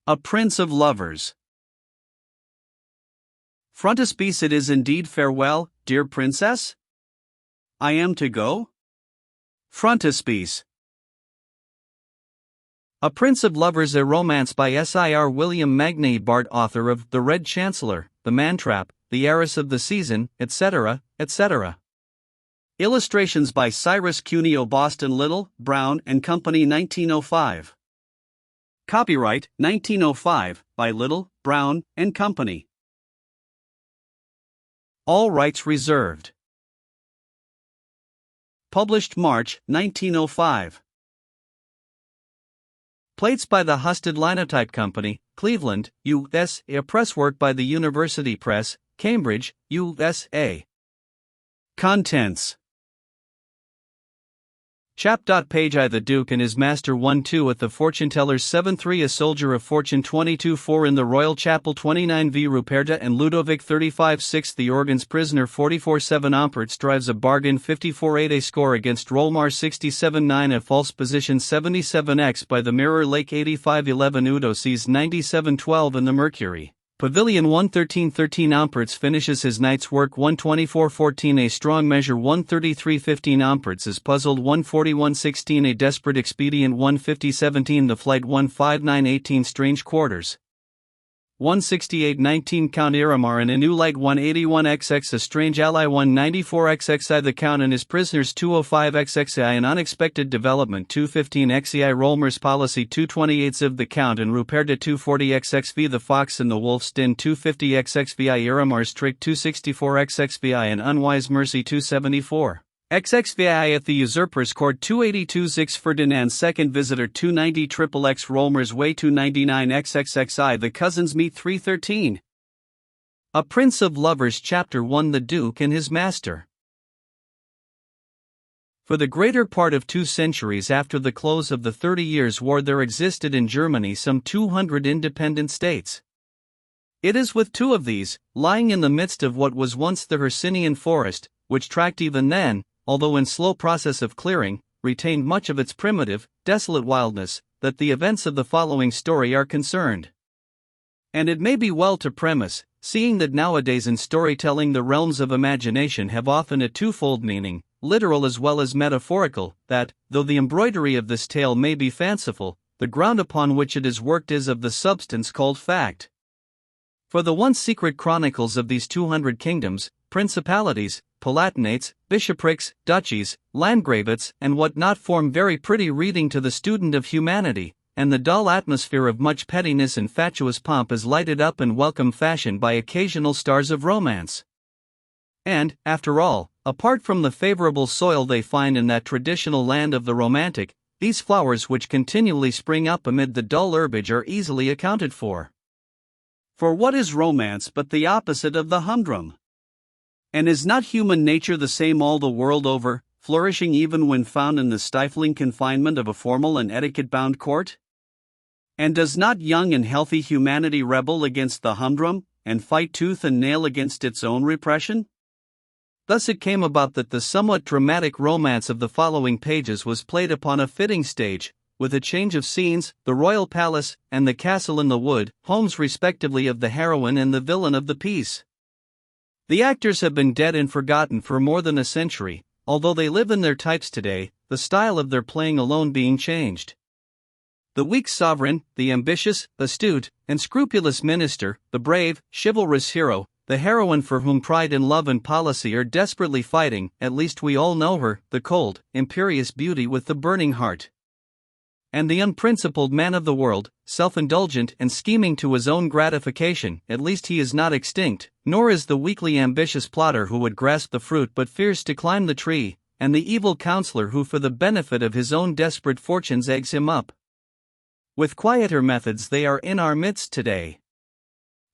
A Prince of Lovers. Frontispiece, it is indeed farewell, dear princess? I am to go? Frontispiece. A Prince of Lovers, a romance by Sir William Magnay Bart, author of The Red Chancellor, The Mantrap, The Heiress of the Season, etc., etc. Illustrations by Cyrus Cuneo, Boston Little, Brown and Company, 1905. Copyright 1905 by Little, Brown and Company. All rights reserved. Published March 1905. Plates by the Husted Linotype Company, Cleveland, U.S.A. Presswork by the University Press, Cambridge, USA. Contents. Chap. Page I, the Duke and his Master 1-2 at the Fortune Tellers 7-3, a Soldier of Fortune 22-4 in the Royal Chapel 29v, Ruperta and Ludovic 35-6, the Organ's Prisoner 44-7, Ampertz drives a bargain 54-8, a score against Rolmar 67-9, a false position 77x by the Mirror Lake 85-11, Udo sees 97-12 in the Mercury Pavilion 113-13, Ampertz finishes his night's work 124-14, a strong measure 133-15, Ampertz is puzzled 141-16, a desperate expedient 150-17, the flight 159-18, strange quarters 168-19, Count Iramar and a new light 181-XX, a strange ally 194-XXI, the Count and his prisoners 205-XXI, an unexpected development 215-XEI, Rolmer's policy 228 the Count and Ruperta 240-XXV, the Fox and the Wolf's Den 250-XXVI, Iramar's trick 264-XXVI, and unwise mercy 274. XXVI at the Usurper's Court 282-6, Ferdinand's second visitor 290-XXX, Rolmer's Way 299-XXXI, the Cousins meet 313. A Prince of Lovers, Chapter 1, the Duke and his Master. For the greater part of 2 centuries after the close of the 30 Years' War, there existed in Germany some 200 independent states. It is with 2 of these, lying in the midst of what was once the Hercynian forest, which tract even then, although in slow process of clearing, retained much of its primitive, desolate wildness, that the events of the following story are concerned. And it may be well to premise, seeing that nowadays in storytelling the realms of imagination have often a twofold meaning, literal as well as metaphorical, that, though the embroidery of this tale may be fanciful, the ground upon which it is worked is of the substance called fact. For the once secret chronicles of these 200 kingdoms, principalities, palatinates, bishoprics, duchies, landgravites, and what not form very pretty reading to the student of humanity, and the dull atmosphere of much pettiness and fatuous pomp is lighted up in welcome fashion by occasional stars of romance. And, after all, apart from the favorable soil they find in that traditional land of the romantic, these flowers which continually spring up amid the dull herbage are easily accounted for. For what is romance but the opposite of the humdrum? And is not human nature the same all the world over, flourishing even when found in the stifling confinement of a formal and etiquette-bound court? And does not young and healthy humanity rebel against the humdrum, and fight tooth and nail against its own repression? Thus it came about that the somewhat dramatic romance of the following pages was played upon a fitting stage, with a change of scenes, the royal palace, and the castle in the wood, homes respectively of the heroine and the villain of the piece. The actors have been dead and forgotten for more than a century, although they live in their types today, the style of their playing alone being changed. The weak sovereign, the ambitious, astute, and scrupulous minister, the brave, chivalrous hero, the heroine for whom pride and love and policy are desperately fighting, at least we all know her, the cold, imperious beauty with the burning heart. And the unprincipled man of the world, self-indulgent and scheming to his own gratification, at least he is not extinct, nor is the weakly ambitious plotter who would grasp the fruit but fears to climb the tree, and the evil counselor who for the benefit of his own desperate fortunes eggs him up. With quieter methods they are in our midst today.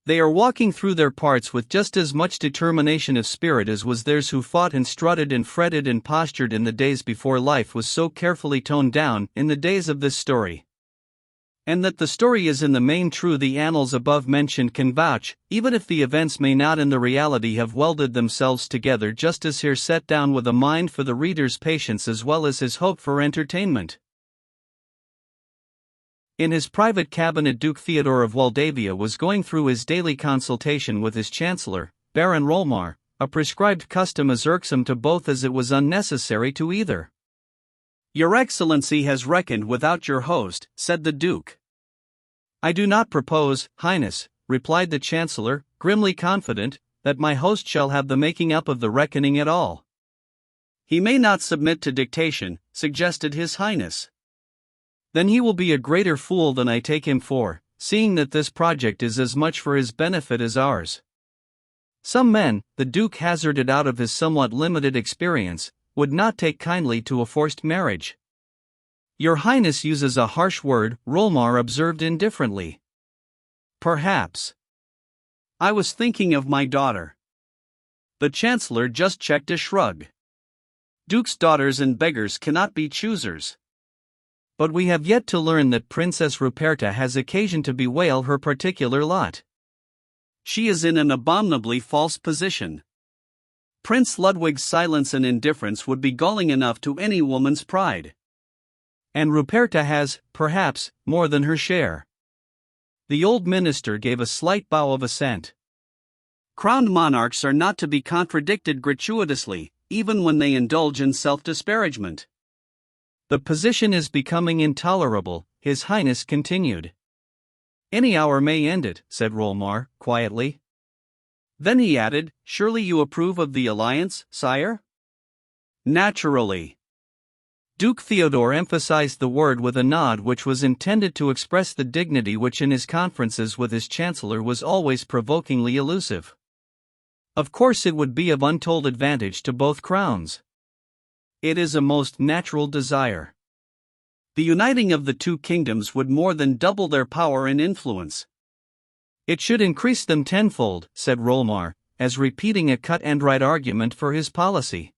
They are walking through their parts with just as much determination of spirit as was theirs who fought and strutted and fretted and postured in the days before life was so carefully toned down, in the days of this story. And that the story is in the main true the annals above mentioned can vouch, even if the events may not in the reality have welded themselves together just as here set down with a mind for the reader's patience as well as his hope for entertainment. In his private cabinet, Duke Theodore of Moldavia was going through his daily consultation with his chancellor, Baron Rolmar, a prescribed custom as irksome to both as it was unnecessary to either. "Your Excellency has reckoned without your host," said the Duke. "I do not propose, Highness," replied the Chancellor, grimly confident, "that my host shall have the making up of the reckoning at all." "He may not submit to dictation," suggested His Highness. "Then he will be a greater fool than I take him for, seeing that this project is as much for his benefit as ours. Some men," the Duke hazarded out of his somewhat limited experience, "would not take kindly to a forced marriage." "Your Highness uses a harsh word," Rolmar observed indifferently. "Perhaps. I was thinking of my daughter." The Chancellor just checked a shrug. "Dukes' daughters and beggars cannot be choosers." "But we have yet to learn that Princess Ruperta has occasion to bewail her particular lot. She is in an abominably false position. Prince Ludwig's silence and indifference would be galling enough to any woman's pride. And Ruperta has, perhaps, more than her share." The old minister gave a slight bow of assent. "Crowned monarchs are not to be contradicted gratuitously, even when they indulge in self-disparagement." "The position is becoming intolerable," His Highness continued. "Any hour may end it," said Rolmar, quietly. Then he added, "Surely you approve of the alliance, sire?" "Naturally." Duke Theodore emphasized the word with a nod which was intended to express the dignity which in his conferences with his chancellor was always provokingly elusive. "Of course it would be of untold advantage to both crowns. It is a most natural desire. The uniting of the two kingdoms would more than double their power and influence." "It should increase them tenfold," said Rolmar, as repeating a cut-and-right argument for his policy.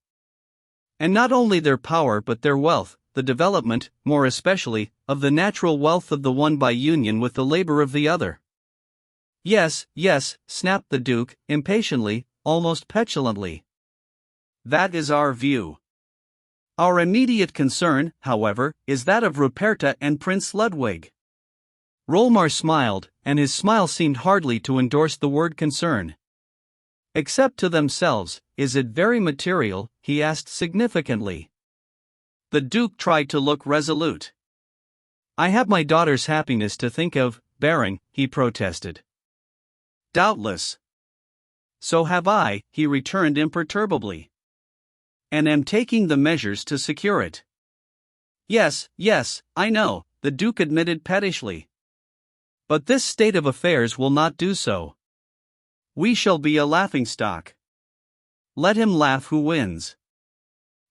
"And not only their power but their wealth, the development, more especially, of the natural wealth of the one by union with the labor of the other." "Yes, yes," snapped the Duke, impatiently, almost petulantly. "That is our view. Our immediate concern, however, is that of Ruperta and Prince Ludwig." Rolmar smiled, and his smile seemed hardly to endorse the word concern. "Except to themselves, is it very material?" he asked significantly. The Duke tried to look resolute. "I have my daughter's happiness to think of, Baron," he protested. "Doubtless. So have I," he returned imperturbably. "And am taking the measures to secure it." Yes, I know," the Duke admitted pettishly. "But this state of affairs will not do so. We shall be a laughingstock. Let him laugh who wins.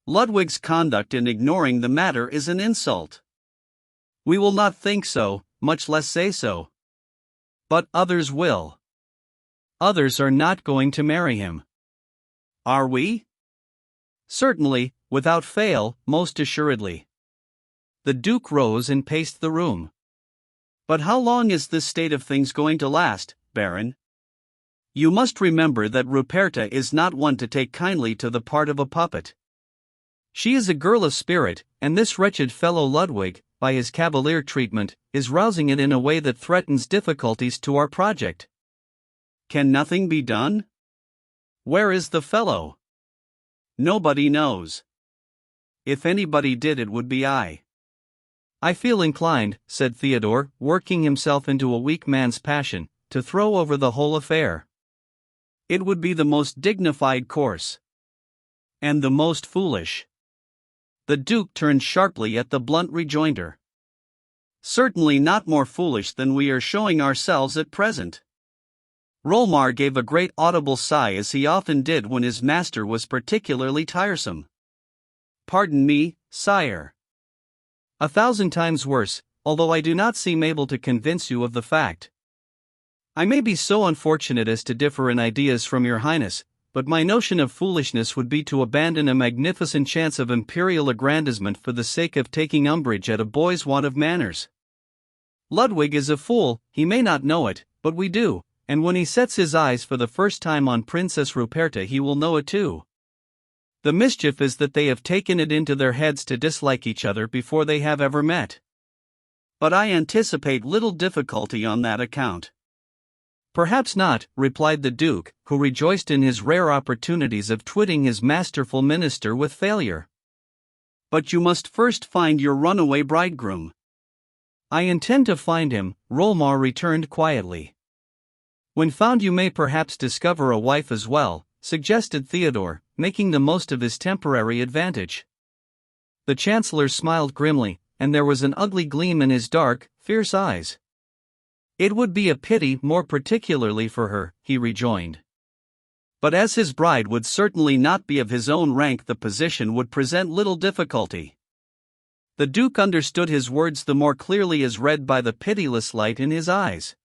Ludwig's conduct in ignoring the matter is an insult. We will not think so, much less say so. But others will. Others are not going to marry him." "Are we?" "Certainly, without fail, most assuredly." The Duke rose and paced the room. "But how long is this state of things going to last, Baron? You must remember that Ruperta is not one to take kindly to the part of a puppet. She is a girl of spirit, and this wretched fellow Ludwig, by his cavalier treatment, is rousing it in a way that threatens difficulties to our project. Can nothing be done? Where is the fellow? Nobody knows. If anybody did, it would be I." "I feel inclined," said Theodore, working himself into a weak man's passion, "to throw over the whole affair." "It would be the most dignified course. And the most foolish." The Duke turned sharply at the blunt rejoinder. "Certainly not more foolish than we are showing ourselves at present." Rolmar gave a great audible sigh, as he often did when his master was particularly tiresome. "Pardon me, sire." "A thousand times worse, although I do not seem able to convince you of the fact. I may be so unfortunate as to differ in ideas from your Highness, but my notion of foolishness would be to abandon a magnificent chance of imperial aggrandizement for the sake of taking umbrage at a boy's want of manners. Ludwig is a fool, he may not know it, but we do, and when he sets his eyes for the first time on Princess Ruperta he will know it too. The mischief is that they have taken it into their heads to dislike each other before they have ever met. but I anticipate little difficulty on that account." "Perhaps not," replied the Duke, who rejoiced in his rare opportunities of twitting his masterful minister with failure. "But you must first find your runaway bridegroom." "I intend to find him," Rolmar returned quietly. "When found you may perhaps discover a wife as well," suggested Theodore, making the most of his temporary advantage. The Chancellor smiled grimly, and there was an ugly gleam in his dark, fierce eyes. "It would be a pity, more particularly for her," he rejoined. "But as his bride would certainly not be of his own rank, the position would present little difficulty." The Duke understood his words the more clearly as read by the pitiless light in his eyes.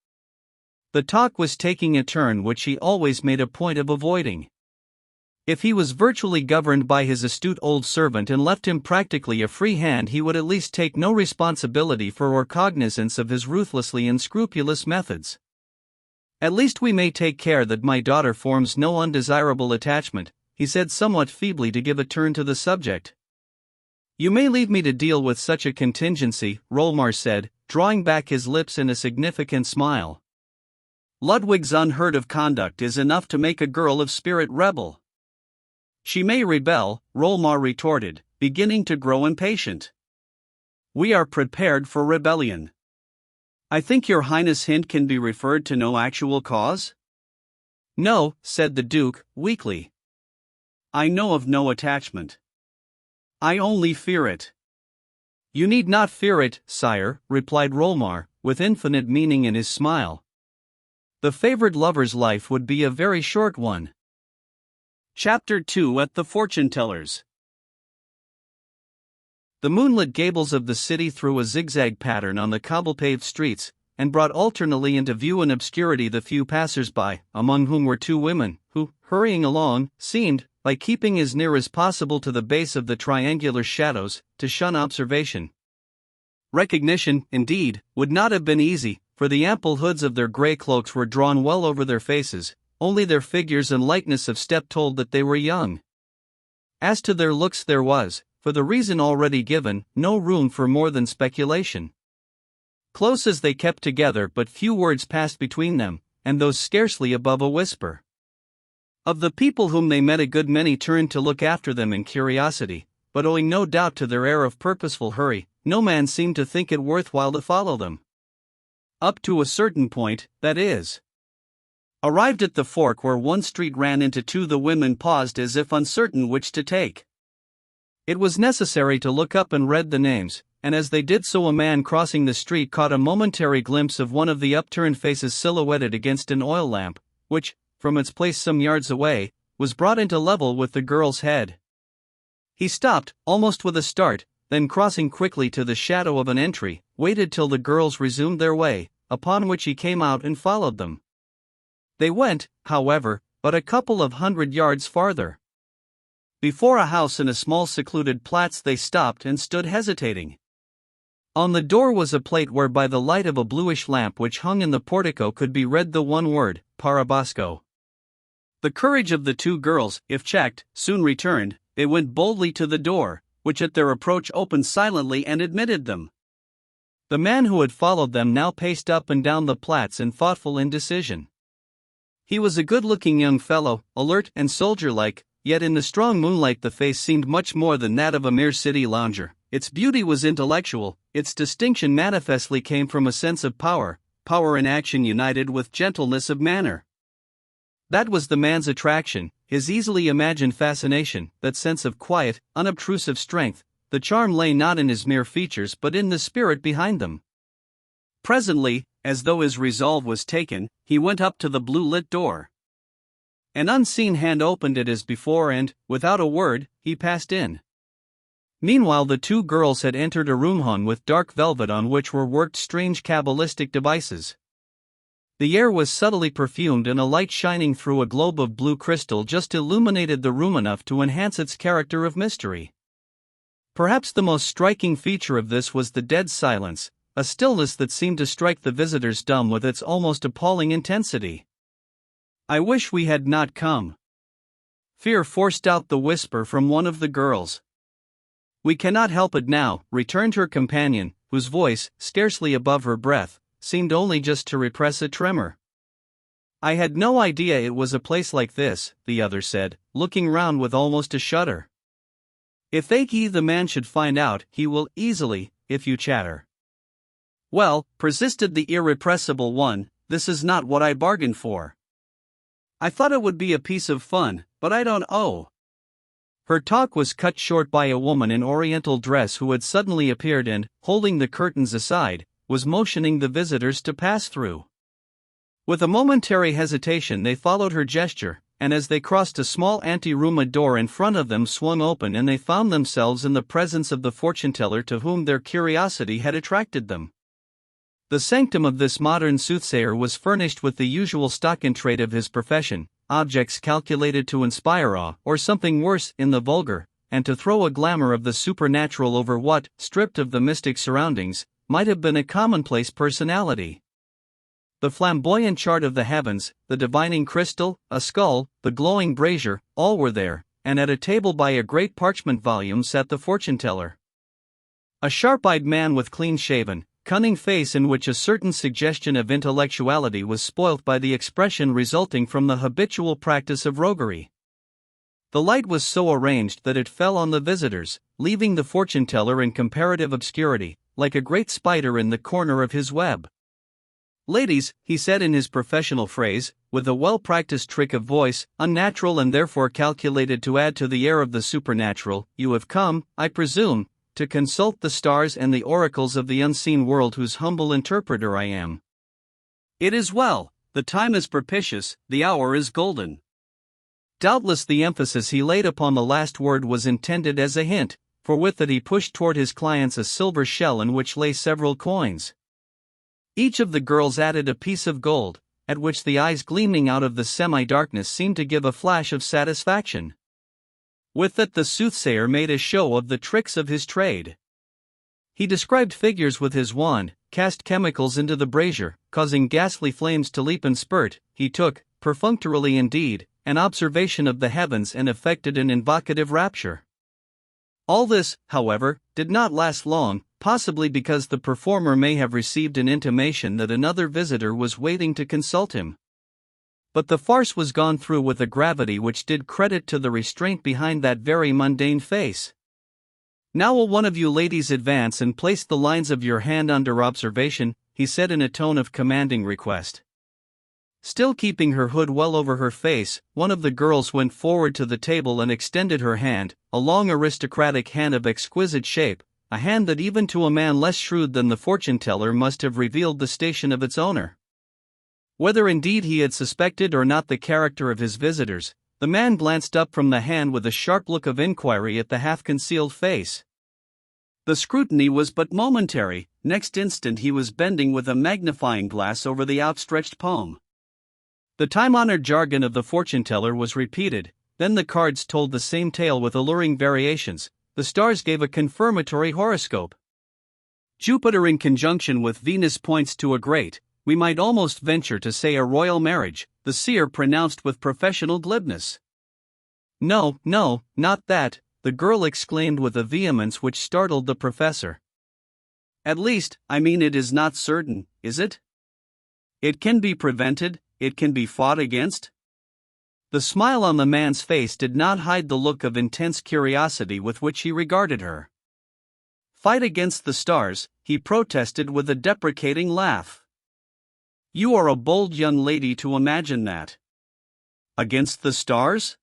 The talk was taking a turn which he always made a point of avoiding. If he was virtually governed by his astute old servant and left him practically a free hand, he would at least take no responsibility for or cognizance of his ruthlessly unscrupulous methods. "At least we may take care that my daughter forms no undesirable attachment," he said somewhat feebly to give a turn to the subject. "You may leave me to deal with such a contingency," Rolmar said, drawing back his lips in a significant smile. "Ludwig's unheard of conduct is enough to make a girl of spirit rebel." "She may rebel," Rolmar retorted, beginning to grow impatient. "We are prepared for rebellion." "I think your Highness' hint can be referred to no actual cause?" "No," said the Duke, weakly. "I know of no attachment. I only fear it." "You need not fear it, sire," replied Rolmar, with infinite meaning in his smile. "The favored lover's life would be a very short one." Chapter 2 At the Fortune Teller's. The moonlit gables of the city threw a zigzag pattern on the cobble-paved streets, and brought alternately into view and obscurity the few passers-by, among whom were two women, who, hurrying along, seemed, by keeping as near as possible to the base of the triangular shadows, to shun observation. Recognition, indeed, would not have been easy, for the ample hoods of their grey cloaks were drawn well over their faces. Only their figures and lightness of step told that they were young. As to their looks, there was, for the reason already given, no room for more than speculation. Close as they kept together, but few words passed between them, and those scarcely above a whisper. Of the people whom they met, a good many turned to look after them in curiosity, but owing no doubt to their air of purposeful hurry, no man seemed to think it worthwhile to follow them. Up to a certain point, that is. Arrived at the fork where one street ran into two, the women paused as if uncertain which to take. It was necessary to look up and read the names, and as they did so a man crossing the street caught a momentary glimpse of one of the upturned faces silhouetted against an oil lamp, which, from its place some yards away, was brought into level with the girl's head. He stopped, almost with a start, then crossing quickly to the shadow of an entry, waited till the girls resumed their way, upon which he came out and followed them. They went, however, but a couple of 100 yards farther. Before a house in a small secluded Platz they stopped and stood hesitating. On the door was a plate where by the light of a bluish lamp which hung in the portico could be read the one word, Parabasco. The courage of the two girls, if checked, soon returned. They went boldly to the door, which at their approach opened silently and admitted them. The man who had followed them now paced up and down the Platz in thoughtful indecision. He was a good-looking young fellow, alert and soldier-like, yet in the strong moonlight the face seemed much more than that of a mere city lounger. Its beauty was intellectual, its distinction manifestly came from a sense of power in action united with gentleness of manner. That was the man's attraction, his easily imagined fascination, that sense of quiet, unobtrusive strength. The charm lay not in his mere features but in the spirit behind them. Presently, as though his resolve was taken, he went up to the blue-lit door. An unseen hand opened it as before and, without a word, he passed in. Meanwhile the two girls had entered a room hung with dark velvet on which were worked strange cabalistic devices. The air was subtly perfumed and a light shining through a globe of blue crystal just illuminated the room enough to enhance its character of mystery. Perhaps the most striking feature of this was the dead silence, a stillness that seemed to strike the visitors dumb with its almost appalling intensity. "I wish we had not come." Fear forced out the whisper from one of the girls. "We cannot help it now," returned her companion, whose voice, scarcely above her breath, seemed only just to repress a tremor. "I had no idea it was a place like this," the other said, looking round with almost a shudder. "If the man should find out, he will easily, if you chatter." "Well," persisted the irrepressible one, "this is not what I bargained for. I thought it would be a piece of fun, but I don't owe." Her talk was cut short by a woman in oriental dress who had suddenly appeared and, holding the curtains aside, was motioning the visitors to pass through. With a momentary hesitation they followed her gesture, and as they crossed a small ante-room a door in front of them swung open and they found themselves in the presence of the fortune-teller to whom their curiosity had attracted them. The sanctum of this modern soothsayer was furnished with the usual stock-in-trade of his profession, objects calculated to inspire awe, or something worse in the vulgar, and to throw a glamour of the supernatural over what, stripped of the mystic surroundings, might have been a commonplace personality. The flamboyant chart of the heavens, the divining crystal, a skull, the glowing brazier, all were there, and at a table by a great parchment volume sat the fortune-teller. A sharp-eyed man with clean-shaven, cunning face in which a certain suggestion of intellectuality was spoilt by the expression resulting from the habitual practice of roguery. The light was so arranged that it fell on the visitors, leaving the fortune-teller in comparative obscurity, like a great spider in the corner of his web. "Ladies," he said in his professional phrase, with a well-practiced trick of voice, unnatural and therefore calculated to add to the air of the supernatural, "you have come, I presume, to consult the stars and the oracles of the unseen world whose humble interpreter I am. It is well, the time is propitious, the hour is golden." Doubtless the emphasis he laid upon the last word was intended as a hint, for with it he pushed toward his clients a silver shell in which lay several coins. Each of the girls added a piece of gold, at which the eyes gleaming out of the semi-darkness seemed to give a flash of satisfaction. With it the soothsayer made a show of the tricks of his trade. He described figures with his wand, cast chemicals into the brazier, causing ghastly flames to leap and spurt. He took, perfunctorily indeed, an observation of the heavens and effected an invocative rapture. All this, however, did not last long, possibly because the performer may have received an intimation that another visitor was waiting to consult him. But the farce was gone through with a gravity which did credit to the restraint behind that very mundane face. "Now will one of you ladies advance and place the lines of your hand under observation," he said in a tone of commanding request. Still keeping her hood well over her face, one of the girls went forward to the table and extended her hand, a long aristocratic hand of exquisite shape, a hand that even to a man less shrewd than the fortune-teller must have revealed the station of its owner. Whether indeed he had suspected or not the character of his visitors, the man glanced up from the hand with a sharp look of inquiry at the half-concealed face. The scrutiny was but momentary. Next instant he was bending with a magnifying glass over the outstretched palm. The time-honored jargon of the fortune-teller was repeated, then the cards told the same tale with alluring variations. The stars gave a confirmatory horoscope. Jupiter in conjunction with Venus points to a great, we might almost venture to say a royal marriage, the seer pronounced with professional glibness. "No, no, not that," the girl exclaimed with a vehemence which startled the professor. "At least, I mean it is not certain, is it? It can be prevented, it can be fought against?" The smile on the man's face did not hide the look of intense curiosity with which he regarded her. "Fight against the stars," he protested with a deprecating laugh. "You are a bold young lady to imagine that." "Against the stars?"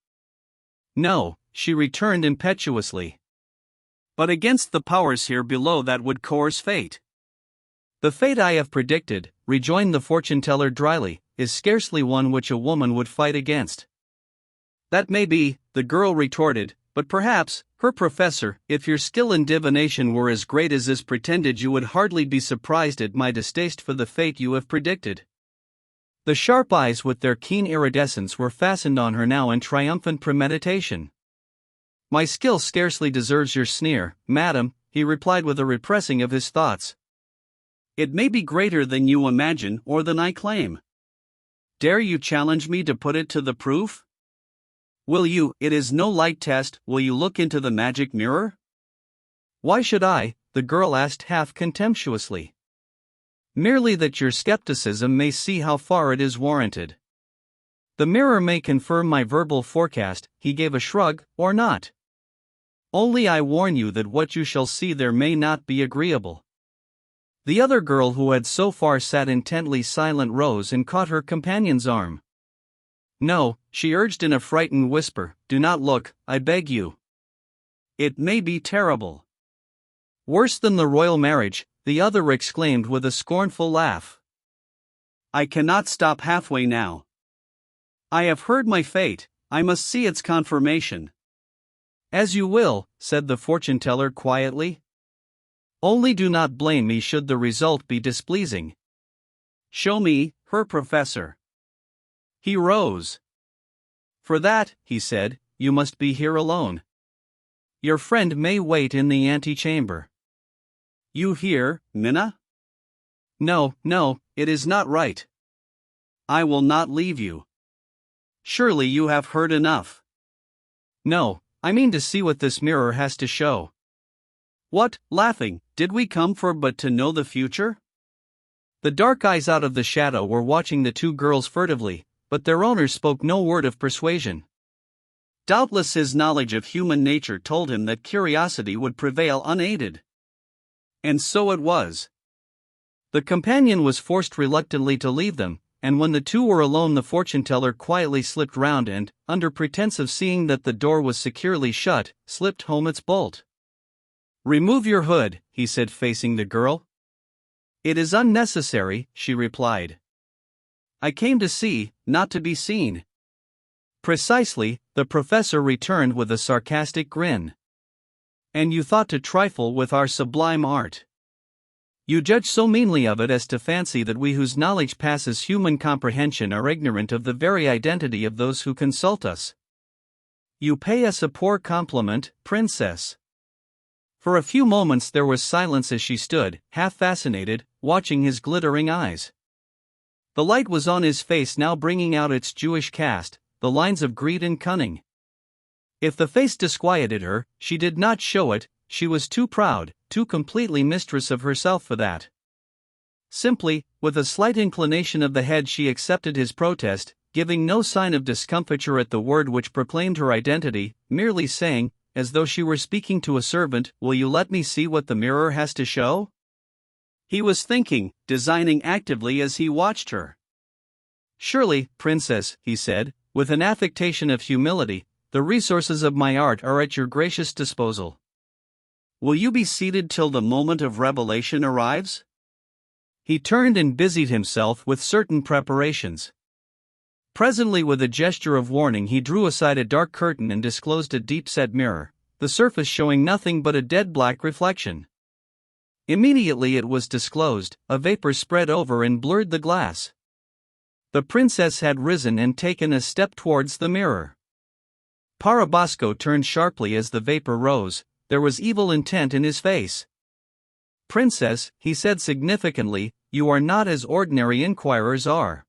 "No," she returned impetuously. "But against the powers here below that would coerce fate." "The fate I have predicted," rejoined the fortune-teller dryly, "is scarcely one which a woman would fight against." "That may be," the girl retorted, "but perhaps, her professor, if your skill in divination were as great as is pretended, you would hardly be surprised at my distaste for the fate you have predicted." The sharp eyes with their keen iridescence were fastened on her now in triumphant premeditation. "My skill scarcely deserves your sneer, madam," he replied with a repressing of his thoughts. "It may be greater than you imagine or than I claim. Dare you challenge me to put it to the proof? Will you, it is no light test, will you look into the magic mirror?" "Why should I?" the girl asked half contemptuously. Merely that your skepticism may see how far it is warranted. The mirror may confirm my verbal forecast, he gave a shrug, or not. Only I warn you that what you shall see there may not be agreeable. The other girl, who had so far sat intently silent, rose and caught her companion's arm. No, she urged in a frightened whisper, do not look, I beg you. It may be terrible. Worse than the royal marriage, the other exclaimed with a scornful laugh. I cannot stop halfway now. I have heard my fate, I must see its confirmation. As you will, said the fortune-teller quietly. Only do not blame me should the result be displeasing. Show me her professor. He rose. For that, he said, you must be here alone. Your friend may wait in the antechamber. You hear, Minna? No, it is not right. I will not leave you. Surely you have heard enough. No, I mean to see what this mirror has to show. What, laughing, did we come for but to know the future? The dark eyes out of the shadow were watching the two girls furtively, but their owner spoke no word of persuasion. Doubtless his knowledge of human nature told him that curiosity would prevail unaided. And so it was. The companion was forced reluctantly to leave them, and when the two were alone, the fortune-teller quietly slipped round and, under pretense of seeing that the door was securely shut, slipped home its bolt. Remove your hood, he said, facing the girl. It is unnecessary, she replied. I came to see, not to be seen. Precisely, the professor returned with a sarcastic grin. And you thought to trifle with our sublime art. You judge so meanly of it as to fancy that we whose knowledge passes human comprehension are ignorant of the very identity of those who consult us. You pay us a poor compliment, princess. For a few moments there was silence as she stood, half fascinated, watching his glittering eyes. The light was on his face now, bringing out its Jewish cast, the lines of greed and cunning. If the face disquieted her, she did not show it. She was too proud, too completely mistress of herself for that. Simply, with a slight inclination of the head, she accepted his protest, giving no sign of discomfiture at the word which proclaimed her identity, merely saying, as though she were speaking to a servant, will you let me see what the mirror has to show? He was thinking, designing actively as he watched her. Surely, princess, he said, with an affectation of humility, the resources of my art are at your gracious disposal. Will you be seated till the moment of revelation arrives? He turned and busied himself with certain preparations. Presently, with a gesture of warning, he drew aside a dark curtain and disclosed a deep-set mirror, the surface showing nothing but a dead black reflection. Immediately it was disclosed, a vapor spread over and blurred the glass. The princess had risen and taken a step towards the mirror. Parabasco turned sharply as the vapor rose. There was evil intent in his face. Princess, he said significantly, you are not as ordinary inquirers are.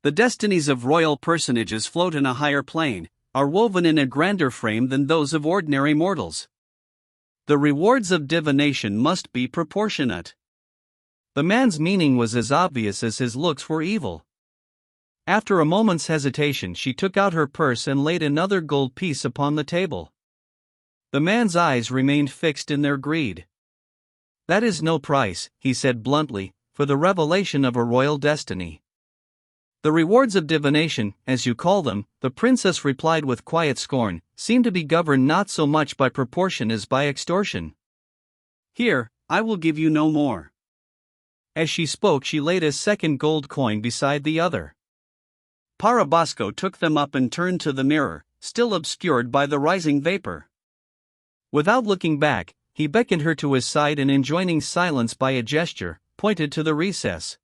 The destinies of royal personages float in a higher plane, are woven in a grander frame than those of ordinary mortals. The rewards of divination must be proportionate. The man's meaning was as obvious as his looks were evil. After a moment's hesitation, she took out her purse and laid another gold piece upon the table. The man's eyes remained fixed in their greed. That is no price, he said bluntly, for the revelation of a royal destiny. The rewards of divination, as you call them, the princess replied with quiet scorn, seem to be governed not so much by proportion as by extortion. Here, I will give you no more. As she spoke, she laid a second gold coin beside the other. Parabasco took them up and turned to the mirror, still obscured by the rising vapor. Without looking back, he beckoned her to his side and, enjoining silence by a gesture, pointed to the recess.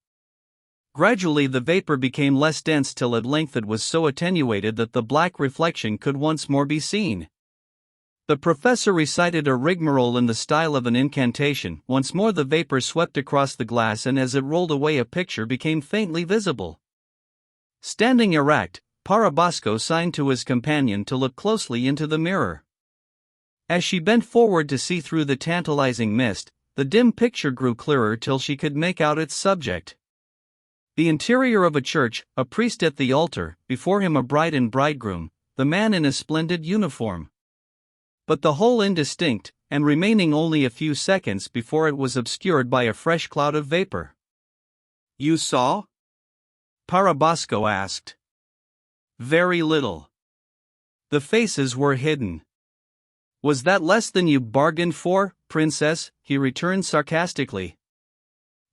Gradually the vapor became less dense till at length it was so attenuated that the black reflection could once more be seen. The professor recited a rigmarole in the style of an incantation. Once more the vapor swept across the glass, and as it rolled away a picture became faintly visible. Standing erect, Parabasco signed to his companion to look closely into the mirror. As she bent forward to see through the tantalizing mist, the dim picture grew clearer till she could make out its subject. The interior of a church, a priest at the altar, before him a bride and bridegroom, the man in a splendid uniform. But the whole indistinct, and remaining only a few seconds before it was obscured by a fresh cloud of vapor. "You saw?" Parabasco asked. "Very little. The faces were hidden." "Was that less than you bargained for, princess?" he returned sarcastically.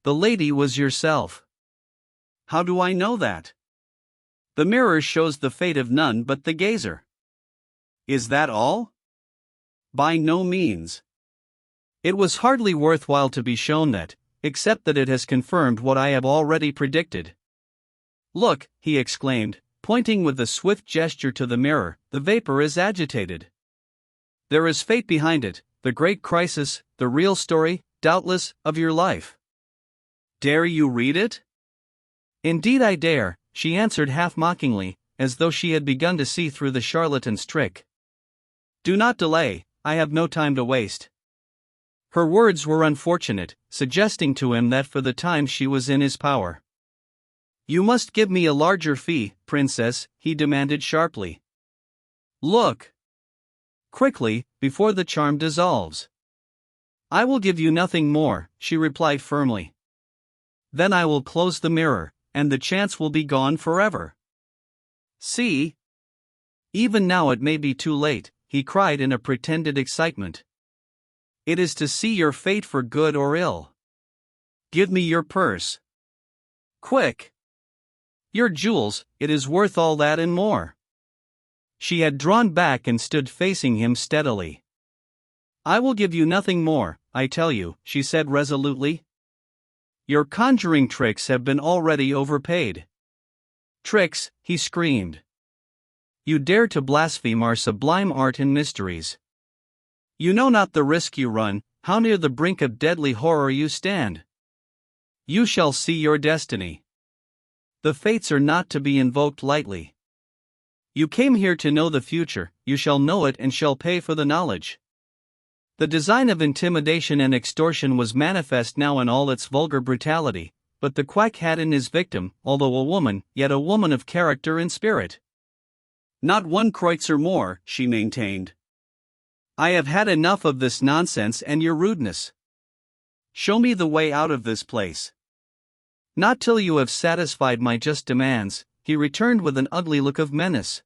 "The lady was yourself." "How do I know that?" "The mirror shows the fate of none but the gazer." "Is that all?" "By no means. It was hardly worthwhile to be shown that, except that it has confirmed what I have already predicted. Look," he exclaimed, pointing with a swift gesture to the mirror, "the vapor is agitated. There is fate behind it, the great crisis, the real story, doubtless, of your life. Dare you read it?" "Indeed I dare," she answered half-mockingly, as though she had begun to see through the charlatan's trick. "Do not delay, I have no time to waste." Her words were unfortunate, suggesting to him that for the time she was in his power. "You must give me a larger fee, princess," he demanded sharply. "Look quickly, before the charm dissolves." "I will give you nothing more," she replied firmly. "Then I will close the mirror, and the chance will be gone forever. See? Even now it may be too late," he cried in a pretended excitement. "It is to see your fate for good or ill. Give me your purse. Quick! Your jewels, it is worth all that and more." She had drawn back and stood facing him steadily. "I will give you nothing more, I tell you," she said resolutely. "Your conjuring tricks have been already overpaid." "Tricks," he screamed. "You dare to blaspheme our sublime art and mysteries. You know not the risk you run, how near the brink of deadly horror you stand. You shall see your destiny. The fates are not to be invoked lightly. You came here to know the future, you shall know it and shall pay for the knowledge." The design of intimidation and extortion was manifest now in all its vulgar brutality, but the quack had in his victim, although a woman, yet a woman of character and spirit. "Not one kreutzer more," she maintained. "I have had enough of this nonsense and your rudeness. Show me the way out of this place." "Not till you have satisfied my just demands," he returned with an ugly look of menace.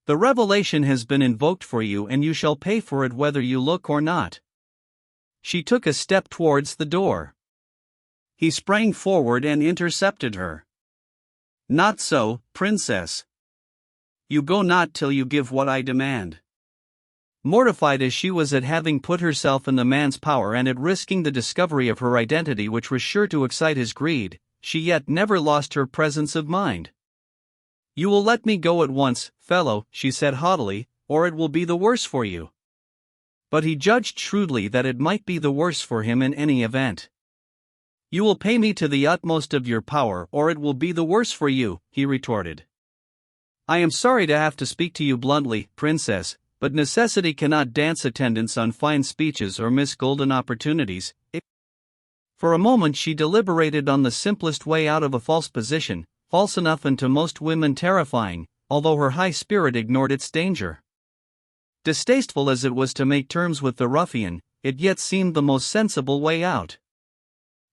"The revelation has been invoked for you and you shall pay for it whether you look or not." She took a step towards the door. He sprang forward and intercepted her. "Not so, princess. You go not till you give what I demand." Mortified as she was at having put herself in the man's power and at risking the discovery of her identity which was sure to excite his greed, she yet never lost her presence of mind. "You will let me go at once, fellow," she said haughtily, "or it will be the worse for you." But he judged shrewdly that it might be the worse for him in any event. "You will pay me to the utmost of your power or it will be the worse for you," he retorted. "I am sorry to have to speak to you bluntly, princess, but necessity cannot dance attendance on fine speeches or miss golden opportunities." For a moment she deliberated on the simplest way out of a false position, false enough and to most women terrifying, although her high spirit ignored its danger. Distasteful as it was to make terms with the ruffian, it yet seemed the most sensible way out.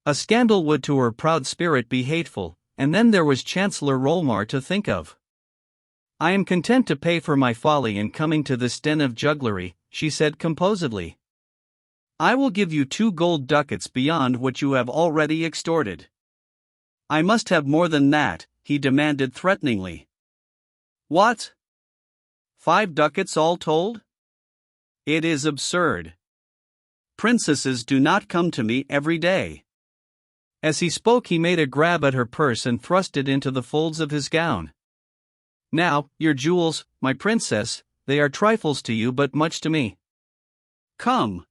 A scandal would to her proud spirit be hateful, and then there was Chancellor Rolmar to think of. "I am content to pay for my folly in coming to this den of jugglery," she said composedly. "I will give you 2 gold ducats beyond what you have already extorted." "I must have more than that," he demanded threateningly. "What? 5 ducats all told? It is absurd. Princesses do not come to me every day." As he spoke he made a grab at her purse and thrust it into the folds of his gown. "Now, your jewels, my princess, they are trifles to you but much to me. Come.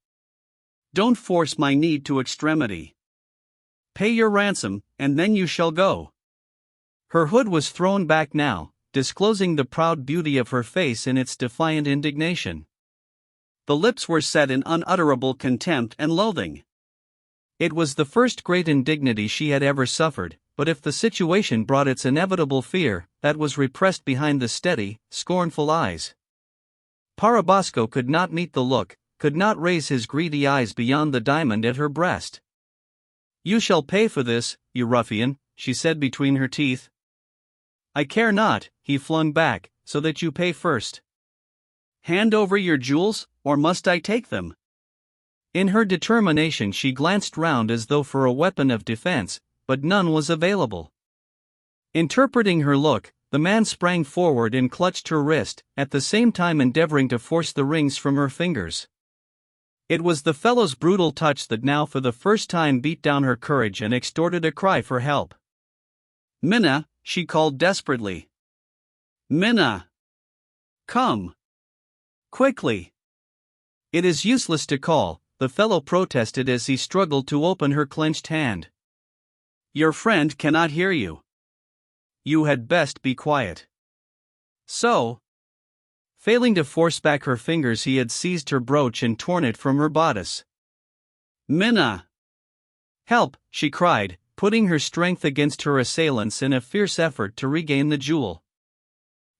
Don't force my need to extremity. Pay your ransom, and then you shall go." Her hood was thrown back now, disclosing the proud beauty of her face in its defiant indignation. The lips were set in unutterable contempt and loathing. It was the first great indignity she had ever suffered, but if the situation brought its inevitable fear, that was repressed behind the steady, scornful eyes. Parabasco could not meet the look, could not raise his greedy eyes beyond the diamond at her breast. "You shall pay for this, you ruffian," she said between her teeth. "I care not," he flung back, "so that you pay first. Hand over your jewels, or must I take them?" In her determination she glanced round as though for a weapon of defense, but none was available. Interpreting her look, the man sprang forward and clutched her wrist, at the same time endeavoring to force the rings from her fingers. It was the fellow's brutal touch that now for the first time beat down her courage and extorted a cry for help. "Minna," she called desperately. "Minna! Come! Quickly!" "It is useless to call," the fellow protested as he struggled to open her clenched hand. "Your friend cannot hear you. You had best be quiet." So, failing to force back her fingers, he had seized her brooch and torn it from her bodice. "Minna! Help!" she cried, putting her strength against her assailants in a fierce effort to regain the jewel.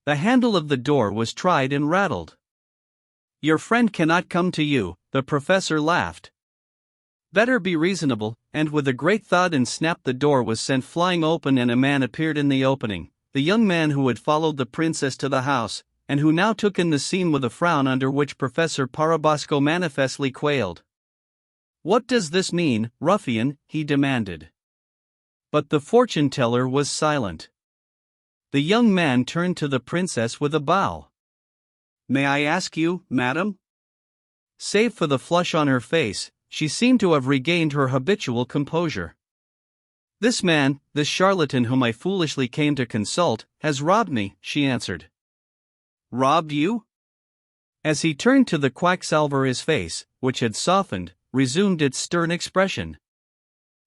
The handle of the door was tried and rattled. "Your friend cannot come to you," the professor laughed. "Better be reasonable," and with a great thud and snap the door was sent flying open and a man appeared in the opening, the young man who had followed the princess to the house, and who now took in the scene with a frown under which Professor Parabasco manifestly quailed. "What does this mean, ruffian?" he demanded. But the fortune-teller was silent. The young man turned to the princess with a bow. "May I ask you, madam?" Save for the flush on her face, she seemed to have regained her habitual composure. "This man, this charlatan whom I foolishly came to consult, has robbed me," she answered. "Robbed you?" As he turned to the quacksalver, his face, which had softened, resumed its stern expression.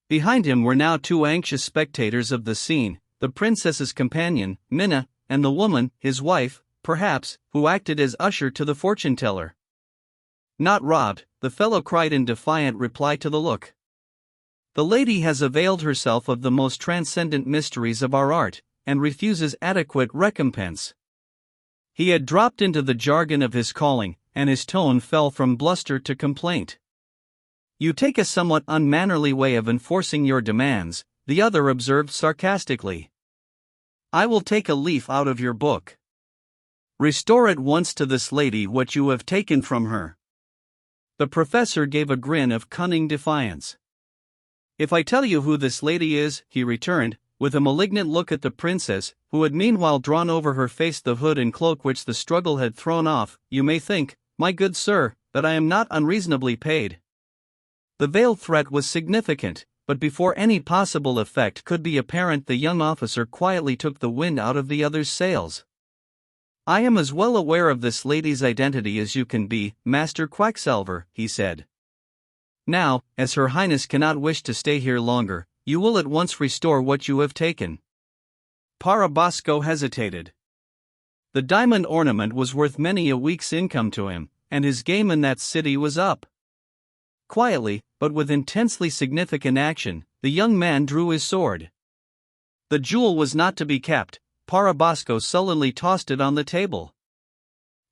Behind him were now two anxious spectators of the scene, the princess's companion, Minna, and the woman, his wife, perhaps, who acted as usher to the fortune-teller. "Not robbed," the fellow cried in defiant reply to the look. "The lady has availed herself of the most transcendent mysteries of our art, and refuses adequate recompense." He had dropped into the jargon of his calling, and his tone fell from bluster to complaint. "You take a somewhat unmannerly way of enforcing your demands," the other observed sarcastically. "I will take a leaf out of your book. Restore at once to this lady what you have taken from her." The professor gave a grin of cunning defiance. "If I tell you who this lady is," he returned, with a malignant look at the princess, who had meanwhile drawn over her face the hood and cloak which the struggle had thrown off, "you may think, my good sir, that I am not unreasonably paid." The veiled threat was significant, but before any possible effect could be apparent the young officer quietly took the wind out of the other's sails. "I am as well aware of this lady's identity as you can be, Master Quacksalver," he said. "Now, as Her Highness cannot wish to stay here longer, you will at once restore what you have taken." Parabasco hesitated. The diamond ornament was worth many a week's income to him, and his game in that city was up. Quietly, but with intensely significant action, the young man drew his sword. The jewel was not to be kept. Parabasco sullenly tossed it on the table.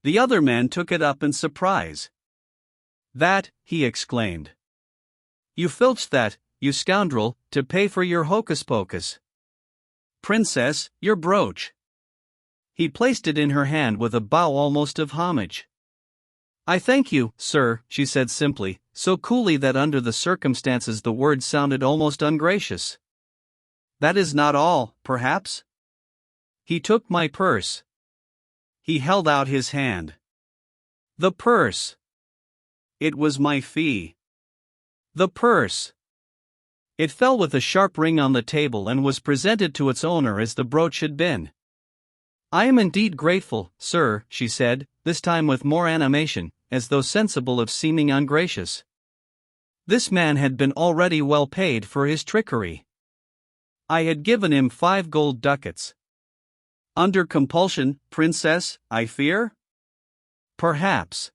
The other man took it up in surprise. "That," he exclaimed. "You filched that, you scoundrel, to pay for your hocus-pocus." "Princess, your brooch." He placed it in her hand with a bow almost of homage. "I thank you, sir," she said simply, so coolly that under the circumstances the words sounded almost ungracious. "That is not all, perhaps?" He took my purse. He held out his hand. "The purse." "It was my fee." "The purse." It fell with a sharp ring on the table and was presented to its owner as the brooch had been. "I am indeed grateful, sir," she said, this time with more animation, as though sensible of seeming ungracious. This man had been already well paid for his trickery. I had given him 5 gold ducats. "Under compulsion, princess, I fear?" "Perhaps.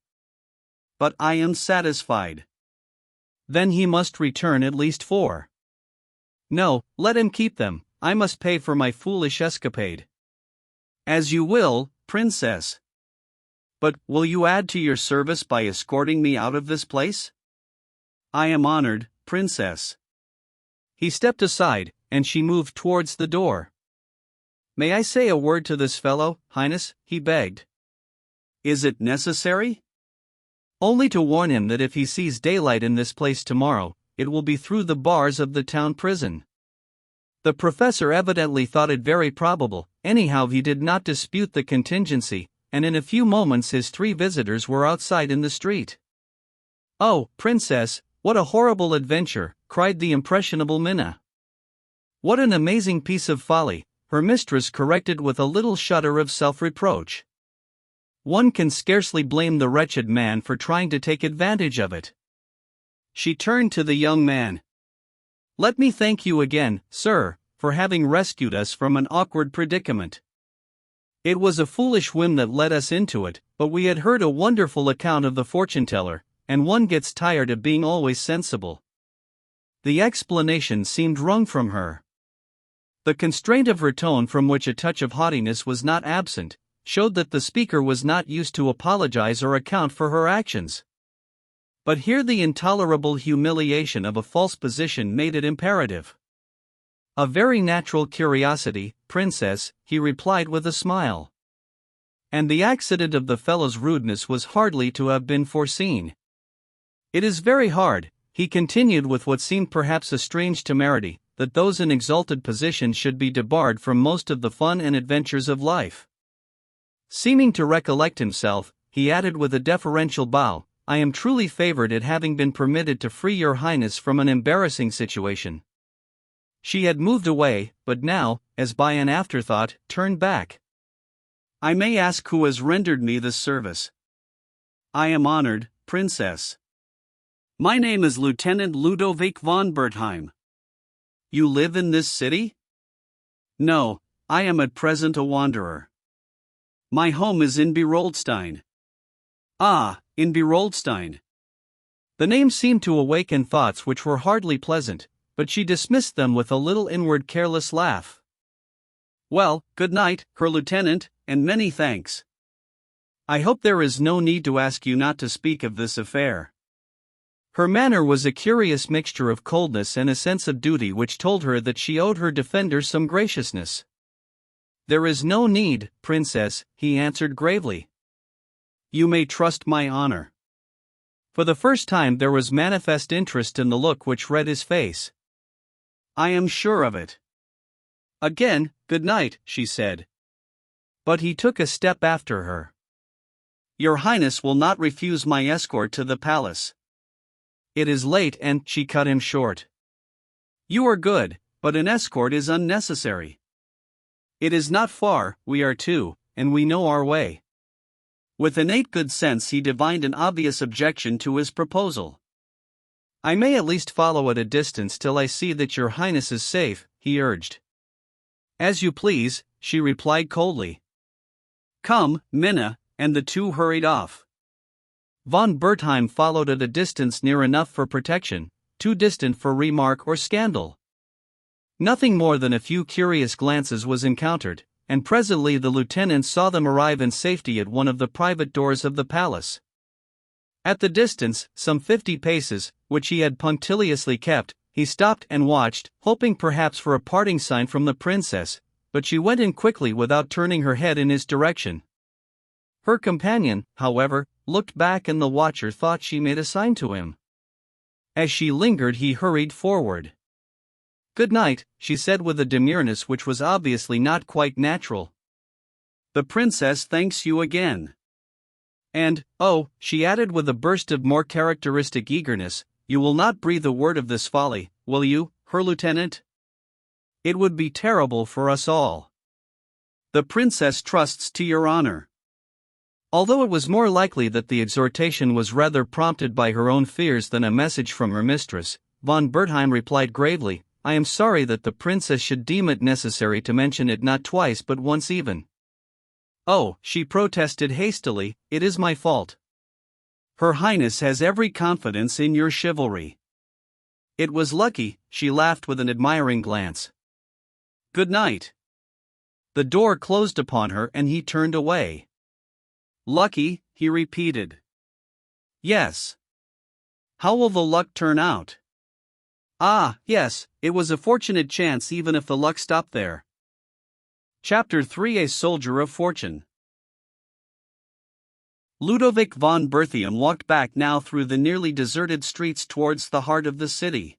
but I am satisfied." "Then he must return at least 4. "No, let him keep them, I must pay for my foolish escapade." "As you will, Princess. But will you add to your service by escorting me out of this place?" "I am honored, Princess." He stepped aside, and she moved towards the door. "May I say a word to this fellow, Highness?" he begged. "Is it necessary?" "Only to warn him that if he sees daylight in this place tomorrow, it will be through the bars of the town prison." The professor evidently thought it very probable, anyhow he did not dispute the contingency, and in a few moments his 3 visitors were outside in the street. "Oh, Princess, what a horrible adventure!" cried the impressionable Minna. "What an amazing piece of folly," her mistress corrected with a little shudder of self-reproach. "One can scarcely blame the wretched man for trying to take advantage of it." She turned to the young man. "Let me thank you again, sir, for having rescued us from an awkward predicament. It was a foolish whim that led us into it, but we had heard a wonderful account of the fortune-teller, and one gets tired of being always sensible." The explanation seemed wrung from her. The constraint of her tone, from which a touch of haughtiness was not absent, showed that the speaker was not used to apologize or account for her actions. But here the intolerable humiliation of a false position made it imperative. "A very natural curiosity, Princess," he replied with a smile. "And the accident of the fellow's rudeness was hardly to have been foreseen. It is very hard," he continued with what seemed perhaps a strange temerity, "that those in exalted positions should be debarred from most of the fun and adventures of life." Seeming to recollect himself, he added with a deferential bow, "I am truly favored at having been permitted to free your Highness from an embarrassing situation." She had moved away, but now, as by an afterthought, turned back. "I may ask who has rendered me this service?" "I am honored, Princess." "My name is Lieutenant Ludovic von Bertheim." "You live in this city?" "No, I am at present a wanderer. My home is in Beroldstein." "Ah, in Beroldstein." The name seemed to awaken thoughts which were hardly pleasant, but she dismissed them with a little inward careless laugh. "Well, good night, Herr Lieutenant, and many thanks. I hope there is no need to ask you not to speak of this affair." Her manner was a curious mixture of coldness and a sense of duty which told her that she owed her defender some graciousness. "There is no need, Princess," he answered gravely. "You may trust my honor." For the first time there was manifest interest in the look which read his face. "I am sure of it." "Again, good night," she said. But he took a step after her. "Your Highness will not refuse my escort to the palace." "It is late and," she cut him short. "You are good, but an escort is unnecessary." "It is not far, we are 2, and we know our way." With innate good sense he divined an obvious objection to his proposal. "I may at least follow at a distance till I see that your Highness is safe," he urged. "As you please," she replied coldly. "Come, Minna," and the 2 hurried off. Von Bertheim followed at a distance near enough for protection, too distant for remark or scandal. Nothing more than a few curious glances was encountered, and presently the lieutenant saw them arrive in safety at one of the private doors of the palace. At the distance, some 50 paces, which he had punctiliously kept, he stopped and watched, hoping perhaps for a parting sign from the princess, but she went in quickly without turning her head in his direction. Her companion, however, looked back and the watcher thought she made a sign to him. As she lingered he hurried forward. "Good night," she said with a demureness which was obviously not quite natural. "The princess thanks you again. And, oh," she added with a burst of more characteristic eagerness, "you will not breathe a word of this folly, will you, Herr Lieutenant? It would be terrible for us all." "The princess trusts to your honor." Although it was more likely that the exhortation was rather prompted by her own fears than a message from her mistress, von Bertheim replied gravely, "I am sorry that the princess should deem it necessary to mention it not twice but once even." "Oh," she protested hastily, "it is my fault." Her Highness has every confidence in your chivalry. It was lucky, she laughed with an admiring glance. Good night. The door closed upon her and he turned away. Lucky, he repeated. Yes. How will the luck turn out? Ah, yes, it was a fortunate chance even if the luck stopped there. Chapter 3: A Soldier of Fortune. Ludovic von Berthium walked back now through the nearly deserted streets towards the heart of the city.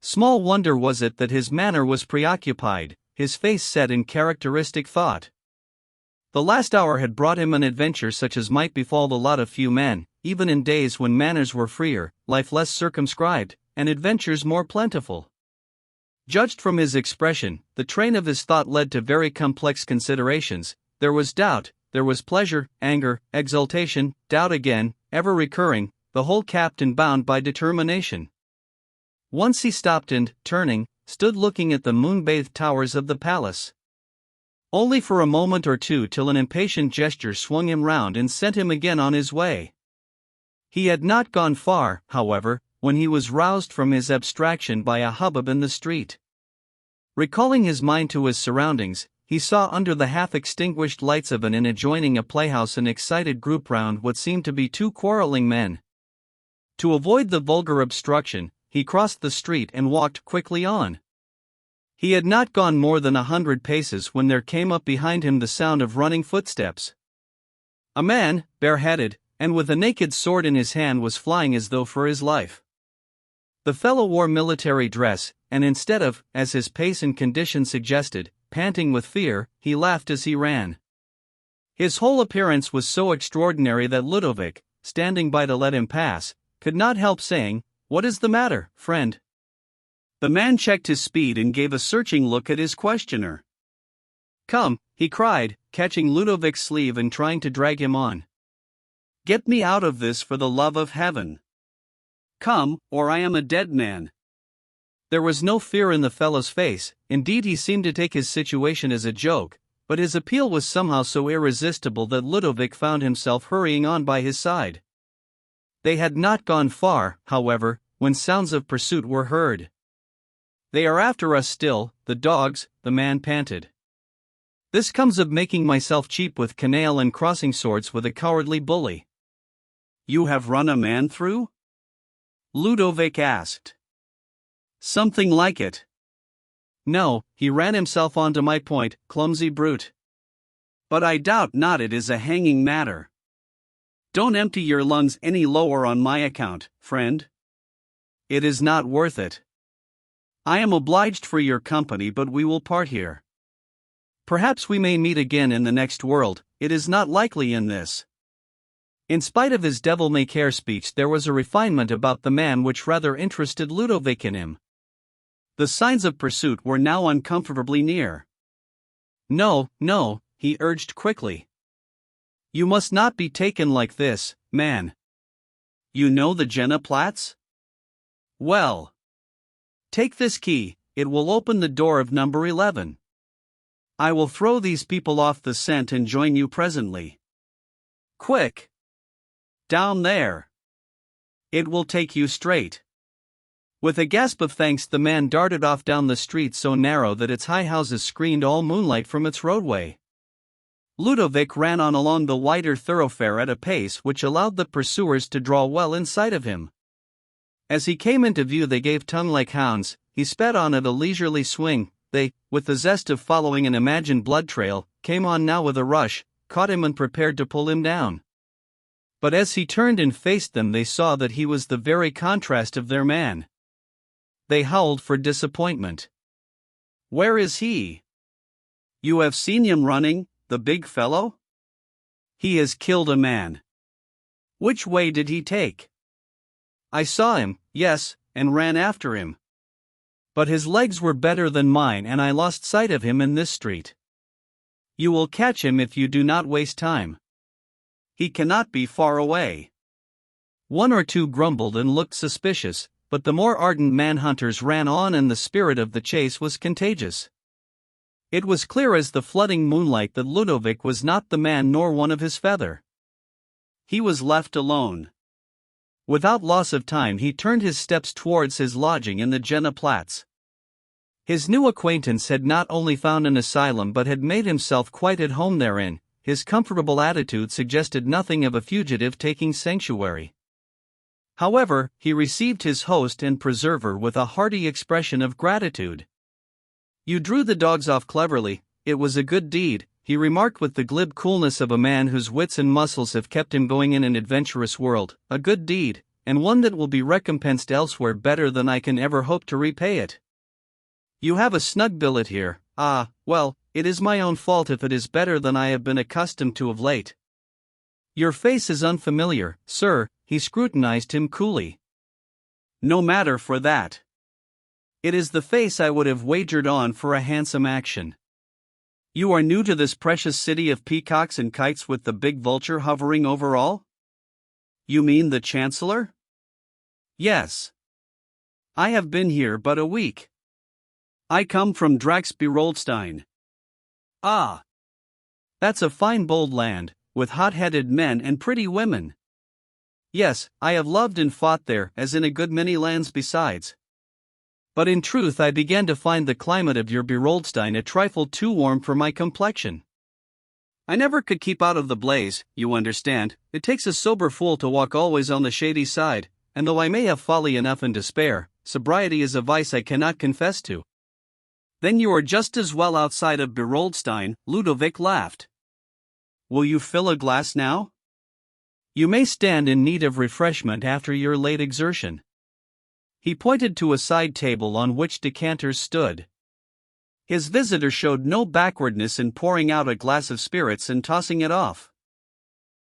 Small wonder was it that his manner was preoccupied, his face set in characteristic thought. The last hour had brought him an adventure such as might befall the lot of few men, even in days when manners were freer, life less circumscribed, and adventures more plentiful. Judged from his expression, the train of his thought led to very complex considerations. There was doubt, there was pleasure, anger, exultation, doubt again, ever recurring, the whole capped and bound by determination. Once he stopped and, turning, stood looking at the moon-bathed towers of the palace. Only for a moment or two till an impatient gesture swung him round and sent him again on his way. He had not gone far, however, when he was roused from his abstraction by a hubbub in the street. Recalling his mind to his surroundings, he saw under the half-extinguished lights of an inn adjoining a playhouse an excited group round what seemed to be two quarreling men. To avoid the vulgar obstruction, he crossed the street and walked quickly on. He had not gone more than 100 paces when there came up behind him the sound of running footsteps. A man, bareheaded, and with a naked sword in his hand was flying as though for his life. The fellow wore military dress, and instead of, as his pace and condition suggested, panting with fear, he laughed as he ran. His whole appearance was so extraordinary that Ludovic, standing by to let him pass, could not help saying, "What is the matter, friend?" The man checked his speed and gave a searching look at his questioner. "Come," he cried, catching Ludovic's sleeve and trying to drag him on. "Get me out of this for the love of heaven. Come, or I am a dead man." There was no fear in the fellow's face, indeed he seemed to take his situation as a joke, but his appeal was somehow so irresistible that Ludovic found himself hurrying on by his side. They had not gone far, however, when sounds of pursuit were heard. "They are after us still, the dogs," the man panted. "This comes of making myself cheap with canaille and crossing swords with a cowardly bully." "You have run a man through?" Ludovic asked. "Something like it." "No, he ran himself onto my point, clumsy brute." "But I doubt not it is a hanging matter. Don't empty your lungs any lower on my account, friend. It is not worth it. I am obliged for your company, but we will part here. Perhaps we may meet again in the next world, it is not likely in this." In spite of his devil-may-care speech, there was a refinement about the man which rather interested Ludovic in him. The signs of pursuit were now uncomfortably near. "No, no," he urged quickly. "You must not be taken like this, man. You know the Jena Platz? Well, take this key, it will open the door of number 11. I will throw these people off the scent and join you presently. Quick! Down there. It will take you straight." With a gasp of thanks, the man darted off down the street so narrow that its high houses screened all moonlight from its roadway. Ludovic ran on along the wider thoroughfare at a pace which allowed the pursuers to draw well in sight of him. As he came into view they gave tongue like hounds, he sped on at a leisurely swing, they, with the zest of following an imagined blood trail, came on now with a rush, caught him and prepared to pull him down. But as he turned and faced them they saw that he was the very contrast of their man. They howled for disappointment. "Where is he?" "You have seen him running, the big fellow?" "He has killed a man." "Which way did he take?" "I saw him, yes, and ran after him. But his legs were better than mine and I lost sight of him in this street." "You will catch him if you do not waste time. He cannot be far away." One or two grumbled and looked suspicious, but the more ardent manhunters ran on and the spirit of the chase was contagious. It was clear as the flooding moonlight that Ludovic was not the man nor one of his feather. He was left alone. Without loss of time, he turned his steps towards his lodging in the Jena Platz. His new acquaintance had not only found an asylum but had made himself quite at home therein. His comfortable attitude suggested nothing of a fugitive taking sanctuary. However, he received his host and preserver with a hearty expression of gratitude. "You drew the dogs off cleverly, it was a good deed," he remarked with the glib coolness of a man whose wits and muscles have kept him going in an adventurous world. "A good deed, and one that will be recompensed elsewhere better than I can ever hope to repay it. You have a snug billet here. Ah, well, it is my own fault if it is better than I have been accustomed to of late. Your face is unfamiliar, sir," he scrutinized him coolly. "No matter for that. It is the face I would have wagered on for a handsome action. You are new to this precious city of peacocks and kites with the big vulture hovering over all? You mean the Chancellor?" "Yes. I have been here but a week. I come from Draxby-Roldstein." "Ah. That's a fine bold land, with hot-headed men and pretty women." "Yes, I have loved and fought there, as in a good many lands besides. But in truth I began to find the climate of your Beroldstein a trifle too warm for my complexion. I never could keep out of the blaze, you understand. It takes a sober fool to walk always on the shady side, and though I may have folly enough and despair, sobriety is a vice I cannot confess to." "Then you are just as well outside of Beroldstein," Ludovic laughed. "Will you fill a glass now? You may stand in need of refreshment after your late exertion." He pointed to a side table on which decanters stood. His visitor showed no backwardness in pouring out a glass of spirits and tossing it off.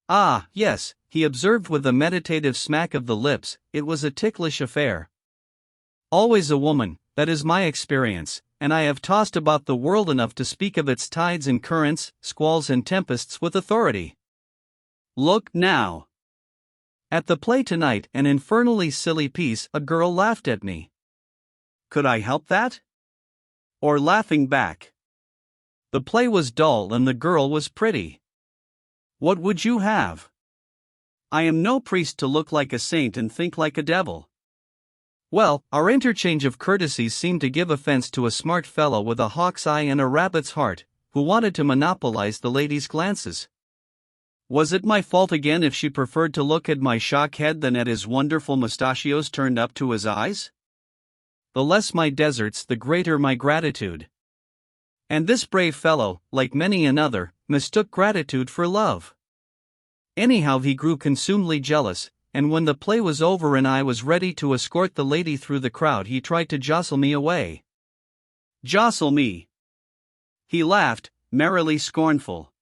"Ah, yes," he observed with a meditative smack of the lips, "it was a ticklish affair. Always a woman, that is my experience, and I have tossed about the world enough to speak of its tides and currents, squalls and tempests with authority. Look now. At the play tonight, an infernally silly piece, a girl laughed at me. Could I help that? Or laughing back? The play was dull and the girl was pretty. What would you have? I am no priest to look like a saint and think like a devil." Well, our interchange of courtesies seemed to give offense to a smart fellow with a hawk's eye and a rabbit's heart, who wanted to monopolize the lady's glances. Was it my fault again if she preferred to look at my shock head than at his wonderful mustachios turned up to his eyes? The less my deserts, the greater my gratitude. And this brave fellow, like many another, mistook gratitude for love. Anyhow, he grew consumedly jealous, and when the play was over and I was ready to escort the lady through the crowd, he tried to jostle me away. "Jostle me?" He laughed, merrily scornful.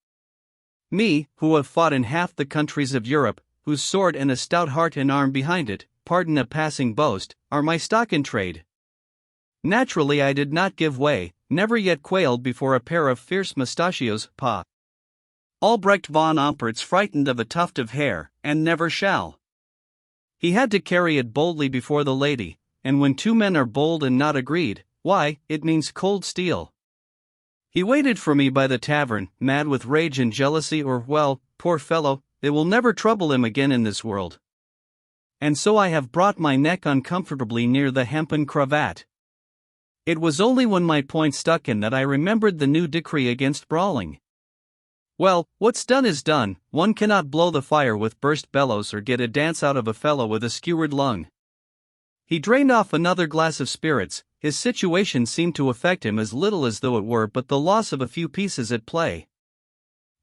"Me, who have fought in half the countries of Europe, whose sword and a stout heart and arm behind it, pardon a passing boast, are my stock in trade. Naturally I did not give way, never yet quailed before a pair of fierce mustachios, pa. Albrecht von Ompert's frightened of a tuft of hair, and never shall. He had to carry it boldly before the lady, and when two men are bold and not agreed, why, it means cold steel. He waited for me by the tavern, mad with rage and jealousy, or, well, poor fellow, it will never trouble him again in this world. And so I have brought my neck uncomfortably near the hempen cravat. It was only when my point stuck in that I remembered the new decree against brawling. Well, what's done is done. One cannot blow the fire with burst bellows or get a dance out of a fellow with a skewered lung." He drained off another glass of spirits. His situation seemed to affect him as little as though it were but the loss of a few pieces at play.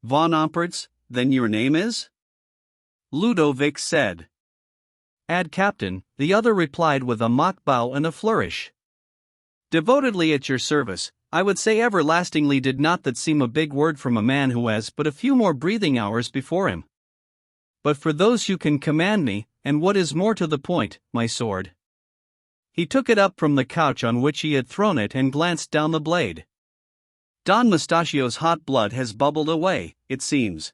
"Von Ompert's, then your name is?" Ludovic said. "Ad captain," the other replied with a mock bow and a flourish. "Devotedly at your service. I would say everlastingly, did not that seem a big word from a man who has but a few more breathing hours before him. But for those you can command me, and what is more to the point, my sword." He took it up from the couch on which he had thrown it and glanced down the blade. "Don Mustachio's hot blood has bubbled away, it seems.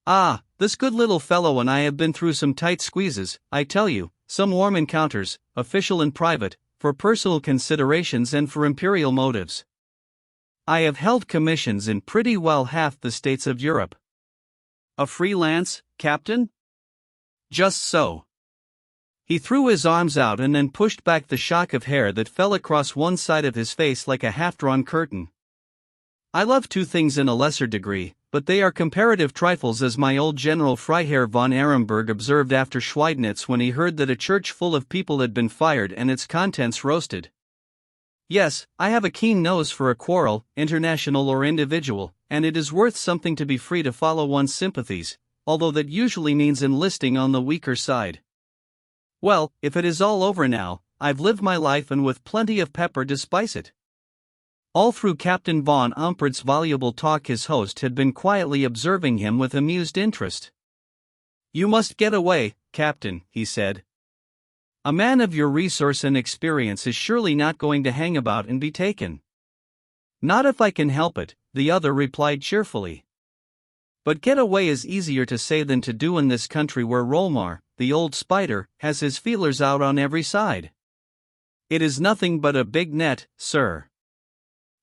Ah, this good little fellow and I have been through some tight squeezes, I tell you, some warm encounters, official and private, for personal considerations and for imperial motives. I have held commissions in pretty well half the states of Europe." "A freelance, captain?" "Just so. He threw his arms out and then pushed back the shock of hair that fell across one side of his face like a half-drawn curtain. I love two things in a lesser degree, but they are comparative trifles, as my old General Freiherr von Ehrenberg observed after Schweidnitz when he heard that a church full of people had been fired and its contents roasted. Yes, I have a keen nose for a quarrel, international or individual, and it is worth something to be free to follow one's sympathies, although that usually means enlisting on the weaker side. Well, if it is all over now, I've lived my life and with plenty of pepper to spice it. All through Captain von Umpert's voluble talk his host had been quietly observing him with amused interest. "You must get away, Captain," he said. "A man of your resource and experience is surely not going to hang about and be taken." "Not if I can help it," the other replied cheerfully. "But get away is easier to say than to do in this country where Rolmar, the old spider, has his feelers out on every side. It is nothing but a big net, sir.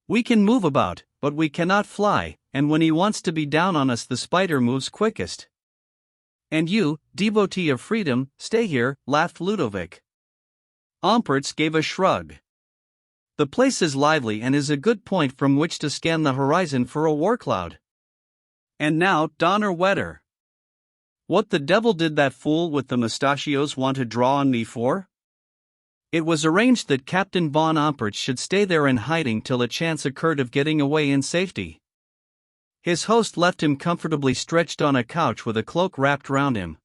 We can move about, but we cannot fly, and when he wants to be down on us the spider moves quickest." "And you, devotee of freedom, stay here," laughed Ludovic. Umpertz gave a shrug. "The place is lively and is a good point from which to scan the horizon for a war cloud. And now, Donnerwetter. What the devil did that fool with the mustachios want to draw on me for?" It was arranged that Captain von Umpertz should stay there in hiding till a chance occurred of getting away in safety. His host left him comfortably stretched on a couch with a cloak wrapped round him.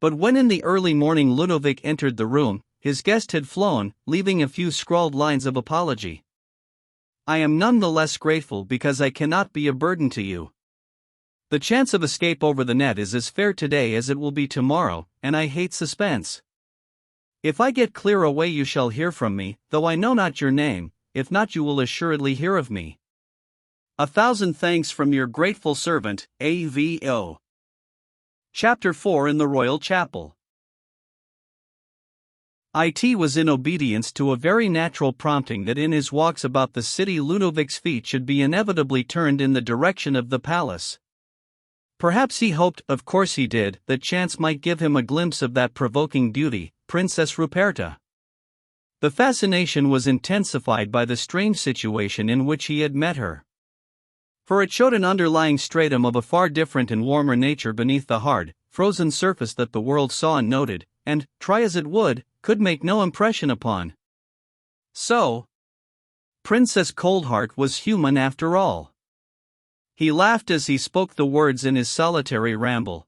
But when in the early morning Ludovic entered the room, his guest had flown, leaving a few scrawled lines of apology. "I am none the less grateful because I cannot be a burden to you. The chance of escape over the net is as fair today as it will be tomorrow, and I hate suspense. If I get clear away you shall hear from me, though I know not your name, if not you will assuredly hear of me. 1,000 thanks from your grateful servant, A.V.O." Chapter 4 in the Royal Chapel. It was in obedience to a very natural prompting that in his walks about the city Ludovic's feet should be inevitably turned in the direction of the palace. Perhaps he hoped, of course he did, that chance might give him a glimpse of that provoking beauty, Princess Ruperta. The fascination was intensified by the strange situation in which he had met her. For it showed an underlying stratum of a far different and warmer nature beneath the hard, frozen surface that the world saw and noted, and, try as it would, could make no impression upon. So, Princess Coldheart was human after all. He laughed as he spoke the words in his solitary ramble.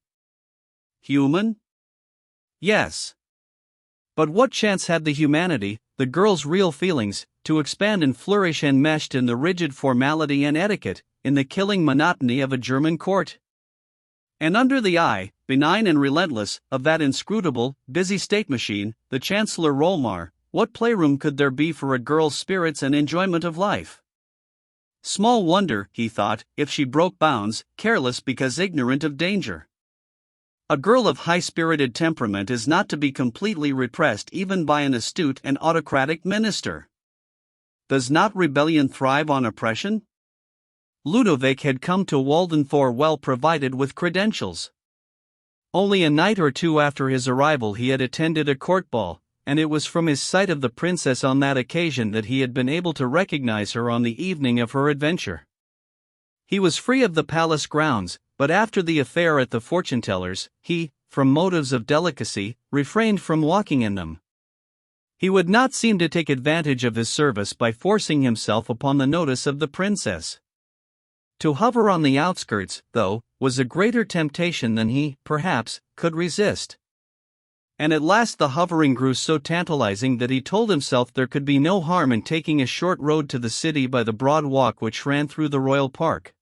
Human? Yes. But what chance had the humanity, the girl's real feelings, to expand and flourish enmeshed in the rigid formality and etiquette, in the killing monotony of a German court? And under the eye, benign and relentless, of that inscrutable, busy state machine, the Chancellor Rolmar, what playroom could there be for a girl's spirits and enjoyment of life? Small wonder, he thought, if she broke bounds, careless because ignorant of danger. A girl of high-spirited temperament is not to be completely repressed even by an astute and autocratic minister. Does not rebellion thrive on oppression? Ludovic had come to Waldenthor well provided with credentials. Only a night or two after his arrival he had attended a court ball, and it was from his sight of the princess on that occasion that he had been able to recognize her on the evening of her adventure. He was free of the palace grounds, but after the affair at the fortune-teller's, he, from motives of delicacy, refrained from walking in them. He would not seem to take advantage of his service by forcing himself upon the notice of the princess. To hover on the outskirts, though, was a greater temptation than he, perhaps, could resist. And at last the hovering grew so tantalizing that he told himself there could be no harm in taking a short road to the city by the broad walk which ran through the royal park.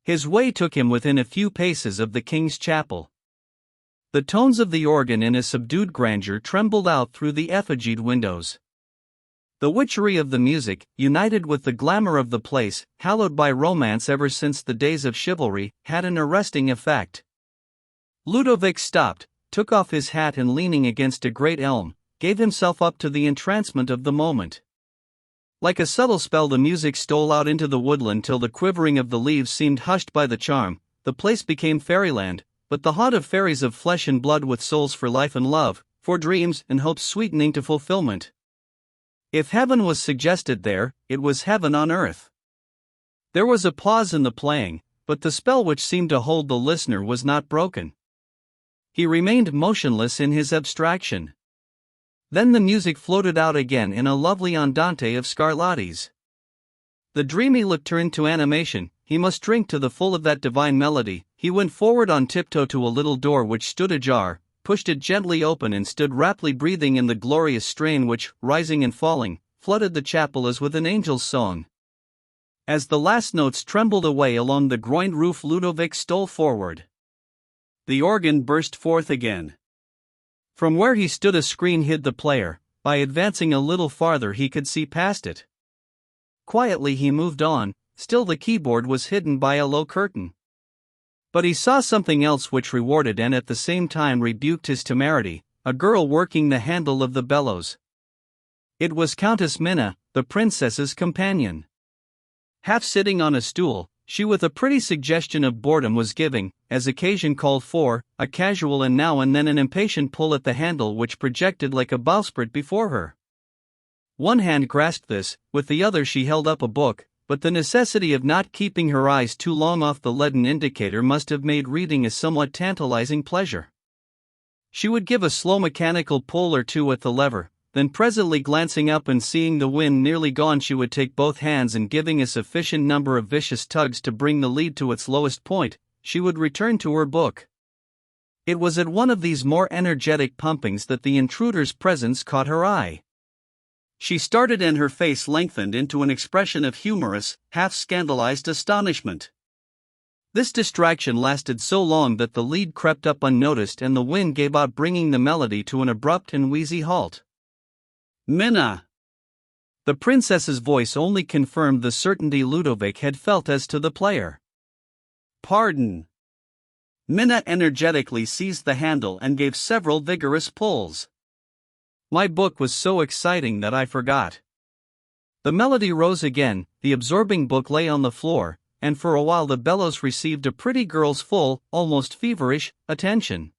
His way took him within a few paces of the king's chapel. The tones of the organ in a subdued grandeur trembled out through the effigied windows. The witchery of the music, united with the glamour of the place, hallowed by romance ever since the days of chivalry, had an arresting effect. Ludovic stopped, took off his hat and leaning against a great elm, gave himself up to the entrancement of the moment. Like a subtle spell the music stole out into the woodland till the quivering of the leaves seemed hushed by the charm. The place became fairyland, but the haunt of fairies of flesh and blood with souls for life and love, for dreams and hopes sweetening to fulfillment. If heaven was suggested there, it was heaven on earth. There was a pause in the playing, but the spell which seemed to hold the listener was not broken. He remained motionless in his abstraction. Then the music floated out again in a lovely andante of Scarlatti's. The dreamy look turned to animation. He must drink to the full of that divine melody. He went forward on tiptoe to a little door which stood ajar, pushed it gently open and stood raptly breathing in the glorious strain which, rising and falling, flooded the chapel as with an angel's song. As the last notes trembled away along the groined roof, Ludovic stole forward. The organ burst forth again. From where he stood a screen hid the player. By advancing a little farther he could see past it. Quietly he moved on, still the keyboard was hidden by a low curtain. But he saw something else which rewarded and at the same time rebuked his temerity, a girl working the handle of the bellows. It was Countess Minna, the princess's companion. Half sitting on a stool, she with a pretty suggestion of boredom was giving, as occasion called for, a casual and now and then an impatient pull at the handle which projected like a bowsprit before her. One hand grasped this, with the other she held up a book, but the necessity of not keeping her eyes too long off the leaden indicator must have made reading a somewhat tantalizing pleasure. She would give a slow mechanical pull or two at the lever, then presently glancing up and seeing the wind nearly gone she would take both hands and giving a sufficient number of vicious tugs to bring the lead to its lowest point, she would return to her book. It was at one of these more energetic pumpings that the intruder's presence caught her eye. She started and her face lengthened into an expression of humorous, half-scandalized astonishment. This distraction lasted so long that the lead crept up unnoticed and the wind gave out, bringing the melody to an abrupt and wheezy halt. Minna! The princess's voice only confirmed the certainty Ludovic had felt as to the player. Pardon. Minna energetically seized the handle and gave several vigorous pulls. My book was so exciting that I forgot. The melody rose again, the absorbing book lay on the floor, and for a while the bellows received a pretty girl's full, almost feverish, attention.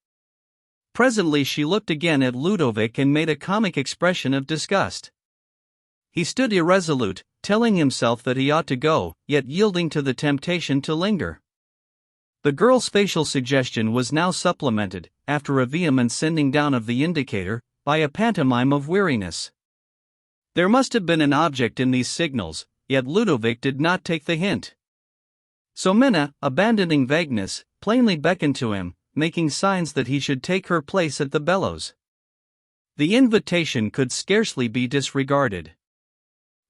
Presently she looked again at Ludovic and made a comic expression of disgust. He stood irresolute, telling himself that he ought to go, yet yielding to the temptation to linger. The girl's facial suggestion was now supplemented, after a vehement sending down of the indicator, by a pantomime of weariness. There must have been an object in these signals, yet Ludovic did not take the hint. So Minna, abandoning vagueness, plainly beckoned to him, making signs that he should take her place at the bellows. The invitation could scarcely be disregarded.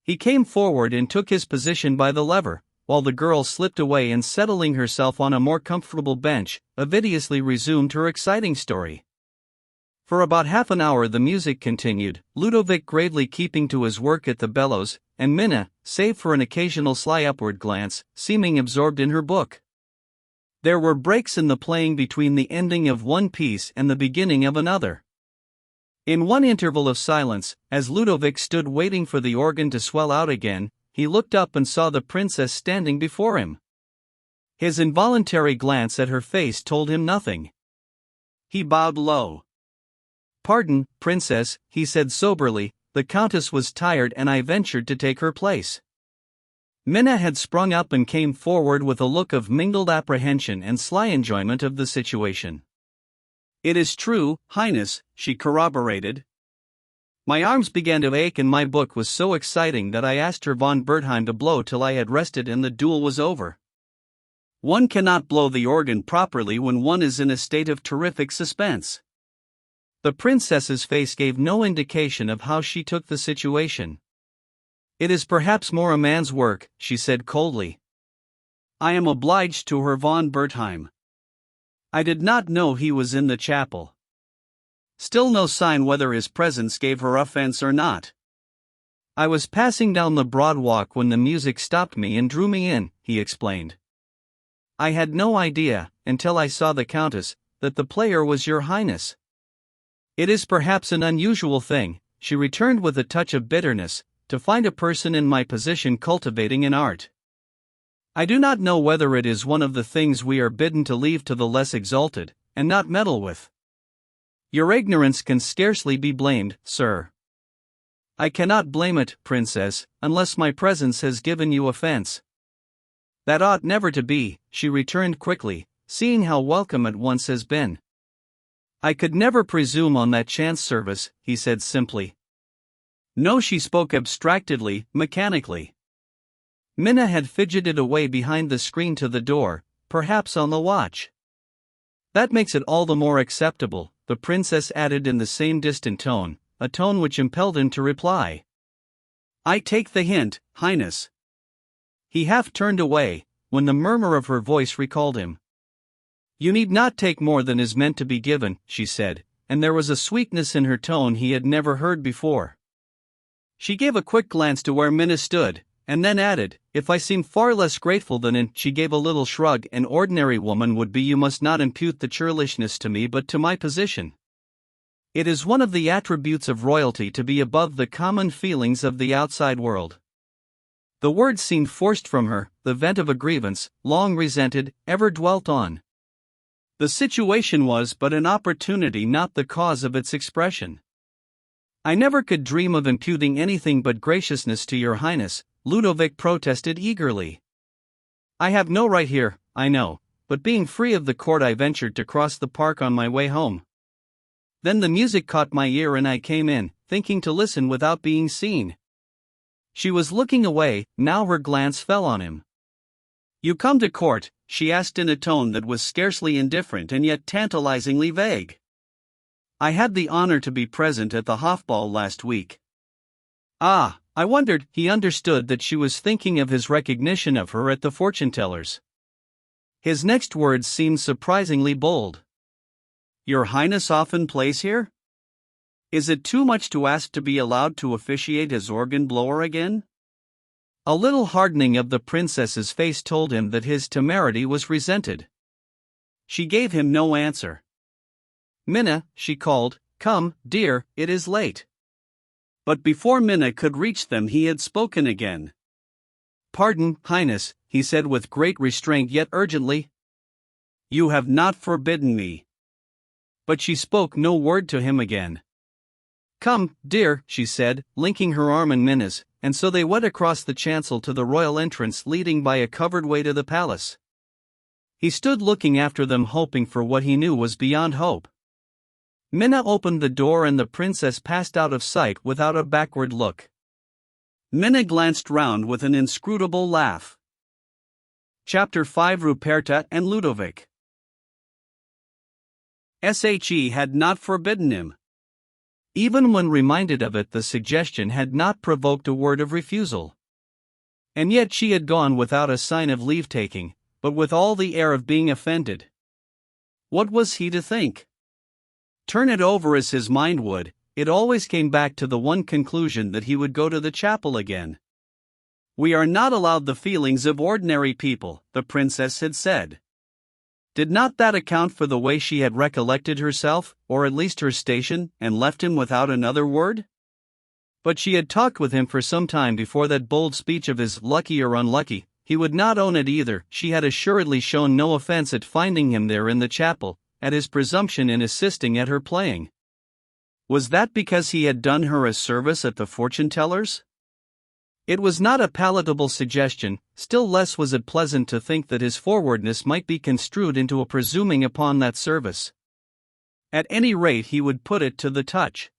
He came forward and took his position by the lever, while the girl slipped away and settling herself on a more comfortable bench, avidiously resumed her exciting story. For about half an hour the music continued, Ludovic gravely keeping to his work at the bellows, and Minna, save for an occasional sly upward glance, seeming absorbed in her book. There were breaks in the playing between the ending of one piece and the beginning of another. In one interval of silence, as Ludovic stood waiting for the organ to swell out again, he looked up and saw the princess standing before him. His involuntary glance at her face told him nothing. He bowed low. "Pardon, princess," he said soberly, "the countess was tired and I ventured to take her place." Minna had sprung up and came forward with a look of mingled apprehension and sly enjoyment of the situation. "It is true, Highness," she corroborated. "My arms began to ache and my book was so exciting that I asked Herr von Bertheim to blow till I had rested and the duel was over. One cannot blow the organ properly when one is in a state of terrific suspense." The princess's face gave no indication of how she took the situation. "It is perhaps more a man's work," she said coldly. "I am obliged to Herr von Bertheim. I did not know he was in the chapel." Still no sign whether his presence gave her offense or not. "I was passing down the broad walk when the music stopped me and drew me in," he explained. "I had no idea, until I saw the countess, that the player was your highness." "It is perhaps an unusual thing," she returned with a touch of bitterness, "to find a person in my position cultivating an art. I do not know whether it is one of the things we are bidden to leave to the less exalted, and not meddle with. Your ignorance can scarcely be blamed, sir. I cannot blame it, princess, unless my presence has given you offense. That ought never to be, she returned quickly, seeing how welcome it once has been. I could never presume on that chance service, he said simply. No, she spoke abstractedly, mechanically. Minna had fidgeted away behind the screen to the door, perhaps on the watch. That makes it all the more acceptable, the princess added in the same distant tone, a tone which impelled him to reply. I take the hint, Highness. He half turned away, when the murmur of her voice recalled him. You need not take more than is meant to be given, she said, and there was a sweetness in her tone he had never heard before. She gave a quick glance to where Minna stood, and then added, if I seem far less grateful than she gave a little shrug, an ordinary woman would be. You must not impute the churlishness to me but to my position. It is one of the attributes of royalty to be above the common feelings of the outside world. The words seemed forced from her, the vent of a grievance, long resented, ever dwelt on. The situation was but an opportunity, not the cause of its expression. I never could dream of imputing anything but graciousness to your highness, Ludovic protested eagerly. I have no right here, I know, but being free of the court I ventured to cross the park on my way home. Then the music caught my ear and I came in, thinking to listen without being seen. She was looking away, now her glance fell on him. You come to court? She asked in a tone that was scarcely indifferent and yet tantalizingly vague. I had the honor to be present at the Hofball last week. Ah, I wondered. He understood that she was thinking of his recognition of her at the fortune-teller's. His next words seemed surprisingly bold. Your Highness often plays here? Is it too much to ask to be allowed to officiate as organ blower again? A little hardening of the princess's face told him that his temerity was resented. She gave him no answer. Minna, she called, come, dear, it is late. But before Minna could reach them he had spoken again. Pardon, Highness, he said with great restraint yet urgently. You have not forbidden me. But she spoke no word to him again. Come, dear, she said, linking her arm in Minna's, and so they went across the chancel to the royal entrance leading by a covered way to the palace. He stood looking after them, hoping for what he knew was beyond hope. Minna opened the door and the princess passed out of sight without a backward look. Minna glanced round with an inscrutable laugh. Chapter 5 Ruperta and Ludovic. She had not forbidden him. Even when reminded of it, the suggestion had not provoked a word of refusal. And yet she had gone without a sign of leave-taking, but with all the air of being offended. What was he to think? Turn it over as his mind would, it always came back to the one conclusion that he would go to the chapel again. We are not allowed the feelings of ordinary people, the princess had said. Did not that account for the way she had recollected herself, or at least her station, and left him without another word? But she had talked with him for some time before that bold speech of his, lucky or unlucky. He would not own it either. She had assuredly shown no offense at finding him there in the chapel, at his presumption in assisting at her playing. Was that because he had done her a service at the fortune-teller's? It was not a palatable suggestion, still less was it pleasant to think that his forwardness might be construed into a presuming upon that service. At any rate he would put it to the touch.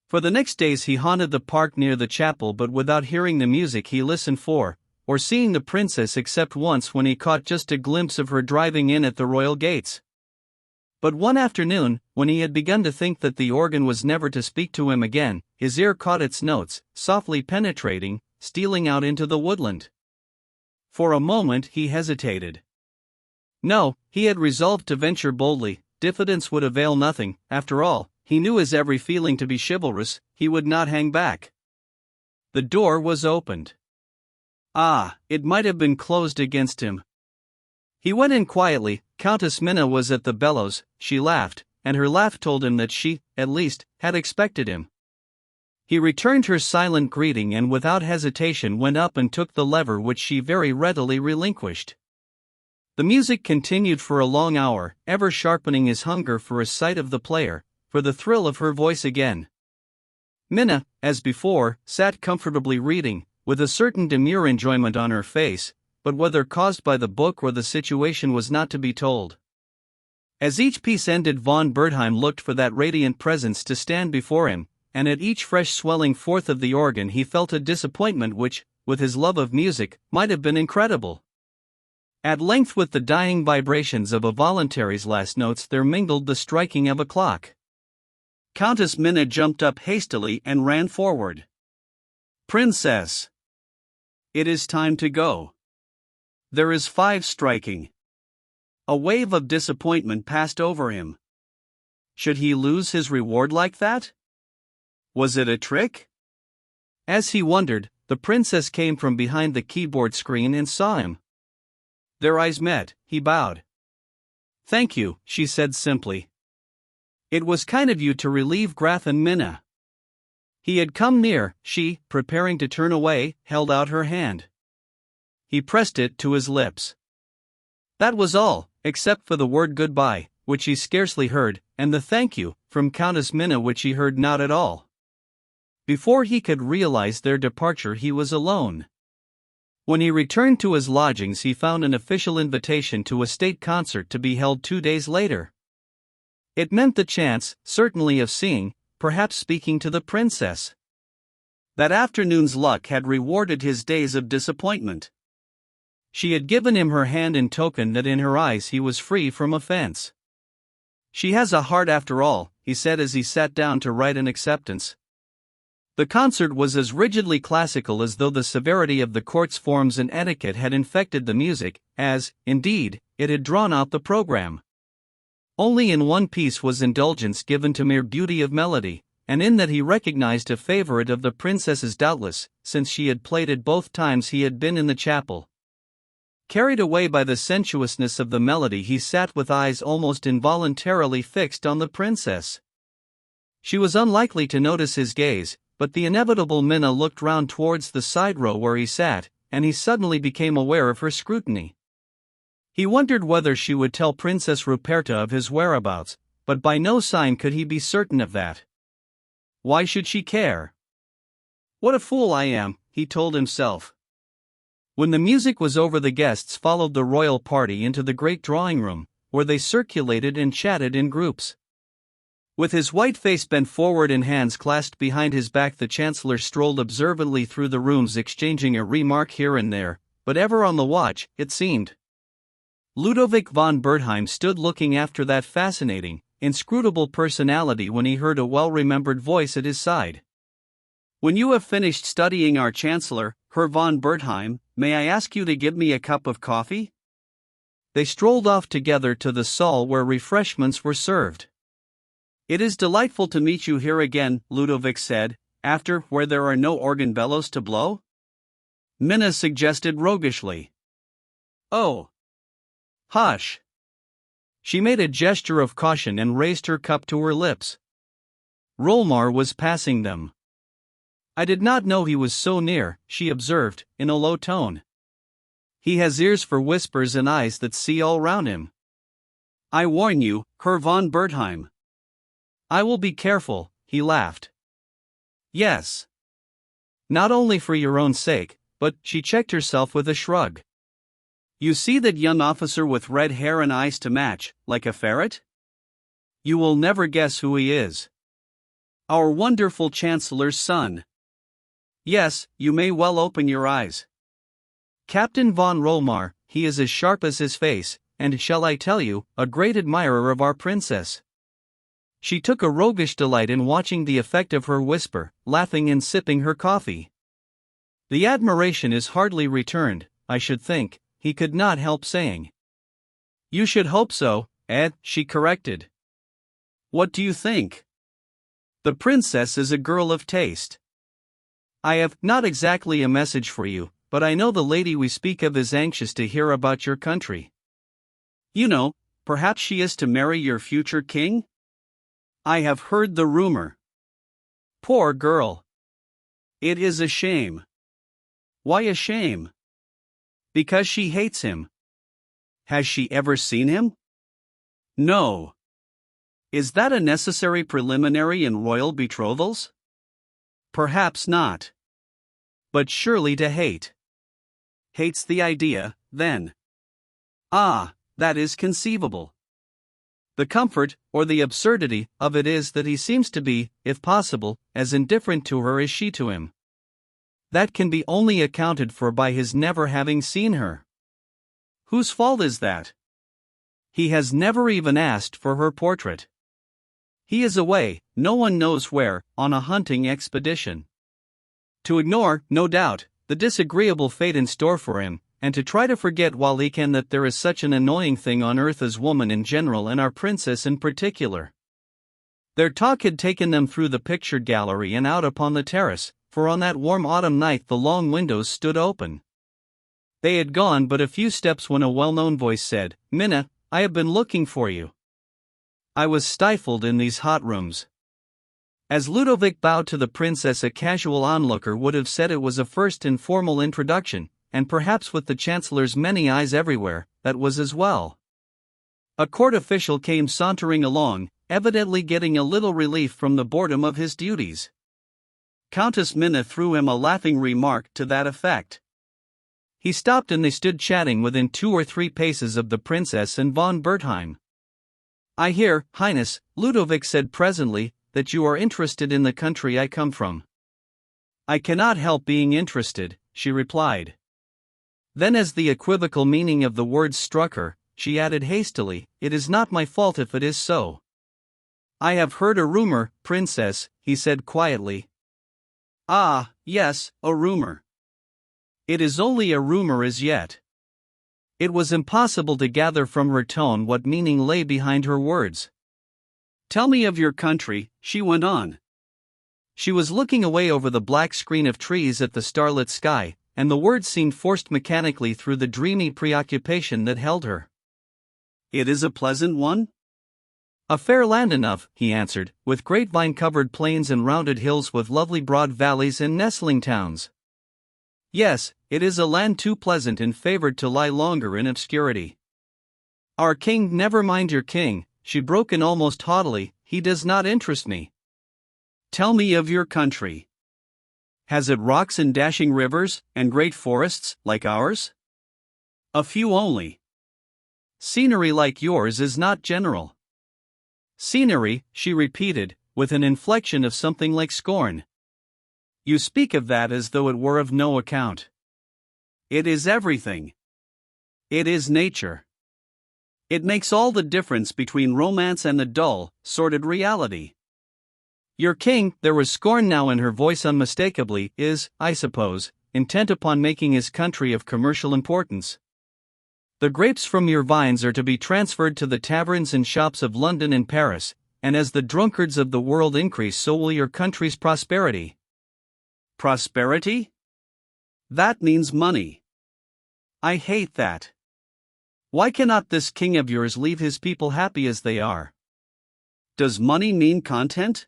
For the next days he haunted the park near the chapel, but without hearing the music he listened for, or seeing the princess, except once when he caught just a glimpse of her driving in at the royal gates. But one afternoon, when he had begun to think that the organ was never to speak to him again, his ear caught its notes, softly penetrating, stealing out into the woodland. For a moment he hesitated. No, he had resolved to venture boldly. Diffidence would avail nothing. After all, he knew his every feeling to be chivalrous. He would not hang back. The door was opened. Ah, it might have been closed against him. He went in quietly. Countess Minna was at the bellows. She laughed, and her laugh told him that she, at least, had expected him. He returned her silent greeting and without hesitation went up and took the lever, which she very readily relinquished. The music continued for a long hour, ever sharpening his hunger for a sight of the player, for the thrill of her voice again. Minna, as before, sat comfortably reading, with a certain demure enjoyment on her face, but whether caused by the book or the situation was not to be told. As each piece ended, von Bertheim looked for that radiant presence to stand before him, and at each fresh swelling forth of the organ he felt a disappointment which, with his love of music, might have been incredible. At length, with the dying vibrations of a voluntary's last notes, there mingled the striking of a clock. Countess Minna jumped up hastily and ran forward. "Princess! It is time to go. There is 5 striking." A wave of disappointment passed over him. Should he lose his reward like that? Was it a trick? As he wondered, the princess came from behind the keyboard screen and saw him. Their eyes met. He bowed. "Thank you," she said simply. "It was kind of you to relieve Graf and Minna." He had come near. She, preparing to turn away, held out her hand. He pressed it to his lips. That was all, except for the word goodbye, which he scarcely heard, and the thank you from Countess Minna, which he heard not at all. Before he could realize their departure, he was alone. When he returned to his lodgings, he found an official invitation to a state concert to be held 2 days later. It meant the chance, certainly, of seeing, perhaps speaking to the princess. That afternoon's luck had rewarded his days of disappointment. She had given him her hand in token that in her eyes he was free from offense. "She has a heart after all," he said as he sat down to write an acceptance. The concert was as rigidly classical as though the severity of the court's forms and etiquette had infected the music, as, indeed, it had drawn out the program. Only in one piece was indulgence given to mere beauty of melody, and in that he recognized a favorite of the princess's, doubtless, since she had played it both times he had been in the chapel. Carried away by the sensuousness of the melody, he sat with eyes almost involuntarily fixed on the princess. She was unlikely to notice his gaze, but the inevitable Minna looked round towards the side row where he sat, and he suddenly became aware of her scrutiny. He wondered whether she would tell Princess Ruperta of his whereabouts, but by no sign could he be certain of that. Why should she care? "What a fool I am," he told himself. When the music was over, the guests followed the royal party into the great drawing room, where they circulated and chatted in groups. With his white face bent forward and hands clasped behind his back, the chancellor strolled observantly through the rooms, exchanging a remark here and there, but ever on the watch, it seemed. Ludovic von Bertheim stood looking after that fascinating, inscrutable personality when he heard a well-remembered voice at his side. "When you have finished studying our chancellor, Herr von Bertheim, may I ask you to give me a cup of coffee?" They strolled off together to the salle where refreshments were served. "It is delightful to meet you here again," Ludovic said, "after where there are no organ bellows to blow?" Minna suggested roguishly. "Oh! Hush!" She made a gesture of caution and raised her cup to her lips. Rolmar was passing them. "I did not know he was so near," she observed, in a low tone. "He has ears for whispers and eyes that see all round him." "I warn you, Herr von Bertheim." "I will be careful," he laughed. "Yes. Not only for your own sake, but," she checked herself with a shrug. "You see that young officer with red hair and eyes to match, like a ferret? You will never guess who he is. Our wonderful chancellor's son. Yes, you may well open your eyes. Captain von Rolmar, he is as sharp as his face, and, shall I tell you, a great admirer of our princess." She took a roguish delight in watching the effect of her whisper, laughing and sipping her coffee. "The admiration is hardly returned, I should think," he could not help saying. "You should hope so, Ed," she corrected. "What do you think? The princess is a girl of taste. I have not exactly a message for you, but I know the lady we speak of is anxious to hear about your country. You know, perhaps she is to marry your future king? I have heard the rumor." "Poor girl. It is a shame." "Why a shame?" "Because she hates him." "Has she ever seen him?" "No." Is that a necessary preliminary in royal betrothals? Perhaps not. But surely to hate. Hates the idea, then. Ah, that is conceivable. The comfort, or the absurdity, of it is that he seems to be, if possible, as indifferent to her as she to him. That can be only accounted for by his never having seen her. Whose fault is that? He has never even asked for her portrait. He is away, no one knows where, on a hunting expedition. To ignore, no doubt, the disagreeable fate in store for him, and to try to forget while he can that there is such an annoying thing on earth as woman in general and our princess in particular. Their talk had taken them through the pictured gallery and out upon the terrace, for on that warm autumn night the long windows stood open. They had gone but a few steps when a well-known voice said, "Minna, I have been looking for you. I was stifled in these hot rooms." As Ludovic bowed to the princess, a casual onlooker would have said it was a first informal introduction, and perhaps with the chancellor's many eyes everywhere, that was as well. A court official came sauntering along, evidently getting a little relief from the boredom of his duties. Countess Minna threw him a laughing remark to that effect. He stopped and they stood chatting within 2 or 3 paces of the princess and von Bertheim. "I hear, Highness," Ludovic said presently, "that you are interested in the country I come from." "I cannot help being interested," she replied. Then, as the equivocal meaning of the words struck her, she added hastily, "It is not my fault if it is so." "I have heard a rumor, Princess," he said quietly. "Ah, yes, a rumor. It is only a rumor as yet." It was impossible to gather from her tone what meaning lay behind her words. "Tell me of your country," she went on. She was looking away over the black screen of trees at the starlit sky, and the words seemed forced mechanically through the dreamy preoccupation that held her. "It is a pleasant one?" "A fair land enough," he answered, "with great vine-covered plains and rounded hills with lovely broad valleys and nestling towns." "Yes, it is a land too pleasant and favored to lie longer in obscurity." "Our king—" "Never mind your king," she broke in almost haughtily, "he does not interest me. Tell me of your country. Has it rocks and dashing rivers, and great forests, like ours?" "A few only." "Scenery like yours is not general." "Scenery," she repeated, with an inflection of something like scorn. "You speak of that as though it were of no account." "It is everything. It is nature. It makes all the difference between romance and the dull, sordid reality. Your king," there was scorn now in her voice unmistakably, "is, I suppose, intent upon making his country of commercial importance. The grapes from your vines are to be transferred to the taverns and shops of London and Paris, and as the drunkards of the world increase, so will your country's prosperity." "Prosperity? That means money. I hate that. Why cannot this king of yours leave his people happy as they are?" "Does money mean content?"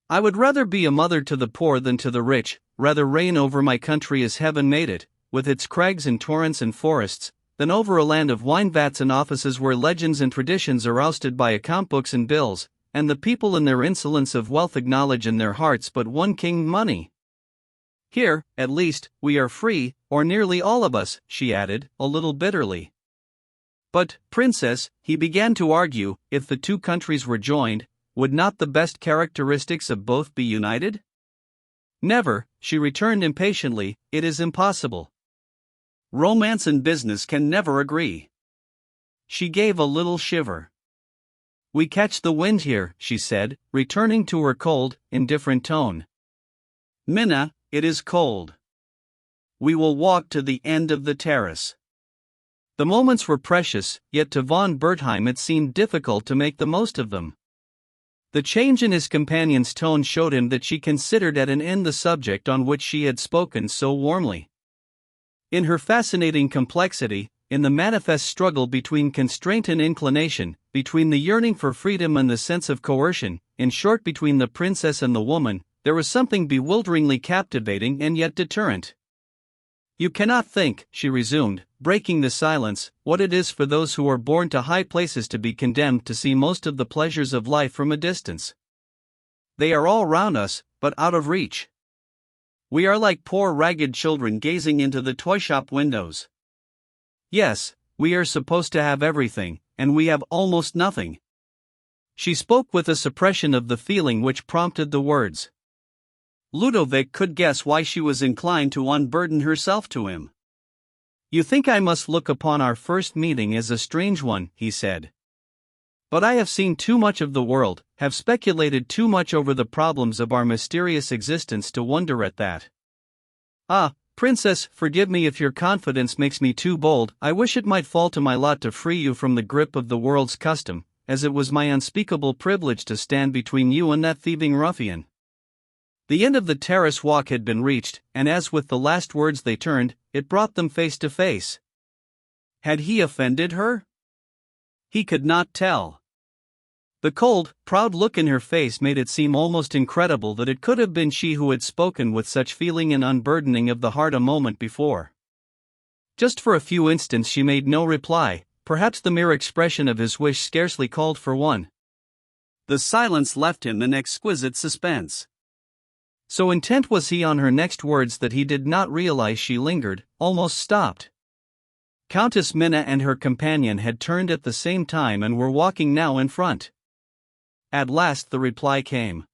"I would rather be a mother to the poor than to the rich, rather reign over my country as heaven made it, with its crags and torrents and forests, than over a land of wine vats and offices where legends and traditions are ousted by account books and bills, and the people in their insolence of wealth acknowledge in their hearts but one king, money. Here, at least, we are free, or nearly all of us," she added, a little bitterly. "But, Princess," he began to argue, "if the 2 countries were joined, would not the best characteristics of both be united?" "Never," she returned impatiently, "it is impossible. Romance and business can never agree." She gave a little shiver. "We catch the wind here," she said, returning to her cold, indifferent tone. "Minna, it is cold. We will walk to the end of the terrace." The moments were precious, yet to von Bertheim it seemed difficult to make the most of them. The change in his companion's tone showed him that she considered at an end the subject on which she had spoken so warmly. In her fascinating complexity, in the manifest struggle between constraint and inclination, between the yearning for freedom and the sense of coercion, in short between the princess and the woman, there was something bewilderingly captivating and yet deterrent. You cannot think, she resumed, breaking the silence, what it is for those who are born to high places to be condemned to see most of the pleasures of life from a distance. They are all round us, but out of reach. We are like poor ragged children gazing into the toy-shop windows. Yes, we are supposed to have everything, and we have almost nothing. She spoke with a suppression of the feeling which prompted the words. Ludovic could guess why she was inclined to unburden herself to him. You think I must look upon our first meeting as a strange one, he said. But I have seen too much of the world, have speculated too much over the problems of our mysterious existence to wonder at that. Ah, Princess, forgive me if your confidence makes me too bold. I wish it might fall to my lot to free you from the grip of the world's custom, as it was my unspeakable privilege to stand between you and that thieving ruffian. The end of the terrace walk had been reached, and as with the last words they turned, it brought them face to face. Had he offended her? He could not tell. The cold, proud look in her face made it seem almost incredible that it could have been she who had spoken with such feeling and unburdening of the heart a moment before. Just for a few instants she made no reply, perhaps the mere expression of his wish scarcely called for one. The silence left him in exquisite suspense. So intent was he on her next words that he did not realize she lingered, almost stopped. Countess Minna and her companion had turned at the same time and were walking now in front. At last the reply came.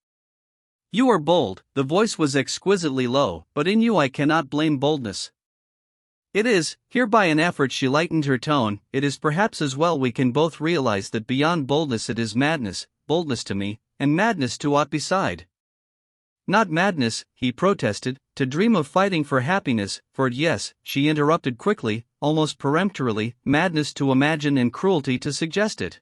You are bold, the voice was exquisitely low, but in you I cannot blame boldness. It is, here by an effort she lightened her tone, it is perhaps as well we can both realize that beyond boldness it is madness, boldness to me, and madness to aught beside. Not madness, he protested, to dream of fighting for happiness, for yes, she interrupted quickly, almost peremptorily, madness to imagine and cruelty to suggest it.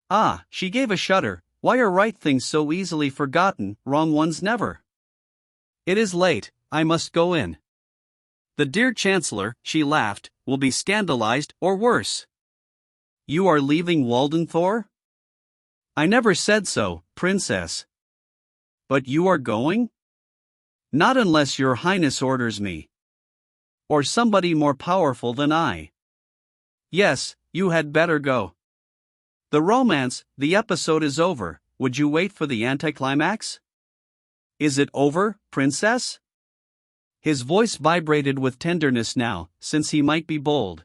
Ah, she gave a shudder, why are right things so easily forgotten, wrong ones never? It is late, I must go in. The dear Chancellor, she laughed, will be scandalized, or worse. You are leaving Waldenthor? I never said so, Princess. But you are going? Not unless your Highness orders me. Or somebody more powerful than I. Yes, you had better go. The romance, the episode is over, would you wait for the anticlimax? Is it over, Princess? His voice vibrated with tenderness now, since he might be bold.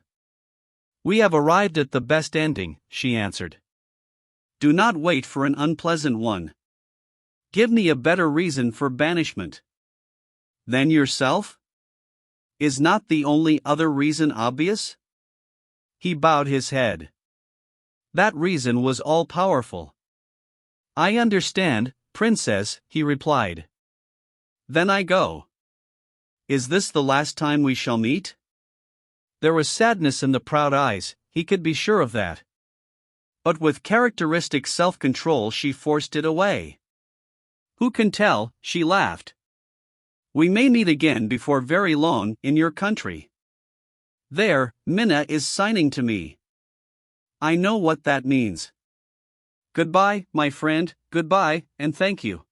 We have arrived at the best ending, she answered. Do not wait for an unpleasant one. Give me a better reason for banishment. Then yourself? Is not the only other reason obvious? He bowed his head. That reason was all-powerful. I understand, Princess, he replied. Then I go. Is this the last time we shall meet? There was sadness in the proud eyes, he could be sure of that. But with characteristic self-control she forced it away. Who can tell, she laughed. We may meet again before very long, in your country. There, Minna is signing to me. I know what that means. Goodbye, my friend, goodbye, and thank you.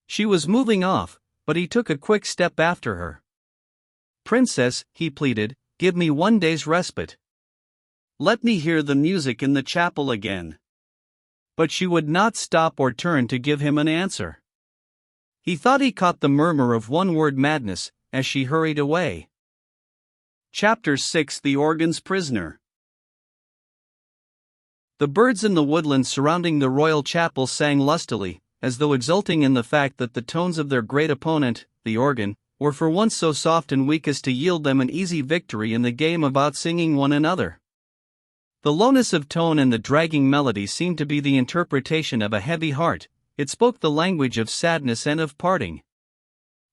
She was moving off, but he took a quick step after her. Princess, he pleaded, give me 1 day's respite. Let me hear the music in the chapel again. But she would not stop or turn to give him an answer. He thought he caught the murmur of one word madness, as she hurried away. Chapter 6 The Organ's Prisoner. The birds in the woodland surrounding the royal chapel sang lustily, as though exulting in the fact that the tones of their great opponent, the organ, were for once so soft and weak as to yield them an easy victory in the game of outsinging one another. The lowness of tone and the dragging melody seemed to be the interpretation of a heavy heart, it spoke the language of sadness and of parting.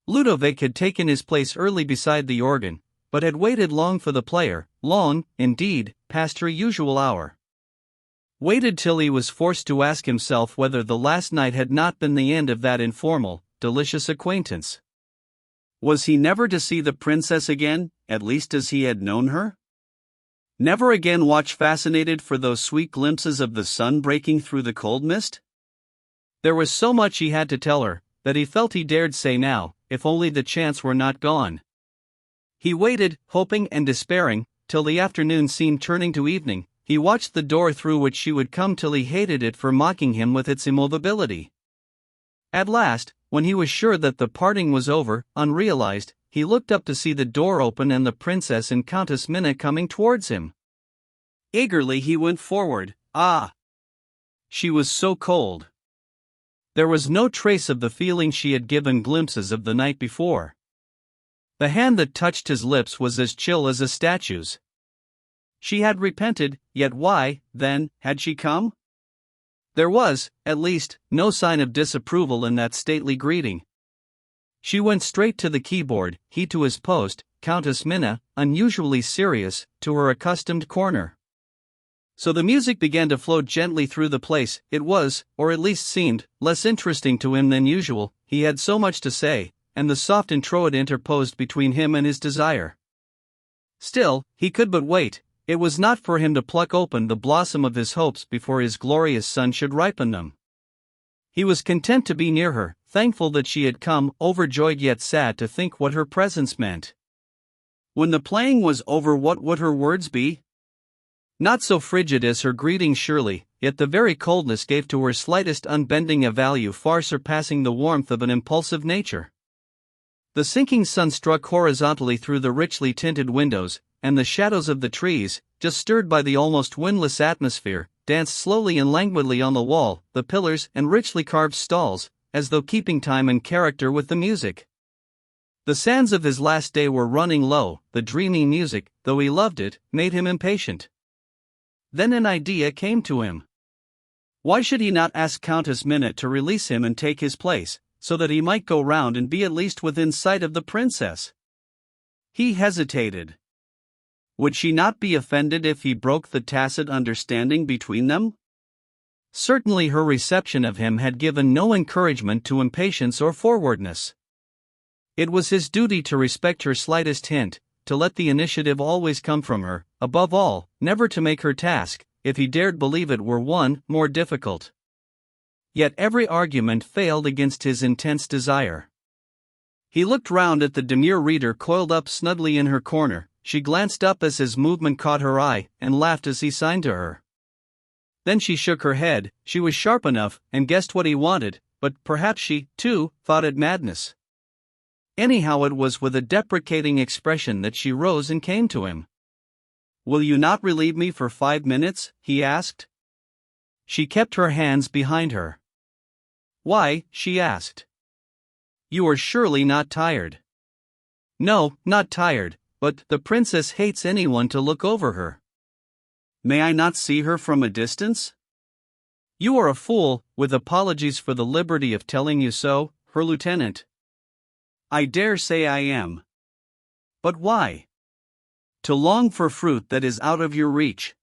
Ludovic had taken his place early beside the organ, but had waited long for the player, long, indeed, past her usual hour. Waited till he was forced to ask himself whether the last night had not been the end of that informal, delicious acquaintance. Was he never to see the princess again, at least as he had known her? Never again watch fascinated for those sweet glimpses of the sun breaking through the cold mist? There was so much he had to tell her, that he felt he dared say now, if only the chance were not gone. He waited, hoping and despairing, till the afternoon seemed turning to evening. He watched the door through which she would come till he hated it for mocking him with its immovability. At last, when he was sure that the parting was over, unrealized, he looked up to see the door open and the princess and Countess Minna coming towards him. Eagerly he went forward. Ah! She was so cold. There was no trace of the feeling she had given glimpses of the night before. The hand that touched his lips was as chill as a statue's. She had repented, yet why, then, had she come? There was, at least, no sign of disapproval in that stately greeting. She went straight to the keyboard, he to his post, Countess Minna, unusually serious, to her accustomed corner. So the music began to flow gently through the place. It was, or at least seemed, less interesting to him than usual. He had so much to say, and the soft introit interposed between him and his desire. Still, he could but wait. It was not for him to pluck open the blossom of his hopes before his glorious sun should ripen them. He was content to be near her, thankful that she had come, overjoyed yet sad to think what her presence meant. When the playing was over, what would her words be? Not so frigid as her greeting surely, yet the very coldness gave to her slightest unbending a value far surpassing the warmth of an impulsive nature. The sinking sun struck horizontally through the richly tinted windows, and the shadows of the trees, just stirred by the almost windless atmosphere, danced slowly and languidly on the wall, the pillars, and richly carved stalls, as though keeping time and character with the music. The sands of his last day were running low. The dreamy music, though he loved it, made him impatient. Then an idea came to him. Why should he not ask Countess Minna to release him and take his place, so that he might go round and be at least within sight of the princess? He hesitated. Would she not be offended if he broke the tacit understanding between them? Certainly her reception of him had given no encouragement to impatience or forwardness. It was his duty to respect her slightest hint, to let the initiative always come from her, above all, never to make her task, if he dared believe it were one, more difficult. Yet every argument failed against his intense desire. He looked round at the demure reader coiled up snugly in her corner. She glanced up as his movement caught her eye, and laughed as he signed to her. Then she shook her head. She was sharp enough, and guessed what he wanted, but perhaps she, too, thought it madness. Anyhow, it was with a deprecating expression that she rose and came to him. "Will you not relieve me for 5 minutes?" he asked. She kept her hands behind her. "Why?" she asked. "You are surely not tired." "No, not tired. But the princess hates anyone to look over her." "May I not see her from a distance?" "You are a fool, with apologies for the liberty of telling you so, her lieutenant." "I dare say I am. But why?" "To long for fruit that is out of your reach."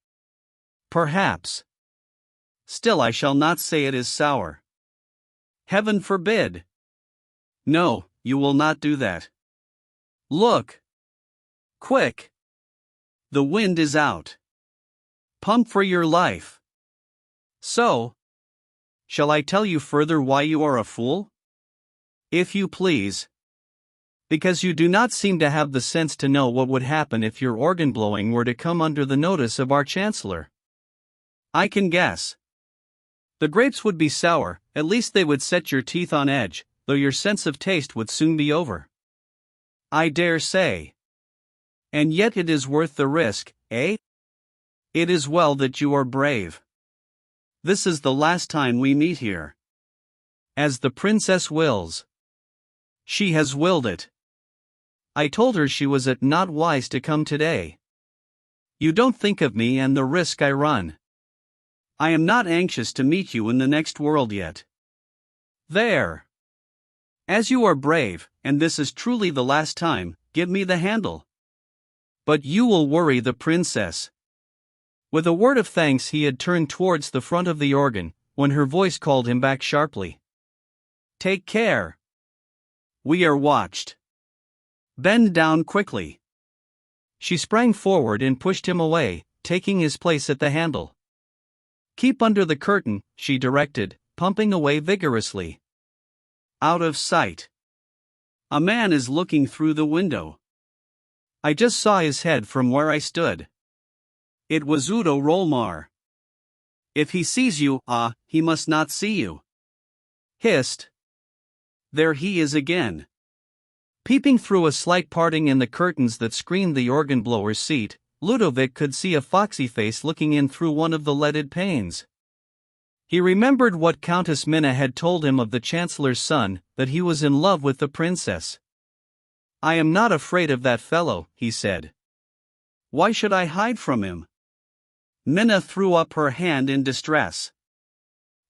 "Perhaps. Still I shall not say it is sour." "Heaven forbid." "No, you will not do that. Look. Quick! The wind is out. Pump for your life." "So? Shall I tell you further why you are a fool?" "If you please." "Because you do not seem to have the sense to know what would happen if your organ blowing were to come under the notice of our chancellor." "I can guess. The grapes would be sour, at least they would set your teeth on edge, though your sense of taste would soon be over." "I dare say. And yet it is worth the risk, eh? It is well that you are brave. This is the last time we meet here." "As the princess wills." "She has willed it. I told her she was not wise to come today." "You don't think of me and the risk I run." "I am not anxious to meet you in the next world yet." "There! As you are brave, and this is truly the last time, give me the handle." "But you will worry the princess." With a word of thanks he had turned towards the front of the organ, when her voice called him back sharply. "Take care. We are watched. Bend down quickly." She sprang forward and pushed him away, taking his place at the handle. "Keep under the curtain," she directed, pumping away vigorously. "Out of sight. A man is looking through the window." I just saw his head from where I stood. It was Udo Rolmar. If he sees you, he must not see you. Hissed. There he is again. Peeping through a slight parting in the curtains that screened the organ blower's seat, Ludovic could see a foxy face looking in through one of the leaded panes. He remembered what Countess Minna had told him of the Chancellor's son, that he was in love with the princess. "I am not afraid of that fellow," he said. "Why should I hide from him?" Minna threw up her hand in distress.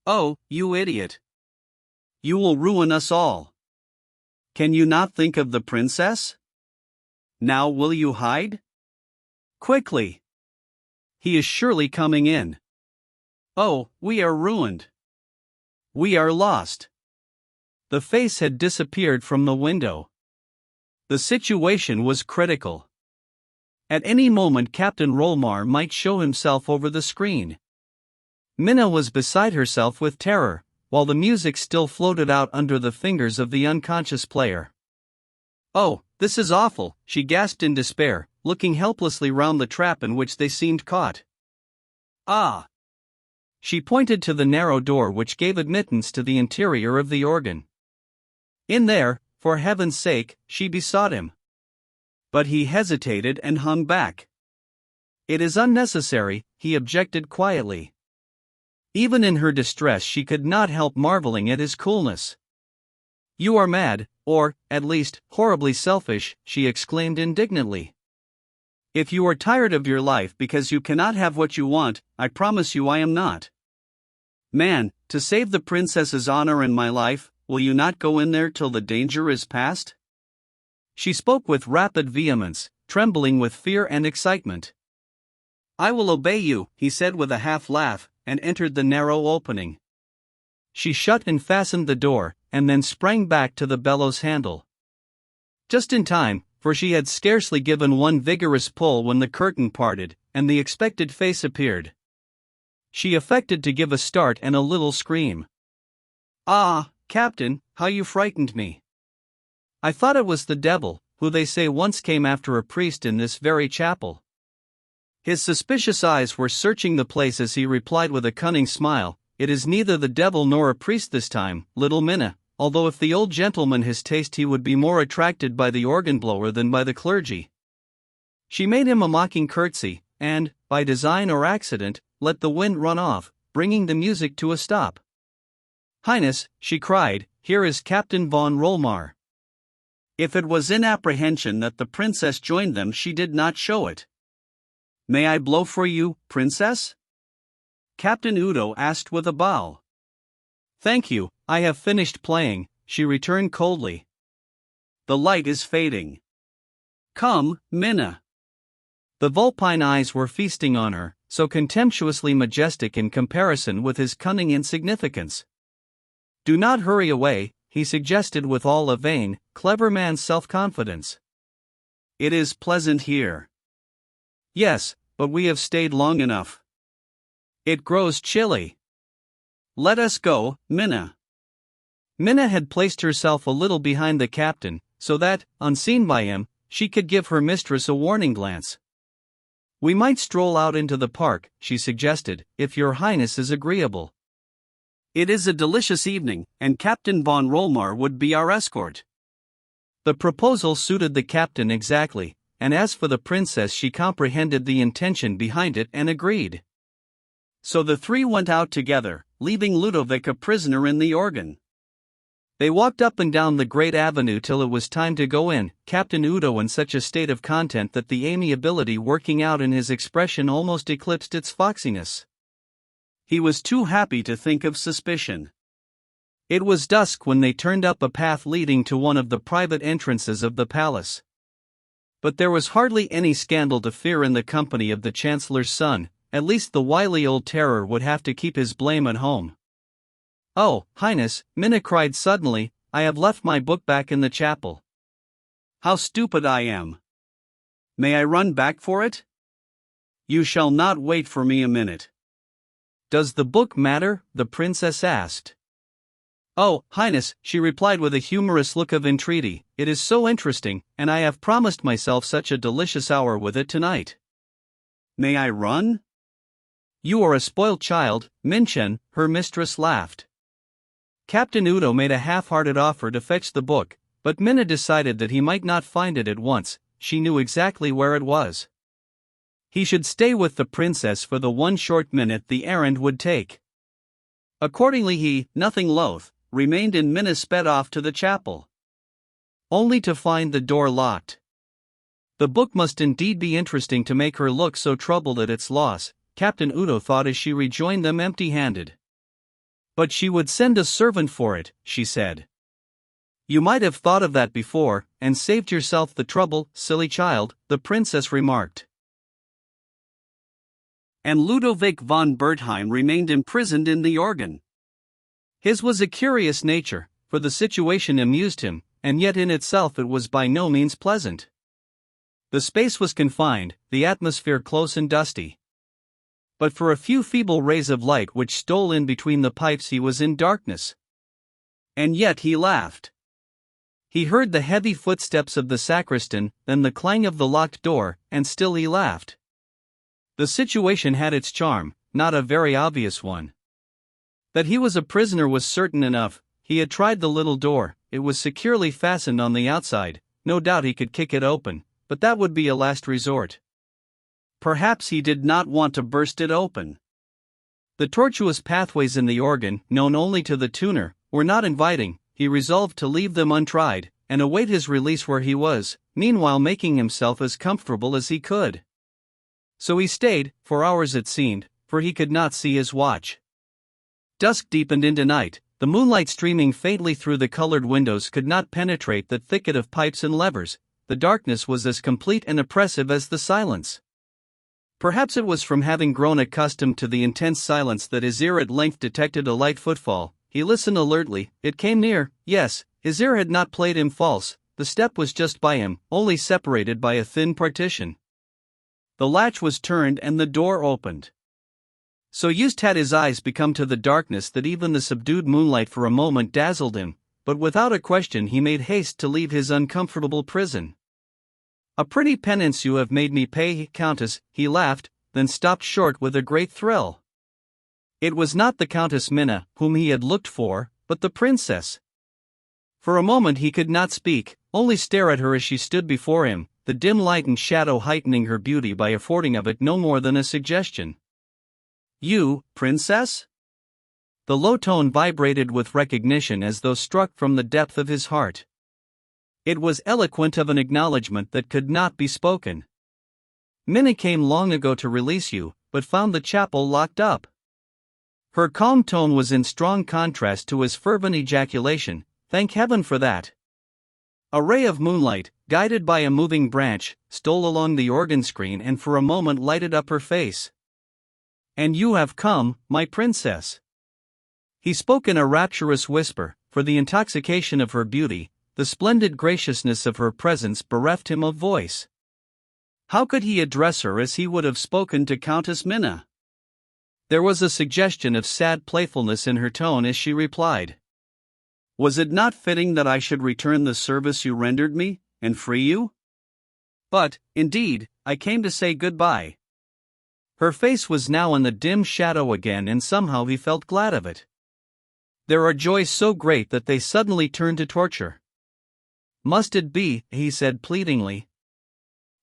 "Oh, you idiot. You will ruin us all. Can you not think of the princess? Now will you hide? Quickly. He is surely coming in. Oh, we are ruined. We are lost." The face had disappeared from the window. The situation was critical. At any moment Captain Rolmar might show himself over the screen. Minna was beside herself with terror, while the music still floated out under the fingers of the unconscious player. "Oh, this is awful," she gasped in despair, looking helplessly round the trap in which they seemed caught. "Ah!" She pointed to the narrow door which gave admittance to the interior of the organ. "In there, for heaven's sake," she besought him. But he hesitated and hung back. "It is unnecessary," he objected quietly. Even in her distress she could not help marveling at his coolness. "You are mad, or, at least, horribly selfish," she exclaimed indignantly. "If you are tired of your life because you cannot have what you want, I promise you I am not. Man, to save the princess's honor and my life, will you not go in there till the danger is past?" She spoke with rapid vehemence, trembling with fear and excitement. "I will obey you," he said with a half laugh, and entered the narrow opening. She shut and fastened the door, and then sprang back to the bellows handle. Just in time, for she had scarcely given one vigorous pull when the curtain parted, and the expected face appeared. She affected to give a start and a little scream. "Ah, Captain, how you frightened me. I thought it was the devil, who they say once came after a priest in this very chapel." His suspicious eyes were searching the place as he replied with a cunning smile, "It is neither the devil nor a priest this time, little Minna, although if the old gentleman has taste he would be more attracted by the organ blower than by the clergy." She made him a mocking curtsy, and, by design or accident, let the wind run off, bringing the music to a stop. "Highness," she cried, "here is Captain von Rolmar." If it was in apprehension that the princess joined them, she did not show it. "May I blow for you, princess?" Captain Udo asked with a bow. "Thank you, I have finished playing," she returned coldly. "The light is fading. Come, Minna." The vulpine eyes were feasting on her, so contemptuously majestic in comparison with his cunning insignificance. "Do not hurry away," he suggested with all a vain, clever man's self-confidence. "It is pleasant here." "Yes, but we have stayed long enough. It grows chilly." "Let us go, Minna." Minna had placed herself a little behind the captain, so that, unseen by him, she could give her mistress a warning glance. "We might stroll out into the park," she suggested, "if your highness is agreeable." "It is a delicious evening, and Captain von Rolmar would be our escort." The proposal suited the captain exactly, and as for the princess, she comprehended the intention behind it and agreed. So the three went out together, leaving Ludovic a prisoner in the organ. They walked up and down the great avenue till it was time to go in, Captain Udo in such a state of content that the amiability working out in his expression almost eclipsed its foxiness. He was too happy to think of suspicion. It was dusk when they turned up a path leading to one of the private entrances of the palace. But there was hardly any scandal to fear in the company of the Chancellor's son. At least the wily old terror would have to keep his blame at home. "Oh, Highness," Minna cried suddenly, "I have left my book back in the chapel." "How stupid I am! May I run back for it?" "You shall not wait for me a minute." "Does the book matter?" the princess asked. "Oh, Highness," she replied with a humorous look of entreaty, "it is so interesting, and I have promised myself such a delicious hour with it tonight." May I run? "You are a spoilt child, Minchen," her mistress laughed. Captain Udo made a half-hearted offer to fetch the book, but Minna decided that he might not find it at once. She knew exactly where it was. He should stay with the princess for the one short minute the errand would take. Accordingly he, nothing loath, remained and Minna sped off to the chapel. Only to find the door locked. The book must indeed be interesting to make her look so troubled at its loss, Captain Udo thought as she rejoined them empty-handed. But she would send a servant for it, she said. "You might have thought of that before, and saved yourself the trouble, silly child," the princess remarked. And Ludovic von Bertheim remained imprisoned in the organ. His was a curious nature, for the situation amused him, and yet in itself it was by no means pleasant. The space was confined, the atmosphere close and dusty. But for a few feeble rays of light which stole in between the pipes he was in darkness. And yet he laughed. He heard the heavy footsteps of the sacristan, then the clang of the locked door, and still he laughed. The situation had its charm, not a very obvious one. That he was a prisoner was certain enough. He had tried the little door, it was securely fastened on the outside, no doubt he could kick it open, but that would be a last resort. Perhaps he did not want to burst it open. The tortuous pathways in the organ, known only to the tuner, were not inviting. He resolved to leave them untried, and await his release where he was, meanwhile making himself as comfortable as he could. So he stayed, for hours it seemed, for he could not see his watch. Dusk deepened into night, the moonlight streaming faintly through the colored windows could not penetrate the thicket of pipes and levers. The darkness was as complete and oppressive as the silence. Perhaps it was from having grown accustomed to the intense silence that his ear at length detected a light footfall. He listened alertly, it came near, yes, his ear had not played him false, the step was just by him, only separated by a thin partition. The latch was turned and the door opened. So used had his eyes become to the darkness that even the subdued moonlight for a moment dazzled him, but without a question he made haste to leave his uncomfortable prison. "A pretty penance you have made me pay, Countess," he laughed, then stopped short with a great thrill. It was not the Countess Minna, whom he had looked for, but the princess. For a moment he could not speak, only stare at her as she stood before him, the dim light and shadow heightening her beauty by affording of it no more than a suggestion. "You, princess?" The low tone vibrated with recognition as though struck from the depth of his heart. It was eloquent of an acknowledgment that could not be spoken. "Minna came long ago to release you, but found the chapel locked up." Her calm tone was in strong contrast to his fervent ejaculation, "Thank heaven for that." A ray of moonlight, guided by a moving branch, stole along the organ screen and for a moment lighted up her face. "And you have come, my princess." He spoke in a rapturous whisper, for the intoxication of her beauty, the splendid graciousness of her presence bereft him of voice. How could he address her as he would have spoken to Countess Minna? There was a suggestion of sad playfulness in her tone as she replied. "Was it not fitting that I should return the service you rendered me, and free you? But, indeed, I came to say goodbye." Her face was now in the dim shadow again and somehow he felt glad of it. There are joys so great that they suddenly turn to torture. "Must it be?" he said pleadingly.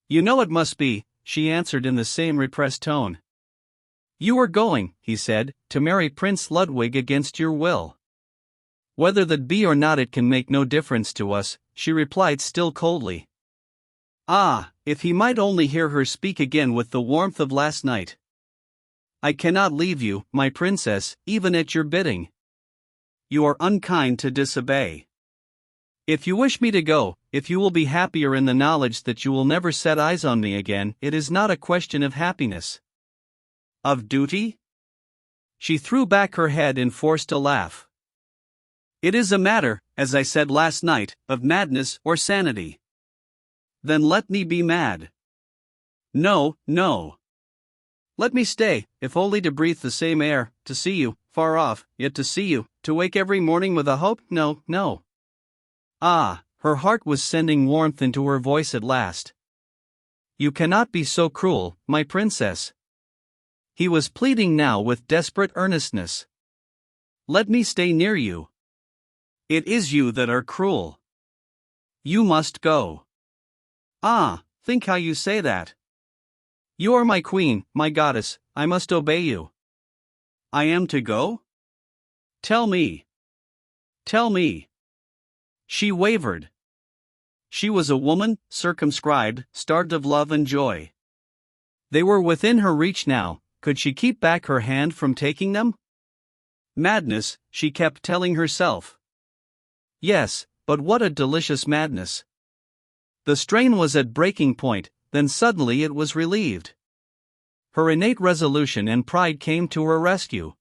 "You know it must be," she answered in the same repressed tone. "You are going," he said, "to marry Prince Ludwig against your will." "Whether that be or not it can make no difference to us," she replied still coldly. Ah, if he might only hear her speak again with the warmth of last night. "I cannot leave you, my princess, even at your bidding. You are unkind to disobey. If you wish me to go, if you will be happier in the knowledge that you will never set eyes on me again, it is not a question of happiness." "Of duty?" She threw back her head and forced a laugh. "It is a matter, as I said last night, of madness or sanity." "Then let me be mad." "No, no." Let me stay, if only to breathe the same air, to see you, far off, yet to see you, to wake every morning with a hope, no, no. Ah, her heart was sending warmth into her voice at last. You cannot be so cruel, my princess. He was pleading now with desperate earnestness. Let me stay near you. It is you that are cruel. You must go. Ah, think how you say that. You are my queen, my goddess, I must obey you. I am to go? Tell me. Tell me. She wavered. She was a woman, circumscribed, starved of love and joy. They were within her reach now, could she keep back her hand from taking them? Madness, she kept telling herself. Yes, but what a delicious madness. The strain was at breaking point, then suddenly it was relieved. Her innate resolution and pride came to her rescue.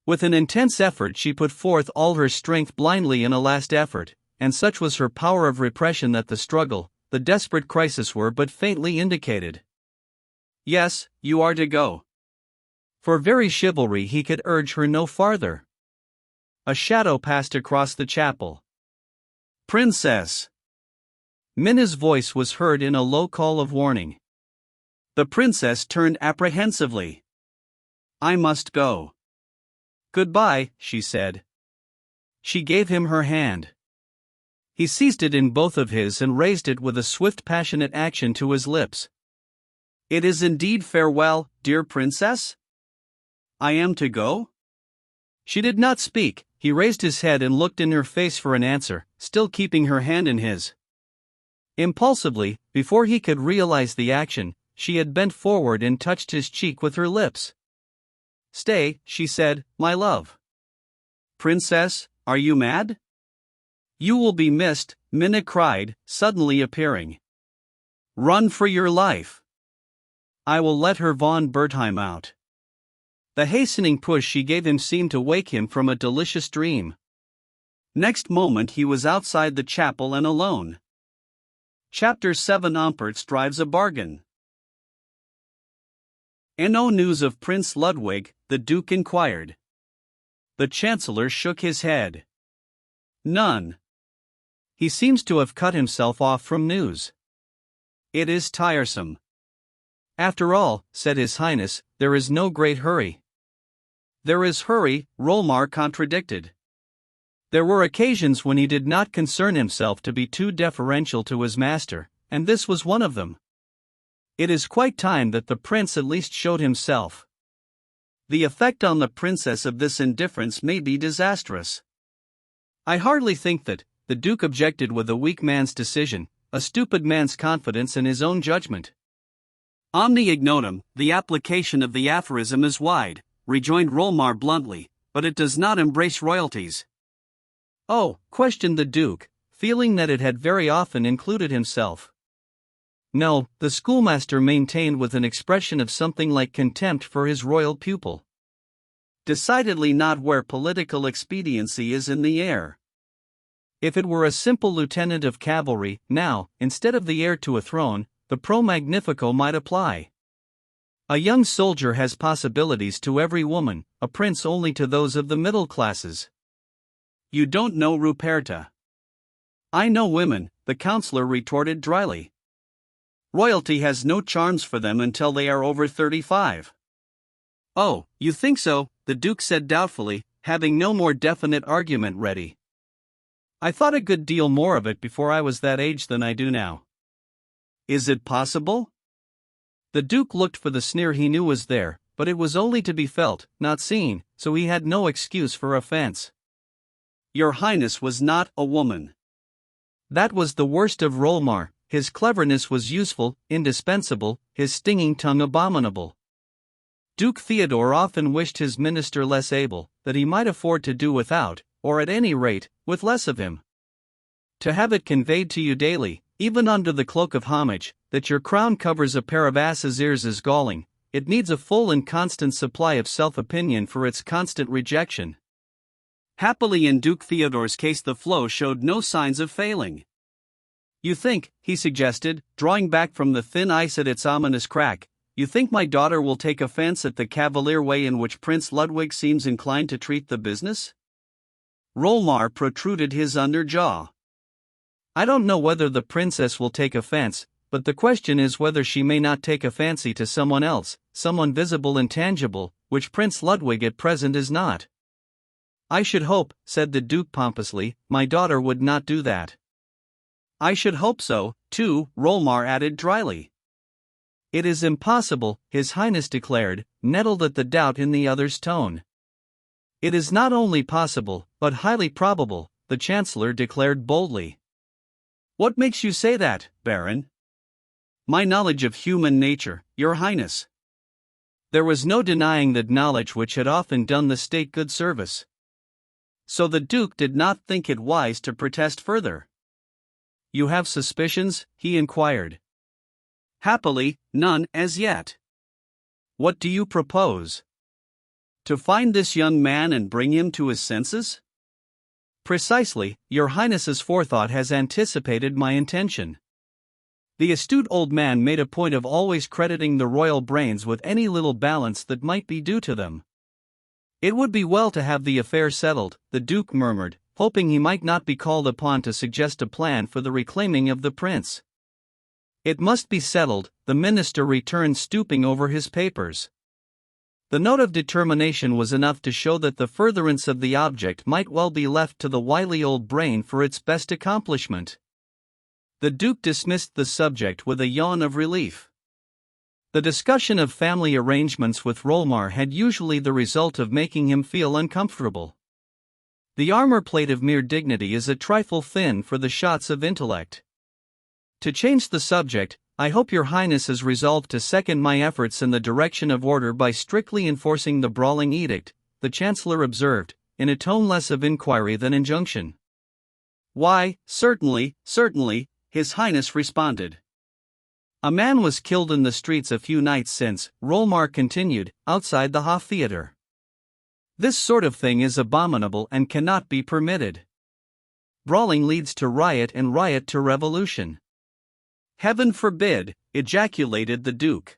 With an intense effort she put forth all her strength blindly in a last effort, and such was her power of repression that the struggle, the desperate crisis were but faintly indicated. Yes, you are to go. For very chivalry he could urge her no farther. A shadow passed across the chapel. Princess! Minna's voice was heard in a low call of warning. The princess turned apprehensively. I must go. Goodbye, she said. She gave him her hand. He seized it in both of his and raised it with a swift passionate action to his lips. It is indeed farewell, dear princess? I am to go? She did not speak. He raised his head and looked in her face for an answer, still keeping her hand in his. Impulsively, before he could realize the action, she had bent forward and touched his cheek with her lips. Stay, she said, my love. Princess, are you mad? You will be missed, Minna cried, suddenly appearing. Run for your life. I will let Herr von Bertheim out. The hastening push she gave him seemed to wake him from a delicious dream. Next moment he was outside the chapel and alone. Chapter 7 Ompertz drives a bargain. No news of Prince Ludwig, the Duke inquired. The Chancellor shook his head. None. He seems to have cut himself off from news. It is tiresome. After all, said His Highness, there is no great hurry. There is hurry, Rolmar contradicted. There were occasions when he did not concern himself to be too deferential to his master, and this was one of them. It is quite time that the prince at least showed himself. The effect on the princess of this indifference may be disastrous. I hardly think that, the Duke objected with a weak man's decision, a stupid man's confidence in his own judgment. Omni ignotum, the application of the aphorism is wide, rejoined Rolmar bluntly, but it does not embrace royalties. Oh, questioned the Duke, feeling that it had very often included himself. No, the schoolmaster maintained with an expression of something like contempt for his royal pupil. Decidedly not where political expediency is in the air. If it were a simple lieutenant of cavalry, now, instead of the heir to a throne, the pro magnifico might apply. A young soldier has possibilities to every woman, a prince only to those of the middle classes. You don't know Ruperta. I know women, the counselor retorted dryly. Royalty has no charms for them until they are over 35. Oh, you think so? The Duke said doubtfully, having no more definite argument ready. I thought a good deal more of it before I was that age than I do now. Is it possible? The Duke looked for the sneer he knew was there, but it was only to be felt, not seen, so he had no excuse for offense. Your Highness was not a woman. That was the worst of Rolmar. His cleverness was useful, indispensable, his stinging tongue abominable. Duke Theodore often wished his minister less able, that he might afford to do without, or at any rate, with less of him. To have it conveyed to you daily, even under the cloak of homage, that your crown covers a pair of ass's ears is galling. It needs a full and constant supply of self-opinion for its constant rejection. Happily in Duke Theodore's case the flow showed no signs of failing. You think, he suggested, drawing back from the thin ice at its ominous crack, You think my daughter will take offense at the cavalier way in which Prince Ludwig seems inclined to treat the business? Rolmar protruded his under jaw. I don't know whether the princess will take offense, but the question is whether she may not take a fancy to someone else, someone visible and tangible, which Prince Ludwig at present is not. I should hope, said the Duke pompously, my daughter would not do that. I should hope so, too, Rolmar added dryly. It is impossible, His Highness declared, nettled at the doubt in the other's tone. It is not only possible, but highly probable, the Chancellor declared boldly. What makes you say that, Baron? My knowledge of human nature, Your Highness. There was no denying that knowledge which had often done the state good service. So the Duke did not think it wise to protest further. You have suspicions? He inquired. Happily, none as yet. What do you propose? To find this young man and bring him to his senses? Precisely, Your Highness's forethought has anticipated my intention. The astute old man made a point of always crediting the royal brains with any little balance that might be due to them. It would be well to have the affair settled, the Duke murmured, hoping he might not be called upon to suggest a plan for the reclaiming of the prince. It must be settled, the minister returned, stooping over his papers. The note of determination was enough to show that the furtherance of the object might well be left to the wily old brain for its best accomplishment. The Duke dismissed the subject with a yawn of relief. The discussion of family arrangements with Rolmar had usually the result of making him feel uncomfortable. The armor plate of mere dignity is a trifle thin for the shots of intellect. To change the subject, I hope Your Highness is resolved to second my efforts in the direction of order by strictly enforcing the brawling edict, the Chancellor observed, in a tone less of inquiry than injunction. Why, certainly, His Highness responded. A man was killed in the streets a few nights since, Rolmar continued, outside the Hof Theatre. This sort of thing is abominable and cannot be permitted. Brawling leads to riot and riot to revolution. Heaven forbid, ejaculated the Duke.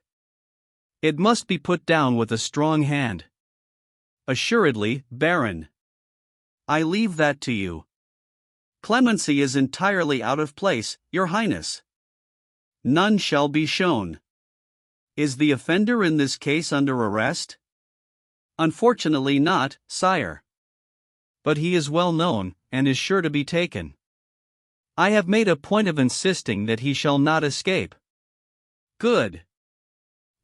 It must be put down with a strong hand. Assuredly, Baron. I leave that to you. Clemency is entirely out of place, Your Highness. None shall be shown. Is the offender in this case under arrest? Unfortunately not, sire. But he is well known, and is sure to be taken. I have made a point of insisting that he shall not escape. Good.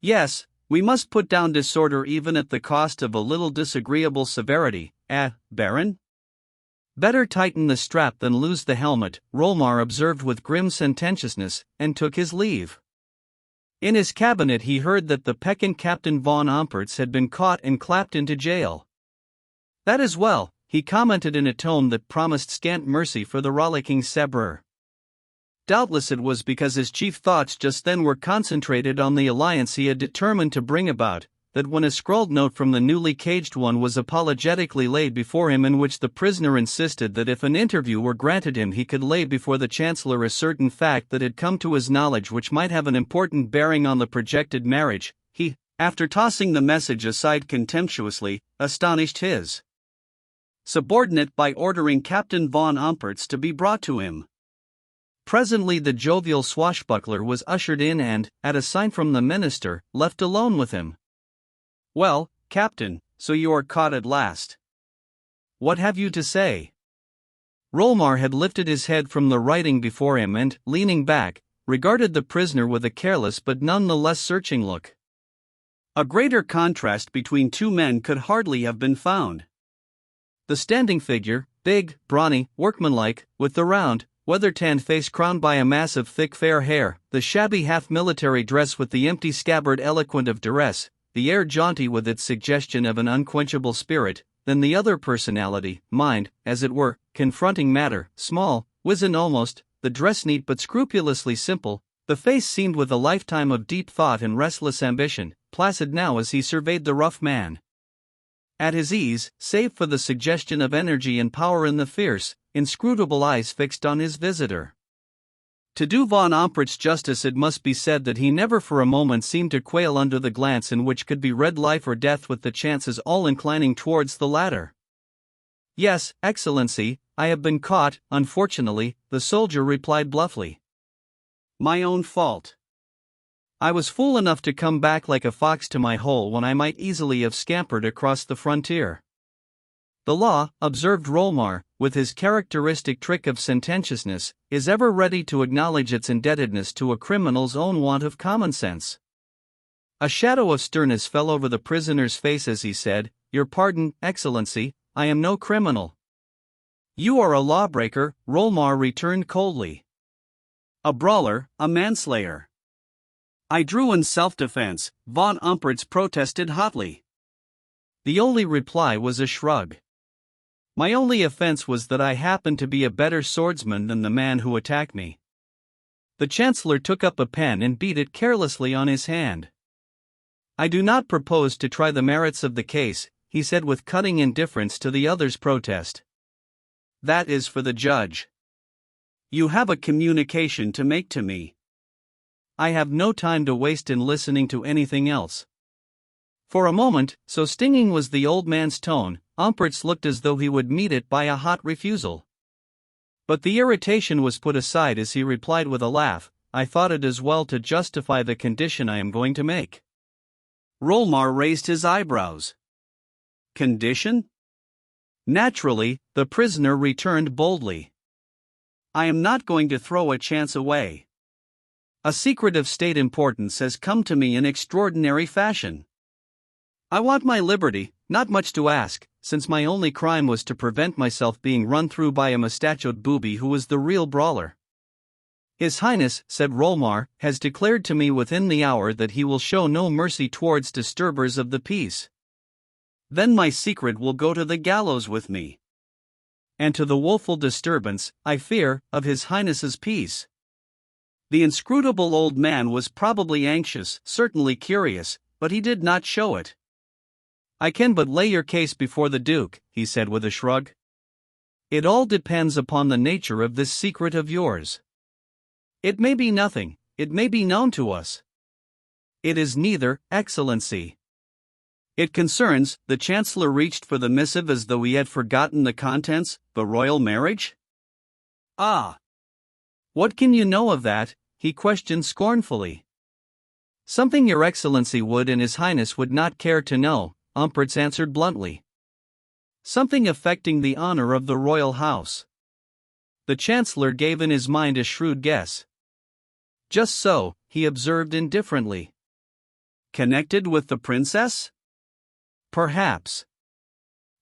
Yes, we must put down disorder even at the cost of a little disagreeable severity, Baron? Better tighten the strap than lose the helmet, Rolmar observed with grim sententiousness, and took his leave. In his cabinet he heard that the peccant Captain von Ompertz had been caught and clapped into jail. That is well, he commented in a tone that promised scant mercy for the rollicking Sabreur. Doubtless it was because his chief thoughts just then were concentrated on the alliance he had determined to bring about, that when a scrawled note from the newly caged one was apologetically laid before him, in which the prisoner insisted that if an interview were granted him he could lay before the Chancellor a certain fact that had come to his knowledge which might have an important bearing on the projected marriage, he, after tossing the message aside contemptuously, astonished his subordinate by ordering Captain von Ompertz to be brought to him. Presently the jovial swashbuckler was ushered in and, at a sign from the minister, left alone with him. Well, Captain, so you are caught at last. What have you to say? Rolmar had lifted his head from the writing before him and, leaning back, regarded the prisoner with a careless but none the less searching look. A greater contrast between two men could hardly have been found. The standing figure, big, brawny, workmanlike, with the round, weather-tanned face crowned by a mass of thick fair hair, the shabby half-military dress with the empty scabbard eloquent of duress, the air jaunty with its suggestion of an unquenchable spirit, then the other personality, mind, as it were, confronting matter, small, wizened almost, the dress neat but scrupulously simple, the face seamed with a lifetime of deep thought and restless ambition, placid now as he surveyed the rough man. At his ease, save for the suggestion of energy and power in the fierce, inscrutable eyes fixed on his visitor. To do von Ompricht's justice, it must be said that he never for a moment seemed to quail under the glance in which could be read life or death, with the chances all inclining towards the latter. "Yes, Excellency, I have been caught, unfortunately," the soldier replied bluffly. "My own fault. I was fool enough to come back like a fox to my hole when I might easily have scampered across the frontier." "The law," observed Rolmar, with his characteristic trick of sententiousness, "is ever ready to acknowledge its indebtedness to a criminal's own want of common sense." A shadow of sternness fell over the prisoner's face as he said, "Your pardon, Excellency, I am no criminal." "You are a lawbreaker," Rolmar returned coldly. "A brawler, a manslayer." "I drew in self-defense," von Omprichts protested hotly. The only reply was a shrug. "My only offense was that I happened to be a better swordsman than the man who attacked me." The Chancellor took up a pen and beat it carelessly on his hand. "I do not propose to try the merits of the case," he said with cutting indifference to the other's protest. "That is for the judge. You have a communication to make to me." "I have no time to waste in listening to anything else." For a moment, so stinging was the old man's tone, Omprichts looked as though he would meet it by a hot refusal. But the irritation was put aside as he replied with a laugh, "I thought it as well to justify the condition I am going to make." Rolmar raised his eyebrows. "Condition?" "Naturally," the prisoner returned boldly. "I am not going to throw a chance away. A secret of state importance has come to me in extraordinary fashion. I want my liberty, not much to ask, since my only crime was to prevent myself being run through by a mustachioed booby who was the real brawler. His Highness," said Rolmar, "has declared to me within the hour that he will show no mercy towards disturbers of the peace. Then my secret will go to the gallows with me. And to the woeful disturbance, I fear, of His Highness's peace." The inscrutable old man was probably anxious, certainly curious, but he did not show it. "I can but lay your case before the Duke," he said with a shrug. "It all depends upon the nature of this secret of yours. It may be nothing, it may be known to us." "It is neither, Excellency." "It concerns," the Chancellor reached for the missive as though he had forgotten the contents, "the royal marriage?" "Ah! What can you know of that?" he questioned scornfully. "Something your Excellency would and His Highness would not care to know," Omprichts answered bluntly. "Something affecting the honor of the royal house." The Chancellor gave in his mind a shrewd guess. "Just so," he observed indifferently. "Connected with the princess?" "Perhaps.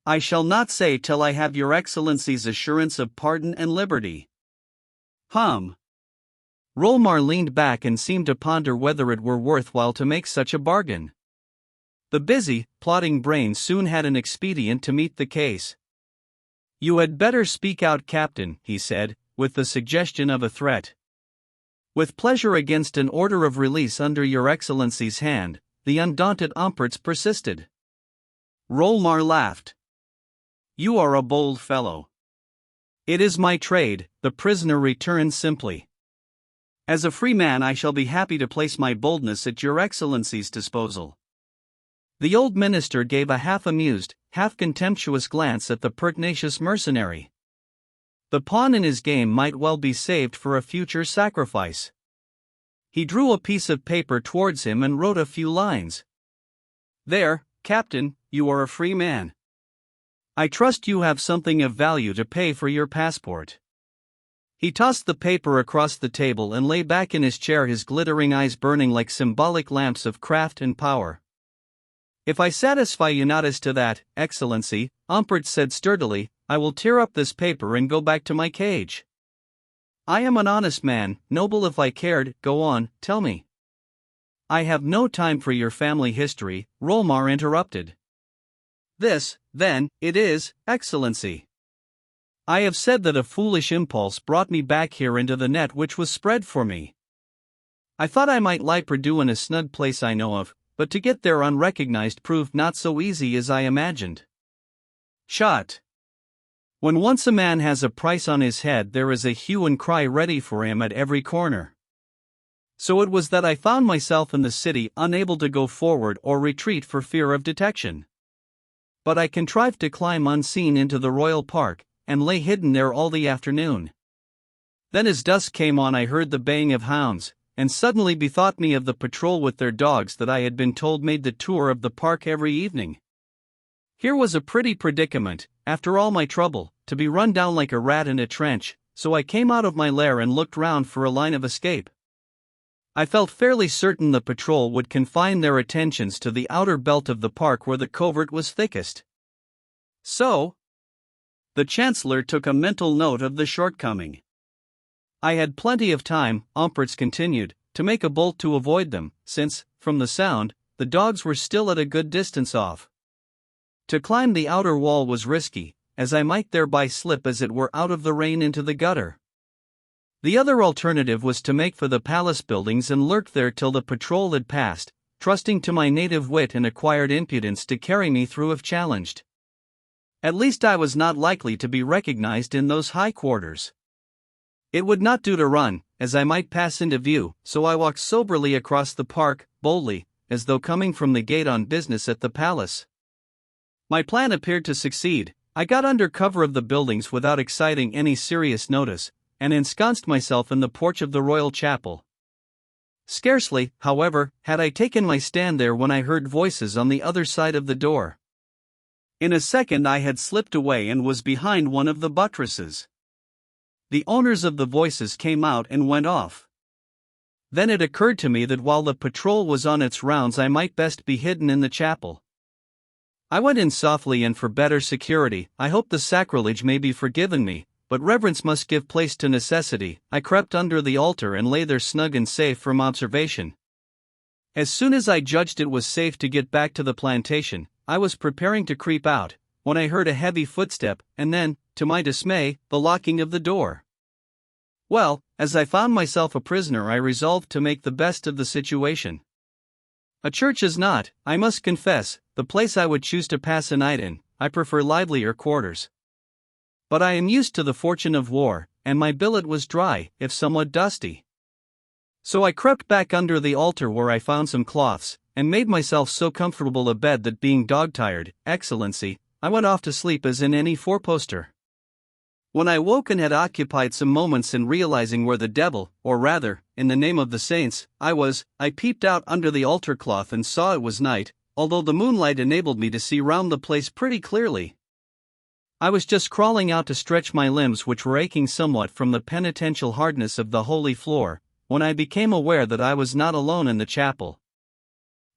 I shall not say till I have your Excellency's assurance of pardon and liberty." Rolmar leaned back and seemed to ponder whether it were worthwhile to make such a bargain. The busy, plotting brain soon had an expedient to meet the case. "You had better speak out, Captain," he said, with the suggestion of a threat. "With pleasure against an order of release under your Excellency's hand," the undaunted Omprichts persisted. Rolmar laughed. "You are a bold fellow." "It is my trade," the prisoner returned simply. "As a free man I shall be happy to place my boldness at your Excellency's disposal." The old minister gave a half-amused, half-contemptuous glance at the pertinacious mercenary. The pawn in his game might well be saved for a future sacrifice. He drew a piece of paper towards him and wrote a few lines. "There, Captain, you are a free man. I trust you have something of value to pay for your passport." He tossed the paper across the table and lay back in his chair, his glittering eyes burning like symbolic lamps of craft and power. "If I satisfy you not as to that, Excellency," Omprichts said sturdily, "I will tear up this paper and go back to my cage. I am an honest man, noble if I cared." "Go on, tell me." "I have no time for your family history," Rolmar interrupted. "This, then, it is, Excellency. I have said that a foolish impulse brought me back here into the net which was spread for me. I thought I might lie perdu in a snug place I know of, but to get there unrecognized proved not so easy as I imagined." "Shut!" When once a man has a price on his head, there is a hue and cry ready for him at every corner. So it was that I found myself in the city, unable to go forward or retreat for fear of detection. But I contrived to climb unseen into the royal park, and lay hidden there all the afternoon. Then as dusk came on, I heard the baying of hounds, and suddenly bethought me of the patrol with their dogs that I had been told made the tour of the park every evening. Here was a pretty predicament, after all my trouble, to be run down like a rat in a trench, so I came out of my lair and looked round for a line of escape. I felt fairly certain the patrol would confine their attentions to the outer belt of the park where the covert was thickest. So, the Chancellor took a mental note of the shortcoming. I had plenty of time, Umpertz continued, to make a bolt to avoid them, since, from the sound, the dogs were still at a good distance off. To climb the outer wall was risky, as I might thereby slip as it were out of the rain into the gutter. The other alternative was to make for the palace buildings and lurk there till the patrol had passed, trusting to my native wit and acquired impudence to carry me through if challenged. At least I was not likely to be recognized in those high quarters. It would not do to run, as I might pass into view, so I walked soberly across the park, boldly, as though coming from the gate on business at the palace. My plan appeared to succeed. I got under cover of the buildings without exciting any serious notice, and ensconced myself in the porch of the royal chapel. Scarcely, however, had I taken my stand there when I heard voices on the other side of the door. In a second I had slipped away and was behind one of the buttresses. The owners of the voices came out and went off. Then it occurred to me that while the patrol was on its rounds I might best be hidden in the chapel. I went in softly, and for better security, I hope the sacrilege may be forgiven me, but reverence must give place to necessity, I crept under the altar and lay there snug and safe from observation. As soon as I judged it was safe to get back to the plantation, I was preparing to creep out, when I heard a heavy footstep, and then, to my dismay, the locking of the door. Well, as I found myself a prisoner, I resolved to make the best of the situation. A church is not, I must confess, the place I would choose to pass a night in. I prefer livelier quarters. But I am used to the fortune of war, and my billet was dry, if somewhat dusty. So I crept back under the altar, where I found some cloths, and made myself so comfortable a bed that, being dog-tired, Excellency, I went off to sleep as in any four-poster. When I woke and had occupied some moments in realizing where the devil, or rather, in the name of the saints, I peeped out under the altar cloth and saw it was night, although the moonlight enabled me to see round the place pretty clearly. I was just crawling out to stretch my limbs, which were aching somewhat from the penitential hardness of the holy floor, when I became aware that I was not alone in the chapel.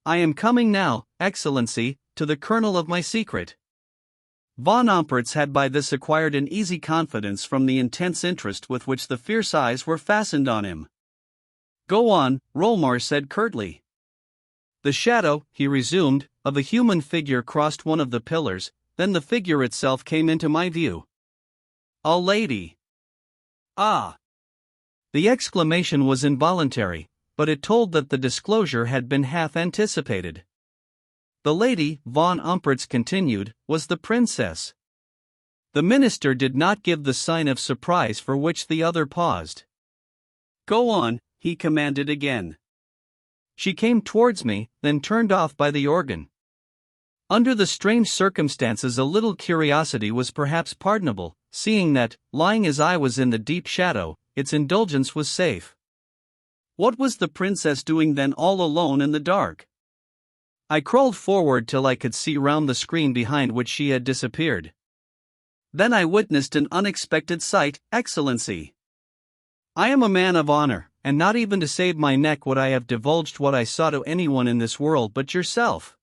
I am coming now, Excellency, to the kernel of my secret. Von Umpertz had by this acquired an easy confidence from the intense interest with which the fierce eyes were fastened on him. Go on, Rollmar said curtly. The shadow, he resumed, of a human figure crossed one of the pillars, then the figure itself came into my view. A lady. Ah! The exclamation was involuntary, but it told that the disclosure had been half anticipated. The lady, von Umpertz continued, was the princess. The minister did not give the sign of surprise for which the other paused. Go on, he commanded again. She came towards me, then turned off by the organ. Under the strange circumstances, a little curiosity was perhaps pardonable, seeing that, lying as I was in the deep shadow, its indulgence was safe. What was the princess doing then all alone in the dark? I crawled forward till I could see round the screen behind which she had disappeared. Then I witnessed an unexpected sight, Excellency. I am a man of honor, and not even to save my neck would I have divulged what I saw to anyone in this world but yourself.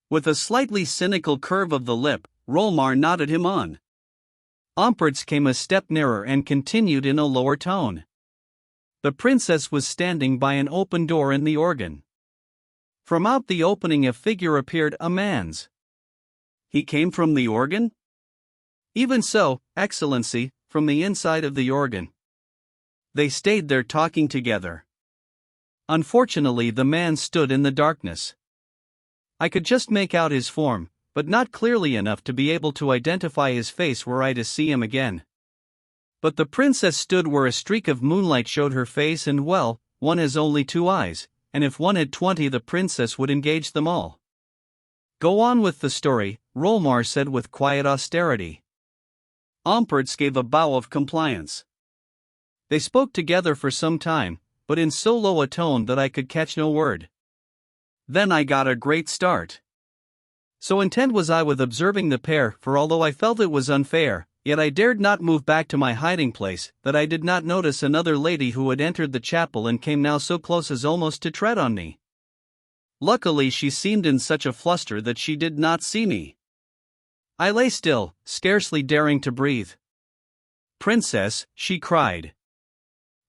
With a slightly cynical curve of the lip, Rollmar nodded him on. Umpertz came a step nearer and continued in a lower tone. The princess was standing by an open door in the organ. From out the opening a figure appeared, a man's. He came from the organ? Even so, Excellency, from the inside of the organ. They stayed there talking together. Unfortunately, the man stood in the darkness. I could just make out his form, but not clearly enough to be able to identify his face were I to see him again. But the princess stood where a streak of moonlight showed her face, and well, one has only 2 eyes, and if one had 20 the princess would engage them all. Go on with the story, Rolmar said with quiet austerity. Ampertz gave a bow of compliance. They spoke together for some time, but in so low a tone that I could catch no word. Then I got a great start. So intent was I with observing the pair, for although I felt it was unfair, yet I dared not move back to my hiding place, that I did not notice another lady who had entered the chapel and came now so close as almost to tread on me. Luckily she seemed in such a fluster that she did not see me. I lay still, scarcely daring to breathe. "Princess," she cried.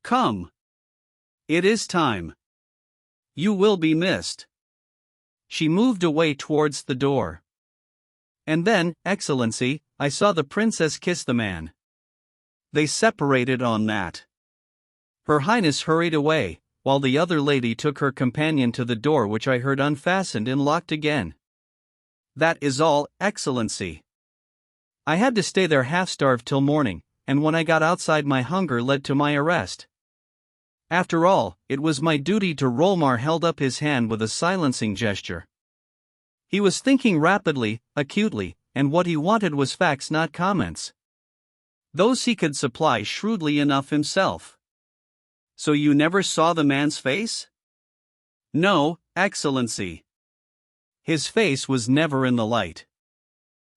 "Come. It is time. You will be missed." She moved away towards the door. And then, Excellency, I saw the princess kiss the man. They separated on that. Her Highness hurried away, while the other lady took her companion to the door, which I heard unfastened and locked again. That is all, Excellency. I had to stay there half-starved till morning, and when I got outside my hunger led to my arrest. After all, it was my duty to. Rolmar held up his hand with a silencing gesture. He was thinking rapidly, acutely, and what he wanted was facts, not comments. Those he could supply shrewdly enough himself. "So you never saw the man's face?" "No, Excellency. His face was never in the light."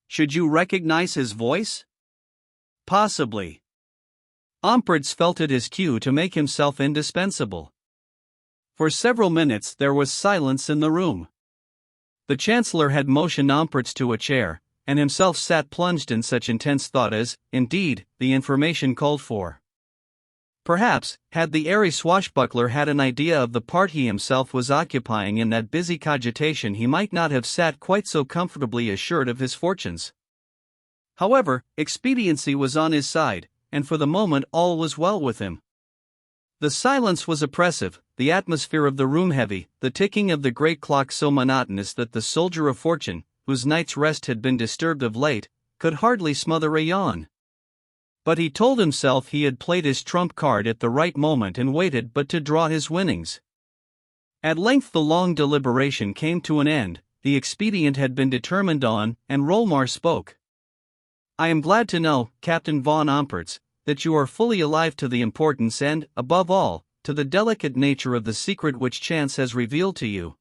"Should you recognize his voice?" "Possibly." Ampertz felt it his cue to make himself indispensable. For several minutes there was silence in the room. The Chancellor had motioned Ampertz to a chair, and himself sat plunged in such intense thought as, indeed, the information called for. Perhaps, had the airy swashbuckler had an idea of the part he himself was occupying in that busy cogitation, he might not have sat quite so comfortably assured of his fortunes. However, expediency was on his side, and for the moment all was well with him. The silence was oppressive, the atmosphere of the room heavy, the ticking of the great clock so monotonous that the soldier of fortune, whose night's rest had been disturbed of late, could hardly smother a yawn. But he told himself he had played his trump card at the right moment and waited but to draw his winnings. At length the long deliberation came to an end, the expedient had been determined on, and Rolmar spoke. "I am glad to know, Captain von Ampertz, that you are fully alive to the importance and, above all, to the delicate nature of the secret which chance has revealed to you.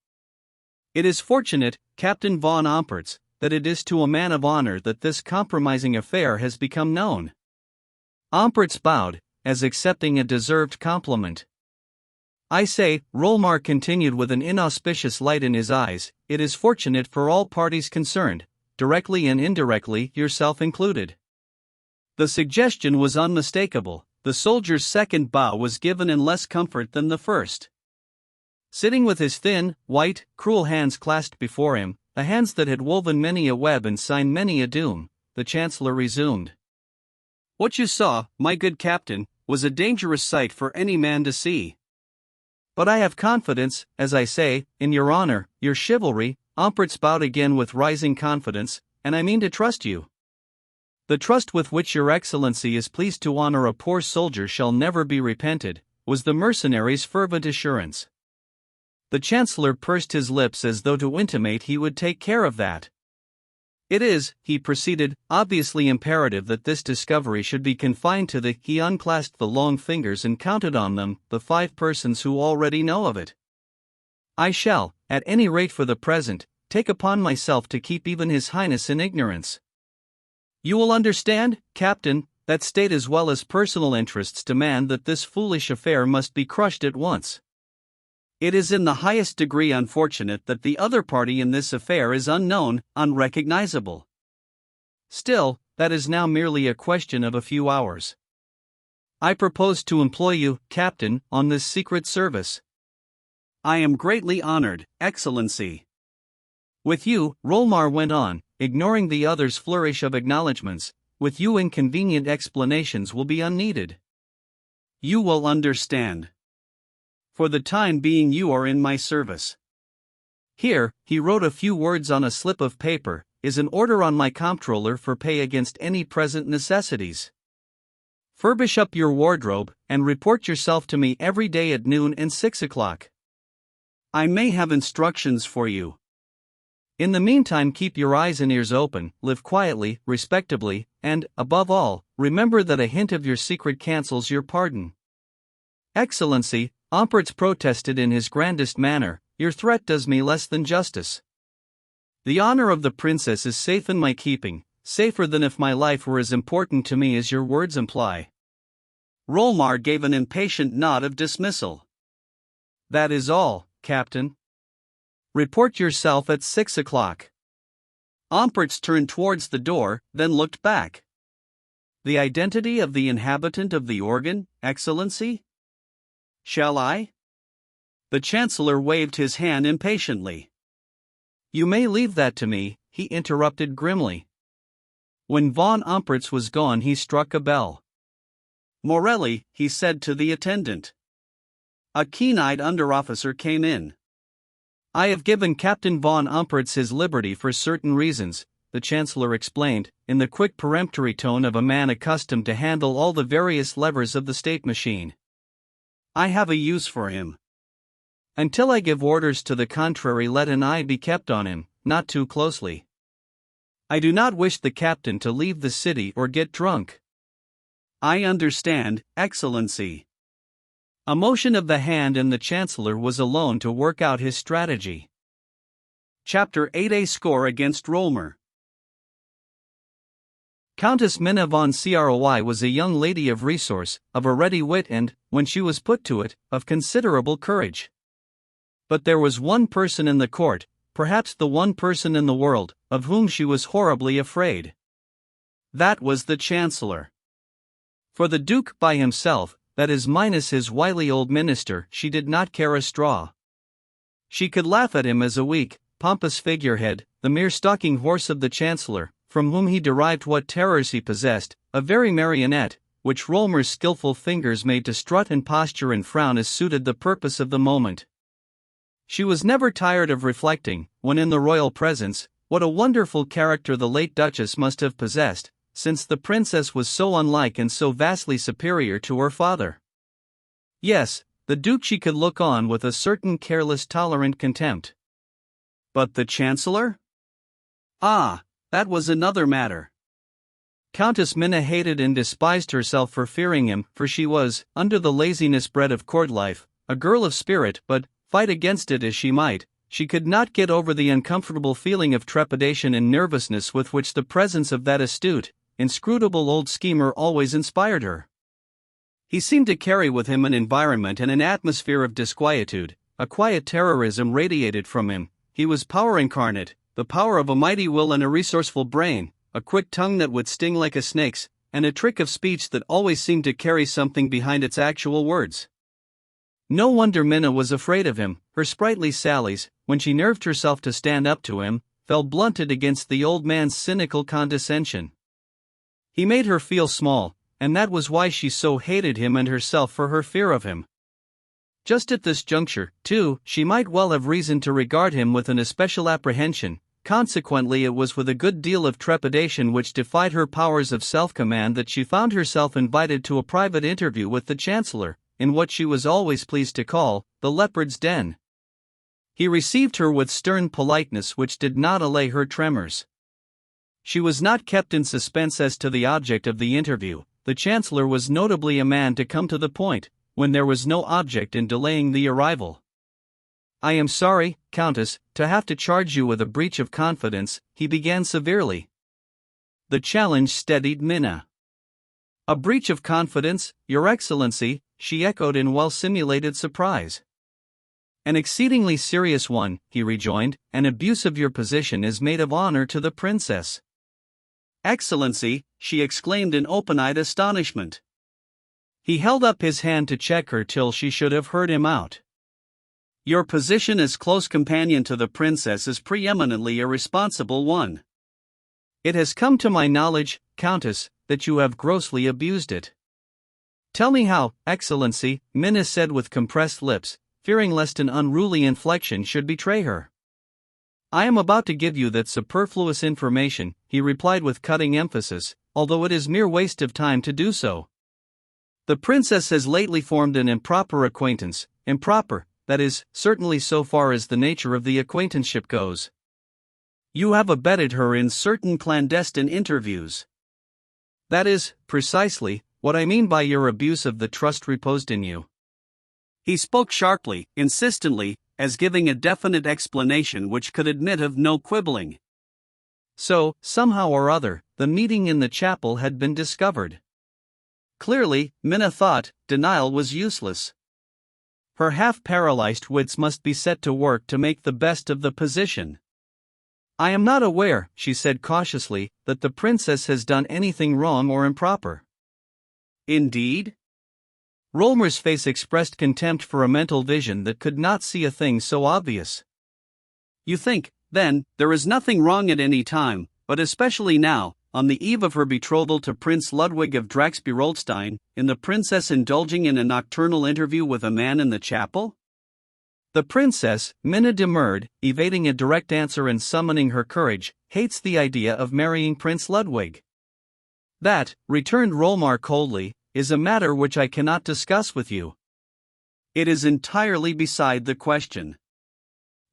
It is fortunate, Captain von Ampertz, that it is to a man of honor that this compromising affair has become known." Ampertz bowed, as accepting a deserved compliment. "I say," Rolmar continued with an inauspicious light in his eyes, "it is fortunate for all parties concerned, directly and indirectly, yourself included." The suggestion was unmistakable. The soldier's second bow was given in less comfort than the first. Sitting with his thin, white, cruel hands clasped before him, the hands that had woven many a web and signed many a doom, the Chancellor resumed. "What you saw, my good captain, was a dangerous sight for any man to see. But I have confidence, as I say, in your honor, your chivalry." Ampertz bowed again with rising confidence, "and I mean to trust you. The trust with which your Excellency is pleased to honor a poor soldier shall never be repented," was the mercenary's fervent assurance. The Chancellor pursed his lips as though to intimate he would take care of that. "It is," he proceeded, "obviously imperative that this discovery should be confined to the." He unclasped the long fingers and counted on them, "the 5 persons who already know of it. I shall, at any rate for the present, take upon myself to keep even His Highness in ignorance. You will understand, Captain, that state as well as personal interests demand that this foolish affair must be crushed at once. It is in the highest degree unfortunate that the other party in this affair is unknown, unrecognizable. Still, that is now merely a question of a few hours. I propose to employ you, Captain, on this secret service." "I am greatly honored, Excellency." "With you," Rolmar went on, ignoring the other's flourish of acknowledgments, "with you inconvenient explanations will be unneeded. You will understand. For the time being you are in my service." Here, he wrote a few words on a slip of paper, is an order on my comptroller for pay against any present necessities. Furbish up your wardrobe, and report yourself to me every day at noon and 6 o'clock. I may have instructions for you. In the meantime, keep your eyes and ears open, live quietly, respectably, and, above all, remember that a hint of your secret cancels your pardon. Excellency, Ampertz protested in his grandest manner, your threat does me less than justice. The honor of the princess is safe in my keeping, safer than if my life were as important to me as your words imply. Rolmar gave an impatient nod of dismissal. That is all, Captain. Report yourself at 6 o'clock. Ampertz turned towards the door, then looked back. The identity of the inhabitant of the organ, Excellency? Shall I? The Chancellor waved his hand impatiently. You may leave that to me, he interrupted grimly. When von Ampertz was gone, he struck a bell. Morelli, he said to the attendant. A keen-eyed underofficer came in. I have given Captain von Ampertz his liberty for certain reasons, the Chancellor explained, in the quick peremptory tone of a man accustomed to handle all the various levers of the state machine. I have a use for him. Until I give orders to the contrary, let an eye be kept on him, not too closely. I do not wish the captain to leave the city or get drunk. I understand, Excellency. A motion of the hand, and the Chancellor was alone to work out his strategy. Chapter 8: A score against Rolmar. Countess Minna von Croy was a young lady of resource, of a ready wit and, when she was put to it, of considerable courage. But there was one person in the court, perhaps the one person in the world, of whom she was horribly afraid. That was the Chancellor. For the Duke by himself, that is minus his wily old minister, she did not care a straw. She could laugh at him as a weak, pompous figurehead, the mere stalking horse of the Chancellor, from whom he derived what terrors he possessed, a very marionette, which Rolmar's skillful fingers made to strut and posture and frown as suited the purpose of the moment. She was never tired of reflecting, when in the royal presence, what a wonderful character the late Duchess must have possessed, since the princess was so unlike and so vastly superior to her father. Yes, the Duke she could look on with a certain careless tolerant contempt. But the Chancellor? Ah, that was another matter. Countess Minna hated and despised herself for fearing him, for she was, under the laziness bred of court life, a girl of spirit, but, fight against it as she might, she could not get over the uncomfortable feeling of trepidation and nervousness with which the presence of that astute, inscrutable old schemer always inspired her. He seemed to carry with him an environment and an atmosphere of disquietude, a quiet terrorism radiated from him. He was power incarnate, the power of a mighty will and a resourceful brain, a quick tongue that would sting like a snake's, and a trick of speech that always seemed to carry something behind its actual words. No wonder Minna was afraid of him. Her sprightly sallies, when she nerved herself to stand up to him, fell blunted against the old man's cynical condescension. He made her feel small, and that was why she so hated him and herself for her fear of him. Just at this juncture, too, she might well have reason to regard him with an especial apprehension. Consequently, it was with a good deal of trepidation which defied her powers of self-command that she found herself invited to a private interview with the Chancellor, in what she was always pleased to call the leopard's den. He received her with stern politeness which did not allay her tremors. She was not kept in suspense as to the object of the interview. The Chancellor was notably a man to come to the point, when there was no object in delaying the arrival. I am sorry, Countess, to have to charge you with a breach of confidence, he began severely. The challenge steadied Minna. A breach of confidence, Your Excellency, she echoed in well-simulated surprise. An exceedingly serious one, he rejoined. An abuse of your position is made of honor to the princess. Excellency, she exclaimed in open-eyed astonishment. He held up his hand to check her till she should have heard him out. Your position as close companion to the princess is preeminently a responsible one. It has come to my knowledge, Countess, that you have grossly abused it. Tell me how, Excellency, Minna said with compressed lips, fearing lest an unruly inflection should betray her. I am about to give you that superfluous information, he replied with cutting emphasis, although it is mere waste of time to do so. The princess has lately formed an improper acquaintance, improper, that is, certainly so far as the nature of the acquaintanceship goes. You have abetted her in certain clandestine interviews. That is, precisely, what I mean by your abuse of the trust reposed in you. He spoke sharply, insistently, as giving a definite explanation which could admit of no quibbling. So, somehow or other, the meeting in the chapel had been discovered. Clearly, Minna thought, denial was useless. Her half-paralyzed wits must be set to work to make the best of the position. I am not aware, she said cautiously, that the princess has done anything wrong or improper. Indeed? Rollmer's face expressed contempt for a mental vision that could not see a thing so obvious. You think, then, there is nothing wrong at any time, but especially now, on the eve of her betrothal to Prince Ludwig of Draxby-Roldstein, in the princess indulging in a nocturnal interview with a man in the chapel? The princess, Minna demurred, evading a direct answer and summoning her courage, hates the idea of marrying Prince Ludwig. That, returned Rollmer coldly, is a matter which I cannot discuss with you. It is entirely beside the question.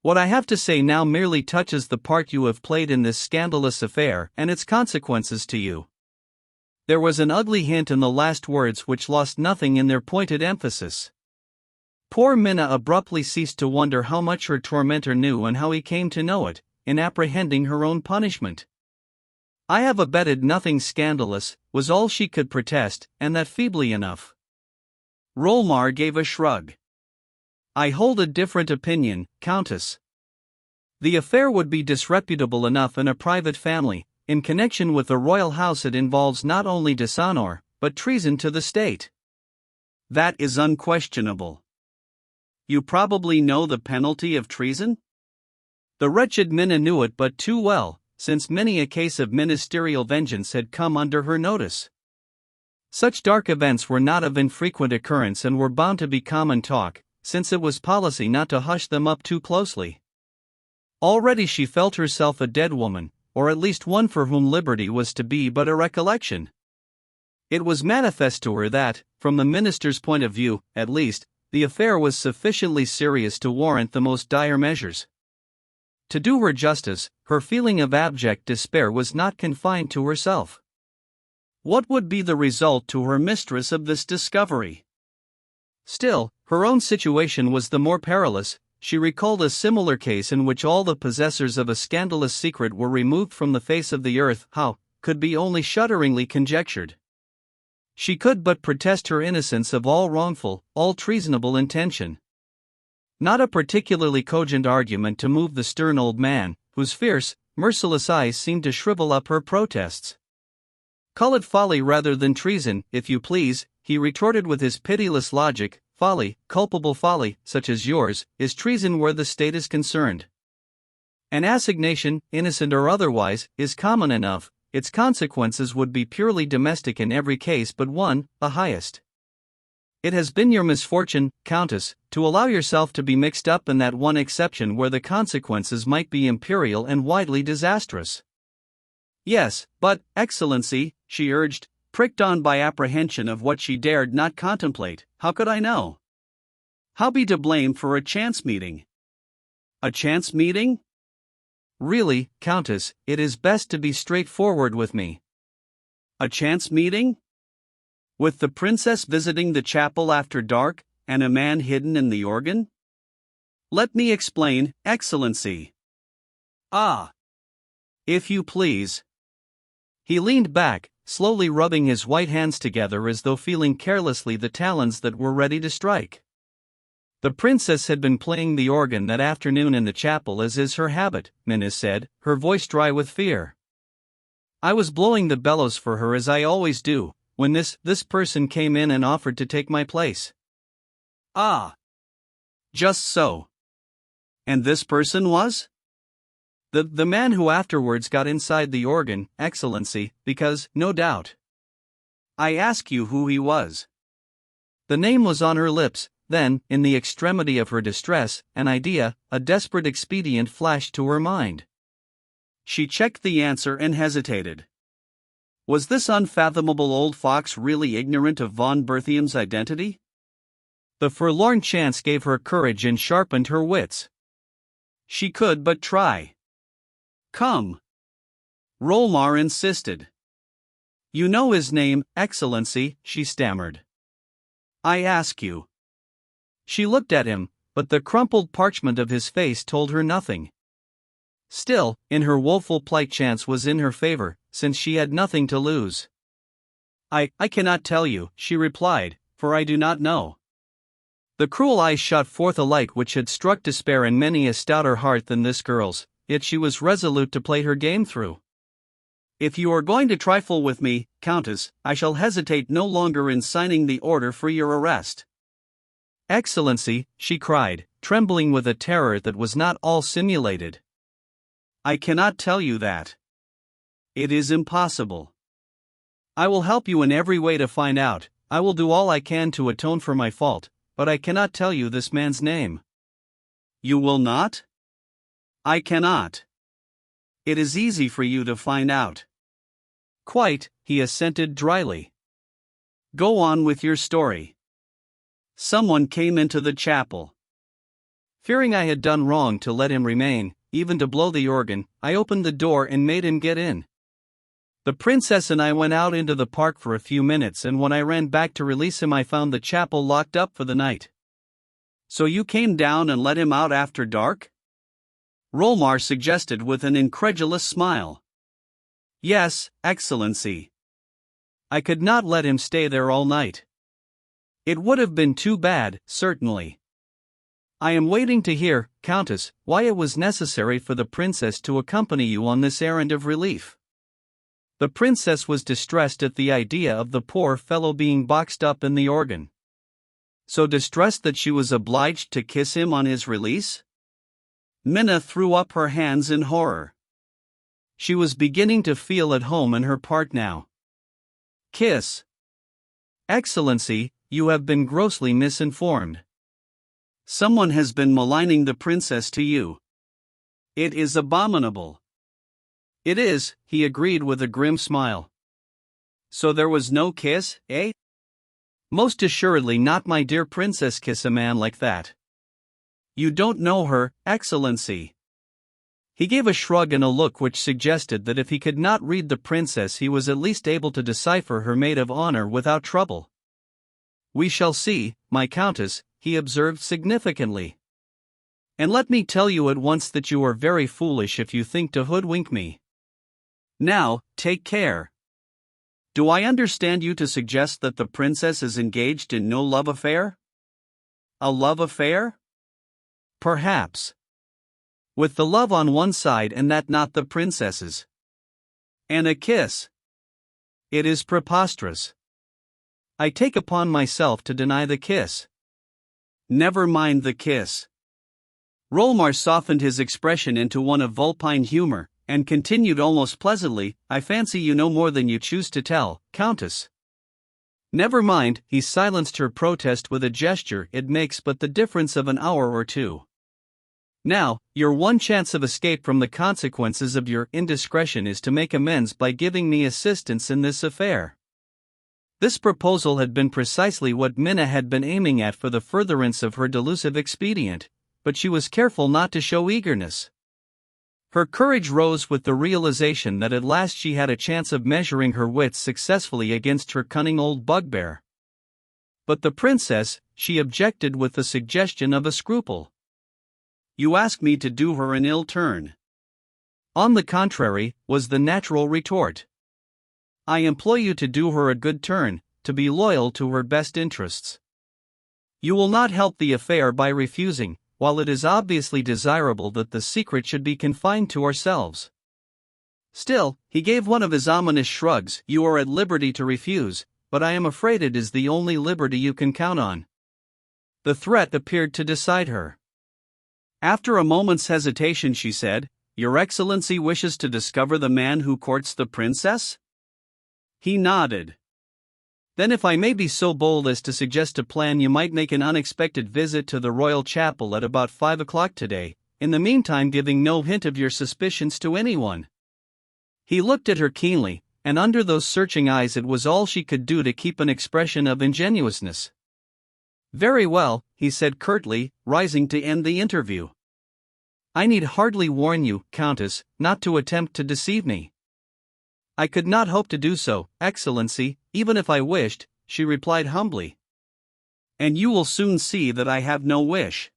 What I have to say now merely touches the part you have played in this scandalous affair and its consequences to you. There was an ugly hint in the last words which lost nothing in their pointed emphasis. Poor Minna abruptly ceased to wonder how much her tormentor knew and how he came to know it, in apprehending her own punishment. I have abetted nothing scandalous, was all she could protest, and that feebly enough. Rollmer gave a shrug. I hold a different opinion, Countess. The affair would be disreputable enough in a private family. In connection with the royal house it involves not only dishonor, but treason to the state. That is unquestionable. You probably know the penalty of treason? The wretched Minna knew it but too well, since many a case of ministerial vengeance had come under her notice. Such dark events were not of infrequent occurrence and were bound to be common talk, since it was policy not to hush them up too closely. Already she felt herself a dead woman, or at least one for whom liberty was to be but a recollection. It was manifest to her that, from the minister's point of view, at least, the affair was sufficiently serious to warrant the most dire measures. To do her justice, her feeling of abject despair was not confined to herself. What would be the result to her mistress of this discovery? Still, her own situation was the more perilous. She recalled a similar case in which all the possessors of a scandalous secret were removed from the face of the earth. How, could be only shudderingly conjectured. She could but protest her innocence of all wrongful, all treasonable intention. Not a particularly cogent argument to move the stern old man, whose fierce, merciless eyes seemed to shrivel up her protests. Call it folly rather than treason, if you please, he retorted with his pitiless logic. Folly, culpable folly, such as yours, is treason where the state is concerned. An assignation, innocent or otherwise, is common enough. Its consequences would be purely domestic in every case but one, the highest. It has been your misfortune, Countess, to allow yourself to be mixed up in that one exception where the consequences might be imperial and widely disastrous. Yes, but, Excellency, she urged, pricked on by apprehension of what she dared not contemplate, how could I know? How be to blame for a chance meeting? A chance meeting? Really, Countess, it is best to be straightforward with me. A chance meeting? With the princess visiting the chapel after dark, and a man hidden in the organ? Let me explain, Excellency. Ah! If you please. He leaned back, slowly rubbing his white hands together as though feeling carelessly the talons that were ready to strike. The princess had been playing the organ that afternoon in the chapel as is her habit, Minna said, her voice dry with fear. I was blowing the bellows for her as I always do, when this person came in and offered to take my place. Ah! Just so. And this person was? The man who afterwards got inside the organ, Excellency, because, no doubt. I ask you who he was. The name was on her lips, Then, in the extremity of her distress, an idea, a desperate expedient flashed to her mind. She checked the answer and hesitated. Was this unfathomable old fox really ignorant of von Berthium's identity? The forlorn chance gave her courage and sharpened her wits. She could but try. Come. Rolmar insisted. You know his name, Excellency, she stammered. I ask you. She looked at him, but the crumpled parchment of his face told her nothing. Still, in her woeful plight chance was in her favor, since she had nothing to lose. I cannot tell you, she replied, for I do not know. The cruel eyes shot forth a light which had struck despair in many a stouter heart than this girl's, yet she was resolute to play her game through. If you are going to trifle with me, Countess, I shall hesitate no longer in signing the order for your arrest. Excellency, she cried, trembling with a terror that was not all simulated. I cannot tell you that. It is impossible. I will help you in every way to find out, I will do all I can to atone for my fault, but I cannot tell you this man's name. You will not? I cannot. It is easy for you to find out. Quite, he assented dryly. Go on with your story. Someone came into the chapel. Fearing I had done wrong to let him remain, even to blow the organ, I opened the door and made him get in. The princess and I went out into the park for a few minutes, and when I ran back to release him I found the chapel locked up for the night. So you came down and let him out after dark? Rolmar suggested with an incredulous smile. Yes, Excellency. I could not let him stay there all night. It would have been too bad, certainly. I am waiting to hear, Countess, why it was necessary for the princess to accompany you on this errand of relief. The princess was distressed at the idea of the poor fellow being boxed up in the organ. So distressed that she was obliged to kiss him on his release? Minna threw up her hands in horror. She was beginning to feel at home in her part now. Kiss. Excellency, you have been grossly misinformed. Someone has been maligning the princess to you. It is abominable. It is, he agreed with a grim smile. So there was no kiss, eh? Most assuredly not, my dear princess. Kiss a man like that. You don't know her, Excellency. He gave a shrug and a look which suggested that if he could not read the princess he was at least able to decipher her maid of honor without trouble. We shall see, my countess, he observed significantly. And let me tell you at once that you are very foolish if you think to hoodwink me. Now, take care. Do I understand you to suggest that the princess is engaged in no love affair? A love affair? Perhaps. With the love on one side and that not the princess's. And a kiss. It is preposterous. I take upon myself to deny the kiss. Never mind the kiss. Rolmar softened his expression into one of vulpine humor, and continued almost pleasantly, I fancy you know more than you choose to tell, Countess. Never mind, he silenced her protest with a gesture. It makes but the difference of an hour or two. Now, your one chance of escape from the consequences of your indiscretion is to make amends by giving me assistance in this affair. This proposal had been precisely what Minna had been aiming at for the furtherance of her delusive expedient, but she was careful not to show eagerness. Her courage rose with the realization that at last she had a chance of measuring her wits successfully against her cunning old bugbear. But the princess, she objected with the suggestion of a scruple. You ask me to do her an ill turn. On the contrary, was the natural retort. I implore you to do her a good turn, to be loyal to her best interests. You will not help the affair by refusing, while it is obviously desirable that the secret should be confined to ourselves. Still, he gave one of his ominous shrugs. You are at liberty to refuse, but I am afraid it is the only liberty you can count on. The threat appeared to decide her. After a moment's hesitation she said, Your Excellency wishes to discover the man who courts the princess? He nodded. Then, if I may be so bold as to suggest a plan, you might make an unexpected visit to the Royal Chapel at about 5 o'clock today, in the meantime giving no hint of your suspicions to anyone." He looked at her keenly, and under those searching eyes it was all she could do to keep an expression of ingenuousness. "Very well," he said curtly, rising to end the interview. "I need hardly warn you, Countess, not to attempt to deceive me." "I could not hope to do so, Excellency, even if I wished," she replied humbly. "And you will soon see that I have no wish."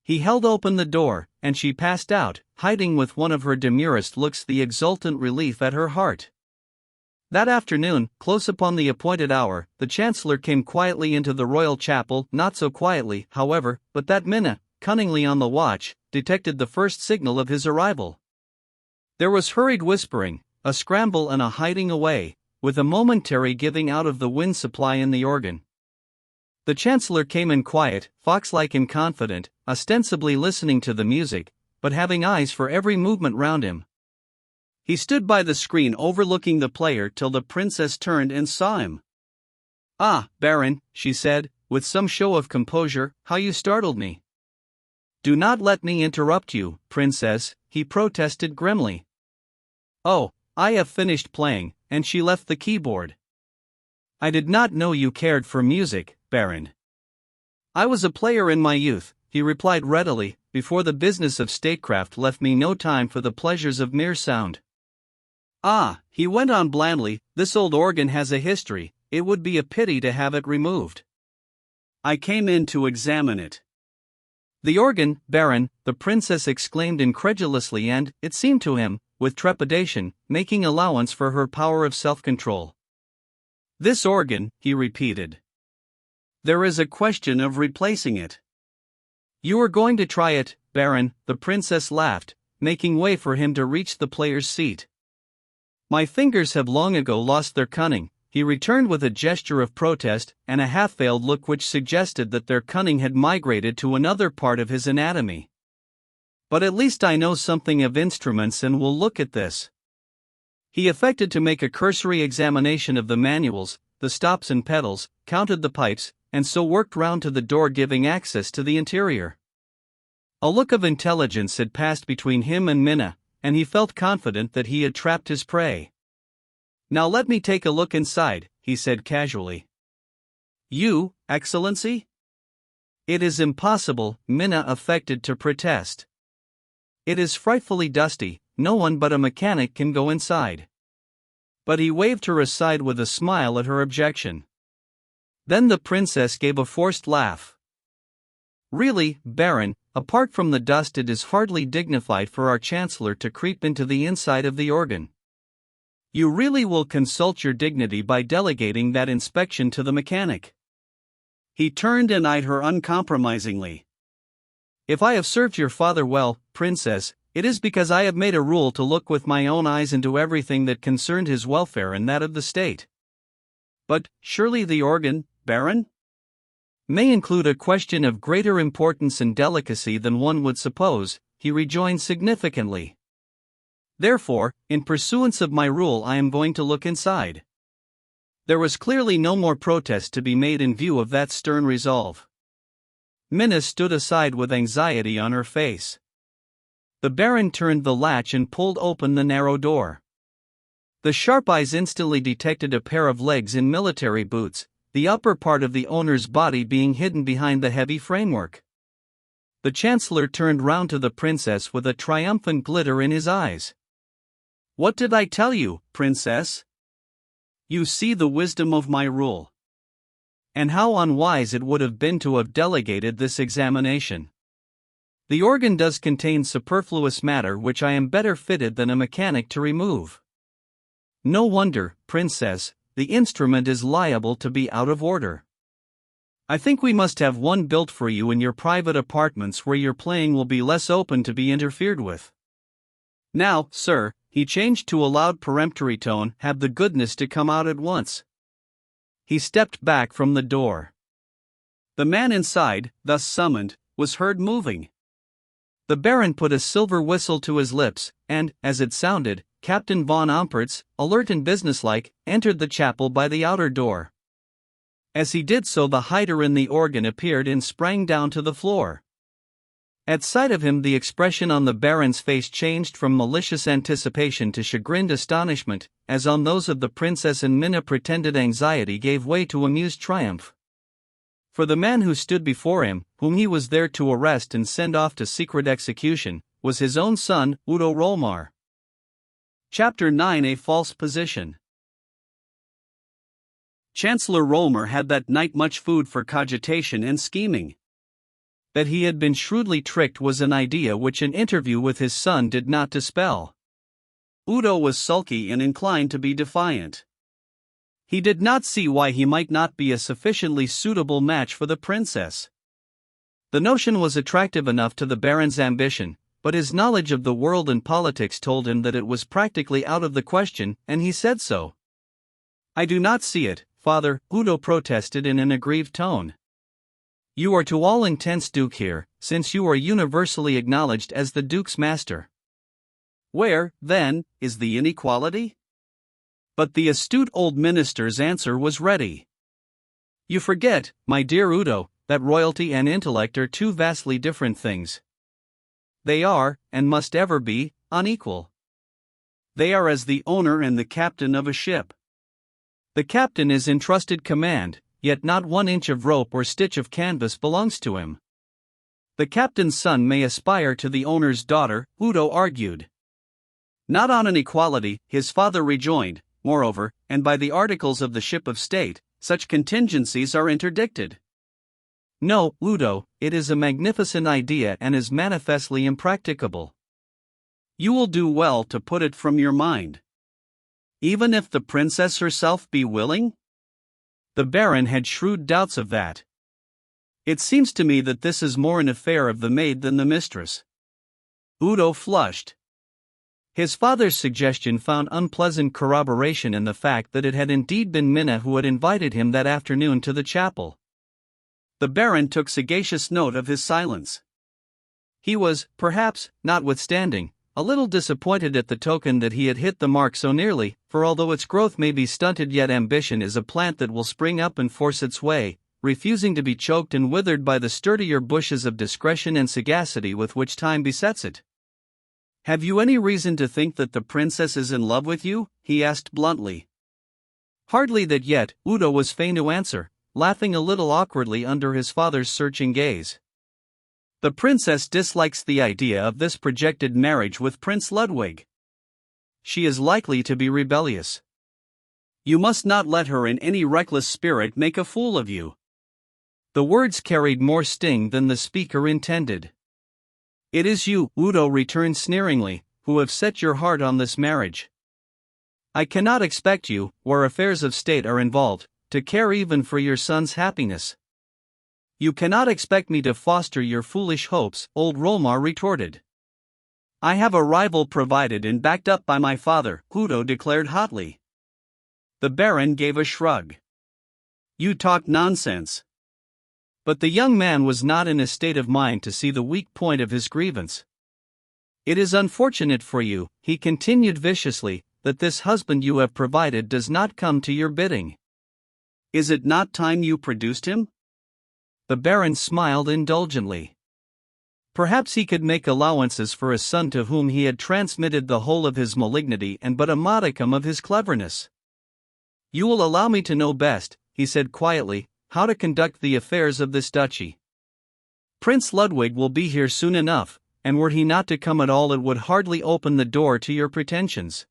He held open the door, and she passed out, hiding with one of her demurest looks the exultant relief at her heart. That afternoon, close upon the appointed hour, the Chancellor came quietly into the Royal Chapel, not so quietly, however, but that Minna, cunningly on the watch, detected the first signal of his arrival. There was hurried whispering, a scramble and a hiding away, with a momentary giving out of the wind supply in the organ. The Chancellor came in quiet, fox-like and confident, ostensibly listening to the music, but having eyes for every movement round him. He stood by the screen overlooking the player till the Princess turned and saw him. "Ah, Baron," she said, with some show of composure, "how you startled me." "Do not let me interrupt you, Princess," he protested grimly. "Oh, I have finished playing," and she left the keyboard. "I did not know you cared for music, Baron." "I was a player in my youth," he replied readily, "before the business of statecraft left me no time for the pleasures of mere sound." "Ah," he went on blandly, "this old organ has a history, it would be a pity to have it removed. I came in to examine it." "The organ, Baron," the Princess exclaimed incredulously and, it seemed to him, with trepidation, making allowance for her power of self-control. "This organ," he repeated. "There is a question of replacing it." "You are going to try it, Baron," the Princess laughed, making way for him to reach the player's seat. "My fingers have long ago lost their cunning," he returned with a gesture of protest and a half-veiled look which suggested that their cunning had migrated to another part of his anatomy. "But at least I know something of instruments and will look at this." He affected to make a cursory examination of the manuals, the stops and pedals, counted the pipes, and so worked round to the door giving access to the interior. A look of intelligence had passed between him and Minna, and he felt confident that he had trapped his prey. "Now let me take a look inside," he said casually. "You, Excellency?" "It is impossible," Minna affected to protest. "It is frightfully dusty, no one but a mechanic can go inside." But he waved her aside with a smile at her objection. Then the Princess gave a forced laugh. "Really, Baron, apart from the dust, it is hardly dignified for our Chancellor to creep into the inside of the organ. You really will consult your dignity by delegating that inspection to the mechanic." He turned and eyed her uncompromisingly. "If I have served your father well, Princess, it is because I have made a rule to look with my own eyes into everything that concerned his welfare and that of the state." "But, surely the organ, Baron?" "May include a question of greater importance and delicacy than one would suppose," he rejoined significantly. "Therefore, in pursuance of my rule, I am going to look inside." There was clearly no more protest to be made in view of that stern resolve. Minna stood aside with anxiety on her face. The Baron turned the latch and pulled open the narrow door. The sharp eyes instantly detected a pair of legs in military boots, the upper part of the owner's body being hidden behind the heavy framework. The Chancellor turned round to the Princess with a triumphant glitter in his eyes. "What did I tell you, Princess? You see the wisdom of my rule. And how unwise it would have been to have delegated this examination. The organ does contain superfluous matter which I am better fitted than a mechanic to remove. No wonder, Princess, the instrument is liable to be out of order. I think we must have one built for you in your private apartments where your playing will be less open to be interfered with. Now, sir," he changed to a loud peremptory tone, "have the goodness to come out at once." He stepped back from the door. The man inside, thus summoned, was heard moving. The Baron put a silver whistle to his lips, and, as it sounded, Captain von Ampertz, alert and businesslike, entered the chapel by the outer door. As he did so, the hider in the organ appeared and sprang down to the floor. At sight of him, the expression on the Baron's face changed from malicious anticipation to chagrined astonishment, as on those of the Princess and Minna pretended anxiety gave way to amused triumph. For the man who stood before him, whom he was there to arrest and send off to secret execution, was his own son, Udo Rolmar. Chapter 9: A False Position. Chancellor Rolmar had that night much food for cogitation and scheming. That he had been shrewdly tricked was an idea which an interview with his son did not dispel. Udo was sulky and inclined to be defiant. He did not see why he might not be a sufficiently suitable match for the princess. The notion was attractive enough to the Baron's ambition, but his knowledge of the world and politics told him that it was practically out of the question, and he said so. "I do not see it, father," Udo protested in an aggrieved tone. "You are to all intents Duke here, since you are universally acknowledged as the Duke's master. Where, then, is the inequality?" But the astute old minister's answer was ready. "You forget, my dear Udo, that royalty and intellect are two vastly different things. They are, and must ever be, unequal. They are as the owner and the captain of a ship. The captain is entrusted command, yet not 1 inch of rope or stitch of canvas belongs to him. The captain's son may aspire to the owner's daughter," Udo argued. "Not on an equality," his father rejoined. "Moreover, and by the articles of the ship of state, such contingencies are interdicted." "No, Udo, it is a magnificent idea and is manifestly impracticable. You will do well to put it from your mind." "Even if the princess herself be willing?" The Baron had shrewd doubts of that. "It seems to me that this is more an affair of the maid than the mistress." Udo flushed. His father's suggestion found unpleasant corroboration in the fact that it had indeed been Minna who had invited him that afternoon to the chapel. The Baron took sagacious note of his silence. He was, perhaps, notwithstanding, a little disappointed at the token that he had hit the mark so nearly, for although its growth may be stunted, yet ambition is a plant that will spring up and force its way, refusing to be choked and withered by the sturdier bushes of discretion and sagacity with which time besets it. "Have you any reason to think that the princess is in love with you?" he asked bluntly. "Hardly that yet," Udo was fain to answer, laughing a little awkwardly under his father's searching gaze. "The princess dislikes the idea of this projected marriage with Prince Ludwig. She is likely to be rebellious. You must not let her in any reckless spirit make a fool of you." The words carried more sting than the speaker intended. "It is you," Udo returned sneeringly, "who have set your heart on this marriage. I cannot expect you, where affairs of state are involved, to care even for your son's happiness." "You cannot expect me to foster your foolish hopes," old Rolmar retorted. "I have a rival provided and backed up by my father," Udo declared hotly. The Baron gave a shrug. "You talk nonsense." But the young man was not in a state of mind to see the weak point of his grievance. "It is unfortunate for you," he continued viciously, "that this husband you have provided does not come to your bidding. Is it not time you produced him?" The Baron smiled indulgently. Perhaps he could make allowances for a son to whom he had transmitted the whole of his malignity and but a modicum of his cleverness. "You will allow me to know best," he said quietly, "how to conduct the affairs of this duchy. Prince Ludwig will be here soon enough, and were he not to come at all, it would hardly open the door to your pretensions.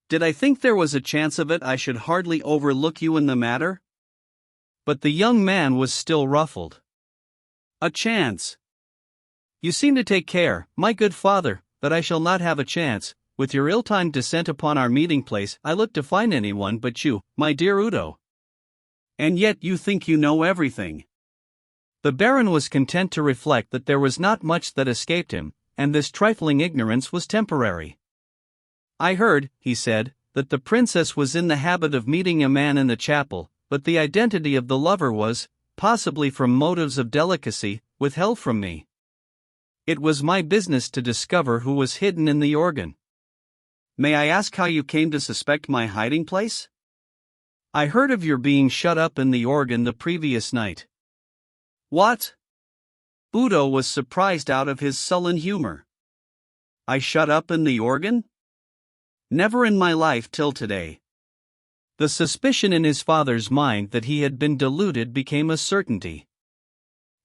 Did I think there was a chance of it, I should hardly overlook you in the matter." But the young man was still ruffled. "A chance? You seem to take care, my good father, that I shall not have a chance. With your ill-timed descent upon our meeting place, I look to find anyone but you, my dear Udo. And yet you think you know everything." The Baron was content to reflect that there was not much that escaped him, and this trifling ignorance was temporary. "I heard," he said, "that the princess was in the habit of meeting a man in the chapel, but the identity of the lover was, possibly from motives of delicacy, withheld from me. It was my business to discover who was hidden in the organ." "May I ask how you came to suspect my hiding place?" I heard of your being shut up in the organ the previous night. What? Udo was surprised out of his sullen humor. I shut up in the organ? Never in my life till today. The suspicion in his father's mind that he had been deluded became a certainty.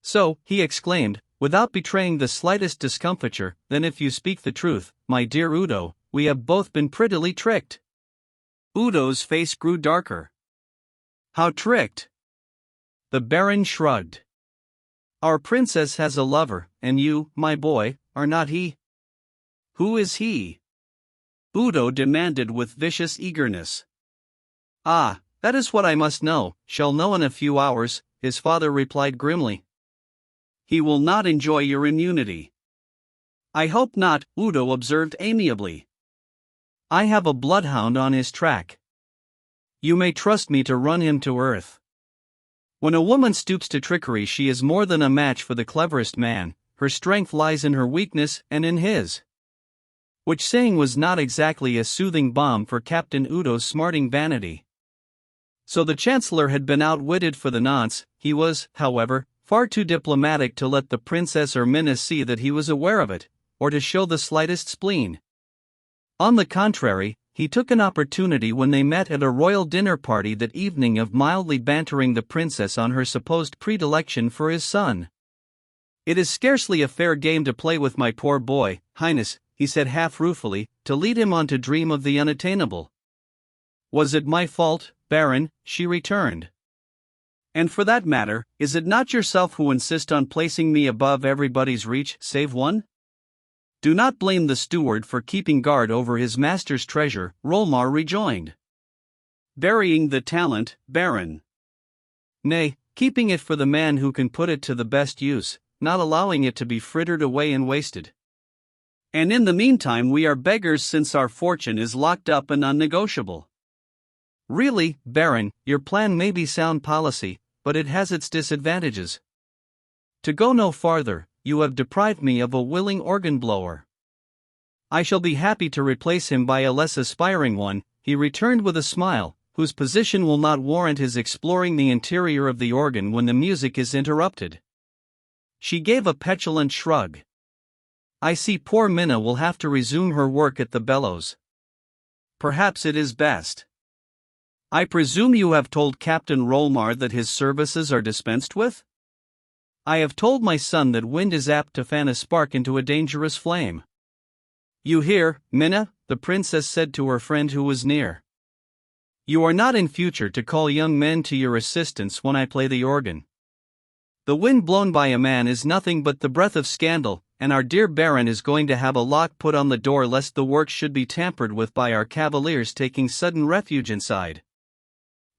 So, he exclaimed, without betraying the slightest discomfiture, then if you speak the truth, my dear Udo, we have both been prettily tricked. Udo's face grew darker. How tricked? The Baron shrugged. Our princess has a lover, and you, my boy, are not he. Who is he? Udo demanded with vicious eagerness. Ah, that is what I must know, shall know in a few hours, his father replied grimly. He will not enjoy your immunity. I hope not, Udo observed amiably. I have a bloodhound on his track. You may trust me to run him to earth. When a woman stoops to trickery, she is more than a match for the cleverest man. Her strength lies in her weakness and in his. Which saying was not exactly a soothing balm for Captain Udo's smarting vanity. So the Chancellor had been outwitted for the nonce. He was, however, far too diplomatic to let the Princess or Minna see that he was aware of it, or to show the slightest spleen. On the contrary, he took an opportunity when they met at a royal dinner party that evening of mildly bantering the princess on her supposed predilection for his son. It is scarcely a fair game to play with my poor boy, Highness, he said half ruefully, to lead him on to dream of the unattainable. Was it my fault, Baron? She returned. And for that matter, is it not yourself who insist on placing me above everybody's reach, save one? Do not blame the steward for keeping guard over his master's treasure, Rolmar rejoined. Burying the talent, Baron. Nay, keeping it for the man who can put it to the best use, not allowing it to be frittered away and wasted. And in the meantime we are beggars since our fortune is locked up and unnegotiable. Really, Baron, your plan may be sound policy, but it has its disadvantages. To go no farther, you have deprived me of a willing organ blower. I shall be happy to replace him by a less aspiring one, he returned with a smile, whose position will not warrant his exploring the interior of the organ when the music is interrupted. She gave a petulant shrug. I see poor Minna will have to resume her work at the bellows. Perhaps it is best. I presume you have told Captain Rolmar that his services are dispensed with? I have told my son that wind is apt to fan a spark into a dangerous flame. You hear, Minna, the princess said to her friend who was near. You are not in future to call young men to your assistance when I play the organ. The wind blown by a man is nothing but the breath of scandal, and our dear Baron is going to have a lock put on the door lest the work should be tampered with by our cavaliers taking sudden refuge inside.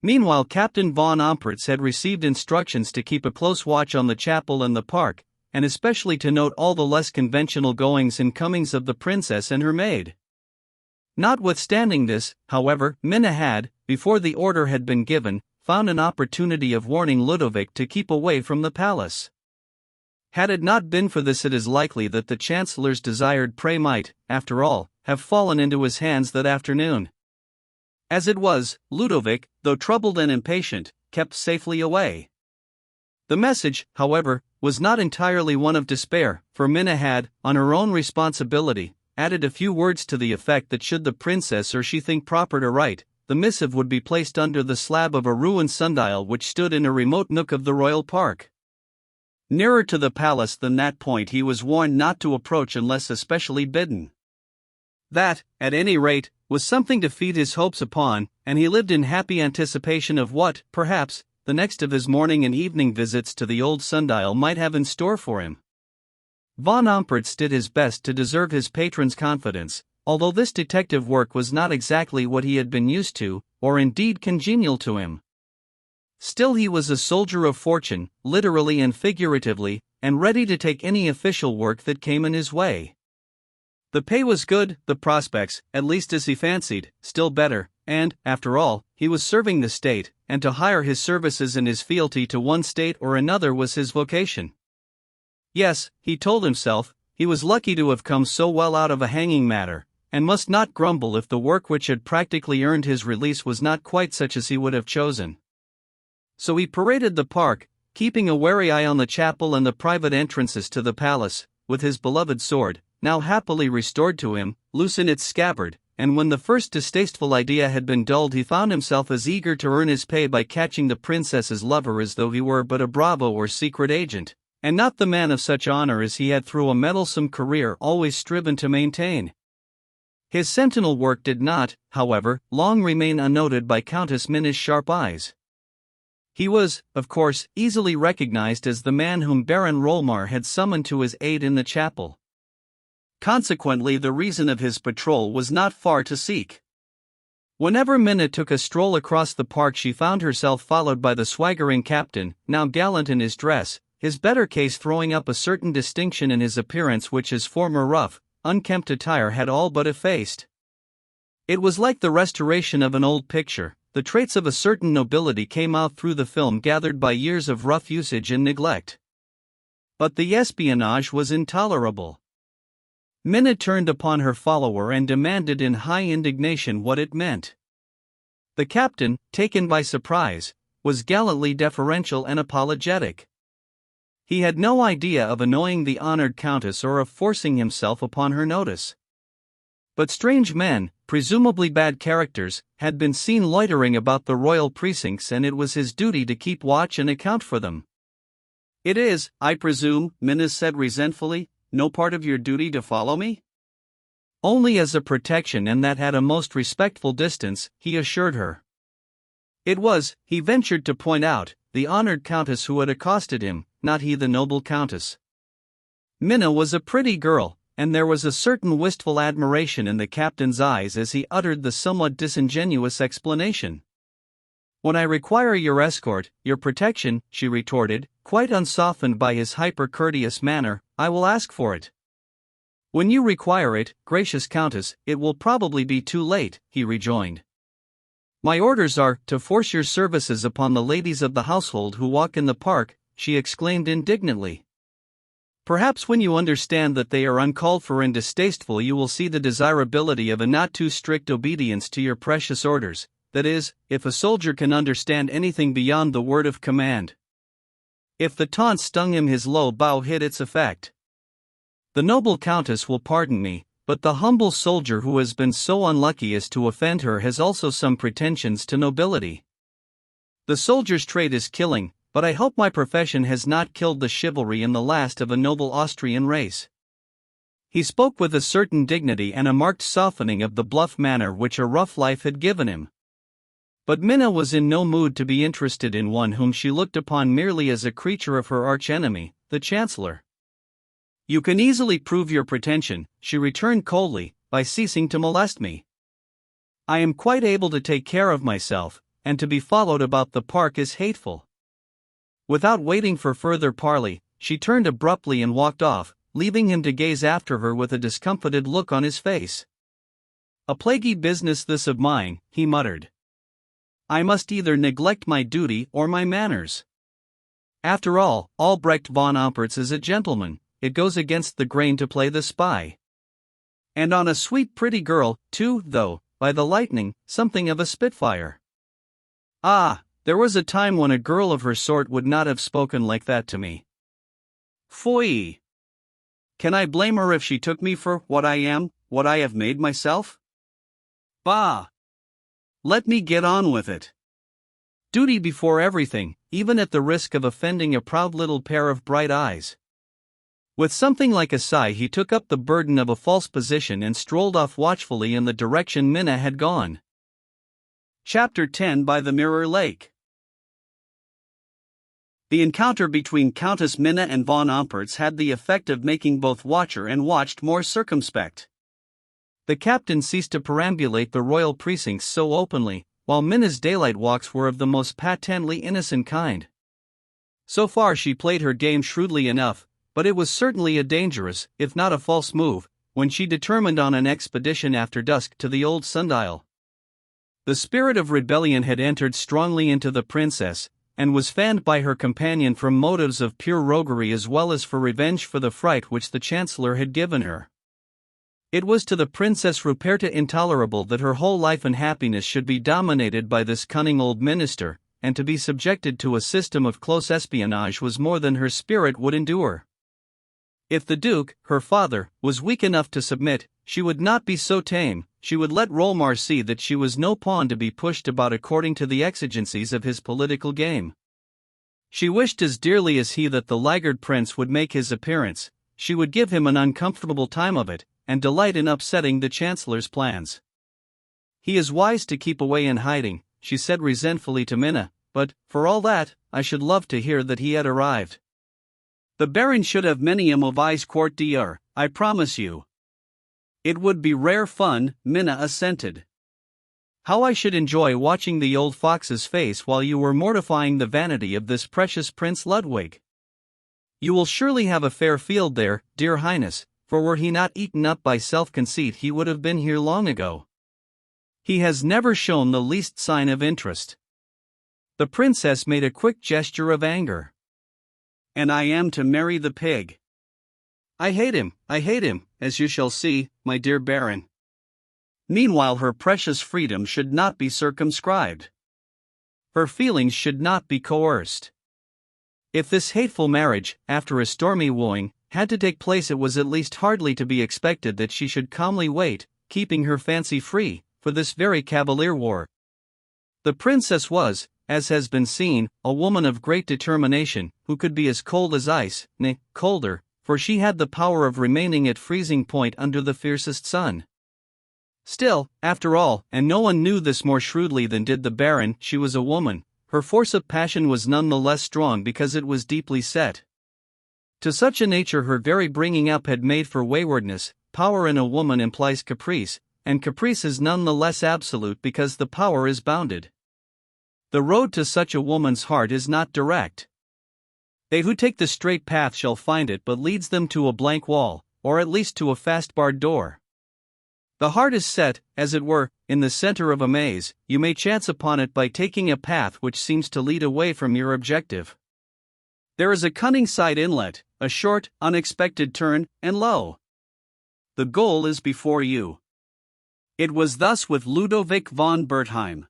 Meanwhile, Captain von Ompertz had received instructions to keep a close watch on the chapel and the park, and especially to note all the less conventional goings and comings of the princess and her maid. Notwithstanding this, however, Minna had, before the order had been given, found an opportunity of warning Ludovic to keep away from the palace. Had it not been for this, it is likely that the Chancellor's desired prey might, after all, have fallen into his hands that afternoon. As it was, Ludovic, though troubled and impatient, kept safely away. The message, however, was not entirely one of despair, for Minna had, on her own responsibility, added a few words to the effect that should the princess or she think proper to write, the missive would be placed under the slab of a ruined sundial which stood in a remote nook of the royal park. Nearer to the palace than that point he was warned not to approach unless especially bidden. That, at any rate, was something to feed his hopes upon, and he lived in happy anticipation of what, perhaps, the next of his morning and evening visits to the old sundial might have in store for him. Von Ompertz did his best to deserve his patron's confidence, although this detective work was not exactly what he had been used to, or indeed congenial to him. Still, he was a soldier of fortune, literally and figuratively, and ready to take any official work that came in his way. The pay was good, the prospects, at least as he fancied, still better, and, after all, he was serving the state, and to hire his services and his fealty to one state or another was his vocation. Yes, he told himself, he was lucky to have come so well out of a hanging matter, and must not grumble if the work which had practically earned his release was not quite such as he would have chosen. So he paraded the park, keeping a wary eye on the chapel and the private entrances to the palace, with his beloved sword, now happily restored to him, loose in its scabbard, and when the first distasteful idea had been dulled he found himself as eager to earn his pay by catching the princess's lover as though he were but a bravo or secret agent, and not the man of such honor as he had through a meddlesome career always striven to maintain. His sentinel work did not, however, long remain unnoted by Countess Minna's sharp eyes. He was, of course, easily recognized as the man whom Baron Rolmar had summoned to his aid in the chapel. Consequently, the reason of his patrol was not far to seek. Whenever Minna took a stroll across the park, she found herself followed by the swaggering captain, now gallant in his dress, his better case throwing up a certain distinction in his appearance which his former rough, unkempt attire had all but effaced. It was like the restoration of an old picture. The traits of a certain nobility came out through the film gathered by years of rough usage and neglect. But the espionage was intolerable. Minna turned upon her follower and demanded in high indignation what it meant. The captain, taken by surprise, was gallantly deferential and apologetic. He had no idea of annoying the honored countess or of forcing himself upon her notice. But strange men, presumably bad characters, had been seen loitering about the royal precincts, and it was his duty to keep watch and account for them. "It is, I presume," Minna said resentfully, "no part of your duty to follow me?" "Only as a protection, and that at a most respectful distance," he assured her. It was, he ventured to point out, the honored countess who had accosted him, not he the noble countess. Minna was a pretty girl, and there was a certain wistful admiration in the captain's eyes as he uttered the somewhat disingenuous explanation. "When I require your escort, your protection," she retorted, quite unsoftened by his hyper-courteous manner, "I will ask for it." "When you require it, gracious countess, it will probably be too late," he rejoined. "My orders are to force your services upon the ladies of the household who walk in the park," she exclaimed indignantly. "Perhaps when you understand that they are uncalled for and distasteful you will see the desirability of a not too strict obedience to your precious orders, that is, if a soldier can understand anything beyond the word of command." If the taunt stung him, his low bow hid its effect. "The noble countess will pardon me, but the humble soldier who has been so unlucky as to offend her has also some pretensions to nobility. The soldier's trade is killing, but I hope my profession has not killed the chivalry in the last of a noble Austrian race." He spoke with a certain dignity and a marked softening of the bluff manner which a rough life had given him. But Minna was in no mood to be interested in one whom she looked upon merely as a creature of her arch-enemy, the Chancellor. "You can easily prove your pretension," she returned coldly, "by ceasing to molest me. I am quite able to take care of myself, and to be followed about the park is hateful." Without waiting for further parley, she turned abruptly and walked off, leaving him to gaze after her with a discomfited look on his face. "A plaguey business this of mine," he muttered. "I must either neglect my duty or my manners. After all, Albrecht von Ampertz is a gentleman, it goes against the grain to play the spy. And on a sweet pretty girl, too, though, by the lightning, something of a spitfire. Ah, there was a time when a girl of her sort would not have spoken like that to me. Foy! Can I blame her if she took me for what I am, what I have made myself? Bah! Let me get on with it. Duty before everything, even at the risk of offending a proud little pair of bright eyes." With something like a sigh he took up the burden of a false position and strolled off watchfully in the direction Minna had gone. Chapter 10 By the Mirror Lake. The encounter between Countess Minna and von Ampertz had the effect of making both watcher and watched more circumspect. The captain ceased to perambulate the royal precincts so openly, while Minna's daylight walks were of the most patently innocent kind. So far she played her game shrewdly enough, but it was certainly a dangerous, if not a false move, when she determined on an expedition after dusk to the old sundial. The spirit of rebellion had entered strongly into the princess, and was fanned by her companion from motives of pure roguery as well as for revenge for the fright which the Chancellor had given her. It was to the Princess Ruperta intolerable that her whole life and happiness should be dominated by this cunning old minister, and to be subjected to a system of close espionage was more than her spirit would endure. If the Duke, her father, was weak enough to submit, she would not be so tame. She would let Rolmar see that she was no pawn to be pushed about according to the exigencies of his political game. She wished as dearly as he that the laggard prince would make his appearance. She would give him an uncomfortable time of it, and delight in upsetting the Chancellor's plans. "He is wise to keep away in hiding," she said resentfully to Minna, "but, for all that, I should love to hear that he had arrived. The Baron should have many a mauvaise quart d'heure, I promise you." "It would be rare fun," Minna assented. "How I should enjoy watching the old fox's face while you were mortifying the vanity of this precious Prince Ludwig. You will surely have a fair field there, dear Highness, for were he not eaten up by self-conceit he would have been here long ago. He has never shown the least sign of interest." The princess made a quick gesture of anger. "And I am to marry the pig. I hate him, as you shall see, my dear Baron." Meanwhile her precious freedom should not be circumscribed. Her feelings should not be coerced. If this hateful marriage, after a stormy wooing, had to take place, it was at least hardly to be expected that she should calmly wait, keeping her fancy free, for this very cavalier war. The princess was, as has been seen, a woman of great determination, who could be as cold as ice, nay, colder, for she had the power of remaining at freezing point under the fiercest sun. Still, after all, and no one knew this more shrewdly than did the Baron, she was a woman. Her force of passion was none the less strong because it was deeply set. To such a nature her very bringing up had made for waywardness. Power in a woman implies caprice, and caprice is none the less absolute because the power is bounded. The road to such a woman's heart is not direct. They who take the straight path shall find it, but leads them to a blank wall, or at least to a fast-barred door. The heart is set, as it were, in the center of a maze. You may chance upon it by taking a path which seems to lead away from your objective. There is a cunning side inlet, a short, unexpected turn, and lo! The goal is before you. It was thus with Ludovic von Bertheim.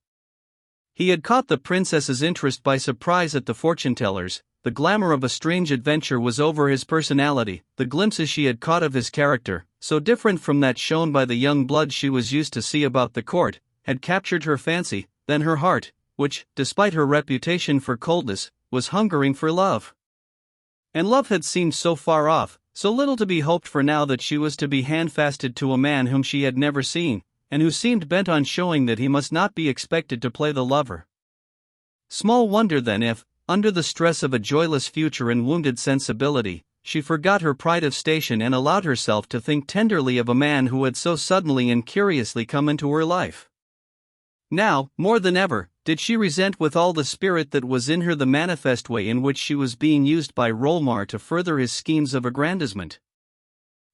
He had caught the princess's interest by surprise at the fortune-tellers. The glamour of a strange adventure was over his personality. The glimpses she had caught of his character, so different from that shown by the young blood she was used to see about the court, had captured her fancy. Then her heart, which, despite her reputation for coldness, was hungering for love. And love had seemed so far off, so little to be hoped for now that she was to be handfasted to a man whom she had never seen, and who seemed bent on showing that he must not be expected to play the lover. Small wonder then if, under the stress of a joyless future and wounded sensibility, she forgot her pride of station and allowed herself to think tenderly of a man who had so suddenly and curiously come into her life. Now, more than ever, did she resent with all the spirit that was in her the manifest way in which she was being used by Rolmar to further his schemes of aggrandizement.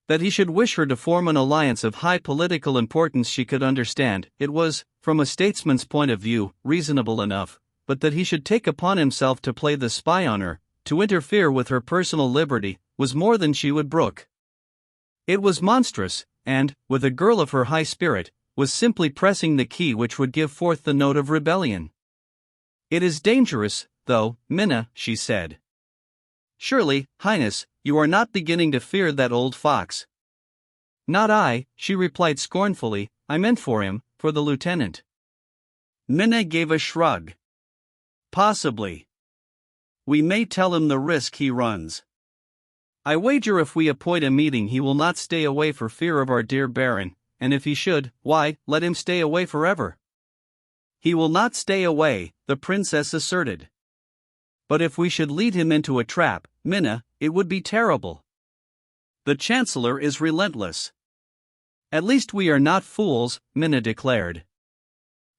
That he should wish her to form an alliance of high political importance she could understand. It was, from a statesman's point of view, reasonable enough, but that he should take upon himself to play the spy on her, to interfere with her personal liberty, was more than she would brook. It was monstrous, and, with a girl of her high spirit, was simply pressing the key which would give forth the note of rebellion. "It is dangerous, though, Minna," she said. "Surely, Highness, you are not beginning to fear that old fox?" "Not I," she replied scornfully. "I meant for him, for the lieutenant." Minna gave a shrug. "Possibly. We may tell him the risk he runs. I wager if we appoint a meeting he will not stay away for fear of our dear Baron, and if he should, why, let him stay away forever." "He will not stay away," the princess asserted. "But if we should lead him into a trap, Minna, it would be terrible. The Chancellor is relentless." "At least we are not fools," Minna declared.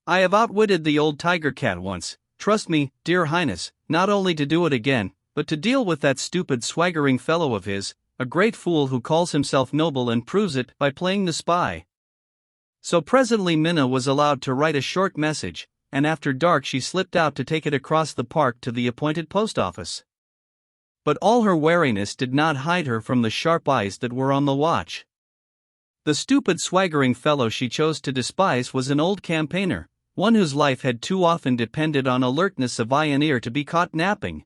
"I have outwitted the old tiger cat once. Trust me, dear Highness, not only to do it again, but to deal with that stupid swaggering fellow of his, a great fool who calls himself noble and proves it by playing the spy." So presently Minna was allowed to write a short message, and after dark she slipped out to take it across the park to the appointed post office. But all her wariness did not hide her from the sharp eyes that were on the watch. The stupid swaggering fellow she chose to despise was an old campaigner, one whose life had too often depended on alertness of eye and ear to be caught napping.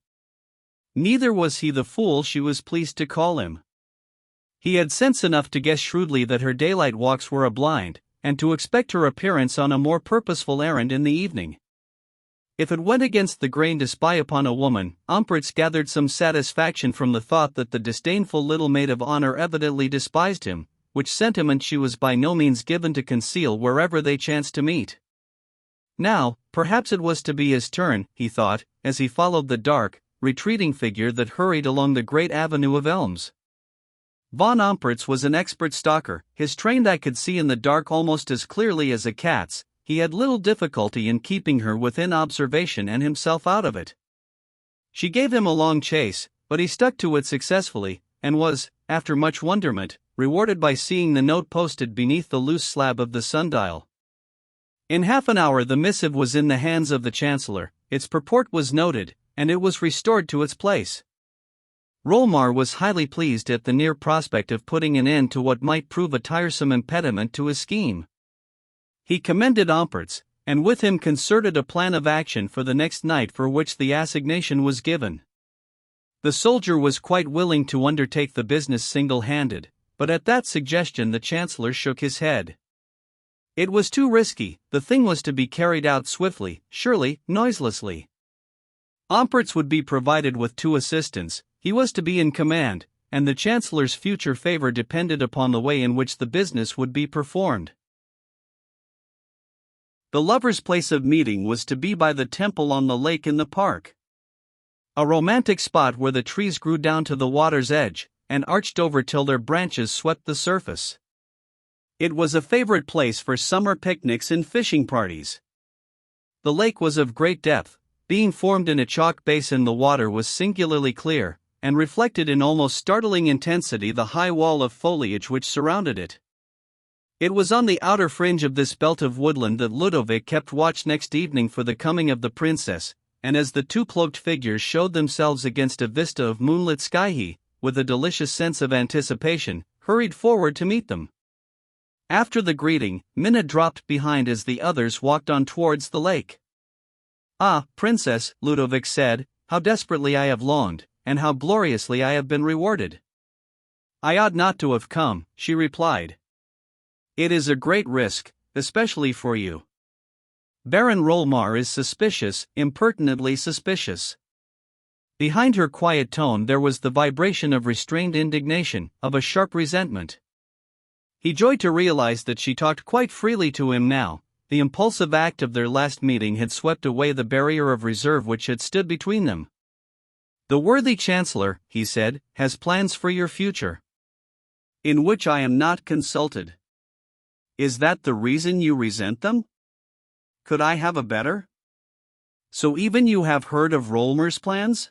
Neither was he the fool she was pleased to call him. He had sense enough to guess shrewdly that her daylight walks were a blind, and to expect her appearance on a more purposeful errand in the evening. If it went against the grain to spy upon a woman, Umprits gathered some satisfaction from the thought that the disdainful little maid of honor evidently despised him, which sentiment she was by no means given to conceal wherever they chanced to meet. Now, perhaps it was to be his turn, he thought, as he followed the dark, retreating figure that hurried along the great avenue of elms. Von Umprits was an expert stalker, his trained eye could see in the dark almost as clearly as a cat's. He had little difficulty in keeping her within observation and himself out of it. She gave him a long chase, but he stuck to it successfully, and was, after much wonderment, rewarded by seeing the note posted beneath the loose slab of the sundial. In half an hour the missive was in the hands of the Chancellor, its purport was noted, and it was restored to its place. Rolmar was highly pleased at the near prospect of putting an end to what might prove a tiresome impediment to his scheme. He commended Umprits, and with him concerted a plan of action for the next night for which the assignation was given. The soldier was quite willing to undertake the business single-handed, but at that suggestion the Chancellor shook his head. It was too risky, the thing was to be carried out swiftly, surely, noiselessly. Umprits would be provided with 2 assistants, he was to be in command, and the Chancellor's future favor depended upon the way in which the business would be performed. The lovers' place of meeting was to be by the temple on the lake in the park. A romantic spot where the trees grew down to the water's edge, and arched over till their branches swept the surface. It was a favorite place for summer picnics and fishing parties. The lake was of great depth, being formed in a chalk basin. The water was singularly clear, and reflected in almost startling intensity the high wall of foliage which surrounded it. It was on the outer fringe of this belt of woodland that Ludovic kept watch next evening for the coming of the princess, and as the 2 cloaked figures showed themselves against a vista of moonlit sky he, with a delicious sense of anticipation, hurried forward to meet them. After the greeting, Minna dropped behind as the others walked on towards the lake. "Ah, Princess," Ludovic said, "how desperately I have longed, and how gloriously I have been rewarded." "I ought not to have come," she replied. "It is a great risk, especially for you. Baron Rolmar is suspicious, impertinently suspicious." Behind her quiet tone there was the vibration of restrained indignation, of a sharp resentment. He joyed to realize that she talked quite freely to him now. The impulsive act of their last meeting had swept away the barrier of reserve which had stood between them. "The worthy Chancellor," he said, "has plans for your future, in which I am not consulted. Is that the reason you resent them? Could I have a better? So even you have heard of Rolmar's plans?"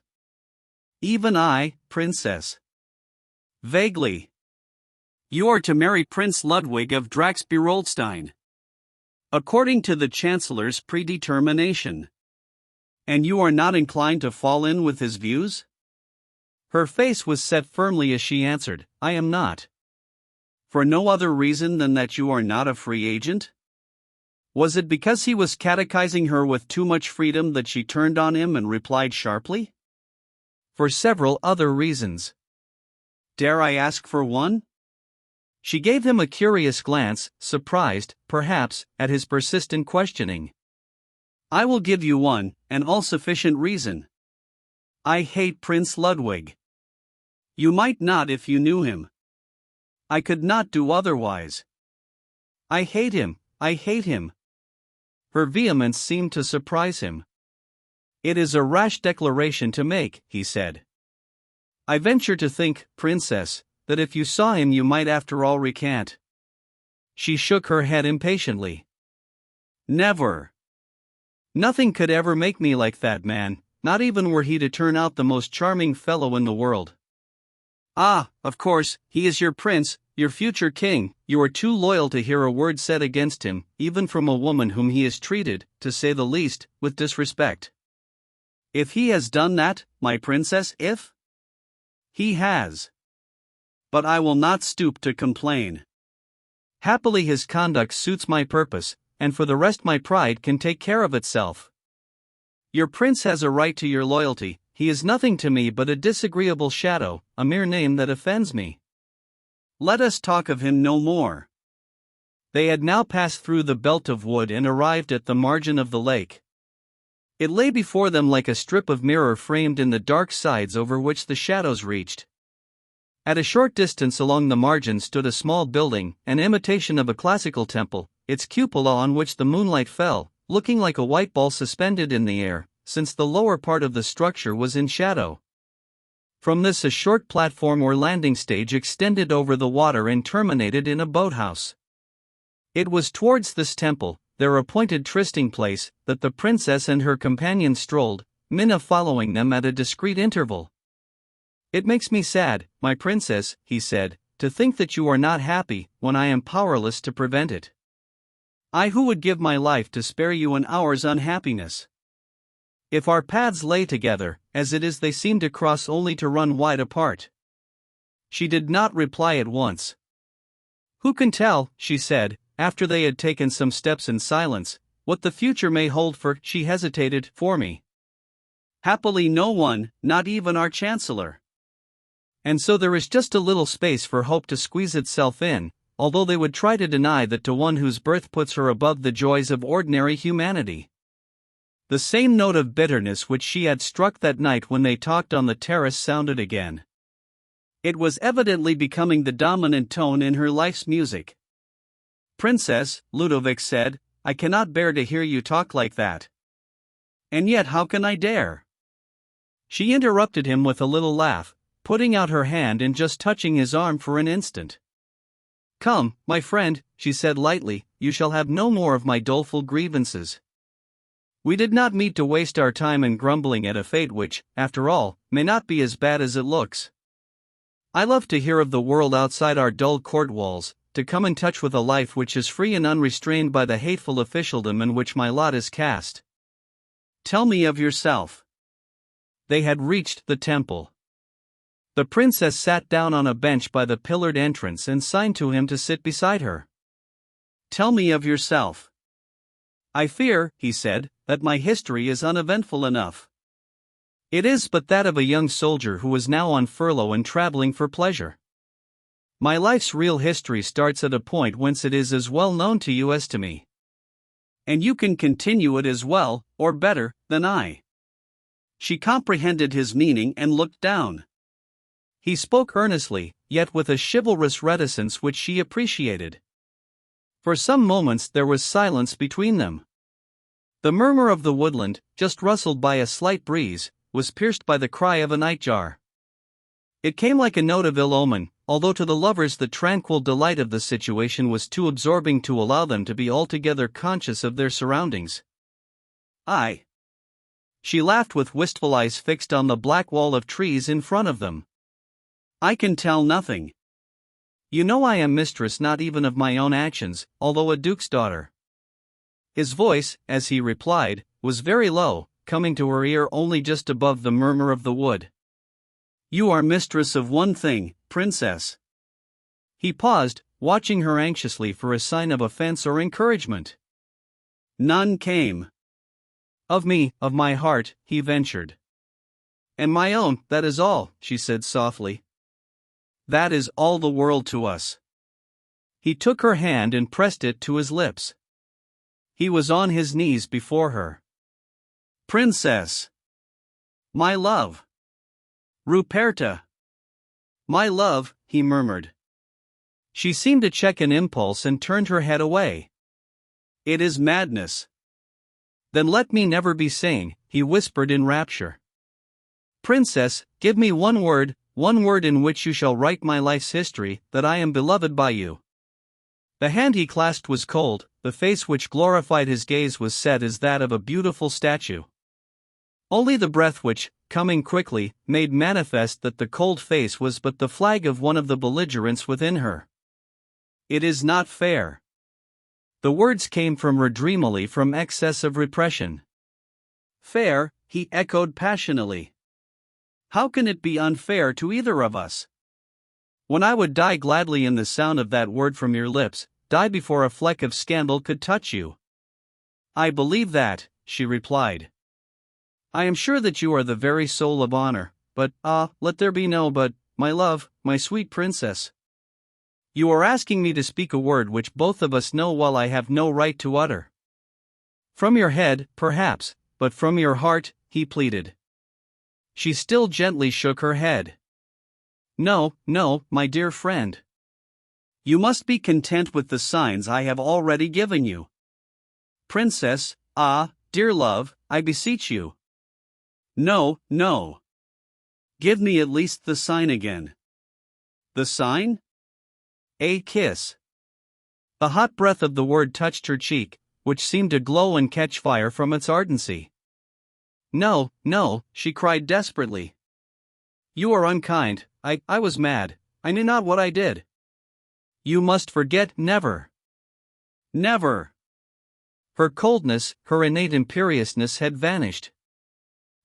"Even I, Princess." "Vaguely. You are to marry Prince Ludwig of Drax-Beroldstein, according to the Chancellor's predetermination. And you are not inclined to fall in with his views?" Her face was set firmly as she answered, "I am not." "For no other reason than that you are not a free agent?" Was it because he was catechizing her with too much freedom that she turned on him and replied sharply? "For several other reasons." "Dare I ask for one?" She gave him a curious glance, surprised, perhaps, at his persistent questioning. "I will give you one, an all-sufficient reason. I hate Prince Ludwig." "You might not if you knew him." "I could not do otherwise." "I hate him, I hate him." Her vehemence seemed to surprise him. "It is a rash declaration to make," he said. "I venture to think, Princess, that if you saw him you might after all recant." She shook her head impatiently. "Never. Nothing could ever make me like that man, not even were he to turn out the most charming fellow in the world." "Ah, of course, he is your prince, your future king. You are too loyal to hear a word said against him, even from a woman whom he has treated, to say the least, with disrespect." "If he has done that, my princess, if?" "He has. But I will not stoop to complain." Happily his conduct suits my purpose, and for the rest my pride can take care of itself. Your prince has a right to your loyalty, he is nothing to me but a disagreeable shadow, a mere name that offends me. Let us talk of him no more. They had now passed through the belt of wood and arrived at the margin of the lake. It lay before them like a strip of mirror framed in the dark sides over which the shadows reached. At a short distance along the margin stood a small building, an imitation of a classical temple, its cupola on which the moonlight fell, looking like a white ball suspended in the air, since the lower part of the structure was in shadow. From this a short platform or landing stage extended over the water and terminated in a boathouse. It was towards this temple, their appointed trysting place, that the princess and her companion strolled, Minna following them at a discreet interval. "It makes me sad, my princess," he said, "to think that you are not happy, when I am powerless to prevent it. I who would give my life to spare you an hour's unhappiness. If our paths lay together, as it is they seem to cross only to run wide apart." She did not reply at once. "Who can tell," she said, after they had taken some steps in silence, "what the future may hold she hesitated, for me. Happily no one, not even our chancellor. And so there is just a little space for hope to squeeze itself in, although they would try to deny that to one whose birth puts her above the joys of ordinary humanity." The same note of bitterness which she had struck that night when they talked on the terrace sounded again. It was evidently becoming the dominant tone in her life's music. "Princess," Ludovic said, "I cannot bear to hear you talk like that." "And yet how can I dare?" She interrupted him with a little laugh, putting out her hand and just touching his arm for an instant. "Come, my friend," she said lightly, "you shall have no more of my doleful grievances. We did not meet to waste our time in grumbling at a fate which, after all, may not be as bad as it looks. I love to hear of the world outside our dull court walls, to come in touch with a life which is free and unrestrained by the hateful officialdom in which my lot is cast. Tell me of yourself." They had reached the temple. The princess sat down on a bench by the pillared entrance and signed to him to sit beside her. "Tell me of yourself." "I fear," he said, "that my history is uneventful enough. It is but that of a young soldier who is now on furlough and traveling for pleasure. My life's real history starts at a point whence it is as well known to you as to me. And you can continue it as well, or better, than I." She comprehended his meaning and looked down. He spoke earnestly, yet with a chivalrous reticence which she appreciated. For some moments there was silence between them. The murmur of the woodland, just rustled by a slight breeze, was pierced by the cry of a nightjar. It came like a note of ill omen, although to the lovers the tranquil delight of the situation was too absorbing to allow them to be altogether conscious of their surroundings. "I." She laughed with wistful eyes fixed on the black wall of trees in front of them. "I can tell nothing. You know I am mistress not even of my own actions, although a duke's daughter." His voice, as he replied, was very low, coming to her ear only just above the murmur of the wood. "You are mistress of one thing, princess." He paused, watching her anxiously for a sign of offense or encouragement. None came. "Of me, of my heart," he ventured. "And my own, that is all," she said softly. "That is all the world to us." He took her hand and pressed it to his lips. He was on his knees before her. "Princess! My love! Ruperta! My love," he murmured. She seemed to check an impulse and turned her head away. "It is madness." "Then let me never be sane," he whispered in rapture. "Princess, give me one word in which you shall write my life's history, that I am beloved by you." The hand he clasped was cold, the face which glorified his gaze was set as that of a beautiful statue. Only the breath which, coming quickly, made manifest that the cold face was but the flag of one of the belligerents within her. "It is not fair." The words came from her dreamily from excess of repression. "Fair," he echoed passionately. "How can it be unfair to either of us? When I would die gladly in the sound of that word from your lips, die before a fleck of scandal could touch you. I believe that, she replied. I am sure that you are the very soul of honor, but, let there be no but, my love, my sweet princess. You are asking me to speak a word which both of us know well I have no right to utter. From your head, perhaps, but from your heart, he pleaded. She still gently shook her head. No, no, my dear friend. You must be content with the signs I have already given you. Princess, dear love, I beseech you. No, no. Give me at least the sign again. The sign? A kiss. The hot breath of the word touched her cheek, which seemed to glow and catch fire from its ardency. No, no, she cried desperately. You are unkind, I was mad, I knew not what I did. You must forget never. Never. Her coldness, her innate imperiousness had vanished.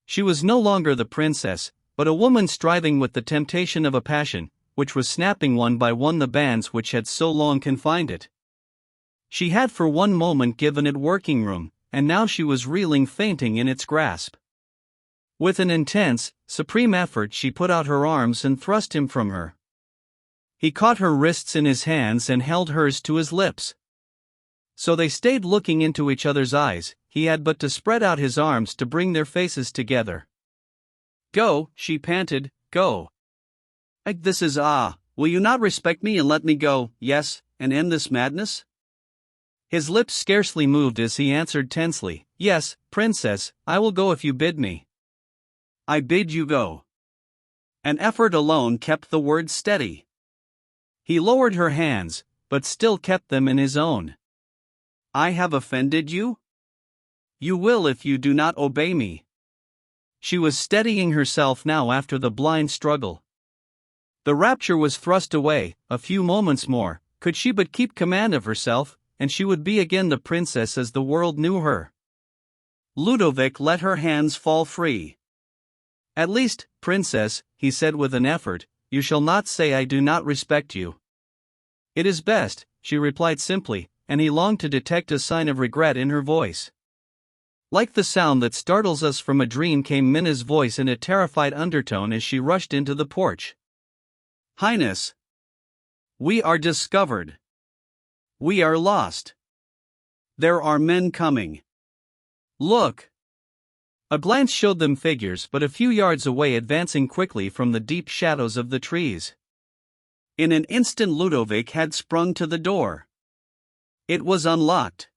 She was no longer the princess, but a woman striving with the temptation of a passion, which was snapping one by one the bands which had so long confined it. She had for one moment given it working room, and now she was reeling fainting in its grasp. With an intense, supreme effort she put out her arms and thrust him from her. He caught her wrists in his hands and held hers to his lips. So they stayed looking into each other's eyes. He had but to spread out his arms to bring their faces together. Go, she panted, go. This is will you not respect me and let me go, yes, and end this madness? His lips scarcely moved as he answered tensely, Yes, princess, I will go if you bid me. I bid you go. An effort alone kept the words steady. He lowered her hands, but still kept them in his own. I have offended you? You will if you do not obey me. She was steadying herself now after the blind struggle. The rapture was thrust away. A few moments more, could she but keep command of herself, and she would be again the princess as the world knew her. Ludovic let her hands fall free. At least, princess, he said with an effort, you shall not say I do not respect you. It is best, she replied simply, and he longed to detect a sign of regret in her voice. Like the sound that startles us from a dream came Minna's voice in a terrified undertone as she rushed into the porch. Highness! We are discovered. We are lost. There are men coming. Look! A glance showed them figures but a few yards away advancing quickly from the deep shadows of the trees. In an instant Ludovic had sprung to the door. It was unlocked.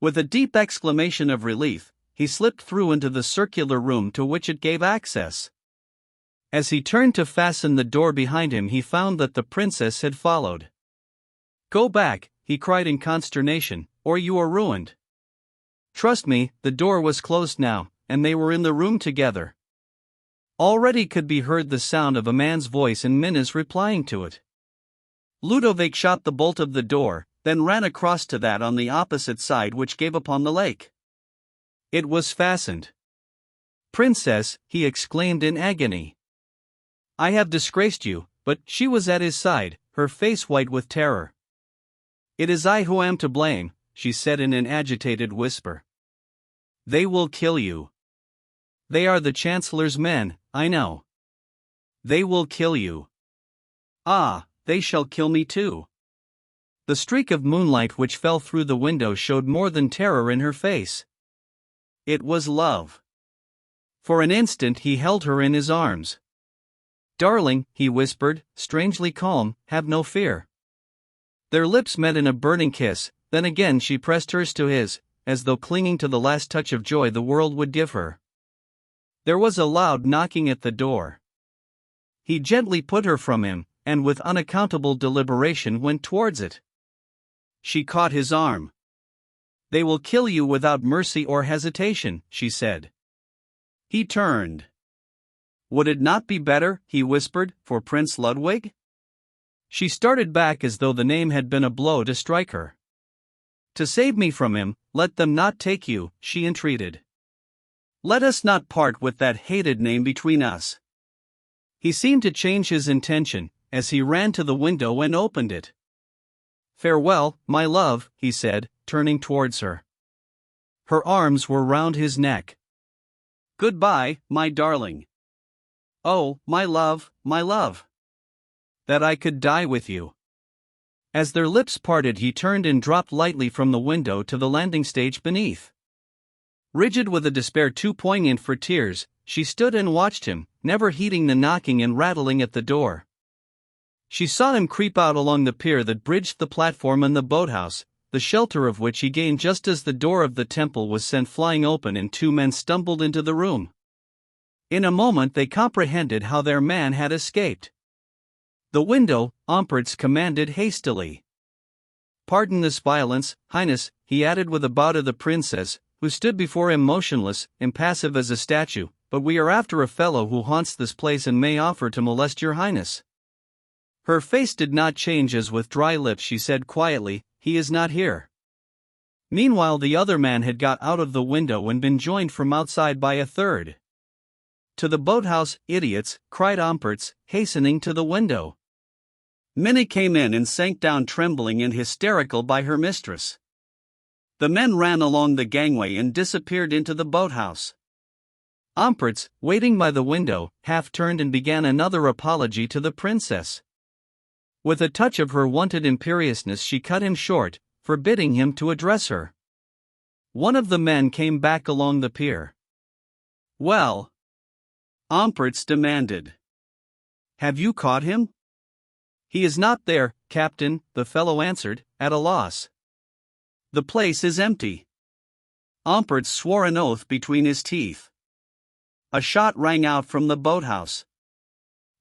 With a deep exclamation of relief, he slipped through into the circular room to which it gave access. As he turned to fasten the door behind him, he found that the princess had followed. Go back, he cried in consternation, or you are ruined. Trust me, the door was closed now, and they were in the room together. Already could be heard the sound of a man's voice and Minna's replying to it. Ludovic shot the bolt of the door, then ran across to that on the opposite side which gave upon the lake. It was fastened. Princess, he exclaimed in agony. I have disgraced you, but she was at his side, her face white with terror. It is I who am to blame, she said in an agitated whisper. They will kill you. They are the Chancellor's men, I know. They will kill you. They shall kill me too. The streak of moonlight which fell through the window showed more than terror in her face. It was love. For an instant he held her in his arms. Darling, he whispered, strangely calm, have no fear. Their lips met in a burning kiss, then again she pressed hers to his, as though clinging to the last touch of joy the world would give her. There was a loud knocking at the door. He gently put her from him, and with unaccountable deliberation went towards it. She caught his arm. They will kill you without mercy or hesitation, she said. He turned. Would it not be better, he whispered, for Prince Ludwig? She started back as though the name had been a blow to strike her. To save me from him, let them not take you, she entreated. Let us not part with that hated name between us. He seemed to change his intention, as he ran to the window and opened it. "Farewell, my love," he said, turning towards her. Her arms were round his neck. "Goodbye, my darling. Oh, my love, my love. That I could die with you." As their lips parted, he turned and dropped lightly from the window to the landing stage beneath. Rigid with a despair too poignant for tears, she stood and watched him, never heeding the knocking and rattling at the door. She saw him creep out along the pier that bridged the platform and the boathouse, the shelter of which he gained just as the door of the temple was sent flying open and two men stumbled into the room. In a moment they comprehended how their man had escaped. "The window," Ampertz commanded hastily. "Pardon this violence, Highness," he added with a bow to the princess, who stood before him motionless, impassive as a statue, "but we are after a fellow who haunts this place and may offer to molest your Highness." Her face did not change as with dry lips she said quietly, "He is not here." Meanwhile the other man had got out of the window and been joined from outside by a third. "To the boathouse, idiots," cried Ampertz, hastening to the window. Minnie came in and sank down trembling and hysterical by her mistress. The men ran along the gangway and disappeared into the boathouse. Ampertz, waiting by the window, half turned and began another apology to the princess. With a touch of her wonted imperiousness she cut him short, forbidding him to address her. One of the men came back along the pier. "Well?" Ampertz demanded. "Have you caught him?" "He is not there, Captain," the fellow answered, at a loss. "The place is empty." Ampertz swore an oath between his teeth. A shot rang out from the boathouse.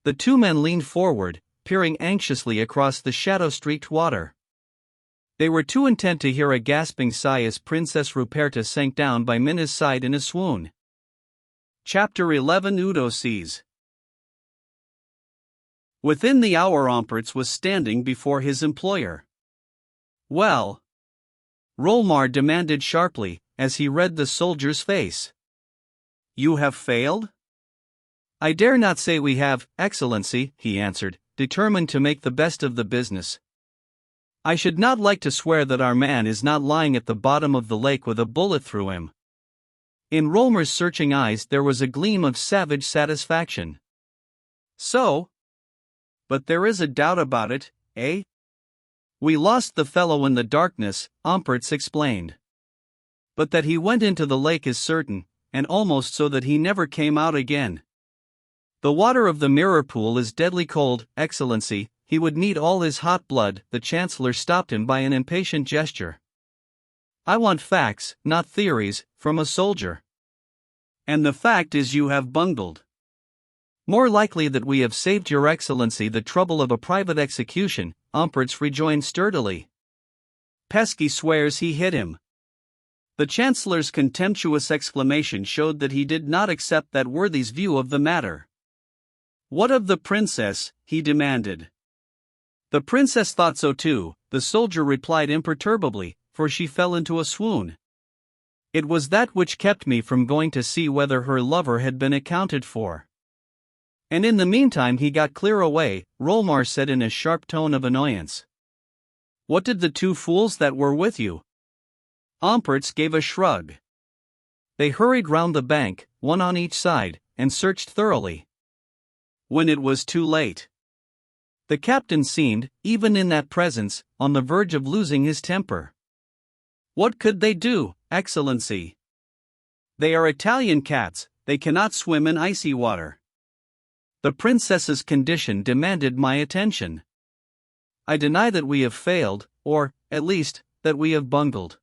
The two men leaned forward, peering anxiously across the shadow-streaked water. They were too intent to hear a gasping sigh as Princess Ruperta sank down by Minna's side in a swoon. Chapter 11. Udo sees. Within the hour Ampertz was standing before his employer. "Well?" Rolmar demanded sharply, as he read the soldier's face. "You have failed?" "I dare not say we have, Excellency," he answered, determined to make the best of the business. "I should not like to swear that our man is not lying at the bottom of the lake with a bullet through him." In Rolmar's searching eyes there was a gleam of savage satisfaction. "So? But there is a doubt about it, eh?" "We lost the fellow in the darkness," Ampertz explained. "But that he went into the lake is certain, and almost so that he never came out again. The water of the mirror pool is deadly cold, Excellency, he would need all his hot blood." The Chancellor stopped him by an impatient gesture. "I want facts, not theories, from a soldier." "And the fact is you have bungled." "More likely that we have saved your Excellency the trouble of a private execution," Ampertz rejoined sturdily. "Pesky swears he hit him." The Chancellor's contemptuous exclamation showed that he did not accept that worthy's view of the matter. "What of the princess?" he demanded. "The princess thought so too," the soldier replied imperturbably, "for she fell into a swoon. It was that which kept me from going to see whether her lover had been accounted for." "And in the meantime he got clear away," Rolmar said in a sharp tone of annoyance. "What did the two fools that were with you?" Ampertz gave a shrug. "They hurried round the bank, one on each side, and searched thoroughly. When it was too late, the captain seemed, even in that presence, on the verge of losing his temper." "What could they do, Excellency?" "They are Italian cats, they cannot swim in icy water." "The princess's condition demanded my attention. I deny that we have failed, or, at least, that we have bungled."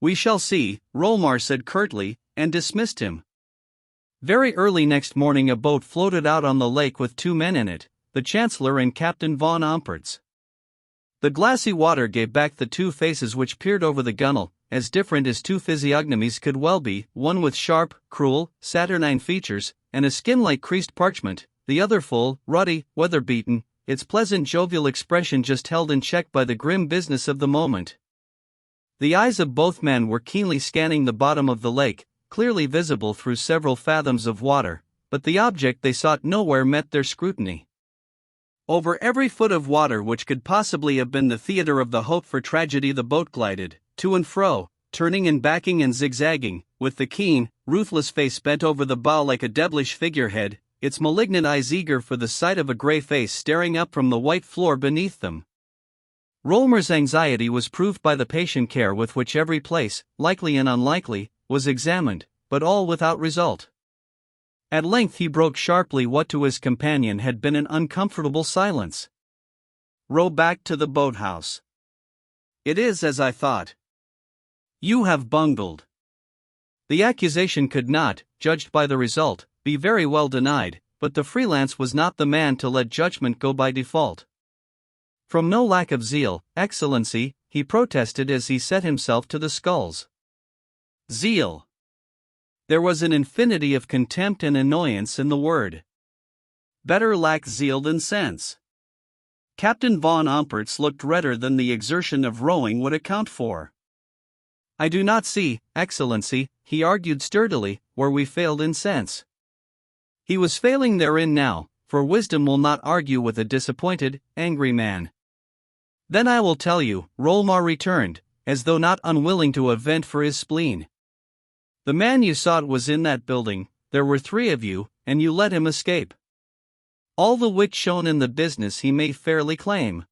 "We shall see," Rolmar said curtly, and dismissed him. Very early next morning a boat floated out on the lake with two men in it, the Chancellor and Captain von Ampertz. The glassy water gave back the two faces which peered over the gunwale, as different as two physiognomies could well be, one with sharp, cruel, saturnine features, and a skin like creased parchment, the other full, ruddy, weather-beaten, its pleasant jovial expression just held in check by the grim business of the moment. The eyes of both men were keenly scanning the bottom of the lake, clearly visible through several fathoms of water, but the object they sought nowhere met their scrutiny. Over every foot of water which could possibly have been the theater of the hoped for tragedy the boat glided, to and fro, turning and backing and zigzagging, with the keen, ruthless face bent over the bow like a devilish figurehead, its malignant eyes eager for the sight of a grey face staring up from the white floor beneath them. Rollmer's anxiety was proved by the patient care with which every place, likely and unlikely, was examined, but all without result. At length he broke sharply what to his companion had been an uncomfortable silence. "Row back to the boathouse. It is as I thought. You have bungled." The accusation could not, judged by the result, be very well denied, but the freelance was not the man to let judgment go by default. From no lack of zeal, Excellency, he protested as he set himself to the sculls. Zeal! There was an infinity of contempt and annoyance in the word. Better lack zeal than sense. Captain von Ompertz looked redder than the exertion of rowing would account for. "I do not see, Excellency," he argued sturdily, "where we failed in sense." He was failing therein now, for wisdom will not argue with a disappointed, angry man. "Then I will tell you," Rollmar returned, as though not unwilling to have vent for his spleen. "The man you sought was in that building, there were 3 of you, and you let him escape. All the wit shown in the business he may fairly claim.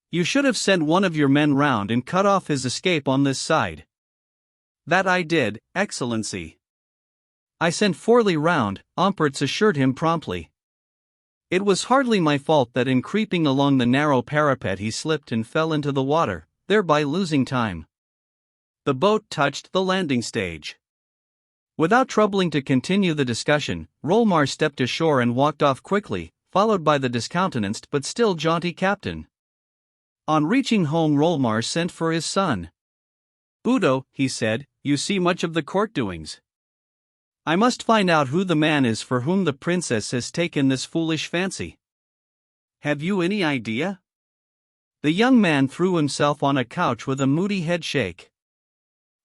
You should have sent one of your men round and cut off his escape on this side." "That I did, Excellency." "I sent Forley round," Ompertz assured him promptly. "It was hardly my fault that in creeping along the narrow parapet he slipped and fell into the water, thereby losing time." The boat touched the landing stage. Without troubling to continue the discussion, Rollmar stepped ashore and walked off quickly, followed by the discountenanced but still jaunty captain. On reaching home, Rollmar sent for his son. "Udo," he said, "you see much of the court doings. I must find out who the man is for whom the princess has taken this foolish fancy. Have you any idea?" The young man threw himself on a couch with a moody headshake.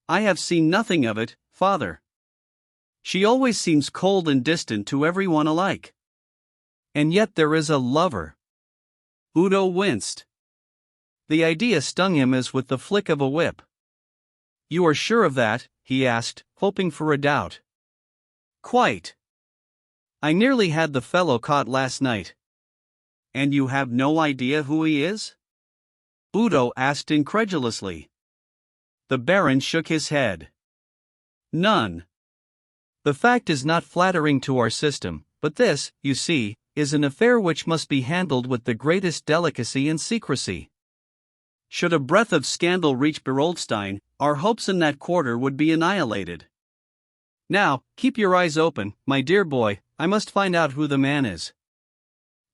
"I have seen nothing of it, father. She always seems cold and distant to everyone alike. And yet there is a lover." Udo winced. The idea stung him as with the flick of a whip. "You are sure of that?" he asked, hoping for a doubt. "Quite. I nearly had the fellow caught last night." "And you have no idea who he is?" Udo asked incredulously. The Baron shook his head. "None. The fact is not flattering to our system, but this, you see, is an affair which must be handled with the greatest delicacy and secrecy. Should a breath of scandal reach Beroldstein, our hopes in that quarter would be annihilated. Now, keep your eyes open, my dear boy, I must find out who the man is.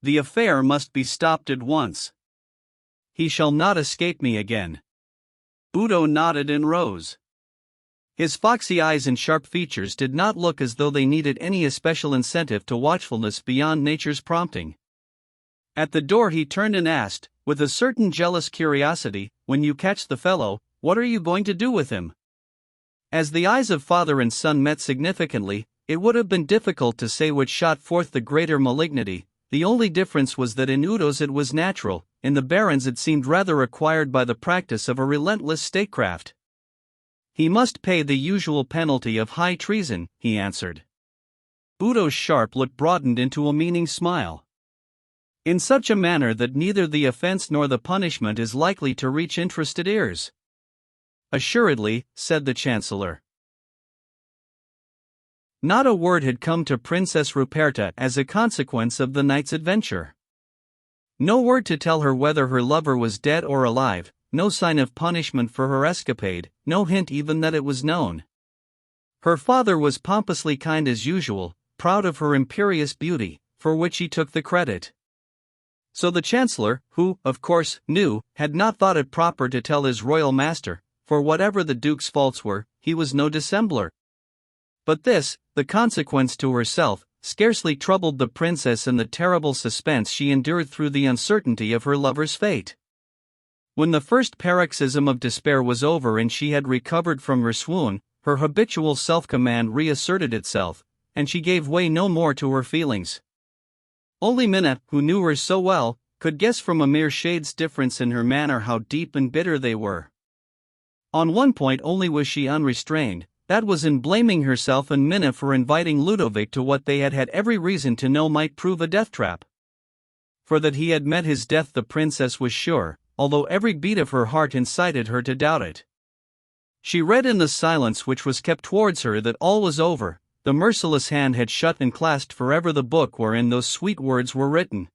The affair must be stopped at once. He shall not escape me again." Udo nodded and rose. His foxy eyes and sharp features did not look as though they needed any especial incentive to watchfulness beyond nature's prompting. At the door he turned and asked, with a certain jealous curiosity, "When you catch the fellow, what are you going to do with him?" As the eyes of father and son met significantly, it would have been difficult to say which shot forth the greater malignity. The only difference was that in Udo's it was natural, in the Baron's it seemed rather acquired by the practice of a relentless statecraft. "He must pay the usual penalty of high treason," he answered. Udo's sharp look broadened into a meaning smile. "In such a manner that neither the offense nor the punishment is likely to reach interested ears." "Assuredly," said the Chancellor. Not a word had come to Princess Ruperta as a consequence of the night's adventure. No word to tell her whether her lover was dead or alive, no sign of punishment for her escapade, no hint even that it was known. Her father was pompously kind as usual, proud of her imperious beauty, for which he took the credit. So the Chancellor, who, of course, knew, had not thought it proper to tell his royal master, for whatever the Duke's faults were, he was no dissembler. But this, the consequence to herself, scarcely troubled the princess in the terrible suspense she endured through the uncertainty of her lover's fate. When the first paroxysm of despair was over and she had recovered from her swoon, her habitual self-command reasserted itself, and she gave way no more to her feelings. Only Minna, who knew her so well, could guess from a mere shade's difference in her manner how deep and bitter they were. On one point only was she unrestrained, that was in blaming herself and Minna for inviting Ludovic to what they had every reason to know might prove a death trap. For that he had met his death the princess was sure, although every beat of her heart incited her to doubt it. She read in the silence which was kept towards her that all was over, the merciless hand had shut and clasped forever the book wherein those sweet words were written.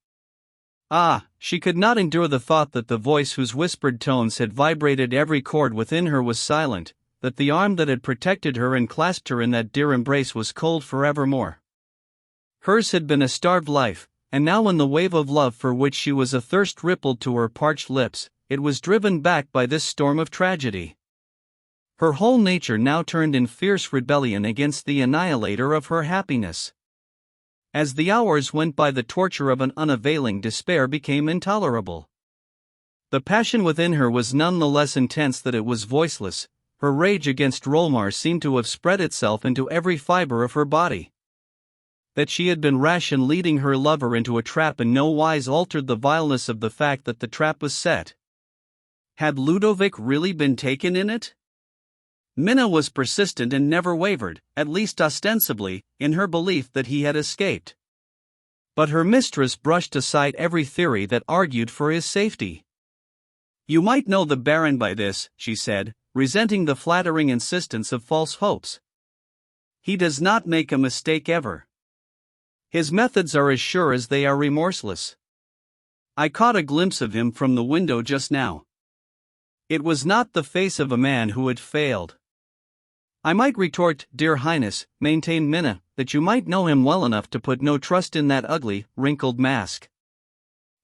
Ah, she could not endure the thought that the voice whose whispered tones had vibrated every chord within her was silent, that the arm that had protected her and clasped her in that dear embrace was cold forevermore. Hers had been a starved life, and now when the wave of love for which she was athirst rippled to her parched lips, it was driven back by this storm of tragedy. Her whole nature now turned in fierce rebellion against the annihilator of her happiness. As the hours went by, the torture of an unavailing despair became intolerable. The passion within her was none the less intense that it was voiceless. Her rage against Rolmar seemed to have spread itself into every fiber of her body. That she had been rash in leading her lover into a trap in no wise altered the vileness of the fact that the trap was set. Had Ludovic really been taken in it? Minna was persistent and never wavered, at least ostensibly, in her belief that he had escaped. But her mistress brushed aside every theory that argued for his safety. "You might know the Baron by this," she said, resenting the flattering insistence of false hopes. "He does not make a mistake ever. His methods are as sure as they are remorseless. I caught a glimpse of him from the window just now. It was not the face of a man who had failed." "I might retort, dear Highness," maintained Minna, "that you might know him well enough to put no trust in that ugly, wrinkled mask.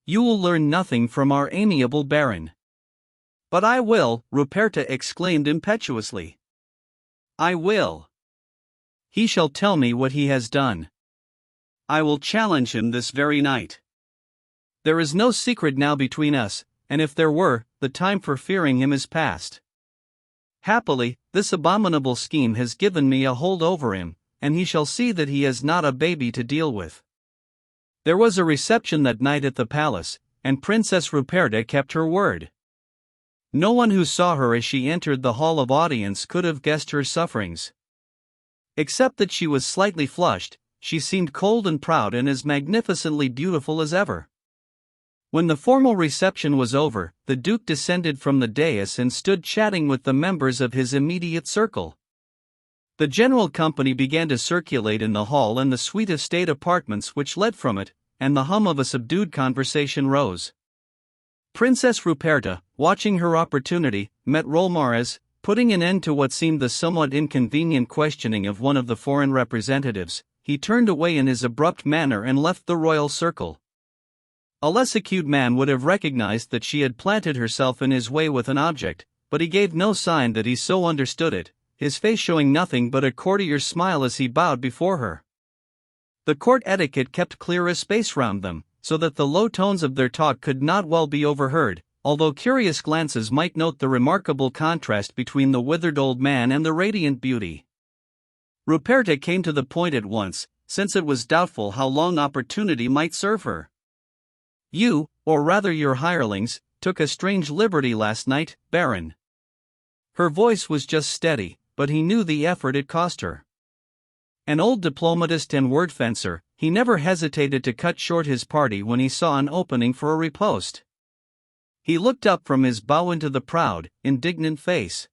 You will learn nothing from our amiable Baron." "But I will," Ruperta exclaimed impetuously. "I will. He shall tell me what he has done. I will challenge him this very night. There is no secret now between us, and if there were, the time for fearing him is past. Happily, this abominable scheme has given me a hold over him, and he shall see that he is not a baby to deal with." There was a reception that night at the palace, and Princess Ruperta kept her word. No one who saw her as she entered the hall of audience could have guessed her sufferings. Except that she was slightly flushed, she seemed cold and proud and as magnificently beautiful as ever. When the formal reception was over, the Duke descended from the dais and stood chatting with the members of his immediate circle. The general company began to circulate in the hall and the suite of state apartments which led from it, and the hum of a subdued conversation rose. Princess Ruperta, watching her opportunity, met Rolmar as, putting an end to what seemed the somewhat inconvenient questioning of one of the foreign representatives, he turned away in his abrupt manner and left the royal circle. A less acute man would have recognized that she had planted herself in his way with an object, but he gave no sign that he so understood it, his face showing nothing but a courtier's smile as he bowed before her. The court etiquette kept clear a space round them, so that the low tones of their talk could not well be overheard, although curious glances might note the remarkable contrast between the withered old man and the radiant beauty. Ruperta came to the point at once, since it was doubtful how long opportunity might serve her. "You, or rather your hirelings, took a strange liberty last night, Baron." Her voice was just steady, but he knew the effort it cost her. An old diplomatist and word fencer, he never hesitated to cut short his party when he saw an opening for a riposte. He looked up from his bow into the proud, indignant face.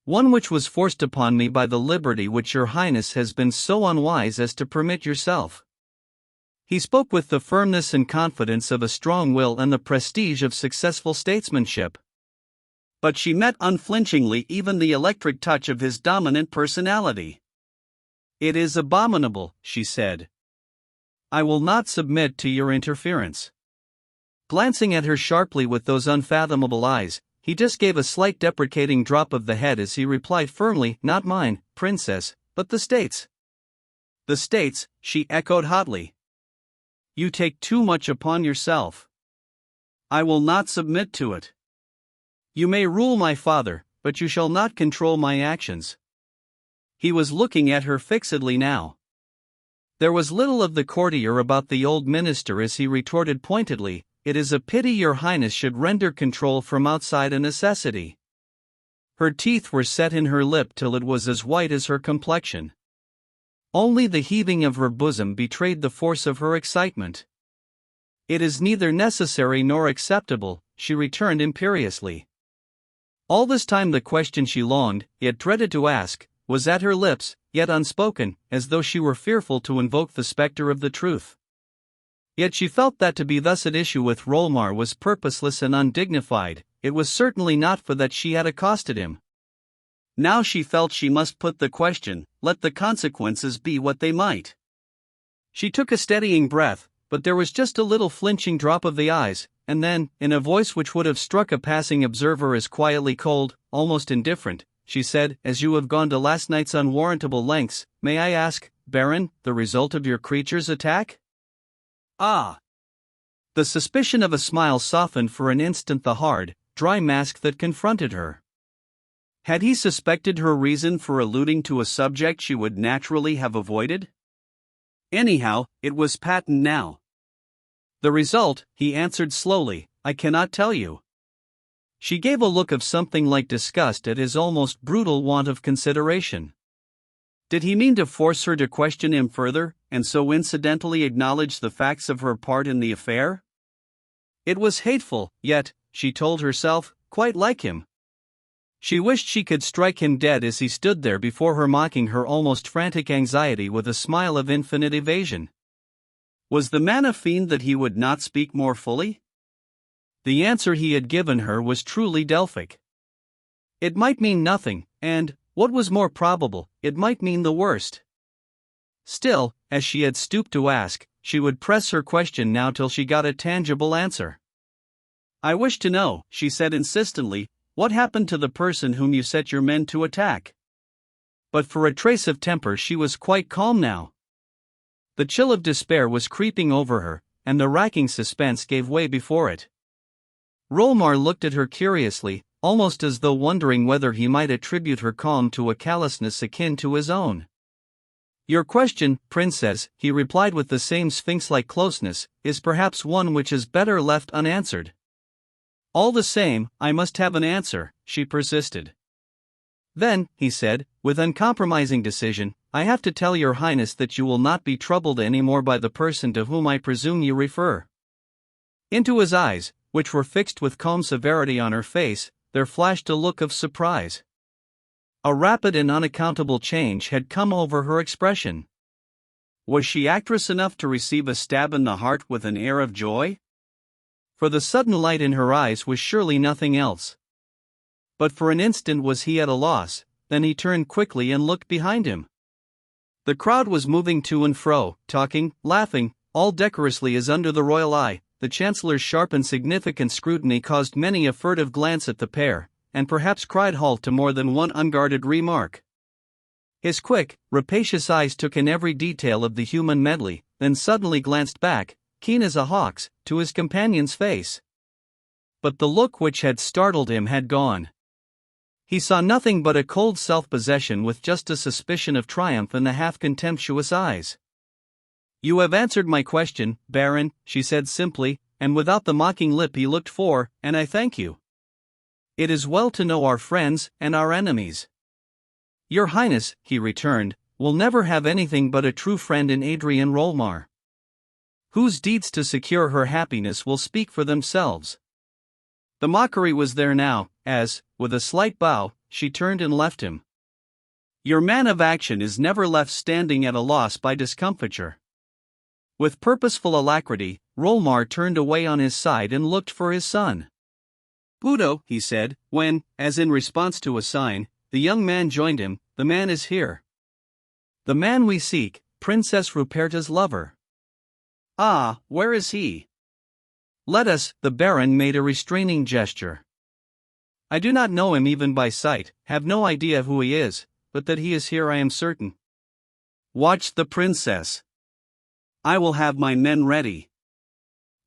"One which was forced upon me by the liberty which your Highness has been so unwise as to permit yourself." He spoke with the firmness and confidence of a strong will and the prestige of successful statesmanship. But she met unflinchingly even the electric touch of his dominant personality. "It is abominable," she said. "I will not submit to your interference." Glancing at her sharply with those unfathomable eyes, he just gave a slight deprecating drop of the head as he replied firmly, "Not mine, Princess, but the State's." "The State's," she echoed hotly. "You take too much upon yourself. I will not submit to it. You may rule my father, but you shall not control my actions." He was looking at her fixedly now. There was little of the courtier about the old minister as he retorted pointedly, "It is a pity your highness should render control from outside a necessity." Her teeth were set in her lip till it was as white as her complexion. Only the heaving of her bosom betrayed the force of her excitement. "It is neither necessary nor acceptable," she returned imperiously. All this time the question she longed, yet dreaded to ask, was at her lips, yet unspoken, as though she were fearful to invoke the spectre of the truth. Yet she felt that to be thus at issue with Rolmar was purposeless and undignified. It was certainly not for that she had accosted him. Now she felt she must put the question, let the consequences be what they might. She took a steadying breath, but there was just a little flinching drop of the eyes, and then, in a voice which would have struck a passing observer as quietly cold, almost indifferent, she said, "As you have gone to last night's unwarrantable lengths, may I ask, Baron, the result of your creature's attack?" "Ah!" The suspicion of a smile softened for an instant the hard, dry mask that confronted her. Had he suspected her reason for alluding to a subject she would naturally have avoided? Anyhow, it was patent now. "The result," he answered slowly, "I cannot tell you." She gave a look of something like disgust at his almost brutal want of consideration. Did he mean to force her to question him further, and so incidentally acknowledge the facts of her part in the affair? It was hateful, yet, she told herself, quite like him. She wished she could strike him dead as he stood there before her, mocking her almost frantic anxiety with a smile of infinite evasion. Was the man a fiend that he would not speak more fully? The answer he had given her was truly Delphic. It might mean nothing, and, what was more probable, it might mean the worst. Still, as she had stooped to ask, she would press her question now till she got a tangible answer. "I wish to know," she said insistently, "what happened to the person whom you set your men to attack?" But for a trace of temper she was quite calm now. The chill of despair was creeping over her, and the racking suspense gave way before it. Rolmar looked at her curiously, almost as though wondering whether he might attribute her calm to a callousness akin to his own. "Your question, Princess," he replied with the same sphinx-like closeness, "is perhaps one which is better left unanswered." "All the same, I must have an answer," she persisted. "Then," he said, with uncompromising decision, "I have to tell your highness that you will not be troubled any more by the person to whom I presume you refer." Into his eyes, which were fixed with calm severity on her face, there flashed a look of surprise. A rapid and unaccountable change had come over her expression. Was she actress enough to receive a stab in the heart with an air of joy? For the sudden light in her eyes was surely nothing else. But for an instant was he at a loss, then he turned quickly and looked behind him. The crowd was moving to and fro, talking, laughing, all decorously as under the royal eye. The Chancellor's sharp and significant scrutiny caused many a furtive glance at the pair, and perhaps cried halt to more than one unguarded remark. His quick, rapacious eyes took in every detail of the human medley, then suddenly glanced back, keen as a hawk's, to his companion's face. But the look which had startled him had gone. He saw nothing but a cold self-possession with just a suspicion of triumph in the half-contemptuous eyes. "You have answered my question, Baron," she said simply, and without the mocking lip he looked for, "and I thank you. It is well to know our friends and our enemies." "Your Highness," he returned, "will never have anything but a true friend in Adrian Rolmar, whose deeds to secure her happiness will speak for themselves." The mockery was there now, as, with a slight bow, she turned and left him. Your man of action is never left standing at a loss by discomfiture. With purposeful alacrity, Rolmar turned away on his side and looked for his son. "Udo," he said, when, as in response to a sign, the young man joined him, "the man is here. The man we seek, Princess Ruperta's lover." "Ah, where is he?" "Let us," the Baron made a restraining gesture. "I do not know him even by sight, have no idea who he is, but that he is here I am certain." "Watch the Princess. I will have my men ready.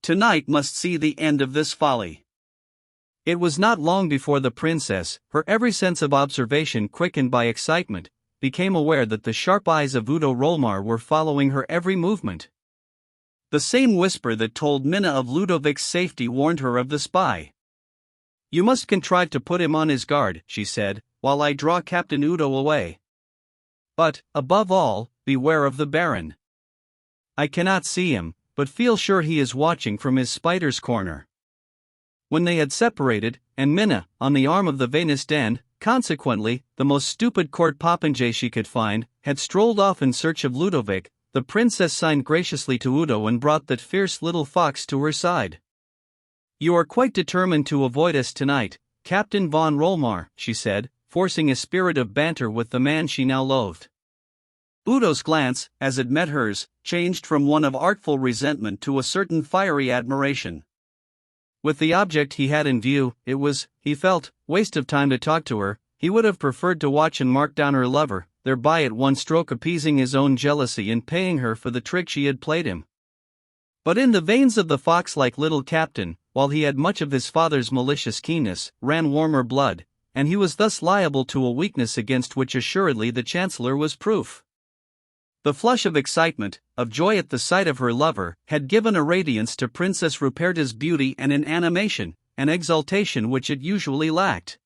Tonight must see the end of this folly." It was not long before the Princess, her every sense of observation quickened by excitement, became aware that the sharp eyes of Udo Rolmar were following her every movement. The same whisper that told Minna of Ludovic's safety warned her of the spy. "You must contrive to put him on his guard," she said, "while I draw Captain Udo away. But, above all, beware of the Baron. I cannot see him, but feel sure he is watching from his spider's corner." When they had separated, and Minna, on the arm of the vainest den, consequently, the most stupid court popinjay she could find, had strolled off in search of Ludovic, the princess signed graciously to Udo and brought that fierce little fox to her side. "You are quite determined to avoid us tonight, Captain von Rolmar," she said, forcing a spirit of banter with the man she now loathed. Udo's glance, as it met hers, changed from one of artful resentment to a certain fiery admiration. With the object he had in view, it was, he felt, waste of time to talk to her. He would have preferred to watch and mark down her lover, thereby at one stroke appeasing his own jealousy and paying her for the trick she had played him. But in the veins of the fox-like little captain, while he had much of his father's malicious keenness, ran warmer blood, and he was thus liable to a weakness against which assuredly the Chancellor was proof. The flush of excitement, of joy at the sight of her lover, had given a radiance to Princess Ruperta's beauty and an animation, an exaltation which it usually lacked.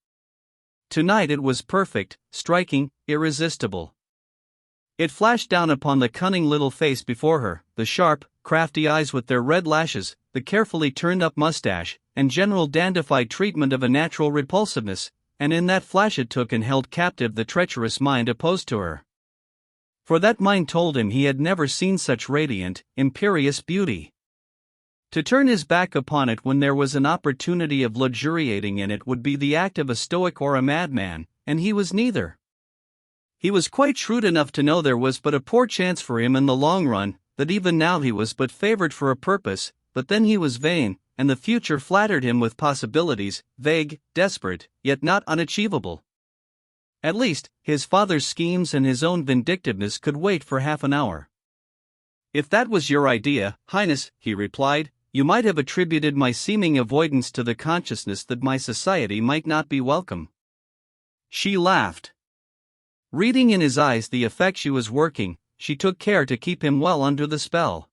Tonight it was perfect, striking, irresistible. It flashed down upon the cunning little face before her, the sharp, crafty eyes with their red lashes, the carefully turned-up mustache, and general dandified treatment of a natural repulsiveness, and in that flash it took and held captive the treacherous mind opposed to her. For that mind told him he had never seen such radiant, imperious beauty. To turn his back upon it when there was an opportunity of luxuriating in it would be the act of a stoic or a madman, and he was neither. He was quite shrewd enough to know there was but a poor chance for him in the long run, that even now he was but favored for a purpose, but then he was vain, and the future flattered him with possibilities, vague, desperate, yet not unachievable. At least, his father's schemes and his own vindictiveness could wait for half an hour. "If that was your idea, Highness," he replied, "you might have attributed my seeming avoidance to the consciousness that my society might not be welcome." She laughed. Reading in his eyes the effect she was working, she took care to keep him well under the spell.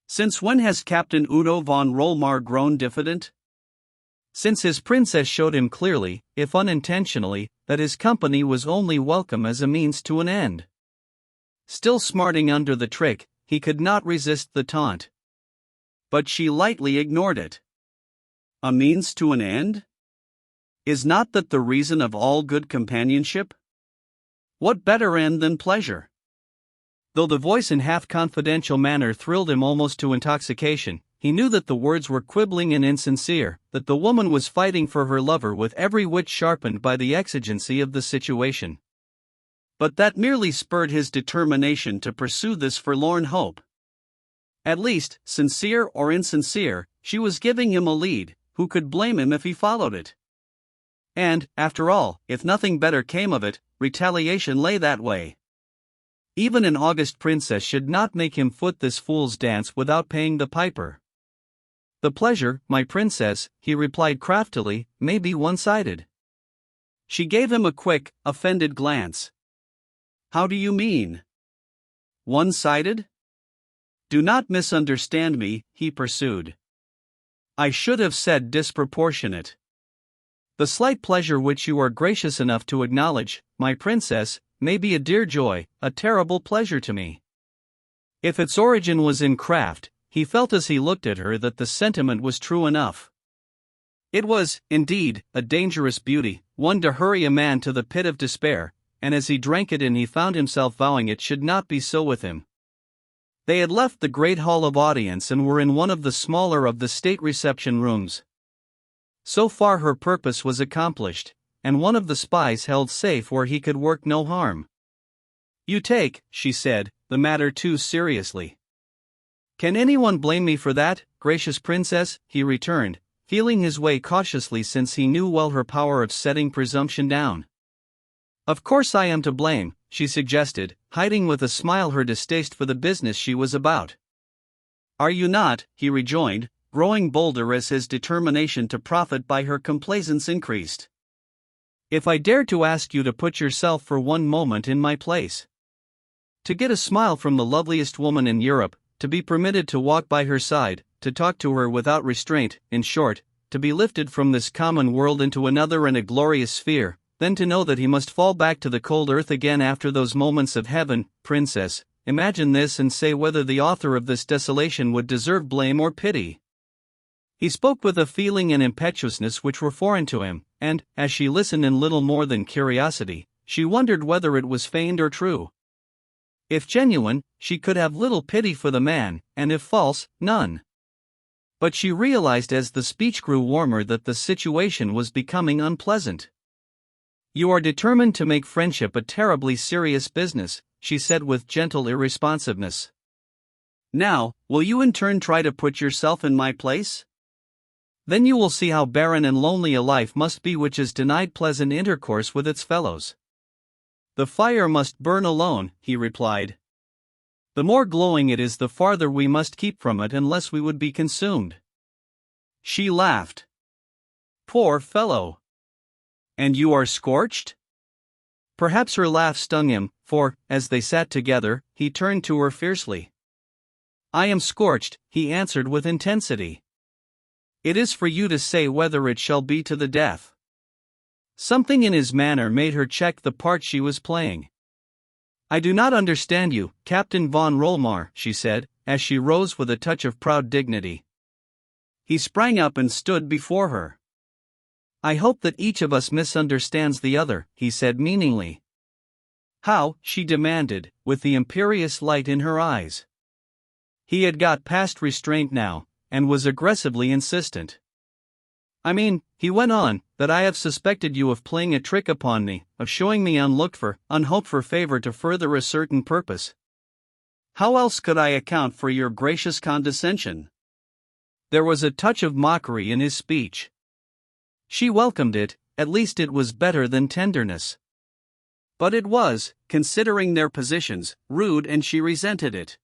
"Since when has Captain Udo von Rolmar grown diffident?" "Since his princess showed him clearly, if unintentionally, that his company was only welcome as a means to an end." Still smarting under the trick, he could not resist the taunt. But she lightly ignored it. A means to an end? Is not that the reason of all good companionship? What better end than pleasure? Though the voice in half-confidential manner thrilled him almost to intoxication, he knew that the words were quibbling and insincere, that the woman was fighting for her lover with every wit sharpened by the exigency of the situation. But that merely spurred his determination to pursue this forlorn hope. At least, sincere or insincere, she was giving him a lead. Who could blame him if he followed it? And, after all, if nothing better came of it, retaliation lay that way. Even an august princess should not make him foot this fool's dance without paying the piper. "The pleasure, my princess," he replied craftily, "may be one-sided." She gave him a quick, offended glance. "How do you mean? One-sided?" "Do not misunderstand me," he pursued. "I should have said disproportionate. The slight pleasure which you are gracious enough to acknowledge, my princess, may be a dear joy, a terrible pleasure to me." If its origin was in craft, he felt as he looked at her that the sentiment was true enough. It was, indeed, a dangerous beauty, one to hurry a man to the pit of despair, and as he drank it in he found himself vowing it should not be so with him. They had left the great hall of audience and were in one of the smaller of the state reception rooms. So far her purpose was accomplished, and one of the spies held safe where he could work no harm. "You take," she said, "the matter too seriously." "Can anyone blame me for that, gracious princess?" he returned, feeling his way cautiously since he knew well her power of setting presumption down. "Of course I am to blame," she suggested, hiding with a smile her distaste for the business she was about. "Are you not?" he rejoined, growing bolder as his determination to profit by her complaisance increased. If I dare to ask you to put yourself for one moment in my place. To get a smile from the loveliest woman in Europe, to be permitted to walk by her side, to talk to her without restraint, in short, to be lifted from this common world into another and a glorious sphere, then to know that he must fall back to the cold earth again after those moments of heaven, princess, imagine this and say whether the author of this desolation would deserve blame or pity. He spoke with a feeling and impetuousness which were foreign to him, and, as she listened in little more than curiosity, she wondered whether it was feigned or true. If genuine, she could have little pity for the man, and if false, none. But she realized as the speech grew warmer that the situation was becoming unpleasant. "You are determined to make friendship a terribly serious business," she said with gentle irresponsiveness. "Now, will you in turn try to put yourself in my place? Then you will see how barren and lonely a life must be which is denied pleasant intercourse with its fellows." "The fire must burn alone," he replied. "The more glowing it is, the farther we must keep from it unless we would be consumed." She laughed. "Poor fellow! And you are scorched?" Perhaps her laugh stung him, for, as they sat together, he turned to her fiercely. "I am scorched," he answered with intensity. "It is for you to say whether it shall be to the death." Something in his manner made her check the part she was playing. "I do not understand you, Captain von Rollmar," she said, as she rose with a touch of proud dignity. He sprang up and stood before her. "I hope that each of us misunderstands the other," he said meaningly. "How?" she demanded, with the imperious light in her eyes. He had got past restraint now, and was aggressively insistent. "I mean," he went on, "that I have suspected you of playing a trick upon me, of showing me unhoped for favor to further a certain purpose. How else could I account for your gracious condescension?" There was a touch of mockery in his speech. She welcomed it, at least it was better than tenderness. But it was, considering their positions, rude, and she resented it.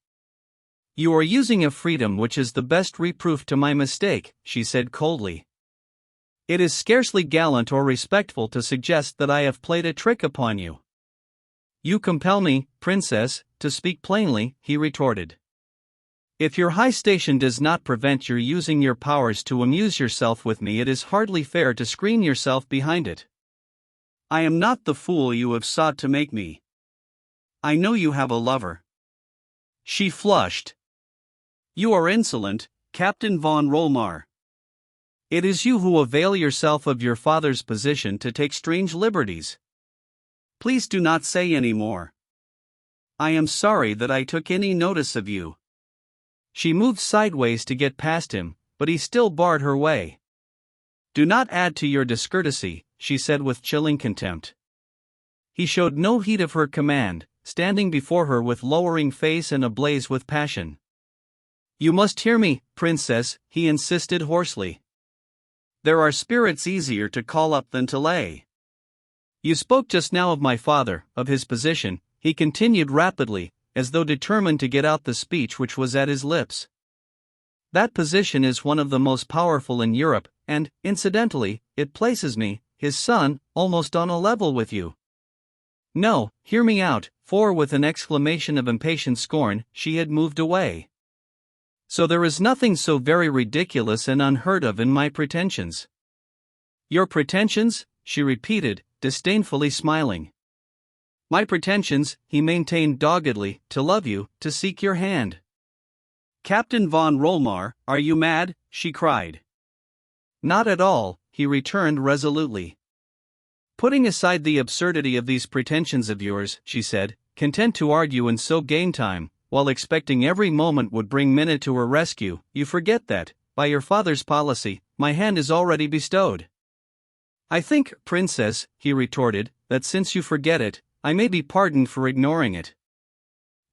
"You are using a freedom which is the best reproof to my mistake," she said coldly. "It is scarcely gallant or respectful to suggest that I have played a trick upon you." "You compel me, princess, to speak plainly," he retorted. "If your high station does not prevent your using your powers to amuse yourself with me, it is hardly fair to screen yourself behind it. I am not the fool you have sought to make me. I know you have a lover." She flushed. "You are insolent, Captain von Rollmar. It is you who avail yourself of your father's position to take strange liberties. Please do not say any more. I am sorry that I took any notice of you." She moved sideways to get past him, but he still barred her way. "Do not add to your discourtesy," she said with chilling contempt. He showed no heed of her command, standing before her with lowering face and ablaze with passion. "You must hear me, princess," he insisted hoarsely. "There are spirits easier to call up than to lay. You spoke just now of my father, of his position," he continued rapidly, as though determined to get out the speech which was at his lips. "That position is one of the most powerful in Europe, and, incidentally, it places me, his son, almost on a level with you. No, hear me out," for with an exclamation of impatient scorn, she had moved away. "So there is nothing so very ridiculous and unheard of in my pretensions." "Your pretensions?" she repeated, disdainfully smiling. "My pretensions," he maintained doggedly, "to love you, to seek your hand." "Captain von Rollmar, are you mad?" she cried. "Not at all," he returned resolutely. "Putting aside the absurdity of these pretensions of yours," she said, content to argue and so gain time, while expecting every moment would bring Minna to her rescue, "you forget that, by your father's policy, my hand is already bestowed." "I think, princess," he retorted, "that since you forget it, I may be pardoned for ignoring it."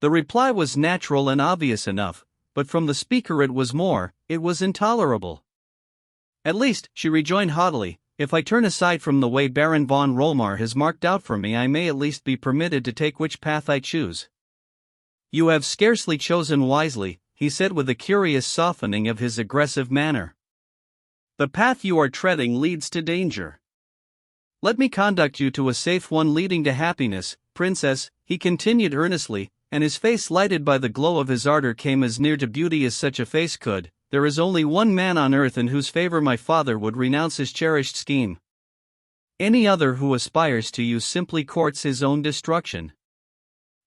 The reply was natural and obvious enough, but from the speaker it was intolerable. "At least," she rejoined haughtily, "if I turn aside from the way Baron von Rollmar has marked out for me, I may at least be permitted to take which path I choose." "You have scarcely chosen wisely," he said with a curious softening of his aggressive manner. "The path you are treading leads to danger. Let me conduct you to a safe one leading to happiness, princess, he continued earnestly, and his face lighted by the glow of his ardor came as near to beauty as such a face could. There is only one man on earth in whose favor my father would renounce his cherished scheme. Any other who aspires to you simply courts his own destruction.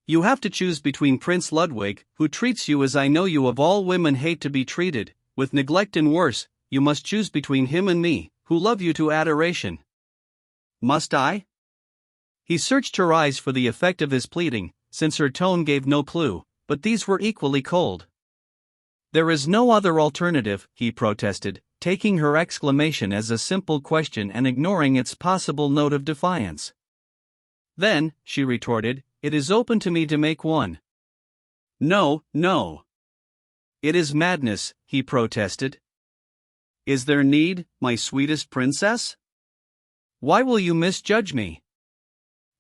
You have to choose between Prince Ludwig, who treats you as I know you of all women hate to be treated, with neglect and worse. You must choose between him and me, who love you to adoration. Must I? He searched her eyes for the effect of his pleading, since her tone gave no clue, but these were equally cold. There is no other alternative, he protested, taking her exclamation as a simple question and ignoring its possible note of defiance. Then, she retorted, it is open to me to make one. No, no. It is madness, he protested. Is there need, my sweetest princess? Why will you misjudge me?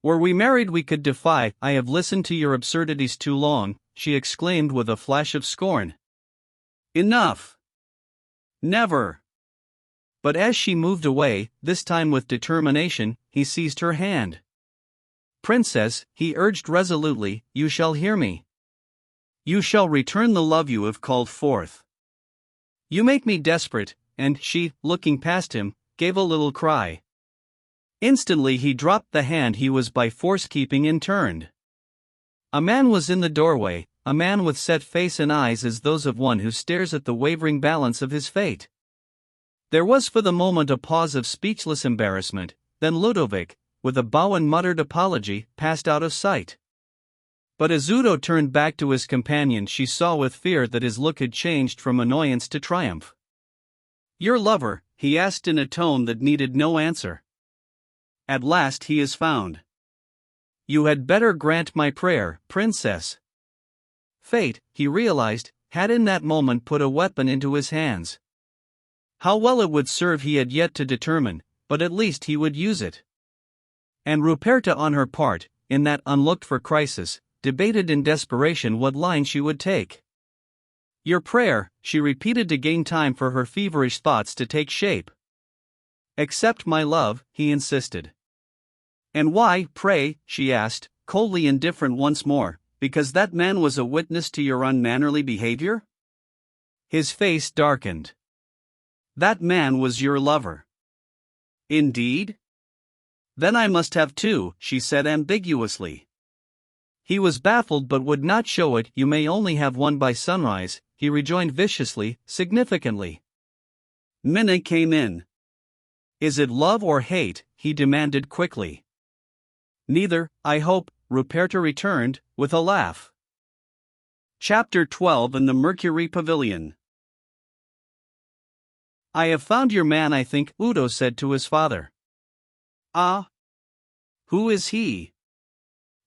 Were we married we could defy. I have listened to your absurdities too long, she exclaimed with a flash of scorn. Enough! Never! But as she moved away, this time with determination, he seized her hand. Princess, he urged resolutely, you shall hear me. You shall return the love you have called forth. You make me desperate, and she, looking past him, gave a little cry. Instantly he dropped the hand he was by force keeping and turned. A man was in the doorway, a man with set face and eyes as those of one who stares at the wavering balance of his fate. There was for the moment a pause of speechless embarrassment, then Ludovic, with a bow and muttered apology, passed out of sight. But as Udo turned back to his companion she saw with fear that his look had changed from annoyance to triumph. Your lover, he asked in a tone that needed no answer. At last he is found. You had better grant my prayer, princess. Fate, he realized, had in that moment put a weapon into his hands. How well it would serve he had yet to determine, but at least he would use it. And Ruperta on her part, in that unlooked-for crisis, debated in desperation what line she would take. Your prayer, she repeated to gain time for her feverish thoughts to take shape. Accept my love, he insisted. And why, pray, she asked, coldly indifferent once more, because that man was a witness to your unmannerly behavior? His face darkened. That man was your lover. Indeed? Then I must have two, she said ambiguously. He was baffled but would not show it. You may only have one by sunrise, he rejoined viciously, significantly. Minna came in. Is it love or hate, he demanded quickly. Neither, I hope, Ruperta returned, with a laugh. Chapter 12 in the Mercury Pavilion. I have found your man, I think, Udo said to his father. Ah? Who is he?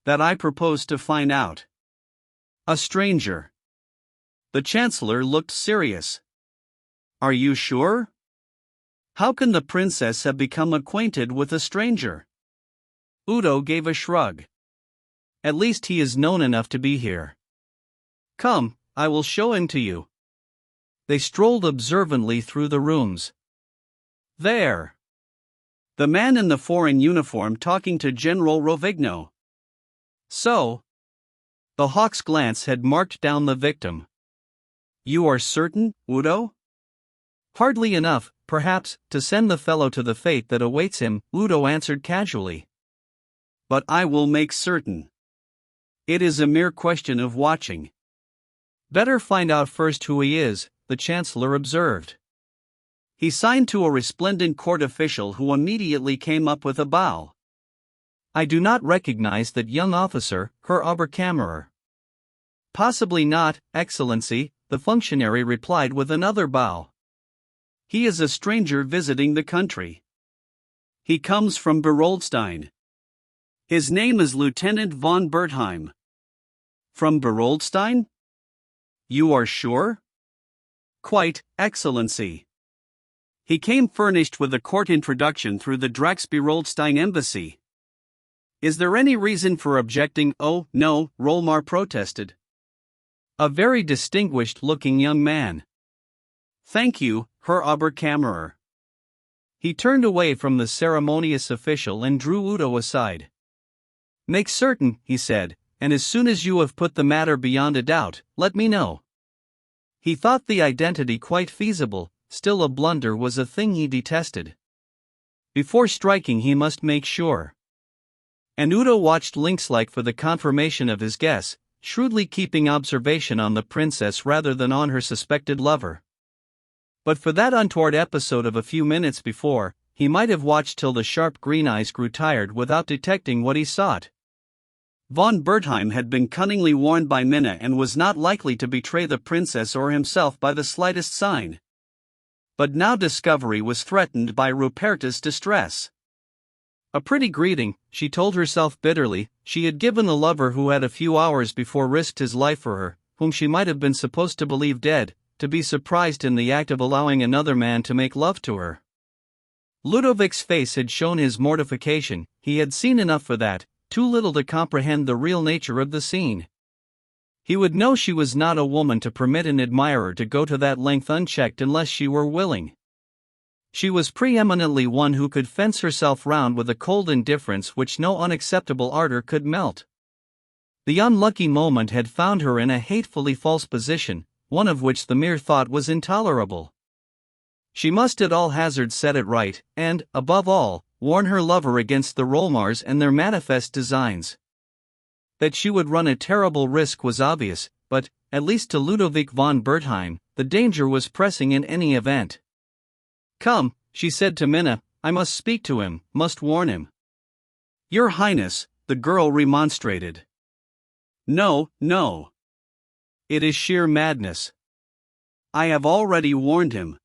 That I propose to find out. A stranger. The Chancellor looked serious. Are you sure? How can the princess have become acquainted with a stranger? Udo gave a shrug. At least he is known enough to be here. Come, I will show him to you. They strolled observantly through the rooms. There. The man in the foreign uniform talking to General Rovigno. So. The hawk's glance had marked down the victim. You are certain, Udo? Hardly enough, perhaps, to send the fellow to the fate that awaits him, Udo answered casually. But I will make certain. It is a mere question of watching. Better find out first who he is, the Chancellor observed. He signed to a resplendent court official who immediately came up with a bow. I do not recognize that young officer, Herr Oberkammerer. Possibly not, Excellency, the functionary replied with another bow. He is a stranger visiting the country. He comes from Beroldstein. His name is Lieutenant von Bertheim. From Beroldstein? You are sure? Quite, Excellency. He came furnished with a court introduction through the Drax-Beroldstein embassy. Is there any reason for objecting? Oh, no, Rolmar protested. A very distinguished-looking young man. Thank you, Herr Oberkammerer. He turned away from the ceremonious official and drew Udo aside. "Make certain," he said, "and as soon as you have put the matter beyond a doubt, let me know." He thought the identity quite feasible, still a blunder was a thing he detested. Before striking he must make sure. And Udo watched lynx-like for the confirmation of his guess, shrewdly keeping observation on the princess rather than on her suspected lover. But for that untoward episode of a few minutes before, he might have watched till the sharp green eyes grew tired without detecting what he sought. Von Bertheim had been cunningly warned by Minna and was not likely to betray the princess or himself by the slightest sign. But now discovery was threatened by Ruperta's distress. A pretty greeting, she told herself bitterly, she had given the lover who had a few hours before risked his life for her, whom she might have been supposed to believe dead, to be surprised in the act of allowing another man to make love to her. Ludovic's face had shown his mortification, he had seen enough for that, too little to comprehend the real nature of the scene. He would know she was not a woman to permit an admirer to go to that length unchecked unless she were willing. She was preeminently one who could fence herself round with a cold indifference which no unacceptable ardor could melt. The unlucky moment had found her in a hatefully false position, one of which the mere thought was intolerable. She must at all hazards set it right, and, above all, warn her lover against the Rollmars and their manifest designs. That she would run a terrible risk was obvious, but, at least to Ludovic von Bertheim, the danger was pressing in any event. "Come," she said to Minna, "I must speak to him, must warn him." "Your Highness," the girl remonstrated. "No, no. It is sheer madness. I have already warned him.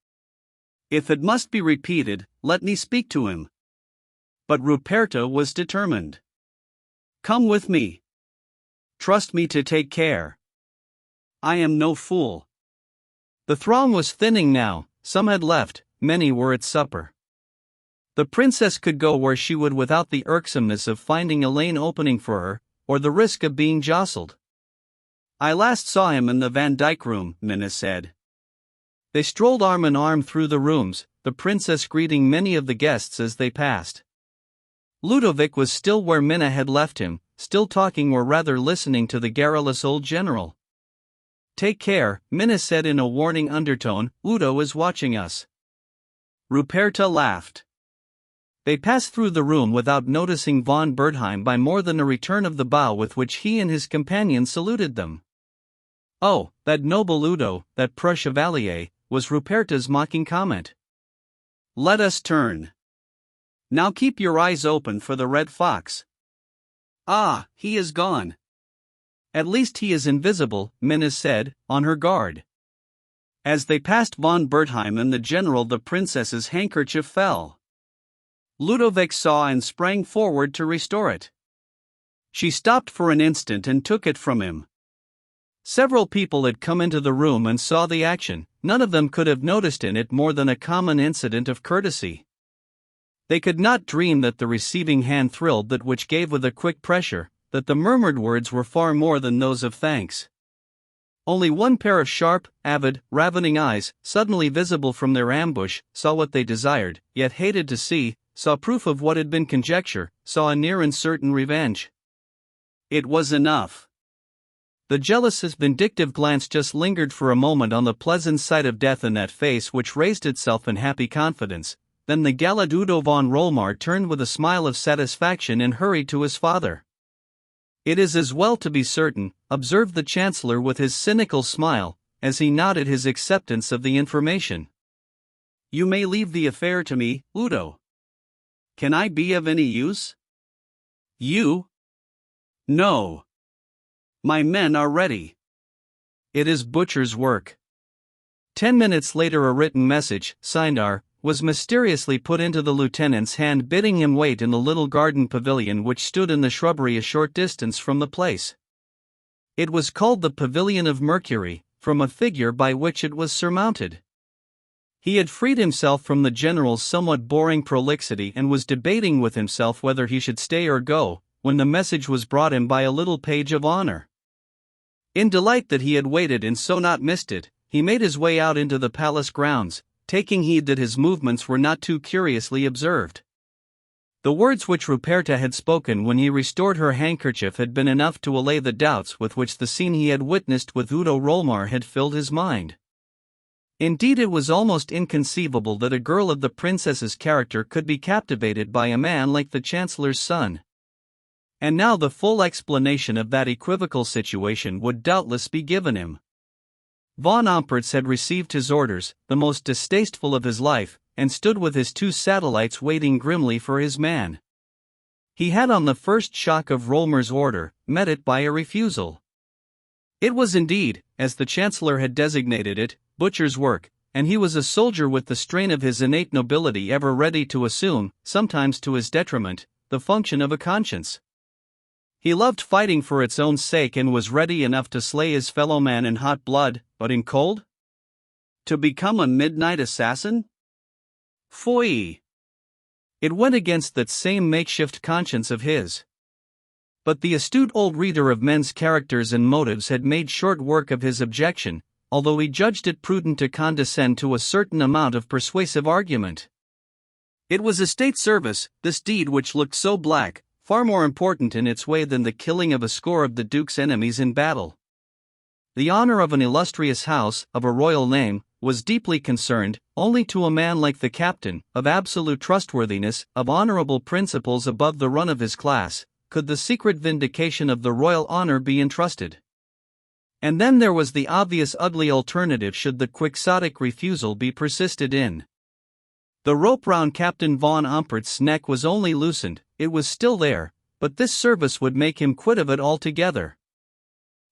If it must be repeated, let me speak to him." But Ruperta was determined. "Come with me. Trust me to take care. I am no fool." The throng was thinning now, some had left, many were at supper. The princess could go where she would without the irksomeness of finding a lane opening for her, or the risk of being jostled. "I last saw him in the Van Dyck room," Minna said. They strolled arm in arm through the rooms, the princess greeting many of the guests as they passed. Ludovic was still where Minna had left him, still talking or rather listening to the garrulous old general. "Take care," Minna said in a warning undertone, "Udo is watching us." Ruperta laughed. They passed through the room without noticing von Bertheim by more than a return of the bow with which he and his companion saluted them. "Oh, that noble Udo, that preux chevalier," was Ruperta's mocking comment. "Let us turn. Now keep your eyes open for the red fox." "Ah, he is gone." "At least he is invisible," Minna said, on her guard. As they passed von Bertheim and the general, the princess's handkerchief fell. Ludovic saw and sprang forward to restore it. She stopped for an instant and took it from him. Several people had come into the room and saw the action, none of them could have noticed in it more than a common incident of courtesy. They could not dream that the receiving hand thrilled, that which gave with a quick pressure, that the murmured words were far more than those of thanks. Only one pair of sharp, avid, ravening eyes, suddenly visible from their ambush, saw what they desired, yet hated to see, saw proof of what had been conjecture, saw a near and certain revenge. It was enough. The jealous, vindictive glance just lingered for a moment on the pleasant sight of death in that face which raised itself in happy confidence, then the gallant Udo von Rollmar turned with a smile of satisfaction and hurried to his father. "It is as well to be certain," observed the Chancellor with his cynical smile, as he nodded his acceptance of the information. "You may leave the affair to me, Udo. Can I be of any use?" "You? No. My men are ready. It is butcher's work." 10 minutes later a written message, signed R, was mysteriously put into the lieutenant's hand bidding him wait in the little garden pavilion which stood in the shrubbery a short distance from the place. It was called the Pavilion of Mercury, from a figure by which it was surmounted. He had freed himself from the general's somewhat boring prolixity and was debating with himself whether he should stay or go, when the message was brought him by a little page of honor. In delight that he had waited and so not missed it, he made his way out into the palace grounds, taking heed that his movements were not too curiously observed. The words which Ruperta had spoken when he restored her handkerchief had been enough to allay the doubts with which the scene he had witnessed with Udo Rolmar had filled his mind. Indeed, it was almost inconceivable that a girl of the princess's character could be captivated by a man like the Chancellor's son. And now the full explanation of that equivocal situation would doubtless be given him. Von Ompertz had received his orders, the most distasteful of his life, and stood with his two satellites waiting grimly for his man. He had, on the first shock of Rolmar's order, met it by a refusal. It was indeed, as the Chancellor had designated it, butcher's work, and he was a soldier with the strain of his innate nobility ever ready to assume, sometimes to his detriment, the function of a conscience. He loved fighting for its own sake and was ready enough to slay his fellow man in hot blood, but in cold? To become a midnight assassin? Foy! It went against that same makeshift conscience of his. But the astute old reader of men's characters and motives had made short work of his objection, although he judged it prudent to condescend to a certain amount of persuasive argument. It was a state service, this deed which looked so black, far more important in its way than the killing of a score of the Duke's enemies in battle. The honor of an illustrious house, of a royal name, was deeply concerned, only to a man like the captain, of absolute trustworthiness, of honorable principles above the run of his class, could the secret vindication of the royal honor be entrusted. And then there was the obvious ugly alternative should the quixotic refusal be persisted in. The rope round Captain von Ompertz's neck was only loosened, it was still there, but this service would make him quit of it altogether.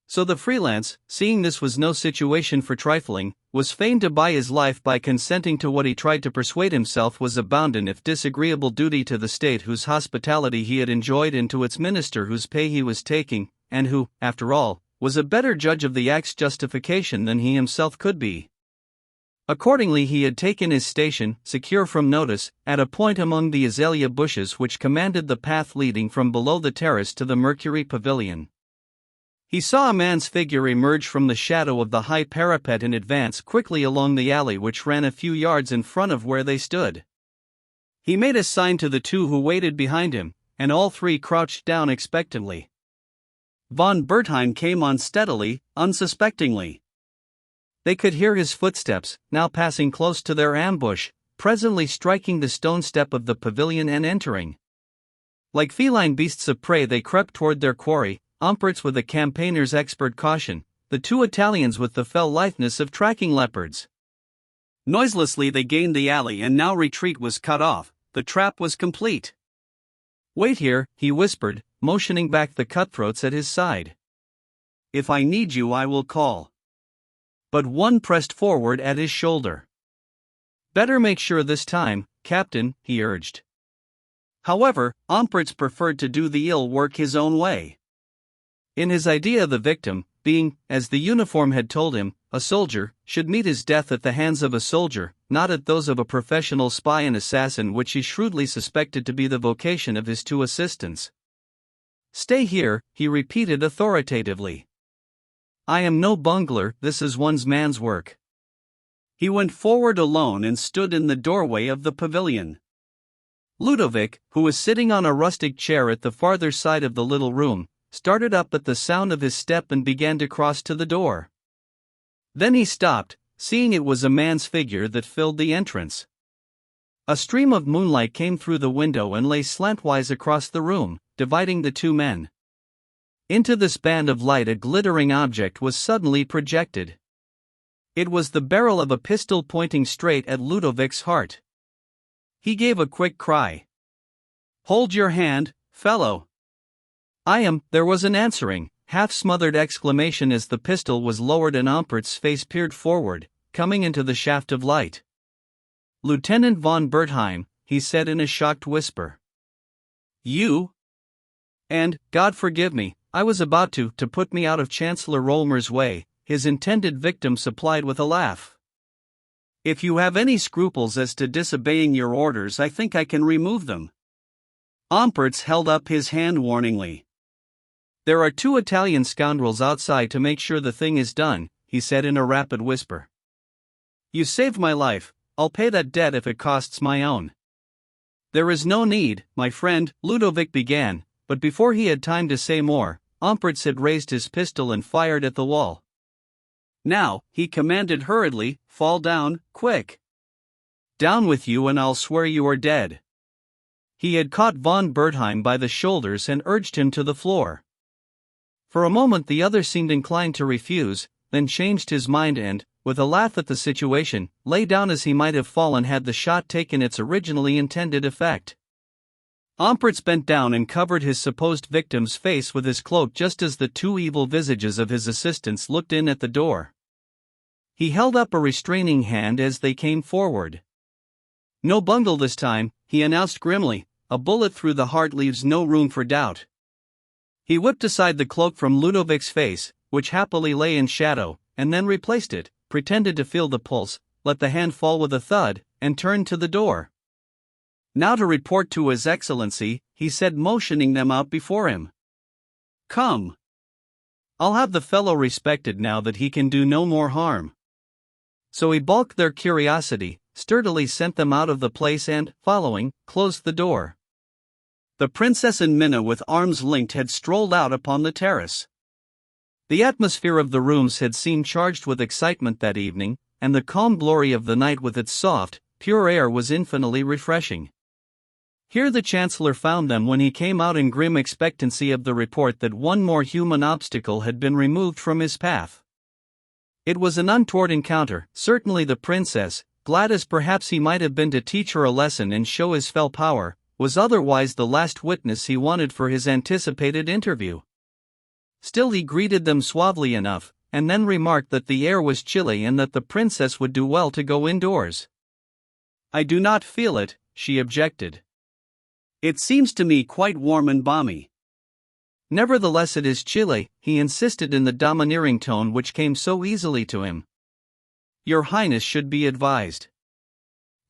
So the freelance, seeing this was no situation for trifling, was fain to buy his life by consenting to what he tried to persuade himself was a bounden if disagreeable duty to the state whose hospitality he had enjoyed and to its minister whose pay he was taking, and who, after all, was a better judge of the act's justification than he himself could be. Accordingly he had taken his station, secure from notice, at a point among the azalea bushes which commanded the path leading from below the terrace to the Mercury Pavilion. He saw a man's figure emerge from the shadow of the high parapet and advance quickly along the alley which ran a few yards in front of where they stood. He made a sign to the two who waited behind him, and all three crouched down expectantly. Von Bertheim came on steadily, unsuspectingly. They could hear his footsteps, now passing close to their ambush, presently striking the stone step of the pavilion and entering. Like feline beasts of prey they crept toward their quarry, Ompertz with a campaigner's expert caution, the two Italians with the fell litheness of tracking leopards. Noiselessly they gained the alley and now retreat was cut off, the trap was complete. "Wait here," he whispered, motioning back the cutthroats at his side. "If I need you I will call." But one pressed forward at his shoulder. "Better make sure this time, Captain," he urged. However, Ompertz preferred to do the ill work his own way. In his idea the victim, being, as the uniform had told him, a soldier, should meet his death at the hands of a soldier, not at those of a professional spy and assassin, which he shrewdly suspected to be the vocation of his two assistants. "Stay here," he repeated authoritatively. "I am no bungler, this is one's man's work." He went forward alone and stood in the doorway of the pavilion. Ludovic, who was sitting on a rustic chair at the farther side of the little room, started up at the sound of his step and began to cross to the door. Then he stopped, seeing it was a man's figure that filled the entrance. A stream of moonlight came through the window and lay slantwise across the room, dividing the two men. Into this band of light a glittering object was suddenly projected. It was the barrel of a pistol pointing straight at Ludovic's heart. He gave a quick cry. "Hold your hand, fellow!" "I am," there was an answering, half-smothered exclamation as the pistol was lowered and Ompertz's face peered forward, coming into the shaft of light. "Lieutenant von Bertheim," he said in a shocked whisper. "You?" "And, God forgive me, I was about to put me out of Chancellor Rolmar's way," his intended victim supplied with a laugh. "If you have any scruples as to disobeying your orders I think I can remove them." Ompertz held up his hand warningly. "There are two Italian scoundrels outside to make sure the thing is done," he said in a rapid whisper. "You saved my life, I'll pay that debt if it costs my own. There is no need, my friend, Ludovic began, but before he had time to say more, Ampertz had raised his pistol and fired at the wall. Now, he commanded hurriedly, fall down, quick. Down with you and I'll swear you are dead. He had caught von Bertheim by the shoulders and urged him to the floor. For a moment the other seemed inclined to refuse, then changed his mind and, with a laugh at the situation, lay down as he might have fallen had the shot taken its originally intended effect. Ampertz bent down and covered his supposed victim's face with his cloak just as the two evil visages of his assistants looked in at the door. He held up a restraining hand as they came forward. No bungle this time, he announced grimly, a bullet through the heart leaves no room for doubt. He whipped aside the cloak from Ludovic's face, which happily lay in shadow, and then replaced it, pretended to feel the pulse, let the hand fall with a thud, and turned to the door. Now to report to His Excellency, he said, motioning them out before him. Come. I'll have the fellow respected now that he can do no more harm. So he balked their curiosity, sturdily sent them out of the place and, following, closed the door. The princess and Minna with arms linked had strolled out upon the terrace. The atmosphere of the rooms had seemed charged with excitement that evening, and the calm glory of the night with its soft, pure air was infinitely refreshing. Here the Chancellor found them when he came out in grim expectancy of the report that one more human obstacle had been removed from his path. It was an untoward encounter, certainly the princess, glad as perhaps he might have been to teach her a lesson and show his fell power, was otherwise the last witness he wanted for his anticipated interview. Still he greeted them suavely enough, and then remarked that the air was chilly and that the princess would do well to go indoors. I do not feel it, she objected. It seems to me quite warm and balmy. Nevertheless it is chilly, he insisted in the domineering tone which came so easily to him. Your Highness should be advised.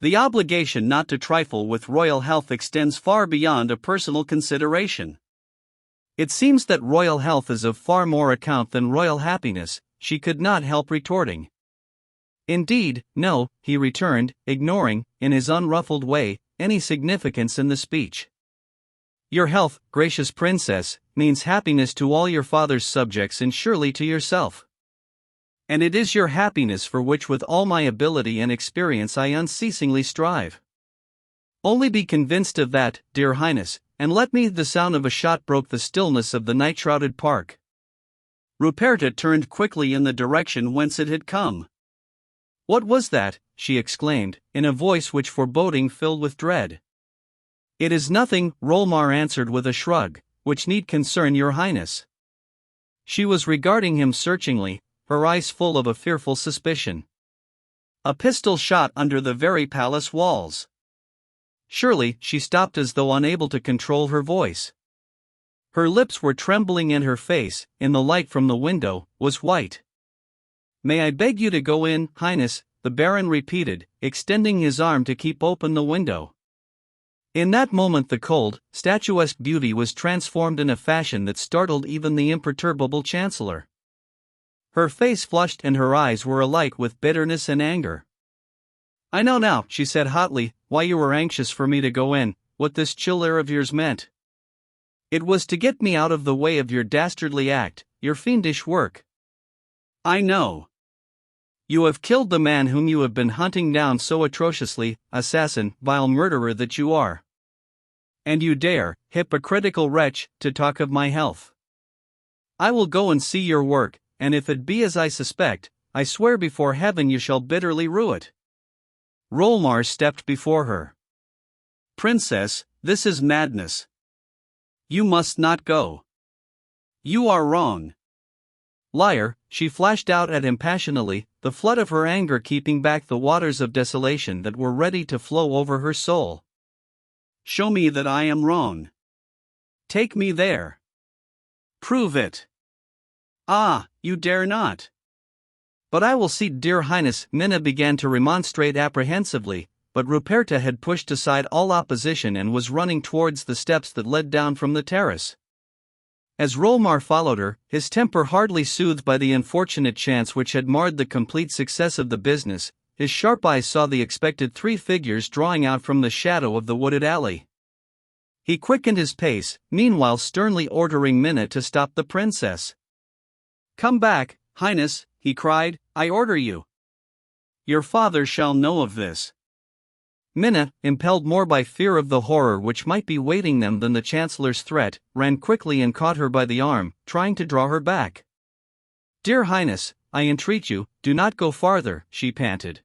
The obligation not to trifle with royal health extends far beyond a personal consideration. It seems that royal health is of far more account than royal happiness, she could not help retorting. Indeed, no, he returned, ignoring, in his unruffled way, any significance in the speech. Your health, gracious princess, means happiness to all your father's subjects and surely to yourself. And it is your happiness for which with all my ability and experience I unceasingly strive. Only be convinced of that, dear Highness, and let me. The sound of a shot broke the stillness of the night-shrouded park. Ruperta turned quickly in the direction whence it had come. What was that? She exclaimed, in a voice which foreboding filled with dread. It is nothing, Rolmar answered with a shrug, which need concern your Highness. She was regarding him searchingly, her eyes full of a fearful suspicion. A pistol shot under the very palace walls. Surely, she stopped as though unable to control her voice. Her lips were trembling and her face, in the light from the window, was white. May I beg you to go in, Highness, the Baron repeated, extending his arm to keep open the window. In that moment the cold, statuesque beauty was transformed in a fashion that startled even the imperturbable Chancellor. Her face flushed and her eyes were alight with bitterness and anger. I know now, she said hotly, why you were anxious for me to go in, what this chill air of yours meant. It was to get me out of the way of your dastardly act, your fiendish work. I know. You have killed the man whom you have been hunting down so atrociously, assassin, vile murderer that you are. And you dare, hypocritical wretch, to talk of my health. I will go and see your work, and if it be as I suspect, I swear before heaven you shall bitterly rue it. Rolmar stepped before her. Princess, this is madness. You must not go. You are wrong. Liar, she flashed out at him passionately, the flood of her anger keeping back the waters of desolation that were ready to flow over her soul. Show me that I am wrong. Take me there. Prove it. Ah, you dare not. But I will see, dear Highness. Minna began to remonstrate apprehensively, but Ruperta had pushed aside all opposition and was running towards the steps that led down from the terrace. As Rolmar followed her, his temper hardly soothed by the unfortunate chance which had marred the complete success of the business, his sharp eyes saw the expected three figures drawing out from the shadow of the wooded alley. He quickened his pace, meanwhile sternly ordering Minna to stop the princess. "Come back, Highness," he cried, "I order you. Your father shall know of this." Minna, impelled more by fear of the horror which might be waiting them than the Chancellor's threat, ran quickly and caught her by the arm, trying to draw her back. "Dear Highness, I entreat you, do not go farther," she panted.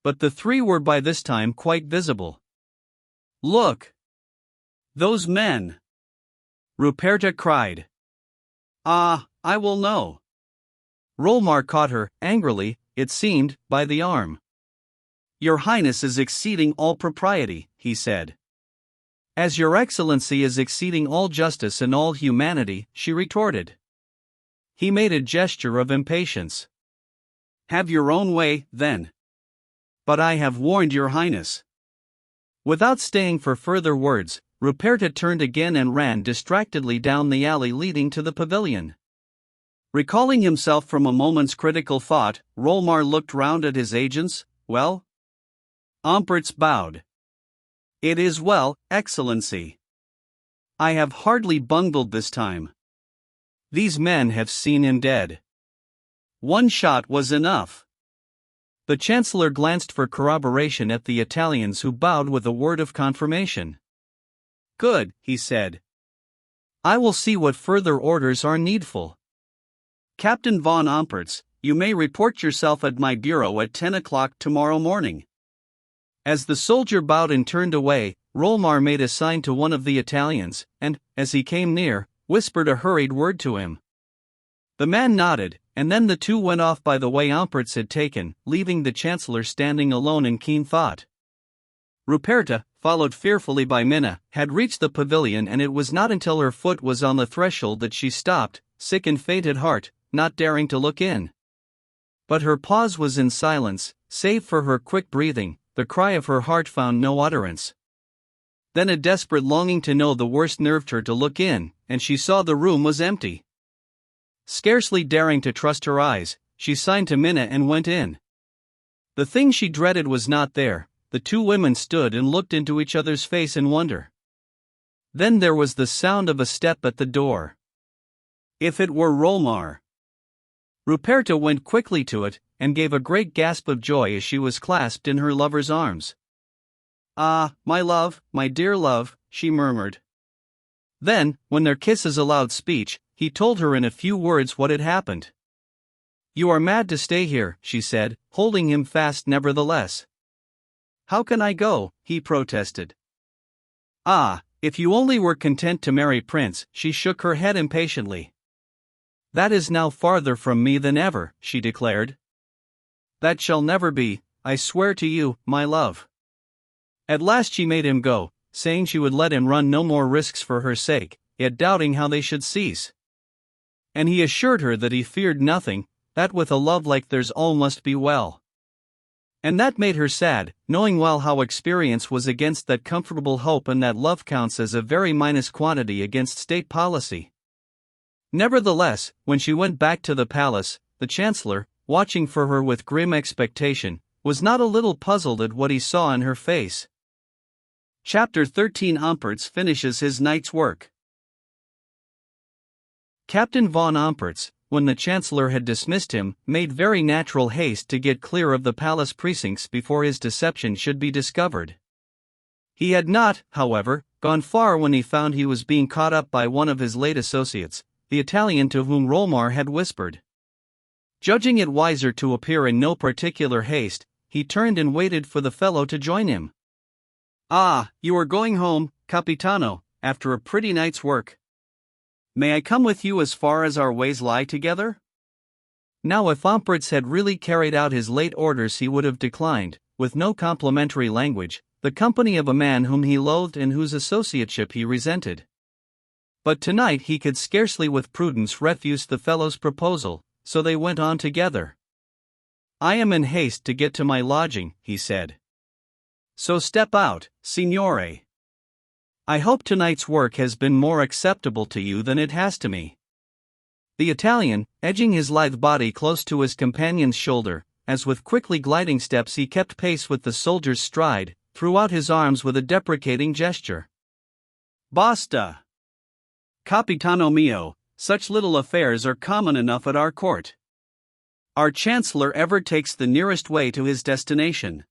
But the three were by this time quite visible. "Look! Those men!" Ruperta cried. "Ah, I will know." Rolmar caught her, angrily, it seemed, by the arm. "Your Highness is exceeding all propriety," he said. "As your Excellency is exceeding all justice and all humanity," she retorted. He made a gesture of impatience. "Have your own way, then. But I have warned your Highness." Without staying for further words, Ruperta turned again and ran distractedly down the alley leading to the pavilion. Recalling himself from a moment's critical thought, Rolmar looked round at his agents. "Well?" Ampertz bowed. "It is well, Excellency. I have hardly bungled this time. These men have seen him dead. One shot was enough." The Chancellor glanced for corroboration at the Italians, who bowed with a word of confirmation. "Good," he said. "I will see what further orders are needful. Captain von Ampertz, you may report yourself at my bureau at 10 o'clock tomorrow morning." As the soldier bowed and turned away, Rolmar made a sign to one of the Italians, and, as he came near, whispered a hurried word to him. The man nodded, and then the two went off by the way Ampertz had taken, leaving the Chancellor standing alone in keen thought. Ruperta, followed fearfully by Minna, had reached the pavilion, and it was not until her foot was on the threshold that she stopped, sick and faint at heart, not daring to look in. But her pause was in silence, save for her quick breathing. The cry of her heart found no utterance. Then a desperate longing to know the worst nerved her to look in, and she saw the room was empty. Scarcely daring to trust her eyes, she signed to Minna and went in. The thing she dreaded was not there. The two women stood and looked into each other's face in wonder. Then there was the sound of a step at the door. If it were Rolmar! Ruperta went quickly to it, and gave a great gasp of joy as she was clasped in her lover's arms. "Ah, my love, my dear love," she murmured. Then, when their kisses allowed speech, he told her in a few words what had happened. "You are mad to stay here," she said, holding him fast nevertheless. "How can I go?" he protested. "Ah, if you only were content to marry Prince," she shook her head impatiently. "That is now farther from me than ever," she declared. "That shall never be, I swear to you, my love." At last she made him go, saying she would let him run no more risks for her sake, yet doubting how they should cease. And he assured her that he feared nothing, that with a love like theirs all must be well. And that made her sad, knowing well how experience was against that comfortable hope, and that love counts as a very minus quantity against state policy. Nevertheless, when she went back to the palace, the Chancellor, watching for her with grim expectation, was not a little puzzled at what he saw in her face. Chapter 13. Ampertz finishes his night's work. Captain von Ampertz, when the Chancellor had dismissed him, made very natural haste to get clear of the palace precincts before his deception should be discovered. He had not, however, gone far when he found he was being caught up by one of his late associates, the Italian to whom Rolmar had whispered. Judging it wiser to appear in no particular haste, he turned and waited for the fellow to join him. "Ah, you are going home, Capitano, after a pretty night's work. May I come with you as far as our ways lie together?" Now if Ampertz had really carried out his late orders, he would have declined, with no complimentary language, the company of a man whom he loathed and whose associateship he resented. But tonight he could scarcely with prudence refuse the fellow's proposal, so they went on together. "I am in haste to get to my lodging," he said. "So step out, signore. I hope tonight's work has been more acceptable to you than it has to me." The Italian, edging his lithe body close to his companion's shoulder, as with quickly gliding steps he kept pace with the soldier's stride, threw out his arms with a deprecating gesture. Basta! Capitano mio, such little affairs are common enough at our court. Our chancellor ever takes the nearest way to his destination.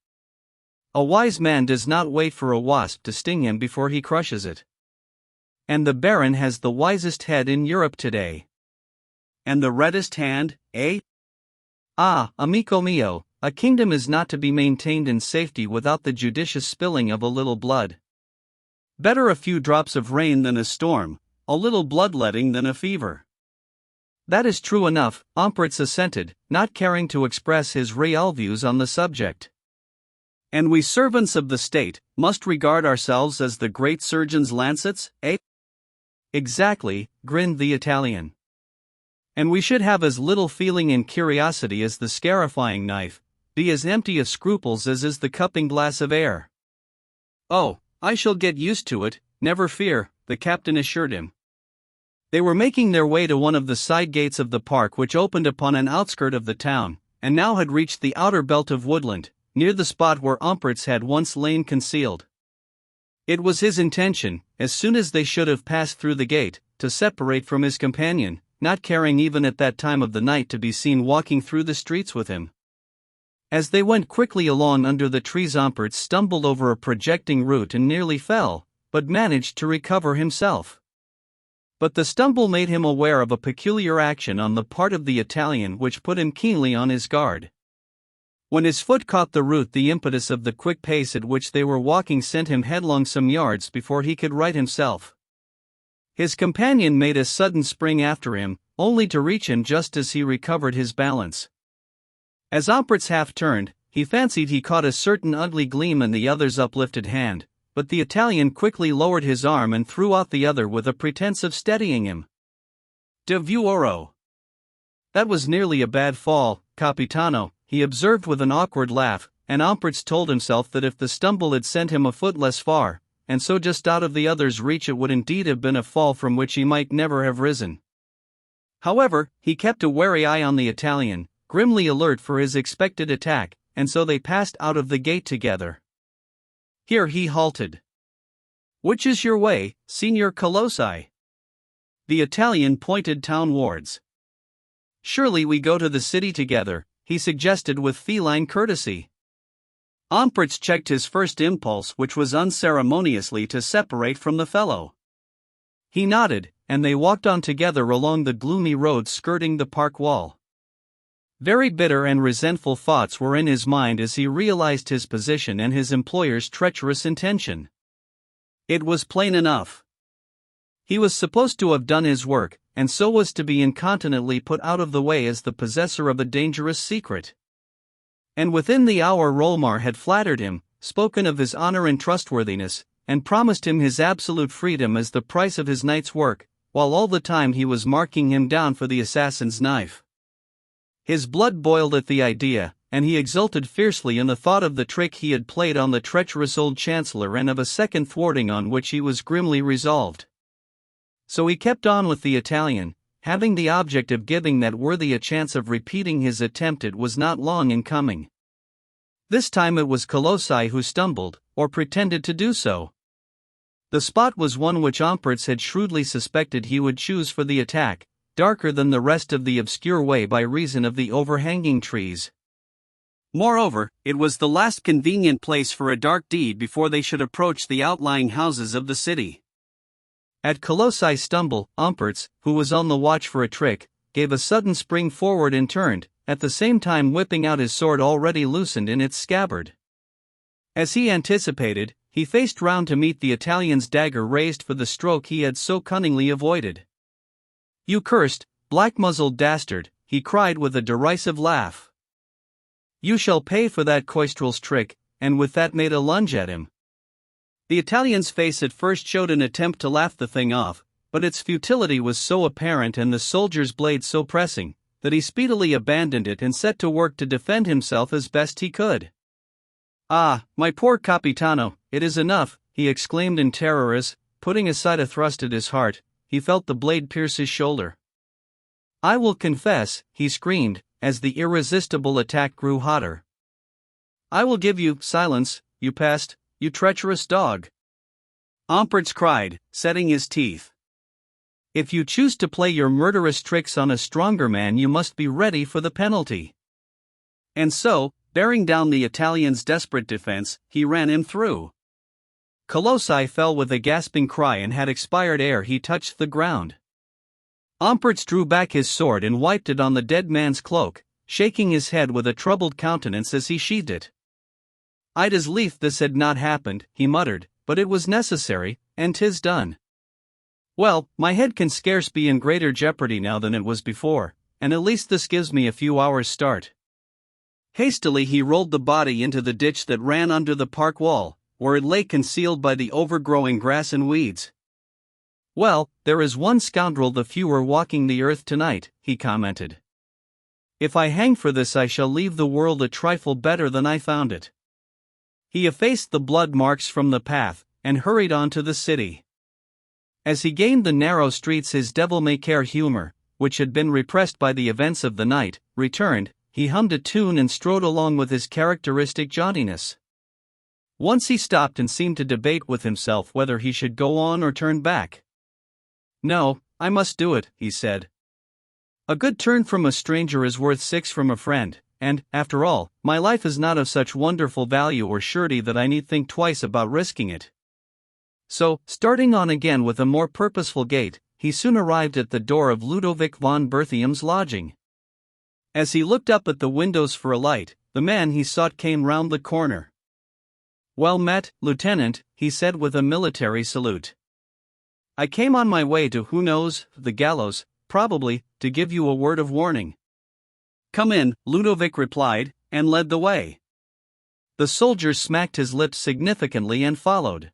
A wise man does not wait for a wasp to sting him before he crushes it. And the Baron has the wisest head in Europe today. And the reddest hand, eh? Ah, amico mio, a kingdom is not to be maintained in safety without the judicious spilling of a little blood. Better a few drops of rain than a storm, a little bloodletting than a fever. That is true enough, Ampritz assented, not caring to express his real views on the subject. And we servants of the state must regard ourselves as the great surgeon's lancets, eh? Exactly, grinned the Italian. And we should have as little feeling and curiosity as the scarifying knife, be as empty of scruples as is the cupping glass of air. Oh, I shall get used to it, never fear, the captain assured him. They were making their way to one of the side gates of the park which opened upon an outskirt of the town, and now had reached the outer belt of woodland, near the spot where Ampritz had once lain concealed. It was his intention, as soon as they should have passed through the gate, to separate from his companion, not caring even at that time of the night to be seen walking through the streets with him. As they went quickly along under the trees, Ampritz stumbled over a projecting root and nearly fell, but managed to recover himself. But the stumble made him aware of a peculiar action on the part of the Italian which put him keenly on his guard. When his foot caught the root, the impetus of the quick pace at which they were walking sent him headlong some yards before he could right himself. His companion made a sudden spring after him, only to reach him just as he recovered his balance. As Ampritz half turned, he fancied he caught a certain ugly gleam in the other's uplifted hand, but the Italian quickly lowered his arm and threw out the other with a pretense of steadying him. De vuoro. That was nearly a bad fall, Capitano, he observed with an awkward laugh, and Ampritz told himself that if the stumble had sent him a foot less far, and so just out of the other's reach, it would indeed have been a fall from which he might never have risen. However, he kept a wary eye on the Italian, grimly alert for his expected attack, and so they passed out of the gate together. Here he halted. "Which is your way, Signor Colossi?" The Italian pointed townwards. "Surely we go to the city together," he suggested with feline courtesy. Ampritz checked his first impulse, which was unceremoniously to separate from the fellow. He nodded, and they walked on together along the gloomy road skirting the park wall. Very bitter and resentful thoughts were in his mind as he realized his position and his employer's treacherous intention. It was plain enough. He was supposed to have done his work, and so was to be incontinently put out of the way as the possessor of a dangerous secret. And within the hour Rolmar had flattered him, spoken of his honor and trustworthiness, and promised him his absolute freedom as the price of his night's work, while all the time he was marking him down for the assassin's knife. His blood boiled at the idea, and he exulted fiercely in the thought of the trick he had played on the treacherous old chancellor and of a second thwarting on which he was grimly resolved. So he kept on with the Italian, having the object of giving that worthy a chance of repeating his attempt. It was not long in coming. This time it was Colossi who stumbled, or pretended to do so. The spot was one which Ampritz had shrewdly suspected he would choose for the attack, darker than the rest of the obscure way by reason of the overhanging trees. Moreover, it was the last convenient place for a dark deed before they should approach the outlying houses of the city. At Colossi's stumble, Ampritz, who was on the watch for a trick, gave a sudden spring forward and turned, at the same time whipping out his sword already loosened in its scabbard. As he anticipated, he faced round to meet the Italian's dagger raised for the stroke he had so cunningly avoided. "You cursed, black-muzzled dastard," he cried with a derisive laugh. "You shall pay for that coistrel's trick," and with that made a lunge at him. The Italian's face at first showed an attempt to laugh the thing off, but its futility was so apparent and the soldier's blade so pressing, that he speedily abandoned it and set to work to defend himself as best he could. "Ah, my poor Capitano, it is enough," he exclaimed in terror as, putting aside a thrust at his heart, he felt the blade pierce his shoulder. "I will confess," he screamed, as the irresistible attack grew hotter. "I will give you silence, you pest, you treacherous dog!" Ompertz cried, setting his teeth. "If you choose to play your murderous tricks on a stronger man, you must be ready for the penalty." And so, bearing down the Italian's desperate defense, he ran him through. Colossi fell with a gasping cry and had expired ere he touched the ground. Ompertz drew back his sword and wiped it on the dead man's cloak, shaking his head with a troubled countenance as he sheathed it. "I'd as lief this had not happened," he muttered, "but it was necessary, and 'tis done. Well, my head can scarce be in greater jeopardy now than it was before, and at least this gives me a few hours' start." Hastily he rolled the body into the ditch that ran under the park wall, where it lay concealed by the overgrowing grass and weeds. "Well, there is one scoundrel the fewer walking the earth tonight," he commented. "If I hang for this, I shall leave the world a trifle better than I found it." He effaced the blood marks from the path, and hurried on to the city. As he gained the narrow streets, his devil-may-care humor, which had been repressed by the events of the night, returned. He hummed a tune and strode along with his characteristic jauntiness. Once he stopped and seemed to debate with himself whether he should go on or turn back. "No, I must do it," he said. "A good turn from a stranger is worth 6 from a friend, and, after all, my life is not of such wonderful value or surety that I need think twice about risking it." So, starting on again with a more purposeful gait, he soon arrived at the door of Ludovic von Berthium's lodging. As he looked up at the windows for a light, the man he sought came round the corner. "Well met, Lieutenant," he said with a military salute. "I came on my way to who knows, the gallows, probably, to give you a word of warning." "Come in," Ludovic replied, and led the way. The soldier smacked his lips significantly and followed.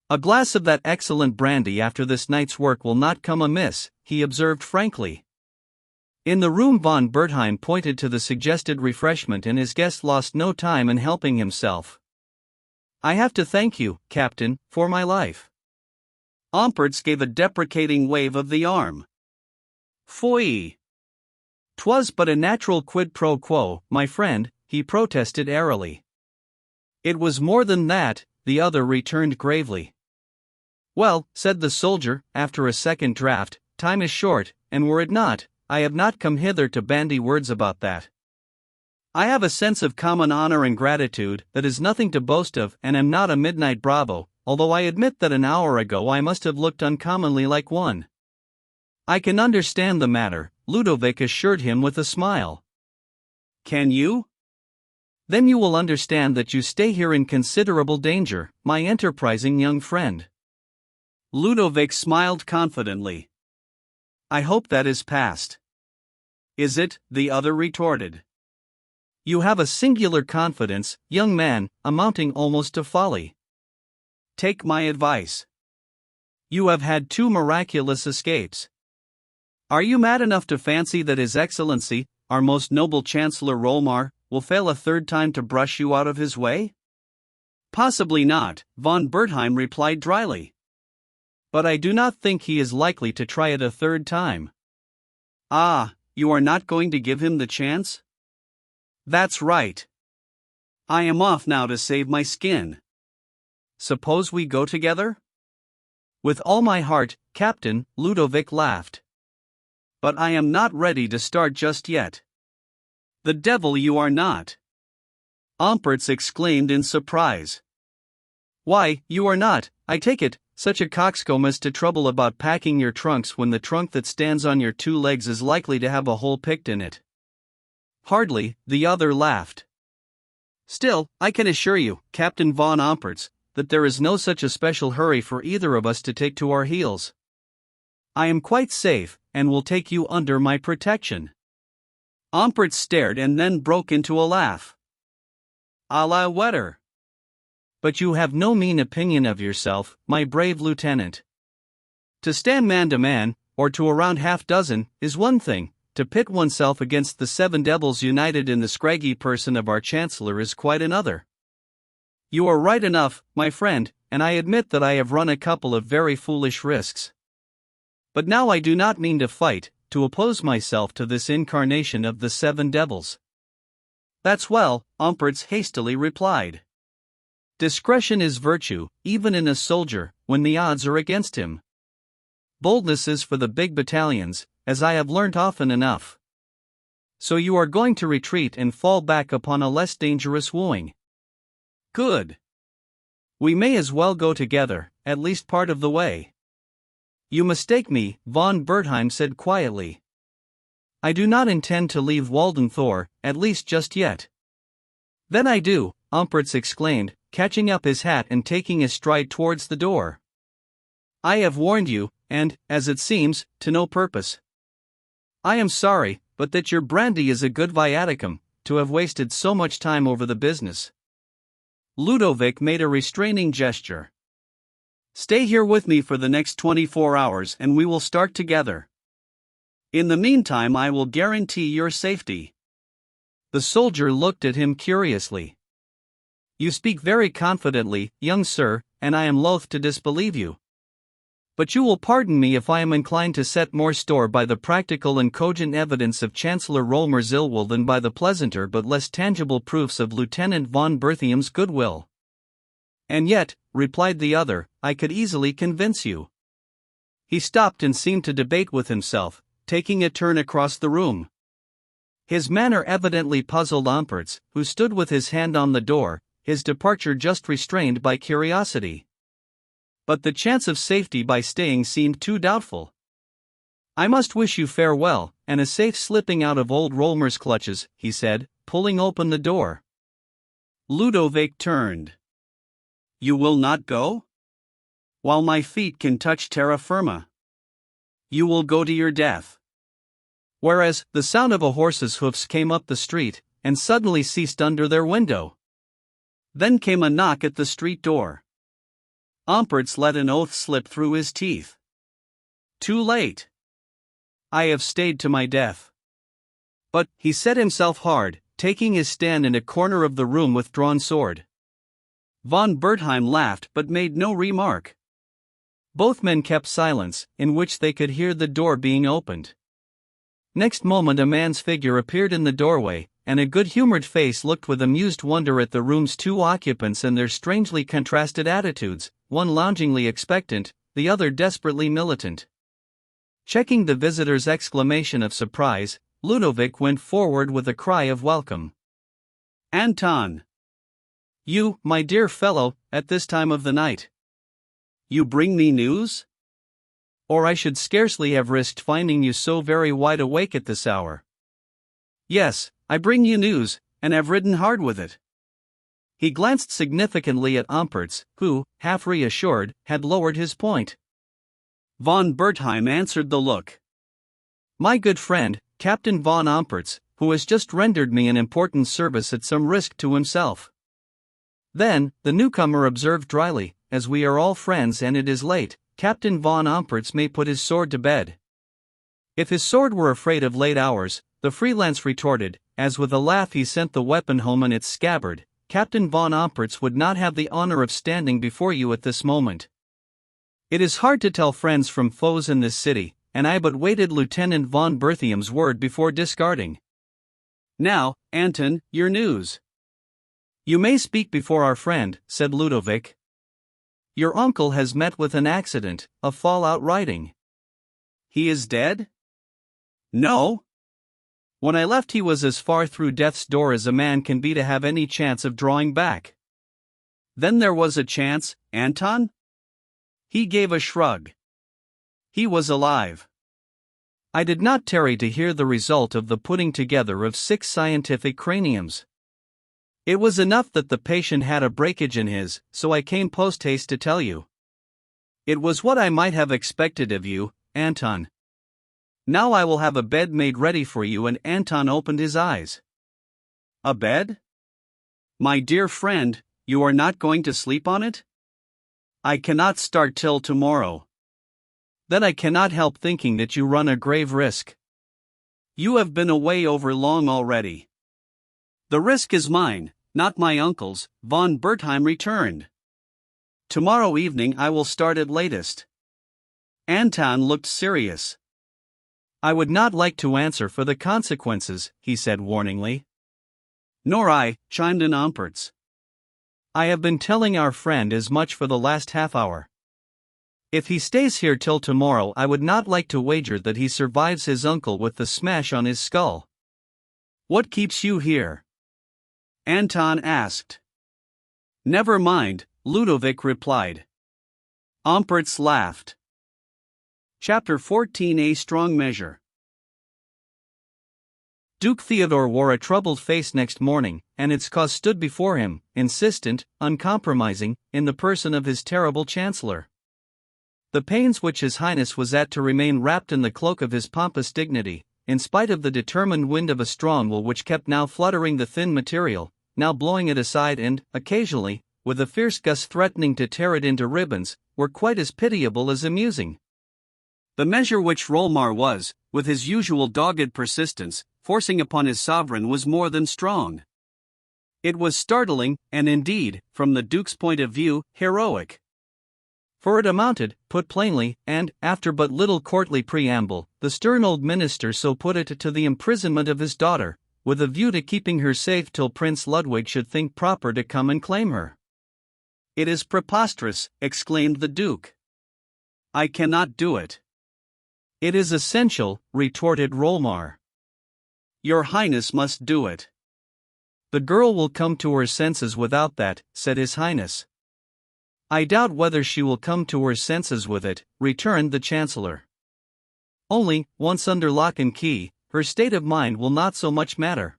"A glass of that excellent brandy after this night's work will not come amiss," he observed frankly. In the room von Bertheim pointed to the suggested refreshment, and his guest lost no time in helping himself. "I have to thank you, Captain, for my life." Ompertz gave a deprecating wave of the arm. "Foy! 'Twas but a natural quid pro quo, my friend," he protested airily. "It was more than that," the other returned gravely. "Well," said the soldier, after a second draught, "time is short, and were it not, I have not come hither to bandy words about that. I have a sense of common honor and gratitude that is nothing to boast of, and am not a midnight bravo, although I admit that an hour ago I must have looked uncommonly like one." "I can understand the matter," Ludovic assured him with a smile. "Can you? Then you will understand that you stay here in considerable danger, my enterprising young friend." Ludovic smiled confidently. "I hope that is past." "Is it?" the other retorted. "You have a singular confidence, young man, amounting almost to folly. Take my advice. You have had 2 miraculous escapes. Are you mad enough to fancy that His Excellency, our most noble Chancellor Rolmar, will fail a 3rd time to brush you out of his way?" "Possibly not," von Bertheim replied dryly. "But I do not think he is likely to try it a 3rd time." "Ah, you are not going to give him the chance?" "That's right. I am off now to save my skin." "Suppose we go together?" "With all my heart, Captain," Ludovic laughed. "But I am not ready to start just yet." "The devil you are not!" Ompertz exclaimed in surprise. "Why, you are not, I take it, such a coxcomb as to trouble about packing your trunks when the trunk that stands on your 2 legs is likely to have a hole picked in it?" "Hardly," the other laughed. "Still, I can assure you, Captain von Ompertz, that there is no such a special hurry for either of us to take to our heels. I am quite safe, and will take you under my protection." Ompertz stared and then broke into a laugh. "A la Wetter! But you have no mean opinion of yourself, my brave lieutenant. To stand man to man, or to around half-dozen, is one thing. To pit oneself against the 7 devils united in the scraggy person of our Chancellor is quite another. You are right enough, my friend, and I admit that I have run a couple of very foolish risks. But now I do not mean to fight, to oppose myself to this incarnation of the seven devils. That's well, Umpertz hastily replied. Discretion is virtue, even in a soldier, when the odds are against him. Boldness is for the big battalions, as I have learnt often enough. So you are going to retreat and fall back upon a less dangerous wooing. Good. We may as well go together, at least part of the way. You mistake me, von Bertheim said quietly. I do not intend to leave Waldenthor, at least just yet. Then I do, Umpertz exclaimed, catching up his hat and taking a stride towards the door. I have warned you, and, as it seems, to no purpose. I am sorry, but that your brandy is a good viaticum, to have wasted so much time over the business. Ludovic made a restraining gesture. Stay here with me for the next 24 hours and we will start together. In the meantime I will guarantee your safety. The soldier looked at him curiously. You speak very confidently, young sir, and I am loath to disbelieve you. But you will pardon me if I am inclined to set more store by the practical and cogent evidence of Chancellor Rollmer's ill will than by the pleasanter but less tangible proofs of Lieutenant von Berthium's goodwill. And yet, replied the other, I could easily convince you. He stopped and seemed to debate with himself, taking a turn across the room. His manner evidently puzzled Umpertz, who stood with his hand on the door, his departure just restrained by curiosity. But the chance of safety by staying seemed too doubtful. I must wish you farewell, and a safe slipping out of old Rollmer's clutches, he said, pulling open the door. Ludovic turned. You will not go? While my feet can touch terra firma. You will go to your death. Whereas, the sound of a horse's hoofs came up the street, and suddenly ceased under their window. Then came a knock at the street door. Umpertz let an oath slip through his teeth. Too late. I have stayed to my death. But, he set himself hard, taking his stand in a corner of the room with drawn sword. Von Bertheim laughed but made no remark. Both men kept silence, in which they could hear the door being opened. Next moment a man's figure appeared in the doorway, and a good-humored face looked with amused wonder at the room's two occupants and their strangely contrasted attitudes, one loungingly expectant, the other desperately militant. Checking the visitor's exclamation of surprise, Ludovic went forward with a cry of welcome. Anton! You, my dear fellow, at this time of the night. You bring me news? Or I should scarcely have risked finding you so very wide awake at this hour. Yes, I bring you news, and have ridden hard with it. He glanced significantly at Umpertz, who, half reassured, had lowered his point. Von Bertheim answered the look. My good friend, Captain von Umpertz, who has just rendered me an important service at some risk to himself. Then, the newcomer observed dryly, as we are all friends and it is late, Captain von Umpertz may put his sword to bed. If his sword were afraid of late hours, the freelance retorted, as with a laugh he sent the weapon home in its scabbard, Captain von Umpertz would not have the honor of standing before you at this moment. It is hard to tell friends from foes in this city, and I but waited Lieutenant von Berthium's word before discarding. Now, Anton, your news. You may speak before our friend, said Ludovic. Your uncle has met with an accident, a fall-out riding. He is dead? No. When I left he was as far through death's door as a man can be to have any chance of drawing back. Then there was a chance, Anton? He gave a shrug. He was alive. I did not tarry to hear the result of the putting together of 6 scientific craniums. It was enough that the patient had a breakage in his, so I came post-haste to tell you. It was what I might have expected of you, Anton. Now I will have a bed made ready for you, and Anton opened his eyes. A bed? My dear friend, you are not going to sleep on it? I cannot start till tomorrow. Then I cannot help thinking that you run a grave risk. You have been away over long already. The risk is mine, not my uncle's, von Bertheim returned. Tomorrow evening I will start at latest. Anton looked serious. I would not like to answer for the consequences, he said warningly. Nor I, chimed in Ompertz. I have been telling our friend as much for the last half hour. If he stays here till tomorrow, I would not like to wager that he survives his uncle with the smash on his skull. What keeps you here? Anton asked. Never mind, Ludovic replied. Ompertz laughed. Chapter 14: A Strong Measure. Duke Theodore wore a troubled face next morning, and its cause stood before him, insistent, uncompromising, in the person of his terrible chancellor. The pains which His Highness was at to remain wrapped in the cloak of his pompous dignity, in spite of the determined wind of a strong will which kept now fluttering the thin material, now blowing it aside and, occasionally, with a fierce gust threatening to tear it into ribbons, were quite as pitiable as amusing. The measure which Rollmar was, with his usual dogged persistence, forcing upon his sovereign was more than strong. It was startling, and indeed, from the Duke's point of view, heroic. For it amounted, put plainly, and, after but little courtly preamble, the stern old minister so put it, to the imprisonment of his daughter, with a view to keeping her safe till Prince Ludwig should think proper to come and claim her. It is preposterous, exclaimed the Duke. I cannot do it. It is essential, retorted Rollmar. Your Highness must do it. The girl will come to her senses without that, said His Highness. I doubt whether she will come to her senses with it, returned the Chancellor. Only, once under lock and key, her state of mind will not so much matter.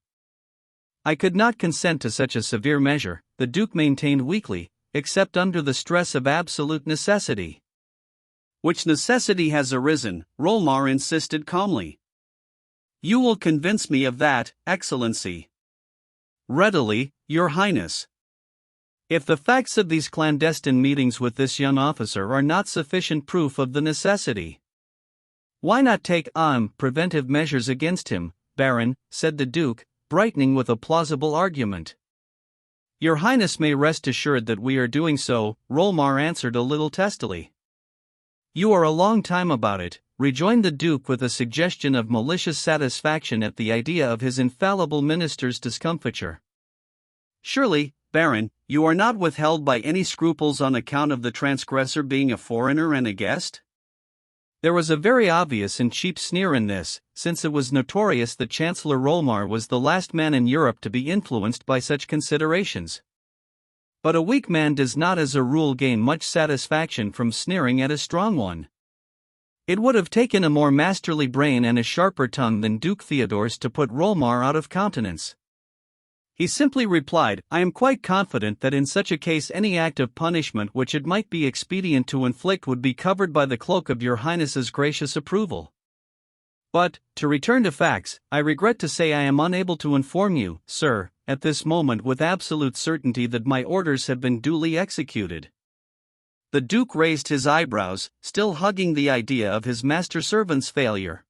I could not consent to such a severe measure, the Duke maintained weakly, except under the stress of absolute necessity. Which necessity has arisen, Rollmar insisted calmly. You will convince me of that, Excellency. Readily, Your Highness. If the facts of these clandestine meetings with this young officer are not sufficient proof of the necessity, why not take preventive measures against him, Baron, said the Duke, brightening with a plausible argument. Your Highness may rest assured that we are doing so, Rollmar answered a little testily. You are a long time about it, rejoined the Duke with a suggestion of malicious satisfaction at the idea of his infallible minister's discomfiture. Surely, Baron, you are not withheld by any scruples on account of the transgressor being a foreigner and a guest? There was a very obvious and cheap sneer in this, since it was notorious that Chancellor Rollmar was the last man in Europe to be influenced by such considerations. But a weak man does not as a rule gain much satisfaction from sneering at a strong one. It would have taken a more masterly brain and a sharper tongue than Duke Theodore's to put Rollmar out of countenance. He simply replied, I am quite confident that in such a case any act of punishment which it might be expedient to inflict would be covered by the cloak of your Highness's gracious approval. But, to return to facts, I regret to say I am unable to inform you, sir, at this moment with absolute certainty that my orders have been duly executed. The Duke raised his eyebrows, still hugging the idea of his master-servant's failure.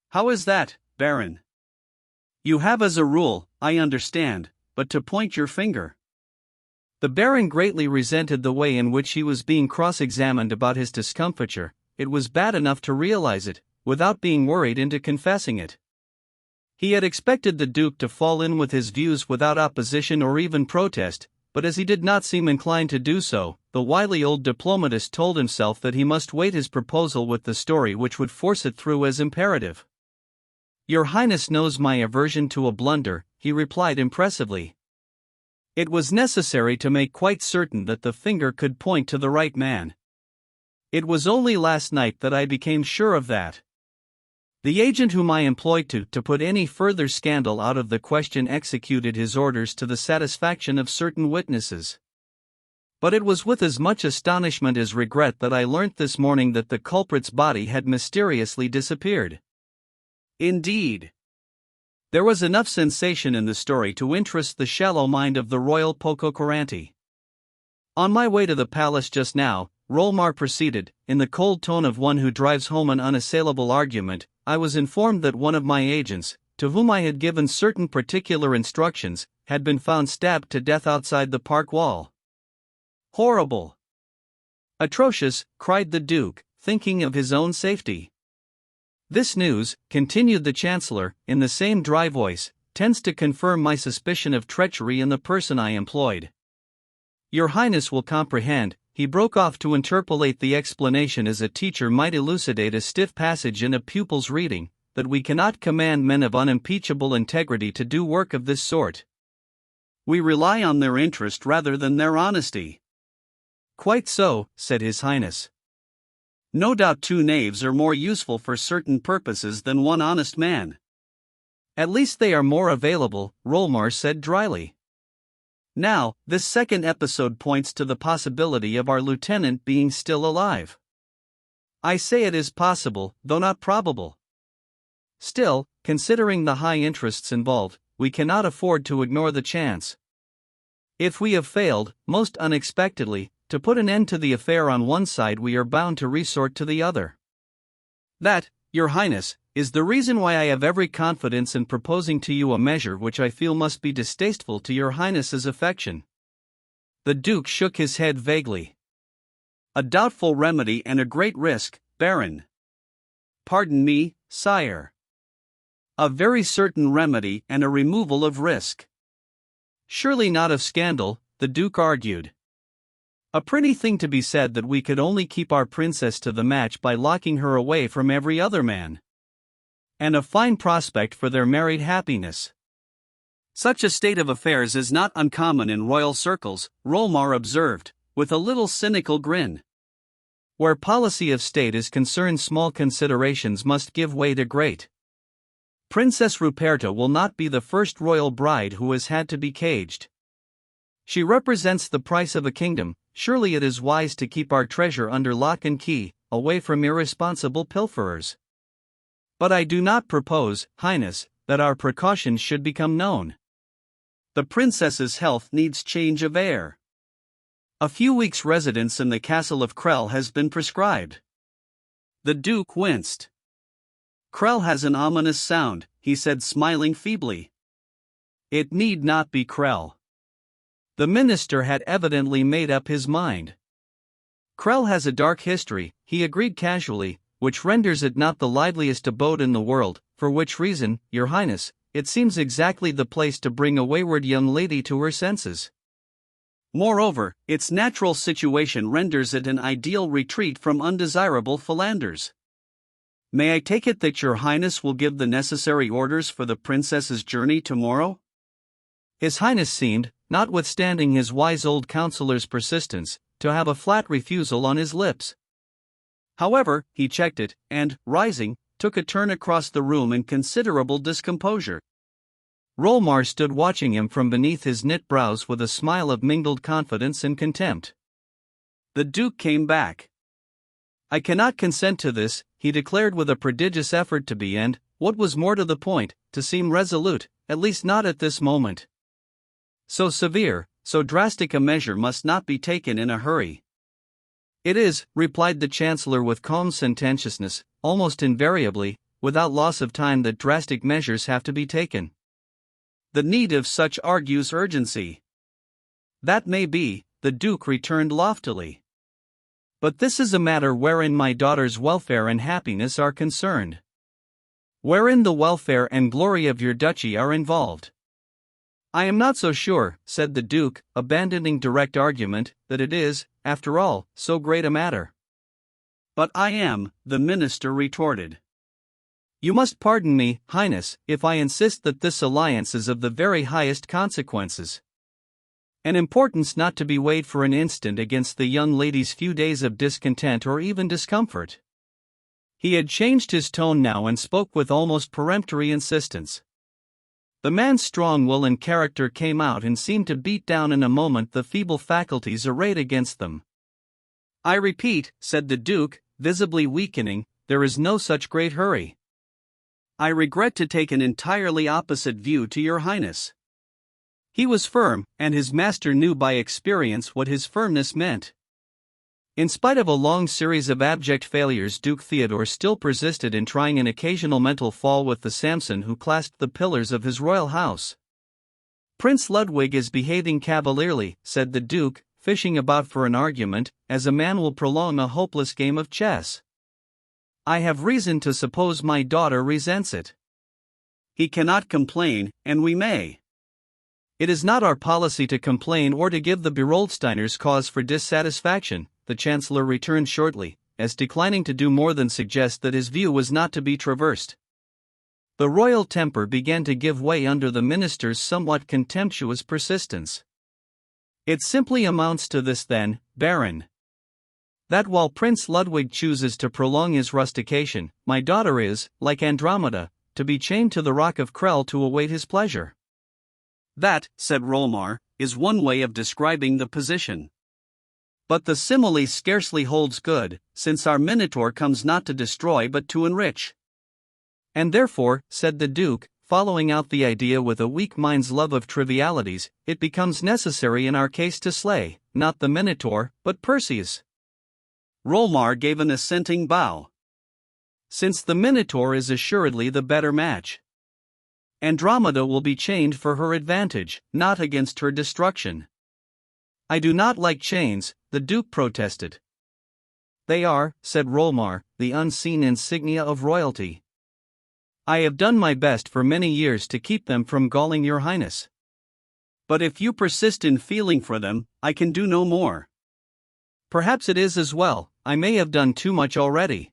How is that, Baron? You have as a rule, I understand, but to point your finger. The Baron greatly resented the way in which he was being cross-examined about his discomfiture. It was bad enough to realize it, without being worried into confessing it. He had expected the Duke to fall in with his views without opposition or even protest, but as he did not seem inclined to do so, the wily old diplomatist told himself that he must weight his proposal with the story which would force it through as imperative. Your Highness knows my aversion to a blunder, he replied impressively. It was necessary to make quite certain that the finger could point to the right man. It was only last night that I became sure of that. The agent whom I employed to put any further scandal out of the question executed his orders to the satisfaction of certain witnesses. But it was with as much astonishment as regret that I learnt this morning that the culprit's body had mysteriously disappeared. Indeed. There was enough sensation in the story to interest the shallow mind of the royal Pococorante. On my way to the palace just now, Rollmar proceeded, in the cold tone of one who drives home an unassailable argument, I was informed that one of my agents, to whom I had given certain particular instructions, had been found stabbed to death outside the park wall. Horrible! Atrocious, cried the Duke, thinking of his own safety. This news, continued the Chancellor, in the same dry voice, tends to confirm my suspicion of treachery in the person I employed. Your Highness will comprehend, he broke off to interpolate the explanation as a teacher might elucidate a stiff passage in a pupil's reading, that we cannot command men of unimpeachable integrity to do work of this sort. We rely on their interest rather than their honesty. Quite so, said His Highness. No doubt 2 knaves are more useful for certain purposes than 1 honest man. At least they are more available, Rolmar said dryly. Now, this second episode points to the possibility of our lieutenant being still alive. I say it is possible, though not probable. Still, considering the high interests involved, we cannot afford to ignore the chance. If we have failed, most unexpectedly, to put an end to the affair on one side, we are bound to resort to the other. That, Your Highness, is the reason why I have every confidence in proposing to you a measure which I feel must be distasteful to Your Highness's affection. The Duke shook his head vaguely. A doubtful remedy and a great risk, Baron. Pardon me, sire. A very certain remedy and a removal of risk. Surely not of scandal, the Duke argued. A pretty thing to be said that we could only keep our princess to the match by locking her away from every other man. And a fine prospect for their married happiness. Such a state of affairs is not uncommon in royal circles, Rolmar observed, with a little cynical grin. Where policy of state is concerned, small considerations must give way to great. Princess Ruperta will not be the first royal bride who has had to be caged. She represents the price of a kingdom. Surely it is wise to keep our treasure under lock and key, away from irresponsible pilferers. But I do not propose, Highness, that our precautions should become known. The princess's health needs change of air. A few weeks' residence in the castle of Krell has been prescribed. The Duke winced. Krell has an ominous sound, he said, smiling feebly. It need not be Krell. The minister had evidently made up his mind. Krell has a dark history, he agreed casually, which renders it not the liveliest abode in the world, for which reason, Your Highness, it seems exactly the place to bring a wayward young lady to her senses. Moreover, its natural situation renders it an ideal retreat from undesirable philanders. May I take it that Your Highness will give the necessary orders for the princess's journey tomorrow? His Highness seemed, notwithstanding his wise old counselor's persistence, to have a flat refusal on his lips. However, he checked it, and, rising, took a turn across the room in considerable discomposure. Rolmar stood watching him from beneath his knit brows with a smile of mingled confidence and contempt. The Duke came back. I cannot consent to this, he declared with a prodigious effort to be and, what was more to the point, to seem resolute, at least not at this moment. So severe, so drastic a measure must not be taken in a hurry. It is, replied the Chancellor with calm sententiousness, almost invariably, without loss of time, that drastic measures have to be taken. The need of such argues urgency. That may be, the Duke returned loftily. But this is a matter wherein my daughter's welfare and happiness are concerned. Wherein the welfare and glory of your duchy are involved. I am not so sure, said the Duke, abandoning direct argument, that it is, after all, so great a matter. But I am, the minister retorted. You must pardon me, Highness, if I insist that this alliance is of the very highest consequences. An importance not to be weighed for an instant against the young lady's few days of discontent or even discomfort. He had changed his tone now and spoke with almost peremptory insistence. The man's strong will and character came out and seemed to beat down in a moment the feeble faculties arrayed against them. I repeat, said the Duke, visibly weakening, there is no such great hurry. I regret to take an entirely opposite view to your Highness. He was firm, and his master knew by experience what his firmness meant. In spite of a long series of abject failures, Duke Theodore still persisted in trying an occasional mental fall with the Samson who clasped the pillars of his royal house. Prince Ludwig is behaving cavalierly, said the Duke, fishing about for an argument, as a man will prolong a hopeless game of chess. I have reason to suppose my daughter resents it. He cannot complain, and we may. It is not our policy to complain or to give the Beroldsteiners cause for dissatisfaction, the Chancellor returned shortly, as declining to do more than suggest that his view was not to be traversed. The royal temper began to give way under the minister's somewhat contemptuous persistence. It simply amounts to this then, Baron. That while Prince Ludwig chooses to prolong his rustication, my daughter is, like Andromeda, to be chained to the rock of Krell to await his pleasure. That, said Rolmar, is one way of describing the position. But the simile scarcely holds good, since our Minotaur comes not to destroy but to enrich. And therefore, said the Duke, following out the idea with a weak mind's love of trivialities, it becomes necessary in our case to slay, not the Minotaur, but Perseus. Rolmar gave an assenting bow. Since the Minotaur is assuredly the better match. Andromeda will be chained for her advantage, not against her destruction. I do not like chains, the Duke protested. They are, said Rolmar, the unseen insignia of royalty. I have done my best for many years to keep them from galling your highness. But if you persist in feeling for them, I can do no more. Perhaps it is as well, I may have done too much already.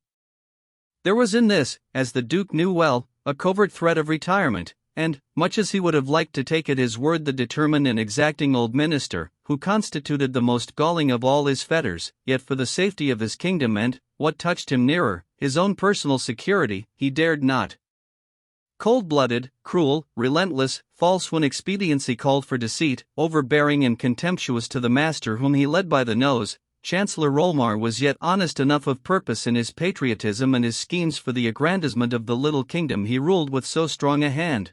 There was in this, as the Duke knew well, a covert threat of retirement, and, much as he would have liked to take at his word the determined and exacting old minister, who constituted the most galling of all his fetters, yet for the safety of his kingdom and, what touched him nearer, his own personal security, he dared not. Cold-blooded, cruel, relentless, false when expediency called for deceit, overbearing and contemptuous to the master whom he led by the nose, Chancellor Rolmar was yet honest enough of purpose in his patriotism and his schemes for the aggrandizement of the little kingdom he ruled with so strong a hand.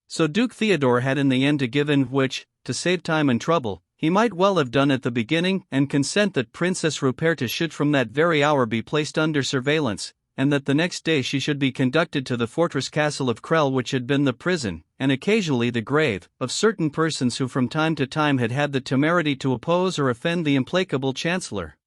So Duke Theodore had in the end to give in which, to save time and trouble, he might well have done at the beginning and consent that Princess Ruperta should from that very hour be placed under surveillance, and that the next day she should be conducted to the fortress castle of Krell, which had been the prison, and occasionally the grave, of certain persons who from time to time had had the temerity to oppose or offend the implacable Chancellor.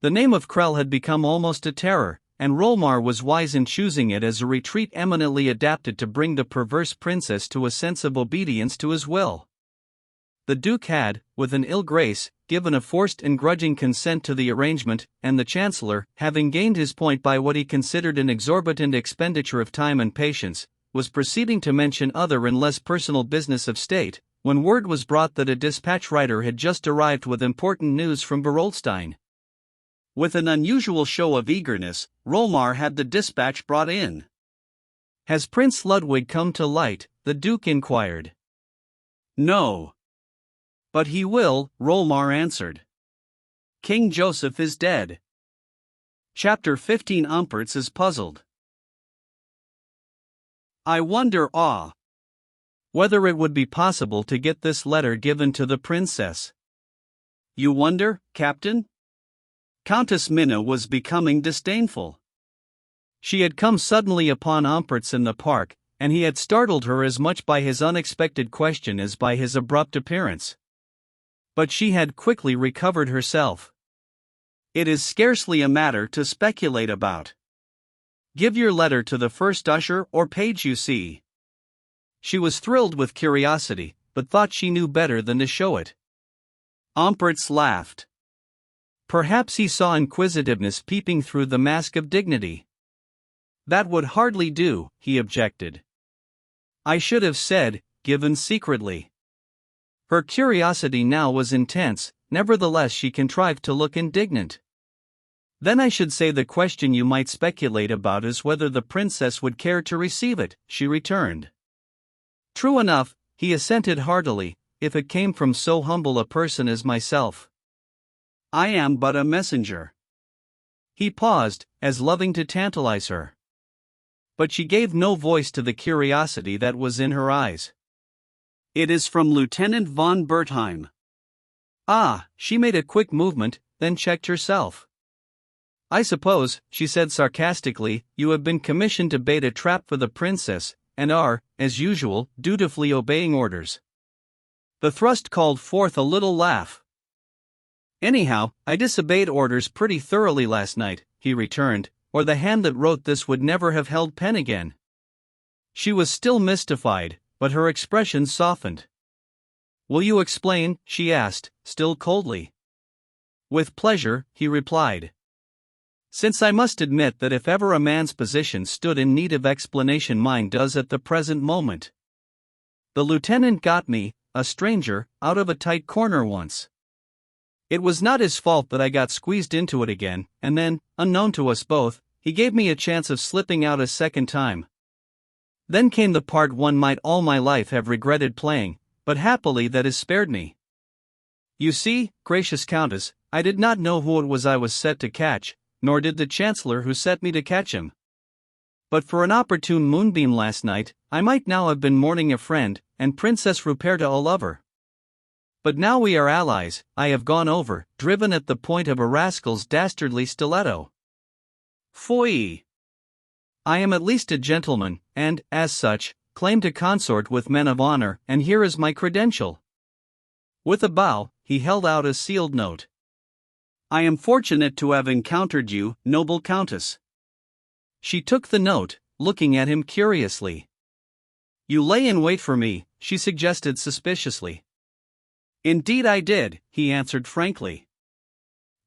The name of Krell had become almost a terror, and Rolmar was wise in choosing it as a retreat eminently adapted to bring the perverse princess to a sense of obedience to his will. The Duke had, with an ill grace, given a forced and grudging consent to the arrangement, and the Chancellor, having gained his point by what he considered an exorbitant expenditure of time and patience, was proceeding to mention other and less personal business of state, when word was brought that a dispatch rider had just arrived with important news from Beroldstein. With an unusual show of eagerness, Rolmar had the dispatch brought in. Has Prince Ludwig come to light? The Duke inquired. No. But he will, Rolmar answered. King Joseph is dead. Chapter 15. Umpertz is puzzled. I wonder whether it would be possible to get this letter given to the princess. You wonder, Captain? Countess Minna was becoming disdainful. She had come suddenly upon Umpertz in the park, and he had startled her as much by his unexpected question as by his abrupt appearance. But she had quickly recovered herself. It is scarcely a matter to speculate about. Give your letter to the first usher or page you see. She was thrilled with curiosity, but thought she knew better than to show it. Umpertz laughed. Perhaps he saw inquisitiveness peeping through the mask of dignity. That would hardly do, he objected. I should have said, given secretly. Her curiosity now was intense, nevertheless she contrived to look indignant. Then I should say the question you might speculate about is whether the princess would care to receive it, she returned. True enough, he assented heartily, if it came from so humble a person as myself. I am but a messenger. He paused, as loving to tantalize her. But she gave no voice to the curiosity that was in her eyes. It is from Lieutenant von Bertheim. Ah, she made a quick movement, then checked herself. I suppose, she said sarcastically, you have been commissioned to bait a trap for the princess, and are, as usual, dutifully obeying orders. The thrust called forth a little laugh. Anyhow, I disobeyed orders pretty thoroughly last night, he returned, or the hand that wrote this would never have held pen again. She was still mystified, but her expression softened. "Will you explain?" she asked, still coldly. "With pleasure," he replied. "Since I must admit that if ever a man's position stood in need of explanation, mine does at the present moment. The lieutenant got me, a stranger, out of a tight corner once. It was not his fault that I got squeezed into it again, and then, unknown to us both, he gave me a chance of slipping out a second time. Then came the part one might all my life have regretted playing, but happily that is spared me. You see, gracious Countess, I did not know who it was I was set to catch, nor did the Chancellor who set me to catch him. But for an opportune moonbeam last night, I might now have been mourning a friend, and Princess Ruperta a lover. But now we are allies, I have gone over, driven at the point of a rascal's dastardly stiletto. Foy! I am at least a gentleman, and, as such, claim to consort with men of honor, and here is my credential." With a bow, he held out a sealed note. "I am fortunate to have encountered you, noble Countess." She took the note, looking at him curiously. "You lay in wait for me," she suggested suspiciously. "Indeed I did," he answered frankly.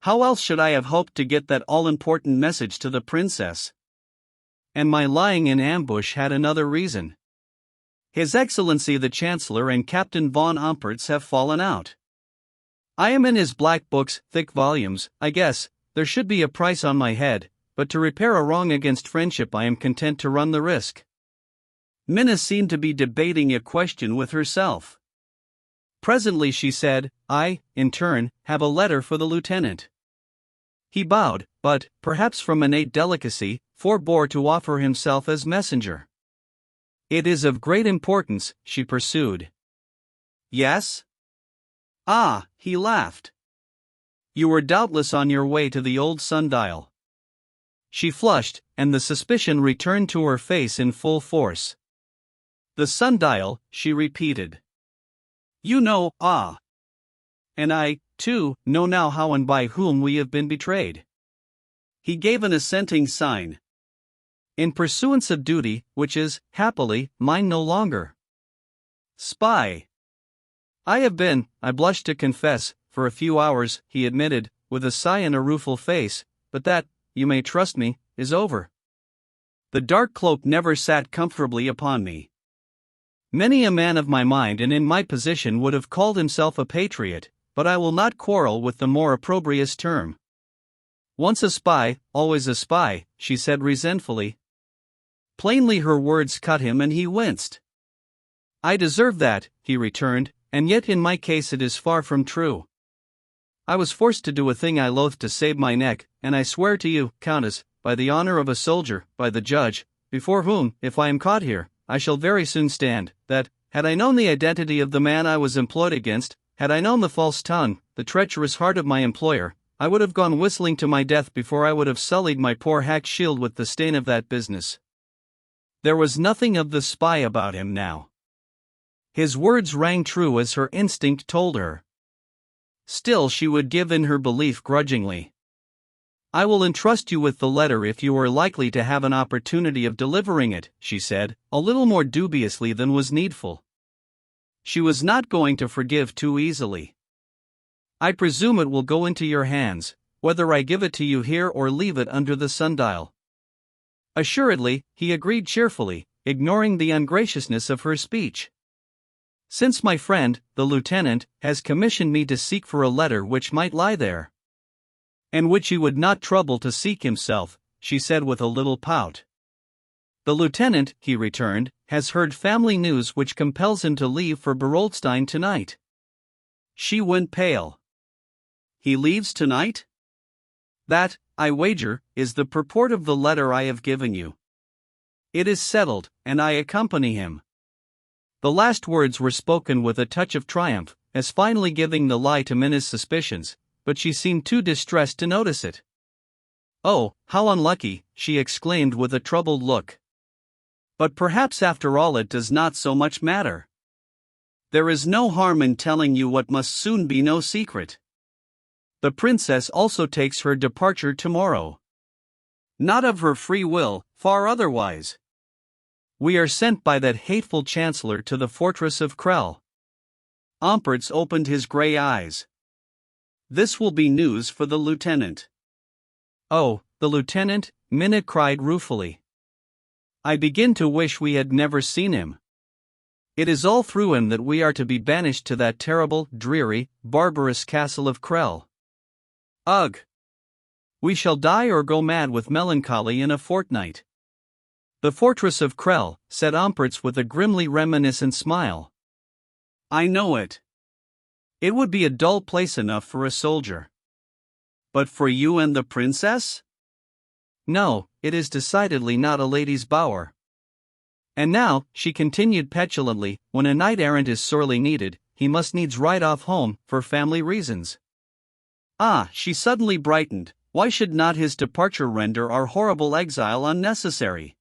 "How else should I have hoped to get that all-important message to the princess? And my lying in ambush had another reason. His Excellency the Chancellor and Captain von Umpertz have fallen out. I am in his black books, thick volumes. I guess there should be a price on my head, but to repair a wrong against friendship I am content to run the risk." Minna seemed to be debating a question with herself. Presently she said, "I, in turn, have a letter for the lieutenant." He bowed, but, perhaps from innate delicacy, forbore to offer himself as messenger. "It is of great importance," she pursued. "Yes?" "Ah," he laughed. "You were doubtless on your way to the old sundial." She flushed, and the suspicion returned to her face in full force. "The sundial," she repeated. "You know, ah. And I, too, know now how and by whom we have been betrayed." He gave an assenting sign. "In pursuance of duty, which is, happily, mine no longer." "Spy." "I have been, I blush to confess, for a few hours," he admitted, with a sigh and a rueful face, "but that, you may trust me, is over. The dark cloak never sat comfortably upon me. Many a man of my mind and in my position would have called himself a patriot, but I will not quarrel with the more opprobrious term. Once a spy, always a spy," she said resentfully. Plainly her words cut him and he winced. "I deserve that," he returned, "and yet in my case it is far from true. I was forced to do a thing I loathed to save my neck, and I swear to you, Countess, by the honor of a soldier, by the judge, before whom, if I am caught here, I shall very soon stand, that, had I known the identity of the man I was employed against, had I known the false tongue, the treacherous heart of my employer, I would have gone whistling to my death before I would have sullied my poor hack's shield with the stain of that business." There was nothing of the spy about him now. His words rang true as her instinct told her. Still she would give in her belief grudgingly. "I will entrust you with the letter if you are likely to have an opportunity of delivering it," she said, a little more dubiously than was needful. She was not going to forgive too easily. "I presume it will go into your hands, whether I give it to you here or leave it under the sundial." "Assuredly," he agreed cheerfully, ignoring the ungraciousness of her speech. "Since my friend, the lieutenant, has commissioned me to seek for a letter which might lie there." "And which he would not trouble to seek himself," she said with a little pout. "The lieutenant," he returned, "has heard family news which compels him to leave for Berolstein tonight." She went pale. "He leaves tonight?" "That, I wager, is the purport of the letter I have given you. It is settled, and I accompany him." The last words were spoken with a touch of triumph, as finally giving the lie to Minna's suspicions, but she seemed too distressed to notice it. "Oh, how unlucky," she exclaimed with a troubled look. "But perhaps after all it does not so much matter. There is no harm in telling you what must soon be no secret. The princess also takes her departure tomorrow." Not of her free will, far otherwise. We are sent by that hateful chancellor to the fortress of Krell. Ampertz opened his grey eyes. This will be news for the lieutenant. Oh, the lieutenant, Minna cried ruefully. I begin to wish we had never seen him. It is all through him that we are to be banished to that terrible, dreary, barbarous castle of Krell. Ugh! We shall die or go mad with melancholy in a fortnight. The fortress of Krell, said Ampertz with a grimly reminiscent smile. I know it. It would be a dull place enough for a soldier. But for you and the princess? No, it is decidedly not a lady's bower. And now, she continued petulantly, when a knight-errant is sorely needed, he must needs ride off home, for family reasons. Ah, she suddenly brightened, why should not his departure render our horrible exile unnecessary?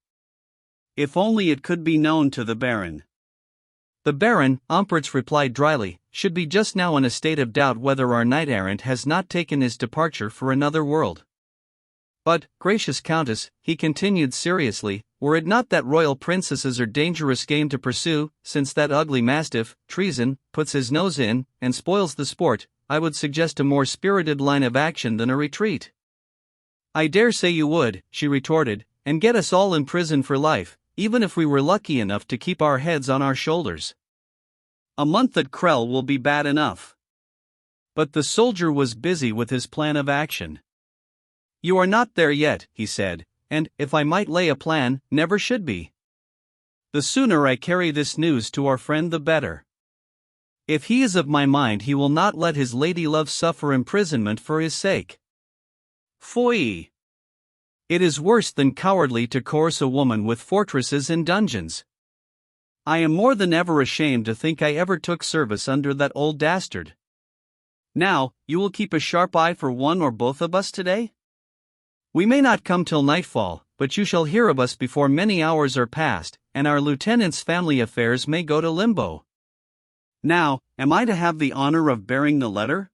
If only it could be known to the Baron. The Baron, Ampertz replied dryly, should be just now in a state of doubt whether our knight-errant has not taken his departure for another world. But, gracious Countess, he continued seriously, were it not that royal princesses are dangerous game to pursue, since that ugly mastiff, Treason, puts his nose in, and spoils the sport, I would suggest a more spirited line of action than a retreat. I dare say you would, she retorted, and get us all in prison for life, even if we were lucky enough to keep our heads on our shoulders. A month at Krell will be bad enough. But the soldier was busy with his plan of action. You are not there yet, he said, and, if I might lay a plan, never should be. The sooner I carry this news to our friend the better. If he is of my mind, he will not let his lady-love suffer imprisonment for his sake. Foy! It is worse than cowardly to coerce a woman with fortresses and dungeons. I am more than ever ashamed to think I ever took service under that old dastard. Now, you will keep a sharp eye for one or both of us today? We may not come till nightfall, but you shall hear of us before many hours are past, and our lieutenant's family affairs may go to limbo. Now, am I to have the honor of bearing the letter?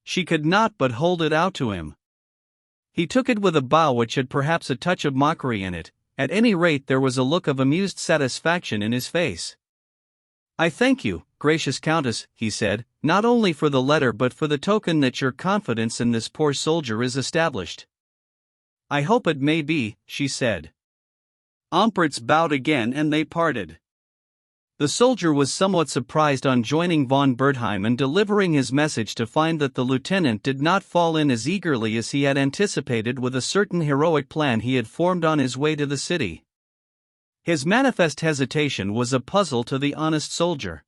She could not but hold it out to him. He took it with a bow which had perhaps a touch of mockery in it. At any rate there was a look of amused satisfaction in his face. I thank you, gracious Countess, he said, not only for the letter but for the token that your confidence in this poor soldier is established. I hope it may be, she said. Ampertz bowed again and they parted. The soldier was somewhat surprised on joining von Bertheim and delivering his message to find that the lieutenant did not fall in as eagerly as he had anticipated with a certain heroic plan he had formed on his way to the city. His manifest hesitation was a puzzle to the honest soldier.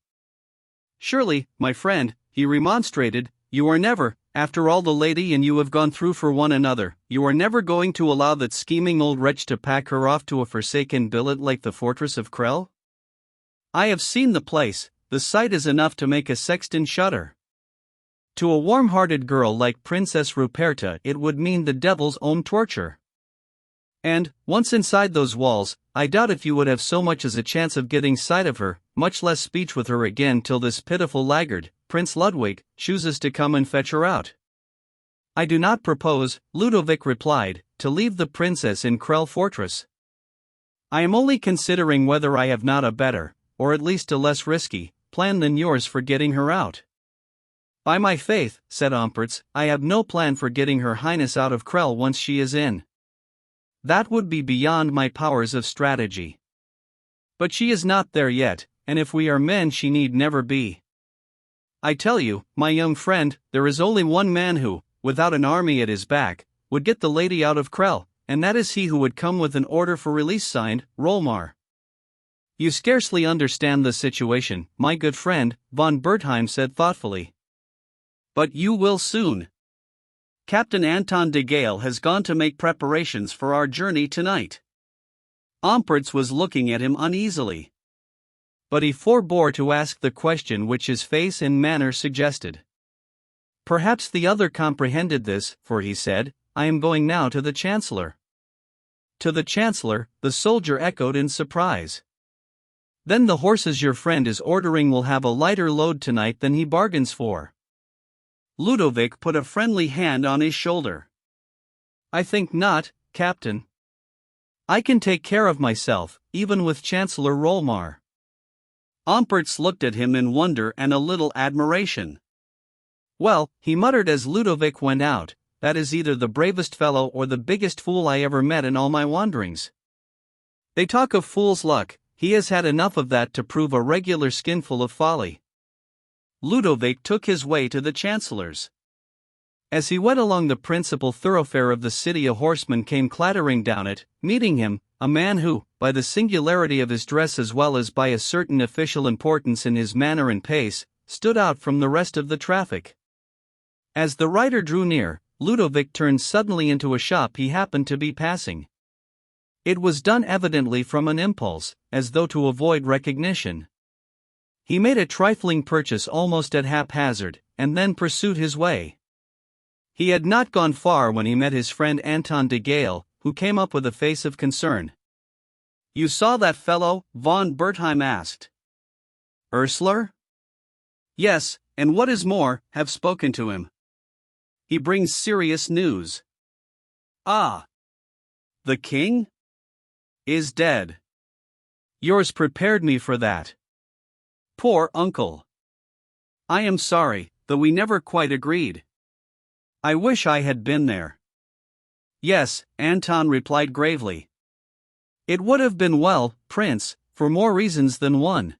Surely, my friend, he remonstrated, you are never, after all the lady and you have gone through for one another, you are never going to allow that scheming old wretch to pack her off to a forsaken billet like the fortress of Krell? I have seen the place, the sight is enough to make a sexton shudder. To a warm-hearted girl like Princess Ruperta it would mean the devil's own torture. And, once inside those walls, I doubt if you would have so much as a chance of getting sight of her, much less speech with her again till this pitiful laggard, Prince Ludwig, chooses to come and fetch her out. I do not propose, Ludovic replied, to leave the princess in Krell Fortress. I am only considering whether I have not a better, or at least a less risky, plan than yours for getting her out. By my faith, said Ampertz, I have no plan for getting her highness out of Krell once she is in. That would be beyond my powers of strategy. But she is not there yet, and if we are men she need never be. I tell you, my young friend, there is only one man who, without an army at his back, would get the lady out of Krell, and that is he who would come with an order for release signed, Rolmar. You scarcely understand the situation, my good friend, von Bertheim said thoughtfully. But you will soon. Captain Anton de Gale has gone to make preparations for our journey tonight. Ampertz was looking at him uneasily. But he forbore to ask the question which his face and manner suggested. Perhaps the other comprehended this, for he said, I am going now to the Chancellor. To the Chancellor, the soldier echoed in surprise. Then the horses your friend is ordering will have a lighter load tonight than he bargains for. Ludovic put a friendly hand on his shoulder. I think not, captain. I can take care of myself, even with Chancellor Rolmar. Ompertz looked at him in wonder and a little admiration. Well, he muttered as Ludovic went out, that is either the bravest fellow or the biggest fool I ever met in all my wanderings. They talk of fool's luck, he has had enough of that to prove a regular skinful of folly. Ludovic took his way to the Chancellor's. As he went along the principal thoroughfare of the city, a horseman came clattering down it, meeting him, a man who, by the singularity of his dress as well as by a certain official importance in his manner and pace, stood out from the rest of the traffic. As the rider drew near, Ludovic turned suddenly into a shop he happened to be passing. It was done evidently from an impulse, as though to avoid recognition. He made a trifling purchase almost at haphazard, and then pursued his way. He had not gone far when he met his friend Anton de Gale, who came up with a face of concern. "You saw that fellow?" von Bertheim asked. "Ursler?" "Yes, and what is more, have spoken to him. He brings serious news." "Ah! The king is dead." "Yours prepared me for that." "Poor uncle. I am sorry, though we never quite agreed. I wish I had been there." "Yes," Anton replied gravely. "It would have been well, Prince, for more reasons than one."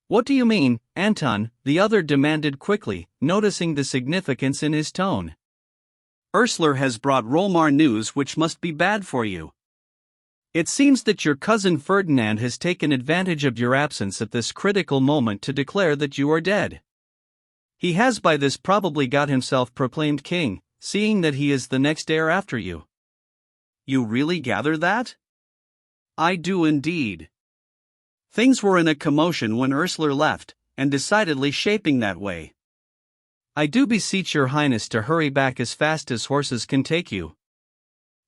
"What do you mean, Anton?" the other demanded quickly, noticing the significance in his tone. "Ursler has brought Rolmar news which must be bad for you. It seems that your cousin Ferdinand has taken advantage of your absence at this critical moment to declare that you are dead. He has by this probably got himself proclaimed king, seeing that he is the next heir after you." "You really gather that?" "I do indeed. Things were in a commotion when Ursler left, and decidedly shaping that way." "I do beseech your highness to hurry back as fast as horses can take you."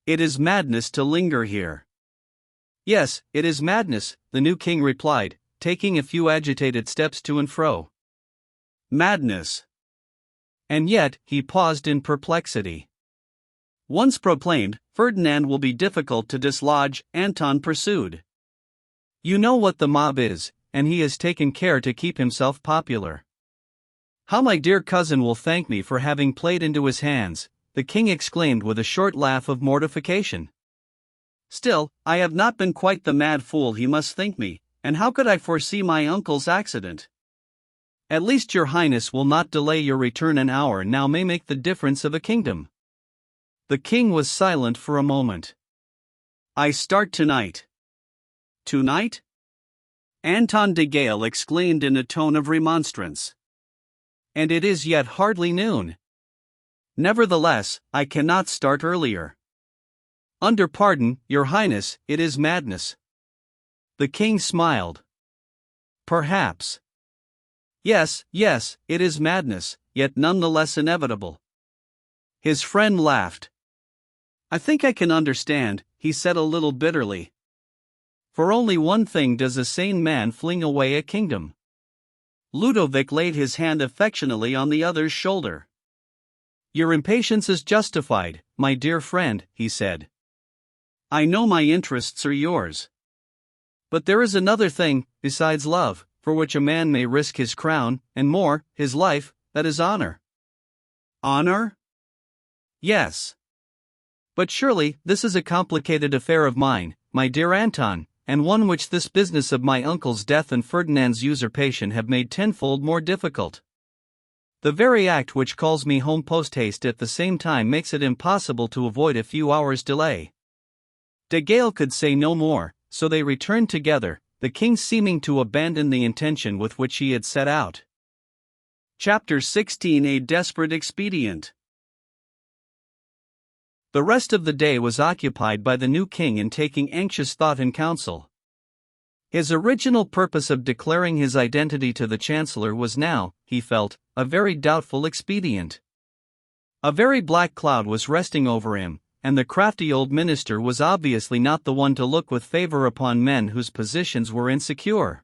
"It is madness to linger here." "Yes, it is madness," the new king replied, taking a few agitated steps to and fro. "Madness." And yet, he paused in perplexity. "Once proclaimed, Ferdinand will be difficult to dislodge," Anton pursued. "You know what the mob is, and he has taken care to keep himself popular. How my dear cousin will thank me for having played into his hands," the king exclaimed with a short laugh of mortification. "Still, I have not been quite the mad fool he must think me, and how could I foresee my uncle's accident?" "At least your highness will not delay your return. An hour now may make the difference of a kingdom." The king was silent for a moment. "I start tonight." "Tonight?" Anton de Gale exclaimed in a tone of remonstrance. "And it is yet hardly noon." "Nevertheless, I cannot start earlier." "Under pardon, your highness, it is madness." The king smiled. "Perhaps. Yes, it is madness, yet none the less inevitable." His friend laughed. "I think I can understand," he said a little bitterly. "For only one thing does a sane man fling away a kingdom." Ludovic laid his hand affectionately on the other's shoulder. "Your impatience is justified, my dear friend," he said. "I know my interests are yours. But there is another thing, besides love, for which a man may risk his crown, and more, his life, that is honor." "Honor?" "Yes. But surely, this is a complicated affair of mine, my dear Anton, and one which this business of my uncle's death and Ferdinand's usurpation have made tenfold more difficult. The very act which calls me home post-haste at the same time makes it impossible to avoid a few hours' delay." De Gale could say no more, so they returned together, the king seeming to abandon the intention with which he had set out. Chapter 16: A Desperate Expedient. The rest of the day was occupied by the new king in taking anxious thought and counsel. His original purpose of declaring his identity to the chancellor was now, he felt, a very doubtful expedient. A very black cloud was resting over him, and the crafty old minister was obviously not the one to look with favor upon men whose positions were insecure.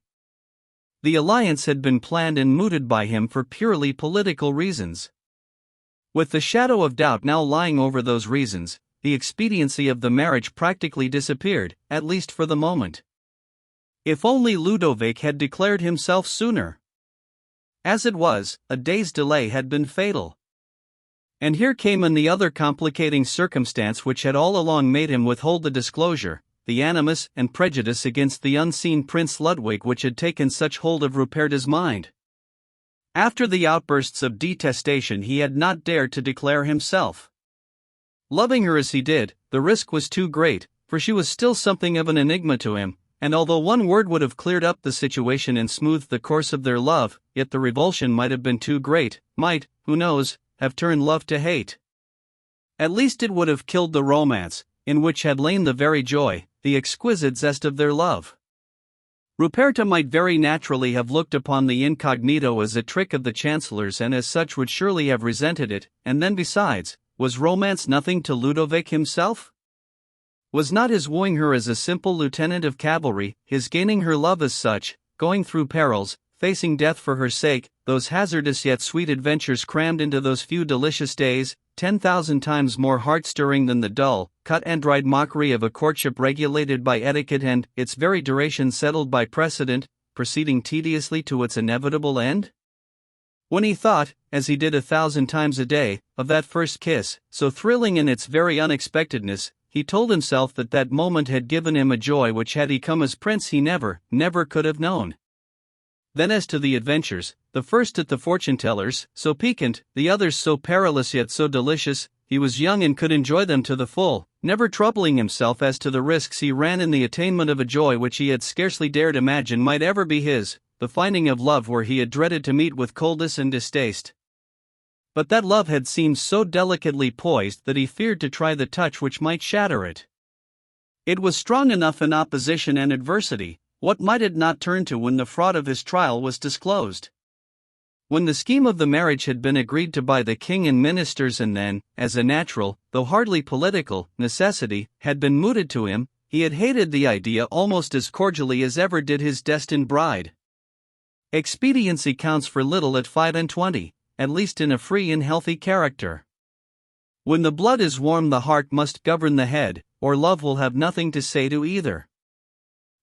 The alliance had been planned and mooted by him for purely political reasons. With the shadow of doubt now lying over those reasons, the expediency of the marriage practically disappeared, at least for the moment. If only Ludovic had declared himself sooner! As it was, a day's delay had been fatal. And here came in the other complicating circumstance which had all along made him withhold the disclosure, the animus and prejudice against the unseen Prince Ludwig which had taken such hold of Ruperta's mind. After the outbursts of detestation he had not dared to declare himself. Loving her as he did, the risk was too great, for she was still something of an enigma to him, and although one word would have cleared up the situation and smoothed the course of their love, yet the revulsion might have been too great, might, who knows, have turned love to hate. At least it would have killed the romance, in which had lain the very joy, the exquisite zest of their love. Ruperta might very naturally have looked upon the incognito as a trick of the Chancellor's and as such would surely have resented it, and then besides, was romance nothing to Ludovic himself? Was not his wooing her as a simple lieutenant of cavalry, his gaining her love as such, going through perils, facing death for her sake, those hazardous yet sweet adventures crammed into those few delicious days, 10,000 times more heart-stirring than the dull, cut-and-dried mockery of a courtship regulated by etiquette and, its very duration settled by precedent, proceeding tediously to its inevitable end? When he thought, as he did 1,000 times a day, of that first kiss, so thrilling in its very unexpectedness, he told himself that that moment had given him a joy which had he come as prince he never could have known. Then as to the adventures, the first at the fortune-teller's, so piquant, the others so perilous yet so delicious, he was young and could enjoy them to the full, never troubling himself as to the risks he ran in the attainment of a joy which he had scarcely dared imagine might ever be his, the finding of love where he had dreaded to meet with coldness and distaste. But that love had seemed so delicately poised that he feared to try the touch which might shatter it. It was strong enough in opposition and adversity. What might it not turn to when the fraud of his trial was disclosed? When the scheme of the marriage had been agreed to by the king and ministers and then, as a natural, though hardly political, necessity, had been mooted to him, he had hated the idea almost as cordially as ever did his destined bride. Expediency counts for little at 25, at least in a free and healthy character. When the blood is warm the heart must govern the head, or love will have nothing to say to either.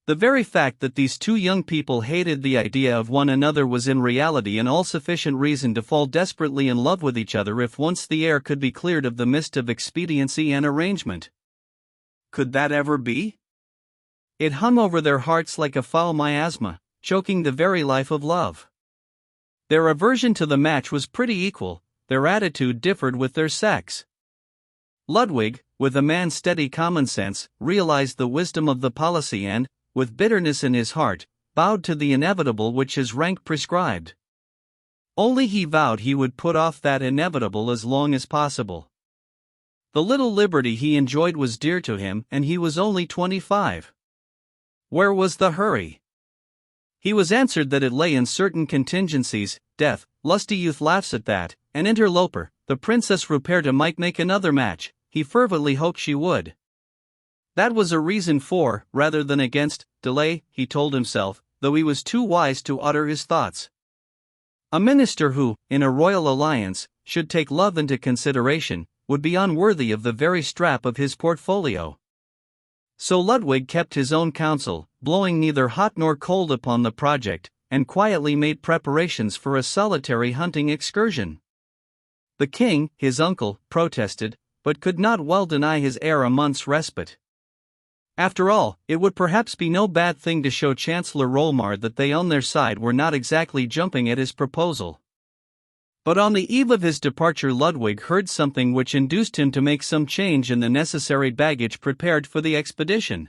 The very fact that these two young people hated the idea of one another was in reality an all-sufficient reason to fall desperately in love with each other if once the air could be cleared of the mist of expediency and arrangement. Could that ever be? It hung over their hearts like a foul miasma, choking the very life of love. Their aversion to the match was pretty equal, their attitude differed with their sex. Ludwig, with a man's steady common sense, realized the wisdom of the policy and, with bitterness in his heart, bowed to the inevitable which his rank prescribed. Only he vowed he would put off that inevitable as long as possible. The little liberty he enjoyed was dear to him and he was only 25. Where was the hurry? He was answered that it lay in certain contingencies, death, lusty youth laughs at that, an interloper, the Princess Ruperta might make another match, he fervently hoped she would. That was a reason for, rather than against, delay, he told himself, though he was too wise to utter his thoughts. A minister who, in a royal alliance, should take love into consideration, would be unworthy of the very strap of his portfolio. So Ludwig kept his own counsel, blowing neither hot nor cold upon the project, and quietly made preparations for a solitary hunting excursion. The king, his uncle, protested, but could not well deny his heir a month's respite. After all, it would perhaps be no bad thing to show Chancellor Rollmar that they on their side were not exactly jumping at his proposal. But on the eve of his departure Ludwig heard something which induced him to make some change in the necessary baggage prepared for the expedition.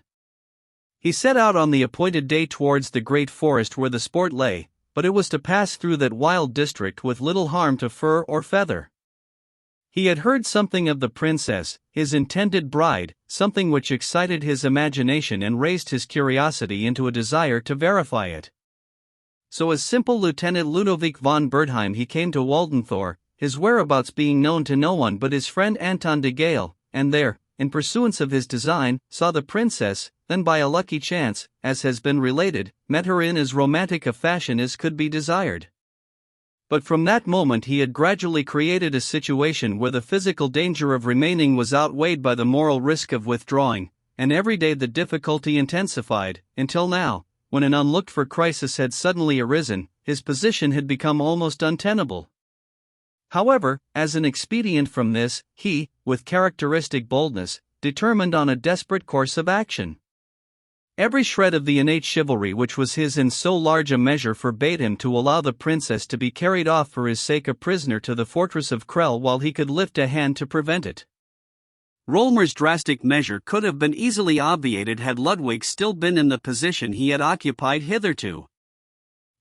He set out on the appointed day towards the great forest where the sport lay, but it was to pass through that wild district with little harm to fur or feather. He had heard something of the princess, his intended bride, something which excited his imagination and raised his curiosity into a desire to verify it. So as simple Lieutenant Ludovic von Bertheim he came to Waldenthor, his whereabouts being known to no one but his friend Anton de Gale, and there, in pursuance of his design, saw the princess, then by a lucky chance, as has been related, met her in as romantic a fashion as could be desired. But from that moment he had gradually created a situation where the physical danger of remaining was outweighed by the moral risk of withdrawing, and every day the difficulty intensified, until now, when an unlooked-for crisis had suddenly arisen, his position had become almost untenable. However, as an expedient from this, he, with characteristic boldness, determined on a desperate course of action. Every shred of the innate chivalry which was his in so large a measure forbade him to allow the princess to be carried off for his sake a prisoner to the fortress of Krell while he could lift a hand to prevent it. Rolmer's drastic measure could have been easily obviated had Ludwig still been in the position he had occupied hitherto.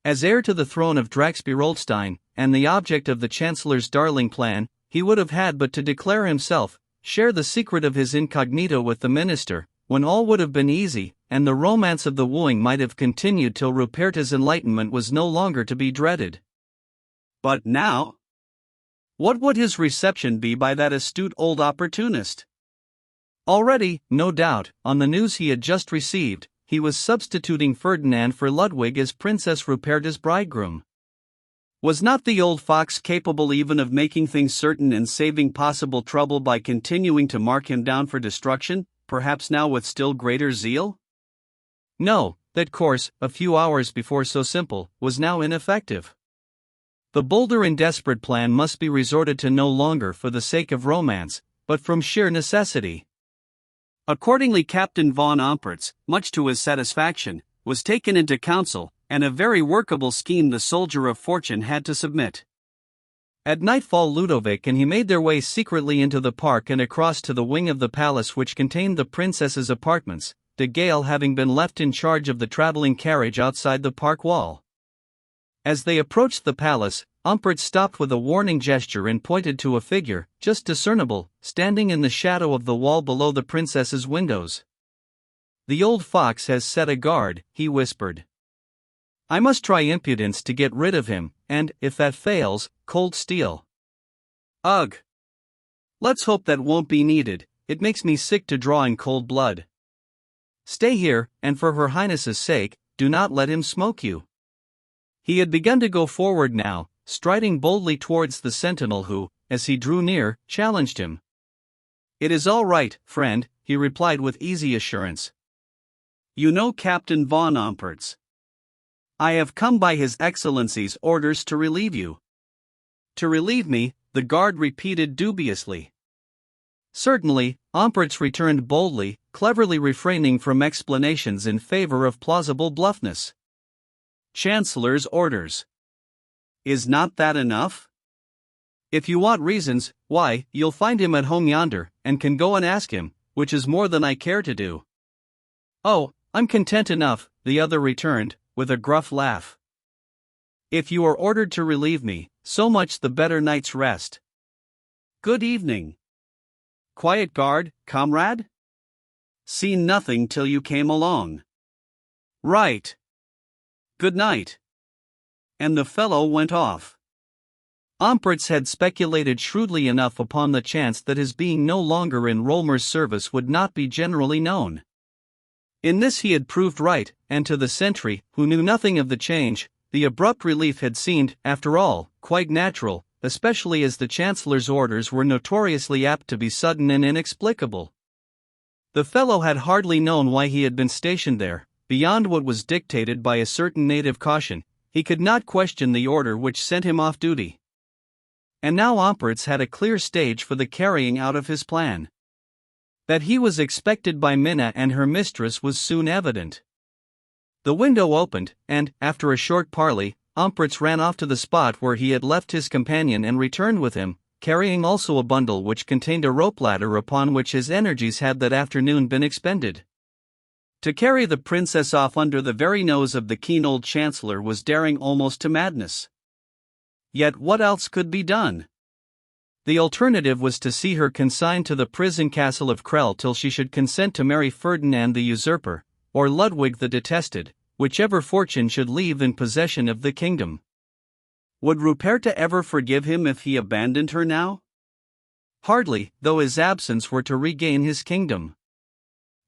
As heir to the throne of Draxby-Roldstein, and the object of the Chancellor's darling plan, he would have had but to declare himself, share the secret of his incognito with the minister, when all would have been easy, and the romance of the wooing might have continued till Ruperta's enlightenment was no longer to be dreaded. But now? What would his reception be by that astute old opportunist? Already, no doubt, on the news he had just received, he was substituting Ferdinand for Ludwig as Princess Ruperta's bridegroom. Was not the old fox capable even of making things certain and saving possible trouble by continuing to mark him down for destruction, perhaps now with still greater zeal? No, that course, a few hours before so simple, was now ineffective. The bolder and desperate plan must be resorted to no longer for the sake of romance, but from sheer necessity. Accordingly, Captain von Ompertz, much to his satisfaction, was taken into council, and a very workable scheme the soldier of fortune had to submit. At nightfall Ludovic and he made their way secretly into the park and across to the wing of the palace which contained the princess's apartments, de Gale having been left in charge of the traveling carriage outside the park wall. As they approached the palace, Ompertz stopped with a warning gesture and pointed to a figure, just discernible, standing in the shadow of the wall below the princess's windows. "The old fox has set a guard," he whispered. "I must try impudence to get rid of him, and, if that fails, cold steel. Ugh! Let's hope that won't be needed, it makes me sick to draw in cold blood. Stay here, and for Her Highness's sake, do not let him smoke you." He had begun to go forward now, striding boldly towards the sentinel who, as he drew near, challenged him. "It is all right, friend," he replied with easy assurance. "You know Captain von Ompertz. I have come by His Excellency's orders to relieve you." "To relieve me?" the guard repeated dubiously. "Certainly," Ompertz returned boldly, cleverly refraining from explanations in favor of plausible bluffness. "Chancellor's orders. Is not that enough? If you want reasons, why, you'll find him at home yonder, and can go and ask him, which is more than I care to do." "Oh, I'm content enough," the other returned, with a gruff laugh. "If you are ordered to relieve me, so much the better night's rest. Good evening. Quiet guard, comrade?" "Seen nothing till you came along." "Right. Good night." And the fellow went off. Ompertz had speculated shrewdly enough upon the chance that his being no longer in Rolmer's service would not be generally known. In this he had proved right, and to the sentry, who knew nothing of the change, the abrupt relief had seemed, after all, quite natural, especially as the Chancellor's orders were notoriously apt to be sudden and inexplicable. The fellow had hardly known why he had been stationed there. Beyond what was dictated by a certain native caution, he could not question the order which sent him off duty. And now Ompertz had a clear stage for the carrying out of his plan. That he was expected by Minna and her mistress was soon evident. The window opened, and, after a short parley, Ompertz ran off to the spot where he had left his companion and returned with him, carrying also a bundle which contained a rope ladder upon which his energies had that afternoon been expended. To carry the princess off under the very nose of the keen old chancellor was daring almost to madness. Yet what else could be done? The alternative was to see her consigned to the prison castle of Krell till she should consent to marry Ferdinand the usurper, or Ludwig the detested, whichever fortune should leave in possession of the kingdom. Would Ruperta ever forgive him if he abandoned her now? Hardly, though his absence were to regain his kingdom.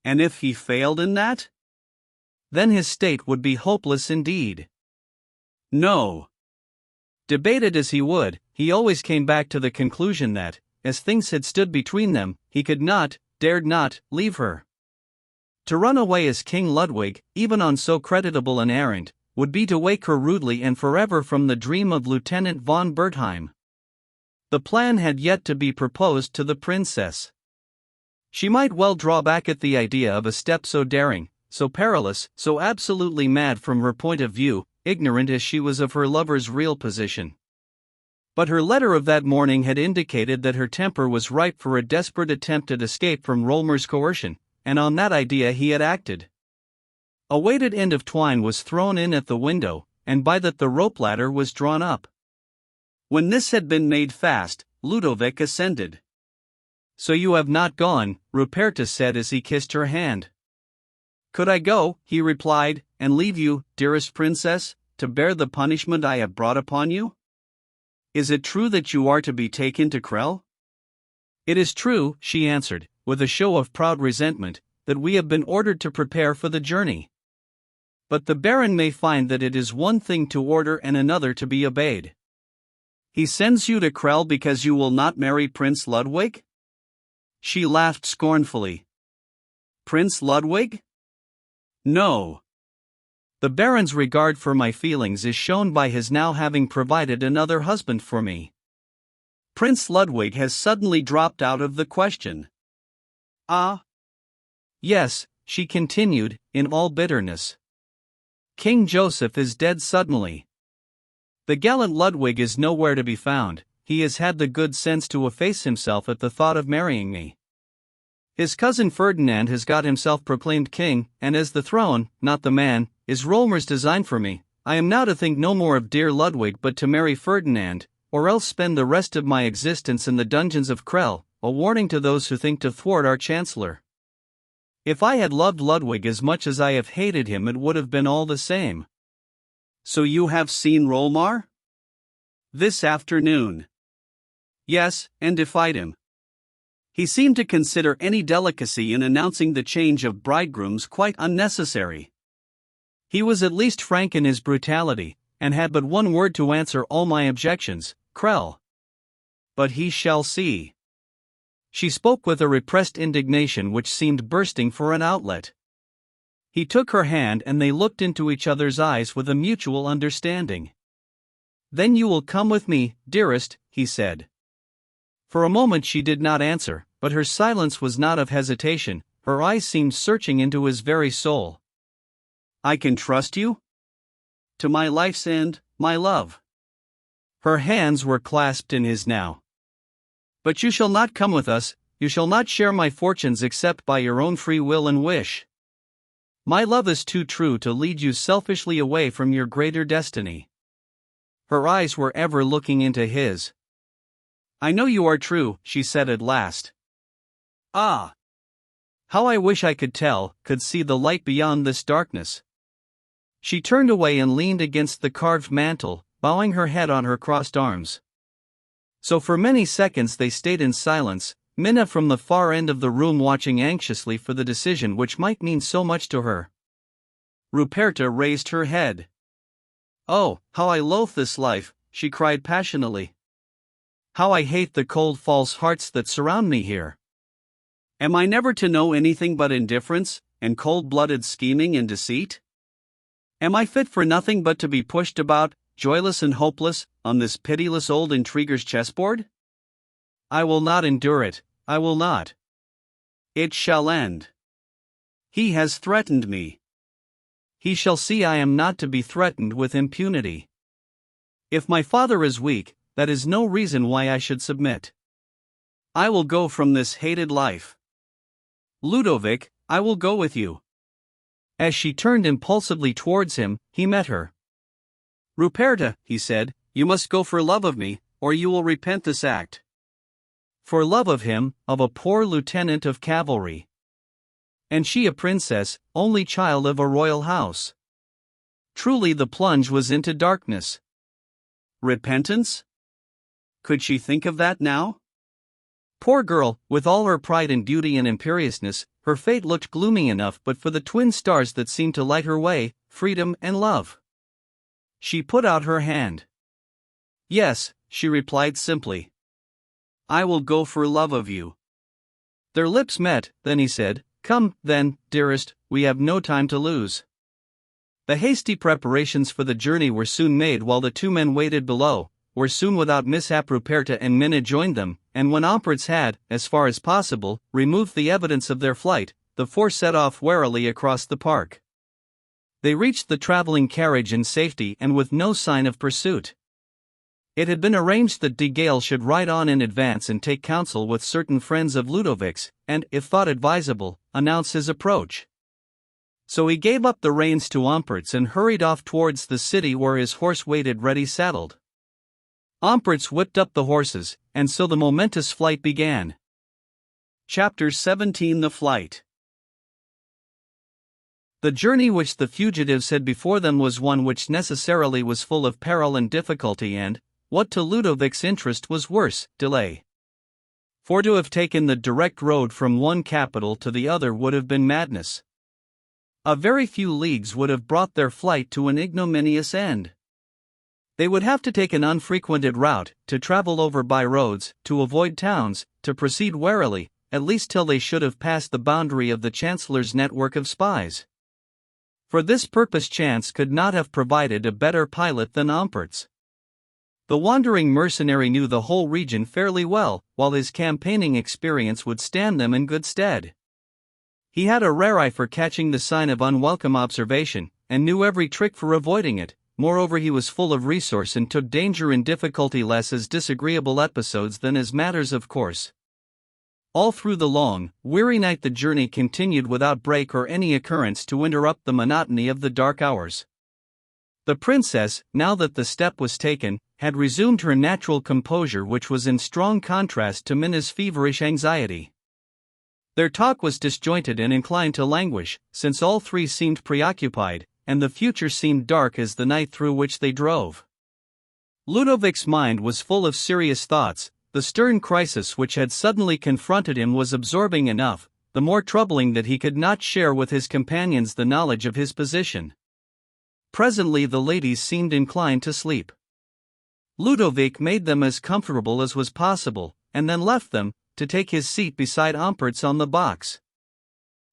And if he failed in that? Then his state would be hopeless indeed. No. Debated as he would, he always came back to the conclusion that, as things had stood between them, he could not, dared not, leave her. To run away as King Ludwig, even on so creditable an errand, would be to wake her rudely and forever from the dream of Lieutenant von Bertheim. The plan had yet to be proposed to the princess. She might well draw back at the idea of a step so daring, so perilous, so absolutely mad from her point of view, ignorant as she was of her lover's real position. But her letter of that morning had indicated that her temper was ripe for a desperate attempt at escape from Rollmer's coercion, and on that idea he had acted. A weighted end of twine was thrown in at the window, and by that the rope ladder was drawn up. When this had been made fast, Ludovic ascended. "So you have not gone," Ruperta said as he kissed her hand. "Could I go," he replied, "and leave you, dearest princess, to bear the punishment I have brought upon you? Is it true that you are to be taken to Krell?" "It is true," she answered, with a show of proud resentment, "that we have been ordered to prepare for the journey. But the Baron may find that it is one thing to order and another to be obeyed." "He sends you to Krell because you will not marry Prince Ludwig?" She laughed scornfully. "Prince Ludwig? No. The Baron's regard for my feelings is shown by his now having provided another husband for me. Prince Ludwig has suddenly dropped out of the question." "Ah? Yes," she continued, in all bitterness. "King Joseph is dead suddenly. The gallant Ludwig is nowhere to be found. He has had the good sense to efface himself at the thought of marrying me. His cousin Ferdinand has got himself proclaimed king, and as the throne, not the man, is Rollmer's design for me, I am now to think no more of dear Ludwig but to marry Ferdinand, or else spend the rest of my existence in the dungeons of Krell, a warning to those who think to thwart our chancellor. If I had loved Ludwig as much as I have hated him, it would have been all the same." "So you have seen Rollmar?" "This afternoon." "Yes, and defied him. He seemed to consider any delicacy in announcing the change of bridegrooms quite unnecessary. He was at least frank in his brutality, and had but one word to answer all my objections: Krell. But he shall see." She spoke with a repressed indignation which seemed bursting for an outlet. He took her hand and they looked into each other's eyes with a mutual understanding. "Then you will come with me, dearest," he said. For a moment she did not answer, but her silence was not of hesitation, her eyes seemed searching into his very soul. "I can trust you?" "To my life's end, my love." Her hands were clasped in his now. "But you shall not come with us, you shall not share my fortunes except by your own free will and wish. My love is too true to lead you selfishly away from your greater destiny." Her eyes were ever looking into his. "I know you are true," she said at last. "Ah! How I wish I could tell, could see the light beyond this darkness." She turned away and leaned against the carved mantel, bowing her head on her crossed arms. So for many seconds they stayed in silence, Minna from the far end of the room watching anxiously for the decision which might mean so much to her. Ruperta raised her head. "Oh, how I loathe this life," she cried passionately. "How I hate the cold false hearts that surround me here. Am I never to know anything but indifference, and cold-blooded scheming and deceit? Am I fit for nothing but to be pushed about, joyless and hopeless, on this pitiless old intriguer's chessboard? I will not endure it, I will not. It shall end. He has threatened me. He shall see I am not to be threatened with impunity. If my father is weak, that is no reason why I should submit. I will go from this hated life. Ludovic, I will go with you." As she turned impulsively towards him, he met her. "Ruperta," he said, "you must go for love of me, or you will repent this act." For love of him, of a poor lieutenant of cavalry. And she a princess, only child of a royal house. Truly the plunge was into darkness. Repentance? Could she think of that now? Poor girl, with all her pride and beauty and imperiousness, her fate looked gloomy enough but for the twin stars that seemed to light her way, freedom and love. She put out her hand. Yes, she replied simply. I will go for love of you. Their lips met, then he said, Come, then, dearest, we have no time to lose. The hasty preparations for the journey were soon made while the two men waited below, where soon without mishap Ruperta and Minna joined them, and when Ampertz had, as far as possible, removed the evidence of their flight, the four set off warily across the park. They reached the traveling carriage in safety and with no sign of pursuit. It had been arranged that de Gale should ride on in advance and take counsel with certain friends of Ludovic's, and, if thought advisable, announce his approach. So he gave up the reins to Ampertz and hurried off towards the city where his horse waited ready saddled. Ampertz whipped up the horses, and so the momentous flight began. Chapter 17: The Flight. The journey which the fugitives had before them was one which necessarily was full of peril and difficulty and, what to Ludovic's interest was worse, delay. For to have taken the direct road from one capital to the other would have been madness. A very few leagues would have brought their flight to an ignominious end. They would have to take an unfrequented route, to travel over by roads, to avoid towns, to proceed warily, at least till they should have passed the boundary of the Chancellor's network of spies. For this purpose chance could not have provided a better pilot than Ampertz. The wandering mercenary knew the whole region fairly well, while his campaigning experience would stand them in good stead. He had a rare eye for catching the sign of unwelcome observation, and knew every trick for avoiding it. Moreover, he was full of resource and took danger and difficulty less as disagreeable episodes than as matters of course. All through the long, weary night the journey continued without break or any occurrence to interrupt the monotony of the dark hours. The princess, now that the step was taken, had resumed her natural composure, which was in strong contrast to Minna's feverish anxiety. Their talk was disjointed and inclined to languish, since all three seemed preoccupied, and the future seemed dark as the night through which they drove. Ludovic's mind was full of serious thoughts. The stern crisis which had suddenly confronted him was absorbing enough, the more troubling that he could not share with his companions the knowledge of his position. Presently the ladies seemed inclined to sleep. Ludovic made them as comfortable as was possible, and then left them, to take his seat beside Ampertz on the box.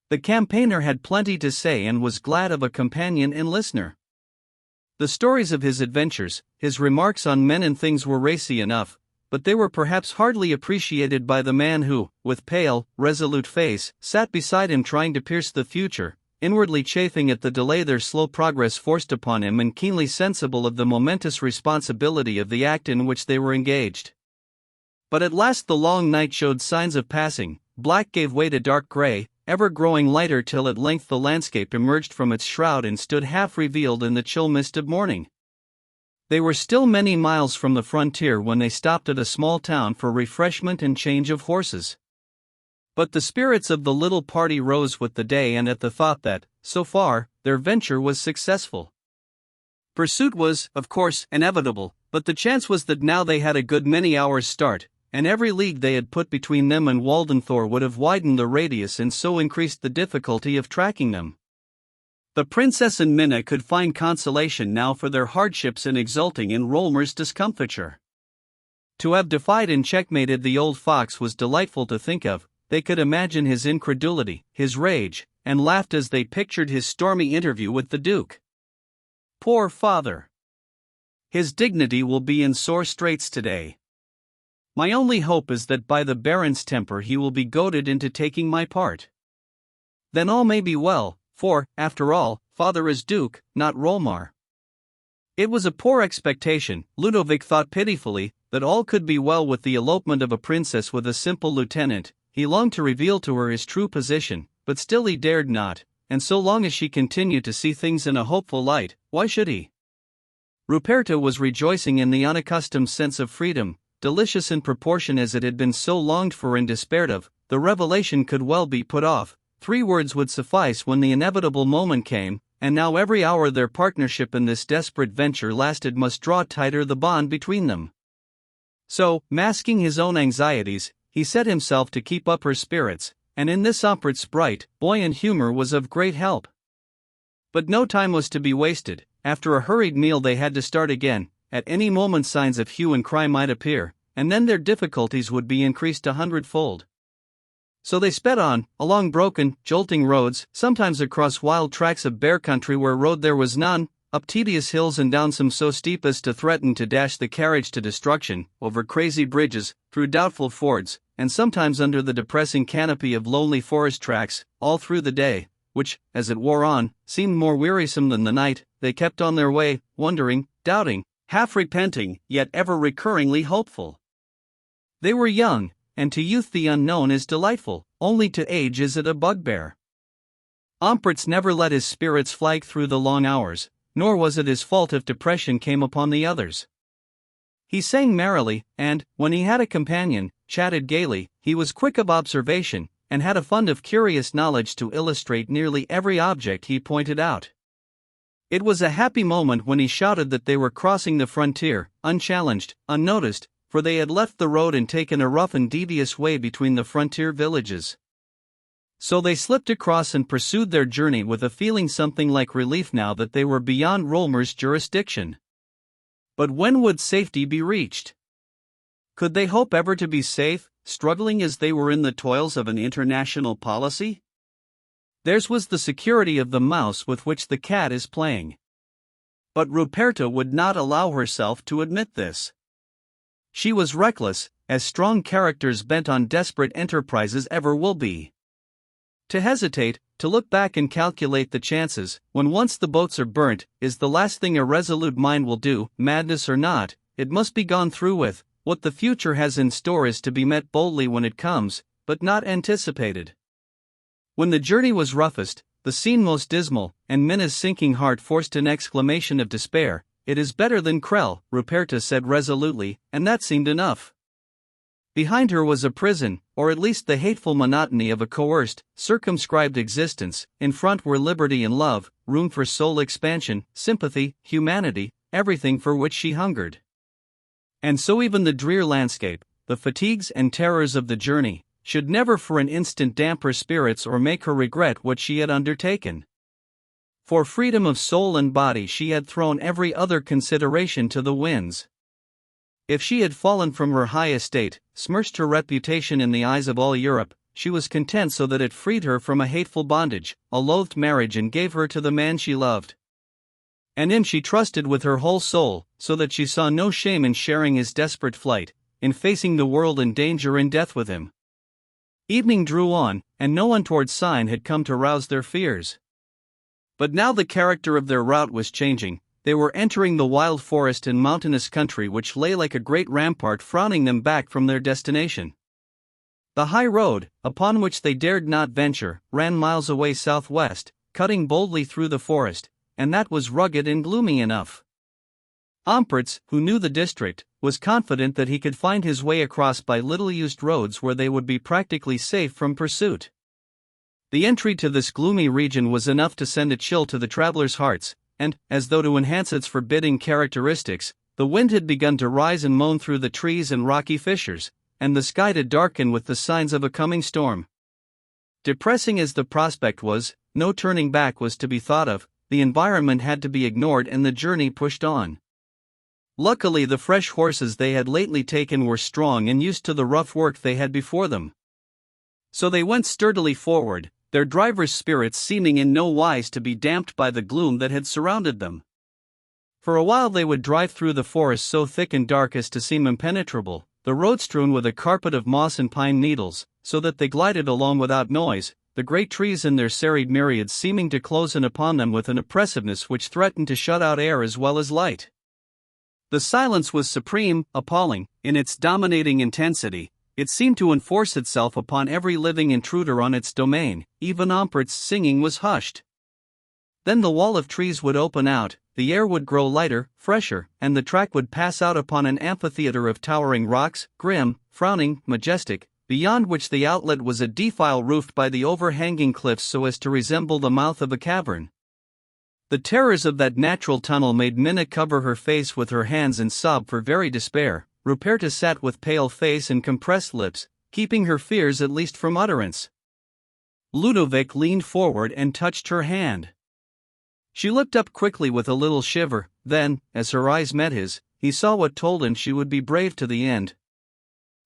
The campaigner had plenty to say and was glad of a companion and listener. The stories of his adventures, his remarks on men and things were racy enough, but they were perhaps hardly appreciated by the man who, with pale, resolute face, sat beside him trying to pierce the future, inwardly chafing at the delay their slow progress forced upon him and keenly sensible of the momentous responsibility of the act in which they were engaged. But at last the long night showed signs of passing. Black gave way to dark gray, ever growing lighter till at length the landscape emerged from its shroud and stood half revealed in the chill mist of morning. They were still many miles from the frontier when they stopped at a small town for refreshment and change of horses. But the spirits of the little party rose with the day and at the thought that, so far, their venture was successful. Pursuit was, of course, inevitable, but the chance was that now they had a good many hours' start, and every league they had put between them and Waldenthor would have widened the radius and so increased the difficulty of tracking them. The princess and Minna could find consolation now for their hardships in exulting in Rolmer's discomfiture. To have defied and checkmated the old fox was delightful to think of. They could imagine his incredulity, his rage, and laughed as they pictured his stormy interview with the Duke. Poor father! His dignity will be in sore straits today. My only hope is that by the Baron's temper he will be goaded into taking my part. Then all may be well, for, after all, father is Duke, not Rolmar. It was a poor expectation, Ludovic thought pitifully, that all could be well with the elopement of a princess with a simple lieutenant. He longed to reveal to her his true position, but still he dared not, and so long as she continued to see things in a hopeful light, why should he? Ruperta was rejoicing in the unaccustomed sense of freedom, delicious in proportion as it had been so longed for and despaired of. The revelation could well be put off. 3 words would suffice when the inevitable moment came, and now every hour their partnership in this desperate venture lasted must draw tighter the bond between them. So, masking his own anxieties, he set himself to keep up her spirits, and in this Ampertz's bright, buoyant humor was of great help. But no time was to be wasted. After a hurried meal they had to start again, at any moment signs of hue and cry might appear, and then their difficulties would be increased 100-fold. So they sped on, along broken, jolting roads, sometimes across wild tracts of bare country where road there was none, up tedious hills and down some so steep as to threaten to dash the carriage to destruction, over crazy bridges, through doubtful fords, and sometimes under the depressing canopy of lonely forest tracks, all through the day, which, as it wore on, seemed more wearisome than the night. They kept on their way, wondering, doubting, half repenting, yet ever recurringly hopeful. They were young, and to youth the unknown is delightful, only to age is it a bugbear. Ampertz never let his spirits flag through the long hours, nor was it his fault if depression came upon the others. He sang merrily, and, when he had a companion, chatted gaily. He was quick of observation, and had a fund of curious knowledge to illustrate nearly every object he pointed out. It was a happy moment when he shouted that they were crossing the frontier, unchallenged, unnoticed, for they had left the road and taken a rough and devious way between the frontier villages. So they slipped across and pursued their journey with a feeling something like relief now that they were beyond Rollmer's jurisdiction. But when would safety be reached? Could they hope ever to be safe, struggling as they were in the toils of an international policy? Theirs was the security of the mouse with which the cat is playing. But Ruperta would not allow herself to admit this. She was reckless, as strong characters bent on desperate enterprises ever will be. To hesitate, to look back and calculate the chances, when once the boats are burnt, is the last thing a resolute mind will do. Madness or not, it must be gone through with. What the future has in store is to be met boldly when it comes, but not anticipated. When the journey was roughest, the scene most dismal, and Minna's sinking heart forced an exclamation of despair, "It is better than Krell," Ruperta said resolutely, and that seemed enough. Behind her was a prison, or at least the hateful monotony of a coerced, circumscribed existence. In front were liberty and love, room for soul expansion, sympathy, humanity, everything for which she hungered. And so even the drear landscape, the fatigues and terrors of the journey, should never for an instant damp her spirits or make her regret what she had undertaken. For freedom of soul and body she had thrown every other consideration to the winds. If she had fallen from her high estate, smirched her reputation in the eyes of all Europe, she was content so that it freed her from a hateful bondage, a loathed marriage, and gave her to the man she loved. And him she trusted with her whole soul, so that she saw no shame in sharing his desperate flight, in facing the world and danger and death with him. Evening drew on, and no untoward sign had come to rouse their fears. But now the character of their route was changing. They were entering the wild forest and mountainous country which lay like a great rampart frowning them back from their destination. The high road, upon which they dared not venture, ran miles away southwest, cutting boldly through the forest, and that was rugged and gloomy enough. Ampertz, who knew the district, was confident that he could find his way across by little-used roads where they would be practically safe from pursuit. The entry to this gloomy region was enough to send a chill to the travelers' hearts, and, as though to enhance its forbidding characteristics, the wind had begun to rise and moan through the trees and rocky fissures, and the sky to darken with the signs of a coming storm. Depressing as the prospect was, no turning back was to be thought of. The environment had to be ignored and the journey pushed on. Luckily the fresh horses they had lately taken were strong and used to the rough work they had before them. So they went sturdily forward, their driver's spirits seeming in no wise to be damped by the gloom that had surrounded them. For a while they would drive through the forest so thick and dark as to seem impenetrable, the road strewn with a carpet of moss and pine needles, so that they glided along without noise, the great trees in their serried myriads seeming to close in upon them with an oppressiveness which threatened to shut out air as well as light. The silence was supreme, appalling, in its dominating intensity. It seemed to enforce itself upon every living intruder on its domain. Even Ampertz's singing was hushed. Then the wall of trees would open out, the air would grow lighter, fresher, and the track would pass out upon an amphitheater of towering rocks, grim, frowning, majestic, beyond which the outlet was a defile roofed by the overhanging cliffs so as to resemble the mouth of a cavern. The terrors of that natural tunnel made Minna cover her face with her hands and sob for very despair. Ruperta sat with pale face and compressed lips, keeping her fears at least from utterance. Ludovic leaned forward and touched her hand. She looked up quickly with a little shiver, then, as her eyes met his, he saw what told him she would be brave to the end.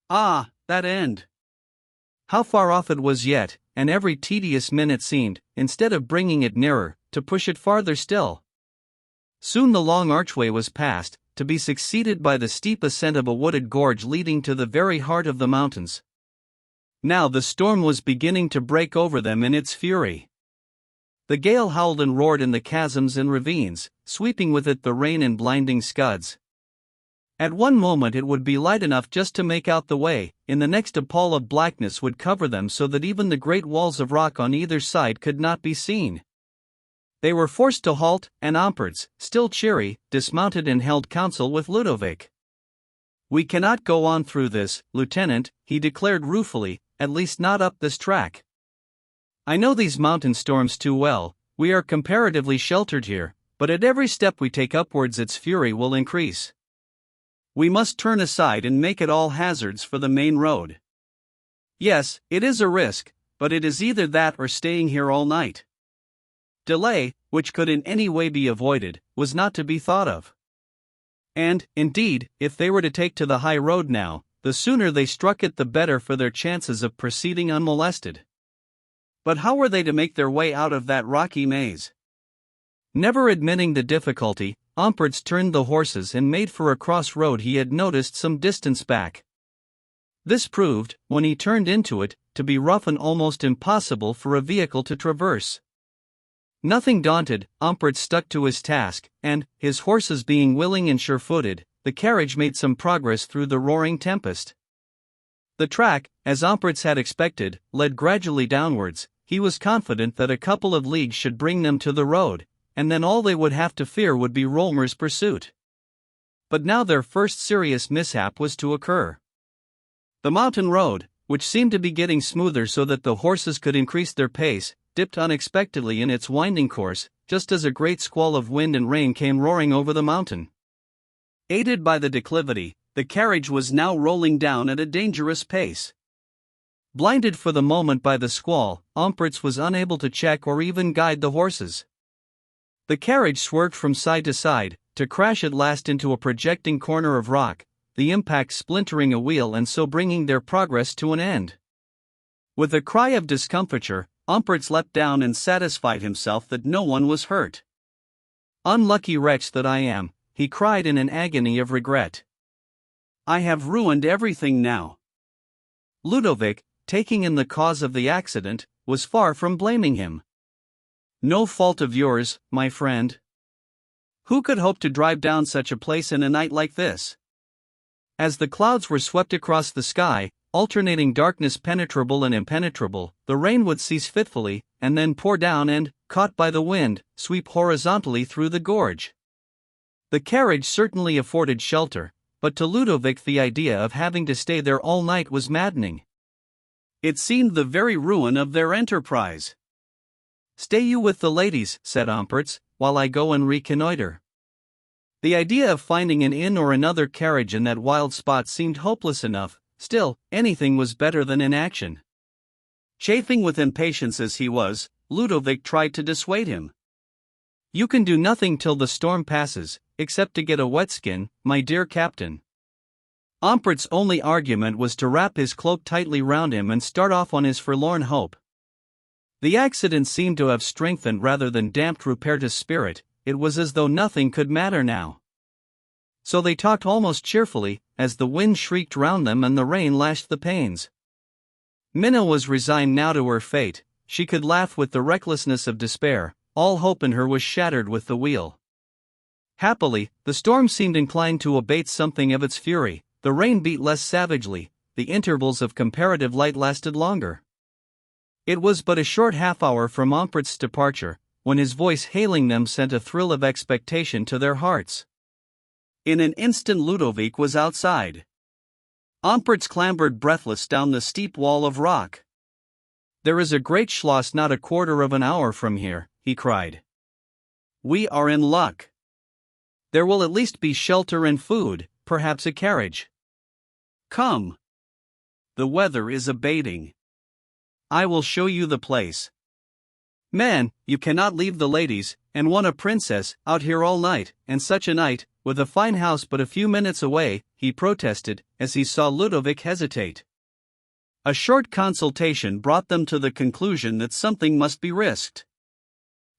Ah, that end! How far off it was yet, and every tedious minute seemed, instead of bringing it nearer, to push it farther still. Soon the long archway was passed, to be succeeded by the steep ascent of a wooded gorge leading to the very heart of the mountains. Now the storm was beginning to break over them in its fury. The gale howled and roared in the chasms and ravines, sweeping with it the rain in blinding scuds. At one moment it would be light enough just to make out the way, in the next a pall of blackness would cover them so that even the great walls of rock on either side could not be seen. They were forced to halt, and Ampertz, still cheery, dismounted and held counsel with Ludovic. "We cannot go on through this, Lieutenant," he declared ruefully, "at least not up this track. I know these mountain storms too well. We are comparatively sheltered here, but at every step we take upwards its fury will increase. We must turn aside and make at all hazards for the main road. Yes, it is a risk, but it is either that or staying here all night." Delay, which could in any way be avoided, was not to be thought of. And, indeed, if they were to take to the high road now, the sooner they struck it the better for their chances of proceeding unmolested. But how were they to make their way out of that rocky maze? Never admitting the difficulty, Ampertz turned the horses and made for a cross road he had noticed some distance back. This proved, when he turned into it, to be rough and almost impossible for a vehicle to traverse. Nothing daunted, Ampertz stuck to his task, and, his horses being willing and sure-footed, the carriage made some progress through the roaring tempest. The track, as Ampertz had expected, led gradually downwards. He was confident that a couple of leagues should bring them to the road, and then all they would have to fear would be Rollmer's pursuit. But now their first serious mishap was to occur. The mountain road, which seemed to be getting smoother so that the horses could increase their pace, dipped unexpectedly in its winding course, just as a great squall of wind and rain came roaring over the mountain. Aided by the declivity, the carriage was now rolling down at a dangerous pace. Blinded for the moment by the squall, Ampertz was unable to check or even guide the horses. The carriage swerved from side to side, to crash at last into a projecting corner of rock, the impact splintering a wheel and so bringing their progress to an end. With a cry of discomfiture, Ampertz leapt down and satisfied himself that no one was hurt. "Unlucky wretch that I am," he cried in an agony of regret. "I have ruined everything now." Ludovic, taking in the cause of the accident, was far from blaming him. "No fault of yours, my friend. Who could hope to drive down such a place in a night like this?" As the clouds were swept across the sky, alternating darkness penetrable and impenetrable, the rain would cease fitfully, and then pour down and, caught by the wind, sweep horizontally through the gorge. The carriage certainly afforded shelter, but to Ludovic the idea of having to stay there all night was maddening. It seemed the very ruin of their enterprise. "Stay you with the ladies," said Ampertz, "while I go and reconnoiter." The idea of finding an inn or another carriage in that wild spot seemed hopeless enough. Still, anything was better than inaction. Chafing with impatience as he was, Ludovic tried to dissuade him. "You can do nothing till the storm passes, except to get a wet skin, my dear captain." Ampertz's only argument was to wrap his cloak tightly round him and start off on his forlorn hope. The accident seemed to have strengthened rather than damped Rupert's spirit. It was as though nothing could matter now. So they talked almost cheerfully, as the wind shrieked round them and the rain lashed the panes. Minna was resigned now to her fate. She could laugh with the recklessness of despair. All hope in her was shattered with the wheel. Happily, the storm seemed inclined to abate something of its fury. The rain beat less savagely, the intervals of comparative light lasted longer. It was but a short half-hour from Ampertz's departure, when his voice hailing them sent a thrill of expectation to their hearts. In an instant Ludovic was outside. Ampertz clambered breathless down the steep wall of rock. "There is a great schloss not a quarter of an hour from here," he cried. "We are in luck. There will at least be shelter and food, perhaps a carriage. Come. The weather is abating. I will show you the place. Man, you cannot leave the ladies, and one a princess, out here all night, and such a night, with a fine house but a few minutes away," he protested, as he saw Ludovic hesitate. A short consultation brought them to the conclusion that something must be risked.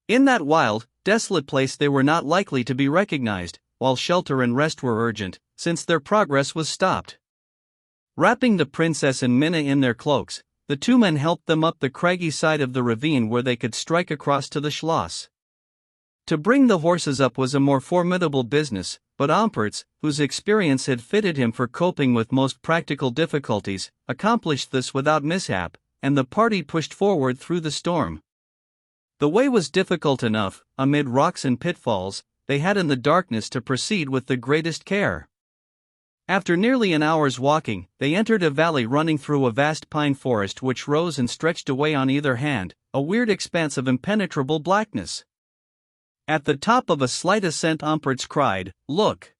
In that wild, desolate place they were not likely to be recognized, while shelter and rest were urgent, since their progress was stopped. Wrapping the princess and Minna in their cloaks, the two men helped them up the craggy side of the ravine where they could strike across to the Schloss. To bring the horses up was a more formidable business, but Ampertz, whose experience had fitted him for coping with most practical difficulties, accomplished this without mishap, and the party pushed forward through the storm. The way was difficult enough, amid rocks and pitfalls. They had in the darkness to proceed with the greatest care. After nearly an hour's walking, they entered a valley running through a vast pine forest which rose and stretched away on either hand, a weird expanse of impenetrable blackness. At the top of a slight ascent, Ampertz cried, "Look!"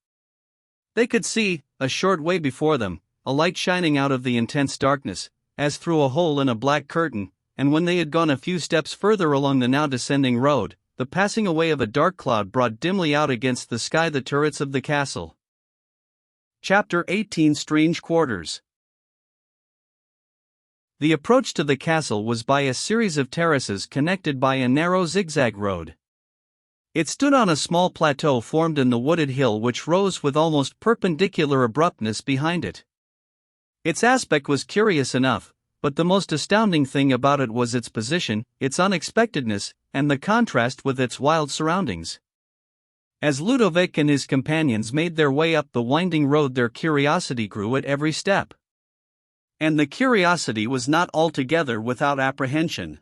They could see, a short way before them, a light shining out of the intense darkness, as through a hole in a black curtain, and when they had gone a few steps further along the now descending road, the passing away of a dark cloud brought dimly out against the sky the turrets of the castle. Chapter 18: Strange Quarters. The approach to the castle was by a series of terraces connected by a narrow zigzag road. It stood on a small plateau formed in the wooded hill which rose with almost perpendicular abruptness behind it. Its aspect was curious enough, but the most astounding thing about it was its position, its unexpectedness, and the contrast with its wild surroundings. As Ludovic and his companions made their way up the winding road, their curiosity grew at every step. And the curiosity was not altogether without apprehension.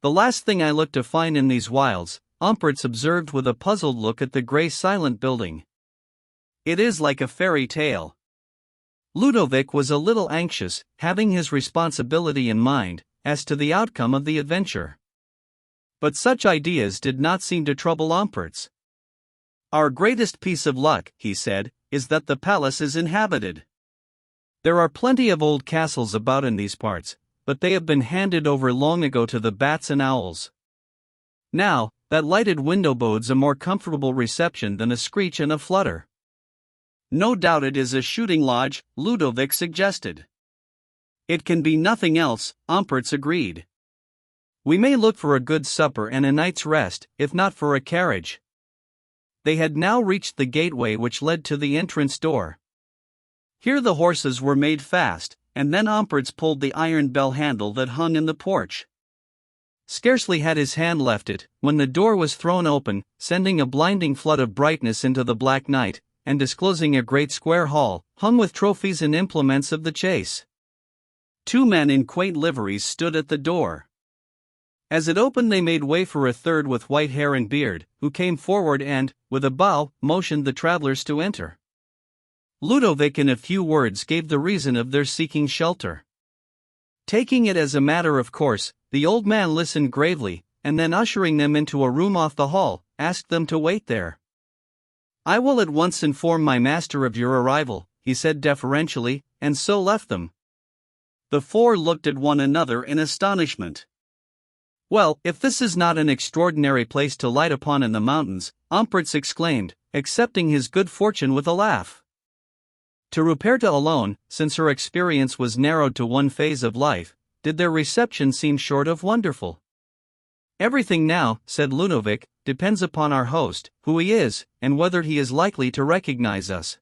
"The last thing I look to find in these wilds," Ampertz observed with a puzzled look at the grey silent building. "It is like a fairy tale." Ludovic was a little anxious, having his responsibility in mind, as to the outcome of the adventure. But such ideas did not seem to trouble Ampertz. "Our greatest piece of luck," he said, "is that the palace is inhabited. There are plenty of old castles about in these parts, but they have been handed over long ago to the bats and owls. Now, that lighted window bodes a more comfortable reception than a screech and a flutter." "No doubt it is a shooting lodge," Ludovic suggested. "It can be nothing else," Ampertz agreed. "We may look for a good supper and a night's rest, if not for a carriage." They had now reached the gateway which led to the entrance door. Here the horses were made fast, and then Ampertz pulled the iron bell handle that hung in the porch. Scarcely had his hand left it, when the door was thrown open, sending a blinding flood of brightness into the black night, and disclosing a great square hall, hung with trophies and implements of the chase. Two men in quaint liveries stood at the door. As it opened, they made way for a third with white hair and beard, who came forward and, with a bow, motioned the travelers to enter. Ludovic in a few words gave the reason of their seeking shelter. Taking it as a matter of course, the old man listened gravely, and then ushering them into a room off the hall, asked them to wait there. "I will at once inform my master of your arrival," he said deferentially, and so left them. The four looked at one another in astonishment. "Well, if this is not an extraordinary place to light upon in the mountains," Ampertz exclaimed, accepting his good fortune with a laugh. To Ruperta alone, since her experience was narrowed to one phase of life, did their reception seem short of wonderful. "Everything now," said Ludovic, "depends upon our host, who he is, and whether he is likely to recognize us.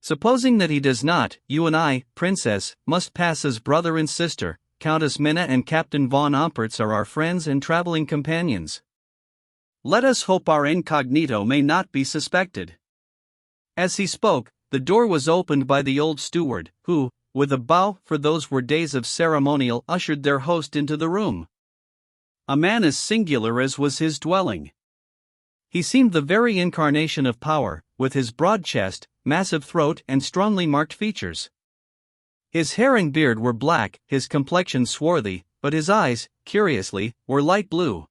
Supposing that he does not, you and I, Princess, must pass as brother and sister. Countess Minna and Captain von Ampertz are our friends and traveling companions. Let us hope our incognito may not be suspected." As he spoke, the door was opened by the old steward, who, with a bow, for those were days of ceremonial, ushered their host into the room. A man as singular as was his dwelling. He seemed the very incarnation of power, with his broad chest, massive throat, and strongly marked features. His hair and beard were black, his complexion swarthy, but his eyes, curiously, were light blue.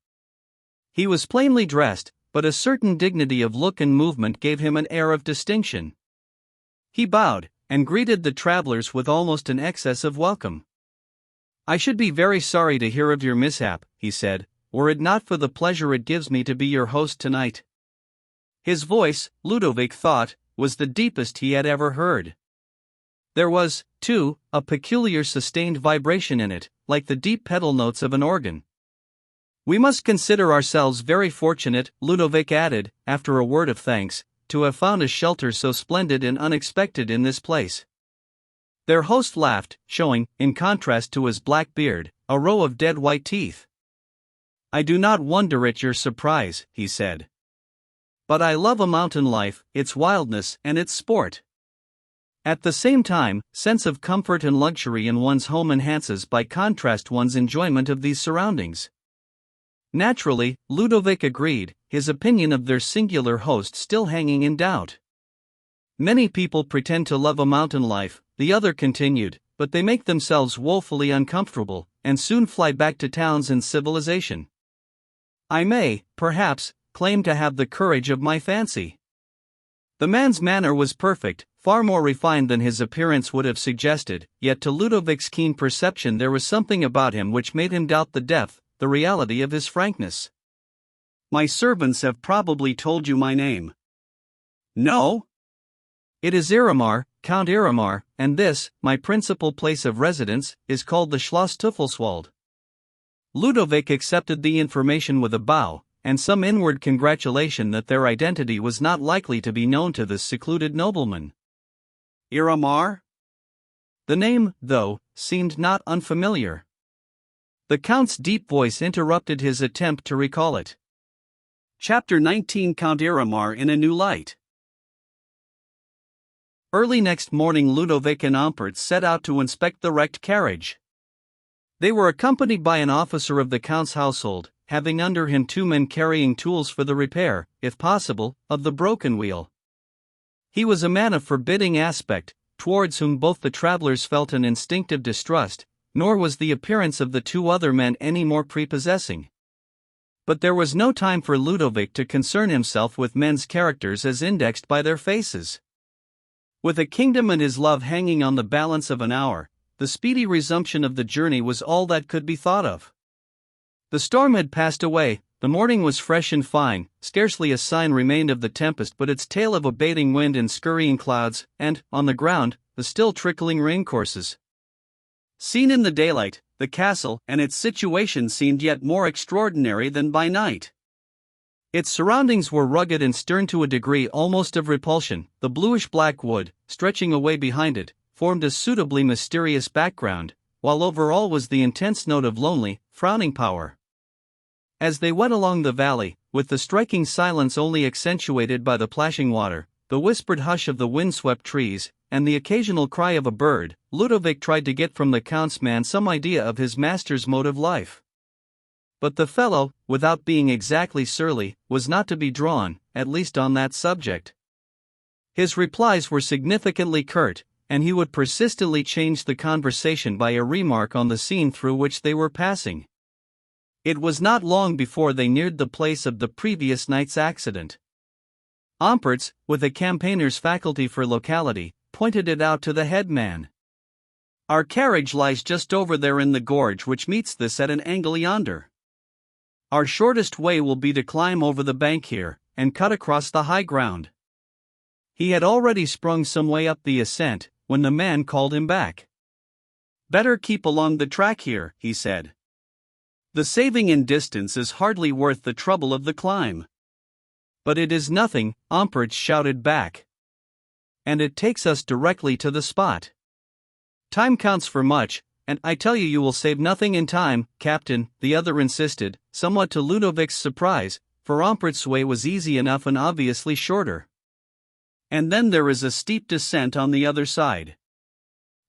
He was plainly dressed, but a certain dignity of look and movement gave him an air of distinction. He bowed, and greeted the travelers with almost an excess of welcome. "I should be very sorry to hear of your mishap," he said, "were it not for the pleasure it gives me to be your host tonight." His voice, Ludovic thought, was the deepest he had ever heard. There was, too, a peculiar sustained vibration in it, like the deep pedal notes of an organ. "We must consider ourselves very fortunate," Ludovic added, after a word of thanks, "to have found a shelter so splendid and unexpected in this place." Their host laughed, showing, in contrast to his black beard, a row of dead white teeth. "I do not wonder at your surprise," he said. "But I love a mountain life, its wildness and its sport. At the same time, sense of comfort and luxury in one's home enhances by contrast one's enjoyment of these surroundings." Naturally, Ludovic agreed, his opinion of their singular host still hanging in doubt. "Many people pretend to love a mountain life," the other continued, "but they make themselves woefully uncomfortable, and soon fly back to towns and civilization. I may, perhaps, claim to have the courage of my fancy." The man's manner was perfect, far more refined than his appearance would have suggested, yet to Ludovic's keen perception there was something about him which made him doubt the depth, the reality of his frankness. "My servants have probably told you my name." "No?" "It is Iramar, Count Iramar, and this, my principal place of residence, is called the Schloss Teufelswald." Ludovic accepted the information with a bow, and some inward congratulation that their identity was not likely to be known to this secluded nobleman. Iramar? The name, though, seemed not unfamiliar. The Count's deep voice interrupted his attempt to recall it. Chapter 19: Count Iramar in a New Light. Early next morning Ludovic and Ampert set out to inspect the wrecked carriage. They were accompanied by an officer of the Count's household, having under him 2 men carrying tools for the repair, if possible, of the broken wheel. He was a man of forbidding aspect, towards whom both the travelers felt an instinctive distrust, nor was the appearance of the 2 other men any more prepossessing. But there was no time for Ludovic to concern himself with men's characters as indexed by their faces. With a kingdom and his love hanging on the balance of an hour, the speedy resumption of the journey was all that could be thought of. The storm had passed away, the morning was fresh and fine, scarcely a sign remained of the tempest but its tale of abating wind and scurrying clouds, and, on the ground, the still trickling raincourses. Seen in the daylight, the castle and its situation seemed yet more extraordinary than by night. Its surroundings were rugged and stern to a degree almost of repulsion. The bluish-black wood, stretching away behind it, formed a suitably mysterious background, while over all was the intense note of lonely, frowning power. As they went along the valley, with the striking silence only accentuated by the plashing water, the whispered hush of the wind-swept trees, and the occasional cry of a bird, Ludovic tried to get from the Count's man some idea of his master's mode of life. But the fellow, without being exactly surly, was not to be drawn, at least on that subject. His replies were significantly curt, and he would persistently change the conversation by a remark on the scene through which they were passing. It was not long before they neared the place of the previous night's accident. Ampertz, with a campaigner's faculty for locality, pointed it out to the headman. "Our carriage lies just over there in the gorge which meets this at an angle yonder. Our shortest way will be to climb over the bank here, and cut across the high ground." He had already sprung some way up the ascent, when the man called him back. "Better keep along the track here," he said. "The saving in distance is hardly worth the trouble of the climb." "But it is nothing," Ampertz shouted back. "And it takes us directly to the spot. Time counts for much, and I tell you will save nothing in time, Captain," the other insisted, somewhat to Ludovic's surprise, for Ampertz's way was easy enough and obviously shorter. "And then there is a steep descent on the other side.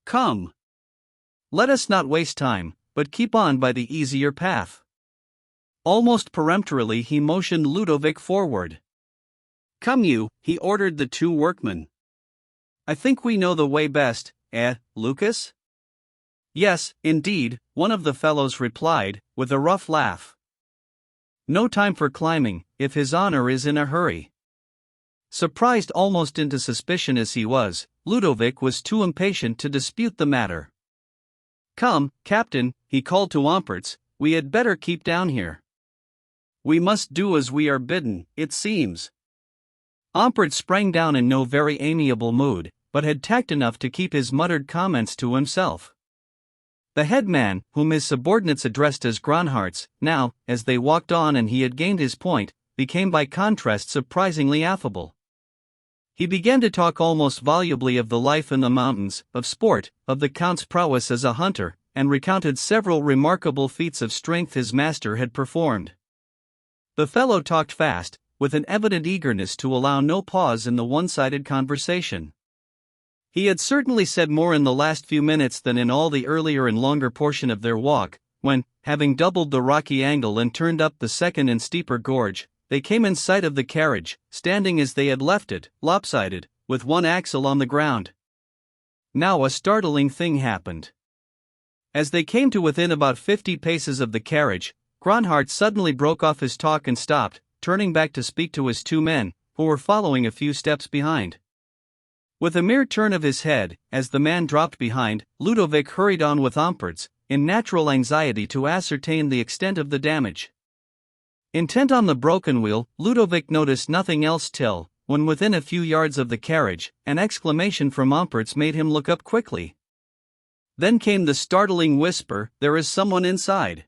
Come. Let us not waste time, but keep on by the easier path." Almost peremptorily he motioned Ludovic forward. "Come you," he ordered the 2 workmen. "I think we know the way best, Lucas?" "Yes, indeed," one of the fellows replied, with a rough laugh. "No time for climbing, if his honor is in a hurry." Surprised almost into suspicion as he was, Ludovic was too impatient to dispute the matter. "Come, Captain," he called to Ampertz, "we had better keep down here. We must do as we are bidden, it seems." Ompert sprang down in no very amiable mood, but had tact enough to keep his muttered comments to himself. The headman, whom his subordinates addressed as Gronharts, now, as they walked on and he had gained his point, became by contrast surprisingly affable. He began to talk almost volubly of the life in the mountains, of sport, of the Count's prowess as a hunter, and recounted several remarkable feats of strength his master had performed. The fellow talked fast, with an evident eagerness to allow no pause in the one-sided conversation. He had certainly said more in the last few minutes than in all the earlier and longer portion of their walk, when, having doubled the rocky angle and turned up the second and steeper gorge, they came in sight of the carriage, standing as they had left it, lopsided, with one axle on the ground. Now a startling thing happened. As they came to within about 50 paces of the carriage, Gronhart suddenly broke off his talk and stopped, turning back to speak to his two men, who were following a few steps behind. With a mere turn of his head, as the man dropped behind, Ludovic hurried on with Omperts, in natural anxiety to ascertain the extent of the damage. Intent on the broken wheel, Ludovic noticed nothing else till, when within a few yards of the carriage, an exclamation from Omperts made him look up quickly. Then came the startling whisper, "There is someone inside."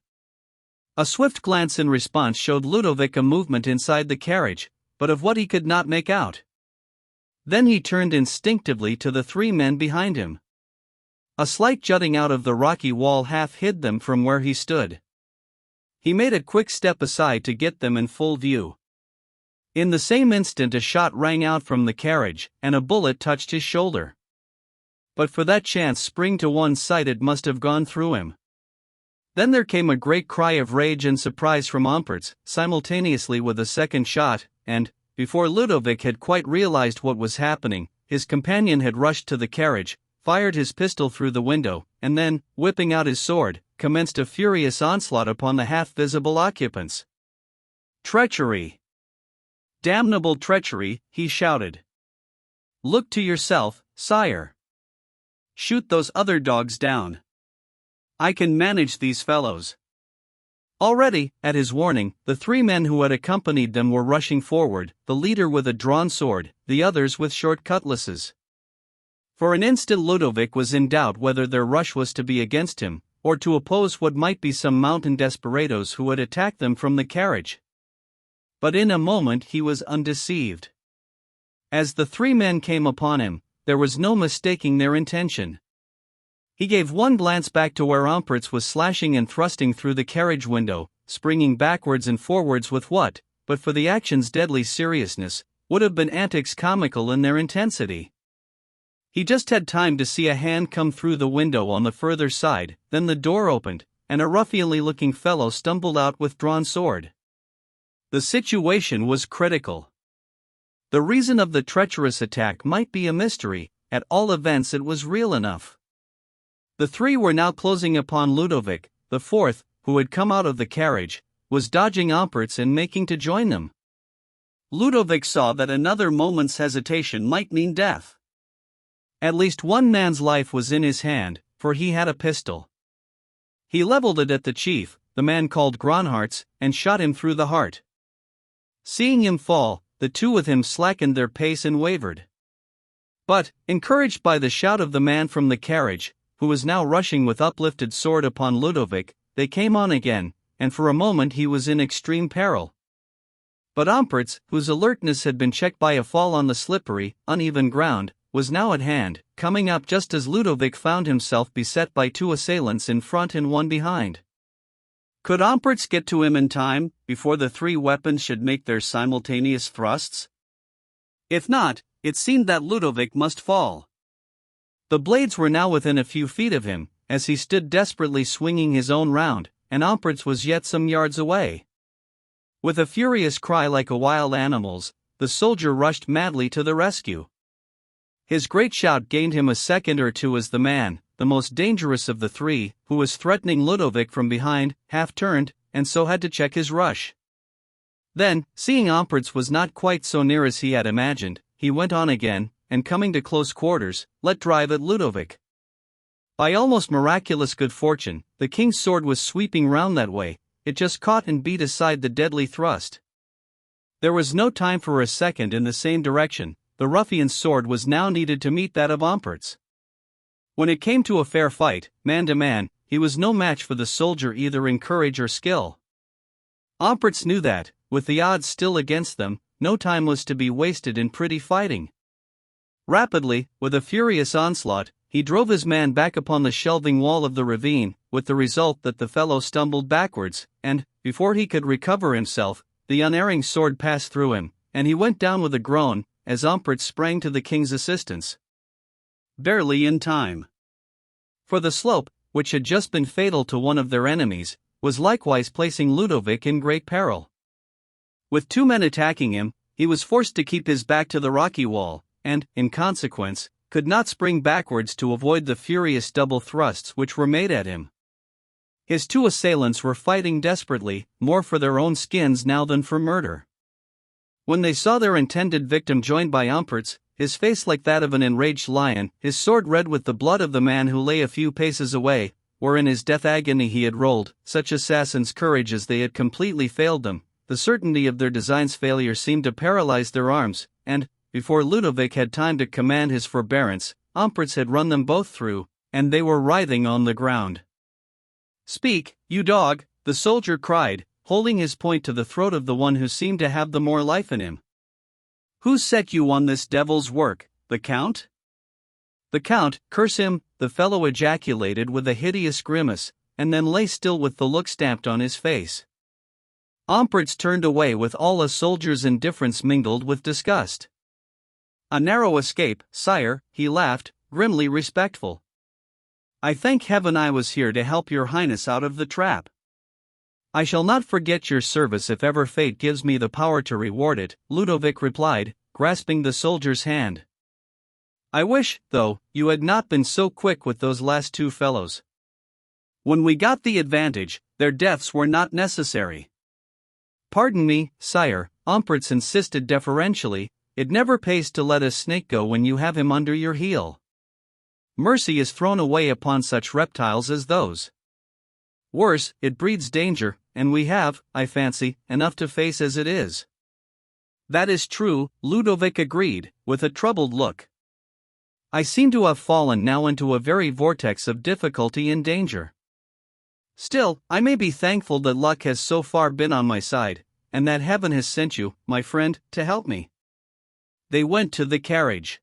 A swift glance in response showed Ludovic a movement inside the carriage, but of what he could not make out. Then he turned instinctively to the three men behind him. A slight jutting out of the rocky wall half hid them from where he stood. He made a quick step aside to get them in full view. In the same instant a shot rang out from the carriage, and a bullet touched his shoulder. But for that chance spring to one side it must have gone through him. Then there came a great cry of rage and surprise from Omperts, simultaneously with a second shot, and, before Ludovic had quite realized what was happening, his companion had rushed to the carriage, fired his pistol through the window, and then, whipping out his sword, commenced a furious onslaught upon the half-visible occupants. "Treachery! Damnable treachery!" he shouted. "Look to yourself, sire. Shoot those other dogs down. I can manage these fellows." Already, at his warning, the three men who had accompanied them were rushing forward, the leader with a drawn sword, the others with short cutlasses. For an instant Ludovic was in doubt whether their rush was to be against him, or to oppose what might be some mountain desperadoes who had attacked them from the carriage. But in a moment he was undeceived. As the three men came upon him, there was no mistaking their intention. He gave one glance back to where Omperts was slashing and thrusting through the carriage window, springing backwards and forwards with what, but for the action's deadly seriousness, would have been antics comical in their intensity. He just had time to see a hand come through the window on the further side, then the door opened, and a ruffianly-looking fellow stumbled out with drawn sword. The situation was critical. The reason of the treacherous attack might be a mystery, at all events it was real enough. The three were now closing upon Ludovic. The fourth, who had come out of the carriage, was dodging Omperts and making to join them. Ludovic saw that another moment's hesitation might mean death. At least one man's life was in his hand, for he had a pistol. He leveled it at the chief, the man called Gronharts, and shot him through the heart. Seeing him fall, the two with him slackened their pace and wavered. But, encouraged by the shout of the man from the carriage, who was now rushing with uplifted sword upon Ludovic, they came on again, and for a moment he was in extreme peril. But Omperts, whose alertness had been checked by a fall on the slippery, uneven ground, was now at hand, coming up just as Ludovic found himself beset by two assailants in front and one behind. Could Omperts get to him in time, before the three weapons should make their simultaneous thrusts? If not, it seemed that Ludovic must fall. The blades were now within a few feet of him, as he stood desperately swinging his own round, and Omperts was yet some yards away. With a furious cry like a wild animal's, the soldier rushed madly to the rescue. His great shout gained him a second or two as the man, the most dangerous of the three, who was threatening Ludovic from behind, half-turned, and so had to check his rush. Then, seeing Omperts was not quite so near as he had imagined, he went on again, and coming to close quarters, let drive at Ludovic. By almost miraculous good fortune, the king's sword was sweeping round that way. It just caught and beat aside the deadly thrust. There was no time for a second in the same direction. The ruffian's sword was now needed to meet that of Ampert's. When it came to a fair fight, man to man, he was no match for the soldier either in courage or skill. Ampert's knew that, with the odds still against them, no time was to be wasted in pretty fighting. Rapidly, with a furious onslaught, he drove his man back upon the shelving wall of the ravine, with the result that the fellow stumbled backwards, and, before he could recover himself, the unerring sword passed through him, and he went down with a groan, as Ampert sprang to the king's assistance. Barely in time. For the slope, which had just been fatal to one of their enemies, was likewise placing Ludovic in great peril. With two men attacking him, he was forced to keep his back to the rocky wall, and, in consequence, could not spring backwards to avoid the furious double thrusts which were made at him. His two assailants were fighting desperately, more for their own skins now than for murder. When they saw their intended victim joined by Ampert's, his face like that of an enraged lion, his sword red with the blood of the man who lay a few paces away, where in his death agony he had rolled, such assassins' courage as they had completely failed them, the certainty of their design's failure seemed to paralyze their arms, and, before Ludovic had time to command his forbearance, Ampert's had run them both through, and they were writhing on the ground. "Speak, you dog," the soldier cried, holding his point to the throat of the one who seemed to have the more life in him. "Who set you on this devil's work, the Count?" "The Count, curse him," the fellow ejaculated with a hideous grimace, and then lay still with the look stamped on his face. Ampert's turned away with all a soldier's indifference mingled with disgust. "A narrow escape, sire," he laughed, grimly respectful. "I thank heaven I was here to help your highness out of the trap." "I shall not forget your service if ever fate gives me the power to reward it," Ludovic replied, grasping the soldier's hand. "I wish, though, you had not been so quick with those last two fellows. When we got the advantage, their deaths were not necessary." "Pardon me, sire," Ampert's insisted deferentially, "it never pays to let a snake go when you have him under your heel. Mercy is thrown away upon such reptiles as those. Worse, it breeds danger, and we have, I fancy, enough to face as it is." "That is true," Ludovic agreed, with a troubled look. "I seem to have fallen now into a very vortex of difficulty and danger. Still, I may be thankful that luck has so far been on my side, and that heaven has sent you, my friend, to help me." They went to the carriage.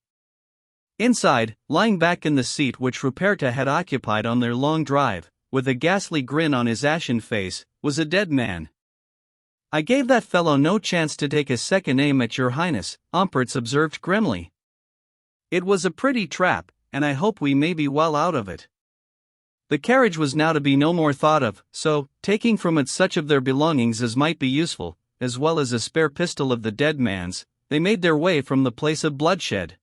Inside, lying back in the seat which Ruperta had occupied on their long drive, with a ghastly grin on his ashen face, was a dead man. "I gave that fellow no chance to take a second aim at your highness," Ampert's observed grimly. "It was a pretty trap, and I hope we may be well out of it." The carriage was now to be no more thought of, so, taking from it such of their belongings as might be useful, as well as a spare pistol of the dead man's, they made their way from the place of bloodshed.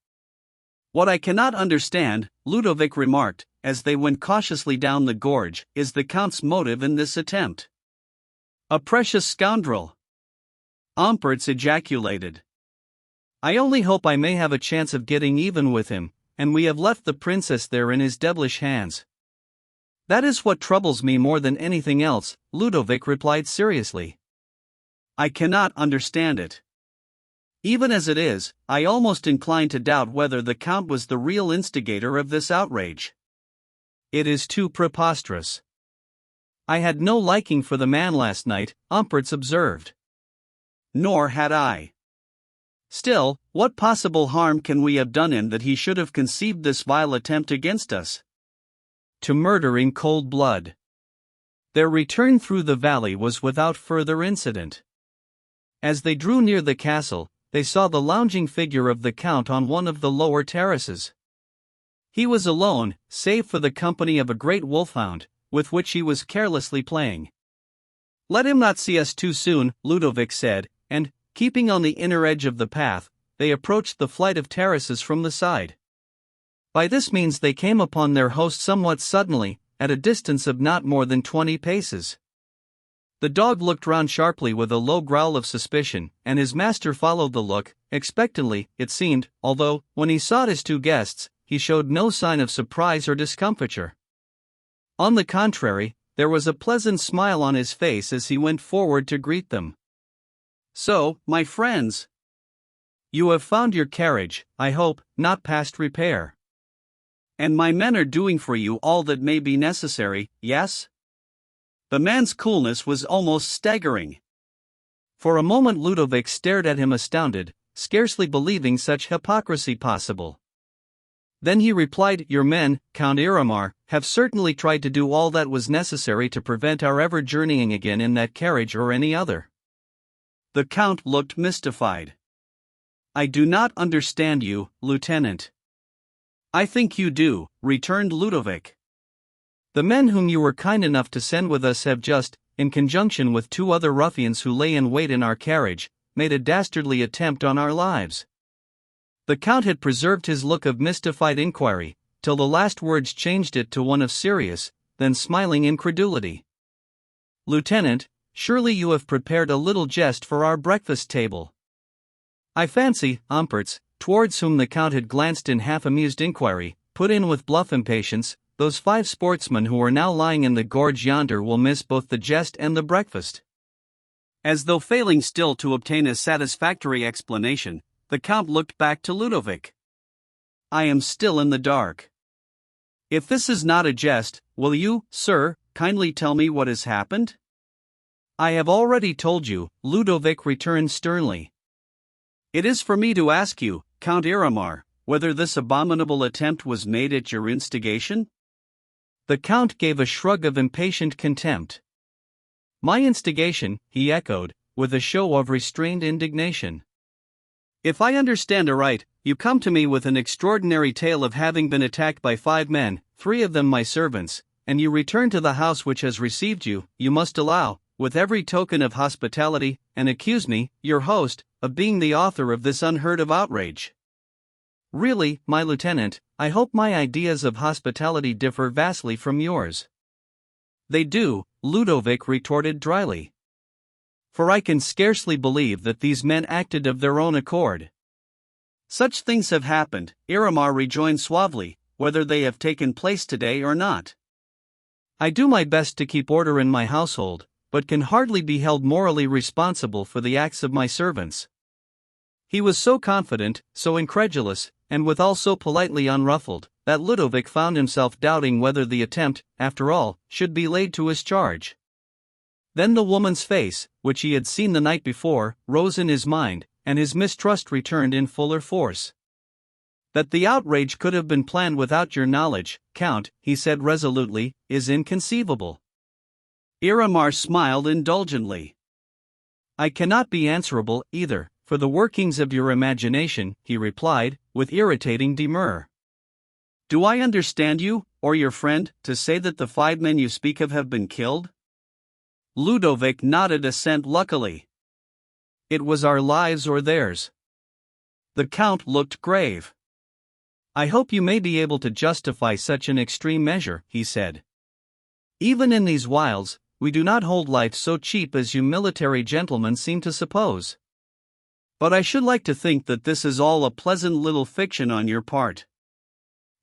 "What I cannot understand," Ludovic remarked, as they went cautiously down the gorge, "is the Count's motive in this attempt." "A precious scoundrel!" Ampert's ejaculated. "I only hope I may have a chance of getting even with him, and we have left the princess there in his devilish hands." "That is what troubles me more than anything else," Ludovic replied seriously. "I cannot understand it. Even as it is, I almost incline to doubt whether the Count was the real instigator of this outrage. It is too preposterous." "I had no liking for the man last night," Ampert's observed. "Nor had I. Still, what possible harm can we have done him that he should have conceived this vile attempt against us? To murder in cold blood." Their return through the valley was without further incident. As they drew near the castle, they saw the lounging figure of the Count on one of the lower terraces. He was alone, save for the company of a great wolfhound, with which he was carelessly playing. "Let him not see us too soon," Ludovic said, and, keeping on the inner edge of the path, they approached the flight of terraces from the side. By this means they came upon their host somewhat suddenly, at a distance of not more than 20 paces. The dog looked round sharply with a low growl of suspicion, and his master followed the look, expectantly, it seemed, although, when he saw his two guests, he showed no sign of surprise or discomfiture. On the contrary, there was a pleasant smile on his face as he went forward to greet them. So, my friends, You have found your carriage, I hope, not past repair. and my men are doing for you all that may be necessary, yes? The man's coolness was almost staggering. For a moment Ludovic stared at him astounded, scarcely believing such hypocrisy possible. Then he replied, Your men, Count Iramar, have certainly tried to do all that was necessary to prevent our ever journeying again in that carriage or any other. The Count looked mystified. I do not understand you, Lieutenant. I think you do, returned Ludovic. The men whom you were kind enough to send with us have just, in conjunction with 2 other ruffians who lay in wait in our carriage, made a dastardly attempt on our lives. The Count had preserved his look of mystified inquiry, till the last words changed it to one of serious, then smiling incredulity. Lieutenant, surely you have prepared a little jest for our breakfast table. I fancy, Umpertz, towards whom the Count had glanced in half-amused inquiry, put in with bluff impatience, those 5 sportsmen who are now lying in the gorge yonder will miss both the jest and the breakfast. As though failing still to obtain a satisfactory explanation, the Count looked back to Ludovic. I am still in the dark. If this is not a jest, will you, sir, kindly tell me what has happened? I have already told you, Ludovic returned sternly. It is for me to ask you, Count Iramar, whether this abominable attempt was made at your instigation? The Count gave a shrug of impatient contempt. My instigation, he echoed, with a show of restrained indignation. If I understand aright, you come to me with an extraordinary tale of having been attacked by 5 men, 3 of them my servants, and you return to the house which has received you, you must allow, with every token of hospitality, and accuse me, your host, of being the author of this unheard-of outrage. Really, my lieutenant, I hope my ideas of hospitality differ vastly from yours. They do, Ludovic retorted dryly. For I can scarcely believe that these men acted of their own accord. Such things have happened, Iramar rejoined suavely, whether they have taken place today or not. I do my best to keep order in my household, but can hardly be held morally responsible for the acts of my servants. He was so confident, so incredulous, and withal so politely unruffled, that Ludovic found himself doubting whether the attempt, after all, should be laid to his charge. Then the woman's face, which he had seen the night before, rose in his mind, and his mistrust returned in fuller force. That the outrage could have been planned without your knowledge, Count, he said resolutely, is inconceivable. Iramar smiled indulgently. I cannot be answerable, either, for the workings of your imagination, he replied, with irritating demur. Do I understand you, or your friend, to say that the 5 men you speak of have been killed? Ludovic nodded assent luckily. It was our lives or theirs. The Count looked grave. I hope you may be able to justify such an extreme measure, he said. Even in these wilds, we do not hold life so cheap as you military gentlemen seem to suppose. But I should like to think that this is all a pleasant little fiction on your part.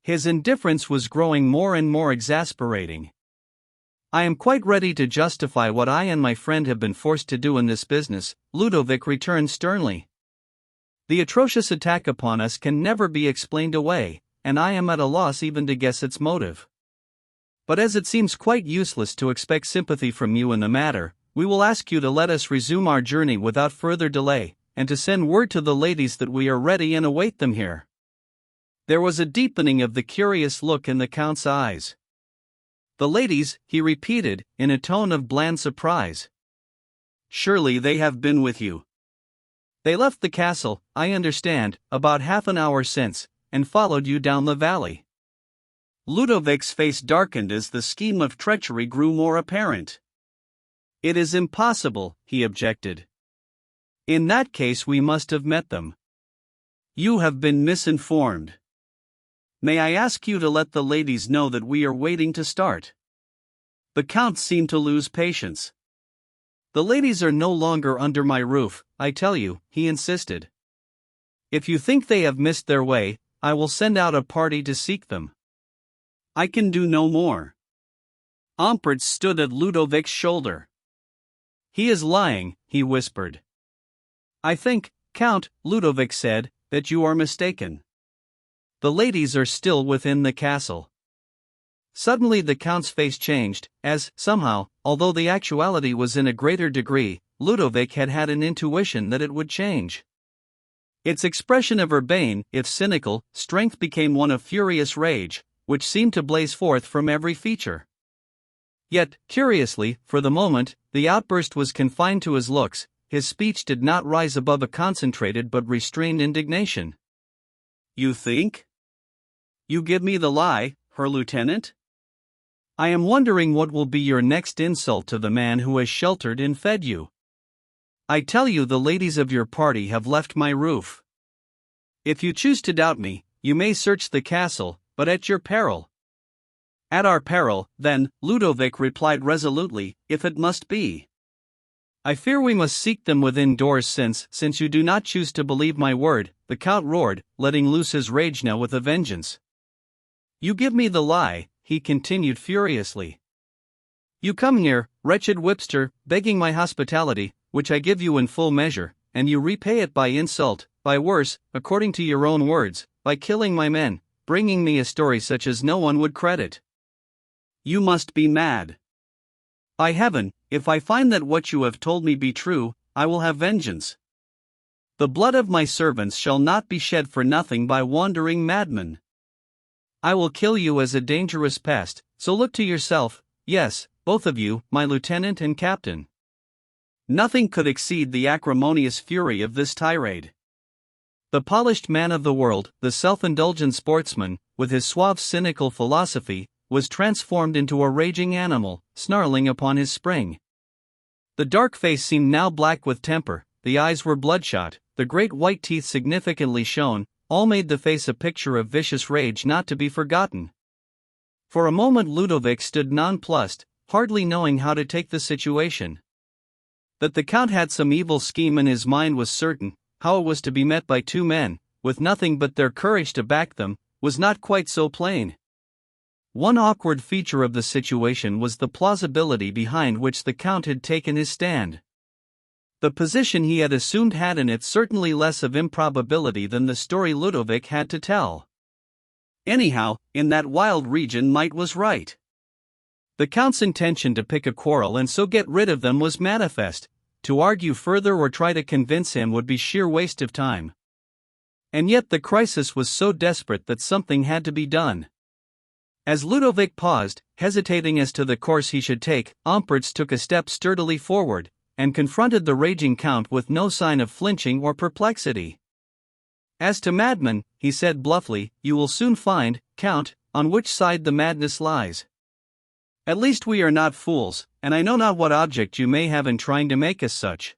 His indifference was growing more and more exasperating. I am quite ready to justify what I and my friend have been forced to do in this business, Ludovic returned sternly. The atrocious attack upon us can never be explained away, and I am at a loss even to guess its motive. But as it seems quite useless to expect sympathy from you in the matter, we will ask you to let us resume our journey without further delay, and to send word to the ladies that we are ready and await them here. There was a deepening of the curious look in the Count's eyes. The ladies, he repeated, in a tone of bland surprise. Surely they have been with you. They left the castle, I understand, about half an hour since, and followed you down the valley. Ludovic's face darkened as the scheme of treachery grew more apparent. It is impossible, he objected. In that case we must have met them. You have been misinformed. May I ask you to let the ladies know that we are waiting to start? The Count seemed to lose patience. The ladies are no longer under my roof, I tell you, he insisted. If you think they have missed their way, I will send out a party to seek them. I can do no more. Umpertz stood at Ludovic's shoulder. He is lying, he whispered. I think, Count, Ludovic said, that you are mistaken. The ladies are still within the castle. Suddenly the Count's face changed, as, somehow, although the actuality was in a greater degree, Ludovic had had an intuition that it would change. Its expression of urbane, if cynical, strength became one of furious rage, which seemed to blaze forth from every feature. Yet, curiously, for the moment, the outburst was confined to his looks. His speech did not rise above a concentrated but restrained indignation. You think? You give me the lie, Herr Lieutenant? I am wondering what will be your next insult to the man who has sheltered and fed you. I tell you the ladies of your party have left my roof. If you choose to doubt me, you may search the castle, but at your peril. At our peril, then, Ludovic replied resolutely, if it must be. I fear we must seek them within doors since you do not choose to believe my word, the Count roared, letting loose his rage now with a vengeance. You give me the lie, he continued furiously. You come here, wretched whipster, begging my hospitality, which I give you in full measure, and you repay it by insult, by worse, according to your own words, by killing my men, bringing me a story such as no one would credit. You must be mad. By heaven, if I find that what you have told me be true, I will have vengeance. The blood of my servants shall not be shed for nothing by wandering madmen. I will kill you as a dangerous pest, so look to yourself, yes, both of you, my lieutenant and captain. Nothing could exceed the acrimonious fury of this tirade. The polished man of the world, the self-indulgent sportsman, with his suave cynical philosophy, was transformed into a raging animal, snarling upon his spring. The dark face seemed now black with temper, the eyes were bloodshot, the great white teeth significantly shone, all made the face a picture of vicious rage not to be forgotten. For a moment Ludovic stood nonplussed, hardly knowing how to take the situation. That the Count had some evil scheme in his mind was certain. How it was to be met by two men, with nothing but their courage to back them, was not quite so plain. One awkward feature of the situation was the plausibility behind which the Count had taken his stand. The position he had assumed had in it certainly less of improbability than the story Ludovic had to tell. Anyhow, in that wild region might was right. The Count's intention to pick a quarrel and so get rid of them was manifest. To argue further or try to convince him would be sheer waste of time. And yet the crisis was so desperate that something had to be done. As Ludovic paused, hesitating as to the course he should take, Ampertz took a step sturdily forward, and confronted the raging Count with no sign of flinching or perplexity. As to madmen, he said bluffly, you will soon find, Count, on which side the madness lies. At least we are not fools, and I know not what object you may have in trying to make us such.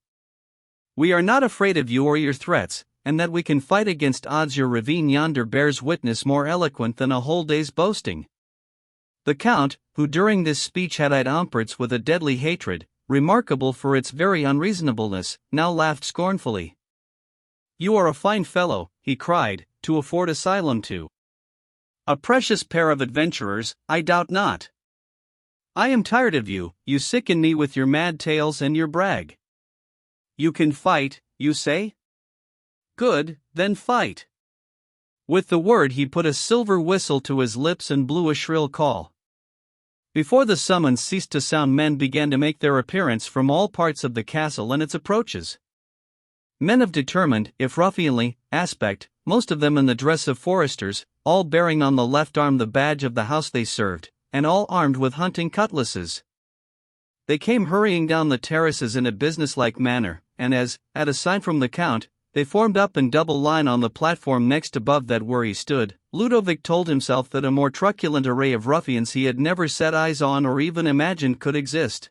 We are not afraid of you or your threats, and that we can fight against odds your ravine yonder bears witness more eloquent than a whole day's boasting. The Count, who during this speech had eyed Ampertz with a deadly hatred, remarkable for its very unreasonableness, now laughed scornfully. You are a fine fellow, he cried, to afford asylum to. A precious pair of adventurers, I doubt not. I am tired of you, you sicken me with your mad tales and your brag. You can fight, you say? Good, then fight. With the word he put a silver whistle to his lips and blew a shrill call. Before the summons ceased to sound, men began to make their appearance from all parts of the castle and its approaches. Men of determined, if ruffianly, aspect, most of them in the dress of foresters, all bearing on the left arm the badge of the house they served, and all armed with hunting cutlasses. They came hurrying down the terraces in a businesslike manner, and as, at a sign from the Count, they formed up in double line on the platform next above that where he stood, Ludovic told himself that a more truculent array of ruffians he had never set eyes on or even imagined could exist.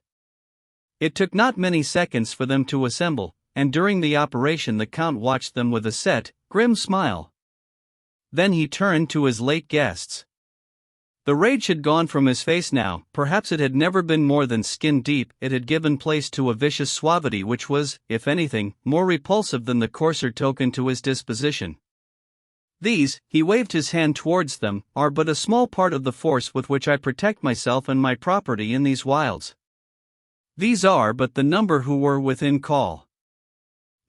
It took not many seconds for them to assemble, and during the operation the Count watched them with a set, grim smile. Then he turned to his late guests. The rage had gone from his face now, perhaps it had never been more than skin deep, it had given place to a vicious suavity which was, if anything, more repulsive than the coarser token to his disposition. These, he waved his hand towards them, are but a small part of the force with which I protect myself and my property in these wilds. These are but the number who were within call.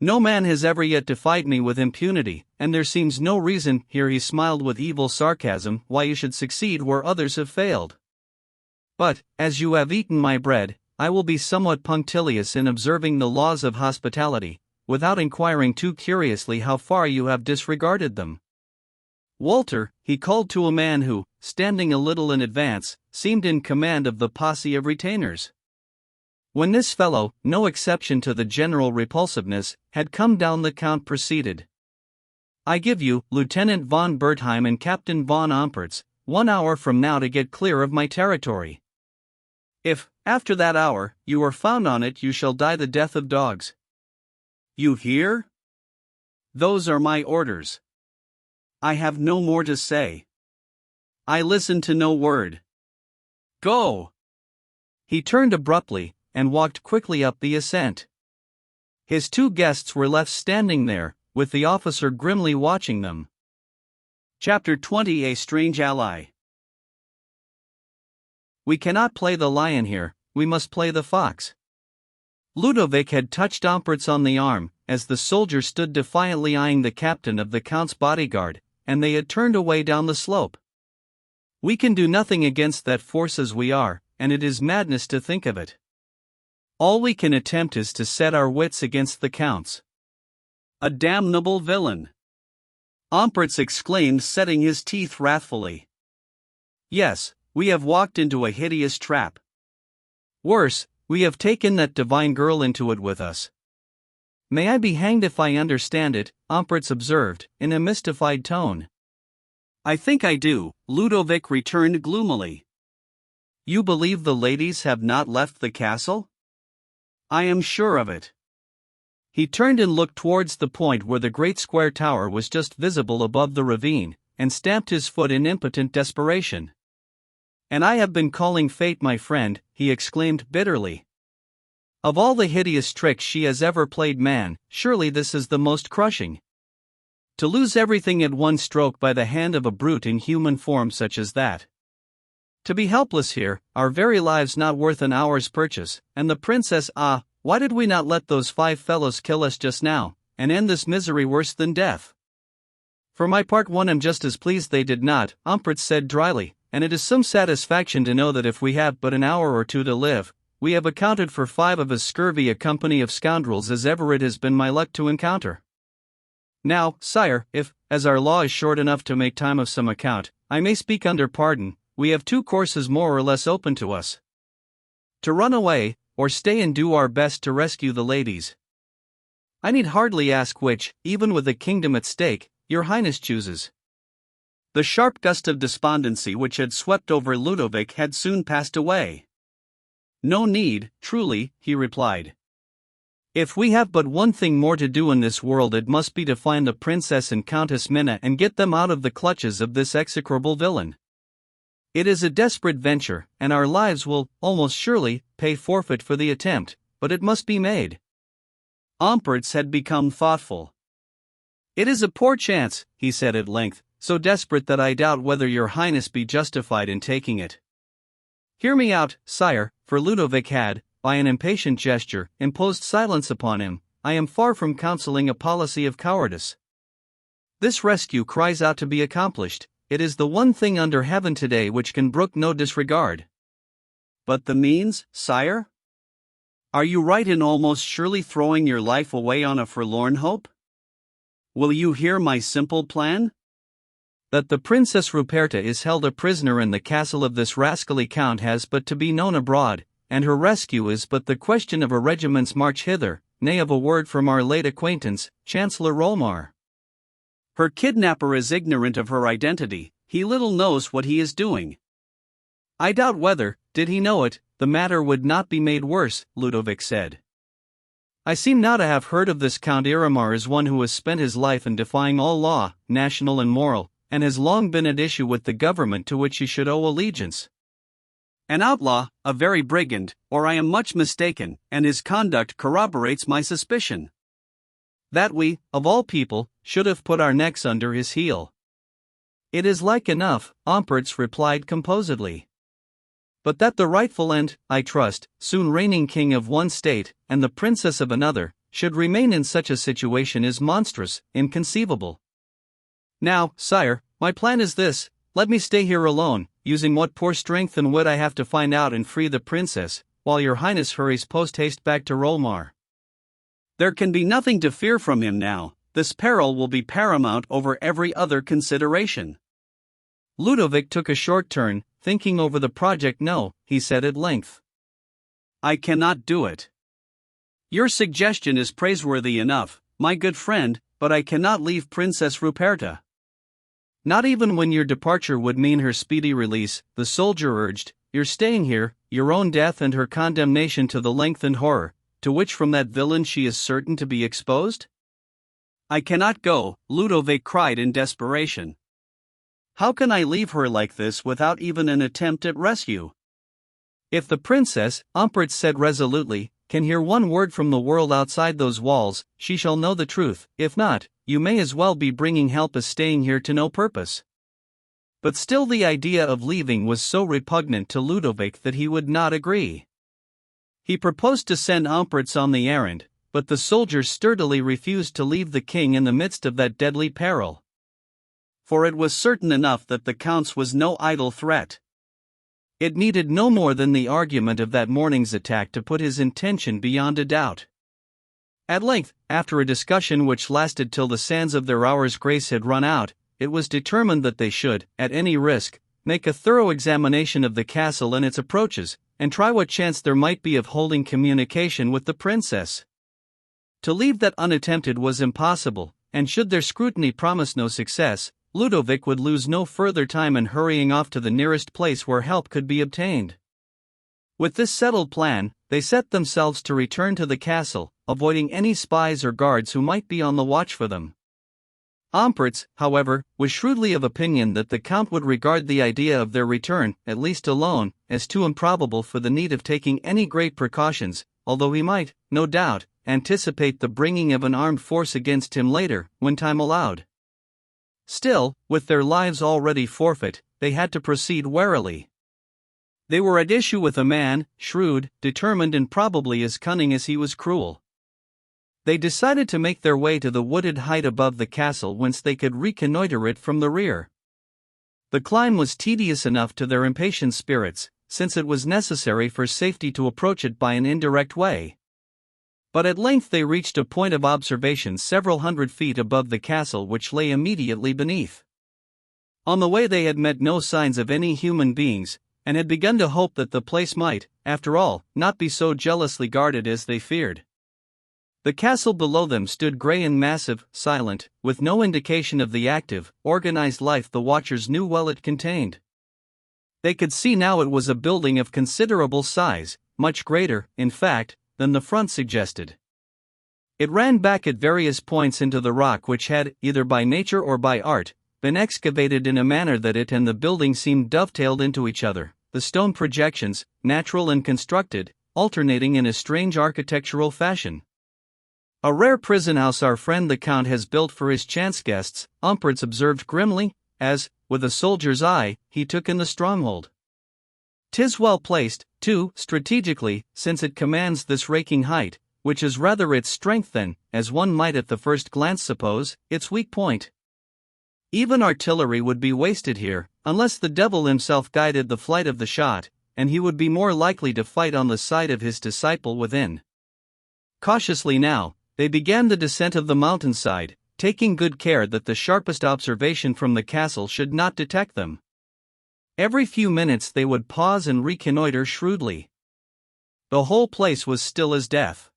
No man has ever yet defied me with impunity, and there seems no reason," here he smiled with evil sarcasm, "why you should succeed where others have failed. But, as you have eaten my bread, I will be somewhat punctilious in observing the laws of hospitality, without inquiring too curiously how far you have disregarded them. Walter," he called to a man who, standing a little in advance, seemed in command of the posse of retainers. When this fellow, no exception to the general repulsiveness, had come down, the Count proceeded. "I give you, Lieutenant von Bertheim and Captain von Ompertz, 1 hour from now to get clear of my territory. If, after that hour, you are found on it, you shall die the death of dogs. You hear? Those are my orders. I have no more to say. I listen to no word. Go!" He turned abruptly, and walked quickly up the ascent. His 2 guests were left standing there, with the officer grimly watching them. Chapter 20: A Strange Ally. "We cannot play the lion here, we must play the fox." Ludovic had touched Ompertz on the arm, as the soldier stood defiantly eyeing the captain of the Count's bodyguard, and they had turned away down the slope. "We can do nothing against that force as we are, and it is madness to think of it. All we can attempt is to set our wits against the Count's." "A damnable villain!" Ompertz exclaimed, setting his teeth wrathfully. "Yes, we have walked into a hideous trap. Worse, we have taken that divine girl into it with us." "May I be hanged if I understand it," Ompertz observed, in a mystified tone. "I think I do," Ludovic returned gloomily. "You believe the ladies have not left the castle?" "I am sure of it." He turned and looked towards the point where the great square tower was just visible above the ravine, and stamped his foot in impotent desperation. "And I have been calling fate my friend," he exclaimed bitterly. "Of all the hideous tricks she has ever played man, surely this is the most crushing. To lose everything at one stroke by the hand of a brute in human form such as that. To be helpless here, our very lives not worth an hour's purchase, and the princess, why did we not let those 5 fellows kill us just now, and end this misery worse than death?" "For my part, I am just as pleased they did not," Ompertz said dryly, "and it is some satisfaction to know that if we have but an hour or 2 to live, we have accounted for 5 of as scurvy a company of scoundrels as ever it has been my luck to encounter. Now, sire, if, as our law is short enough to make time of some account, I may speak under pardon, we have 2 courses more or less open to us. To run away, or stay and do our best to rescue the ladies. I need hardly ask which, even with the kingdom at stake, your highness chooses." The sharp gust of despondency which had swept over Ludovic had soon passed away. "No need, truly," he replied. "If we have but one thing more to do in this world, it must be to find the Princess and Countess Minna and get them out of the clutches of this execrable villain. It is a desperate venture, and our lives will, almost surely, pay forfeit for the attempt, but it must be made." Ompertz had become thoughtful. "It is a poor chance," he said at length, "so desperate that I doubt whether your highness be justified in taking it. Hear me out, sire," for Ludovic had, by an impatient gesture, imposed silence upon him. "I am far from counseling a policy of cowardice. This rescue cries out to be accomplished. It is the one thing under heaven today which can brook no disregard." "But the means, sire? Are you right in almost surely throwing your life away on a forlorn hope? Will you hear my simple plan? That the Princess Ruperta is held a prisoner in the castle of this rascally count has but to be known abroad, and her rescue is but the question of a regiment's march hither, nay of a word from our late acquaintance, Chancellor Rolmar. Her kidnapper is ignorant of her identity, he little knows what he is doing. I doubt whether, did he know it, the matter would not be made worse," Ludovic said. "I seem now to have heard of this Count Iramar as one who has spent his life in defying all law, national and moral, and has long been at issue with the government to which he should owe allegiance. An outlaw, a very brigand, or I am much mistaken, and his conduct corroborates my suspicion. That we, of all people, should have put our necks under his heel." "It is like enough," Ompertz replied composedly. "But that the rightful and, I trust, soon reigning king of one state, and the princess of another, should remain in such a situation is monstrous, inconceivable. Now, sire, my plan is this: let me stay here alone, using what poor strength and wit I have to find out and free the princess, while your highness hurries post-haste back to Rolmar. There can be nothing to fear from him now. This peril will be paramount over every other consideration. Ludovic took a short turn, thinking over the project. No, he said at length. I cannot do it. Your suggestion is praiseworthy enough, my good friend, but I cannot leave Princess Ruperta. Not even when your departure would mean her speedy release, the soldier urged. You're staying here, your own death and her condemnation to the lengthened horror, to which from that villain she is certain to be exposed? I cannot go, Ludovic cried in desperation. How can I leave her like this without even an attempt at rescue? If the princess, Umpert said resolutely, can hear one word from the world outside those walls, she shall know the truth. If not, you may as well be bringing help as staying here to no purpose. But still the idea of leaving was so repugnant to Ludovic that he would not agree. He proposed to send Umperts on the errand, but the soldier sturdily refused to leave the king in the midst of that deadly peril. For it was certain enough that the count's was no idle threat. It needed no more than the argument of that morning's attack to put his intention beyond a doubt. At length, after a discussion which lasted till the sands of their hour's grace had run out, it was determined that they should, at any risk, make a thorough examination of the castle and its approaches, and try what chance there might be of holding communication with the princess. To leave that unattempted was impossible, and should their scrutiny promise no success, Ludovic would lose no further time in hurrying off to the nearest place where help could be obtained. With this settled plan, they set themselves to return to the castle, avoiding any spies or guards who might be on the watch for them. Umperts, however, was shrewdly of opinion that the count would regard the idea of their return, at least alone, as too improbable for the need of taking any great precautions, although he might, no doubt, anticipate the bringing of an armed force against him later, when time allowed. Still, with their lives already forfeit, they had to proceed warily. They were at issue with a man, shrewd, determined and probably as cunning as he was cruel. They decided to make their way to the wooded height above the castle whence they could reconnoiter it from the rear. The climb was tedious enough to their impatient spirits, since it was necessary for safety to approach it by an indirect way. But at length they reached a point of observation several hundred feet above the castle which lay immediately beneath. On the way they had met no signs of any human beings, and had begun to hope that the place might, after all, not be so jealously guarded as they feared. The castle below them stood grey and massive, silent, with no indication of the active, organized life the watchers knew well it contained. They could see now it was a building of considerable size, much greater, in fact, than the front suggested. It ran back at various points into the rock which had, either by nature or by art, been excavated in a manner that it and the building seemed dovetailed into each other, the stone projections, natural and constructed, alternating in a strange architectural fashion. A rare prison house our friend the Count has built for his chance guests, Umperts observed grimly, as, with a soldier's eye, he took in the stronghold. 'Tis well placed, too, strategically, since it commands this raking height, which is rather its strength than, as one might at the first glance suppose, its weak point. Even artillery would be wasted here, unless the devil himself guided the flight of the shot, and he would be more likely to fight on the side of his disciple within. Cautiously now, they began the descent of the mountainside, taking good care that the sharpest observation from the castle should not detect them. Every few minutes they would pause and reconnoiter shrewdly. The whole place was still as death.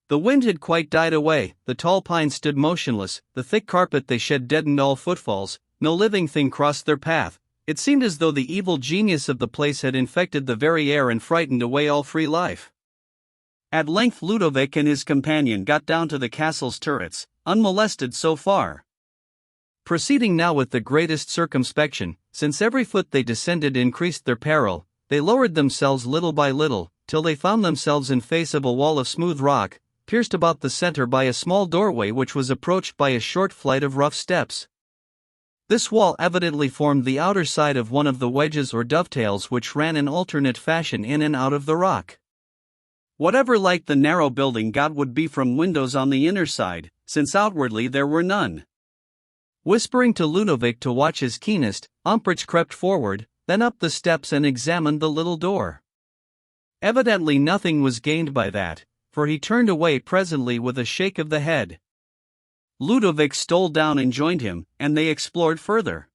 The wind had quite died away, the tall pines stood motionless, the thick carpet they shed deadened all footfalls, no living thing crossed their path. It seemed as though the evil genius of the place had infected the very air and frightened away all free life. At length Ludovic and his companion got down to the castle's turrets, unmolested so far. Proceeding now with the greatest circumspection, since every foot they descended increased their peril, they lowered themselves little by little, till they found themselves in face of a wall of smooth rock, pierced about the center by a small doorway which was approached by a short flight of rough steps. This wall evidently formed the outer side of one of the wedges or dovetails which ran in alternate fashion in and out of the rock. Whatever light the narrow building got would be from windows on the inner side, since outwardly there were none. Whispering to Ludovic to watch his keenest, Umprich crept forward, then up the steps and examined the little door. Evidently nothing was gained by that, for he turned away presently with a shake of the head. Ludovic stole down and joined him, and they explored further.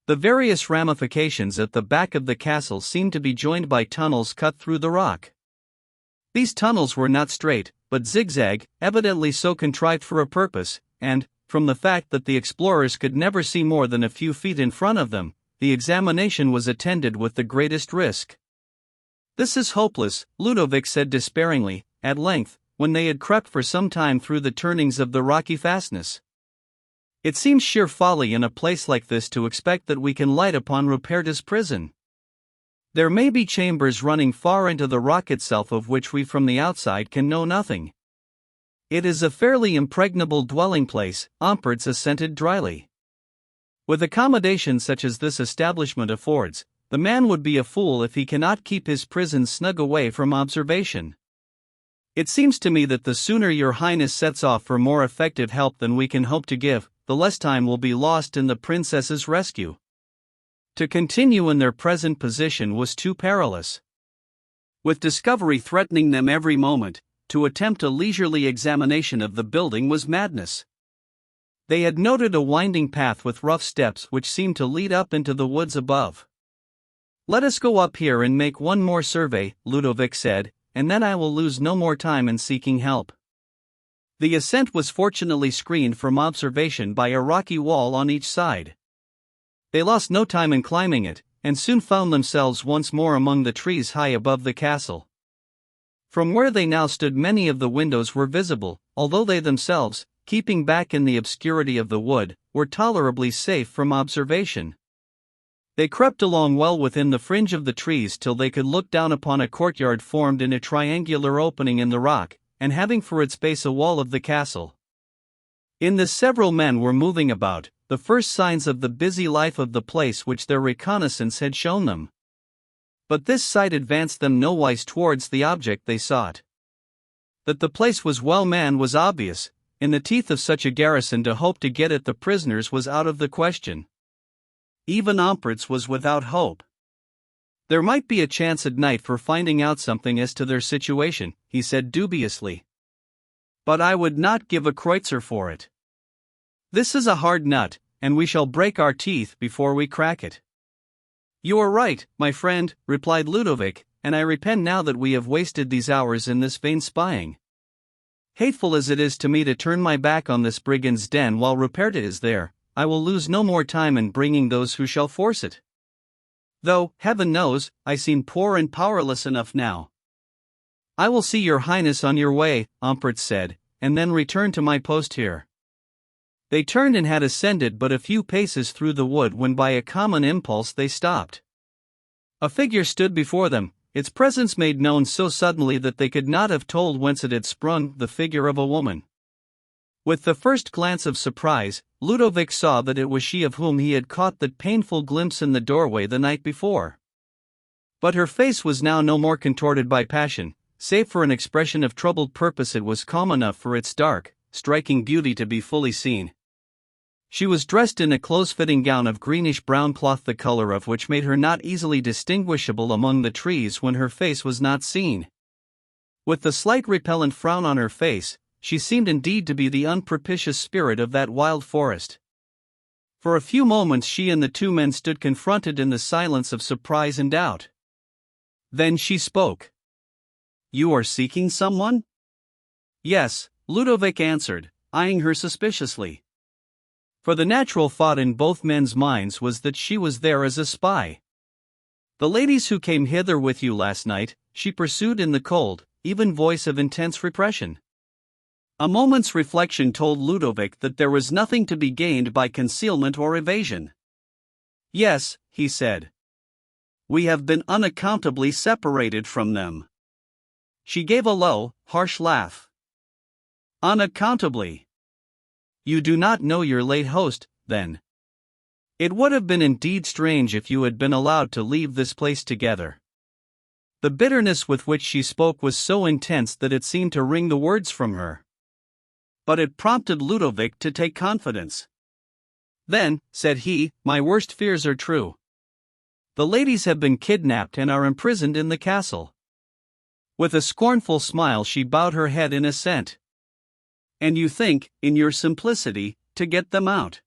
The various ramifications at the back of the castle seemed to be joined by tunnels cut through the rock. These tunnels were not straight, but zigzag, evidently so contrived for a purpose, and, from the fact that the explorers could never see more than a few feet in front of them, the examination was attended with the greatest risk. "This is hopeless," Ludovic said despairingly, at length, when they had crept for some time through the turnings of the rocky fastness. "It seems sheer folly in a place like this to expect that we can light upon Ruperta's prison. There may be chambers running far into the rock itself of which we from the outside can know nothing." "It is a fairly impregnable dwelling place," Umprich assented dryly. "With accommodation such as this establishment affords, the man would be a fool if he cannot keep his prison snug away from observation. It seems to me that the sooner your Highness sets off for more effective help than we can hope to give, the less time will be lost in the princess's rescue. To continue in their present position was too perilous. With discovery threatening them every moment, to attempt a leisurely examination of the building was madness. They had noted a winding path with rough steps which seemed to lead up into the woods above. "Let us go up here and make one more survey," Ludovic said, "and then I will lose no more time in seeking help." The ascent was fortunately screened from observation by a rocky wall on each side. They lost no time in climbing it, and soon found themselves once more among the trees high above the castle. From where they now stood many of the windows were visible, although they themselves, keeping back in the obscurity of the wood, were tolerably safe from observation. They crept along well within the fringe of the trees till they could look down upon a courtyard formed in a triangular opening in the rock, and having for its base a wall of the castle. In this several men were moving about, the first signs of the busy life of the place which their reconnaissance had shown them. But this sight advanced them nowise towards the object they sought. That the place was well manned was obvious. In the teeth of such a garrison to hope to get at the prisoners was out of the question. Even Umprich was without hope. "There might be a chance at night for finding out something as to their situation," he said dubiously. "But I would not give a kreutzer for it. This is a hard nut, and we shall break our teeth before we crack it." "You are right, my friend," replied Ludovic, "and I repent now that we have wasted these hours in this vain spying. Hateful as it is to me to turn my back on this brigand's den while Ruperta is there, I will lose no more time in bringing those who shall force it. Though, heaven knows, I seem poor and powerless enough now." "I will see your Highness on your way," Umprich said, "and then return to my post here." They turned and had ascended but a few paces through the wood when by a common impulse they stopped. A figure stood before them, its presence made known so suddenly that they could not have told whence it had sprung, the figure of a woman. With the first glance of surprise, Ludovic saw that it was she of whom he had caught that painful glimpse in the doorway the night before. But her face was now no more contorted by passion, save for an expression of troubled purpose. It was calm enough for its dark, striking beauty to be fully seen. She was dressed in a close-fitting gown of greenish-brown cloth, the color of which made her not easily distinguishable among the trees when her face was not seen. With the slight repellent frown on her face, she seemed indeed to be the unpropitious spirit of that wild forest. For a few moments she and the two men stood confronted in the silence of surprise and doubt. Then she spoke. "You are seeking someone?" "Yes," Ludovic answered, eyeing her suspiciously. For the natural thought in both men's minds was that she was there as a spy. "The ladies who came hither with you last night," she pursued in the cold, even voice of intense repression. A moment's reflection told Ludovic that there was nothing to be gained by concealment or evasion. "Yes," he said. "We have been unaccountably separated from them." She gave a low, harsh laugh. "Unaccountably? You do not know your late host, then? It would have been indeed strange if you had been allowed to leave this place together." The bitterness with which she spoke was so intense that it seemed to wring the words from her. But it prompted Ludovic to take confidence. "Then," said he, "my worst fears are true. The ladies have been kidnapped and are imprisoned in the castle." With a scornful smile she bowed her head in assent. "And you think, in your simplicity, to get them out?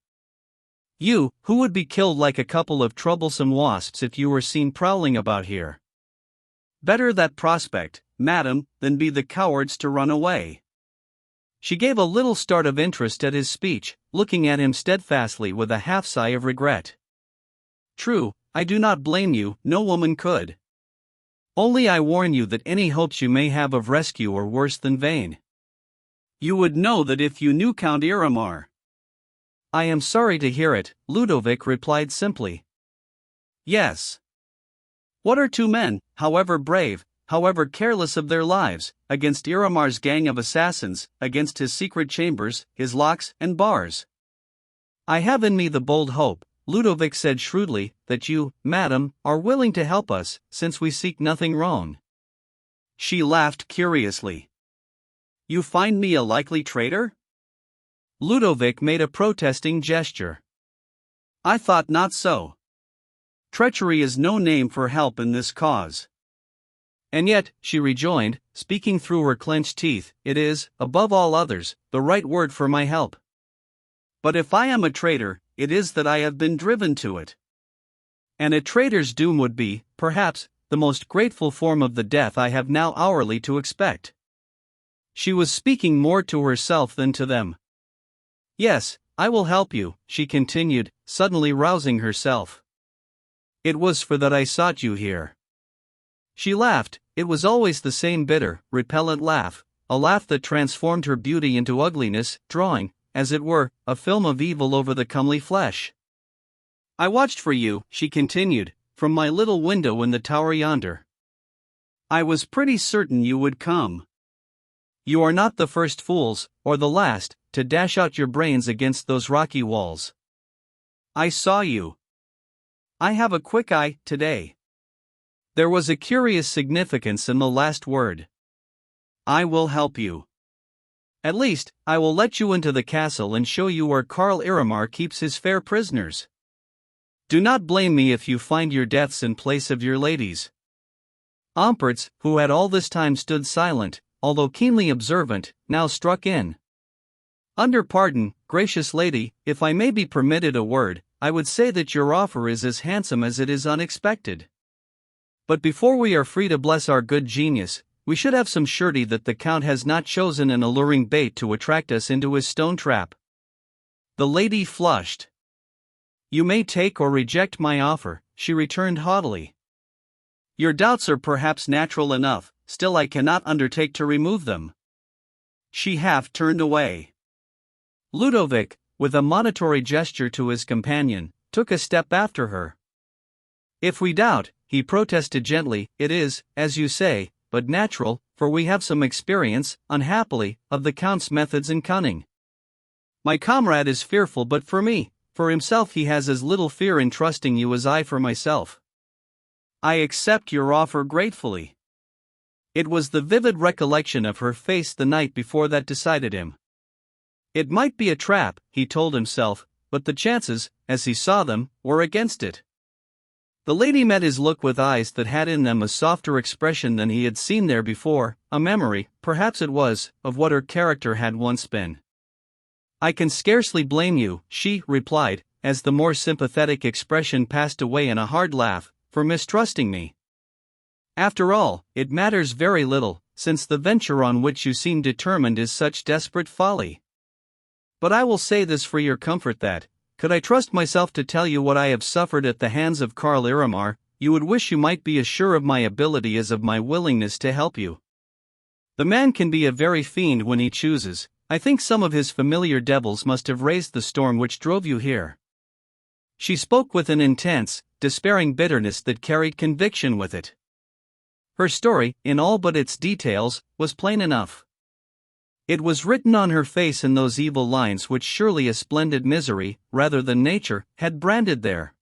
You, who would be killed like a couple of troublesome wasps if you were seen prowling about here. Better that prospect, madam, than be the cowards to run away." She gave a little start of interest at his speech, looking at him steadfastly with a half-sigh of regret. "True, I do not blame you, no woman could. Only I warn you that any hopes you may have of rescue are worse than vain. You would know that if you knew Count Iramar." "I am sorry to hear it," Ludovic replied simply. "Yes. What are two men, however brave, however careless of their lives, against Iramar's gang of assassins, against his secret chambers, his locks and bars? I have in me the bold hope," Ludovic said shrewdly, "that you, madam, are willing to help us, since we seek nothing wrong." She laughed curiously. "You find me a likely traitor?" Ludovic made a protesting gesture. "I thought not so. Treachery is no name for help in this cause." "And yet," she rejoined, speaking through her clenched teeth, "it is, above all others, the right word for my help. But if I am a traitor, it is that I have been driven to it. And a traitor's doom would be, perhaps, the most grateful form of the death I have now hourly to expect." She was speaking more to herself than to them. "Yes, I will help you," she continued, suddenly rousing herself. "It was for that I sought you here." She laughed. It was always the same bitter, repellent laugh, a laugh that transformed her beauty into ugliness, drawing, as it were, a film of evil over the comely flesh. "I watched for you," she continued, "from my little window in the tower yonder. I was pretty certain you would come. You are not the first fools, or the last, to dash out your brains against those rocky walls. I saw you. I have a quick eye, today." There was a curious significance in the last word. "I will help you. At least, I will let you into the castle and show you where Karl Iramar keeps his fair prisoners. Do not blame me if you find your deaths in place of your ladies." Ampertz, who had all this time stood silent, although keenly observant, now struck in. "Under pardon, gracious lady, if I may be permitted a word, I would say that your offer is as handsome as it is unexpected. But before we are free to bless our good genius, we should have some surety that the Count has not chosen an alluring bait to attract us into his stone trap." The lady flushed. "You may take or reject my offer," she returned haughtily. "Your doubts are perhaps natural enough, still I cannot undertake to remove them." She half turned away. Ludovic, with a monitory gesture to his companion, took a step after her. "If we doubt," he protested gently, "it is, as you say, but natural, for we have some experience, unhappily, of the Count's methods and cunning. My comrade is fearful, but for himself he has as little fear in trusting you as I for myself. I accept your offer gratefully." It was the vivid recollection of her face the night before that decided him. It might be a trap, he told himself, but the chances, as he saw them, were against it. The lady met his look with eyes that had in them a softer expression than he had seen there before, a memory, perhaps it was, of what her character had once been. "I can scarcely blame you," she replied, as the more sympathetic expression passed away in a hard laugh, "for mistrusting me. After all, it matters very little, since the venture on which you seem determined is such desperate folly. But I will say this for your comfort that, could I trust myself to tell you what I have suffered at the hands of Karl Iramar, you would wish you might be as sure of my ability as of my willingness to help you. The man can be a very fiend when he chooses. I think some of his familiar devils must have raised the storm which drove you here." She spoke with an intense, despairing bitterness that carried conviction with it. Her story, in all but its details, was plain enough. It was written on her face in those evil lines which surely a splendid misery, rather than nature, had branded there.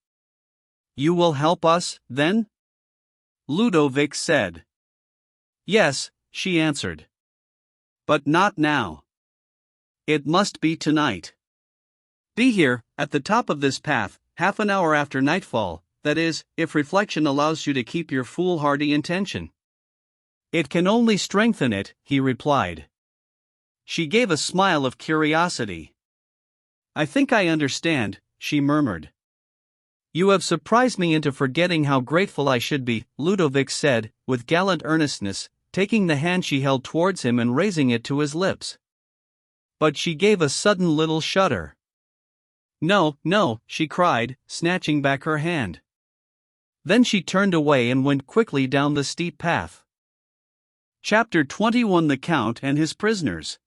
"You will help us, then?" Ludovic said. Yes, she answered. But not now. It must be tonight. Be here, at the top of this path, half an hour after nightfall, that is, if reflection allows you to keep your foolhardy intention. It can only strengthen it, he replied. She gave a smile of curiosity. I think I understand, she murmured. You have surprised me into forgetting how grateful I should be, Ludovic said, with gallant earnestness, taking the hand she held towards him and raising it to his lips. But she gave a sudden little shudder. No, no, she cried, snatching back her hand. Then she turned away and went quickly down the steep path. Chapter 21: The Count and His Prisoners.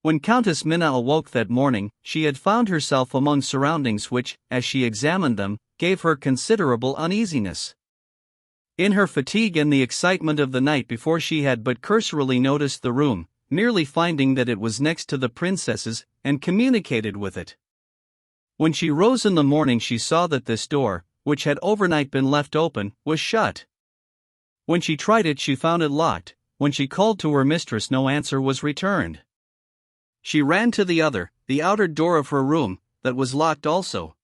When Countess Minna awoke that morning, she had found herself among surroundings which, as she examined them, gave her considerable uneasiness. In her fatigue and the excitement of the night before, she had but cursorily noticed the room, merely finding that it was next to the princess's, and communicated with it. When she rose in the morning, she saw that this door, which had overnight been left open, was shut. When she tried it, she found it locked. When she called to her mistress, no answer was returned. She ran to the outer door of her room, that was locked also.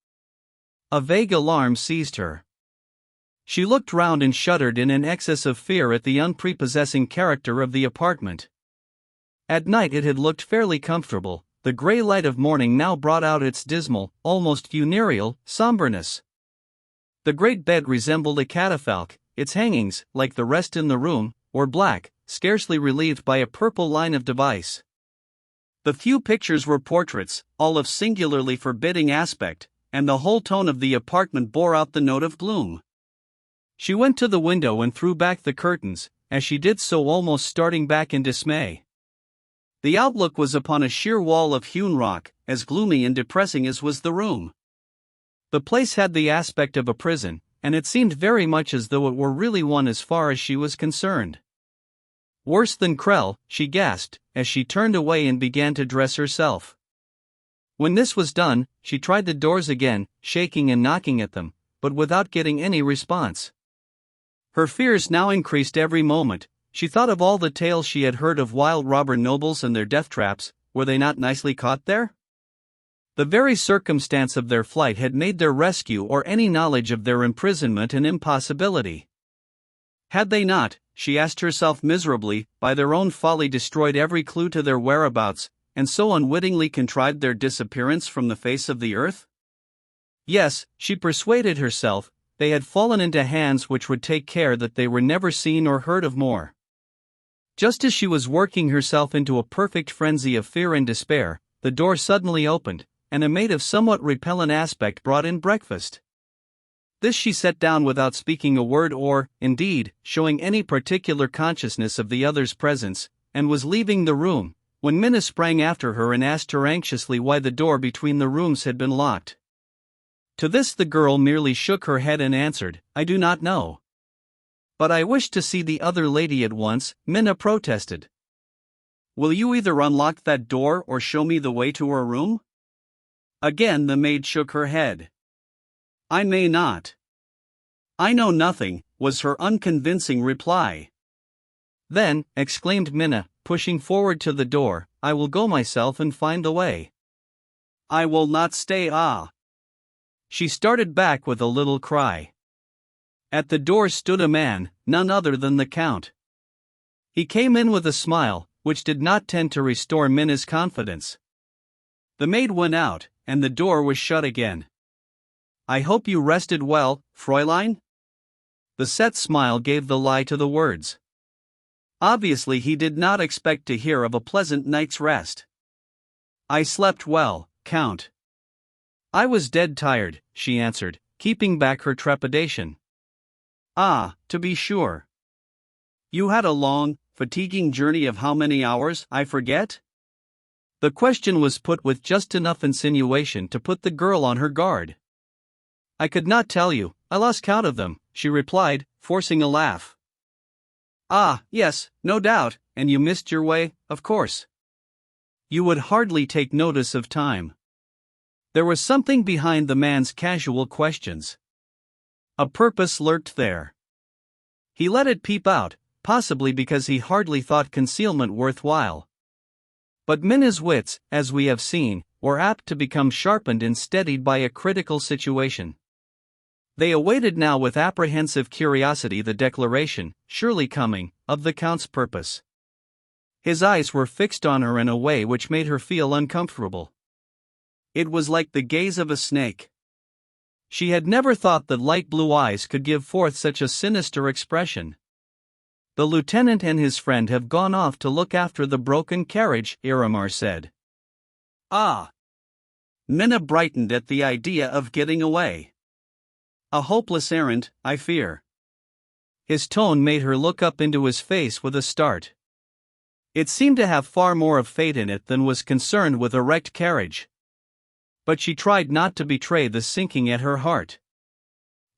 A vague alarm seized her. She looked round and shuddered in an excess of fear at the unprepossessing character of the apartment. At night it had looked fairly comfortable. The grey light of morning now brought out its dismal, almost funereal, somberness. The great bed resembled a catafalque. Its hangings, like the rest in the room, were black, scarcely relieved by a purple line of device. The few pictures were portraits, all of singularly forbidding aspect, and the whole tone of the apartment bore out the note of gloom. She went to the window and threw back the curtains, as she did so almost starting back in dismay. The outlook was upon a sheer wall of hewn rock, as gloomy and depressing as was the room. The place had the aspect of a prison, and it seemed very much as though it were really one as far as she was concerned. Worse than Krell, she gasped, as she turned away and began to dress herself. When this was done, she tried the doors again, shaking and knocking at them, but without getting any response. Her fears now increased every moment. She thought of all the tales she had heard of wild robber nobles and their death traps. Were they not nicely caught there? The very circumstance of their flight had made their rescue or any knowledge of their imprisonment an impossibility. Had they not, she asked herself miserably, by their own folly destroyed every clue to their whereabouts, and so unwittingly contrived their disappearance from the face of the earth? Yes, she persuaded herself, they had fallen into hands which would take care that they were never seen or heard of more. Just as she was working herself into a perfect frenzy of fear and despair, the door suddenly opened, and a maid of somewhat repellent aspect brought in breakfast. This she set down without speaking a word or, indeed, showing any particular consciousness of the other's presence, and was leaving the room, when Minna sprang after her and asked her anxiously why the door between the rooms had been locked. To this the girl merely shook her head and answered, I do not know. But I wish to see the other lady at once, Minna protested. Will you either unlock that door or show me the way to her room? Again the maid shook her head. I may not. I know nothing, was her unconvincing reply. Then, exclaimed Minna, pushing forward to the door, I will go myself and find the way. I will not stay. She started back with a little cry. At the door stood a man, none other than the Count. He came in with a smile, which did not tend to restore Minna's confidence. The maid went out, and the door was shut again. I hope you rested well, Fräulein? The set smile gave the lie to the words. Obviously he did not expect to hear of a pleasant night's rest. I slept well, Count. I was dead tired, she answered, keeping back her trepidation. Ah, to be sure. You had a long, fatiguing journey of how many hours, I forget? The question was put with just enough insinuation to put the girl on her guard. I could not tell you, I lost count of them, she replied, forcing a laugh. Ah, yes, no doubt, and you missed your way, of course. You would hardly take notice of time. There was something behind the man's casual questions. A purpose lurked there. He let it peep out, possibly because he hardly thought concealment worthwhile. But Minna's wits, as we have seen, were apt to become sharpened and steadied by a critical situation. They awaited now with apprehensive curiosity the declaration, surely coming, of the Count's purpose. His eyes were fixed on her in a way which made her feel uncomfortable. It was like the gaze of a snake. She had never thought that light blue eyes could give forth such a sinister expression. "The lieutenant and his friend have gone off to look after the broken carriage," Iramar said. Ah! Minna brightened at the idea of getting away. A hopeless errand, I fear. His tone made her look up into his face with a start. It seemed to have far more of fate in it than was concerned with a wrecked carriage. But she tried not to betray the sinking at her heart.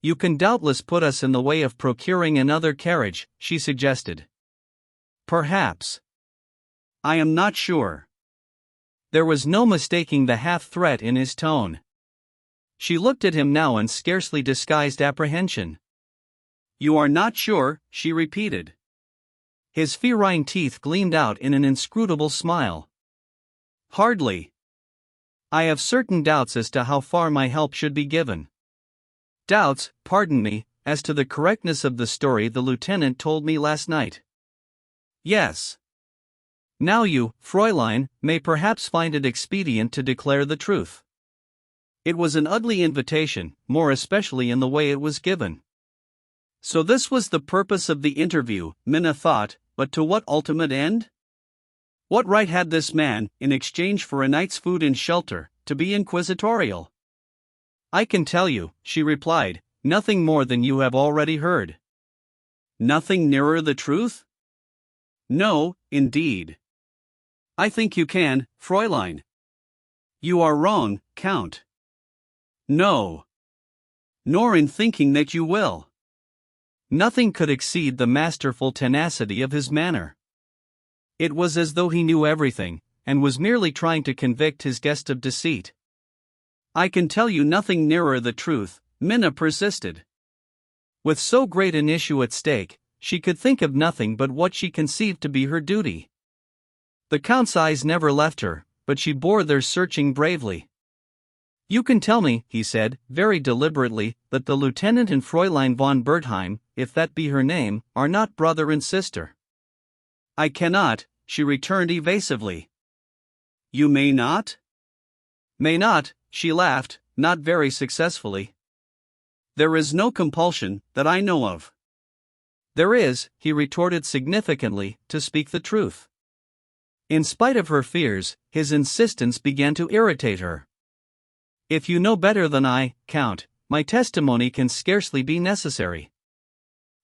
"You can doubtless put us in the way of procuring another carriage," she suggested. "Perhaps. I am not sure." There was no mistaking the half-threat in his tone. She looked at him now in scarcely disguised apprehension. "You are not sure," she repeated. His ferine teeth gleamed out in an inscrutable smile. "Hardly. I have certain doubts as to how far my help should be given. Doubts, pardon me, as to the correctness of the story the lieutenant told me last night." "Yes." "Now you, Fräulein, may perhaps find it expedient to declare the truth." It was an ugly invitation, more especially in the way it was given. So this was the purpose of the interview, Minna thought, but to what ultimate end? What right had this man, in exchange for a night's food and shelter, to be inquisitorial? "I can tell you," she replied, "nothing more than you have already heard." "Nothing nearer the truth?" "No, indeed." "I think you can, Fräulein." "You are wrong, Count." "No. Nor in thinking that you will." Nothing could exceed the masterful tenacity of his manner. It was as though he knew everything, and was merely trying to convict his guest of deceit. "I can tell you nothing nearer the truth," Minna persisted. With so great an issue at stake, she could think of nothing but what she conceived to be her duty. The Count's eyes never left her, but she bore their searching bravely. "You can tell me," he said, very deliberately, "that the lieutenant and Fräulein von Bertheim, if that be her name, are not brother and sister." "I cannot," she returned evasively. "You may not?" "May not," she laughed, not very successfully. "There is no compulsion, that I know of." "There is," he retorted significantly, "to speak the truth." In spite of her fears, his insistence began to irritate her. "If you know better than I, Count, my testimony can scarcely be necessary."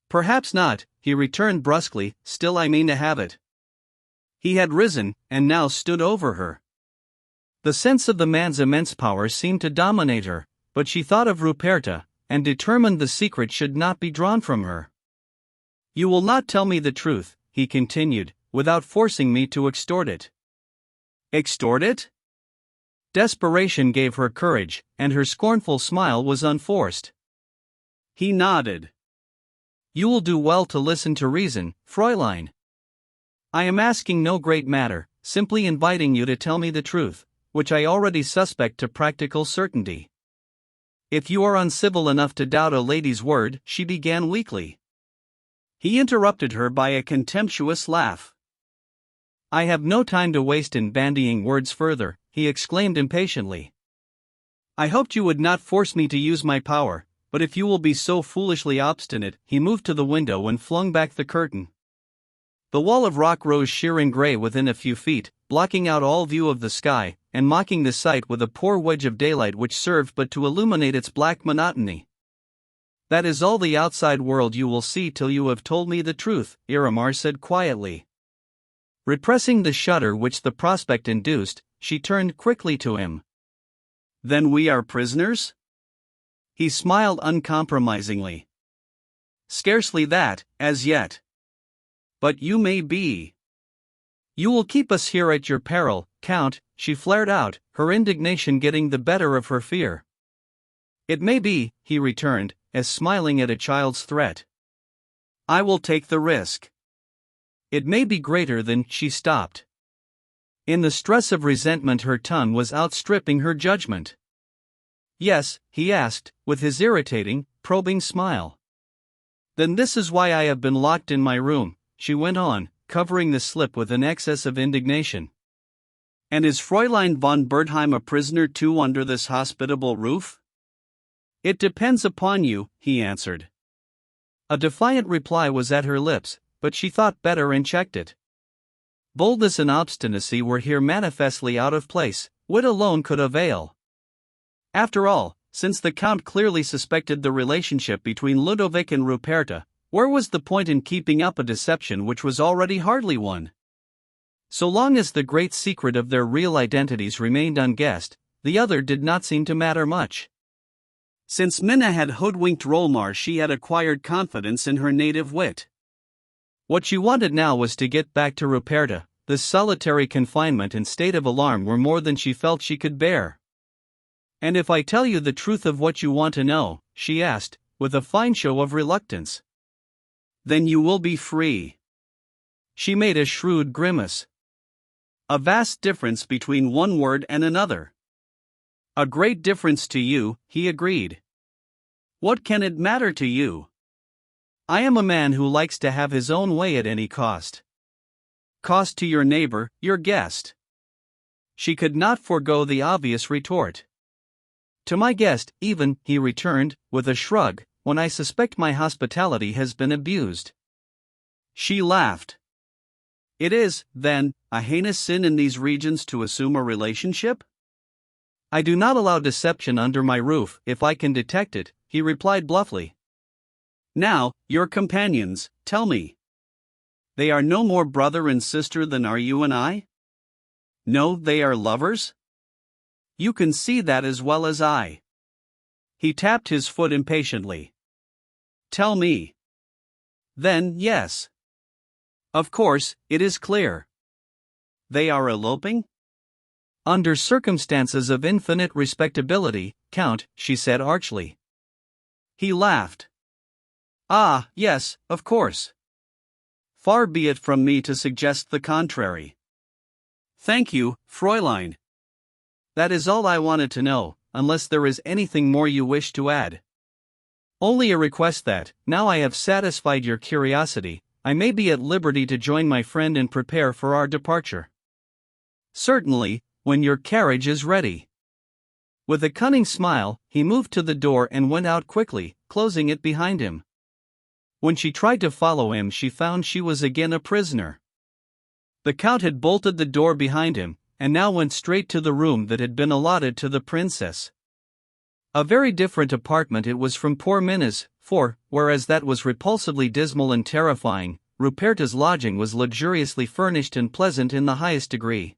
"Perhaps not," he returned brusquely, "still I mean to have it." He had risen, and now stood over her. The sense of the man's immense power seemed to dominate her, but she thought of Ruperta, and determined the secret should not be drawn from her. "You will not tell me the truth," he continued, "without forcing me to extort it." "Extort it?" Desperation gave her courage, and her scornful smile was unforced. He nodded. "You will do well to listen to reason, Fräulein. I am asking no great matter, simply inviting you to tell me the truth, which I already suspect to practical certainty." "If you are uncivil enough to doubt a lady's word," she began weakly. He interrupted her by a contemptuous laugh. "I have no time to waste in bandying words further," he exclaimed impatiently. "I hoped you would not force me to use my power, but if you will be so foolishly obstinate," he moved to the window and flung back the curtain. The wall of rock rose sheer and grey within a few feet, blocking out all view of the sky, and mocking the sight with a poor wedge of daylight which served but to illuminate its black monotony. "That is all the outside world you will see till you have told me the truth," Iramar said quietly. Repressing the shudder which the prospect induced, she turned quickly to him. "Then we are prisoners?" He smiled uncompromisingly. "Scarcely that, as yet. But you may be." "You will keep us here at your peril, Count," she flared out, her indignation getting the better of her fear. "It may be," he returned, as smiling at a child's threat. I will take the risk. It may be greater than. She stopped. In the stress of resentment, her tongue was outstripping her judgment. Yes, he asked, with his irritating, probing smile. Then this is why I have been locked in my room, she went on, covering the slip with an excess of indignation. And is Fräulein von Bertheim a prisoner too under this hospitable roof? It depends upon you, he answered. A defiant reply was at her lips, but she thought better and checked it. Boldness and obstinacy were here manifestly out of place. Wit alone could avail. After all, since the Count clearly suspected the relationship between Ludovic and Ruperta, where was the point in keeping up a deception which was already hardly one? So long as the great secret of their real identities remained unguessed, the other did not seem to matter much. Since Minna had hoodwinked Rolmar, she had acquired confidence in her native wit. What she wanted now was to get back to Ruperta. This solitary confinement and state of alarm were more than she felt she could bear. And if I tell you the truth of what you want to know, she asked, with a fine show of reluctance. Then you will be free. She made a shrewd grimace. A vast difference between one word and another. A great difference to you, he agreed. What can it matter to you? I am a man who likes to have his own way at any cost. Cost to your neighbor, your guest. She could not forego the obvious retort. To my guest, even, he returned, with a shrug, when I suspect my hospitality has been abused. She laughed. It is, then, a heinous sin in these regions to assume a relationship? I do not allow deception under my roof if I can detect it, he replied bluffly. Now, your companions, tell me. They are no more brother and sister than are you and I? No, they are lovers? You can see that as well as I. He tapped his foot impatiently. Tell me. Then, yes. Of course, it is clear. They are eloping? Under circumstances of infinite respectability, Count, she said archly. He laughed. Ah, yes, of course. Far be it from me to suggest the contrary. Thank you, Fräulein. That is all I wanted to know, unless there is anything more you wish to add. Only a request that, now I have satisfied your curiosity, I may be at liberty to join my friend and prepare for our departure. Certainly, when your carriage is ready. With a cunning smile, he moved to the door and went out quickly, closing it behind him. When she tried to follow him, she found she was again a prisoner. The Count had bolted the door behind him, and now went straight to the room that had been allotted to the princess. A very different apartment it was from poor Minna's, for, whereas that was repulsively dismal and terrifying, Ruperta's lodging was luxuriously furnished and pleasant in the highest degree.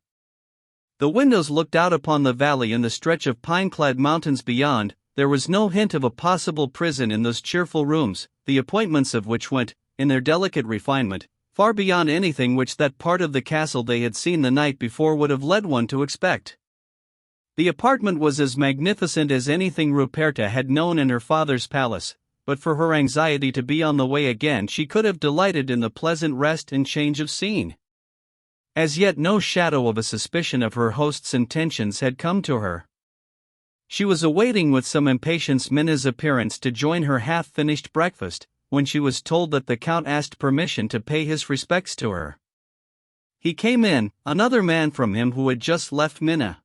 The windows looked out upon the valley and the stretch of pine-clad mountains beyond. There was no hint of a possible prison in those cheerful rooms, the appointments of which went, in their delicate refinement, far beyond anything which that part of the castle they had seen the night before would have led one to expect. The apartment was as magnificent as anything Ruperta had known in her father's palace, but for her anxiety to be on the way again she could have delighted in the pleasant rest and change of scene. As yet no shadow of a suspicion of her host's intentions had come to her. She was awaiting with some impatience Minna's appearance to join her half-finished breakfast, when she was told that the Count asked permission to pay his respects to her. He came in, another man from him who had just left Minna.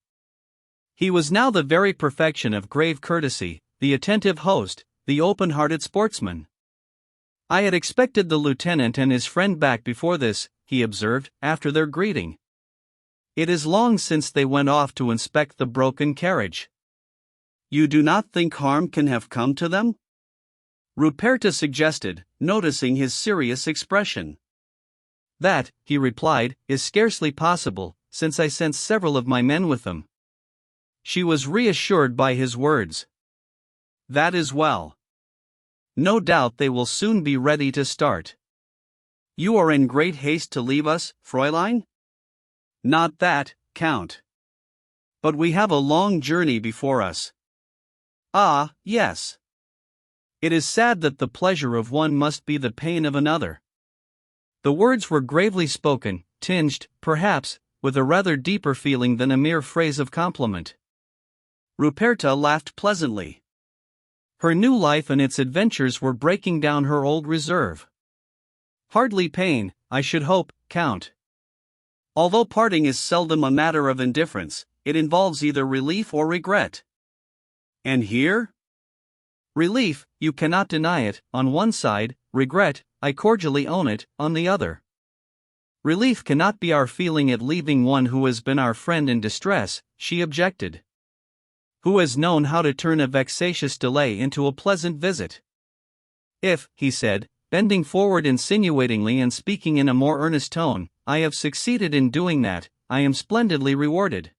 He was now the very perfection of grave courtesy, the attentive host, the open-hearted sportsman. I had expected the lieutenant and his friend back before this, he observed, after their greeting. It is long since they went off to inspect the broken carriage. You do not think harm can have come to them? Ruperta suggested, noticing his serious expression. That, he replied, is scarcely possible, since I sent several of my men with them. She was reassured by his words. That is well. No doubt they will soon be ready to start. You are in great haste to leave us, Fräulein? Not that, Count. But we have a long journey before us. Ah, yes. It is sad that the pleasure of one must be the pain of another. The words were gravely spoken, tinged, perhaps, with a rather deeper feeling than a mere phrase of compliment. Ruperta laughed pleasantly. Her new life and its adventures were breaking down her old reserve. Hardly pain, I should hope, Count. Although parting is seldom a matter of indifference, it involves either relief or regret. And here? Relief, you cannot deny it, on one side; regret, I cordially own it, on the other. Relief cannot be our feeling at leaving one who has been our friend in distress, she objected. Who has known how to turn a vexatious delay into a pleasant visit? If, he said, bending forward insinuatingly and speaking in a more earnest tone, I have succeeded in doing that, I am splendidly rewarded.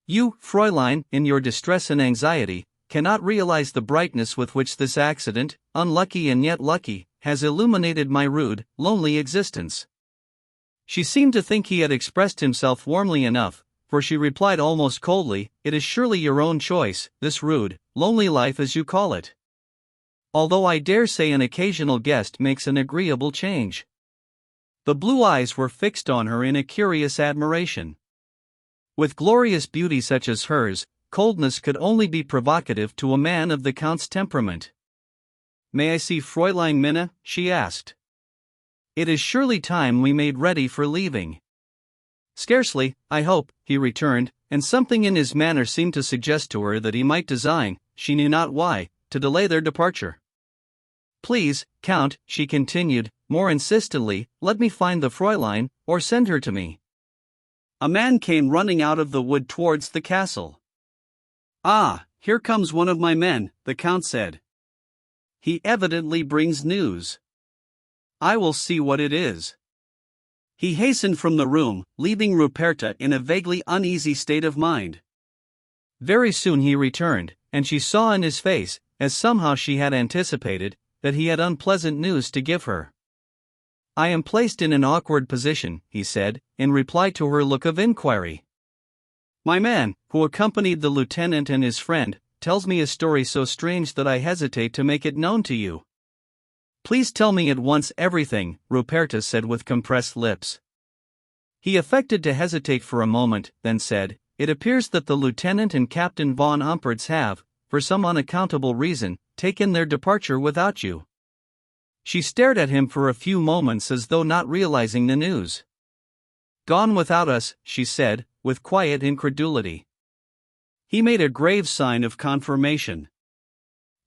You, Fräulein, in your distress and anxiety, cannot realize the brightness with which this accident, unlucky and yet lucky, has illuminated my rude, lonely existence. She seemed to think he had expressed himself warmly enough, for she replied almost coldly, "It is surely your own choice, this rude, lonely life as you call it. Although I dare say an occasional guest makes an agreeable change." The blue eyes were fixed on her in a curious admiration. With glorious beauty such as hers, coldness could only be provocative to a man of the Count's temperament. "May I see Fräulein Minna?" she asked. "It is surely time we made ready for leaving." "Scarcely, I hope," he returned, and something in his manner seemed to suggest to her that he might design, she knew not why, to delay their departure. "Please, Count," she continued, more insistently, "let me find the Fräulein, or send her to me." A man came running out of the wood towards the castle. "Ah, here comes one of my men," the Count said. "He evidently brings news. I will see what it is." He hastened from the room, leaving Ruperta in a vaguely uneasy state of mind. Very soon he returned, and she saw in his face, as somehow she had anticipated, that he had unpleasant news to give her. "I am placed in an awkward position," he said, in reply to her look of inquiry. "My man, who accompanied the lieutenant and his friend, tells me a story so strange that I hesitate to make it known to you." "Please tell me at once everything," Ruperta said with compressed lips. He affected to hesitate for a moment, then said, "It appears that the lieutenant and Captain von Umpertz have, for some unaccountable reason, taken their departure without you." She stared at him for a few moments as though not realizing the news. "Gone without us," she said, with quiet incredulity. He made a grave sign of confirmation.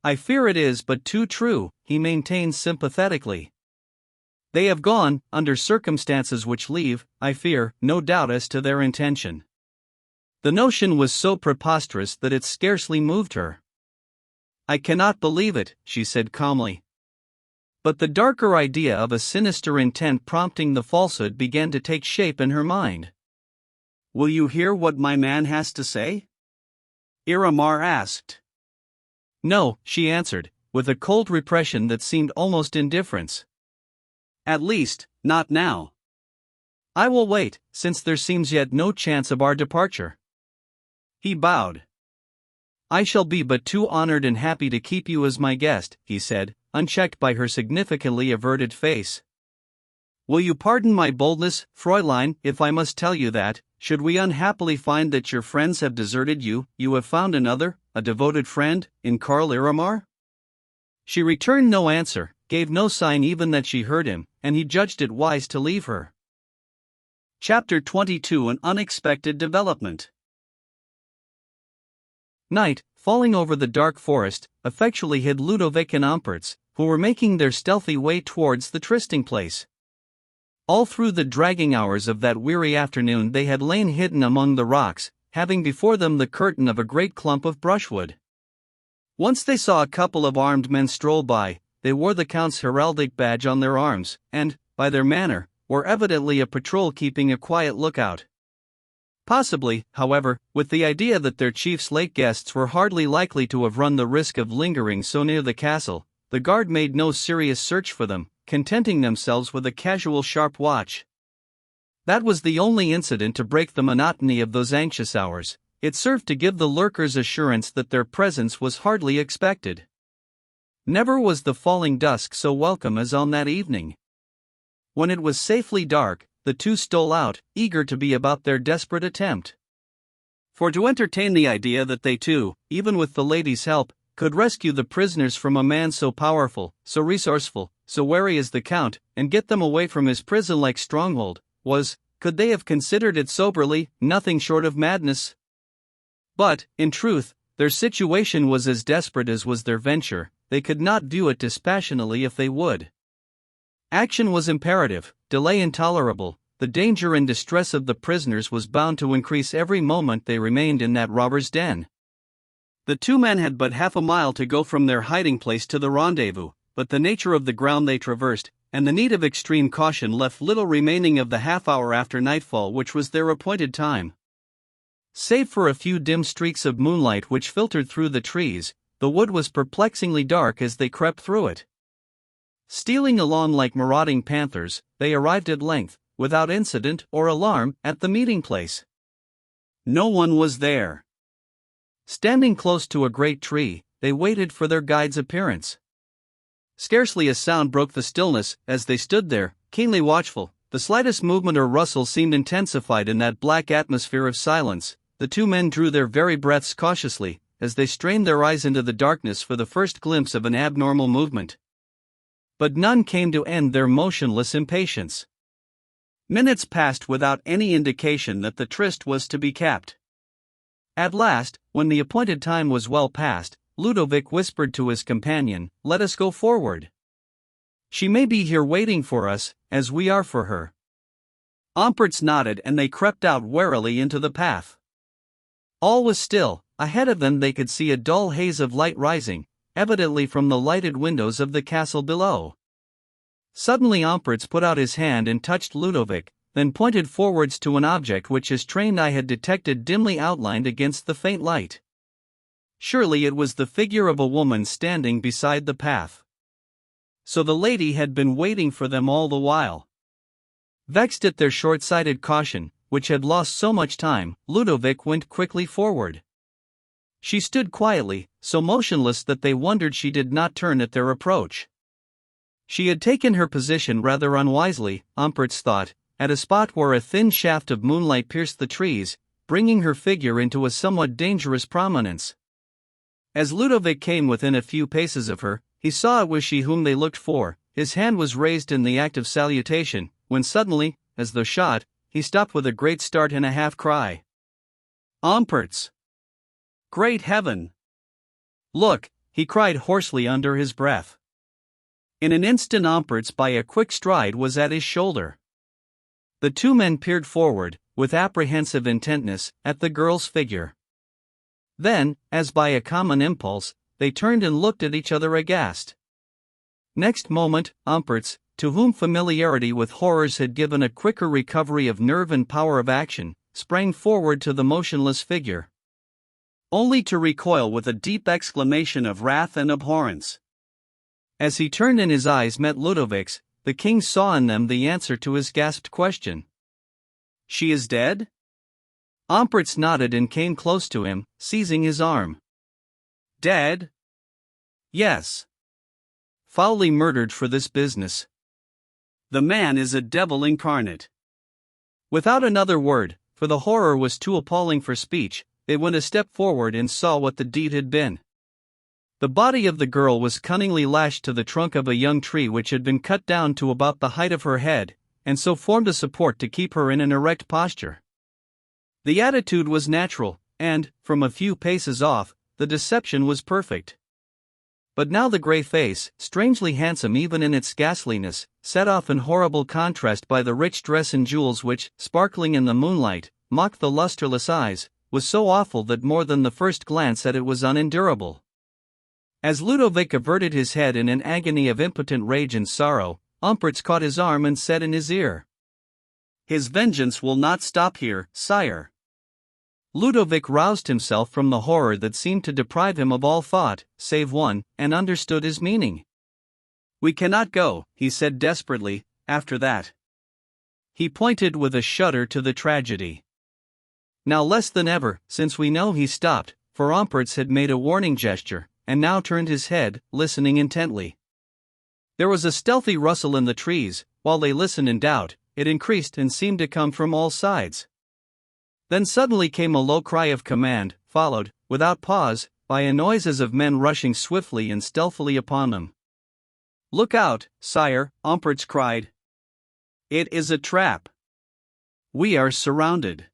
"I fear it is but too true," he maintained sympathetically. "They have gone, under circumstances which leave, I fear, no doubt as to their intention." The notion was so preposterous that it scarcely moved her. "I cannot believe it," she said calmly. But the darker idea of a sinister intent prompting the falsehood began to take shape in her mind. "Will you hear what my man has to say?" Iramar asked. "No," she answered, with a cold repression that seemed almost indifference. "At least, not now. I will wait, since there seems yet no chance of our departure." He bowed. "I shall be but too honored and happy to keep you as my guest," he said, unchecked by her significantly averted face. "Will you pardon my boldness, Fräulein, if I must tell you that, should we unhappily find that your friends have deserted you, you have found another, a devoted friend, in Karl Iramar?" She returned no answer, gave no sign even that she heard him, and he judged it wise to leave her. Chapter 22: An Unexpected Development. Night, falling over the dark forest, effectually hid Ludovic and Umpertz, who were making their stealthy way towards the trysting place. All through the dragging hours of that weary afternoon they had lain hidden among the rocks, having before them the curtain of a great clump of brushwood. Once they saw a couple of armed men stroll by. They wore the Count's heraldic badge on their arms, and, by their manner, were evidently a patrol keeping a quiet lookout. Possibly, however, with the idea that their chief's late guests were hardly likely to have run the risk of lingering so near the castle, the guard made no serious search for them, contenting themselves with a casual sharp watch. That was the only incident to break the monotony of those anxious hours. It served to give the lurkers assurance that their presence was hardly expected. Never was the falling dusk so welcome as on that evening. When it was safely dark, the two stole out, eager to be about their desperate attempt. For to entertain the idea that they too, even with the lady's help, could rescue the prisoners from a man so powerful, so resourceful, so wary as the Count, and get them away from his prison-like stronghold, was, could they have considered it soberly, nothing short of madness. But, in truth, their situation was as desperate as was their venture. They could not view it dispassionately if they would. Action was imperative, delay intolerable. The danger and distress of the prisoners was bound to increase every moment they remained in that robber's den. The two men had but half a mile to go from their hiding place to the rendezvous, but the nature of the ground they traversed, and the need of extreme caution left little remaining of the half hour after nightfall which was their appointed time. Save for a few dim streaks of moonlight which filtered through the trees, the wood was perplexingly dark as they crept through it. Stealing along like marauding panthers, they arrived at length, without incident or alarm, at the meeting place. No one was there. Standing close to a great tree, they waited for their guide's appearance. Scarcely a sound broke the stillness as they stood there, keenly watchful. The slightest movement or rustle seemed intensified in that black atmosphere of silence. The two men drew their very breaths cautiously, as they strained their eyes into the darkness for the first glimpse of an abnormal movement. But none came to end their motionless impatience. Minutes passed without any indication that the tryst was to be kept. At last, when the appointed time was well past, Ludovic whispered to his companion, "Let us go forward. She may be here waiting for us, as we are for her." Ampertz nodded and they crept out warily into the path. All was still. Ahead of them they could see a dull haze of light rising, evidently from the lighted windows of the castle below. Suddenly Ampertz put out his hand and touched Ludovic, then pointed forwards to an object which his trained eye had detected dimly outlined against the faint light. Surely it was the figure of a woman standing beside the path. So the lady had been waiting for them all the while. Vexed at their short-sighted caution, which had lost so much time, Ludovic went quickly forward. She stood quietly, so motionless that they wondered she did not turn at their approach. She had taken her position rather unwisely, Ampertz thought, at a spot where a thin shaft of moonlight pierced the trees, bringing her figure into a somewhat dangerous prominence. As Ludovic came within a few paces of her, he saw it was she whom they looked for. His hand was raised in the act of salutation, when suddenly, as though shot, he stopped with a great start and a half-cry. "Ampertz! Great heaven! Look!" he cried hoarsely under his breath. In an instant Ampertz by a quick stride was at his shoulder. The two men peered forward, with apprehensive intentness, at the girl's figure. Then, as by a common impulse, they turned and looked at each other aghast. Next moment, Ampertz, to whom familiarity with horrors had given a quicker recovery of nerve and power of action, sprang forward to the motionless figure, only to recoil with a deep exclamation of wrath and abhorrence. As he turned and his eyes met Ludovic's, the king saw in them the answer to his gasped question. "She is dead?" Ampertz nodded and came close to him, seizing his arm. "Dead? Yes. Foully murdered for this business. The man is a devil incarnate." Without another word, for the horror was too appalling for speech, they went a step forward and saw what the deed had been. The body of the girl was cunningly lashed to the trunk of a young tree which had been cut down to about the height of her head, and so formed a support to keep her in an erect posture. The attitude was natural, and, from a few paces off, the deception was perfect. But now the grey face, strangely handsome even in its ghastliness, set off in horrible contrast by the rich dress and jewels which, sparkling in the moonlight, mocked the lustreless eyes, was so awful that more than the first glance at it was unendurable. As Ludovic averted his head in an agony of impotent rage and sorrow, Ampertz caught his arm and said in his ear, "His vengeance will not stop here, sire." Ludovic roused himself from the horror that seemed to deprive him of all thought, save one, and understood his meaning. "We cannot go," he said desperately, "after that." He pointed with a shudder to the tragedy. Now less than ever, since we know he stopped, for Ampertz had made a warning gesture, and now turned his head, listening intently. There was a stealthy rustle in the trees. While they listened in doubt, it increased and seemed to come from all sides. Then suddenly came a low cry of command, followed, without pause, by a noise as of men rushing swiftly and stealthily upon them. "Look out, sire," Umpertz cried. "It is a trap. We are surrounded."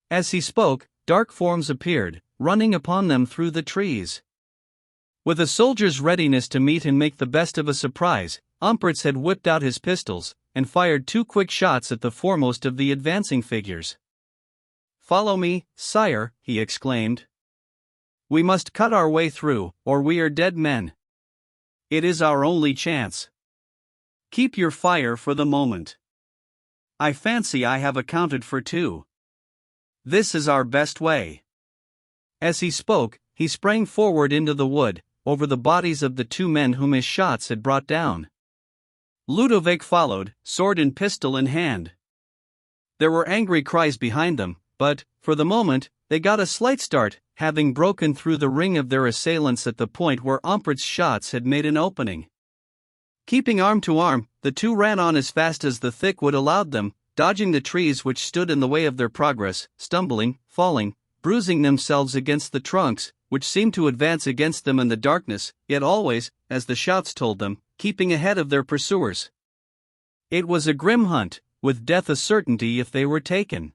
As he spoke, dark forms appeared, running upon them through the trees. With a soldier's readiness to meet and make the best of a surprise, Umpertz had whipped out his pistols, and fired 2 quick shots at the foremost of the advancing figures. "Follow me, sire," he exclaimed. "We must cut our way through, or we are dead men. It is our only chance. Keep your fire for the moment. I fancy I have accounted for 2. This is our best way." As he spoke, he sprang forward into the wood, over the bodies of the 2 men whom his shots had brought down. Ludovic followed, sword and pistol in hand. There were angry cries behind them, but, for the moment, they got a slight start, having broken through the ring of their assailants at the point where Umpertz's shots had made an opening. Keeping arm to arm, the 2 ran on as fast as the thick wood allowed them, dodging the trees which stood in the way of their progress, stumbling, falling, bruising themselves against the trunks, which seemed to advance against them in the darkness, yet always, as the shouts told them, keeping ahead of their pursuers. It was a grim hunt, with death a certainty if they were taken.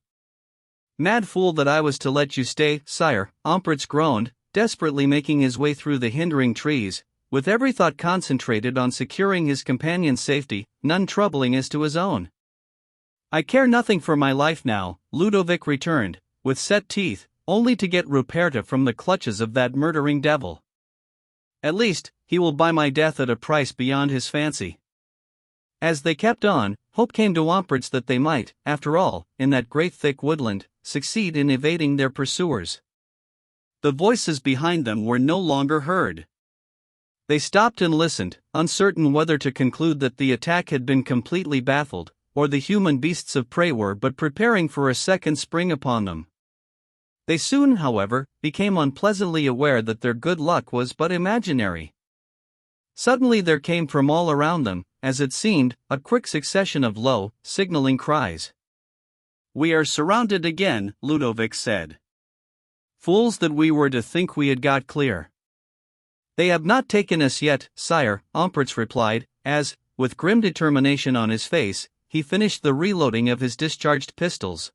"Mad fool that I was to let you stay, sire," Umpertz groaned, desperately making his way through the hindering trees, with every thought concentrated on securing his companion's safety, none troubling as to his own. "I care nothing for my life now," Ludovic returned, with set teeth, only to get Ruperta from the clutches of that murdering devil. "At least, he will buy my death at a price beyond his fancy." As they kept on, hope came to Umpertz that they might, after all, in that great thick woodland, succeed in evading their pursuers. The voices behind them were no longer heard. They stopped and listened, uncertain whether to conclude that the attack had been completely baffled, or the human beasts of prey were but preparing for a second spring upon them. They soon, however, became unpleasantly aware that their good luck was but imaginary. Suddenly there came from all around them, as it seemed, a quick succession of low, signaling cries. "We are surrounded again," Ludovic said. "Fools that we were to think we had got clear." "They have not taken us yet, sire," Umpertz replied, as, with grim determination on his face, he finished the reloading of his discharged pistols.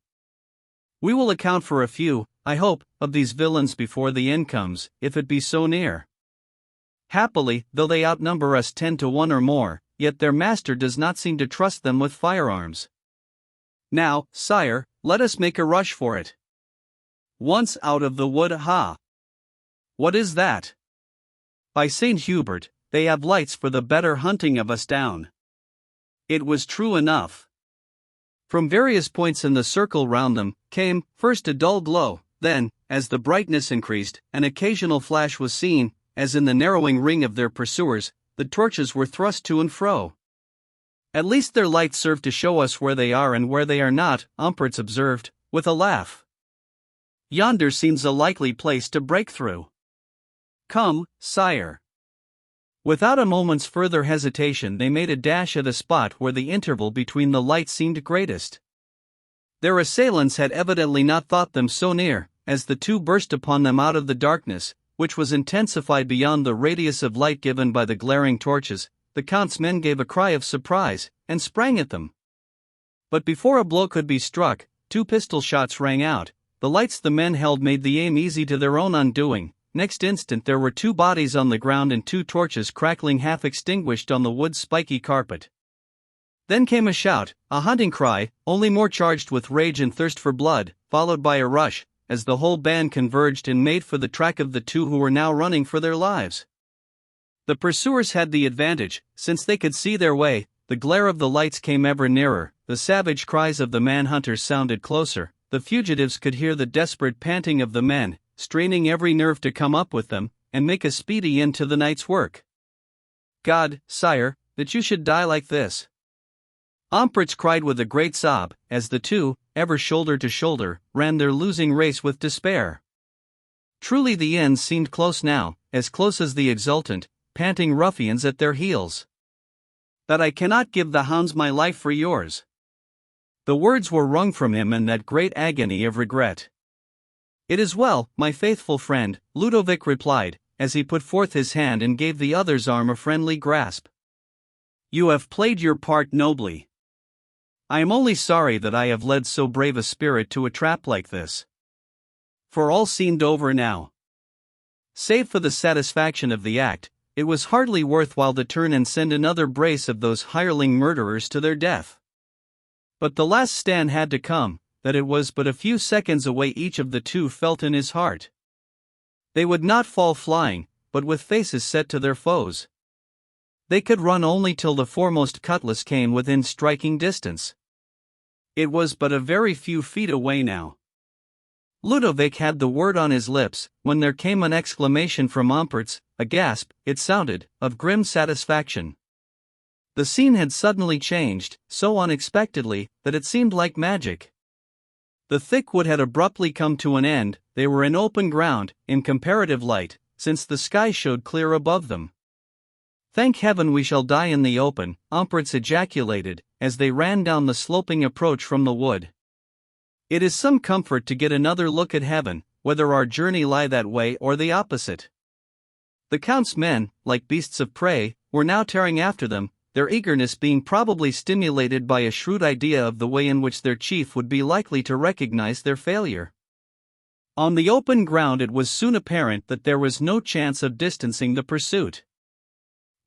"We will account for a few, I hope, of these villains before the end comes, if it be so near. Happily, though they outnumber us 10 to 1 or more, yet their master does not seem to trust them with firearms. Now, sire, let us make a rush for it. Once out of the wood, ha! What is that? By St. Hubert, they have lights for the better hunting of us down." It was true enough. From various points in the circle round them, came, first a dull glow, then, as the brightness increased, an occasional flash was seen, as in the narrowing ring of their pursuers, the torches were thrust to and fro. "At least their lights serve to show us where they are and where they are not," Umpertz observed, with a laugh. "Yonder seems a likely place to break through. Come, sire." Without a moment's further hesitation they made a dash at a spot where the interval between the lights seemed greatest. Their assailants had evidently not thought them so near, as the 2 burst upon them out of the darkness, which was intensified beyond the radius of light given by the glaring torches. The Count's men gave a cry of surprise, and sprang at them. But before a blow could be struck, 2 pistol shots rang out. The lights the men held made the aim easy to their own undoing. Next instant there were 2 bodies on the ground and 2 torches crackling half extinguished on the wood's spiky carpet. Then came a shout, a hunting cry, only more charged with rage and thirst for blood, followed by a rush, as the whole band converged and made for the track of the 2 who were now running for their lives. The pursuers had the advantage, since they could see their way. The glare of the lights came ever nearer, the savage cries of the manhunters sounded closer, the fugitives could hear the desperate panting of the men, straining every nerve to come up with them, and make a speedy end to the night's work. "God, sire, that you should die like this!" Umpertz cried with a great sob, as the 2, ever shoulder to shoulder, ran their losing race with despair. Truly the end seemed close now, as close as the exultant, panting ruffians at their heels. "That I cannot give the hounds my life for yours." The words were wrung from him in that great agony of regret. "It is well, my faithful friend," Ludovic replied, as he put forth his hand and gave the other's arm a friendly grasp. "You have played your part nobly. I am only sorry that I have led so brave a spirit to a trap like this." For all seemed over now. Save for the satisfaction of the act, it was hardly worthwhile to turn and send another brace of those hireling murderers to their death. But the last stand had to come, that it was but a few seconds away each of the two felt in his heart. They would not fall flying, but with faces set to their foes. They could run only till the foremost cutlass came within striking distance. It was but a very few feet away now. Ludovic had the word on his lips, when there came an exclamation from Ampertz, a gasp, it sounded, of grim satisfaction. The scene had suddenly changed, so unexpectedly, that it seemed like magic. The thick wood had abruptly come to an end, they were in open ground, in comparative light, since the sky showed clear above them. "Thank heaven we shall die in the open," Ampertz ejaculated, as they ran down the sloping approach from the wood. "It is some comfort to get another look at heaven, whether our journey lie that way or the opposite." The Count's men, like beasts of prey, were now tearing after them, their eagerness being probably stimulated by a shrewd idea of the way in which their chief would be likely to recognize their failure. On the open ground it was soon apparent that there was no chance of distancing the pursuit.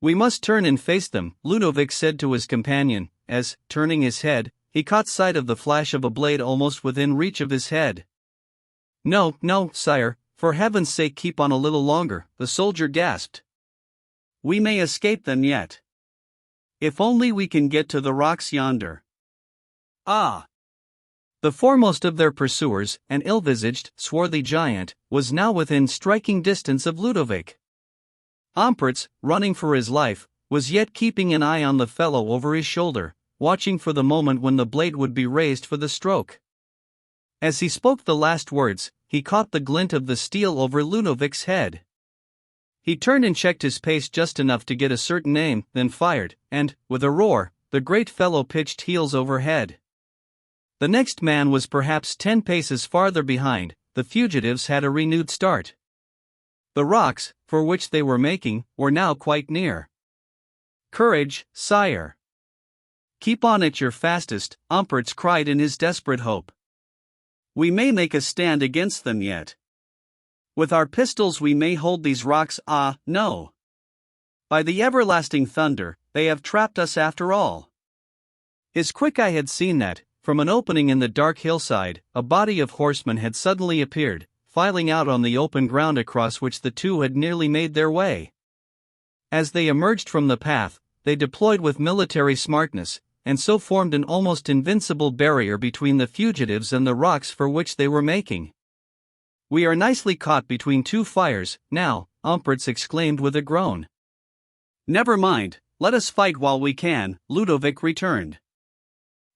"We must turn and face them," Ludovic said to his companion, as, turning his head, he caught sight of the flash of a blade almost within reach of his head. "No, no, sire, for heaven's sake keep on a little longer," the soldier gasped. "We may escape them yet. If only we can get to the rocks yonder." Ah! The foremost of their pursuers, an ill-visaged, swarthy giant, was now within striking distance of Ludovic. Ampertz, running for his life, was yet keeping an eye on the fellow over his shoulder, watching for the moment when the blade would be raised for the stroke. As he spoke the last words, he caught the glint of the steel over Ludovic's head. He turned and checked his pace just enough to get a certain aim, then fired, and, with a roar, the great fellow pitched heels over head. The next man was perhaps 10 paces farther behind. The fugitives had a renewed start. The rocks, for which they were making, were now quite near. "Courage, sire! Keep on at your fastest," Ampertz cried in his desperate hope. "We may make a stand against them yet. With our pistols we may hold these rocks. Ah, no! By the everlasting thunder, they have trapped us after all." His quick eye had seen that, from an opening in the dark hillside, a body of horsemen had suddenly appeared, filing out on the open ground across which the two had nearly made their way. As they emerged from the path, they deployed with military smartness, and so formed an almost invincible barrier between the fugitives and the rocks for which they were making. "We are nicely caught between two fires, now," Ampertz exclaimed with a groan. "Never mind, let us fight while we can," Ludovic returned.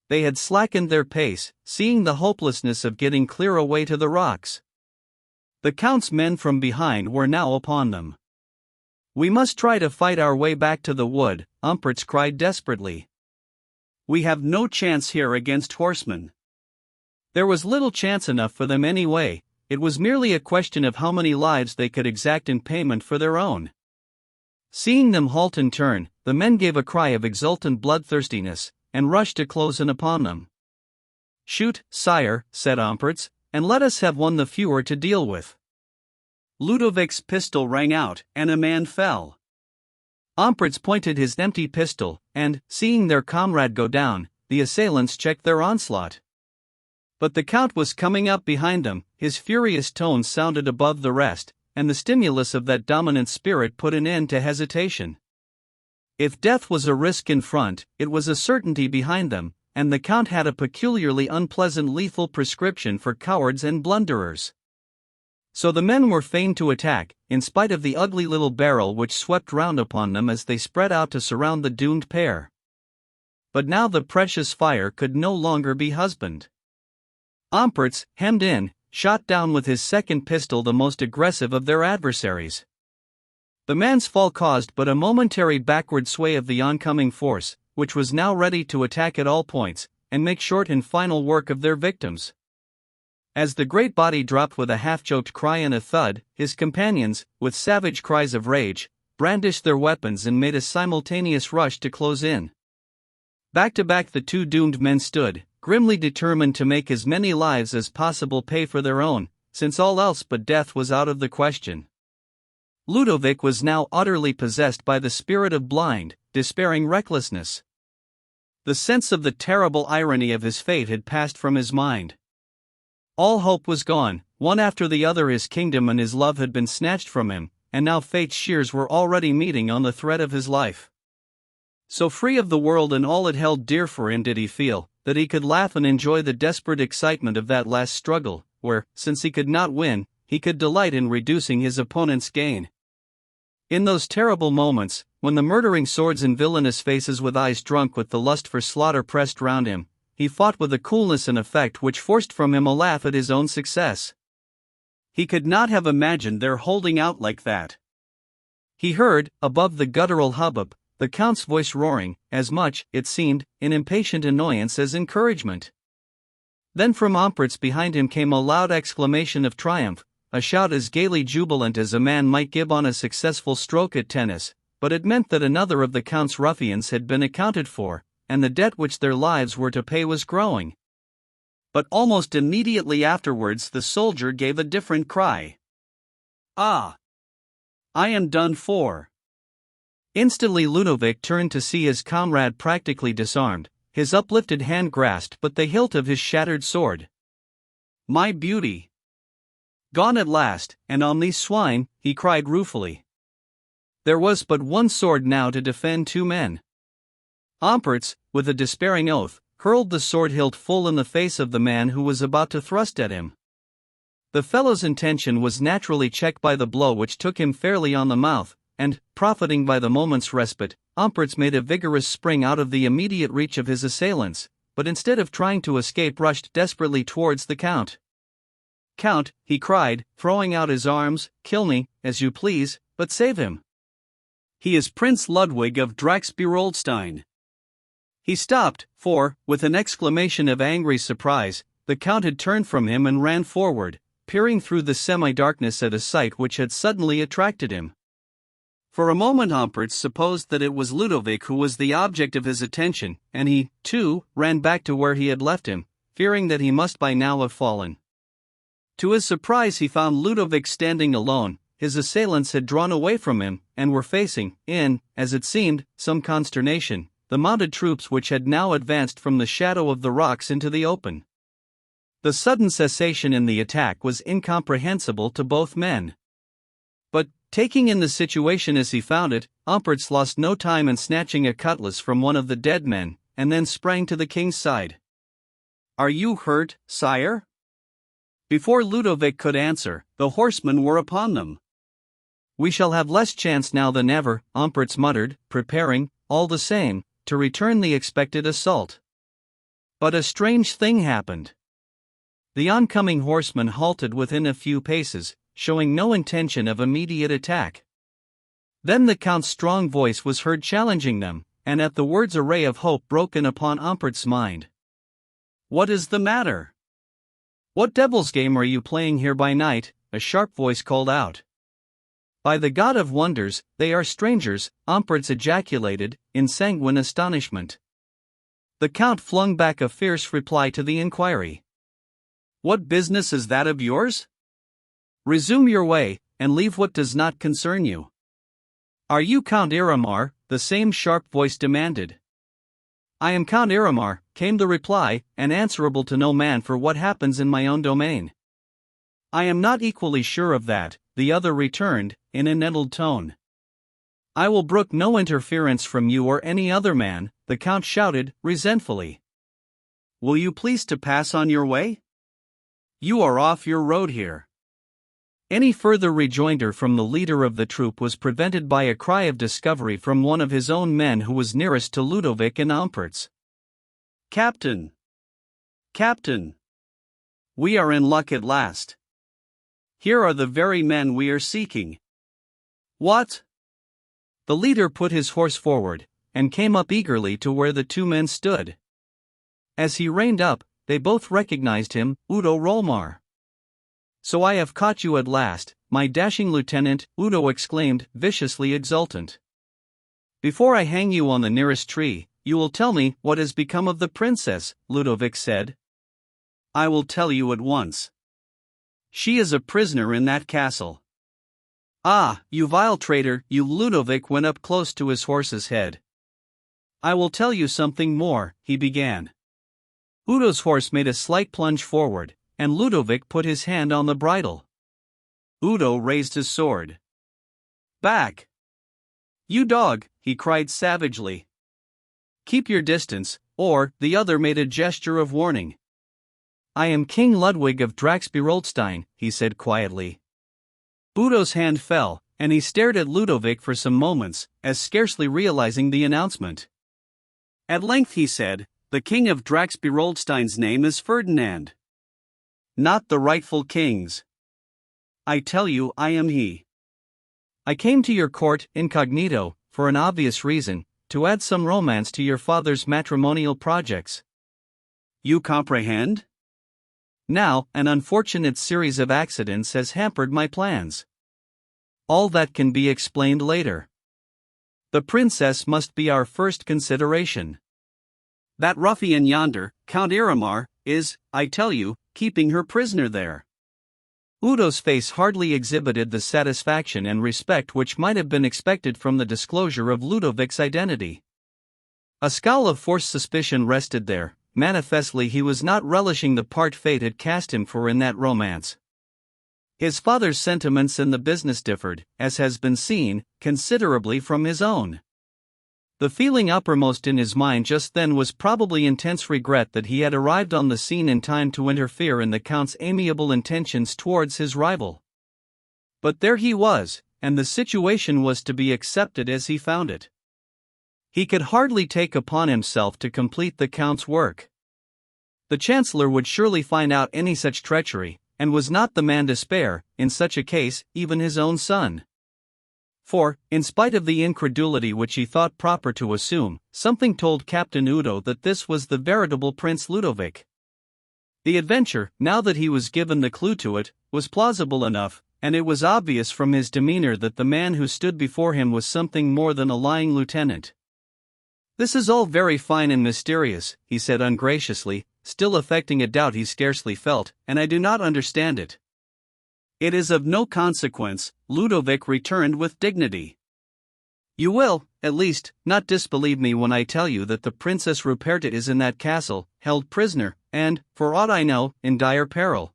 They had slackened their pace, seeing the hopelessness of getting clear away to the rocks. The Count's men from behind were now upon them. "We must try to fight our way back to the wood," Ampertz cried desperately. "We have no chance here against horsemen." There was little chance enough for them anyway. It was merely a question of how many lives they could exact in payment for their own. Seeing them halt and turn, the men gave a cry of exultant bloodthirstiness, and rushed to close in upon them. "Shoot, sire," said Ampertz, "and let us have one the fewer to deal with." Ludovic's pistol rang out, and a man fell. Ampertz pointed his empty pistol, and, seeing their comrade go down, the assailants checked their onslaught. But the Count was coming up behind them, his furious tones sounded above the rest, and the stimulus of that dominant spirit put an end to hesitation. If death was a risk in front, it was a certainty behind them, and the Count had a peculiarly unpleasant lethal prescription for cowards and blunderers. So the men were fain to attack, in spite of the ugly little barrel which swept round upon them as they spread out to surround the doomed pair. But now the precious fire could no longer be husbanded. Ampertz, hemmed in, shot down with his second pistol the most aggressive of their adversaries. The man's fall caused but a momentary backward sway of the oncoming force, which was now ready to attack at all points, and make short and final work of their victims. As the great body dropped with a half-choked cry and a thud, his companions, with savage cries of rage, brandished their weapons and made a simultaneous rush to close in. Back to back the two doomed men stood, grimly determined to make as many lives as possible pay for their own, since all else but death was out of the question. Ludovic was now utterly possessed by the spirit of blind, despairing recklessness. The sense of the terrible irony of his fate had passed from his mind. All hope was gone, one after the other his kingdom and his love had been snatched from him, and now fate's shears were already meeting on the thread of his life. So free of the world and all it held dear for him did he feel, that he could laugh and enjoy the desperate excitement of that last struggle, where, since he could not win, he could delight in reducing his opponent's gain. In those terrible moments, when the murdering swords and villainous faces with eyes drunk with the lust for slaughter pressed round him, he fought with a coolness and effect which forced from him a laugh at his own success. He could not have imagined their holding out like that. He heard, above the guttural hubbub, the Count's voice roaring, as much, it seemed, in impatient annoyance as encouragement. Then from Ampert's behind him came a loud exclamation of triumph, a shout as gaily jubilant as a man might give on a successful stroke at tennis, but it meant that another of the Count's ruffians had been accounted for, and the debt which their lives were to pay was growing. But almost immediately afterwards the soldier gave a different cry. "Ah! I am done for." Instantly Ludovic turned to see his comrade practically disarmed, his uplifted hand grasped but the hilt of his shattered sword. "My beauty! Gone at last, and on these swine," he cried ruefully. There was but one sword now to defend two men. Ampert's, with a despairing oath, hurled the sword hilt full in the face of the man who was about to thrust at him. The fellow's intention was naturally checked by the blow which took him fairly on the mouth, and, profiting by the moment's respite, Ampert's made a vigorous spring out of the immediate reach of his assailants, but instead of trying to escape rushed desperately towards the Count. "Count," he cried, throwing out his arms, "kill me, as you please, but save him. He is Prince Ludwig of Draxbüroldstein." He stopped, for, with an exclamation of angry surprise, the Count had turned from him and ran forward, peering through the semi-darkness at a sight which had suddenly attracted him. For a moment Ampert supposed that it was Ludovic who was the object of his attention, and he, too, ran back to where he had left him, fearing that he must by now have fallen. To his surprise he found Ludovic standing alone. His assailants had drawn away from him, and were facing, in, as it seemed, some consternation, the mounted troops which had now advanced from the shadow of the rocks into the open. The sudden cessation in the attack was incomprehensible to both men. But, taking in the situation as he found it, Ampertz lost no time in snatching a cutlass from one of the dead men, and then sprang to the king's side. "Are you hurt, sire?" Before Ludovic could answer, the horsemen were upon them. "We shall have less chance now than ever," Ampertz muttered, preparing, all the same, to return the expected assault. But a strange thing happened. The oncoming horsemen halted within a few paces, showing no intention of immediate attack. Then the Count's strong voice was heard challenging them, and at the words a ray of hope broke in upon Ampert's mind. "What is the matter? What devil's game are you playing here by night?" a sharp voice called out. "By the God of wonders, they are strangers," Ampertz ejaculated, in sanguine astonishment. The Count flung back a fierce reply to the inquiry. "What business is that of yours? Resume your way, and leave what does not concern you." "Are you Count Iramar?" the same sharp voice demanded. "I am Count Iramar," came the reply, "and answerable to no man for what happens in my own domain." "I am not equally sure of that," the other returned, in a nettled tone. "I will brook no interference from you or any other man," the Count shouted, resentfully. "Will you please to pass on your way? You are off your road here." Any further rejoinder from the leader of the troop was prevented by a cry of discovery from one of his own men who was nearest to Ludovic and Ampertz. "Captain! Captain! We are in luck at last. Here are the very men we are seeking." "What? The leader put his horse forward, and came up eagerly to where the two men stood. As he reined up, they both recognized him, Udo Rollmar. "So I have caught you at last, my dashing lieutenant," Udo exclaimed, viciously exultant. "Before I hang you on the nearest tree, you will tell me what has become of the princess," Ludovic said. "I will tell you at once. She is a prisoner in that castle." "Ah, you vile traitor!" Ludovic went up close to his horse's head. "I will tell you something more," he began. Udo's horse made a slight plunge forward, and Ludovic put his hand on the bridle. Udo raised his sword. "Back! You dog!" he cried savagely. "Keep your distance," or the other made a gesture of warning. "I am King Ludwig of Draxby-Roldstein," he said quietly. Udo's hand fell, and he stared at Ludovic for some moments, as scarcely realizing the announcement. At length he said, "The king of Draxby-Roldstein's name is Ferdinand. Not the rightful king's. I tell you I am he. I came to your court, incognito, for an obvious reason, to add some romance to your father's matrimonial projects. You comprehend? Now, an unfortunate series of accidents has hampered my plans. All that can be explained later. The princess must be our first consideration. That ruffian yonder, Count Iramar, is, I tell you, keeping her prisoner there." Udo's face hardly exhibited the satisfaction and respect which might have been expected from the disclosure of Ludovic's identity. A scowl of forced suspicion rested there. Manifestly he was not relishing the part fate had cast him for in that romance. His father's sentiments in the business differed, as has been seen, considerably from his own. The feeling uppermost in his mind just then was probably intense regret that he had arrived on the scene in time to interfere in the Count's amiable intentions towards his rival. But there he was, and the situation was to be accepted as he found it. He could hardly take upon himself to complete the Count's work. The Chancellor would surely find out any such treachery, and was not the man to spare, in such a case, even his own son. For, in spite of the incredulity which he thought proper to assume, something told Captain Udo that this was the veritable Prince Ludovic. The adventure, now that he was given the clue to it, was plausible enough, and it was obvious from his demeanor that the man who stood before him was something more than a lying lieutenant. "This is all very fine and mysterious," he said ungraciously, still affecting a doubt he scarcely felt, "and I do not understand it." "It is of no consequence," Ludovic returned with dignity. "You will, at least, not disbelieve me when I tell you that the Princess Ruperta is in that castle, held prisoner, and, for aught I know, in dire peril.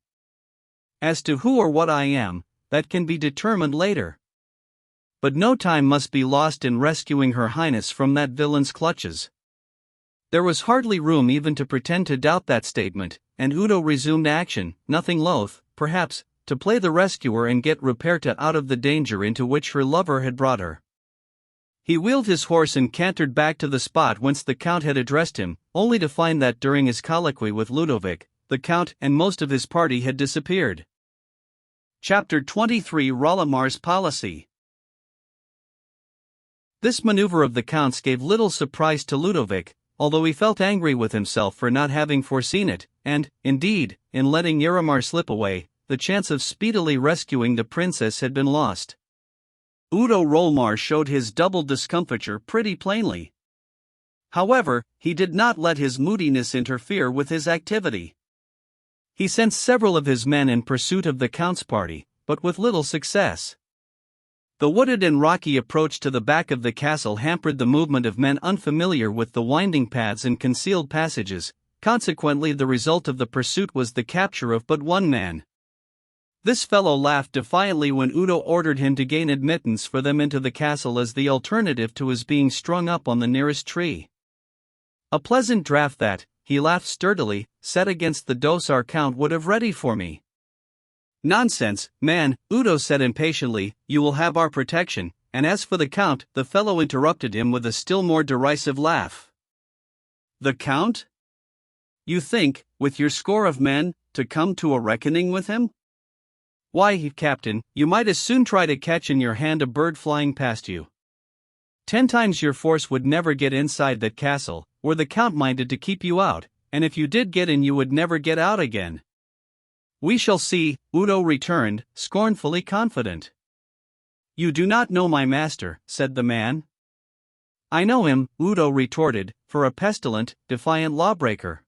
As to who or what I am, that can be determined later. But no time must be lost in rescuing Her Highness from that villain's clutches." There was hardly room even to pretend to doubt that statement, and Udo resumed action, nothing loath, perhaps, to play the rescuer and get Ruperta out of the danger into which her lover had brought her. He wheeled his horse and cantered back to the spot whence the Count had addressed him, only to find that during his colloquy with Ludovic, the Count and most of his party had disappeared. Chapter 23: Rollimar's Policy. This maneuver of the Count's gave little surprise to Ludovic, although he felt angry with himself for not having foreseen it, and, indeed, in letting Iramar slip away, the chance of speedily rescuing the princess had been lost. Udo Rollmar showed his double discomfiture pretty plainly. However, he did not let his moodiness interfere with his activity. He sent several of his men in pursuit of the Count's party, but with little success. The wooded and rocky approach to the back of the castle hampered the movement of men unfamiliar with the winding paths and concealed passages. Consequently, the result of the pursuit was the capture of but one man. This fellow laughed defiantly when Udo ordered him to gain admittance for them into the castle as the alternative to his being strung up on the nearest tree. "A pleasant draught that," he laughed sturdily, "set against the docile Count would have ready for me." "Nonsense, man," Udo said impatiently, "you will have our protection," and as for the Count, the fellow interrupted him with a still more derisive laugh. "The Count? You think, with your score of men, to come to a reckoning with him? Why, Captain, you might as soon try to catch in your hand a bird flying past you. 10 times your force would never get inside that castle, were the Count minded to keep you out, and if you did get in you would never get out again. We shall see, Udo returned, scornfully confident. You do not know my master, said the man. I know him, Udo retorted, for a pestilent, defiant lawbreaker.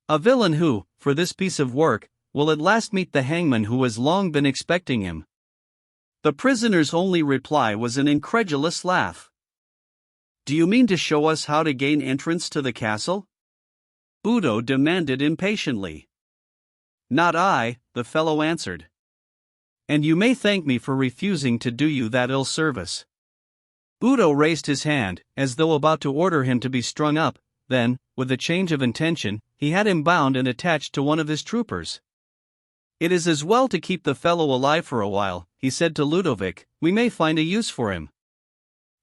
A villain who, for this piece of work, will at last meet the hangman who has long been expecting him. The prisoner's only reply was an incredulous laugh. Do you mean to show us how to gain entrance to the castle? Udo demanded impatiently. Not I, the fellow answered. And you may thank me for refusing to do you that ill service. Udo raised his hand, as though about to order him to be strung up, then, with a change of intention, he had him bound and attached to one of his troopers. It is as well to keep the fellow alive for a while, he said to Ludovic, we may find a use for him.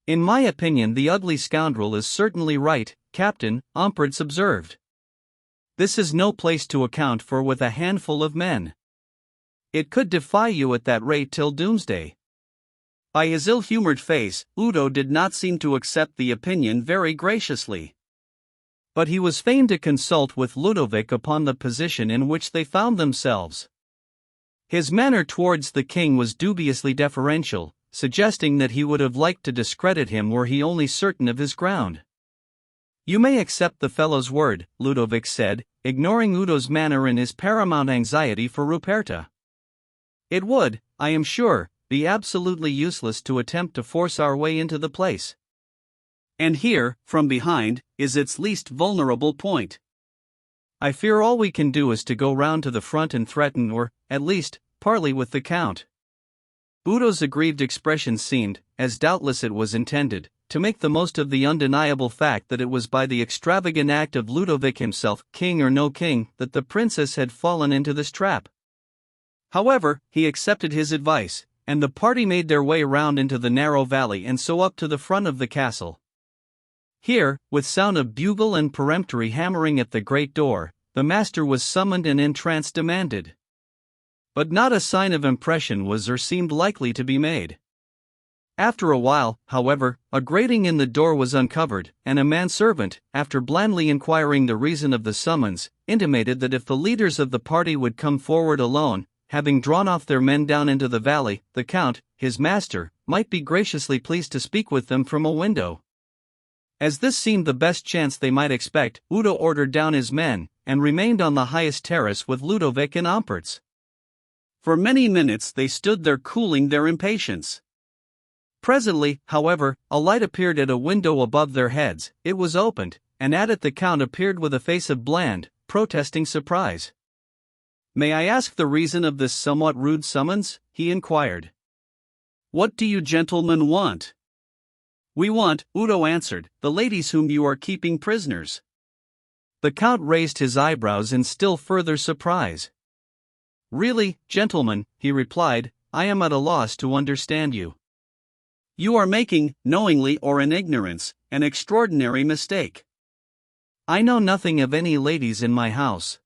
In my opinion the ugly scoundrel is certainly right, Captain, Umpertz observed. This is no place to account for with a handful of men. It could defy you at that rate till doomsday. By his ill-humored face, Udo did not seem to accept the opinion very graciously. But he was fain to consult with Ludovic upon the position in which they found themselves. His manner towards the king was dubiously deferential, suggesting that he would have liked to discredit him were he only certain of his ground. You may accept the fellow's word, Ludovic said, ignoring Udo's manner and his paramount anxiety for Ruperta. It would, I am sure, be absolutely useless to attempt to force our way into the place. And here, from behind, is its least vulnerable point. I fear all we can do is to go round to the front and threaten or, at least, parley with the Count. Udo's aggrieved expression seemed, as doubtless it was intended, to make the most of the undeniable fact that it was by the extravagant act of Ludovic himself, king or no king, that the princess had fallen into this trap. However, he accepted his advice, and the party made their way round into the narrow valley and so up to the front of the castle. Here, with sound of bugle and peremptory hammering at the great door, the master was summoned and entrance demanded. But not a sign of impression was or seemed likely to be made. After a while, however, a grating in the door was uncovered, and a manservant, after blandly inquiring the reason of the summons, intimated that if the leaders of the party would come forward alone, having drawn off their men down into the valley, the Count, his master, might be graciously pleased to speak with them from a window. As this seemed the best chance they might expect, Udo ordered down his men, and remained on the highest terrace with Ludovic and Umpertz. For many minutes they stood there cooling their impatience. Presently, however, a light appeared at a window above their heads, it was opened, and at it the Count appeared with a face of bland, protesting surprise. May I ask the reason of this somewhat rude summons? He inquired. What do you gentlemen want? We want, Udo answered, the ladies whom you are keeping prisoners. The Count raised his eyebrows in still further surprise. Really, gentlemen, he replied, I am at a loss to understand you. You are making, knowingly or in ignorance, an extraordinary mistake. I know nothing of any ladies in my house.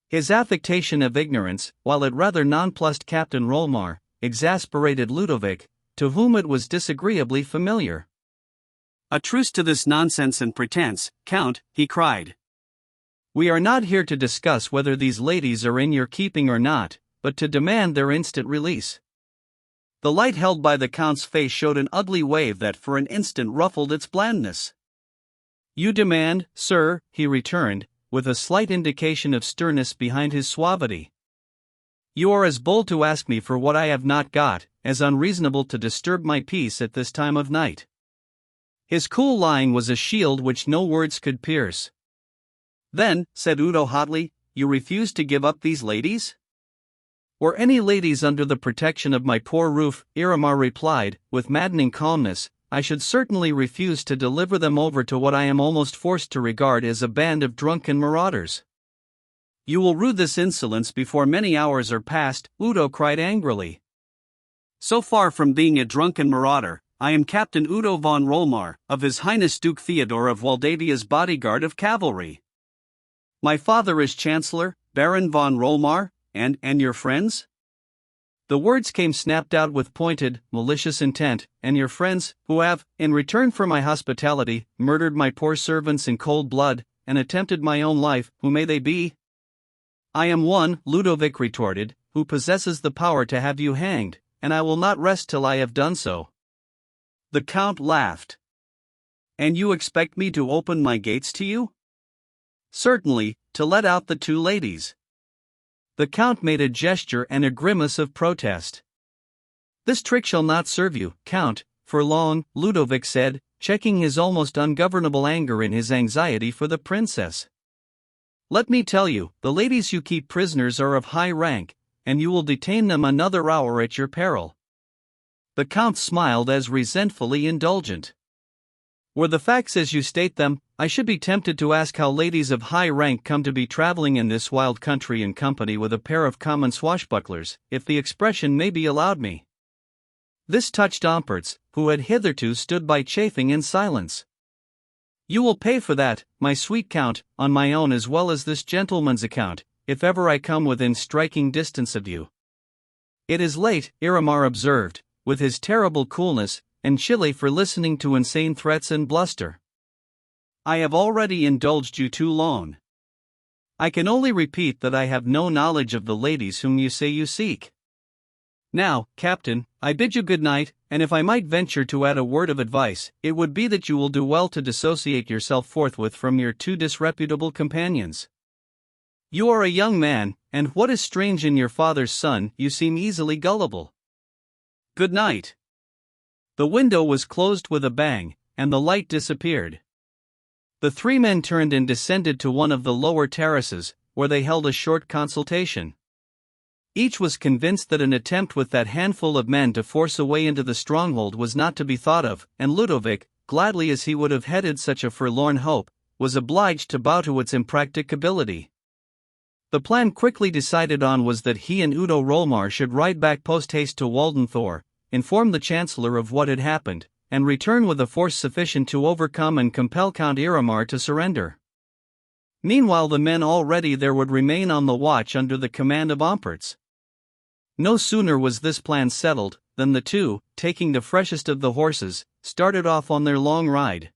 His affectation of ignorance, while it rather nonplussed Captain Rollmar, exasperated Ludovic, to whom it was disagreeably familiar. A truce to this nonsense and pretense, Count, he cried. We are not here to discuss whether these ladies are in your keeping or not, but to demand their instant release. The light held by the Count's face showed an ugly wave that for an instant ruffled its blandness. You demand, sir, he returned, with a slight indication of sternness behind his suavity. You are as bold to ask me for what I have not got, as unreasonable to disturb my peace at this time of night. His cool lying was a shield which no words could pierce. Then, said Udo hotly, you refuse to give up these ladies? Were any ladies under the protection of my poor roof, Iramar replied, with maddening calmness, I should certainly refuse to deliver them over to what I am almost forced to regard as a band of drunken marauders. You will rue this insolence before many hours are past, Udo cried angrily. So far from being a drunken marauder, I am Captain Udo von Rollmar, of His Highness Duke Theodore of Waldavia's bodyguard of cavalry. My father is Chancellor, Baron von Rollmar, and your friends? The words came snapped out with pointed, malicious intent. "And your friends, who have, in return for my hospitality, murdered my poor servants in cold blood, and attempted my own life, who may they be?" "I am one," Ludovic retorted, "who possesses the power to have you hanged, and I will not rest till I have done so." The Count laughed. "And you expect me to open my gates to you?" "Certainly, to let out the two ladies." The Count made a gesture and a grimace of protest. "This trick shall not serve you, Count, for long," Ludovic said, checking his almost ungovernable anger in his anxiety for the princess. "Let me tell you, the ladies you keep prisoners are of high rank, and you will detain them another hour at your peril." The Count smiled as resentfully indulgent. "Were the facts as you state them, I should be tempted to ask how ladies of high rank come to be traveling in this wild country in company with a pair of common swashbucklers, if the expression may be allowed me." This touched Ampertz, who had hitherto stood by chafing in silence. "You will pay for that, my sweet Count, on my own as well as this gentleman's account, if ever I come within striking distance of you." "It is late," Iramar observed, with his terrible coolness, and chilly for listening to insane threats and bluster. "I have already indulged you too long. I can only repeat that I have no knowledge of the ladies whom you say you seek. Now, Captain, I bid you good night, and if I might venture to add a word of advice, it would be that you will do well to dissociate yourself forthwith from your two disreputable companions. You are a young man, and what is strange in your father's son, you seem easily gullible. Good night." The window was closed with a bang, and the light disappeared. The three men turned and descended to one of the lower terraces, where they held a short consultation. Each was convinced that an attempt with that handful of men to force a way into the stronghold was not to be thought of, and Ludovic, gladly as he would have headed such a forlorn hope, was obliged to bow to its impracticability. The plan quickly decided on was that he and Udo Rolmar should ride back post-haste to Waldenthor, inform the Chancellor of what had happened, and return with a force sufficient to overcome and compel Count Iramar to surrender. Meanwhile the men already there would remain on the watch under the command of Ampertz. No sooner was this plan settled, than the two, taking the freshest of the horses, started off on their long ride.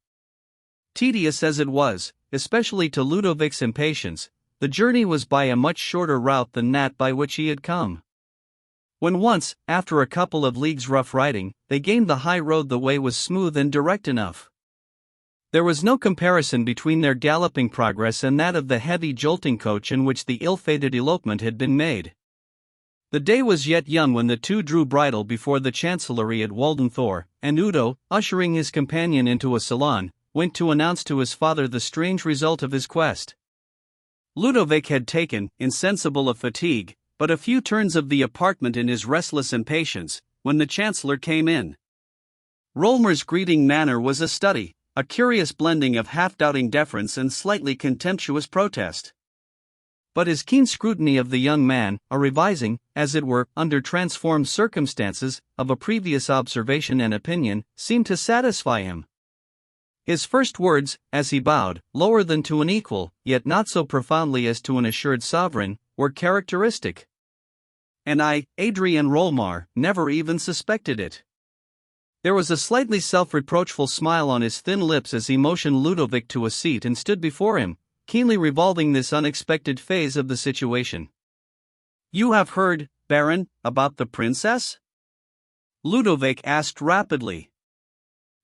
Tedious as it was, especially to Ludovic's impatience, the journey was by a much shorter route than that by which he had come. When once, after a couple of leagues rough riding, they gained the high road, the way was smooth and direct enough. There was no comparison between their galloping progress and that of the heavy jolting coach in which the ill-fated elopement had been made. The day was yet young when the two drew bridle before the chancellery at Waldenthor, and Udo, ushering his companion into a salon, went to announce to his father the strange result of his quest. Ludovic had taken, insensible of fatigue, but a few turns of the apartment in his restless impatience, when the Chancellor came in. Rolmar's greeting manner was a study, a curious blending of half-doubting deference and slightly contemptuous protest. But his keen scrutiny of the young man, a revising, as it were, under transformed circumstances, of a previous observation and opinion, seemed to satisfy him. His first words, as he bowed, lower than to an equal, yet not so profoundly as to an assured sovereign, were characteristic. "And I, Adrian Rolmar, never even suspected it." There was a slightly self-reproachful smile on his thin lips as he motioned Ludovic to a seat and stood before him, keenly revolving this unexpected phase of the situation. "You have heard, Baron, about the princess?" Ludovic asked rapidly.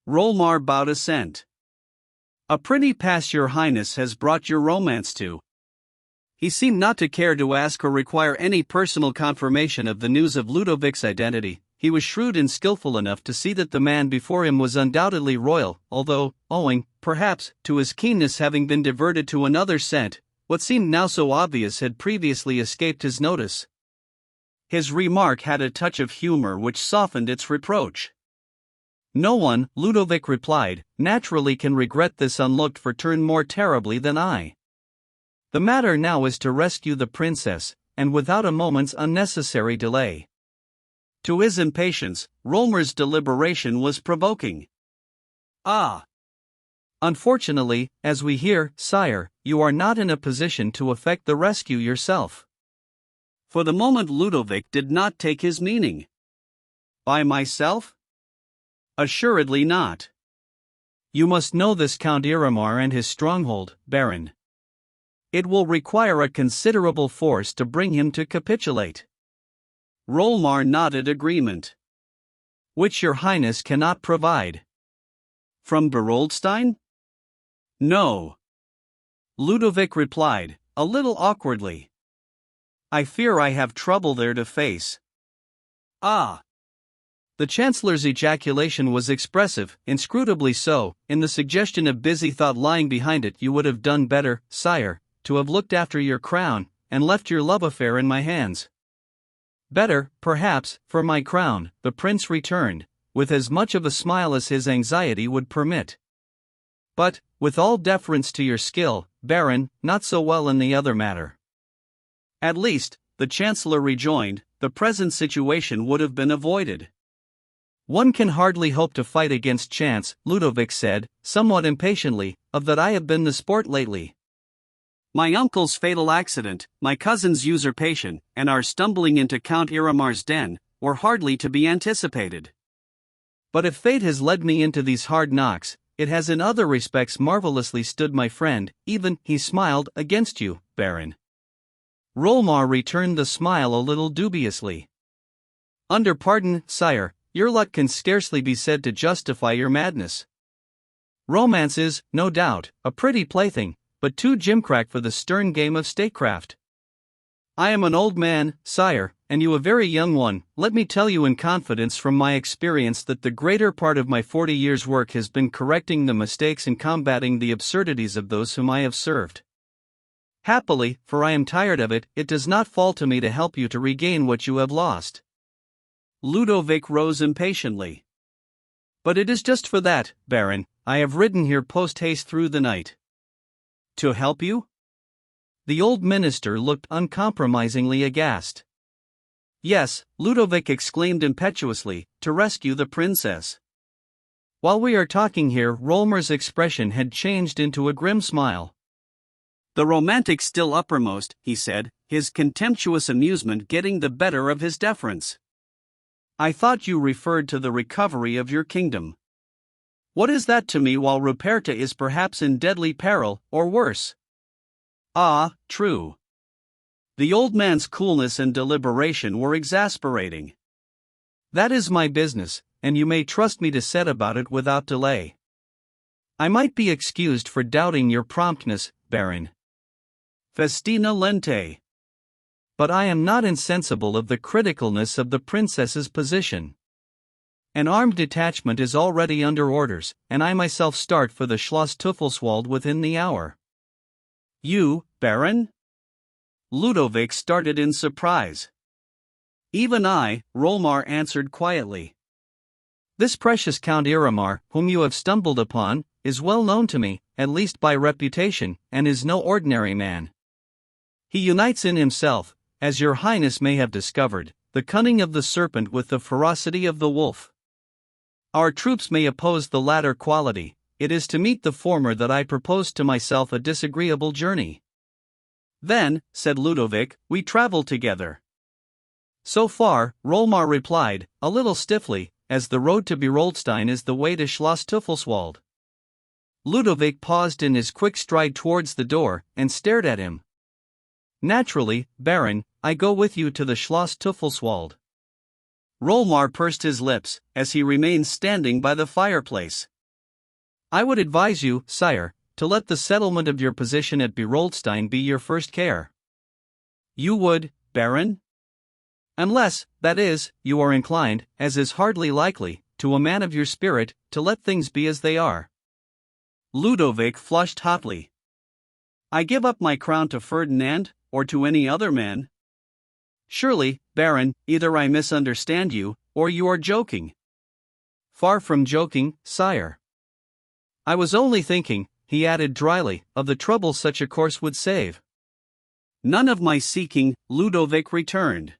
Rolmar bowed assent. "A pretty pass your highness has brought your romance to." He seemed not to care to ask or require any personal confirmation of the news of Ludovic's identity. He was shrewd and skillful enough to see that the man before him was undoubtedly royal, although, owing, perhaps, to his keenness having been diverted to another scent, what seemed now so obvious had previously escaped his notice. His remark had a touch of humor which softened its reproach. "No one," Ludovic replied, "naturally can regret this unlooked-for turn more terribly than I. The matter now is to rescue the princess, and without a moment's unnecessary delay." To his impatience, Rolmar's deliberation was provoking. "Ah! Unfortunately, as we hear, sire, you are not in a position to effect the rescue yourself. For the moment Ludovic did not take his meaning. By myself? Assuredly not. You must know this Count Iramar and his stronghold, Baron. It will require a considerable force to bring him to capitulate. Rolmar nodded agreement. Which your highness cannot provide. From Beroldstein? No. Ludovic replied, a little awkwardly. I fear I have trouble there to face. Ah. The Chancellor's ejaculation was expressive, inscrutably so, in the suggestion of busy thought lying behind it. You would have done better, sire, to have looked after your crown, and left your love affair in my hands. Better, perhaps, for my crown, the prince returned, with as much of a smile as his anxiety would permit. But, with all deference to your skill, Baron, not so well in the other matter. At least, the Chancellor rejoined, the present situation would have been avoided. One can hardly hope to fight against chance, Ludovic said, somewhat impatiently, of that I have been the sport lately. My uncle's fatal accident, my cousin's usurpation, and our stumbling into Count Iramar's den, were hardly to be anticipated. But if fate has led me into these hard knocks, it has in other respects marvelously stood my friend, even, he smiled, against you, Baron. Rolmar returned the smile a little dubiously. Under pardon, sire, your luck can scarcely be said to justify your madness. Romance is, no doubt, a pretty plaything, but too gimcrack for the stern game of statecraft. I am an old man, sire, and you a very young one. Let me tell you in confidence from my experience that the greater part of my 40 years' work has been correcting the mistakes and combating the absurdities of those whom I have served. Happily, for I am tired of it, it does not fall to me to help you to regain what you have lost. Ludovic rose impatiently. But it is just for that, Baron, I have ridden here post-haste through the night. To help you? The old minister looked uncompromisingly aghast. Yes, Ludovic exclaimed impetuously, to rescue the princess. While we are talking here, Rolmar's expression had changed into a grim smile. The romantic still uppermost, he said, his contemptuous amusement getting the better of his deference. I thought you referred to the recovery of your kingdom. What is that to me while Ruperta is perhaps in deadly peril, or worse? Ah, true. The old man's coolness and deliberation were exasperating. That is my business, and you may trust me to set about it without delay. I might be excused for doubting your promptness, Baron. Festina lente. But I am not insensible of the criticalness of the princess's position. An armed detachment is already under orders, and I myself start for the Schloss Teufelswald within the hour. You, Baron? Ludovic started in surprise. Even I, Rolmar answered quietly. This precious Count Iramar, whom you have stumbled upon, is well known to me, at least by reputation, and is no ordinary man. He unites in himself, as your highness may have discovered, the cunning of the serpent with the ferocity of the wolf. Our troops may oppose the latter quality, it is to meet the former that I propose to myself a disagreeable journey. Then, said Ludovic, we travel together. So far, Rolmar replied, a little stiffly, as the road to Beroldstein is the way to Schloss Teufelswald. Ludovic paused in his quick stride towards the door, and stared at him. Naturally, Baron, I go with you to the Schloss Teufelswald. Rolmar pursed his lips, as he remained standing by the fireplace. I would advise you, sire, to let the settlement of your position at Beroldstein be your first care. You would, Baron? Unless, that is, you are inclined, as is hardly likely, to a man of your spirit, to let things be as they are. Ludovic flushed hotly. I give up my crown to Ferdinand, or to any other man? Surely, Baron, either I misunderstand you, or you are joking. Far from joking, sire. I was only thinking, he added dryly, of the trouble such a course would save. None of my seeking, Ludovic returned.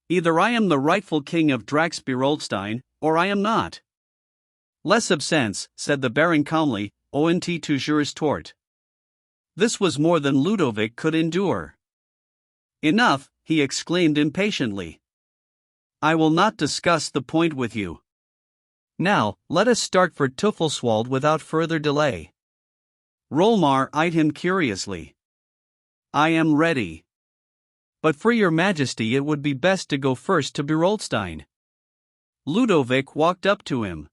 Either I am the rightful king of Drax Beroldstein, or I am not. Less absence, said the Baron calmly, ont toujours tort. This was more than Ludovic could endure. Enough, he exclaimed impatiently. I will not discuss the point with you. Now, let us start for Teufelswald without further delay. Rolmar eyed him curiously. I am ready. But for your majesty it would be best to go first to Berolstein. Ludovic walked up to him.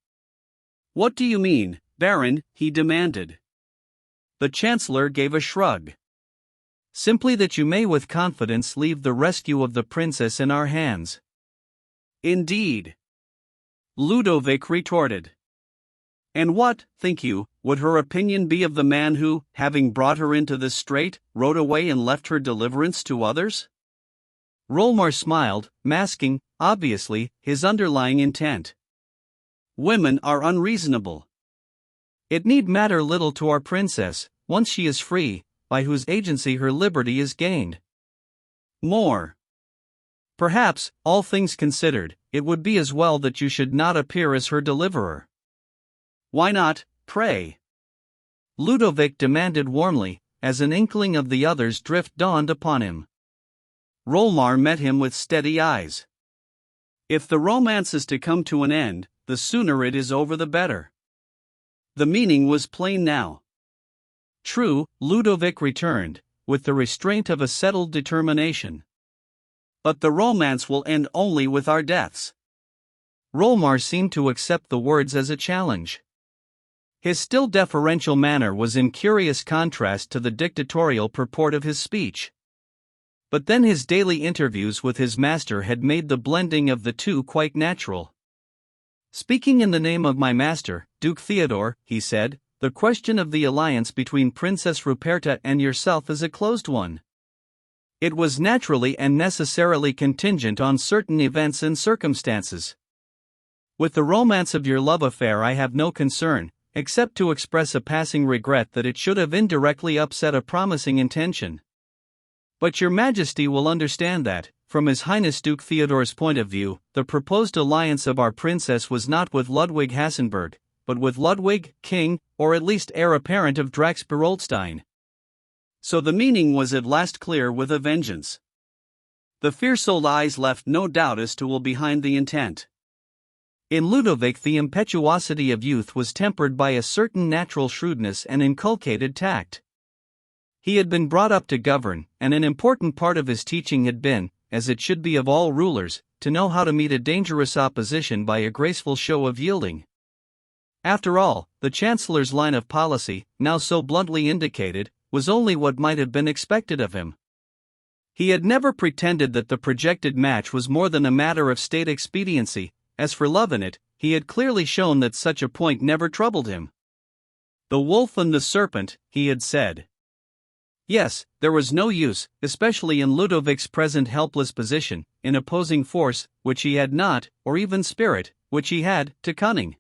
What do you mean, Baron? He demanded. The Chancellor gave a shrug. Simply that you may with confidence leave the rescue of the princess in our hands. Indeed. Ludovic retorted. And what, think you, would her opinion be of the man who, having brought her into this strait, rode away and left her deliverance to others? Rolmar smiled, masking, obviously, his underlying intent. Women are unreasonable. It need matter little to our princess, once she is free, by whose agency her liberty is gained. More. Perhaps, all things considered, it would be as well that you should not appear as her deliverer. Why not, pray? Ludovic demanded warmly, as an inkling of the other's drift dawned upon him. Rolmar met him with steady eyes. If the romance is to come to an end, the sooner it is over the better. The meaning was plain now. True, Ludovic returned, with the restraint of a settled determination. But the romance will end only with our deaths. Rolmar seemed to accept the words as a challenge. His still deferential manner was in curious contrast to the dictatorial purport of his speech. But then his daily interviews with his master had made the blending of the two quite natural. Speaking in the name of my master, Duke Theodore, he said, the question of the alliance between Princess Ruperta and yourself is a closed one. It was naturally and necessarily contingent on certain events and circumstances. With the romance of your love affair I have no concern, except to express a passing regret that it should have indirectly upset a promising intention. But your majesty will understand that, from His Highness Duke Theodore's point of view, the proposed alliance of our princess was not with Ludwig Hassenberg, but with Ludwig, king, or at least heir apparent of Drax-Berolstein. So the meaning was at last clear with a vengeance. The fierce-old eyes left no doubt as to what behind the intent. In Ludovic the impetuosity of youth was tempered by a certain natural shrewdness and inculcated tact. He had been brought up to govern, and an important part of his teaching had been, as it should be of all rulers, to know how to meet a dangerous opposition by a graceful show of yielding. After all, the Chancellor's line of policy, now so bluntly indicated, was only what might have been expected of him. He had never pretended that the projected match was more than a matter of state expediency. As for love in it, he had clearly shown that such a point never troubled him. The wolf and the serpent, he had said. Yes, there was no use, especially in Ludovic's present helpless position, in opposing force, which he had not, or even spirit, which he had, to cunning.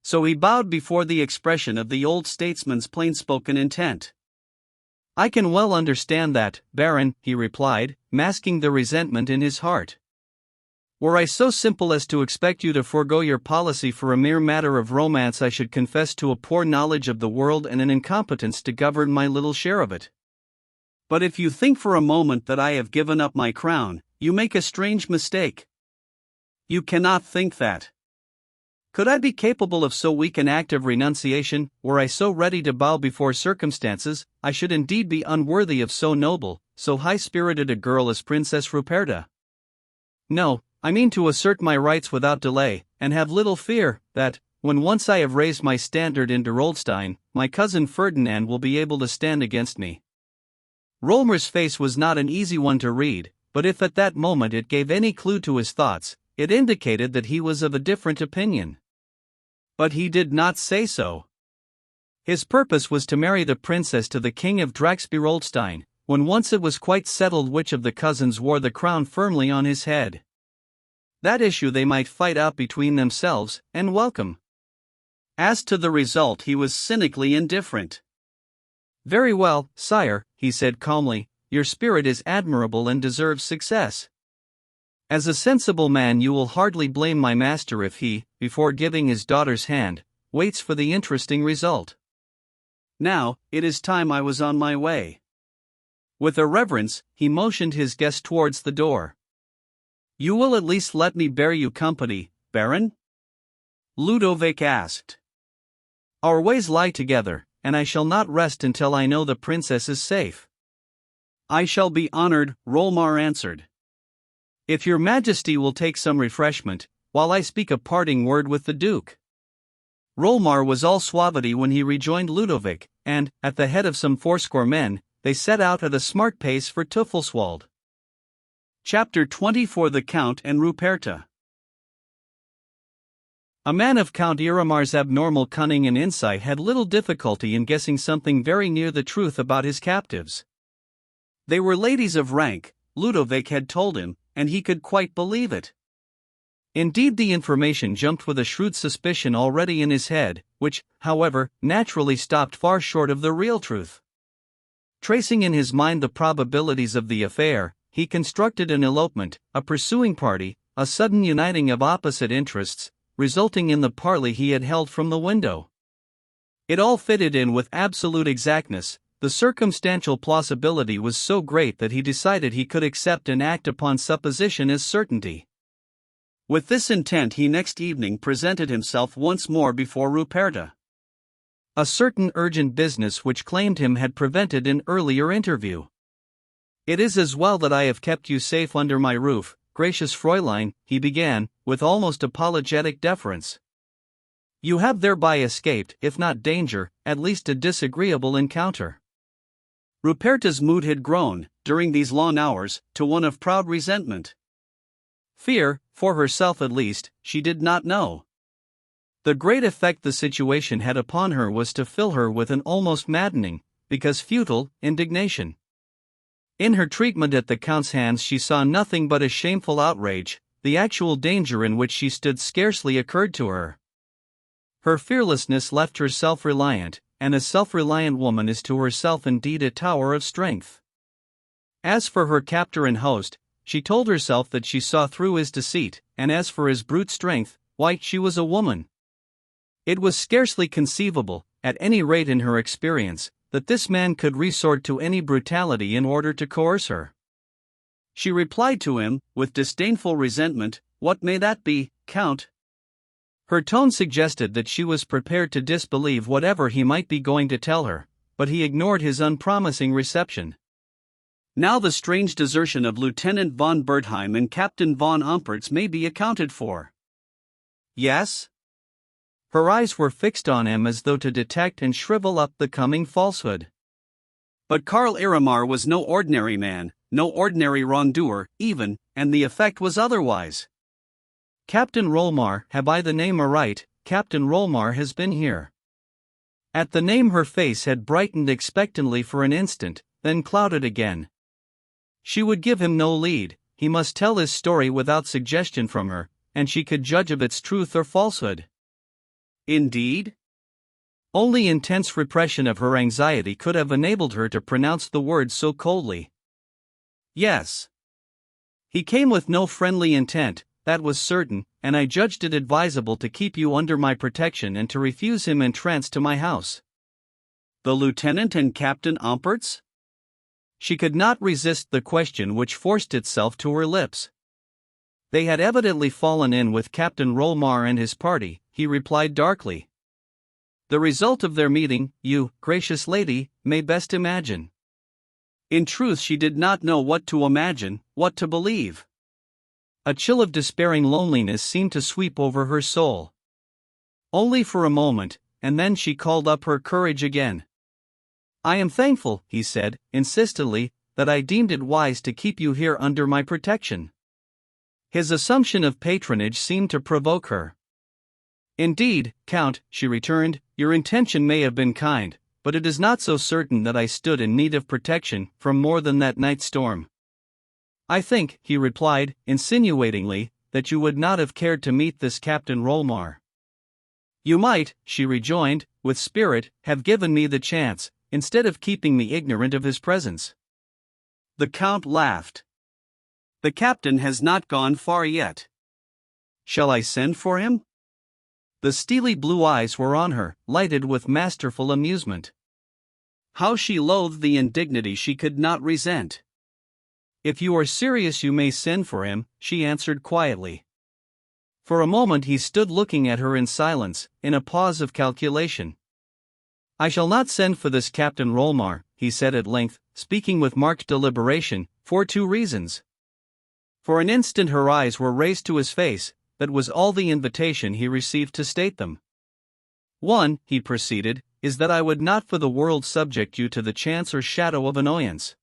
So he bowed before the expression of the old statesman's plain-spoken intent. I can well understand that, Baron, he replied, masking the resentment in his heart. Were I so simple as to expect you to forego your policy for a mere matter of romance, I should confess to a poor knowledge of the world and an incompetence to govern my little share of it. But if you think for a moment that I have given up my crown, you make a strange mistake. You cannot think that. Could I be capable of so weak an act of renunciation? Were I so ready to bow before circumstances, I should indeed be unworthy of so noble, so high-spirited a girl as Princess Ruperta. No, I mean to assert my rights without delay, and have little fear that, when once I have raised my standard in Berolstein, my cousin Ferdinand will be able to stand against me. Rolmar's face was not an easy one to read, but if at that moment it gave any clue to his thoughts, it indicated that he was of a different opinion. But he did not say so. His purpose was to marry the princess to the king of Drax-Berolstein, when once it was quite settled which of the cousins wore the crown firmly on his head. That issue they might fight out between themselves, and welcome. As to the result, he was cynically indifferent. Very well, sire, he said calmly, your spirit is admirable and deserves success. As a sensible man, you will hardly blame my master if he, before giving his daughter's hand, waits for the interesting result. Now, it is time I was on my way. With irreverence, he motioned his guest towards the door. "You will at least let me bear you company, Baron?" Ludovic asked. "Our ways lie together, and I shall not rest until I know the princess is safe." "I shall be honored," Rolmar answered. "If your majesty will take some refreshment, while I speak a parting word with the duke." Rolmar was all suavity when he rejoined Ludovic, and, at the head of some 80 men, they set out at a smart pace for Teufelswald. Chapter 24: The Count and Ruperta. A man of Count Iramar's abnormal cunning and insight had little difficulty in guessing something very near the truth about his captives. They were ladies of rank, Ludovic had told him, and he could quite believe it. Indeed, the information jumped with a shrewd suspicion already in his head, which, however, naturally stopped far short of the real truth. Tracing in his mind the probabilities of the affair, he constructed an elopement, a pursuing party, a sudden uniting of opposite interests, resulting in the parley he had held from the window. It all fitted in with absolute exactness. The circumstantial plausibility was so great that he decided he could accept and act upon supposition as certainty. With this intent, he next evening presented himself once more before Ruperta. A certain urgent business which claimed him had prevented an earlier interview. "It is as well that I have kept you safe under my roof, gracious Fräulein," he began, with almost apologetic deference. "You have thereby escaped, if not danger, at least a disagreeable encounter." Ruperta's mood had grown, during these long hours, to one of proud resentment. Fear, for herself at least, she did not know. The great effect the situation had upon her was to fill her with an almost maddening, because futile, indignation. In her treatment at the Count's hands she saw nothing but a shameful outrage. The actual danger in which she stood scarcely occurred to her. Her fearlessness left her self-reliant, and a self-reliant woman is to herself indeed a tower of strength. As for her captor and host, she told herself that she saw through his deceit, and as for his brute strength, why, she was a woman. It was scarcely conceivable, at any rate in her experience, that this man could resort to any brutality in order to coerce her. She replied to him, with disdainful resentment, "What may that be, Count?" Her tone suggested that she was prepared to disbelieve whatever he might be going to tell her, but he ignored his unpromising reception. Now the strange desertion of Lieutenant von Bertheim and Captain von Ompertz may be accounted for. Yes? Her eyes were fixed on him as though to detect and shrivel up the coming falsehood. But Karl Iramar was no ordinary man, no ordinary wrongdoer, even, and the effect was otherwise. "Captain Rolmar, have I the name aright? Captain Rolmar has been here." At the name her face had brightened expectantly for an instant, then clouded again. She would give him no lead, he must tell his story without suggestion from her, and she could judge of its truth or falsehood. Indeed? Only intense repression of her anxiety could have enabled her to pronounce the words so coldly. "Yes. He came with no friendly intent, that was certain, and I judged it advisable to keep you under my protection and to refuse him entrance to my house." "The lieutenant and Captain Ompertz?" She could not resist the question which forced itself to her lips. "They had evidently fallen in with Captain Rolmar and his party," he replied darkly. "The result of their meeting, you, gracious lady, may best imagine." In truth, she did not know what to imagine, what to believe. A chill of despairing loneliness seemed to sweep over her soul. Only for a moment, and then she called up her courage again. "I am thankful," he said, insistently, "that I deemed it wise to keep you here under my protection." His assumption of patronage seemed to provoke her. "Indeed, Count," she returned, "your intention may have been kind, but it is not so certain that I stood in need of protection from more than that night storm." "I think," he replied, insinuatingly, "that you would not have cared to meet this Captain Rolmar." "You might," she rejoined, with spirit, "have given me the chance, instead of keeping me ignorant of his presence." The Count laughed. "The captain has not gone far yet. Shall I send for him?" The steely blue eyes were on her, lighted with masterful amusement. How she loathed the indignity she could not resent. "If you are serious, you may send for him," she answered quietly. For a moment he stood looking at her in silence, in a pause of calculation. "I shall not send for this Captain Rolmar," he said at length, speaking with marked deliberation, "for two reasons." For an instant her eyes were raised to his face, that was all the invitation he received to state them. "One," he proceeded, "is that I would not for the world subject you to the chance or shadow of annoyance.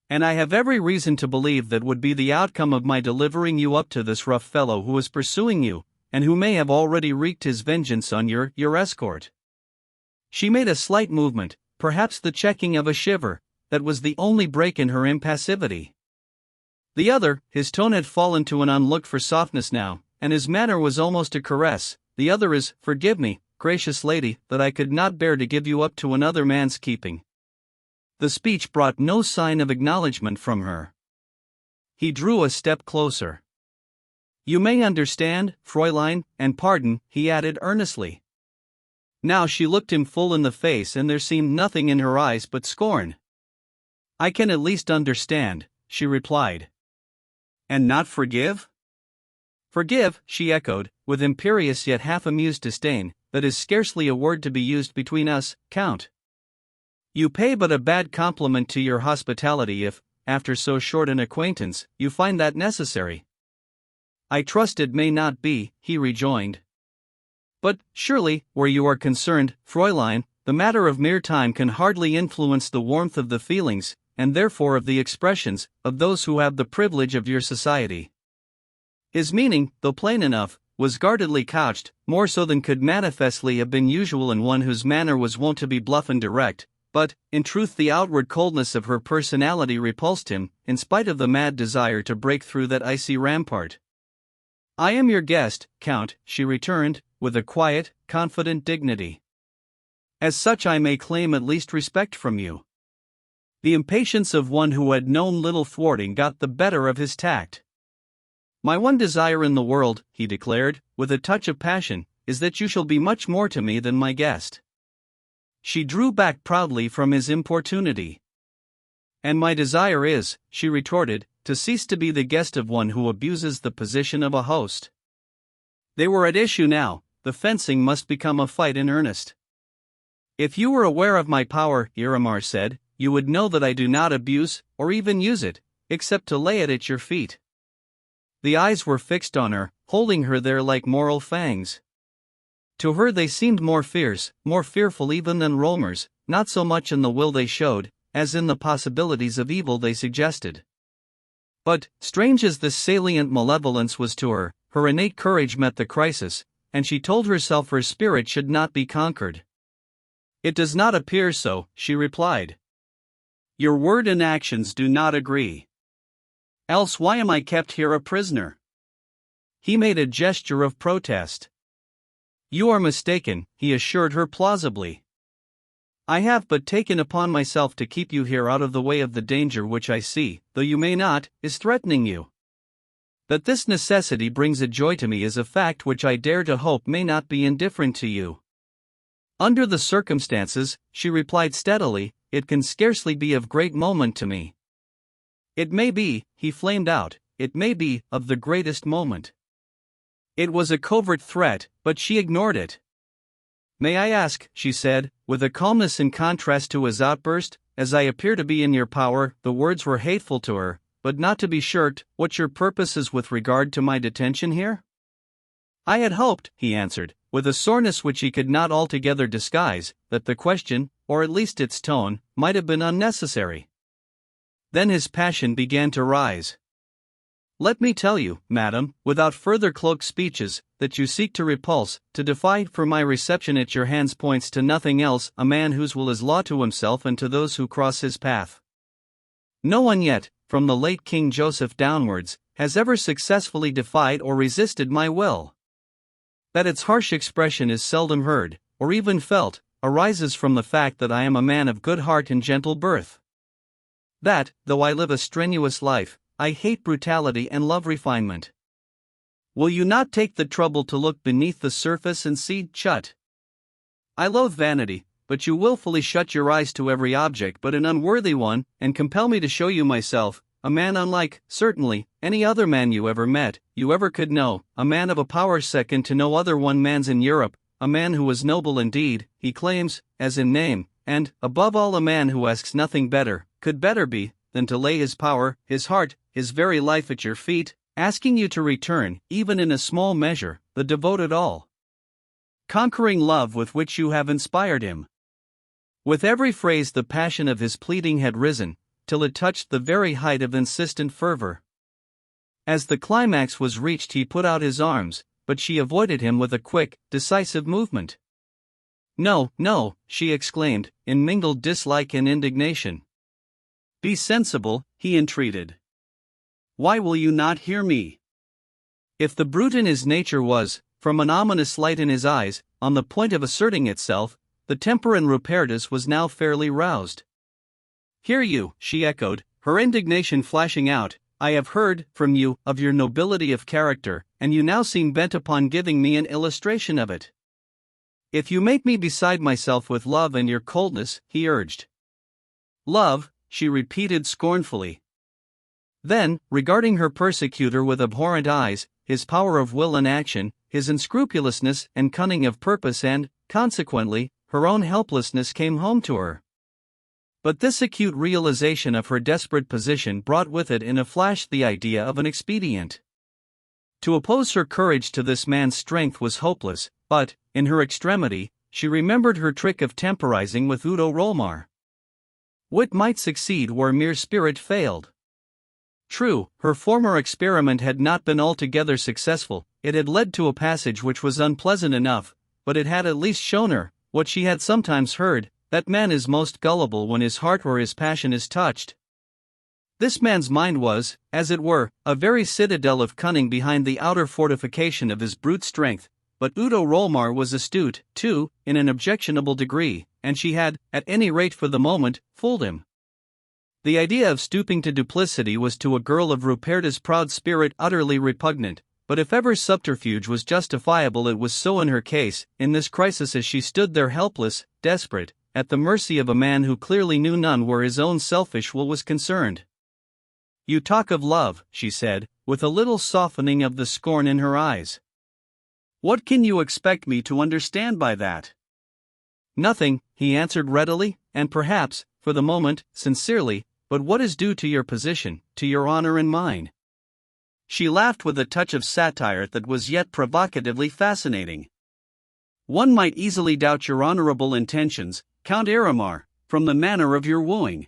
And I have every reason to believe that would be the outcome of my delivering you up to this rough fellow who is pursuing you, and who may have already wreaked his vengeance on your escort." She made a slight movement, perhaps the checking of a shiver, that was the only break in her impassivity. The other, his tone had fallen to an unlooked-for softness now, and his manner was almost a caress. "The other is, forgive me, gracious lady, that I could not bear to give you up to another man's keeping." The speech brought no sign of acknowledgement from her. He drew a step closer. "You may understand, Fräulein, and pardon," he added earnestly. Now she looked him full in the face and there seemed nothing in her eyes but scorn. "I can at least understand," she replied. "And not forgive?" "Forgive," she echoed, with imperious yet half-amused disdain, "that is scarcely a word to be used between us, Count. You pay but a bad compliment to your hospitality if, after so short an acquaintance, you find that necessary." "I trust it may not be," he rejoined. "But, surely, where you are concerned, Fräulein, the matter of mere time can hardly influence the warmth of the feelings, and therefore of the expressions, of those who have the privilege of your society." His meaning, though plain enough, was guardedly couched, more so than could manifestly have been usual in one whose manner was wont to be bluff and direct. But, in truth, the outward coldness of her personality repulsed him, in spite of the mad desire to break through that icy rampart. "I am your guest, Count," she returned, with a quiet, confident dignity. "As such I may claim at least respect from you." The impatience of one who had known little thwarting got the better of his tact. "My one desire in the world," he declared, with a touch of passion, "is that you shall be much more to me than my guest." She drew back proudly from his importunity. "And my desire is," she retorted, "to cease to be the guest of one who abuses the position of a host." They were at issue now, the fencing must become a fight in earnest. "If you were aware of my power," Iramar said, "you would know that I do not abuse, or even use it, except to lay it at your feet." The eyes were fixed on her, holding her there like moral fangs. To her they seemed more fierce, more fearful even than Romer's, not so much in the will they showed, as in the possibilities of evil they suggested. But, strange as this salient malevolence was to her, her innate courage met the crisis, and she told herself her spirit should not be conquered. "It does not appear so," she replied. "Your word and actions do not agree. Else why am I kept here a prisoner?" He made a gesture of protest. "You are mistaken," he assured her plausibly. "I have but taken upon myself to keep you here out of the way of the danger which I see, though you may not, is threatening you. That this necessity brings a joy to me is a fact which I dare to hope may not be indifferent to you." "Under the circumstances," she replied steadily, "it can scarcely be of great moment to me." "It may be," he flamed out, "it may be of the greatest moment." It was a covert threat, but she ignored it. "May I ask," she said, with a calmness in contrast to his outburst, "as I appear to be in your power," the words were hateful to her, but not to be shirked, "what your purpose is with regard to my detention here?" "I had hoped," he answered, with a soreness which he could not altogether disguise, "that the question, or at least its tone, might have been unnecessary." Then his passion began to rise. "Let me tell you, madam, without further cloaked speeches, that you seek to repulse, to defy, for my reception at your hands points to nothing else, a man whose will is law to himself and to those who cross his path. No one yet, from the late King Joseph downwards, has ever successfully defied or resisted my will. That its harsh expression is seldom heard, or even felt, arises from the fact that I am a man of good heart and gentle birth. That, though I live a strenuous life, I hate brutality and love refinement. Will you not take the trouble to look beneath the surface and see? Chut! I loathe vanity, but you willfully shut your eyes to every object but an unworthy one, and compel me to show you myself, a man unlike, certainly, any other man you ever met, you ever could know, a man of a power second to no other one man's in Europe, a man who is noble indeed, he claims, as in name, and, above all, a man who asks nothing better, could better be, than to lay his power, his heart, his very life at your feet, asking you to return, even in a small measure, the devoted all conquering love with which you have inspired him. With every phrase the passion of his pleading had risen, till it touched the very height of insistent fervor. As the climax was reached he put out his arms, but she avoided him with a quick, decisive movement. "No, no," she exclaimed, in mingled dislike and indignation. "Be sensible," he entreated. "Why will you not hear me?" If the brute in his nature was, from an ominous light in his eyes, on the point of asserting itself, the temper in Rupertus was now fairly roused. "Hear you," she echoed, her indignation flashing out, "I have heard, from you, of your nobility of character, and you now seem bent upon giving me an illustration of it. If you make me beside myself with love and your coldness," he urged. "Love," she repeated scornfully. Then, regarding her persecutor with abhorrent eyes, his power of will and action, his unscrupulousness and cunning of purpose and, consequently, her own helplessness came home to her. But this acute realization of her desperate position brought with it in a flash the idea of an expedient. To oppose her courage to this man's strength was hopeless, but, in her extremity, she remembered her trick of temporizing with Udo Rolmar. Wit might succeed where mere spirit failed. True, her former experiment had not been altogether successful, it had led to a passage which was unpleasant enough, but it had at least shown her, what she had sometimes heard, that man is most gullible when his heart or his passion is touched. This man's mind was, as it were, a very citadel of cunning behind the outer fortification of his brute strength, but Udo Rolmar was astute, too, in an objectionable degree, and she had, at any rate for the moment, fooled him. The idea of stooping to duplicity was to a girl of Rupertus' proud spirit utterly repugnant, but if ever subterfuge was justifiable it was so in her case, in this crisis as she stood there helpless, desperate, at the mercy of a man who clearly knew none where his own selfish will was concerned. "You talk of love," she said, with a little softening of the scorn in her eyes. "What can you expect me to understand by that?" "Nothing," he answered readily, and perhaps, for the moment, sincerely, "but what is due to your position, to your honor and mine." She laughed with a touch of satire that was yet provocatively fascinating. "One might easily doubt your honorable intentions, Count Aramar, from the manner of your wooing."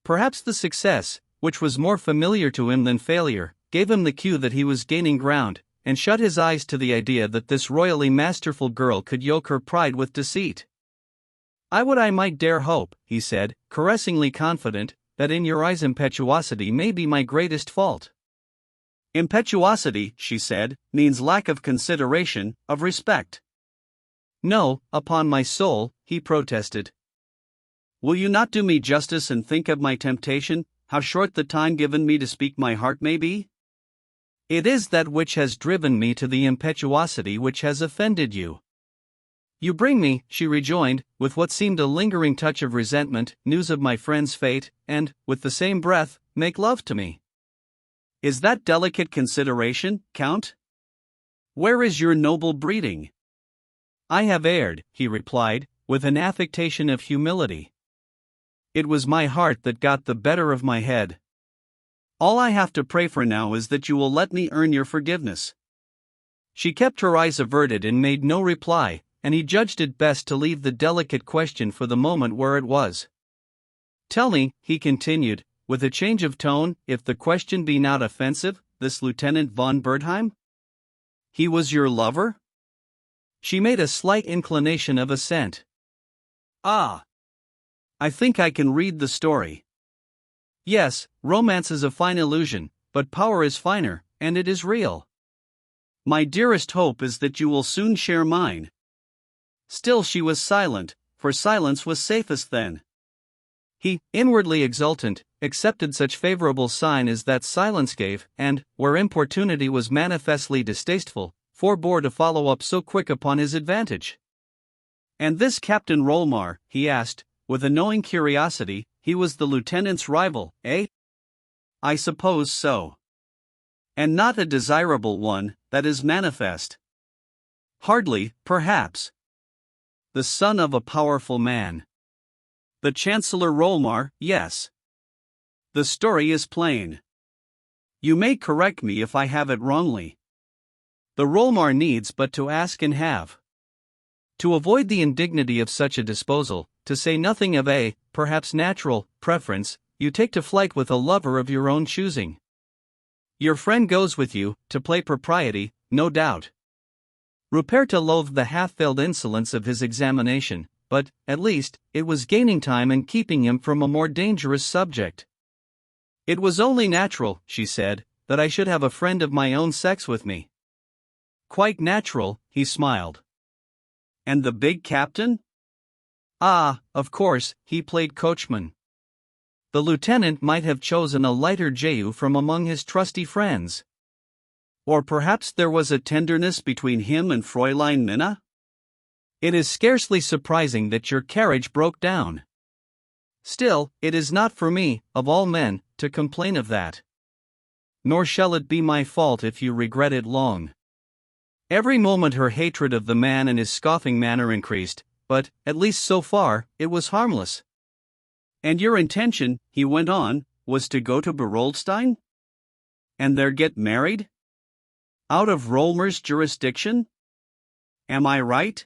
Perhaps the success, which was more familiar to him than failure, gave him the cue that he was gaining ground, and shut his eyes to the idea that this royally masterful girl could yoke her pride with deceit. "I would I might dare hope," he said, caressingly confident, "that in your eyes impetuosity may be my greatest fault." "Impetuosity," she said, "means lack of consideration, of respect." "No, upon my soul," he protested. "Will you not do me justice and think of my temptation, how short the time given me to speak my heart may be? It is that which has driven me to the impetuosity which has offended you." "You bring me," she rejoined, with what seemed a lingering touch of resentment, "news of my friend's fate, and, with the same breath, make love to me. Is that delicate consideration, Count? Where is your noble breeding?" "I have erred," he replied, with an affectation of humility. "It was my heart that got the better of my head. All I have to pray for now is that you will let me earn your forgiveness." She kept her eyes averted and made no reply, and he judged it best to leave the delicate question for the moment where it was. "Tell me," he continued, with a change of tone, "if the question be not offensive, this Lieutenant von Bertheim? He was your lover?" She made a slight inclination of assent. "Ah! I think I can read the story. Yes, romance is a fine illusion, but power is finer, and it is real. My dearest hope is that you will soon share mine." Still she was silent, for silence was safest then. He, inwardly exultant, accepted such favorable sign as that silence gave, and, where importunity was manifestly distasteful, forbore to follow up so quick upon his advantage. And this Captain Rolmar, he asked, with a knowing curiosity, he was the lieutenant's rival, eh? I suppose so. And not a desirable one, that is manifest. Hardly, perhaps. The son of a powerful man. The Chancellor Rolmar, yes. The story is plain. You may correct me if I have it wrongly. The Rolmar needs but to ask and have. To avoid the indignity of such a disposal, to say nothing of a, perhaps natural, preference, you take to flight with a lover of your own choosing. Your friend goes with you, to play propriety, no doubt. Ruperta loathed the half-veiled insolence of his examination, but, at least, it was gaining time and keeping him from a more dangerous subject. It was only natural, she said, that I should have a friend of my own sex with me. Quite natural, he smiled. And the big captain? Ah, of course, he played coachman. The lieutenant might have chosen a lighter Jehu from among his trusty friends. Or perhaps there was a tenderness between him and Fräulein Minna? It is scarcely surprising that your carriage broke down. Still, it is not for me, of all men, to complain of that. Nor shall it be my fault if you regret it long. Every moment her hatred of the man and his scoffing manner increased, but, at least so far, it was harmless. And your intention, he went on, was to go to Beroldstein? And there get married? Out of Rolmar's jurisdiction? Am I right?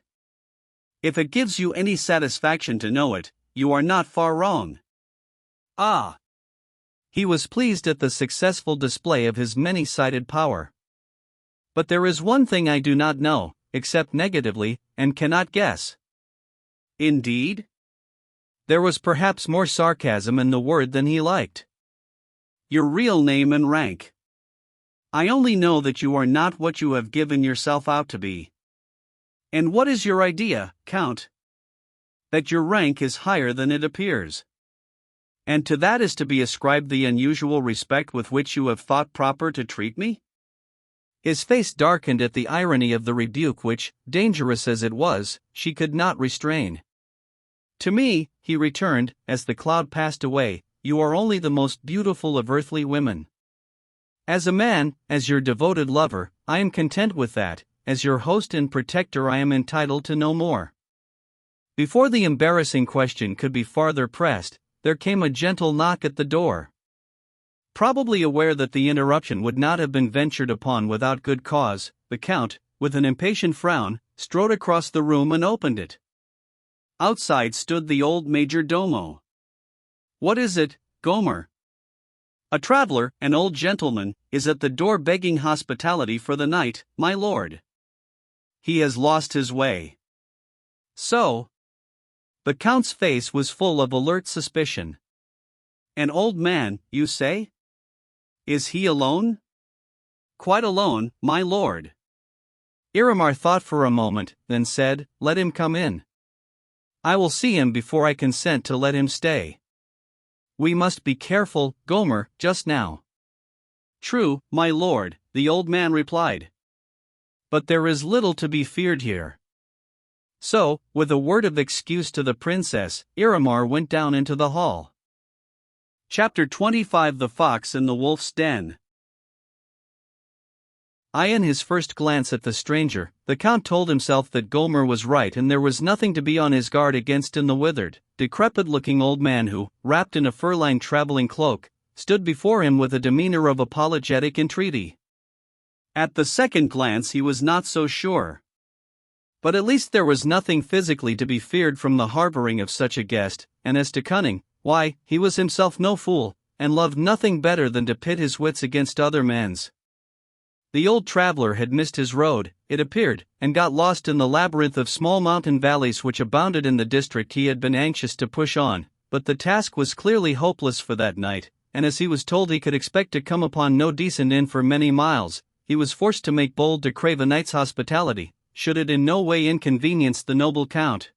If it gives you any satisfaction to know it, you are not far wrong. Ah! He was pleased at the successful display of his many-sided power. But there is one thing I do not know, except negatively, and cannot guess. Indeed? There was perhaps more sarcasm in the word than he liked. Your real name and rank. I only know that you are not what you have given yourself out to be. And what is your idea, Count? That your rank is higher than it appears. And to that is to be ascribed the unusual respect with which you have thought proper to treat me? His face darkened at the irony of the rebuke which, dangerous as it was, she could not restrain. To me, he returned, as the cloud passed away, you are only the most beautiful of earthly women. As a man, as your devoted lover, I am content with that, as your host and protector I am entitled to no more. Before the embarrassing question could be farther pressed, there came a gentle knock at the door. Probably aware that the interruption would not have been ventured upon without good cause, the Count, with an impatient frown, strode across the room and opened it. Outside stood the old major domo. What is it, Gomer? A traveler, an old gentleman, is at the door begging hospitality for the night, my lord. He has lost his way. So? The Count's face was full of alert suspicion. An old man, you say? Is he alone? Quite alone, my lord. Iramar thought for a moment, then said, let him come in. I will see him before I consent to let him stay. We must be careful, Gomer, just now. True, my lord, the old man replied. But there is little to be feared here. So, with a word of excuse to the princess, Iramar went down into the hall. Chapter 25 The Fox in the Wolf's Den. In his first glance at the stranger, the Count told himself that Gomer was right and there was nothing to be on his guard against in the withered, decrepit-looking old man who, wrapped in a fur-lined traveling cloak, stood before him with a demeanor of apologetic entreaty. At the second glance he was not so sure. But at least there was nothing physically to be feared from the harboring of such a guest, and as to cunning, why, he was himself no fool, and loved nothing better than to pit his wits against other men's. The old traveler had missed his road, it appeared, and got lost in the labyrinth of small mountain valleys which abounded in the district he had been anxious to push on, but the task was clearly hopeless for that night, and as he was told he could expect to come upon no decent inn for many miles, he was forced to make bold to crave a night's hospitality, should it in no way inconvenience the noble Count.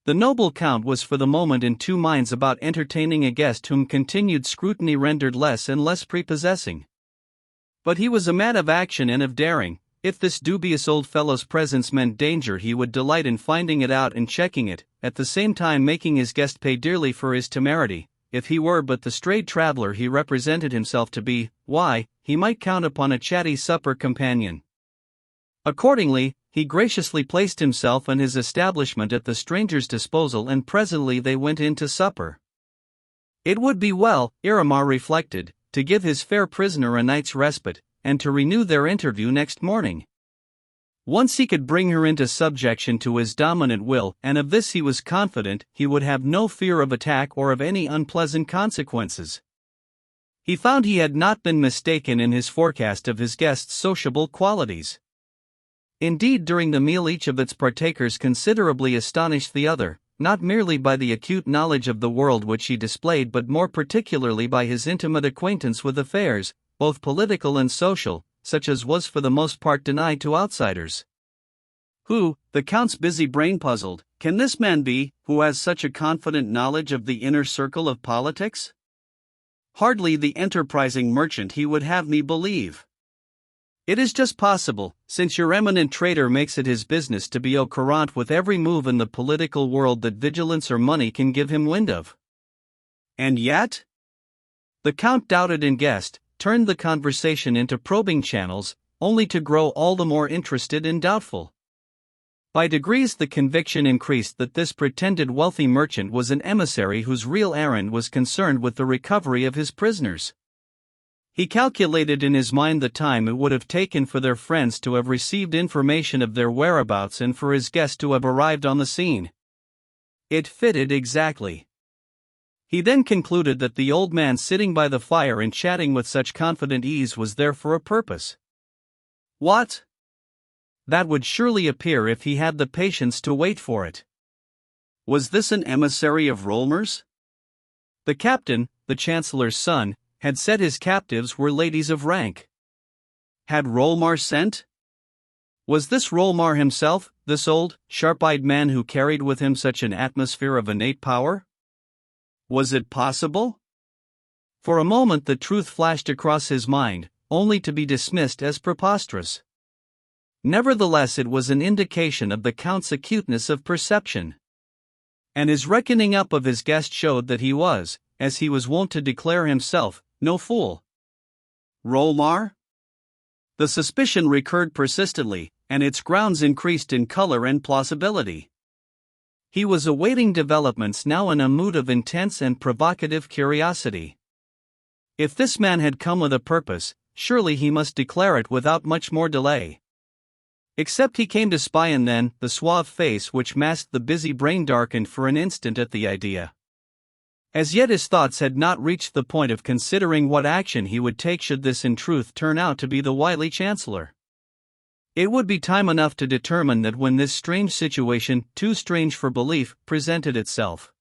The noble Count was for the moment in two minds about entertaining a guest whom continued scrutiny rendered less and less prepossessing. But he was a man of action and of daring, If this dubious old fellow's presence meant danger, he would delight in finding it out and checking it, at the same time making his guest pay dearly for his temerity. If he were but the strayed traveler he represented himself to be, why, he might count upon a chatty supper companion. Accordingly, he graciously placed himself and his establishment at the stranger's disposal, and presently they went in to supper. It would be well, Iramar reflected, to give his fair prisoner a night's respite, and to renew their interview next morning. Once he could bring her into subjection to his dominant will, and of this he was confident, he would have no fear of attack or of any unpleasant consequences. He found he had not been mistaken in his forecast of his guest's sociable qualities. Indeed, during the meal each of its partakers considerably astonished the other, not merely by the acute knowledge of the world which he displayed, but more particularly by his intimate acquaintance with affairs, both political and social, such as was for the most part denied to outsiders. Who, the Count's busy brain puzzled, can this man be, who has such a confident knowledge of the inner circle of politics? Hardly the enterprising merchant he would have me believe. It is just possible, since your eminent trader makes it his business to be au courant with every move in the political world that vigilance or money can give him wind of. And yet? The Count doubted and guessed, turned the conversation into probing channels, only to grow all the more interested and doubtful. By degrees the conviction increased that this pretended wealthy merchant was an emissary whose real errand was concerned with the recovery of his prisoners. He calculated in his mind the time it would have taken for their friends to have received information of their whereabouts and for his guest to have arrived on the scene. It fitted exactly. He then concluded that the old man sitting by the fire and chatting with such confident ease was there for a purpose. What? That would surely appear if he had the patience to wait for it. Was this an emissary of Rollmer's? The captain, the chancellor's son, had said his captives were ladies of rank. Had Rollmar sent? Was this Rollmar himself, this old, sharp-eyed man who carried with him such an atmosphere of innate power? Was it possible? For a moment the truth flashed across his mind, only to be dismissed as preposterous. Nevertheless, it was an indication of the Count's acuteness of perception. And his reckoning up of his guest showed that he was, as he was wont to declare himself, no fool. Rollmar? The suspicion recurred persistently, and its grounds increased in color and plausibility. He was awaiting developments now in a mood of intense and provocative curiosity. If this man had come with a purpose, surely he must declare it without much more delay. Except he came to spy, and then the suave face which masked the busy brain darkened for an instant at the idea. As yet his thoughts had not reached the point of considering what action he would take should this in truth turn out to be the wily chancellor. It would be time enough to determine that when this strange situation, too strange for belief, presented itself.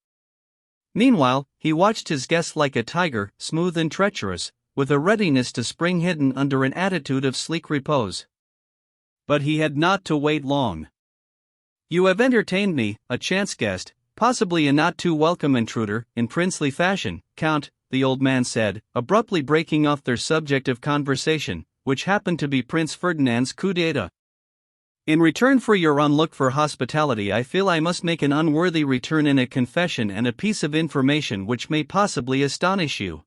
Meanwhile, he watched his guest like a tiger, smooth and treacherous, with a readiness to spring hidden under an attitude of sleek repose. But he had not to wait long. "You have entertained me, a chance guest, possibly a not too welcome intruder, in princely fashion, Count," the old man said, abruptly breaking off their subject of conversation, which happened to be Prince Ferdinand's coup d'etat. "In return for your unlooked-for hospitality, I feel I must make an unworthy return in a confession and a piece of information which may possibly astonish you."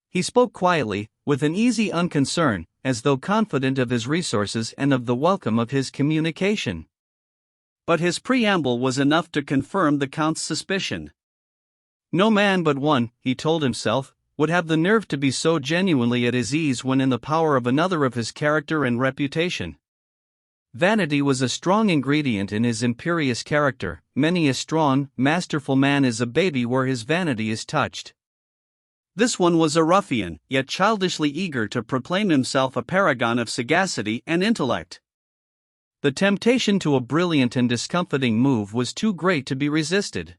He spoke quietly, with an easy unconcern, as though confident of his resources and of the welcome of his communication. But his preamble was enough to confirm the Count's suspicion. No man but one, he told himself, would have the nerve to be so genuinely at his ease when in the power of another of his character and reputation. Vanity was a strong ingredient in his imperious character. Many a strong, masterful man is a baby where his vanity is touched. This one was a ruffian, yet childishly eager to proclaim himself a paragon of sagacity and intellect. The temptation to a brilliant and discomfiting move was too great to be resisted.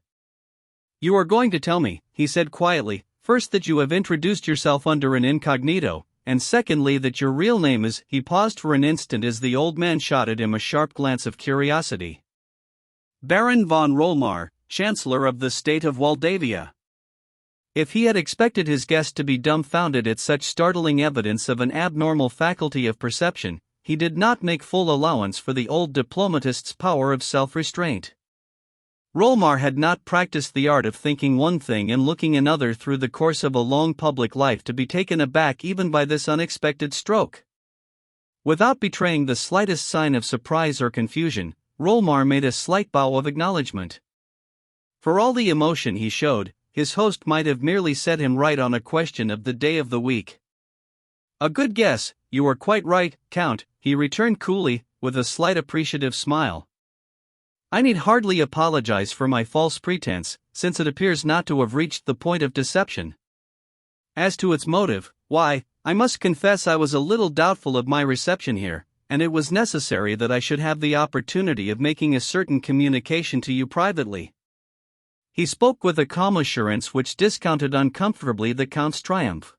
"You are going to tell me," he said quietly, "first that you have introduced yourself under an incognito, and secondly that your real name is—" He paused for an instant as the old man shot at him a sharp glance of curiosity. "Baron von Rollmar, Chancellor of the State of Waldavia." If he had expected his guest to be dumbfounded at such startling evidence of an abnormal faculty of perception, he did not make full allowance for the old diplomatist's power of self-restraint. Rolmar had not practiced the art of thinking one thing and looking another through the course of a long public life to be taken aback even by this unexpected stroke. Without betraying the slightest sign of surprise or confusion, Rolmar made a slight bow of acknowledgement. For all the emotion he showed, his host might have merely set him right on a question of the day of the week. "A good guess, you are quite right, Count," he returned coolly, with a slight appreciative smile. "I need hardly apologize for my false pretense, since it appears not to have reached the point of deception. As to its motive, why, I must confess I was a little doubtful of my reception here, and it was necessary that I should have the opportunity of making a certain communication to you privately." He spoke with a calm assurance which discounted uncomfortably the Count's triumph.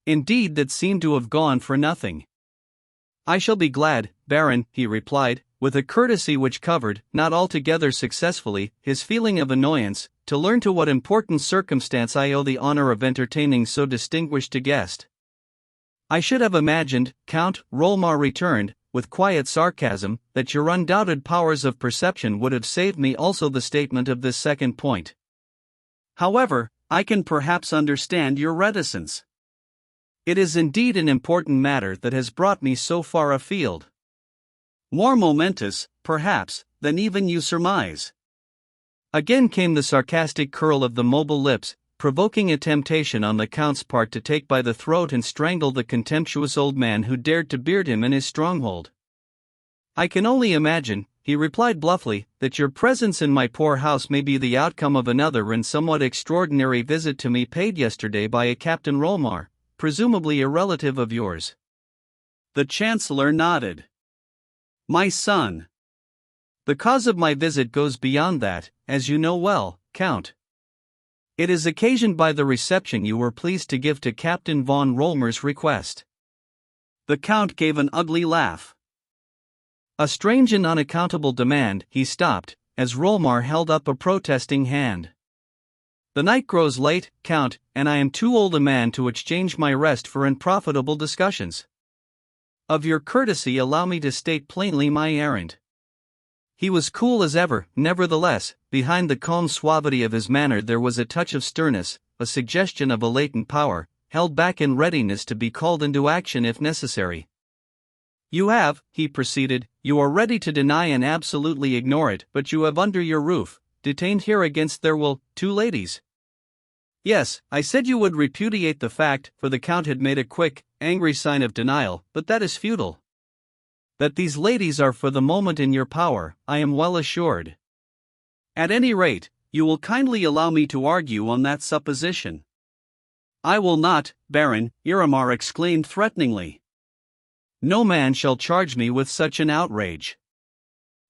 Indeed, that seemed to have gone for nothing. "I shall be glad, Baron," he replied, with a courtesy which covered, not altogether successfully, his feeling of annoyance, "to learn to what important circumstance I owe the honor of entertaining so distinguished a guest." "I should have imagined, Count," Rolmar returned, with quiet sarcasm, "that your undoubted powers of perception would have saved me also the statement of this second point. However, I can perhaps understand your reticence. It is indeed an important matter that has brought me so far afield. More momentous, perhaps, than even you surmise." Again came the sarcastic curl of the mobile lips, provoking a temptation on the Count's part to take by the throat and strangle the contemptuous old man who dared to beard him in his stronghold. "I can only imagine," he replied bluffly, "that your presence in my poor house may be the outcome of another and somewhat extraordinary visit to me paid yesterday by a Captain Rolmar, presumably a relative of yours." The Chancellor nodded. "My son. The cause of my visit goes beyond that, as you know well, Count. It is occasioned by the reception you were pleased to give to Captain von Rolmar's request." The Count gave an ugly laugh. "A strange and unaccountable demand," he stopped, as Rolmar held up a protesting hand. "The night grows late, Count, and I am too old a man to exchange my rest for unprofitable discussions. Of your courtesy, allow me to state plainly my errand." He was cool as ever, nevertheless, behind the calm suavity of his manner there was a touch of sternness, a suggestion of a latent power, held back in readiness to be called into action if necessary. "You have," he proceeded, "you are ready to deny and absolutely ignore it, but you have under your roof, detained here against their will, two ladies." "Yes, I said you would repudiate the fact," for the Count had made a quick, angry sign of denial, "but that is futile. That these ladies are for the moment in your power, I am well assured. At any rate, you will kindly allow me to argue on that supposition." "I will not, Baron," Iramar exclaimed threateningly. "No man shall charge me with such an outrage."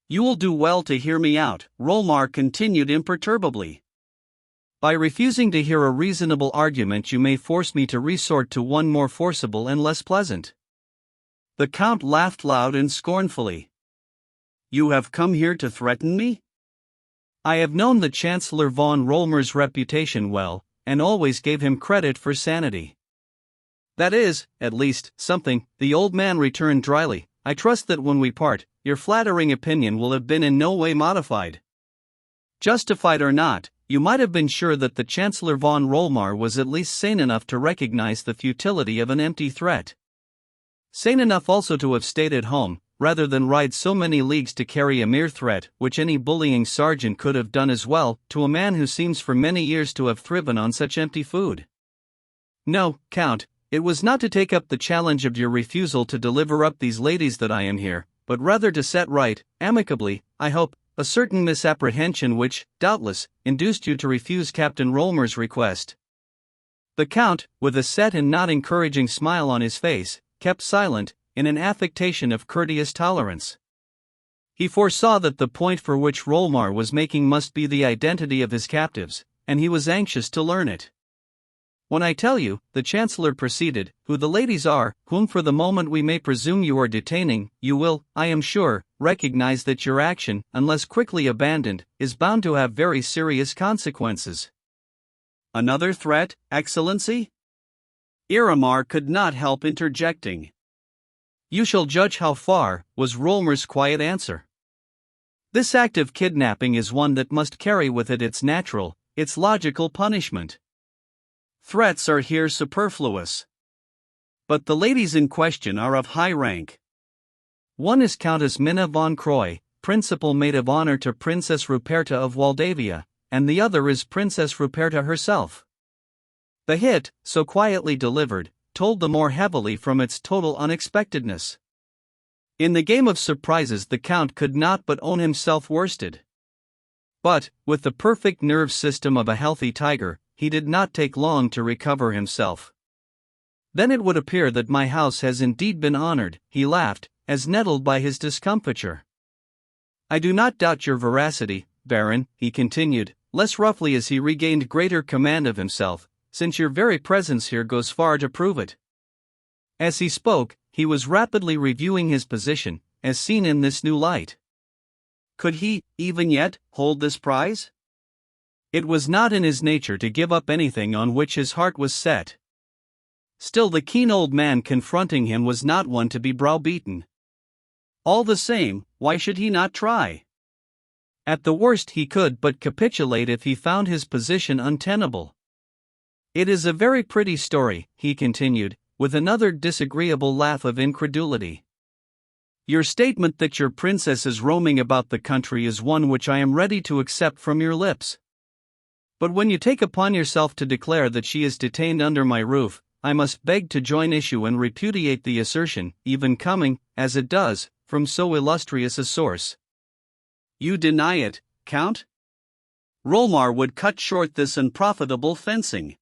"You will do well to hear me out," Rolmar continued imperturbably. "By refusing to hear a reasonable argument you may force me to resort to one more forcible and less pleasant." The Count laughed loud and scornfully. "You have come here to threaten me?" "I have known the Chancellor von Rolmar's reputation well, and always gave him credit for sanity." "That is, at least, something," the old man returned dryly. "I trust that when we part, your flattering opinion will have been in no way modified. Justified or not, you might have been sure that the Chancellor von Rolmar was at least sane enough to recognize the futility of an empty threat. Sane enough also to have stayed at home, rather than ride so many leagues to carry a mere threat, which any bullying sergeant could have done as well, to a man who seems for many years to have thriven on such empty food. No, Count, it was not to take up the challenge of your refusal to deliver up these ladies that I am here, but rather to set right, amicably, I hope, a certain misapprehension which, doubtless, induced you to refuse Captain Rolmar's request." The Count, with a set and not encouraging smile on his face, kept silent, in an affectation of courteous tolerance. He foresaw that the point for which Rolmar was making must be the identity of his captives, and he was anxious to learn it. "When I tell you," the Chancellor proceeded, "who the ladies are, whom for the moment we may presume you are detaining, you will, I am sure, recognize that your action, unless quickly abandoned, is bound to have very serious consequences." "Another threat, Excellency?" Iramar could not help interjecting. You shall judge how far, was Rollmar's quiet answer. This act of kidnapping is one that must carry with it its natural, its logical punishment. Threats are here superfluous. But the ladies in question are of high rank. One is Countess Minna von Croy, principal maid of honor to Princess Ruperta of Waldavia, and the other is Princess Ruperta herself. The hit, so quietly delivered, told the more heavily from its total unexpectedness. In the game of surprises the Count could not but own himself worsted. But, with the perfect nerve system of a healthy tiger, he did not take long to recover himself. Then it would appear that my house has indeed been honored, he laughed, as nettled by his discomfiture. I do not doubt your veracity, Baron, he continued, less roughly as he regained greater command of himself, since your very presence here goes far to prove it. As he spoke, he was rapidly reviewing his position, as seen in this new light. Could he, even yet, hold this prize? It was not in his nature to give up anything on which his heart was set. Still, the keen old man confronting him was not one to be browbeaten. All the same, why should he not try? At the worst he could but capitulate if he found his position untenable. It is a very pretty story, he continued, with another disagreeable laugh of incredulity. Your statement that your princess is roaming about the country is one which I am ready to accept from your lips. But when you take upon yourself to declare that she is detained under my roof, I must beg to join issue and repudiate the assertion, even coming, as it does, from so illustrious a source. You deny it, Count? Rollmar would cut short this unprofitable fencing.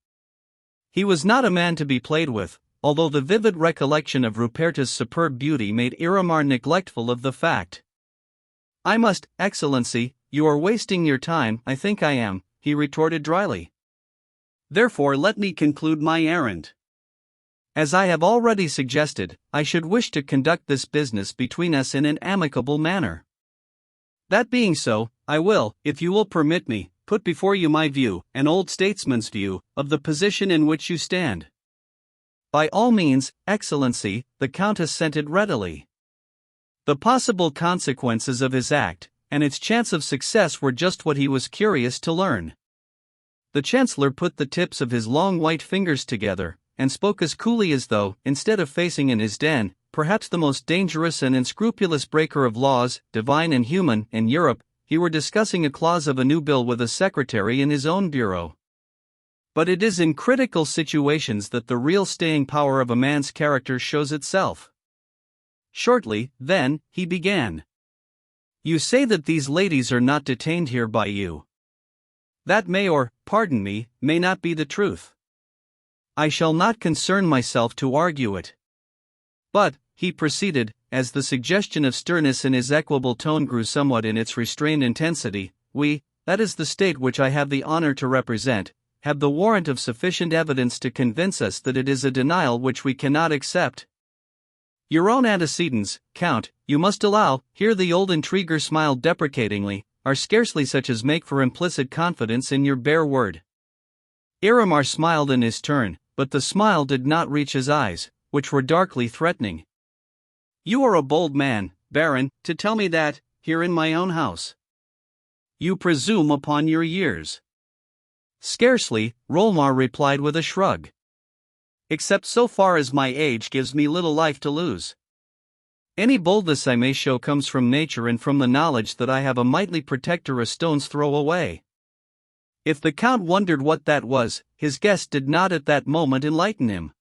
He was not a man to be played with, although the vivid recollection of Ruperta's superb beauty made Iramar neglectful of the fact. I must, Excellency, you are wasting your time. I think I am, he retorted dryly. Therefore let me conclude my errand. As I have already suggested, I should wish to conduct this business between us in an amicable manner. That being so, I will, if you will permit me, put before you my view, an old statesman's view, of the position in which you stand. By all means, Excellency, the Count assented readily. The possible consequences of his act, and its chance of success were just what he was curious to learn. The Chancellor put the tips of his long white fingers together, and spoke as coolly as though, instead of facing in his den, perhaps the most dangerous and unscrupulous breaker of laws, divine and human, in Europe, he were discussing a clause of a new bill with a secretary in his own bureau. But it is in critical situations that the real staying power of a man's character shows itself. Shortly, then, he began. You say that these ladies are not detained here by you. That may or, pardon me, may not be the truth. I shall not concern myself to argue it. But, he proceeded, as the suggestion of sternness in his equable tone grew somewhat in its restrained intensity, we, that is the state which I have the honor to represent, have the warrant of sufficient evidence to convince us that it is a denial which we cannot accept. Your own antecedents, Count, you must allow, here the old intriguer smiled deprecatingly, are scarcely such as make for implicit confidence in your bare word. Iramar smiled in his turn, but the smile did not reach his eyes, which were darkly threatening. You are a bold man, Baron, to tell me that, here in my own house. You presume upon your years. Scarcely, Rollmar replied with a shrug. Except so far as my age gives me little life to lose. Any boldness I may show comes from nature and from the knowledge that I have a mighty protector a stone's throw away. If the Count wondered what that was, his guest did not at that moment enlighten him.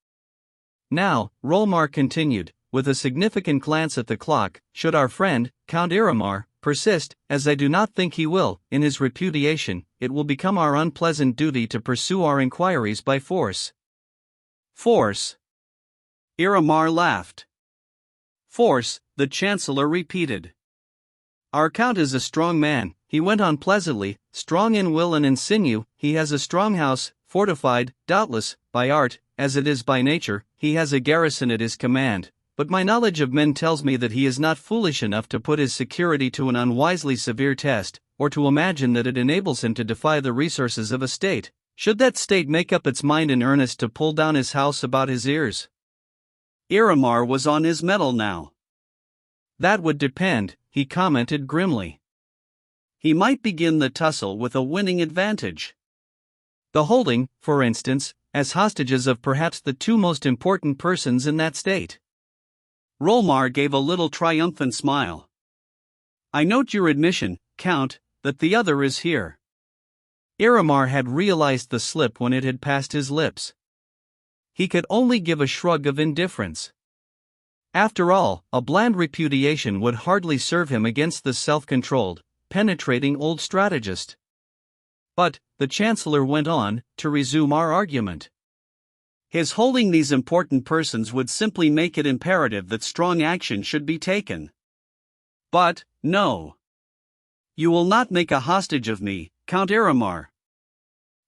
Now, Rollmar continued, with a significant glance at the clock, should our friend, Count Iramar, persist, as I do not think he will, in his repudiation, it will become our unpleasant duty to pursue our inquiries by force. Force? Iramar laughed. Force, the Chancellor repeated. Our Count is a strong man, he went on pleasantly, strong in will and in sinew. He has a strong house, fortified, doubtless, by art, as it is by nature. He has a garrison at his command, but my knowledge of men tells me that he is not foolish enough to put his security to an unwisely severe test, or to imagine that it enables him to defy the resources of a state, should that state make up its mind in earnest to pull down his house about his ears. Iramar was on his mettle now. That would depend, he commented grimly. He might begin the tussle with a winning advantage. The holding, for instance, as hostages of perhaps the two most important persons in that state. Rolmar gave a little triumphant smile. I note your admission, Count, that the other is here. Iramar had realized the slip when it had passed his lips. He could only give a shrug of indifference. After all, a bland repudiation would hardly serve him against the self-controlled, penetrating old strategist. But, the Chancellor went on, to resume our argument. His holding these important persons would simply make it imperative that strong action should be taken. But, no. You will not make a hostage of me, Count Iramar.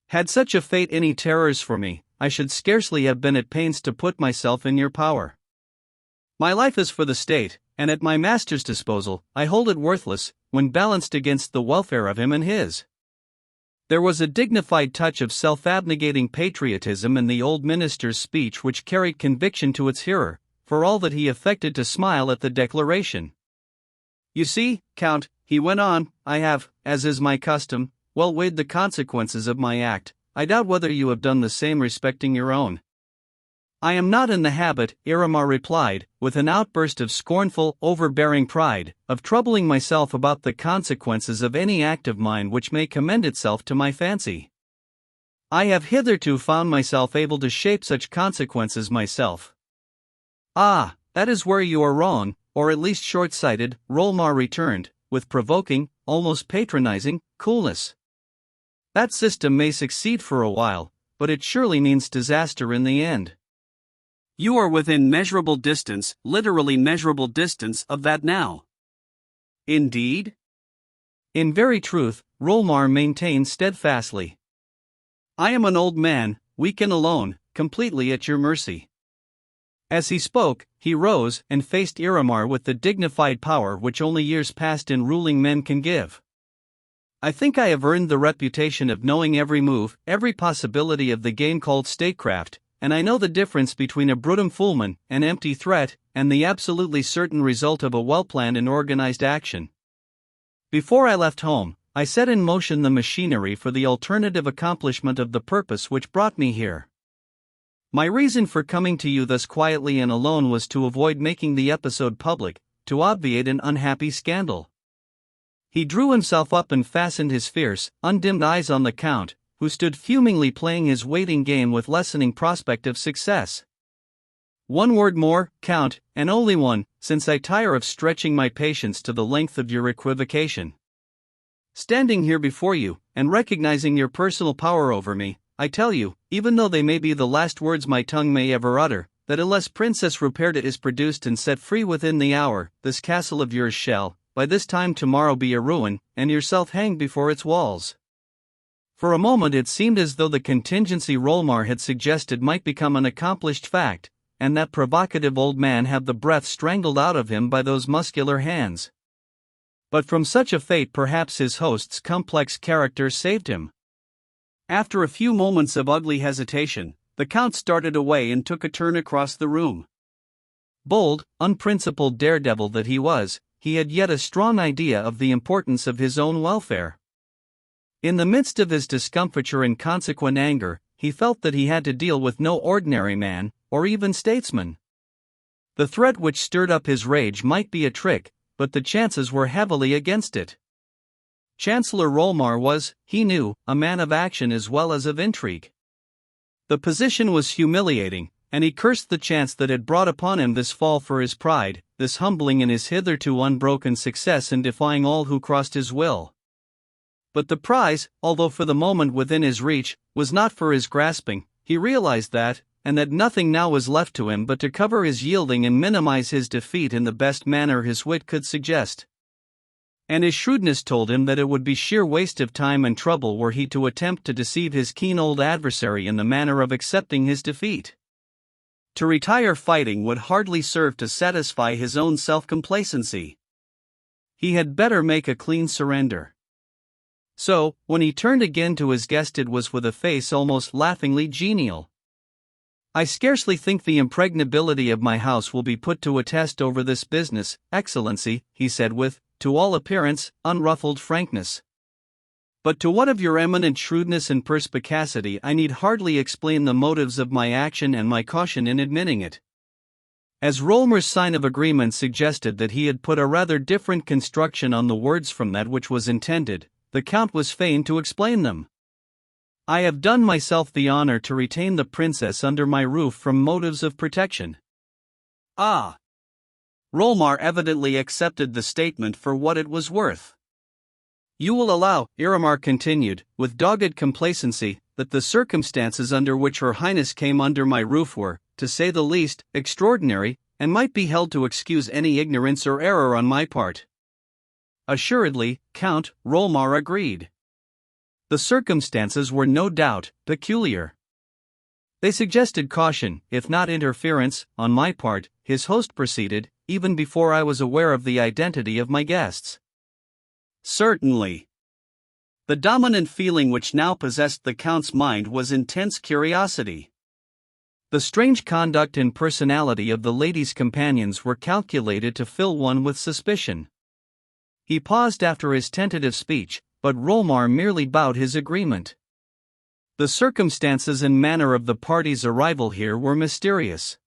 Had such a fate any terrors for me, I should scarcely have been at pains to put myself in your power. My life is for the state, and at my master's disposal, I hold it worthless, when balanced against the welfare of him and his. There was a dignified touch of self-abnegating patriotism in the old minister's speech which carried conviction to its hearer, for all that he affected to smile at the declaration. You see, Count, he went on, I have, as is my custom, well weighed the consequences of my act. I doubt whether you have done the same respecting your own. I am not in the habit, Iramar replied, with an outburst of scornful, overbearing pride, of troubling myself about the consequences of any act of mine which may commend itself to my fancy. I have hitherto found myself able to shape such consequences myself. Ah, that is where you are wrong, or at least short-sighted, Rolmar returned, with provoking, almost patronizing, coolness. That system may succeed for a while, but it surely means disaster in the end. You are within measurable distance, literally measurable distance, of that now. Indeed? In very truth, Rolmar maintained steadfastly. I am an old man, weak and alone, completely at your mercy. As he spoke, he rose and faced Iramar with the dignified power which only years passed in ruling men can give. I think I have earned the reputation of knowing every move, every possibility of the game called statecraft, and I know the difference between a brutum fulmen, an empty threat, and the absolutely certain result of a well-planned and organized action. Before I left home, I set in motion the machinery for the alternative accomplishment of the purpose which brought me here. My reason for coming to you thus quietly and alone was to avoid making the episode public, to obviate an unhappy scandal. He drew himself up and fastened his fierce, undimmed eyes on the Count, who stood fumingly playing his waiting game with lessening prospect of success. One word more, Count, and only one, since I tire of stretching my patience to the length of your equivocation. Standing here before you, and recognizing your personal power over me, I tell you, even though they may be the last words my tongue may ever utter, that unless Princess Ruperta is produced and set free within the hour, this castle of yours shall, by this time tomorrow, be a ruin, and yourself hanged before its walls. For a moment it seemed as though the contingency Rolmar had suggested might become an accomplished fact, and that provocative old man have the breath strangled out of him by those muscular hands. But from such a fate perhaps his host's complex character saved him. After a few moments of ugly hesitation, the Count started away and took a turn across the room. Bold, unprincipled daredevil that he was, he had yet a strong idea of the importance of his own welfare. In the midst of his discomfiture and consequent anger, he felt that he had to deal with no ordinary man, or even statesman. The threat which stirred up his rage might be a trick, but the chances were heavily against it. Chancellor Rolmar was, he knew, a man of action as well as of intrigue. The position was humiliating, and he cursed the chance that had brought upon him this fall for his pride, this humbling in his hitherto unbroken success in defying all who crossed his will. But the prize, although for the moment within his reach, was not for his grasping. He realized that, and that nothing now was left to him but to cover his yielding and minimize his defeat in the best manner his wit could suggest. And his shrewdness told him that it would be sheer waste of time and trouble were he to attempt to deceive his keen old adversary in the manner of accepting his defeat. To retire fighting would hardly serve to satisfy his own self-complacency. He had better make a clean surrender. So, when he turned again to his guest, it was with a face almost laughingly genial. I scarcely think the impregnability of my house will be put to a test over this business, Excellency, he said with, to all appearance, unruffled frankness. But to what of your eminent shrewdness and perspicacity I need hardly explain the motives of my action and my caution in admitting it. As Rollmer's sign of agreement suggested that he had put a rather different construction on the words from that which was intended, the Count was fain to explain them. I have done myself the honor to retain the princess under my roof from motives of protection. Ah! Rollmer evidently accepted the statement for what it was worth. You will allow, Iramar continued, with dogged complacency, that the circumstances under which Her Highness came under my roof were, to say the least, extraordinary, and might be held to excuse any ignorance or error on my part. Assuredly, Count, Rollmer agreed. The circumstances were no doubt peculiar. They suggested caution, if not interference, on my part, his host proceeded, even before I was aware of the identity of my guests. Certainly. The dominant feeling which now possessed the Count's mind was intense curiosity. The strange conduct and personality of the lady's companions were calculated to fill one with suspicion. He paused after his tentative speech, but Rollmer merely bowed his agreement. The circumstances and manner of the party's arrival here were mysterious.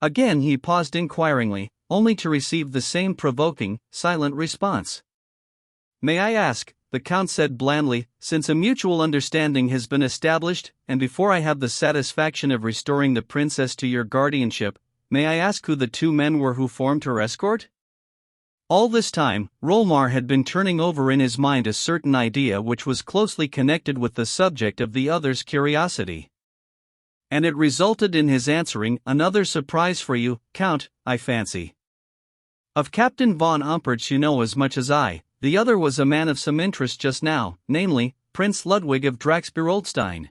Again he paused inquiringly, only to receive the same provoking, silent response. May I ask, the Count said blandly, since a mutual understanding has been established, and before I have the satisfaction of restoring the princess to your guardianship, may I ask who the two men were who formed her escort? All this time, Rollmer had been turning over in his mind a certain idea which was closely connected with the subject of the other's curiosity. And it resulted in his answering, another surprise for you, Count, I fancy. Of Captain von Umpertz you know as much as I. The other was a man of some interest just now, namely, Prince Ludwig of Draxby-Roldstein.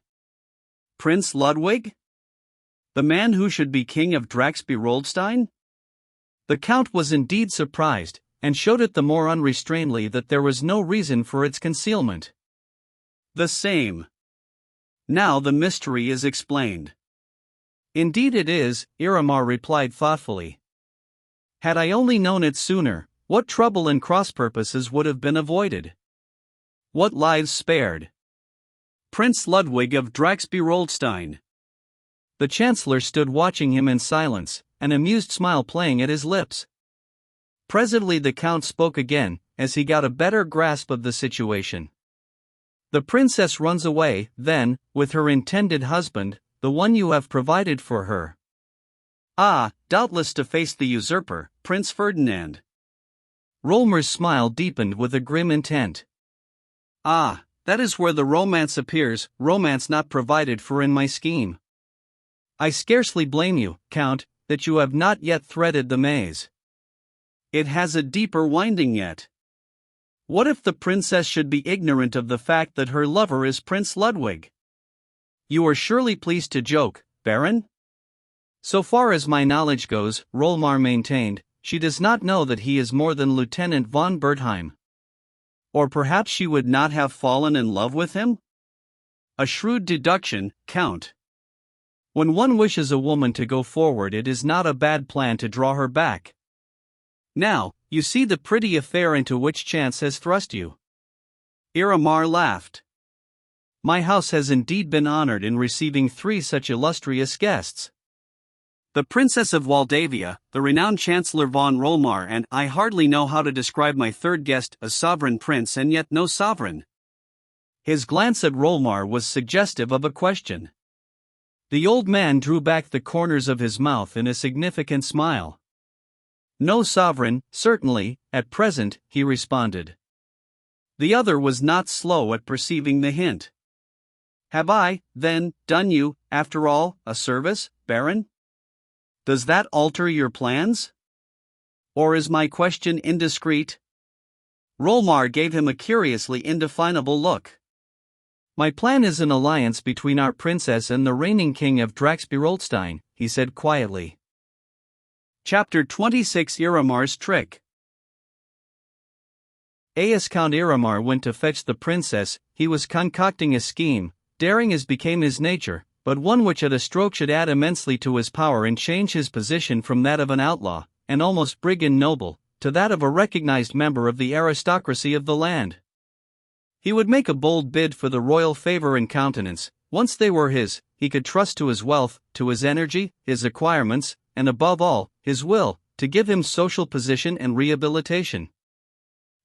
Prince Ludwig? The man who should be king of Draxby-Roldstein? The Count was indeed surprised, and showed it the more unrestrainedly that there was no reason for its concealment. The same. Now the mystery is explained. Indeed it is, Iramar replied thoughtfully. Had I only known it sooner, what trouble and cross-purposes would have been avoided? What lives spared? Prince Ludwig of Draxby-Roldstein. The Chancellor stood watching him in silence, an amused smile playing at his lips. Presently the Count spoke again, as he got a better grasp of the situation. The princess runs away, then, with her intended husband, the one you have provided for her. Ah, doubtless to face the usurper, Prince Ferdinand. Rollmer's smile deepened with a grim intent. Ah, that is where the romance appears, romance not provided for in my scheme. I scarcely blame you, Count, that you have not yet threaded the maze. It has a deeper winding yet. What if the princess should be ignorant of the fact that her lover is Prince Ludwig? You are surely pleased to joke, Baron? So far as my knowledge goes, Rollmer maintained, she does not know that he is more than Lieutenant von Bertheim. Or perhaps she would not have fallen in love with him? A shrewd deduction, Count. When one wishes a woman to go forward, it is not a bad plan to draw her back. Now, you see the pretty affair into which chance has thrust you. Iramar laughed. My house has indeed been honored in receiving 3 such illustrious guests. The Princess of Waldavia, the renowned Chancellor von Rollmer, and I hardly know how to describe my third guest, a sovereign prince and yet no sovereign. His glance at Rollmer was suggestive of a question. The old man drew back the corners of his mouth in a significant smile. No sovereign, certainly, at present, he responded. The other was not slow at perceiving the hint. Have I, then, done you, after all, a service, Baron? Does that alter your plans? Or is my question indiscreet? Rollmer gave him a curiously indefinable look. My plan is an alliance between our princess and the reigning king of Draxby-Roldstein, he said quietly. Chapter 26 Iramar's Trick. As Count Iramar went to fetch the princess, he was concocting a scheme, daring as became his nature, but one which at a stroke should add immensely to his power and change his position from that of an outlaw, an almost brigand noble, to that of a recognized member of the aristocracy of the land. He would make a bold bid for the royal favor and countenance. Once they were his, he could trust to his wealth, to his energy, his acquirements, and above all, his will, to give him social position and rehabilitation.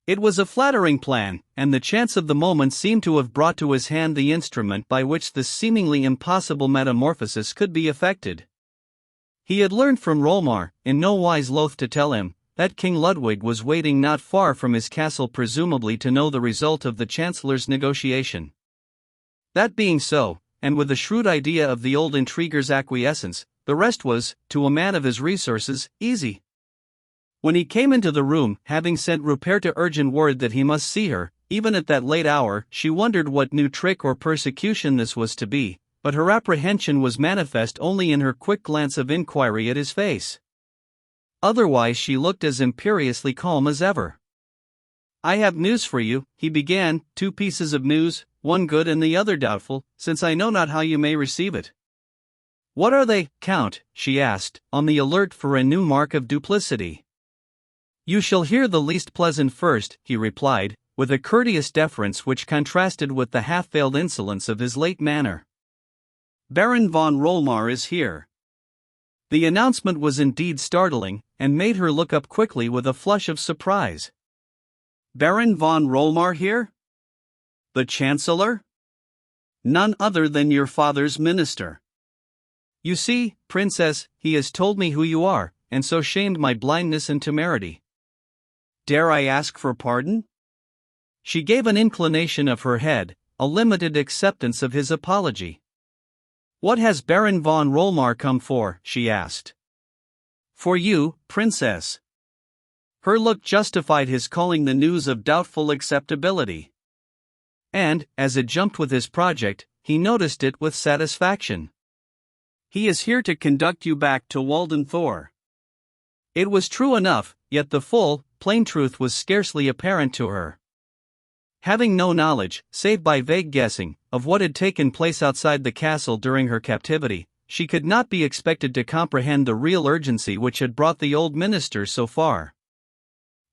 It was a flattering plan, and the chance of the moment seemed to have brought to his hand the instrument by which this seemingly impossible metamorphosis could be effected. He had learned from Rolmar, in no wise loath to tell him, that King Ludwig was waiting not far from his castle, presumably to know the result of the Chancellor's negotiation. That being so, and with a shrewd idea of the old intriguer's acquiescence, the rest was, to a man of his resources, easy. When he came into the room, having sent Ruperta urgent word that he must see her, even at that late hour, she wondered what new trick or persecution this was to be, but her apprehension was manifest only in her quick glance of inquiry at his face. Otherwise she looked as imperiously calm as ever. "I have news for you," he began, "2 pieces of news, one good and the other doubtful, since I know not how you may receive it." "What are they, Count?" she asked, on the alert for a new mark of duplicity. "You shall hear the least pleasant first," he replied, with a courteous deference which contrasted with the half-veiled insolence of his late manner. "Baron von Rolmar is here." The announcement was indeed startling, and made her look up quickly with a flush of surprise. "Baron von Rolmar here? The Chancellor? None other than your father's minister. You see, Princess, he has told me who you are, and so shamed my blindness and temerity." "Dare I ask for pardon?" She gave an inclination of her head, a limited acceptance of his apology. "What has Baron von Rolmar come for?" she asked. "For you, Princess." Her look justified his calling the news of doubtful acceptability. And, as it jumped with his project, he noticed it with satisfaction. "He is here to conduct you back to Walden Thor." It was true enough, yet the full, plain truth was scarcely apparent to her. Having no knowledge, save by vague guessing, of what had taken place outside the castle during her captivity, she could not be expected to comprehend the real urgency which had brought the old minister so far.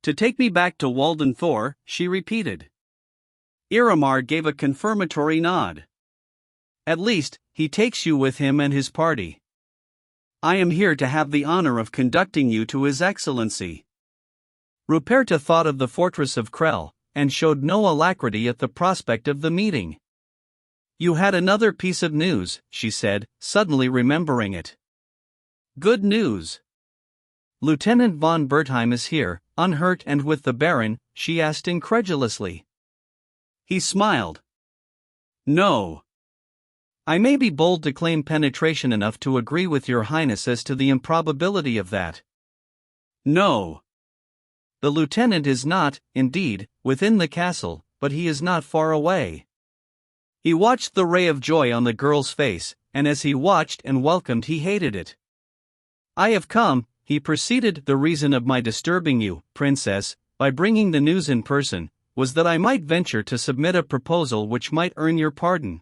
"To take me back to Walden Thor," she repeated. Iramar gave a confirmatory nod. "At least, he takes you with him and his party." "I am here to have the honor of conducting you to His Excellency." Ruperta thought of the fortress of Krell, and showed no alacrity at the prospect of the meeting. "You had another piece of news," she said, suddenly remembering it. "Good news." "Lieutenant von Bertheim is here, unhurt and with the Baron?" she asked incredulously. He smiled. "No. I may be bold to claim penetration enough to agree with your Highness as to the improbability of that. No. The lieutenant is not, indeed, within the castle, but he is not far away." He watched the ray of joy on the girl's face, and as he watched and welcomed he hated it. "I have come," he proceeded, "the reason of my disturbing you, Princess, by bringing the news in person, was that I might venture to submit a proposal which might earn your pardon."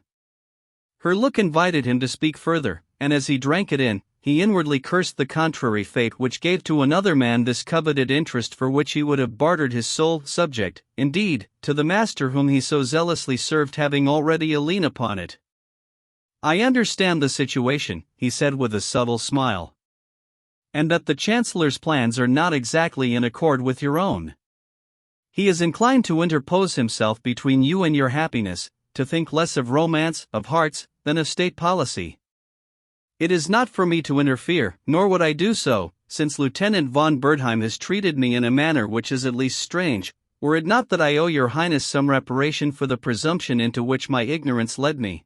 Her look invited him to speak further, and as he drank it in, he inwardly cursed the contrary fate which gave to another man this coveted interest for which he would have bartered his sole subject, indeed, to the master whom he so zealously served having already a lien upon it. "I understand the situation," he said with a subtle smile. "And that the Chancellor's plans are not exactly in accord with your own. He is inclined to interpose himself between you and your happiness, to think less of romance, of hearts, than of state policy. It is not for me to interfere, nor would I do so, since Lieutenant von Bertheim has treated me in a manner which is at least strange, were it not that I owe your Highness some reparation for the presumption into which my ignorance led me.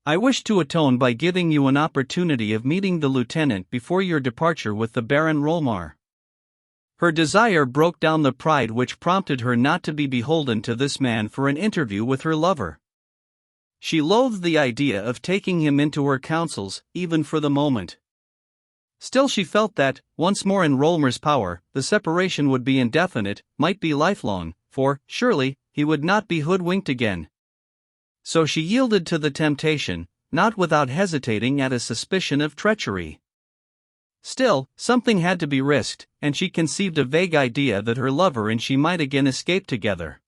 I wish to atone by giving you an opportunity of meeting the lieutenant before your departure with the Baron Rolmar." Her desire broke down the pride which prompted her not to be beholden to this man for an interview with her lover. She loathed the idea of taking him into her counsels, even for the moment. Still she felt that, once more in Rolmar's power, the separation would be indefinite, might be lifelong, for, surely, he would not be hoodwinked again. So she yielded to the temptation, not without hesitating at a suspicion of treachery. Still, something had to be risked, and she conceived a vague idea that her lover and she might again escape together.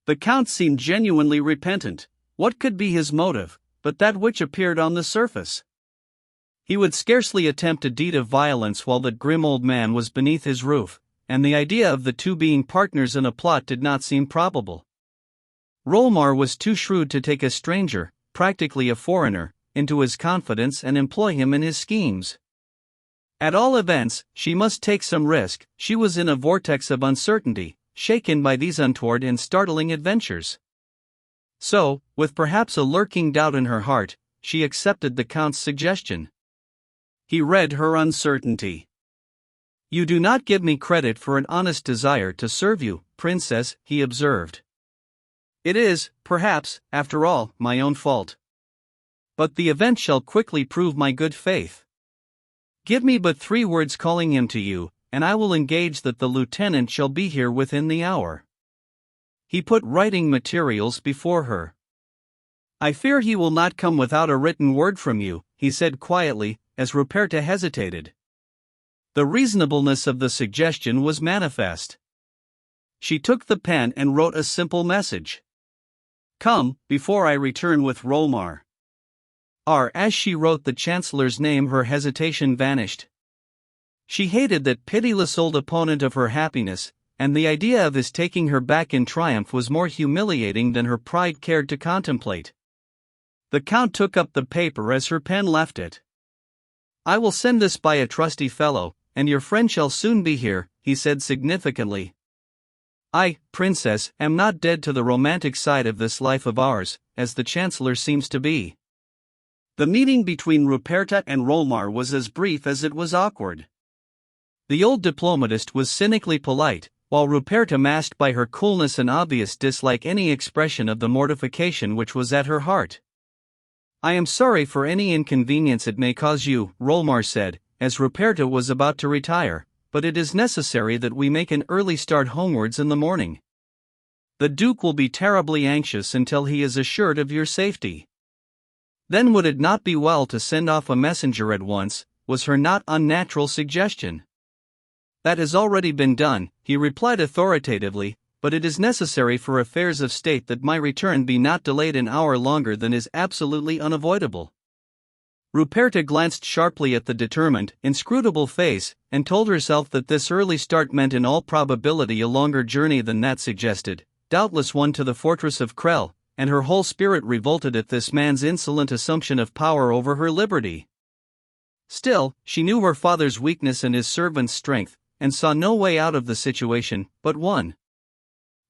The Count seemed genuinely repentant. What could be his motive, but that which appeared on the surface? He would scarcely attempt a deed of violence while that grim old man was beneath his roof, and the idea of the two being partners in a plot did not seem probable. Rolmar was too shrewd to take a stranger, practically a foreigner, into his confidence and employ him in his schemes. At all events, she must take some risk. She was in a vortex of uncertainty, shaken by these untoward and startling adventures. So, with perhaps a lurking doubt in her heart, she accepted the Count's suggestion. He read her uncertainty. "You do not give me credit for an honest desire to serve you, Princess," he observed. "It is, perhaps, after all, my own fault. But the event shall quickly prove my good faith. Give me but 3 words calling him to you, and I will engage that the lieutenant shall be here within the hour." He put writing materials before her. "I fear he will not come without a written word from you," he said quietly, as Ruperta hesitated. The reasonableness of the suggestion was manifest. She took the pen and wrote a simple message. "Come, before I return with Rolmar." As she wrote the Chancellor's name, her hesitation vanished. She hated that pitiless old opponent of her happiness, and the idea of his taking her back in triumph was more humiliating than her pride cared to contemplate. The Count took up the paper as her pen left it. "I will send this by a trusty fellow, and your friend shall soon be here," he said significantly. "I, Princess, am not dead to the romantic side of this life of ours, as the Chancellor seems to be." The meeting between Ruperta and Rolmar was as brief as it was awkward. The old diplomatist was cynically polite, while Ruperta masked by her coolness and obvious dislike any expression of the mortification which was at her heart. "I am sorry for any inconvenience it may cause you," Rolmar said, as Ruperta was about to retire, "but it is necessary that we make an early start homewards in the morning. The Duke will be terribly anxious until he is assured of your safety." "Then would it not be well to send off a messenger at once?" was her not unnatural suggestion. "That has already been done," he replied authoritatively, "but it is necessary for affairs of state that my return be not delayed an hour longer than is absolutely unavoidable." Ruperta glanced sharply at the determined, inscrutable face, and told herself that this early start meant in all probability a longer journey than that suggested, doubtless one to the fortress of Krell, and her whole spirit revolted at this man's insolent assumption of power over her liberty. Still, she knew her father's weakness and his servant's strength, and saw no way out of the situation but one.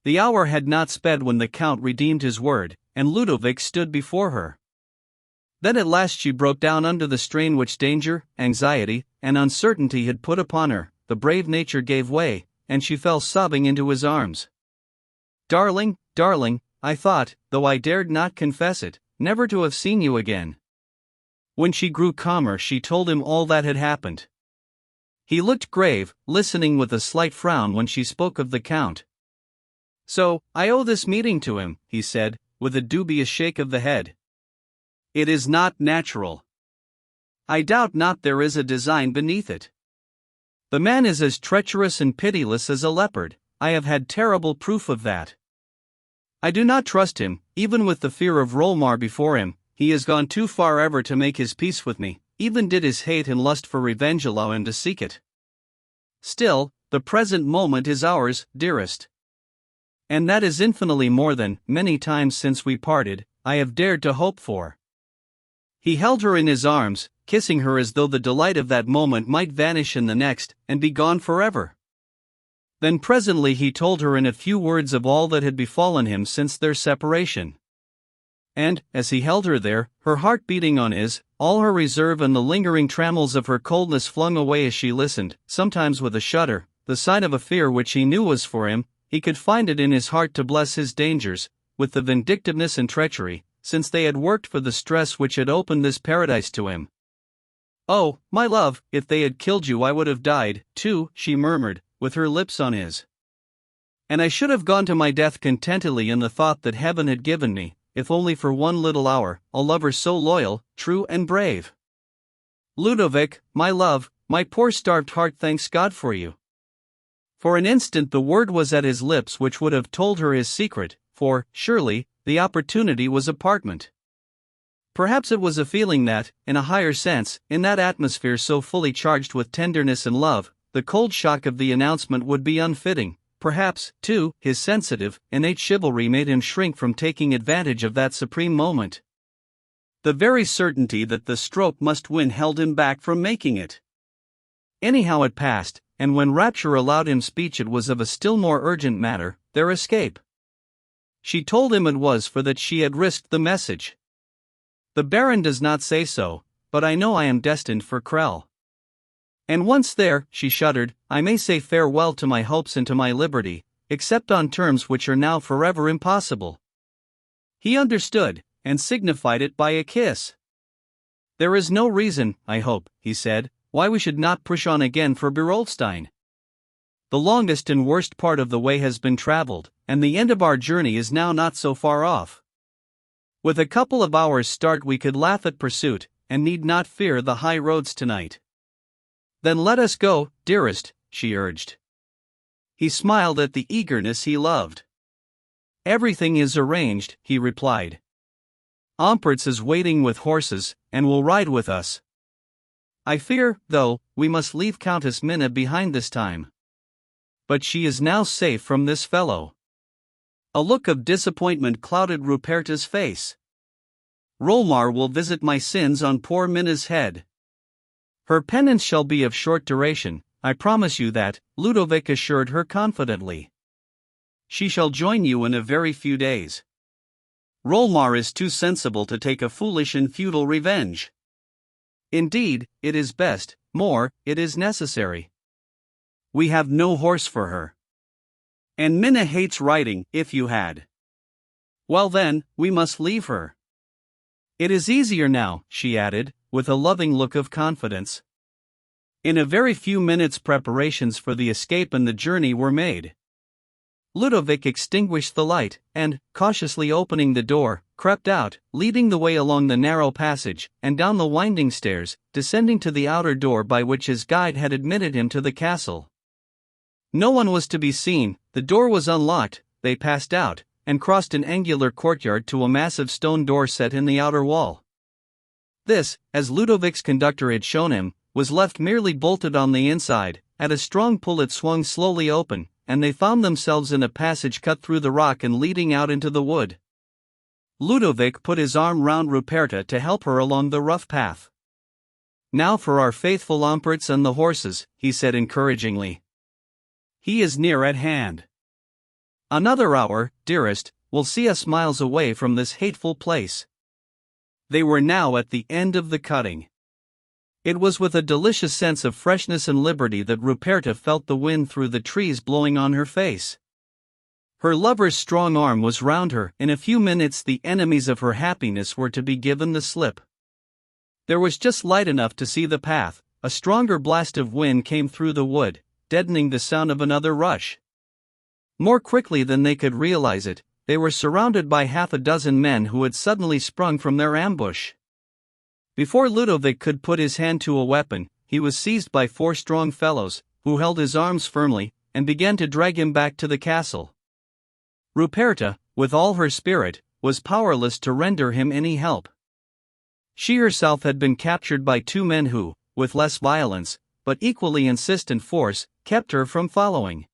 The hour had not sped when the Count redeemed his word, and Ludovic stood before her. Then at last she broke down under the strain which danger, anxiety, and uncertainty had put upon her. The brave nature gave way, and she fell sobbing into his arms. "Darling, darling, I thought, though I dared not confess it, never to have seen you again." When she grew calmer, she told him all that had happened. He looked grave, listening with a slight frown when she spoke of the Count. "So, I owe this meeting to him," he said, with a dubious shake of the head. "It is not natural. I doubt not there is a design beneath it. The man is as treacherous and pitiless as a leopard. I have had terrible proof of that. I do not trust him, even with the fear of Rolmar before him. He has gone too far ever to make his peace with me, even did his hate and lust for revenge allow him to seek it. Still, the present moment is ours, dearest. And that is infinitely more than, many times since we parted, I have dared to hope for." He held her in his arms, kissing her as though the delight of that moment might vanish in the next, and be gone forever. Then presently he told her in a few words of all that had befallen him since their separation. And, as he held her there, her heart beating on his, all her reserve and the lingering trammels of her coldness flung away as she listened, sometimes with a shudder, the sign of a fear which he knew was for him. He could find it in his heart to bless his dangers, with the vindictiveness and treachery, since they had worked for the stress which had opened this paradise to him. "Oh, my love, if they had killed you I would have died, too," she murmured, with her lips on his. "And I should have gone to my death contentedly in the thought that heaven had given me, if only for one little hour, a lover so loyal, true and brave. Ludovic, my love, my poor starved heart thanks God for you. For an instant the word was at his lips which would have told her his secret, for, surely, the opportunity was apartment. Perhaps it was a feeling that, in a higher sense, in that atmosphere so fully charged with tenderness and love, the cold shock of the announcement would be unfitting. Perhaps, too, his sensitive, innate chivalry made him shrink from taking advantage of that supreme moment. The very certainty that the stroke must win held him back from making it. Anyhow it passed, and when rapture allowed him speech it was of a still more urgent matter, their escape. She told him it was for that she had risked the message. The Baron does not say so, but I know I am destined for Krell. And once there, she shuddered, I may say farewell to my hopes and to my liberty, except on terms which are now forever impossible. He understood, and signified it by a kiss. There is no reason, I hope, he said, why we should not push on again for Berolstein. The longest and worst part of the way has been traveled, and the end of our journey is now not so far off. With a couple of hours' start we could laugh at pursuit, and need not fear the high roads tonight. Then let us go, dearest, she urged. He smiled at the eagerness he loved. Everything is arranged, he replied. Ampertz is waiting with horses, and will ride with us. I fear, though, we must leave Countess Minna behind this time. But she is now safe from this fellow. A look of disappointment clouded Ruperta's face. Rolmar will visit my sins on poor Minna's head. Her penance shall be of short duration, I promise you that, Ludovic assured her confidently. She shall join you in a very few days. Rolmar is too sensible to take a foolish and futile revenge. Indeed, it is best, more, it is necessary. We have no horse for her. And Minna hates riding, if you had. Well then, we must leave her. It is easier now, she added, with a loving look of confidence. In a very few minutes preparations for the escape and the journey were made. Ludovic extinguished the light, and, cautiously opening the door, crept out, leading the way along the narrow passage, and down the winding stairs, descending to the outer door by which his guide had admitted him to the castle. No one was to be seen, the door was unlocked, they passed out, and crossed an angular courtyard to a massive stone door set in the outer wall. This, as Ludovic's conductor had shown him, was left merely bolted on the inside. At a strong pull it swung slowly open, and they found themselves in a passage cut through the rock and leading out into the wood. Ludovic put his arm round Ruperta to help her along the rough path. Now for our faithful Ampertz and the horses, he said encouragingly. He is near at hand. Another hour, dearest, will see us miles away from this hateful place. They were now at the end of the cutting. It was with a delicious sense of freshness and liberty that Ruperta felt the wind through the trees blowing on her face. Her lover's strong arm was round her. In a few minutes the enemies of her happiness were to be given the slip. There was just light enough to see the path. A stronger blast of wind came through the wood, deadening the sound of another rush. More quickly than they could realize it, they were surrounded by half a dozen men who had suddenly sprung from their ambush. Before Ludovic could put his hand to a weapon, he was seized by 4 strong fellows, who held his arms firmly, and began to drag him back to the castle. Ruperta, with all her spirit, was powerless to render him any help. She herself had been captured by 2 men who, with less violence, but equally insistent force, kept her from following.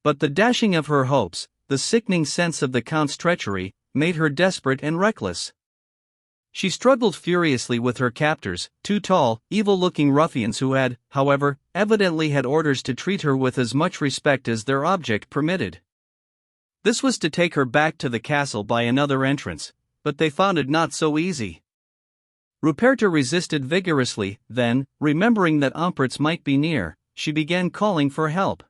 But the dashing of her hopes, the sickening sense of the Count's treachery, made her desperate and reckless. She struggled furiously with her captors, 2 tall, evil-looking ruffians who had, however, evidently had orders to treat her with as much respect as their object permitted. This was to take her back to the castle by another entrance, but they found it not so easy. Ruperta resisted vigorously, then, remembering that Ampertz might be near, she began calling for help.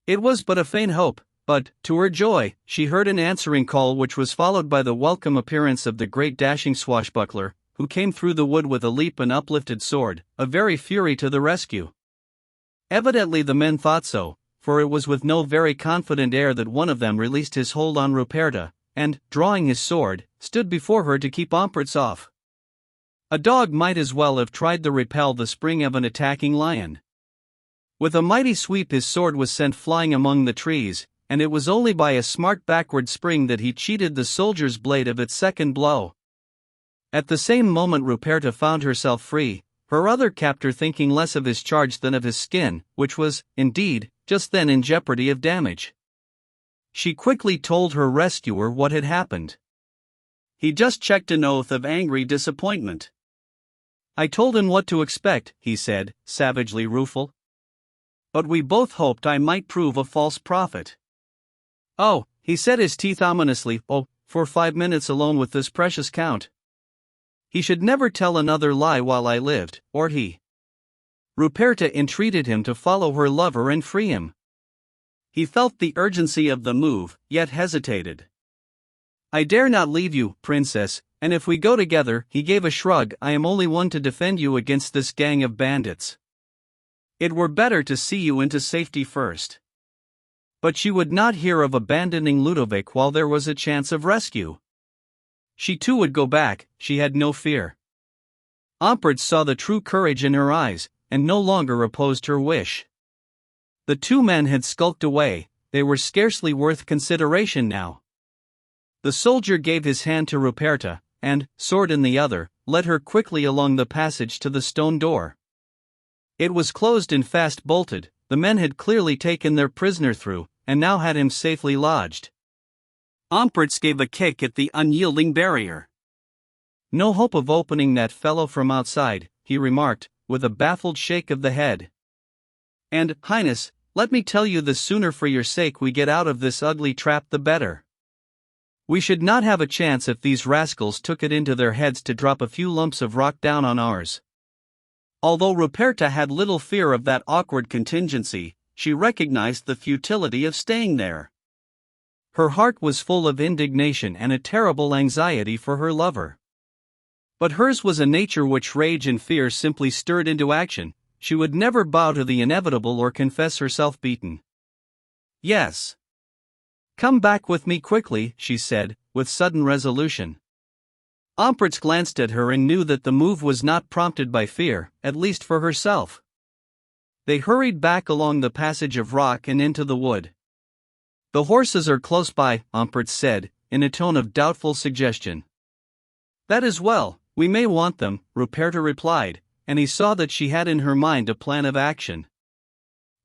It was but a faint hope, but, to her joy, she heard an answering call which was followed by the welcome appearance of the great dashing swashbuckler, who came through the wood with a leap and uplifted sword, a very fury to the rescue. Evidently the men thought so, for it was with no very confident air that one of them released his hold on Ruperta, and, drawing his sword, stood before her to keep Omprits off. A dog might as well have tried to repel the spring of an attacking lion. With a mighty sweep his sword was sent flying among the trees, and it was only by a smart backward spring that he cheated the soldier's blade of its second blow. At the same moment Ruperta found herself free, her other captor thinking less of his charge than of his skin, which was, indeed, just then in jeopardy of damage. She quickly told her rescuer what had happened. He just checked an oath of angry disappointment. I told him what to expect, he said, savagely rueful. But we both hoped I might prove a false prophet. Oh, he set his teeth ominously, for 5 minutes alone with this precious count. He should never tell another lie while I lived, or he. Ruperta entreated him to follow her lover and free him. He felt the urgency of the move, yet hesitated. I dare not leave you, princess, and if we go together, he gave a shrug, I am only one to defend you against this gang of bandits. It were better to see you into safety first. But she would not hear of abandoning Ludovic while there was a chance of rescue. She too would go back, she had no fear. Omprits saw the true courage in her eyes, and no longer opposed her wish. The two men had skulked away, they were scarcely worth consideration now. The soldier gave his hand to Ruperta, and, sword in the other, led her quickly along the passage to the stone door. It was closed and fast bolted, the men had clearly taken their prisoner through, and now had him safely lodged. Omprits gave a kick at the unyielding barrier. No hope of opening that fellow from outside, he remarked, with a baffled shake of the head. And, Highness, let me tell you the sooner for your sake we get out of this ugly trap the better. We should not have a chance if these rascals took it into their heads to drop a few lumps of rock down on ours. Although Ruperta had little fear of that awkward contingency, she recognized the futility of staying there. Her heart was full of indignation and a terrible anxiety for her lover. But hers was a nature which rage and fear simply stirred into action. She would never bow to the inevitable or confess herself beaten. Yes. Come back with me quickly, she said, with sudden resolution. Omprits glanced at her and knew that the move was not prompted by fear, at least for herself. They hurried back along the passage of rock and into the wood. The horses are close by, Omprits said, in a tone of doubtful suggestion. That is well, we may want them, Ruperta replied, and he saw that she had in her mind a plan of action.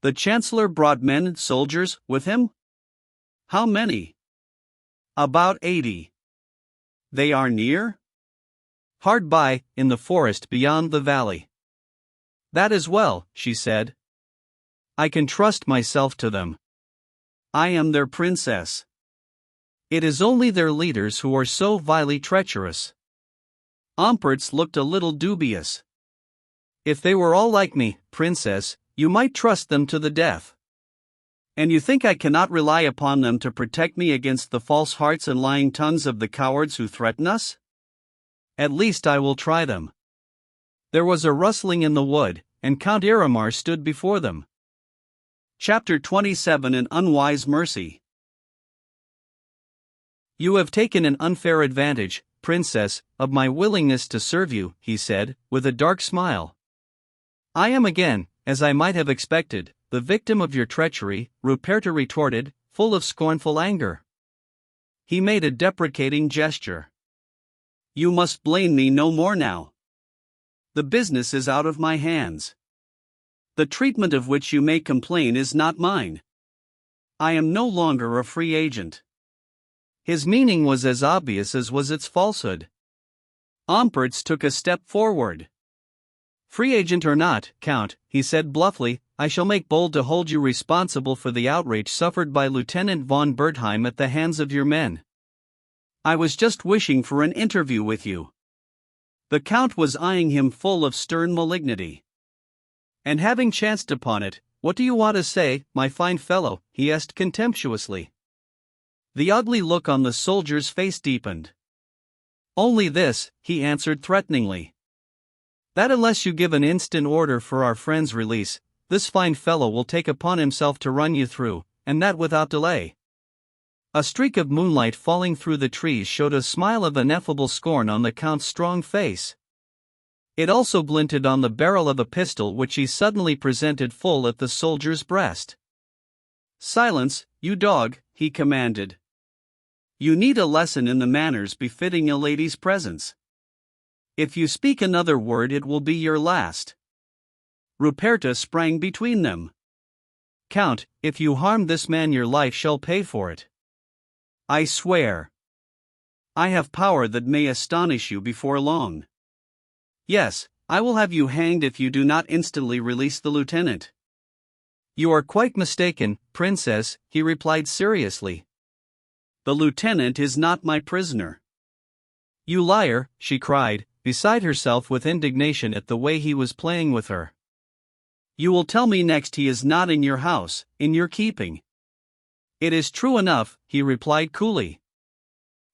The Chancellor brought men and soldiers with him? How many? About 80. They are near? Hard by, in the forest beyond the valley. That is well, she said. I can trust myself to them. I am their princess. It is only their leaders who are so vilely treacherous. Omprits looked a little dubious. If they were all like me, princess, you might trust them to the death. And you think I cannot rely upon them to protect me against the false hearts and lying tongues of the cowards who threaten us? At least I will try them. There was a rustling in the wood, and Count Iramar stood before them. Chapter 27 An Unwise Mercy. You have taken an unfair advantage, princess, of my willingness to serve you, he said, with a dark smile. I am again, as I might have expected, the victim of your treachery, Ruperta retorted, full of scornful anger. He made a deprecating gesture. You must blame me no more now. The business is out of my hands. The treatment of which you may complain is not mine. I am no longer a free agent. His meaning was as obvious as was its falsehood. Omprits took a step forward. Free agent or not, Count, he said bluffly, I shall make bold to hold you responsible for the outrage suffered by Lieutenant von Bertheim at the hands of your men. I was just wishing for an interview with you. The Count was eyeing him full of stern malignity. And having chanced upon it, what do you want to say, my fine fellow? He asked contemptuously. The ugly look on the soldier's face deepened. Only this, he answered threateningly. That unless you give an instant order for our friend's release, this fine fellow will take upon himself to run you through, and that without delay. A streak of moonlight falling through the trees showed a smile of ineffable scorn on the Count's strong face. It also glinted on the barrel of a pistol which he suddenly presented full at the soldier's breast. "Silence, you dog," he commanded. "You need a lesson in the manners befitting a lady's presence. If you speak another word it will be your last." Ruperta sprang between them. "Count, if you harm this man your life shall pay for it." "I swear. I have power that may astonish you before long. Yes, I will have you hanged if you do not instantly release the lieutenant." "You are quite mistaken, Princess," he replied seriously. "The lieutenant is not my prisoner." "You liar," she cried, beside herself with indignation at the way he was playing with her. "You will tell me next he is not in your house, in your keeping." "It is true enough," he replied coolly.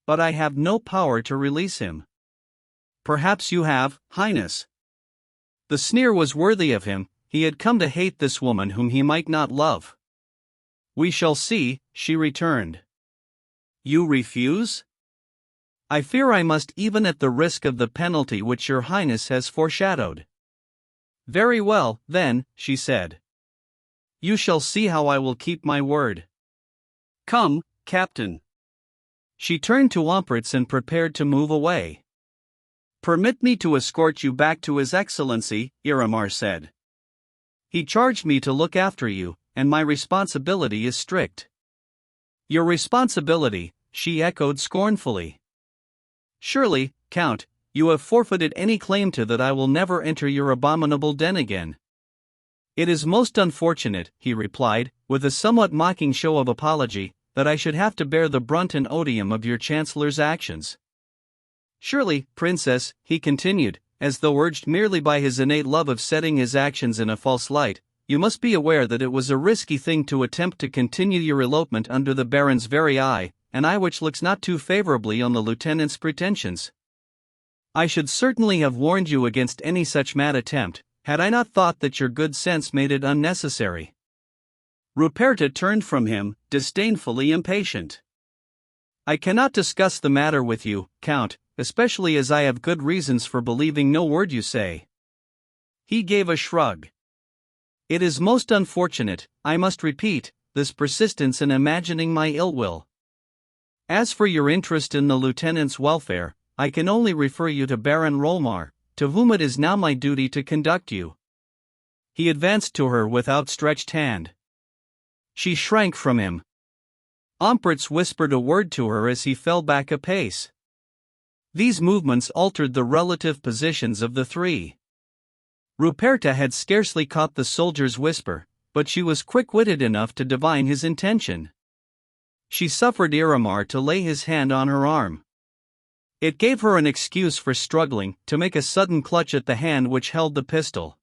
"But I have no power to release him." "Perhaps you have, Highness." The sneer was worthy of him. He had come to hate this woman whom he might not love. "We shall see," she returned. "You refuse?" "I fear I must, even at the risk of the penalty which your Highness has foreshadowed." "Very well, then," she said. "You shall see how I will keep my word." "Come, Captain." She turned to Ampritz and prepared to move away. "Permit me to escort you back to His Excellency," Iramar said. "He charged me to look after you, and my responsibility is strict." "Your responsibility," she echoed scornfully. "Surely, Count, you have forfeited any claim to that I will never enter your abominable den again." "It is most unfortunate," he replied, with a somewhat mocking show of apology, "that I should have to bear the brunt and odium of your Chancellor's actions." "Surely, Princess," he continued, as though urged merely by his innate love of setting his actions in a false light, "you must be aware that it was a risky thing to attempt to continue your elopement under the Baron's very eye, an eye which looks not too favorably on the lieutenant's pretensions. I should certainly have warned you against any such mad attempt, had I not thought that your good sense made it unnecessary." Ruperta turned from him, disdainfully impatient. "I cannot discuss the matter with you, Count, especially as I have good reasons for believing no word you say." He gave a shrug. "It is most unfortunate, I must repeat, this persistence in imagining my ill will. As for your interest in the lieutenant's welfare, I can only refer you to Baron Rolmar, to whom it is now my duty to conduct you." He advanced to her with outstretched hand. She shrank from him. Ampritz whispered a word to her as he fell back a pace. These movements altered the relative positions of the three. Ruperta had scarcely caught the soldier's whisper, but she was quick-witted enough to divine his intention. She suffered Iramar to lay his hand on her arm. It gave her an excuse for struggling to make a sudden clutch at the hand which held the pistol.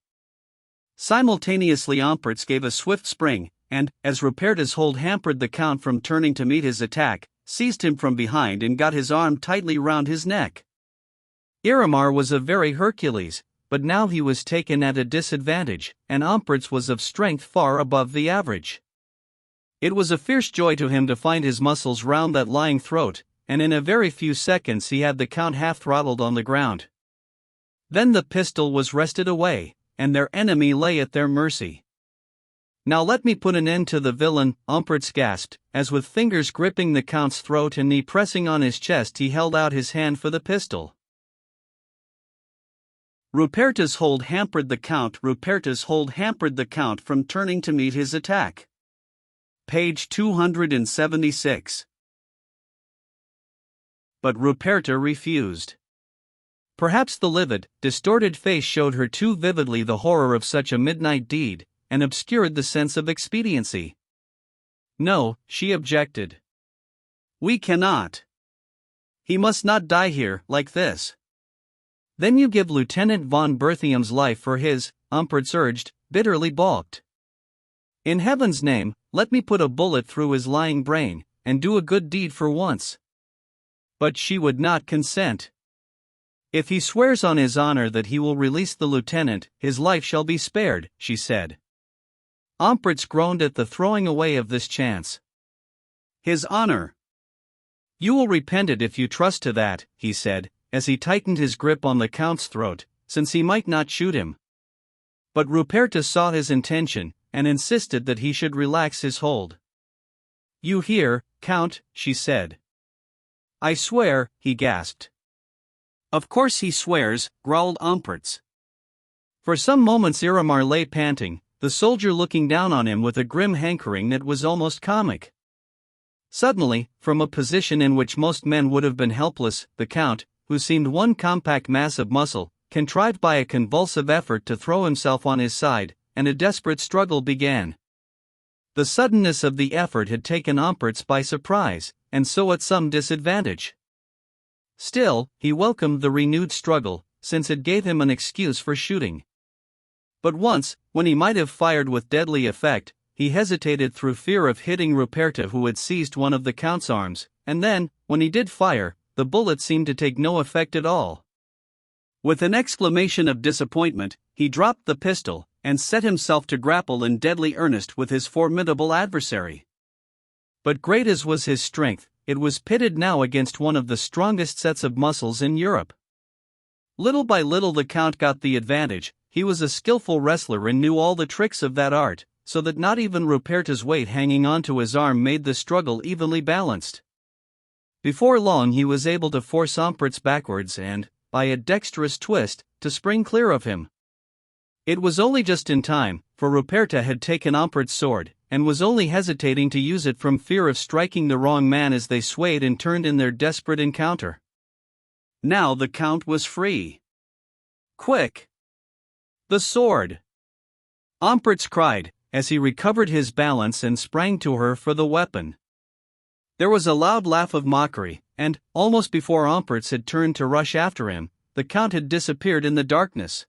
Simultaneously Ampritz gave a swift spring, and, as Ruperta's hold hampered the Count from turning to meet his attack, seized him from behind and got his arm tightly round his neck. Iramar was a very Hercules, but now he was taken at a disadvantage, and Ampritz was of strength far above the average. It was a fierce joy to him to find his muscles round that lying throat, and in a very few seconds he had the Count half-throttled on the ground. Then the pistol was wrested away, and their enemy lay at their mercy. "Now let me put an end to the villain," Ampritz gasped, as with fingers gripping the Count's throat and knee pressing on his chest he held out his hand for the pistol. Ruperta's hold hampered the Count. Ruperta's hold hampered the Count from turning to meet his attack. Page 276. But Ruperta refused. Perhaps the livid, distorted face showed her too vividly the horror of such a midnight deed, and obscured the sense of expediency. "No," she objected. "We cannot. He must not die here, like this." "Then you give Lieutenant von Berthium's life for his," Ampritz urged, bitterly balked. "In heaven's name, let me put a bullet through his lying brain, and do a good deed for once." But she would not consent. "If he swears on his honor that he will release the lieutenant, his life shall be spared," she said. Ampritz groaned at the throwing away of this chance. "His honor," You will repent it if you trust to that, he said, as he tightened his grip on the Count's throat, since he might not shoot him. But Ruperta saw his intention, and insisted that he should relax his hold. You hear, Count, she said. I swear, he gasped. Of course he swears, growled Ampertz. For some moments Iramar lay panting, the soldier looking down on him with a grim hankering that was almost comic. Suddenly, from a position in which most men would have been helpless, the Count, who seemed one compact mass of muscle, contrived by a convulsive effort to throw himself on his side, and a desperate struggle began. The suddenness of the effort had taken Ampertz by surprise, and so at some disadvantage. Still, he welcomed the renewed struggle, since it gave him an excuse for shooting. But once, when he might have fired with deadly effect, he hesitated through fear of hitting Ruperta, who had seized one of the Count's arms, and then, when he did fire, the bullet seemed to take no effect at all. With an exclamation of disappointment, he dropped the pistol, and set himself to grapple in deadly earnest with his formidable adversary. But great as was his strength, it was pitted now against one of the strongest sets of muscles in Europe. Little by little the Count got the advantage. He was a skillful wrestler and knew all the tricks of that art, so that not even Ruperta's weight hanging onto his arm made the struggle evenly balanced. Before long he was able to force Ampertz backwards and, by a dexterous twist, to spring clear of him. It was only just in time, for Ruperta had taken Ampertz's sword, and was only hesitating to use it from fear of striking the wrong man as they swayed and turned in their desperate encounter. Now the Count was free. Quick! The sword! Ampertz cried, as he recovered his balance and sprang to her for the weapon. There was a loud laugh of mockery, and, almost before Ampertz had turned to rush after him, the Count had disappeared in the darkness.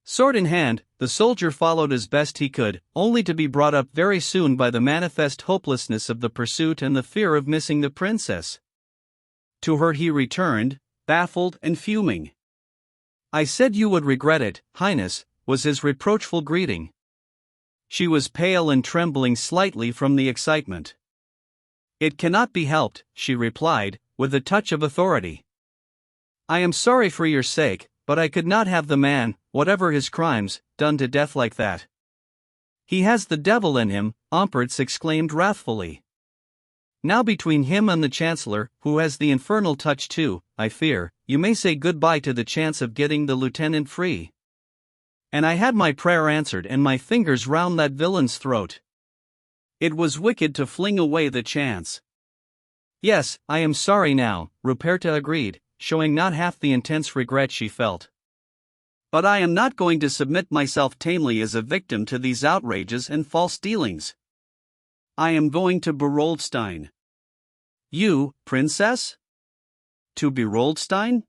Sword in hand, the soldier followed as best he could, only to be brought up very soon by the manifest hopelessness of the pursuit and the fear of missing the princess. To her he returned, baffled and fuming. I said you would regret it, Highness, was his reproachful greeting. She was pale and trembling slightly from the excitement. It cannot be helped, she replied, with a touch of authority. I am sorry for your sake, but I could not have the man, whatever his crimes, done to death like that. He has the devil in him, Ampertz exclaimed wrathfully. Now between him and the Chancellor, who has the infernal touch too, I fear, you may say goodbye to the chance of getting the lieutenant free. And I had my prayer answered and my fingers round that villain's throat. It was wicked to fling away the chance. Yes, I am sorry now, Ruperta agreed, showing not half the intense regret she felt. But I am not going to submit myself tamely as a victim to these outrages and false dealings. I am going to Beroldstein. You, Princess? To Beroldstein?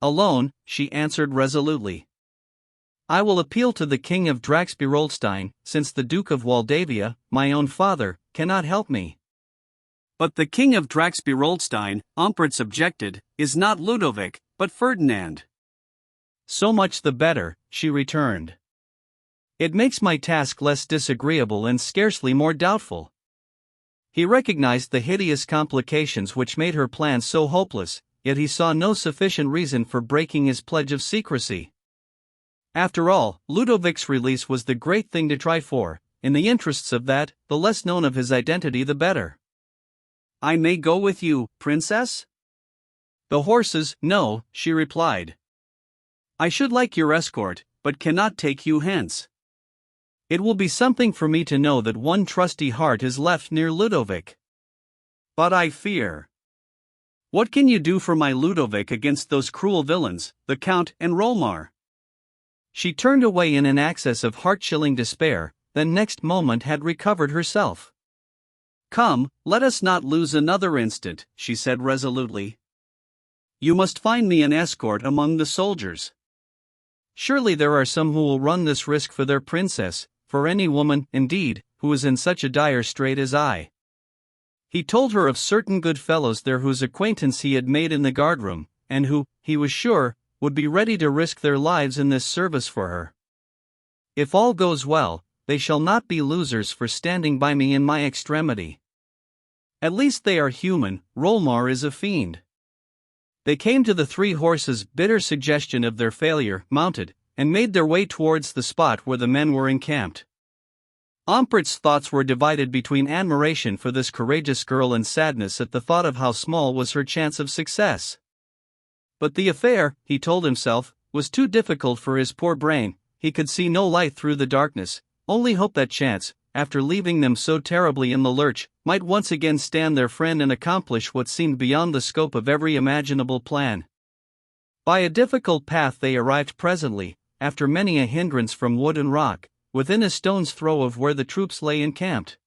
Alone, she answered resolutely. I will appeal to the King of Drax-Beroldstein, since the Duke of Waldavia, my own father, cannot help me. But the King of Drax-Beroldstein, Ampertz objected, is not Ludovic, but Ferdinand. So much the better, she returned. It makes my task less disagreeable and scarcely more doubtful. He recognized the hideous complications which made her plan so hopeless, yet he saw no sufficient reason for breaking his pledge of secrecy. After all, Ludovic's release was the great thing to try for. In the interests of that, the less known of his identity the better. I may go with you, Princess? The horses, no, she replied. I should like your escort, but cannot take you hence. It will be something for me to know that one trusty heart is left near Ludovic. But I fear. What can you do for my Ludovic against those cruel villains, the Count and Rolmar? She turned away in an access of heart-chilling despair, then next moment had recovered herself. Come, let us not lose another instant, she said resolutely. You must find me an escort among the soldiers. Surely there are some who will run this risk for their princess, for any woman, indeed, who is in such a dire strait as I. He told her of certain good fellows there whose acquaintance he had made in the guardroom, and who, he was sure, would be ready to risk their lives in this service for her. If all goes well, they shall not be losers for standing by me in my extremity. At least they are human, Rolmar is a fiend. They came to the three horses' bitter suggestion of their failure, mounted, and made their way towards the spot where the men were encamped. Ompert's thoughts were divided between admiration for this courageous girl and sadness at the thought of how small was her chance of success. But the affair, he told himself, was too difficult for his poor brain. He could see no light through the darkness, only hope that chance, after leaving them so terribly in the lurch, might once again stand their friend and accomplish what seemed beyond the scope of every imaginable plan. By a difficult path they arrived presently, after many a hindrance from wood and rock, within a stone's throw of where the troops lay encamped.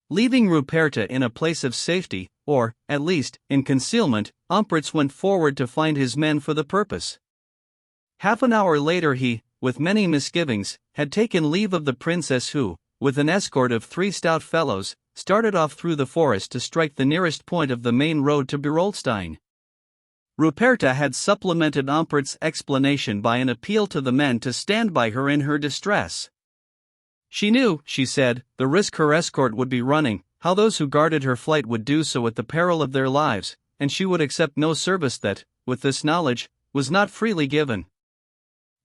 Leaving Ruperta in a place of safety, or, at least, in concealment, Ompertz went forward to find his men for the purpose. Half an hour later he, with many misgivings, had taken leave of the princess who, with an escort of 3 stout fellows, started off through the forest to strike the nearest point of the main road to Berolstein. Ruperta had supplemented Ompertz's explanation by an appeal to the men to stand by her in her distress. She knew, she said, the risk her escort would be running, how those who guarded her flight would do so at the peril of their lives, and she would accept no service that, with this knowledge, was not freely given.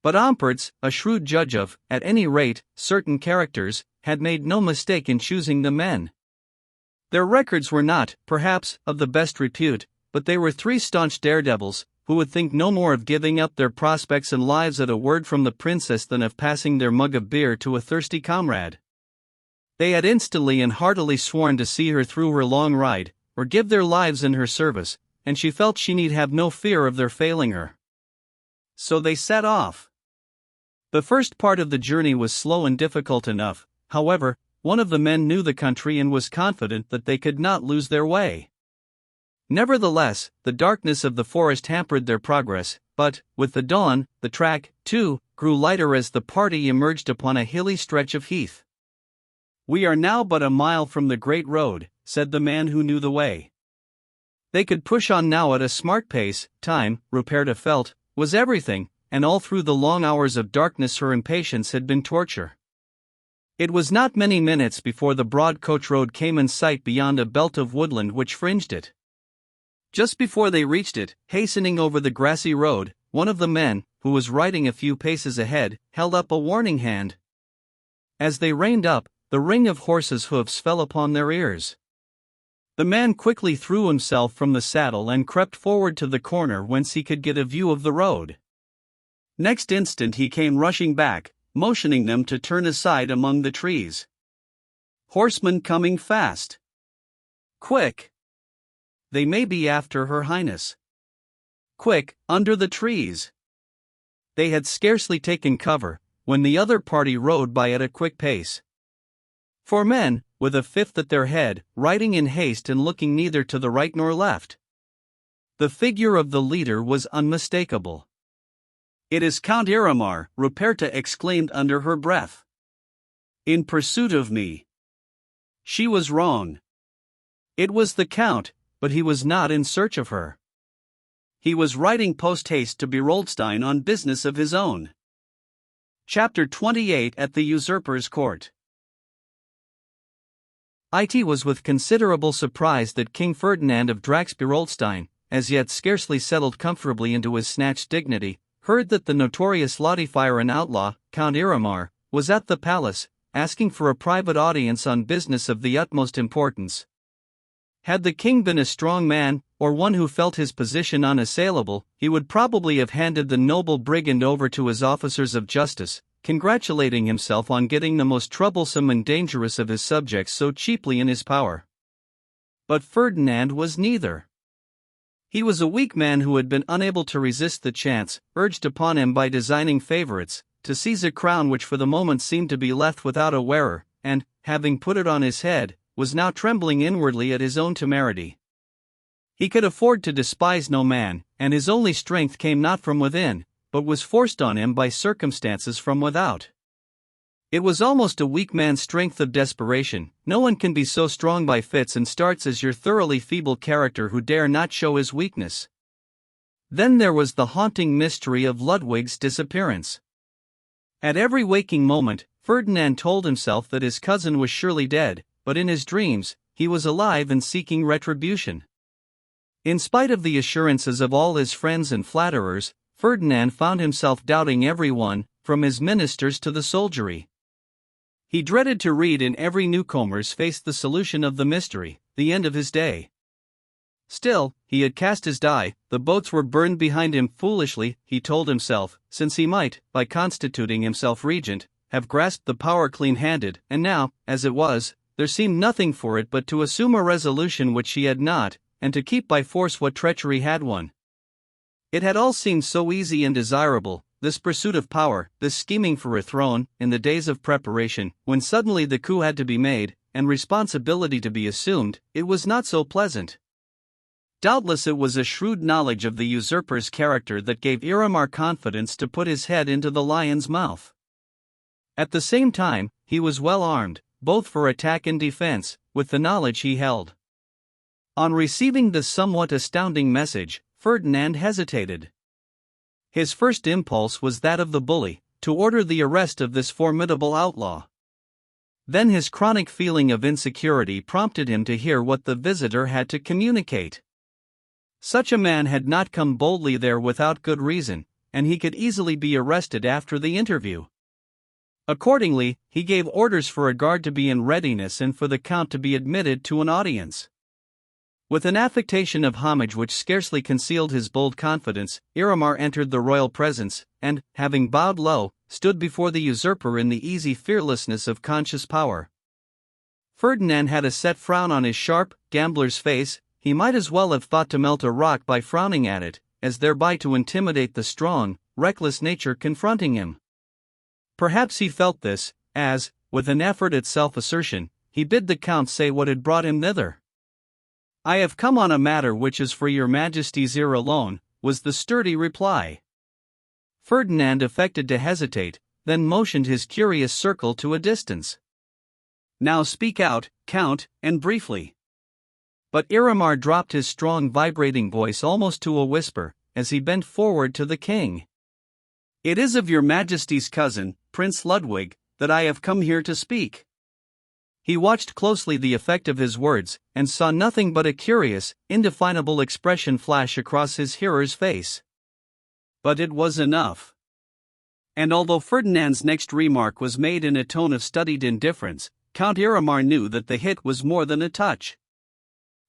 But Ompertz, a shrewd judge of, at any rate, certain characters, had made no mistake in choosing the men. Their records were not, perhaps, of the best repute, but they were 3 staunch daredevils, who would think no more of giving up their prospects and lives at a word from the princess than of passing their mug of beer to a thirsty comrade. They had instantly and heartily sworn to see her through her long ride, or give their lives in her service, and she felt she need have no fear of their failing her. So they set off. The first part of the journey was slow and difficult enough. However, one of the men knew the country and was confident that they could not lose their way. Nevertheless, the darkness of the forest hampered their progress, but, with the dawn, the track, too, grew lighter as the party emerged upon a hilly stretch of heath. "We are now but a mile from the great road," said the man who knew the way. They could push on now at a smart pace. Time, Ruperta felt, was everything, and all through the long hours of darkness her impatience had been torture. It was not many minutes before the broad coach road came in sight beyond a belt of woodland which fringed it. Just before they reached it, hastening over the grassy road, one of the men, who was riding a few paces ahead, held up a warning hand. As they reined up, the ring of horses' hoofs fell upon their ears. The man quickly threw himself from the saddle and crept forward to the corner whence he could get a view of the road. Next instant he came rushing back, motioning them to turn aside among the trees. "Horsemen coming fast. Quick! They may be after Her Highness. Quick, under the trees!" They had scarcely taken cover, when the other party rode by at a quick pace. 4 men, with a 5th at their head, riding in haste and looking neither to the right nor left. The figure of the leader was unmistakable. "It is Count Iramar," Ruperta exclaimed under her breath. "In pursuit of me." She was wrong. It was the Count, but he was not in search of her. He was riding post-haste to Berolstein on business of his own. Chapter 28 At the Usurper's Court. It was with considerable surprise that King Ferdinand of Drax-Berolstein, as yet scarcely settled comfortably into his snatched dignity, heard that the notorious Lottifier and outlaw, Count Iramar, was at the palace, asking for a private audience on business of the utmost importance. Had the king been a strong man, or one who felt his position unassailable, he would probably have handed the noble brigand over to his officers of justice, congratulating himself on getting the most troublesome and dangerous of his subjects so cheaply in his power. But Ferdinand was neither. He was a weak man who had been unable to resist the chance, urged upon him by designing favorites, to seize a crown which for the moment seemed to be left without a wearer, and, having put it on his head, was now trembling inwardly at his own temerity. He could afford to despise no man, and his only strength came not from within, but was forced on him by circumstances from without. It was almost a weak man's strength of desperation. No one can be so strong by fits and starts as your thoroughly feeble character who dare not show his weakness. Then there was the haunting mystery of Ludwig's disappearance. At every waking moment, Ferdinand told himself that his cousin was surely dead, but in his dreams, he was alive and seeking retribution. In spite of the assurances of all his friends and flatterers, Ferdinand found himself doubting everyone, from his ministers to the soldiery. He dreaded to read in every newcomer's face the solution of the mystery, the end of his day. Still, he had cast his die, the boats were burned behind him. Foolishly, he told himself, since he might, by constituting himself regent, have grasped the power clean-handed, and now, as it was, there seemed nothing for it but to assume a resolution which he had not, and to keep by force what treachery had won. It had all seemed so easy and desirable, this pursuit of power, this scheming for a throne, in the days of preparation, when suddenly the coup had to be made, and responsibility to be assumed, it was not so pleasant. Doubtless it was a shrewd knowledge of the usurper's character that gave Iramar confidence to put his head into the lion's mouth. At the same time, he was well armed, both for attack and defense, with the knowledge he held. On receiving this somewhat astounding message, Ferdinand hesitated. His first impulse was that of the bully, to order the arrest of this formidable outlaw. Then his chronic feeling of insecurity prompted him to hear what the visitor had to communicate. Such a man had not come boldly there without good reason, and he could easily be arrested after the interview. Accordingly, he gave orders for a guard to be in readiness and for the count to be admitted to an audience. With an affectation of homage which scarcely concealed his bold confidence, Iramar entered the royal presence, and, having bowed low, stood before the usurper in the easy fearlessness of conscious power. Ferdinand had a set frown on his sharp, gambler's face. He might as well have thought to melt a rock by frowning at it, as thereby to intimidate the strong, reckless nature confronting him. Perhaps he felt this, as, with an effort at self-assertion, he bid the count say what had brought him thither. "I have come on a matter which is for your Majesty's ear alone," was the sturdy reply. Ferdinand affected to hesitate, then motioned his curious circle to a distance. "Now speak out, Count, and briefly." But Iramar dropped his strong vibrating voice almost to a whisper, as he bent forward to the king. "It is of your Majesty's cousin, Prince Ludwig, that I have come here to speak." He watched closely the effect of his words, and saw nothing but a curious, indefinable expression flash across his hearer's face. But it was enough. And although Ferdinand's next remark was made in a tone of studied indifference, Count Iramar knew that the hit was more than a touch.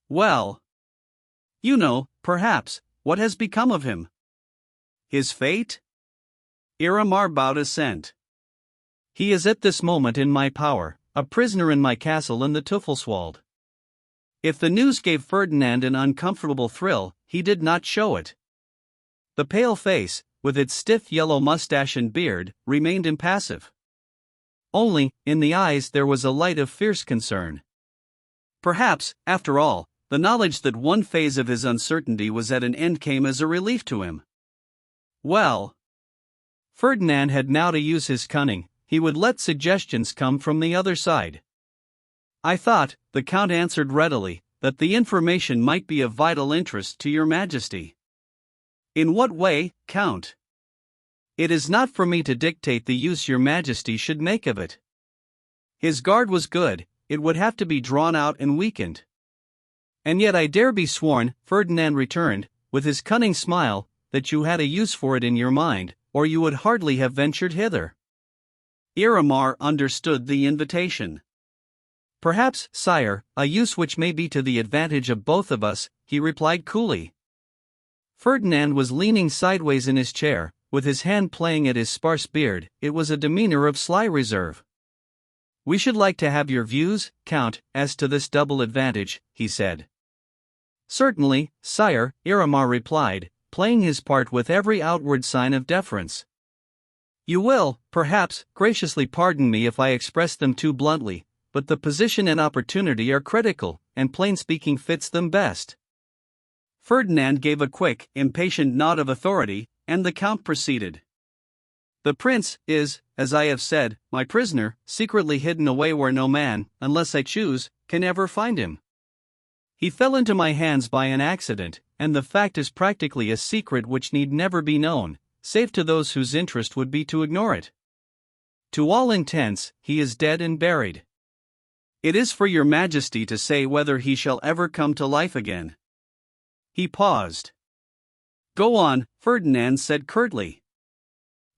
"Well, you know, perhaps, what has become of him?" "His fate?" Iramar bowed assent. "He is at this moment in my power, a prisoner in my castle in the Teufelswald." If the news gave Ferdinand an uncomfortable thrill, he did not show it. The pale face, with its stiff yellow mustache and beard, remained impassive. Only, in the eyes there was a light of fierce concern. Perhaps, after all, the knowledge that one phase of his uncertainty was at an end came as a relief to him. Well, Ferdinand had now to use his cunning. He would let suggestions come from the other side. "I thought," the Count answered readily, "that the information might be of vital interest to your Majesty." "In what way, Count?" "It is not for me to dictate the use your Majesty should make of it." His guard was good, it would have to be drawn out and weakened. "And yet I dare be sworn," Ferdinand returned, with his cunning smile, "that you had a use for it in your mind, or you would hardly have ventured hither." Iramar understood the invitation. "Perhaps, sire, a use which may be to the advantage of both of us," he replied coolly. Ferdinand was leaning sideways in his chair, with his hand playing at his sparse beard. It was a demeanor of sly reserve. "We should like to have your views, Count, as to this double advantage," he said. "Certainly, sire," Iramar replied, playing his part with every outward sign of deference. "You will, perhaps, graciously pardon me if I express them too bluntly, but the position and opportunity are critical, and plain speaking fits them best." Ferdinand gave a quick, impatient nod of authority, and the Count proceeded. "The prince is, as I have said, my prisoner, secretly hidden away where no man, unless I choose, can ever find him. He fell into my hands by an accident, and the fact is practically a secret which need never be known, save to those whose interest would be to ignore it. To all intents, he is dead and buried. It is for your majesty to say whether he shall ever come to life again. He paused. Go on, Ferdinand said curtly.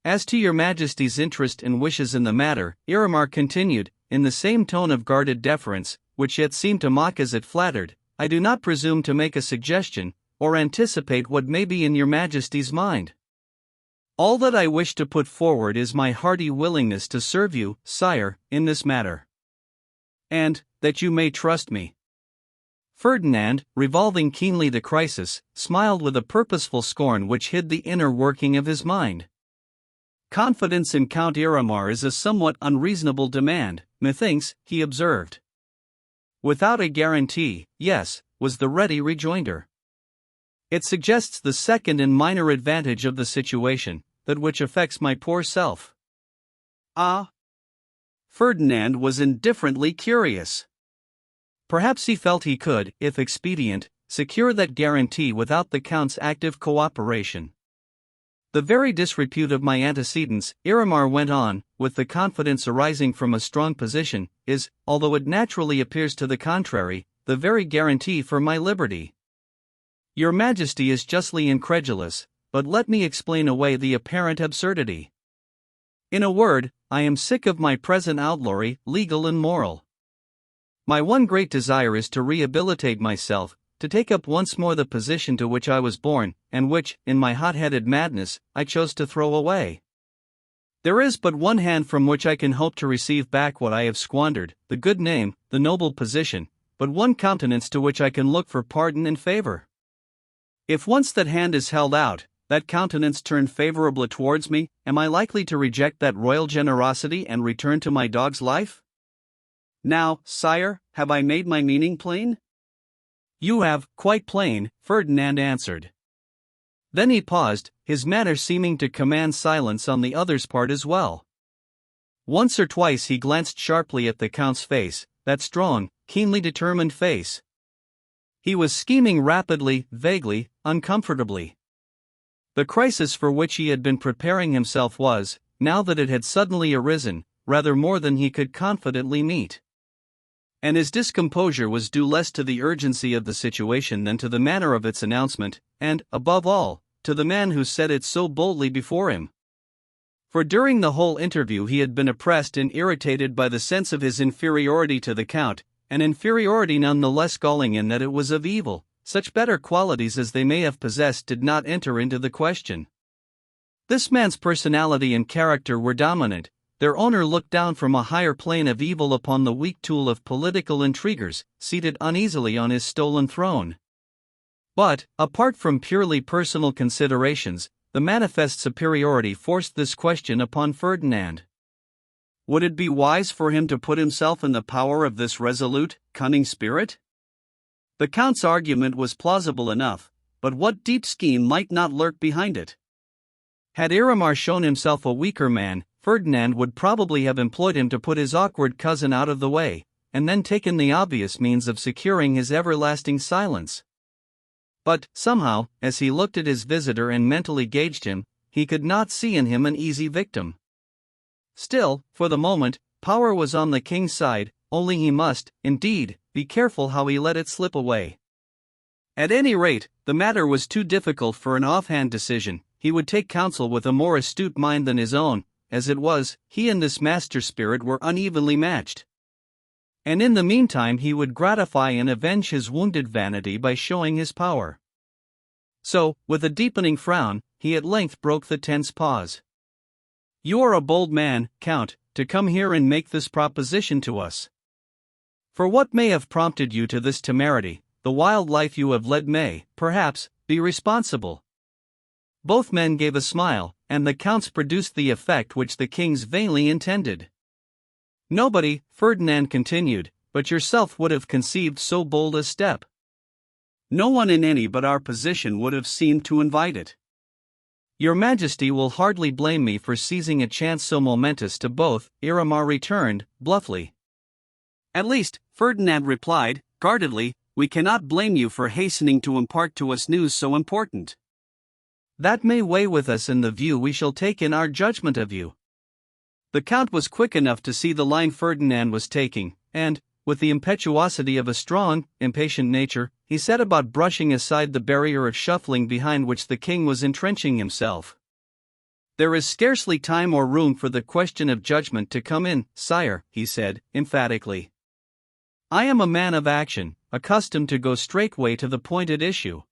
As to your majesty's interest and wishes in the matter, Iramar continued, in the same tone of guarded deference, which yet seemed to mock as it flattered, I do not presume to make a suggestion, or anticipate what may be in your majesty's mind. All that I wish to put forward is my hearty willingness to serve you, sire, in this matter. And, that you may trust me. Ferdinand, revolving keenly the crisis, smiled with a purposeful scorn which hid the inner working of his mind. Confidence in Count Iramar is a somewhat unreasonable demand, methinks, he observed. Without a guarantee, yes, was the ready rejoinder. It suggests the second and minor advantage of the situation, that which affects my poor self. Ah? Ferdinand was indifferently curious. Perhaps he felt he could, if expedient, secure that guarantee without the Count's active cooperation. The very disrepute of my antecedents, Iramar went on, with the confidence arising from a strong position, is, although it naturally appears to the contrary, the very guarantee for my liberty. Your Majesty is justly incredulous, but let me explain away the apparent absurdity. In a word, I am sick of my present outlawry, legal and moral. My one great desire is to rehabilitate myself, to take up once more the position to which I was born, and which, in my hot-headed madness, I chose to throw away. There is but one hand from which I can hope to receive back what I have squandered, the good name, the noble position, but one countenance to which I can look for pardon and favor. If once that hand is held out, that countenance turned favorably towards me, am I likely to reject that royal generosity and return to my dog's life? Now, sire, have I made my meaning plain? You have, quite plain, Ferdinand answered. Then he paused, his manner seeming to command silence on the other's part as well. Once or twice he glanced sharply at the Count's face, that strong, keenly determined face. He was scheming rapidly, vaguely, uncomfortably. The crisis for which he had been preparing himself was, now that it had suddenly arisen, rather more than he could confidently meet. And his discomposure was due less to the urgency of the situation than to the manner of its announcement, and, above all, to the man who set it so boldly before him. For during the whole interview he had been oppressed and irritated by the sense of his inferiority to the Count, an inferiority none the less galling in that it was of evil. Such better qualities as they may have possessed did not enter into the question. This man's personality and character were dominant. Their owner looked down from a higher plane of evil upon the weak tool of political intriguers, seated uneasily on his stolen throne. But, apart from purely personal considerations, the manifest superiority forced this question upon Ferdinand. Would it be wise for him to put himself in the power of this resolute, cunning spirit? The Count's argument was plausible enough, but what deep scheme might not lurk behind it? Had Iramar shown himself a weaker man, Ferdinand would probably have employed him to put his awkward cousin out of the way, and then taken the obvious means of securing his everlasting silence. But, somehow, as he looked at his visitor and mentally gauged him, he could not see in him an easy victim. Still, for the moment, power was on the king's side, only he must, indeed, be careful how he let it slip away. At any rate, the matter was too difficult for an offhand decision. He would take counsel with a more astute mind than his own. As it was, he and this master spirit were unevenly matched. And in the meantime he would gratify and avenge his wounded vanity by showing his power. So, with a deepening frown, he at length broke the tense pause. You are a bold man, Count, to come here and make this proposition to us. For what may have prompted you to this temerity, the wild life you have led may, perhaps, be responsible. Both men gave a smile, and the Count's produced the effect which the kings vainly intended. Nobody, Ferdinand continued, but yourself would have conceived so bold a step. No one in any but our position would have seemed to invite it. Your Majesty will hardly blame me for seizing a chance so momentous to both, Iramar returned, bluffly. At least, Ferdinand replied, guardedly, we cannot blame you for hastening to impart to us news so important. That may weigh with us in the view we shall take in our judgment of you. The Count was quick enough to see the line Ferdinand was taking, and, with the impetuosity of a strong, impatient nature, he set about brushing aside the barrier of shuffling behind which the king was entrenching himself. "There is scarcely time or room for the question of judgment to come in, sire," he said, emphatically. "I am a man of action, accustomed to go straightway to the point at issue.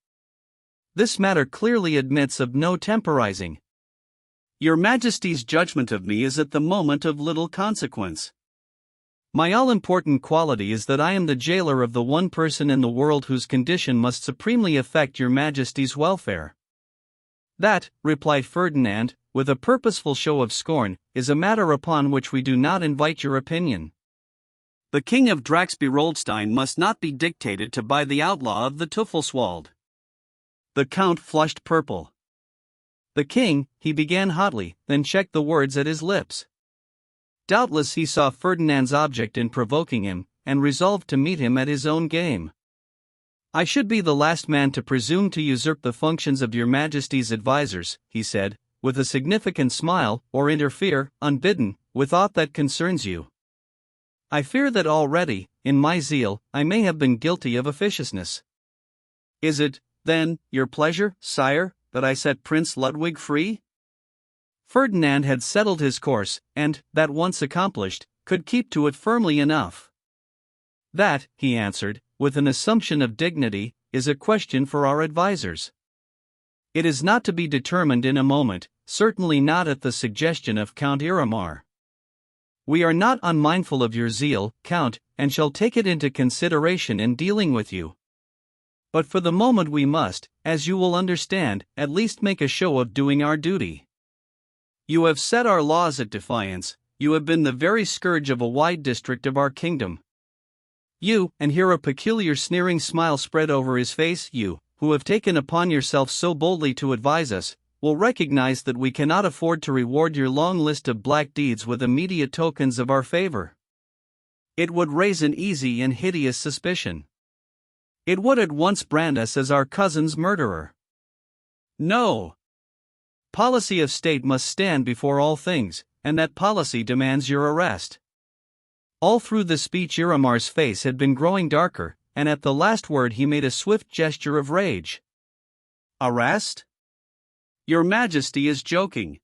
This matter clearly admits of no temporizing. Your Majesty's judgment of me is at the moment of little consequence. My all-important quality is that I am the jailer of the one person in the world whose condition must supremely affect your Majesty's welfare." "That," replied Ferdinand, with a purposeful show of scorn, "is a matter upon which we do not invite your opinion. The King of Draxby-Roldstein must not be dictated to by the outlaw of the Teufelswald." The Count flushed purple. "The king," he began hotly, then checked the words at his lips. Doubtless he saw Ferdinand's object in provoking him, and resolved to meet him at his own game. "I should be the last man to presume to usurp the functions of your Majesty's advisers," he said, with a significant smile, "or interfere, unbidden, with aught that concerns you. I fear that already, in my zeal, I may have been guilty of officiousness." "Is it, then, your pleasure, sire, that I set Prince Ludwig free?" Ferdinand had settled his course, and, that once accomplished, could keep to it firmly enough. "That," he answered, with an assumption of dignity, "is a question for our advisers. It is not to be determined in a moment, certainly not at the suggestion of Count Iramar. We are not unmindful of your zeal, Count, and shall take it into consideration in dealing with you. But for the moment we must, as you will understand, at least make a show of doing our duty. You have set our laws at defiance, you have been the very scourge of a wide district of our kingdom. You," and here a peculiar sneering smile spread over his face, "you, who have taken upon yourself so boldly to advise us, will recognize that we cannot afford to reward your long list of black deeds with immediate tokens of our favor. It would raise an easy and hideous suspicion. It would at once brand us as our cousin's murderer. No. Policy of state must stand before all things, and that policy demands your arrest." All through the speech Iramar's face had been growing darker, and at the last word he made a swift gesture of rage. "Arrest? Your Majesty is joking."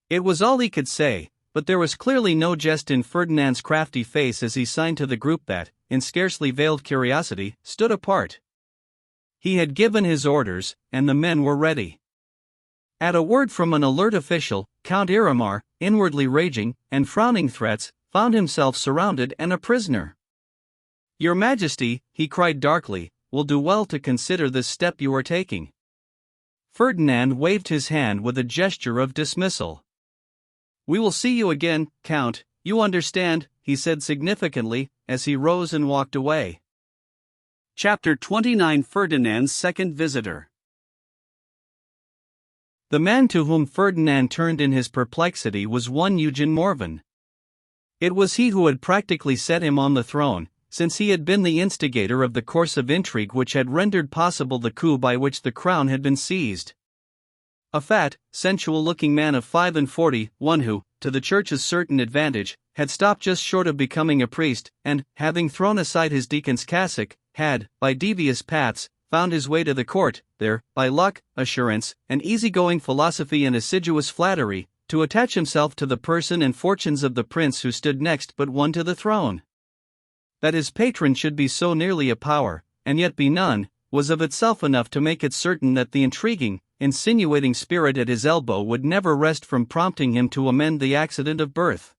It was all he could say, but there was clearly no jest in Ferdinand's crafty face as he signed to the group that, in scarcely veiled curiosity, stood apart. He had given his orders, and the men were ready. At a word from an alert official, Count Iramar, inwardly raging, and frowning threats, found himself surrounded and a prisoner. "Your Majesty," he cried darkly, "will do well to consider this step you are taking." Ferdinand waved his hand with a gesture of dismissal. "We will see you again, Count, you understand," he said significantly, as he rose and walked away. Chapter 29: Ferdinand's second visitor. The man to whom Ferdinand turned in his perplexity was one Eugen Morvan. It was he who had practically set him on the throne, since he had been the instigator of the course of intrigue which had rendered possible the coup by which the crown had been seized. A fat, sensual-looking man of 45, one who, to the church's certain advantage, had stopped just short of becoming a priest, and, having thrown aside his deacon's cassock, had, by devious paths, found his way to the court, there, by luck, assurance, and easygoing philosophy and assiduous flattery, to attach himself to the person and fortunes of the prince who stood next but one to the throne. That his patron should be so nearly a power, and yet be none, was of itself enough to make it certain that the intriguing, insinuating spirit at his elbow would never rest from prompting him to amend the accident of birth.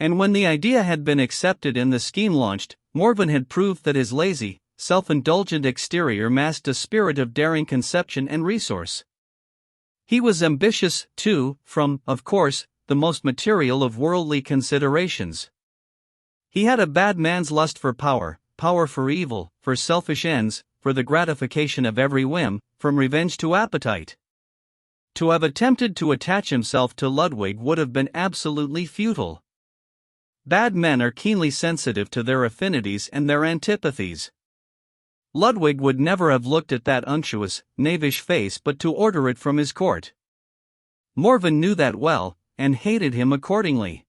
And when the idea had been accepted and the scheme launched, Morvan had proved that his lazy, self-indulgent exterior masked a spirit of daring conception and resource. He was ambitious, too, from, of course, the most material of worldly considerations. He had a bad man's lust for power, power for evil, for selfish ends, for the gratification of every whim, from revenge to appetite. To have attempted to attach himself to Ludwig would have been absolutely futile. Bad men are keenly sensitive to their affinities and their antipathies. Ludwig would never have looked at that unctuous, knavish face but to order it from his court. Morvan knew that well, and hated him accordingly.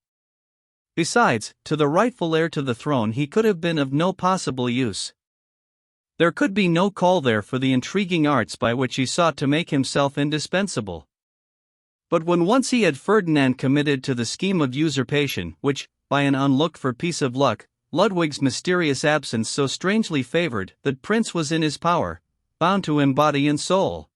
Besides, to the rightful heir to the throne he could have been of no possible use. There could be no call there for the intriguing arts by which he sought to make himself indispensable. But when once he had Ferdinand committed to the scheme of usurpation, which, by an unlooked-for piece of luck, Ludwig's mysterious absence so strangely favored, that prince was in his power, bound to him body and soul.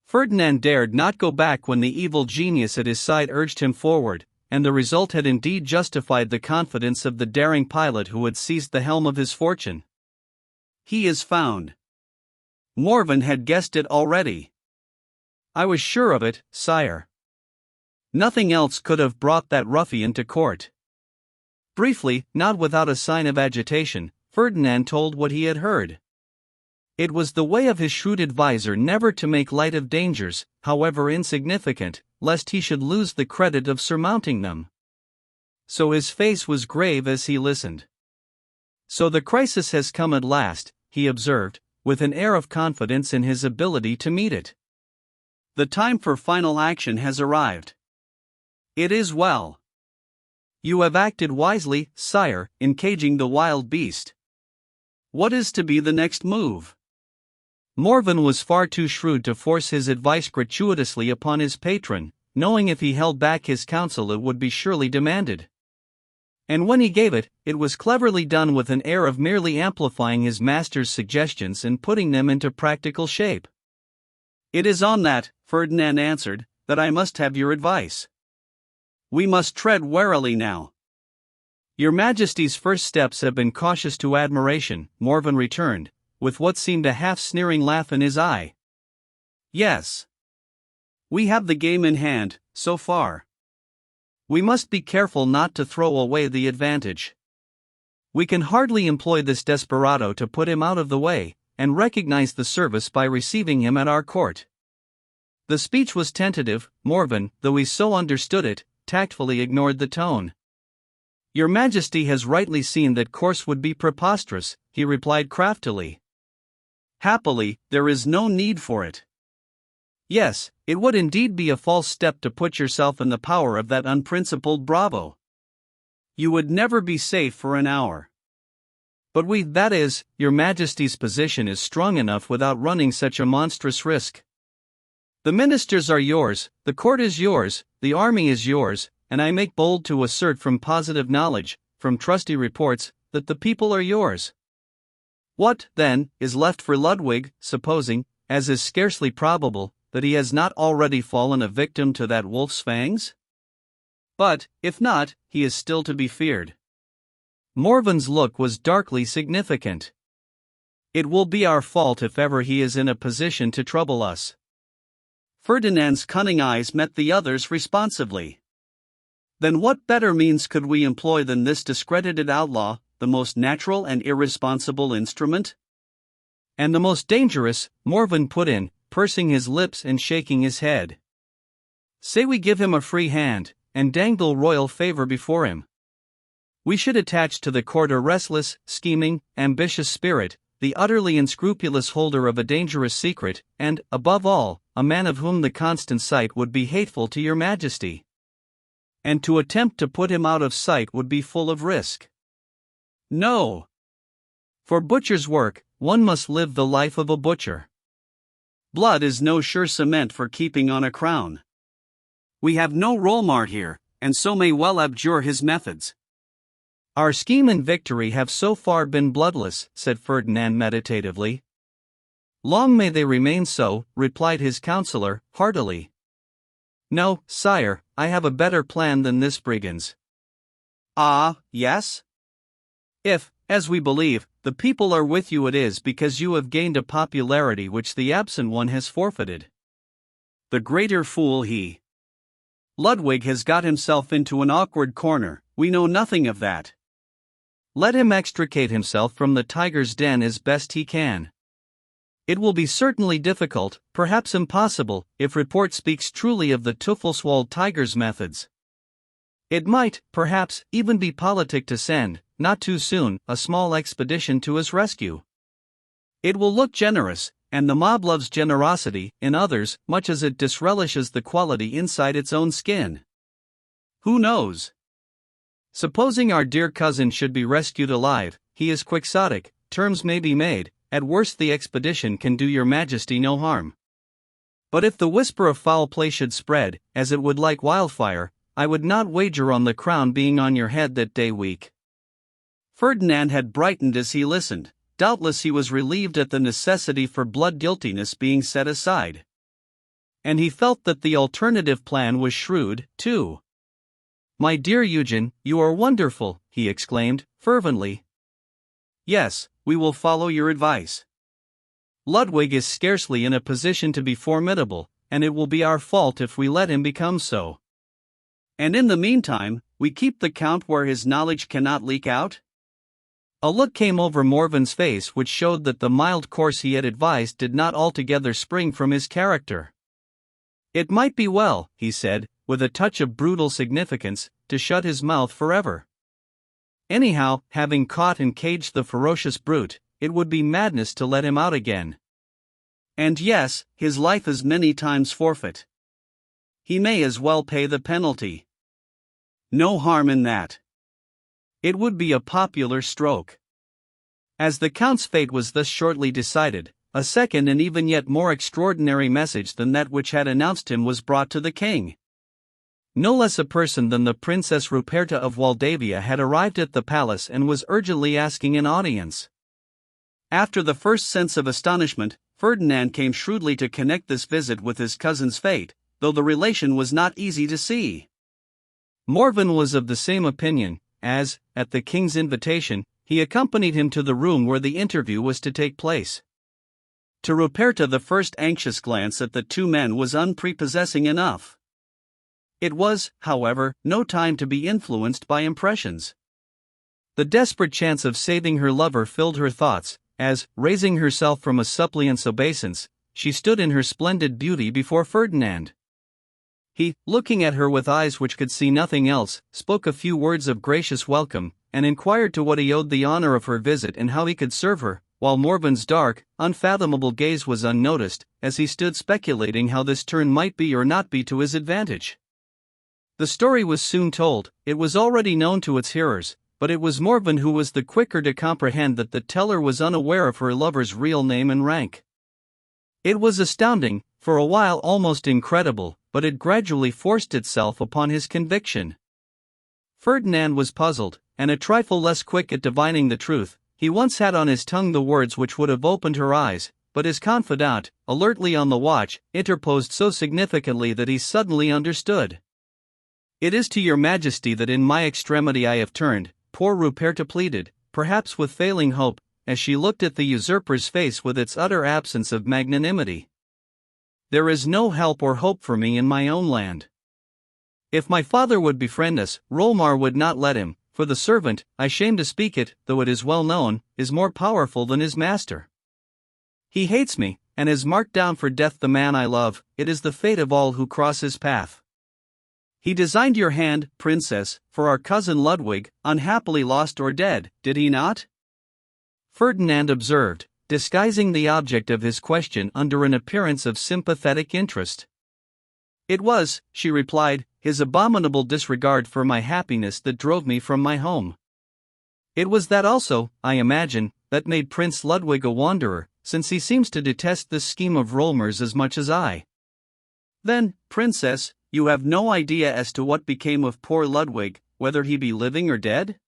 Ferdinand dared not go back when the evil genius at his side urged him forward, and the result had indeed justified the confidence of the daring pilot who had seized the helm of his fortune. He is found. Morven had guessed it already. I was sure of it, sire. Nothing else could have brought that ruffian to court. Briefly, not without a sign of agitation, Ferdinand told what he had heard. It was the way of his shrewd adviser never to make light of dangers, however insignificant, lest he should lose the credit of surmounting them. So his face was grave as he listened. "So the crisis has come at last," he observed, with an air of confidence in his ability to meet it. "The time for final action has arrived. It is well. You have acted wisely, sire, in caging the wild beast. What is to be the next move?" Morven was far too shrewd to force his advice gratuitously upon his patron, knowing if he held back his counsel it would be surely demanded. And when he gave it, it was cleverly done with an air of merely amplifying his master's suggestions and putting them into practical shape. "It is on that," Ferdinand answered, "that I must have your advice. We must tread warily now." "Your Majesty's first steps have been cautious to admiration," Morven returned, with what seemed a half-sneering laugh in his eye. "Yes. We have the game in hand, so far. We must be careful not to throw away the advantage. We can hardly employ this desperado to put him out of the way, and recognize the service by receiving him at our court." The speech was tentative. Morven, though he so understood it, tactfully ignored the tone. "Your Majesty has rightly seen that course would be preposterous," he replied craftily. "Happily, there is no need for it." "Yes, it would indeed be a false step to put yourself in the power of that unprincipled bravo. You would never be safe for an hour." "But that is, your Majesty's position is strong enough without running such a monstrous risk. The ministers are yours, the court is yours, the army is yours, and I make bold to assert from positive knowledge, from trusty reports, that the people are yours. What, then, is left for Ludwig, supposing, as is scarcely probable, that he has not already fallen a victim to that wolf's fangs? But, if not, he is still to be feared." Morven's look was darkly significant. "It will be our fault if ever he is in a position to trouble us." Ferdinand's cunning eyes met the others responsively. "Then what better means could we employ than this discredited outlaw, the most natural and irresponsible instrument?" "And the most dangerous," Morven put in, pursing his lips and shaking his head. "Say we give him a free hand, and dangle royal favor before him. We should attach to the court a restless, scheming, ambitious spirit, the utterly unscrupulous holder of a dangerous secret, and, above all, a man of whom the constant sight would be hateful to your Majesty. And to attempt to put him out of sight would be full of risk. No. For butcher's work, one must live the life of a butcher. Blood is no sure cement for keeping on a crown. We have no Rollmart here, and so may well abjure his methods." "Our scheme and victory have so far been bloodless," said Ferdinand meditatively. "Long may they remain so," replied his counselor, heartily. "No, sire, I have a better plan than this brigand's." "Ah, yes?" "If, as we believe, the people are with you, it is because you have gained a popularity which the absent one has forfeited." "The greater fool he. Ludwig has got himself into an awkward corner, we know nothing of that." "Let him extricate himself from the tiger's den as best he can. It will be certainly difficult, perhaps impossible, if report speaks truly of the Teufelswald tiger's methods. It might, perhaps, even be politic to send, not too soon, a small expedition to his rescue. It will look generous, and the mob loves generosity in others much as it disrelishes the quality inside its own skin. Who knows? Supposing our dear cousin should be rescued alive, he is quixotic, terms may be made, at worst the expedition can do your majesty no harm. But if the whisper of foul play should spread, as it would like wildfire, I would not wager on the crown being on your head that day week." Ferdinand had brightened as he listened. Doubtless he was relieved at the necessity for blood guiltiness being set aside. And he felt that the alternative plan was shrewd, too. "My dear Eugen, you are wonderful," he exclaimed, fervently. "Yes, we will follow your advice. Ludwig is scarcely in a position to be formidable, and it will be our fault if we let him become so." "And in the meantime, we keep the Count where his knowledge cannot leak out?" A look came over Morven's face which showed that the mild course he had advised did not altogether spring from his character. "It might be well," he said, with a touch of brutal significance, "to shut his mouth forever. Anyhow, having caught and caged the ferocious brute, it would be madness to let him out again. And yes, his life is many times forfeit. He may as well pay the penalty. No harm in that. It would be a popular stroke." As the Count's fate was thus shortly decided, a second and even yet more extraordinary message than that which had announced him was brought to the king. No less a person than the Princess Ruperta of Waldavia had arrived at the palace and was urgently asking an audience. After the first sense of astonishment, Ferdinand came shrewdly to connect this visit with his cousin's fate, though the relation was not easy to see. Morven was of the same opinion, as, at the king's invitation, he accompanied him to the room where the interview was to take place. To Ruperta the first anxious glance at the two men was unprepossessing enough. It was, however, no time to be influenced by impressions. The desperate chance of saving her lover filled her thoughts, as, raising herself from a suppliant's obeisance, she stood in her splendid beauty before Ferdinand. He, looking at her with eyes which could see nothing else, spoke a few words of gracious welcome, and inquired to what he owed the honor of her visit and how he could serve her, while Morven's dark, unfathomable gaze was unnoticed, as he stood speculating how this turn might be or not be to his advantage. The story was soon told. It was already known to its hearers, but it was Morven who was the quicker to comprehend that the teller was unaware of her lover's real name and rank. It was astounding, for a while almost incredible, but it gradually forced itself upon his conviction. Ferdinand was puzzled, and a trifle less quick at divining the truth. He once had on his tongue the words which would have opened her eyes, but his confidant, alertly on the watch, interposed so significantly that he suddenly understood. "It is to your majesty that in my extremity I have turned," poor Ruperta pleaded, perhaps with failing hope, as she looked at the usurper's face with its utter absence of magnanimity. "There is no help or hope for me in my own land. If my father would befriend us, Rolmar would not let him, for the servant, I shame to speak it, though it is well known, is more powerful than his master. He hates me, and has marked down for death the man I love. It is the fate of all who cross his path. He designed your hand, princess, for our cousin Ludwig, unhappily lost or dead, did he not?" Ferdinand observed, disguising the object of his question under an appearance of sympathetic interest. "It was," she replied, "his abominable disregard for my happiness that drove me from my home. It was that also, I imagine, that made Prince Ludwig a wanderer, since he seems to detest this scheme of Rolmer's as much as I." "Then, princess, you have no idea as to what became of poor Ludwig, whether he be living or dead?"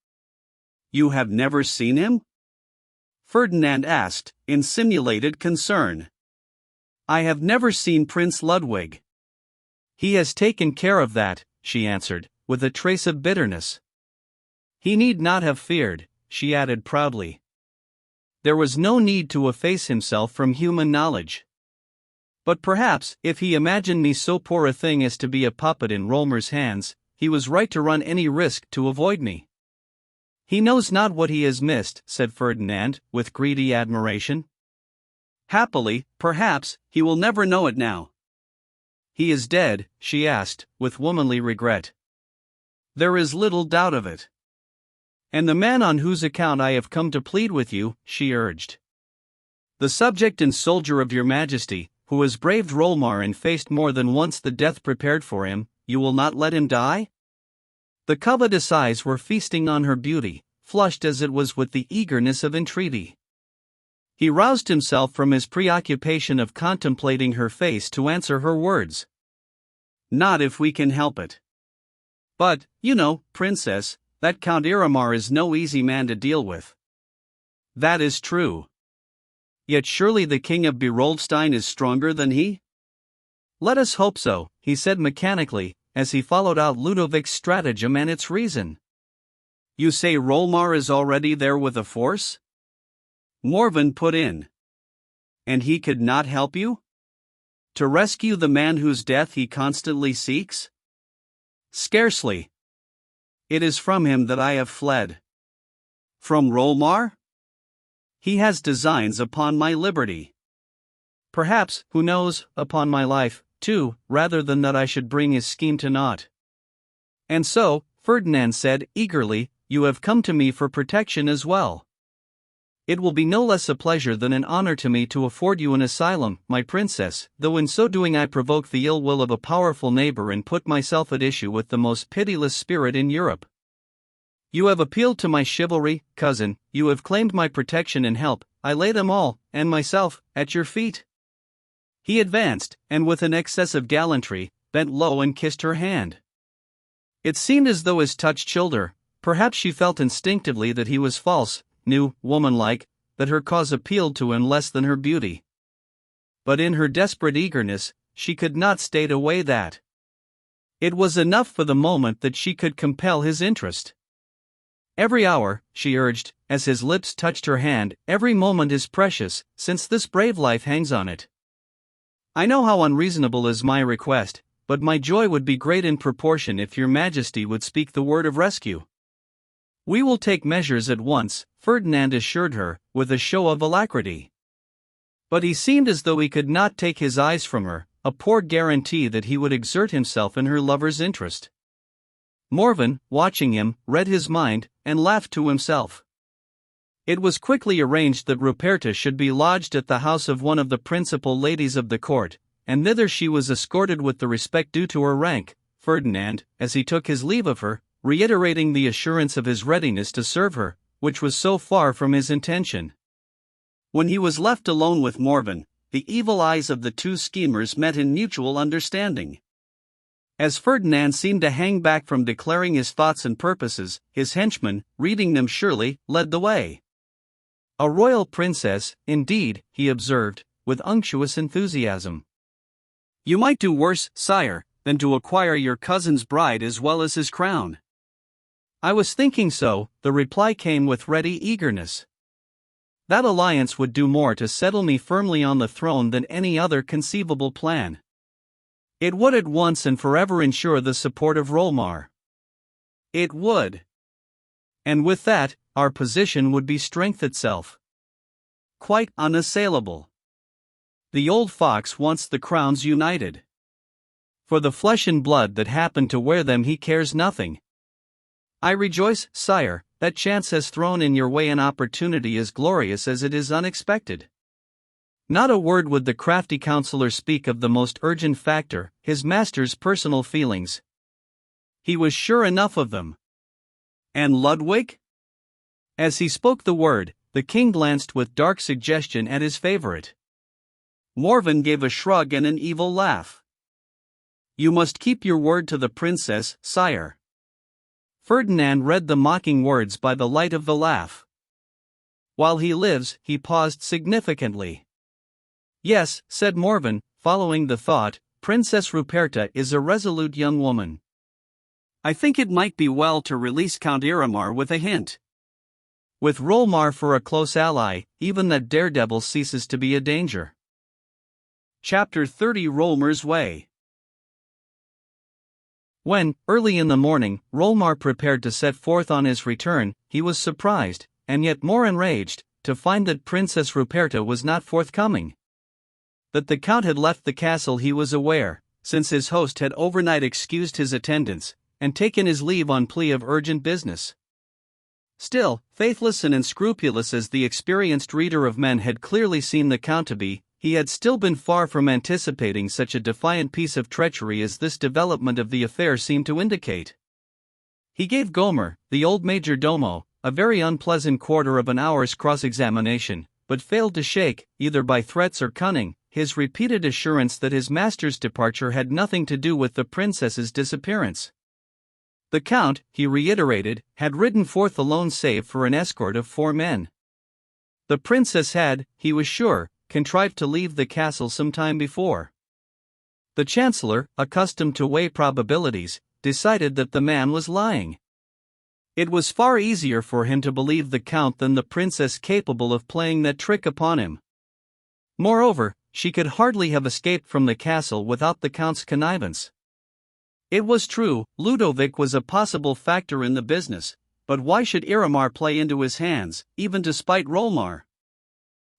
"You have never seen him?" Ferdinand asked, in simulated concern. "I have never seen Prince Ludwig." "He has taken care of that," she answered, with a trace of bitterness. "He need not have feared," she added proudly. "There was no need to efface himself from human knowledge. But perhaps, if he imagined me so poor a thing as to be a puppet in Rolmer's hands, he was right to run any risk to avoid me." "He knows not what he has missed," said Ferdinand, with greedy admiration. "Happily, perhaps, he will never know it now." "He is dead?" she asked, with womanly regret. "There is little doubt of it." "And the man on whose account I have come to plead with you," she urged. "The subject and soldier of your majesty, who has braved Rolmar and faced more than once the death prepared for him, you will not let him die?" The covetous eyes were feasting on her beauty, flushed as it was with the eagerness of entreaty. He roused himself from his preoccupation of contemplating her face to answer her words. Not if we can help it. But, you know, princess, that Count Iramar is no easy man to deal with. That is true. Yet surely the king of Beroldstein is stronger than he? Let us hope so, he said mechanically, as he followed out Ludovic's stratagem and its reason. You say Rolmar is already there with a force? Morven put in. And he could not help you? To rescue the man whose death he constantly seeks? Scarcely. It is from him that I have fled. From Rolmar? He has designs upon my liberty. Perhaps, who knows, upon my life, too, rather than that I should bring his scheme to naught. And so, Ferdinand said eagerly, you have come to me for protection as well. It will be no less a pleasure than an honor to me to afford you an asylum, my princess, though in so doing I provoke the ill will of a powerful neighbor and put myself at issue with the most pitiless spirit in Europe. You have appealed to my chivalry, cousin, you have claimed my protection and help, I lay them all, and myself, at your feet. He advanced, and with an excess of gallantry, bent low and kissed her hand. It seemed as though his touch chilled her. Perhaps she felt instinctively that he was false, knew, womanlike, that her cause appealed to him less than her beauty. But in her desperate eagerness, she could not state away that. It was enough for the moment that she could compel his interest. Every hour, she urged, as his lips touched her hand, every moment is precious, since this brave life hangs on it. I know how unreasonable is my request, but my joy would be great in proportion if your majesty would speak the word of rescue. We will take measures at once, Ferdinand assured her, with a show of alacrity. But he seemed as though he could not take his eyes from her, a poor guarantee that he would exert himself in her lover's interest. Morven, watching him, read his mind, and laughed to himself. It was quickly arranged that Ruperta should be lodged at the house of one of the principal ladies of the court, and thither she was escorted with the respect due to her rank. Ferdinand, as he took his leave of her, reiterating the assurance of his readiness to serve her, which was so far from his intention. When he was left alone with Morven, the evil eyes of the two schemers met in mutual understanding. As Ferdinand seemed to hang back from declaring his thoughts and purposes, his henchman, reading them surely, led the way. A royal princess, indeed, he observed, with unctuous enthusiasm. You might do worse, sire, than to acquire your cousin's bride as well as his crown. I was thinking so, the reply came with ready eagerness. That alliance would do more to settle me firmly on the throne than any other conceivable plan. It would at once and forever ensure the support of Rolmar. It would. And with that, our position would be strength itself. Quite unassailable. The old fox wants the crowns united. For the flesh and blood that happen to wear them he cares nothing. I rejoice, sire, that chance has thrown in your way an opportunity as glorious as it is unexpected. Not a word would the crafty counselor speak of the most urgent factor, his master's personal feelings. He was sure enough of them. And Ludwig? As he spoke the word, the king glanced with dark suggestion at his favorite. Morven gave a shrug and an evil laugh. You must keep your word to the princess, sire. Ferdinand read the mocking words by the light of the laugh. While he lives, he paused significantly. Yes, said Morven, following the thought, Princess Ruperta is a resolute young woman. I think it might be well to release Count Iramar with a hint. With Rolmar for a close ally, even that daredevil ceases to be a danger. Chapter 30 Rolmar's Way. When, early in the morning, Rolmar prepared to set forth on his return, he was surprised, and yet more enraged, to find that Princess Ruperta was not forthcoming. That the Count had left the castle he was aware, since his host had overnight excused his attendance, and taken his leave on plea of urgent business. Still, faithless and unscrupulous as the experienced reader of men had clearly seen the Count to be, he had still been far from anticipating such a defiant piece of treachery as this development of the affair seemed to indicate. He gave Gomer, the old major domo, a very unpleasant quarter of an hour's cross-examination, but failed to shake, either by threats or cunning, his repeated assurance that his master's departure had nothing to do with the princess's disappearance. The Count, he reiterated, had ridden forth alone save for an escort of 4 men. The princess had, he was sure, contrived to leave the castle some time before. The Chancellor, accustomed to weigh probabilities, decided that the man was lying. It was far easier for him to believe the Count than the princess capable of playing that trick upon him. Moreover, she could hardly have escaped from the castle without the Count's connivance. It was true, Ludovic was a possible factor in the business, but why should Iramar play into his hands, even to spite Rolmar?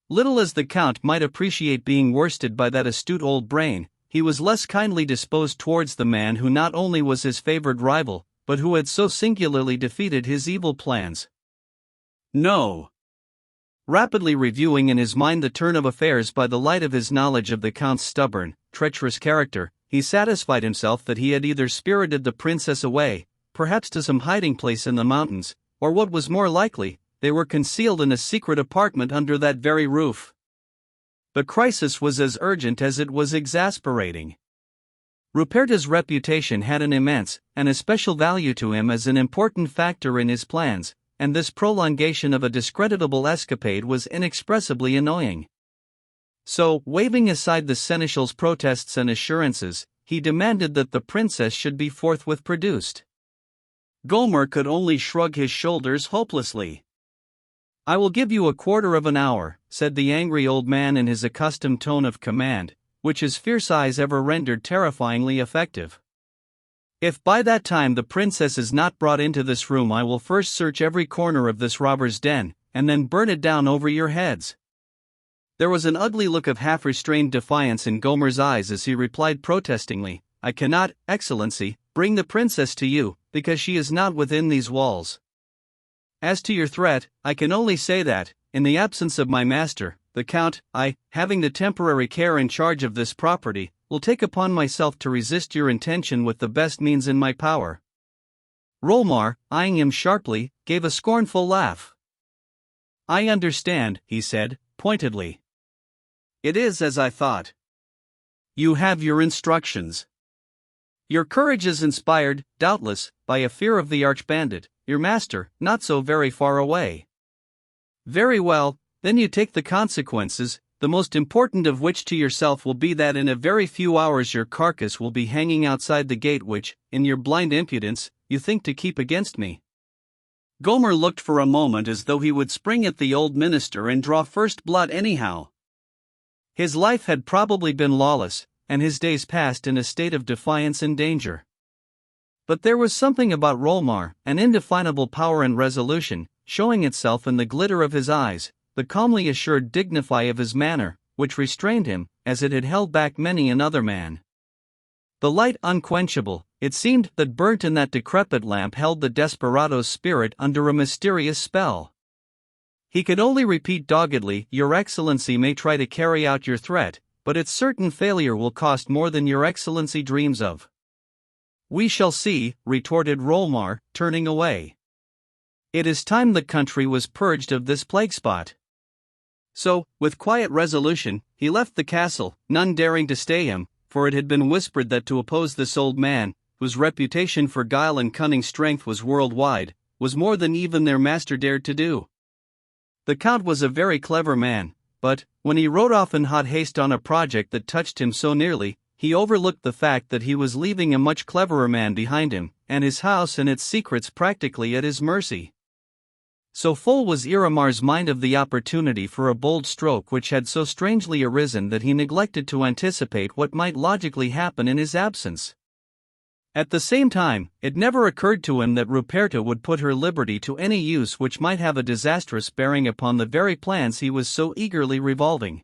Little as the Count might appreciate being worsted by that astute old brain, he was less kindly disposed towards the man who not only was his favored rival, but who had so singularly defeated his evil plans. No. Rapidly reviewing in his mind the turn of affairs by the light of his knowledge of the Count's stubborn, treacherous character, he satisfied himself that he had either spirited the princess away, perhaps to some hiding place in the mountains, or what was more likely, they were concealed in a secret apartment under that very roof. The crisis was as urgent as it was exasperating. Ruperta's reputation had an immense, and especial value to him as an important factor in his plans, and this prolongation of a discreditable escapade was inexpressibly annoying. So, waving aside the seneschal's protests and assurances, he demanded that the princess should be forthwith produced. Gomer could only shrug his shoulders hopelessly. "I will give you a quarter of an hour," said the angry old man in his accustomed tone of command, which his fierce eyes ever rendered terrifyingly effective. "If by that time the princess is not brought into this room, I will first search every corner of this robber's den, and then burn it down over your heads." There was an ugly look of half-restrained defiance in Gomer's eyes as he replied protestingly, "I cannot, Excellency, bring the princess to you, because she is not within these walls. As to your threat, I can only say that, in the absence of my master, the Count, I, having the temporary care and charge of this property, will take upon myself to resist your intention with the best means in my power." Rolmar, eyeing him sharply, gave a scornful laugh. "I understand," he said, pointedly. "It is as I thought. You have your instructions. Your courage is inspired, doubtless, by a fear of the arch-bandit, your master, not so very far away. Very well, then you take the consequences, the most important of which to yourself will be that in a very few hours your carcass will be hanging outside the gate which, in your blind impudence, you think to keep against me." Gomer looked for a moment as though he would spring at the old minister and draw first blood anyhow. His life had probably been lawless, and his days passed in a state of defiance and danger. But there was something about Rolmar, an indefinable power and resolution, showing itself in the glitter of his eyes, the calmly assured dignity of his manner, which restrained him, as it had held back many another man. The light unquenchable, it seemed, that burnt in that decrepit lamp held the desperado's spirit under a mysterious spell. He could only repeat doggedly, "Your Excellency may try to carry out your threat, but its certain failure will cost more than your Excellency dreams of." "We shall see," retorted Rolmar, turning away. It is time the country was purged of this plague spot. So, with quiet resolution, he left the castle, none daring to stay him, for it had been whispered that to oppose this old man, whose reputation for guile and cunning strength was worldwide, was more than even their master dared to do. The Count was a very clever man, but, when he rode off in hot haste on a project that touched him so nearly, he overlooked the fact that he was leaving a much cleverer man behind him, and his house and its secrets practically at his mercy. So full was Iramar's mind of the opportunity for a bold stroke which had so strangely arisen that he neglected to anticipate what might logically happen in his absence. At the same time, it never occurred to him that Ruperta would put her liberty to any use which might have a disastrous bearing upon the very plans he was so eagerly revolving.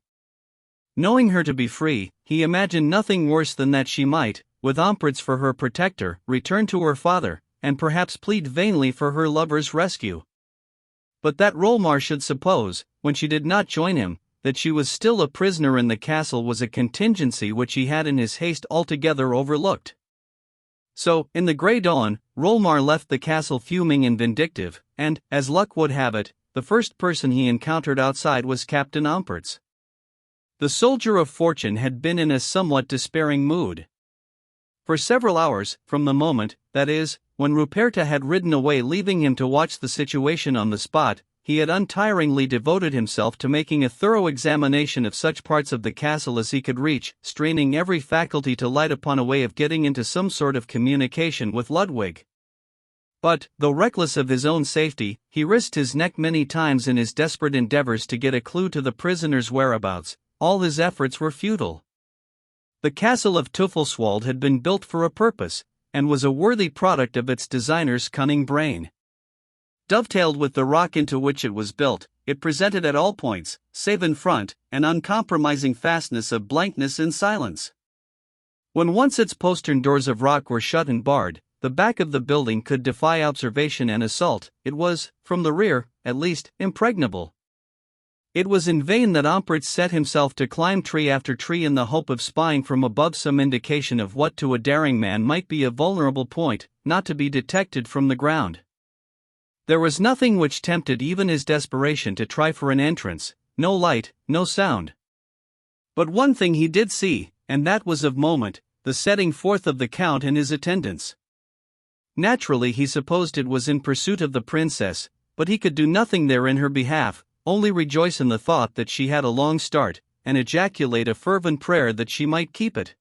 Knowing her to be free, he imagined nothing worse than that she might, with Omprits for her protector, return to her father, and perhaps plead vainly for her lover's rescue. But that Rolmar should suppose, when she did not join him, that she was still a prisoner in the castle was a contingency which he had in his haste altogether overlooked. So, in the grey dawn, Rolmar left the castle fuming and vindictive, and, as luck would have it, the first person he encountered outside was Captain Umpertz. The soldier of fortune had been in a somewhat despairing mood. For several hours, from the moment, that is, when Ruperta had ridden away leaving him to watch the situation on the spot, he had untiringly devoted himself to making a thorough examination of such parts of the castle as he could reach, straining every faculty to light upon a way of getting into some sort of communication with Ludwig. But, though reckless of his own safety, he risked his neck many times in his desperate endeavors to get a clue to the prisoner's whereabouts. All his efforts were futile. The castle of Teufelswald had been built for a purpose, and was a worthy product of its designer's cunning brain. Dovetailed with the rock into which it was built, it presented at all points, save in front, an uncompromising fastness of blankness and silence. When once its postern doors of rock were shut and barred, the back of the building could defy observation and assault. It was, from the rear, at least, impregnable. It was in vain that Umpertz set himself to climb tree after tree in the hope of spying from above some indication of what to a daring man might be a vulnerable point, not to be detected from the ground. There was nothing which tempted even his desperation to try for an entrance, no light, no sound. But one thing he did see, and that was of moment, the setting forth of the Count and his attendants. Naturally he supposed it was in pursuit of the princess, but he could do nothing there in her behalf, only rejoice in the thought that she had a long start, and ejaculate a fervent prayer that she might keep it.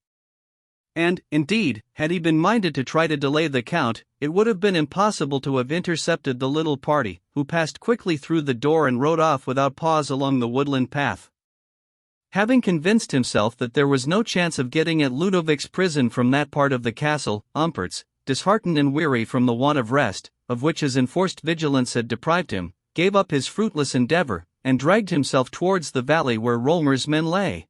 And, indeed, had he been minded to try to delay the Count, it would have been impossible to have intercepted the little party, who passed quickly through the door and rode off without pause along the woodland path. Having convinced himself that there was no chance of getting at Ludovic's prison from that part of the castle, Umpertz, disheartened and weary from the want of rest, of which his enforced vigilance had deprived him, gave up his fruitless endeavor, and dragged himself towards the valley where Rolmar's men lay.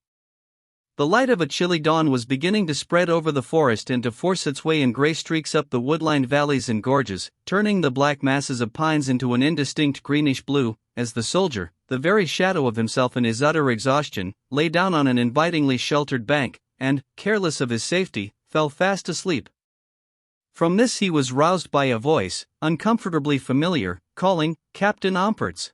The light of a chilly dawn was beginning to spread over the forest and to force its way in gray streaks up the wood-lined valleys and gorges, turning the black masses of pines into an indistinct greenish blue, as the soldier, the very shadow of himself in his utter exhaustion, lay down on an invitingly sheltered bank, and, careless of his safety, fell fast asleep. From this he was roused by a voice, uncomfortably familiar, calling, "Captain Umpertz."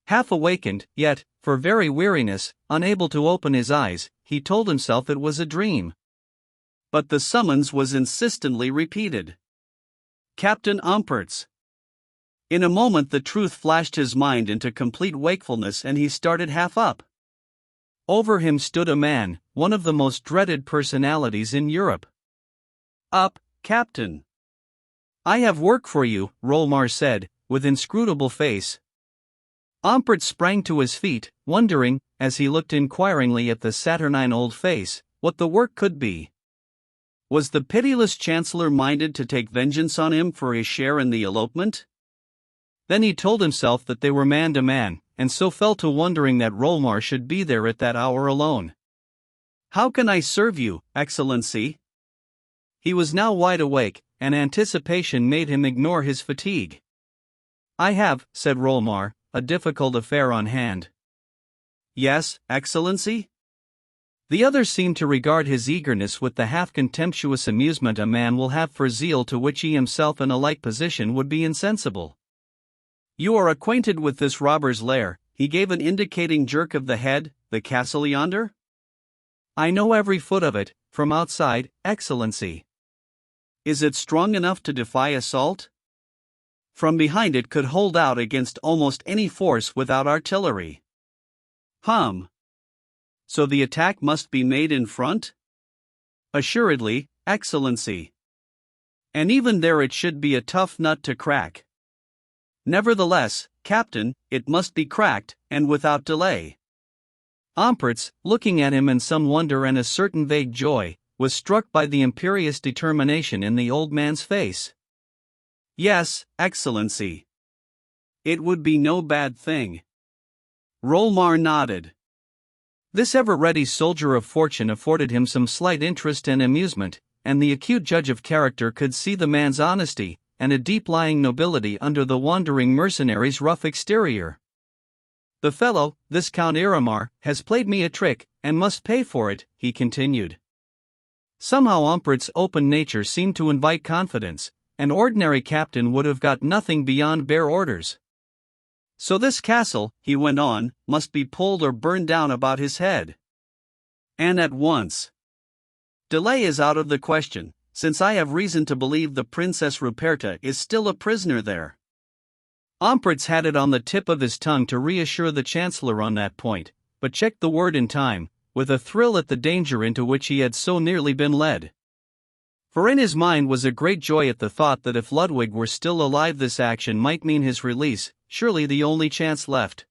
Half awakened, yet, for very weariness, unable to open his eyes, he told himself it was a dream. But the summons was insistently repeated. Captain Umpertz. In a moment the truth flashed his mind into complete wakefulness and he started half up. Over him stood a man, one of the most dreaded personalities in Europe. "Up, Captain. I have work for you," Rolmar said, with inscrutable face. Umpertz sprang to his feet, wondering, as he looked inquiringly at the saturnine old face, what the work could be. Was the pitiless chancellor minded to take vengeance on him for his share in the elopement? Then he told himself that they were man to man, and so fell to wondering that Rolmar should be there at that hour alone. "How can I serve you, Excellency?" He was now wide awake, and anticipation made him ignore his fatigue. "I have," said Rolmar, "a difficult affair on hand." "Yes, Excellency?" The other seemed to regard his eagerness with the half-contemptuous amusement a man will have for zeal to which he himself in a like position would be insensible. "You are acquainted with this robber's lair," he gave an indicating jerk of the head, "the castle yonder?" "I know every foot of it, from outside, Excellency." "Is it strong enough to defy assault?" "From behind it could hold out against almost any force without artillery." So the attack must be made in front?" "Assuredly, Excellency." "And even there it should be a tough nut to crack." "Nevertheless, Captain, it must be cracked, and without delay." Umpertz, looking at him in some wonder and a certain vague joy, was struck by the imperious determination in the old man's face. "Yes, Excellency. It would be no bad thing." Rolmar nodded. This ever-ready soldier of fortune afforded him some slight interest and amusement, and the acute judge of character could see the man's honesty, and a deep-lying nobility under the wandering mercenary's rough exterior. "The fellow, this Count Iramar, has played me a trick, and must pay for it," he continued. Somehow Umpertz's open nature seemed to invite confidence, an ordinary captain would have got nothing beyond bare orders. So this castle, he went on, must be pulled or burned down about his head. And at once. Delay is out of the question, since I have reason to believe the Princess Ruperta is still a prisoner there. Ompritz had it on the tip of his tongue to reassure the Chancellor on that point, but checked the word in time, with a thrill at the danger into which he had so nearly been led. For in his mind was a great joy at the thought that if Ludwig were still alive this action might mean his release, surely the only chance left.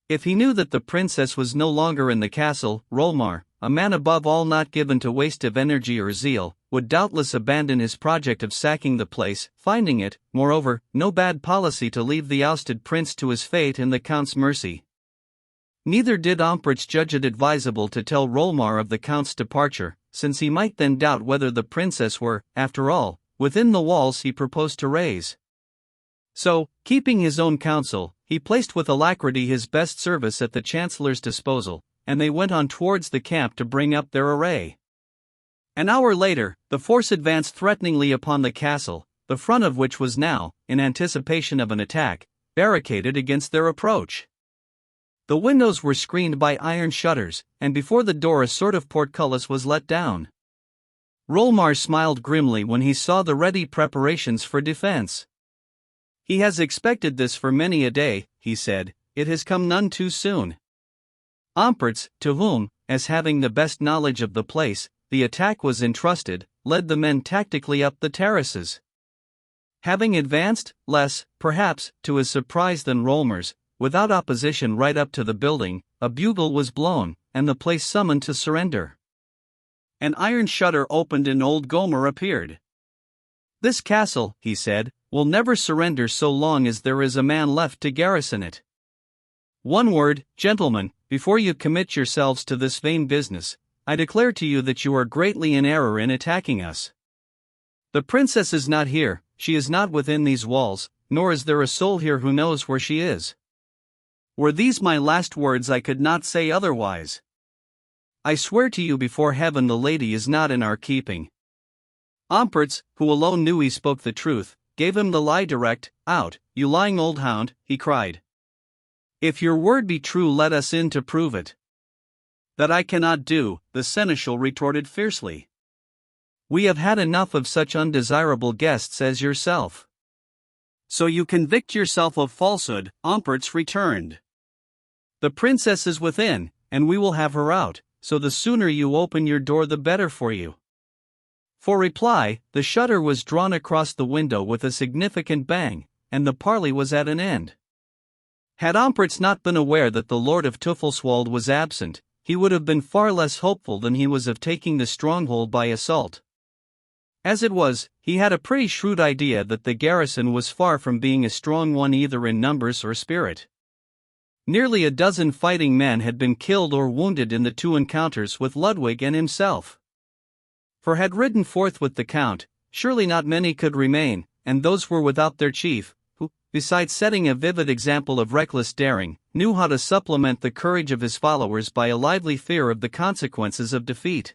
If he knew that the princess was no longer in the castle, Rolmar, a man above all not given to waste of energy or zeal, would doubtless abandon his project of sacking the place, finding it, moreover, no bad policy to leave the ousted prince to his fate and the count's mercy. Neither did Ompritz judge it advisable to tell Rolmar of the count's departure, since he might then doubt whether the princess were, after all, within the walls he proposed to raise. So, keeping his own counsel, he placed with alacrity his best service at the Chancellor's disposal, and they went on towards the camp to bring up their array. An hour later, the force advanced threateningly upon the castle, the front of which was now, in anticipation of an attack, barricaded against their approach. The windows were screened by iron shutters, and before the door a sort of portcullis was let down. Rolmar smiled grimly when he saw the ready preparations for defense. "He has expected this for many a day," he said, "it has come none too soon." Ompritz, to whom, as having the best knowledge of the place, the attack was entrusted, led the men tactically up the terraces. Having advanced, less, perhaps, to his surprise than Rolmar's, without opposition right up to the building, a bugle was blown, and the place summoned to surrender. An iron shutter opened and old Gomer appeared. "This castle," he said, "will never surrender so long as there is a man left to garrison it. One word, gentlemen, before you commit yourselves to this vain business. I declare to you that you are greatly in error in attacking us. The princess is not here, she is not within these walls, nor is there a soul here who knows where she is. Were these my last words, I could not say otherwise. I swear to you before heaven the lady is not in our keeping." Ompritz, who alone knew he spoke the truth, gave him the lie direct. "Out, you lying old hound," he cried. "If your word be true, let us in to prove it." "That I cannot do," the seneschal retorted fiercely. "We have had enough of such undesirable guests as yourself." "So you convict yourself of falsehood," Ompritz returned. "The princess is within, and we will have her out, so the sooner you open your door the better for you." For reply, the shutter was drawn across the window with a significant bang, and the parley was at an end. Had Ompritz not been aware that the Lord of Teufelswald was absent, he would have been far less hopeful than he was of taking the stronghold by assault. As it was, he had a pretty shrewd idea that the garrison was far from being a strong one either in numbers or spirit. Nearly a dozen fighting men had been killed or wounded in the two encounters with Ludwig and himself. For had ridden forth with the Count, surely not many could remain, and those were without their chief, who, besides setting a vivid example of reckless daring, knew how to supplement the courage of his followers by a lively fear of the consequences of defeat.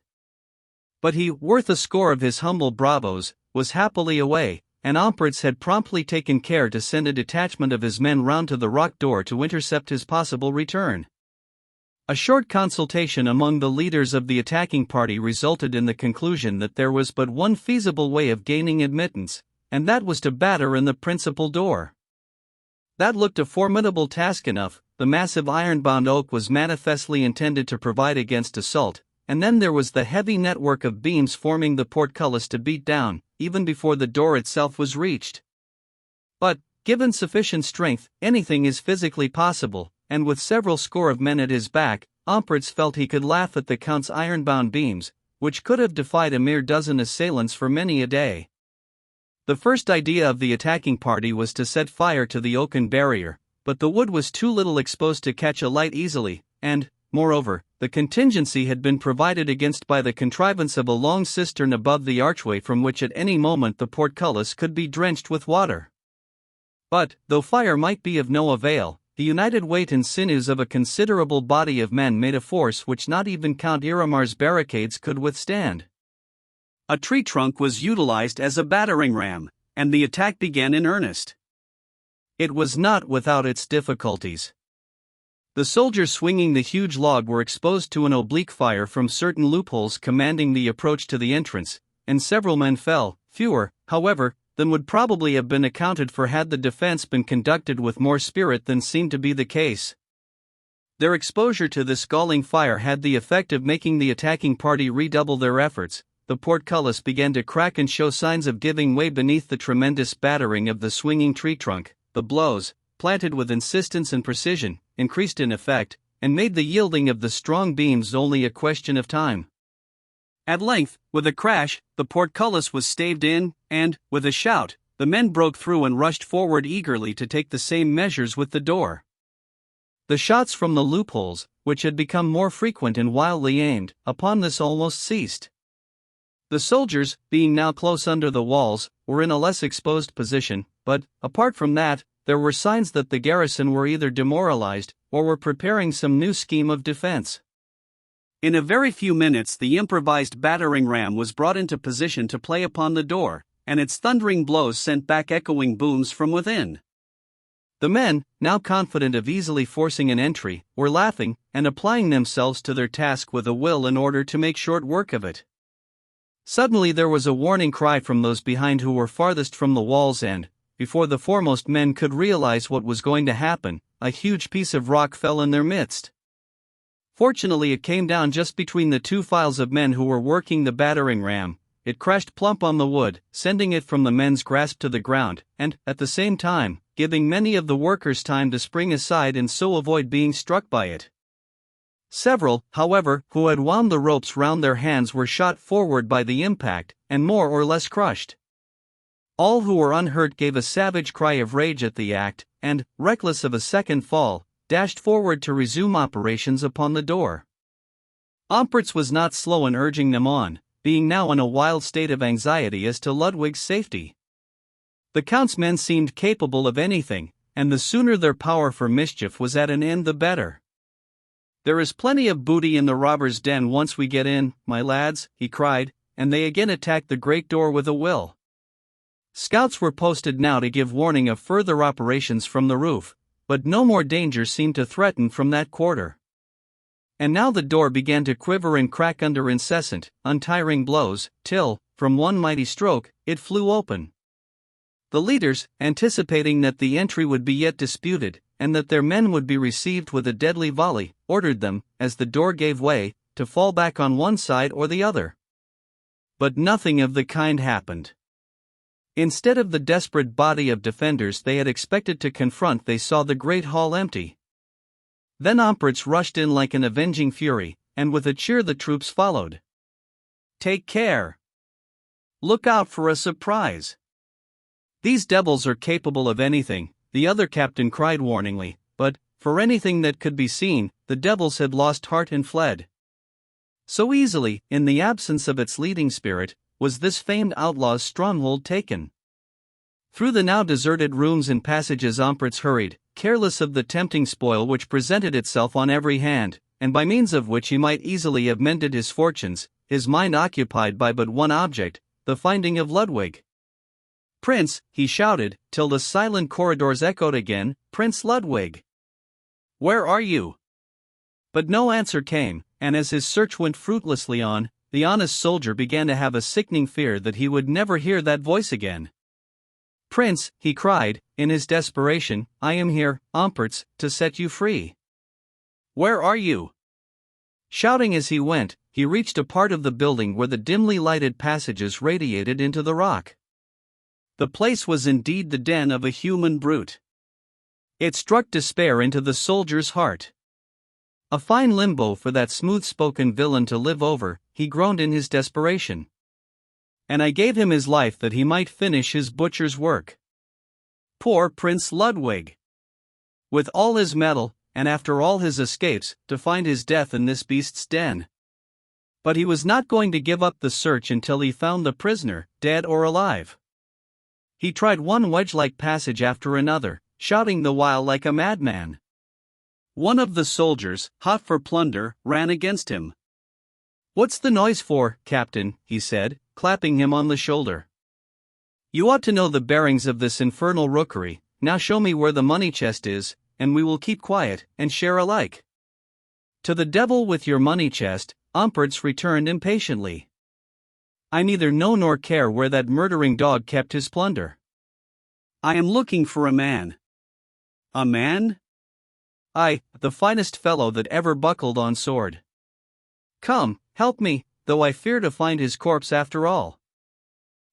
But he, worth a score of his humble bravos, was happily away, and Ompritz had promptly taken care to send a detachment of his men round to the rock door to intercept his possible return. A short consultation among the leaders of the attacking party resulted in the conclusion that there was but one feasible way of gaining admittance, and that was to batter in the principal door. That looked a formidable task enough. The massive iron-bound oak was manifestly intended to provide against assault, and then there was the heavy network of beams forming the portcullis to beat down, even before the door itself was reached. But, given sufficient strength, anything is physically possible, and with several score of men at his back, Ompritz felt he could laugh at the Count's iron-bound beams, which could have defied a mere dozen assailants for many a day. The first idea of the attacking party was to set fire to the oaken barrier, but the wood was too little exposed to catch alight easily, and, moreover, the contingency had been provided against by the contrivance of a long cistern above the archway from which at any moment the portcullis could be drenched with water. But, though fire might be of no avail, the united weight and sinews of a considerable body of men made a force which not even Count Iramar's barricades could withstand. a tree trunk was utilized as a battering ram, and the attack began in earnest. It was not without its difficulties. The soldiers swinging the huge log were exposed to an oblique fire from certain loopholes commanding the approach to the entrance, and several men fell, fewer, however, than would probably have been accounted for had the defense been conducted with more spirit than seemed to be the case. Their exposure to this scalding fire had the effect of making the attacking party redouble their efforts. The portcullis began to crack and show signs of giving way beneath the tremendous battering of the swinging tree trunk. The blows, planted with insistence and precision, increased in effect, and made the yielding of the strong beams only a question of time. At length, with a crash, the portcullis was staved in, and, with a shout, the men broke through and rushed forward eagerly to take the same measures with the door. The shots from the loopholes, which had become more frequent and wildly aimed, upon this almost ceased. The soldiers, being now close under the walls, were in a less exposed position, but, apart from that, there were signs that the garrison were either demoralized, or were preparing some new scheme of defense. In a very few minutes the improvised battering ram was brought into position to play upon the door, and its thundering blows sent back echoing booms from within. The men, now confident of easily forcing an entry, were laughing, and applying themselves to their task with a will in order to make short work of it. Suddenly there was a warning cry from those behind who were farthest from the walls, and, before the foremost men could realize what was going to happen, a huge piece of rock fell in their midst. Fortunately it came down just between the two files of men who were working the battering ram. It crashed plump on the wood, sending it from the men's grasp to the ground, and, at the same time, giving many of the workers time to spring aside and so avoid being struck by it. Several, however, who had wound the ropes round their hands were shot forward by the impact, and more or less crushed. All who were unhurt gave a savage cry of rage at the act, and, reckless of a second fall, dashed forward to resume operations upon the door. Ampertz was not slow in urging them on, being now in a wild state of anxiety as to Ludwig's safety. The Count's men seemed capable of anything, and the sooner their power for mischief was at an end the better. "There is plenty of booty in the robbers' den once we get in, my lads," he cried, and they again attacked the great door with a will. Scouts were posted now to give warning of further operations from the roof, but no more danger seemed to threaten from that quarter. And now the door began to quiver and crack under incessant, untiring blows, till, from one mighty stroke, it flew open. The leaders, anticipating that the entry would be yet disputed, and that their men would be received with a deadly volley, ordered them, as the door gave way, to fall back on one side or the other. But nothing of the kind happened. Instead of the desperate body of defenders they had expected to confront, they saw the great hall empty. Then Ampertz rushed in like an avenging fury, and with a cheer the troops followed. "Take care! Look out for a surprise! These devils are capable of anything," the other captain cried warningly, but, for anything that could be seen, the devils had lost heart and fled. So easily, in the absence of its leading spirit, was this famed outlaw's stronghold taken. Through the now deserted rooms and passages Ampertz hurried, careless of the tempting spoil which presented itself on every hand, and by means of which he might easily have mended his fortunes, his mind occupied by but one object, the finding of Ludwig. "Prince," he shouted, till the silent corridors echoed again, "Prince Ludwig! Where are you?" But no answer came, and as his search went fruitlessly on, the honest soldier began to have a sickening fear that he would never hear that voice again. "Prince," he cried, in his desperation, "I am here, Ampertz, to set you free. Where are you?" Shouting as he went, he reached a part of the building where the dimly lighted passages radiated into the rock. The place was indeed the den of a human brute. It struck despair into the soldier's heart. A fine limbo for that smooth-spoken villain to live over, he groaned in his desperation. "And I gave him his life that he might finish his butcher's work. Poor Prince Ludwig! With all his mettle, and after all his escapes, to find his death in this beast's den." But he was not going to give up the search until he found the prisoner, dead or alive. He tried one wedge-like passage after another, shouting the while like a madman. One of the soldiers, hot for plunder, ran against him. "What's the noise for, Captain?" he said, clapping him on the shoulder. "You ought to know the bearings of this infernal rookery. Now show me where the money chest is, and we will keep quiet and share alike." "To the devil with your money chest," Ompertz returned impatiently. "I neither know nor care where that murdering dog kept his plunder." "I am looking for a man." "A man?" "Aye, the finest fellow that ever buckled on sword." "Come, help me, though I fear to find his corpse after all."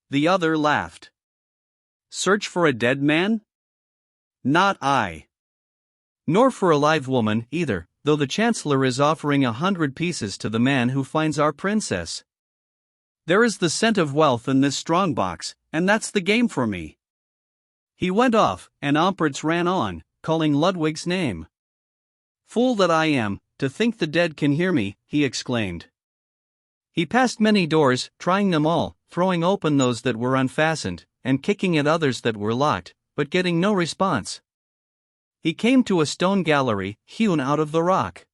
The other laughed. "Search for a dead man? Not I." "Nor for a live woman, either, though the Chancellor is offering 100 pieces to the man who finds our princess. There is the scent of wealth in this strongbox, and that's the game for me." He went off, and Ompertz ran on, calling Ludwig's name. "Fool that I am, to think the dead can hear me," he exclaimed. He passed many doors, trying them all, throwing open those that were unfastened, and kicking at others that were locked, but getting no response. He came to a stone gallery, hewn out of the rock.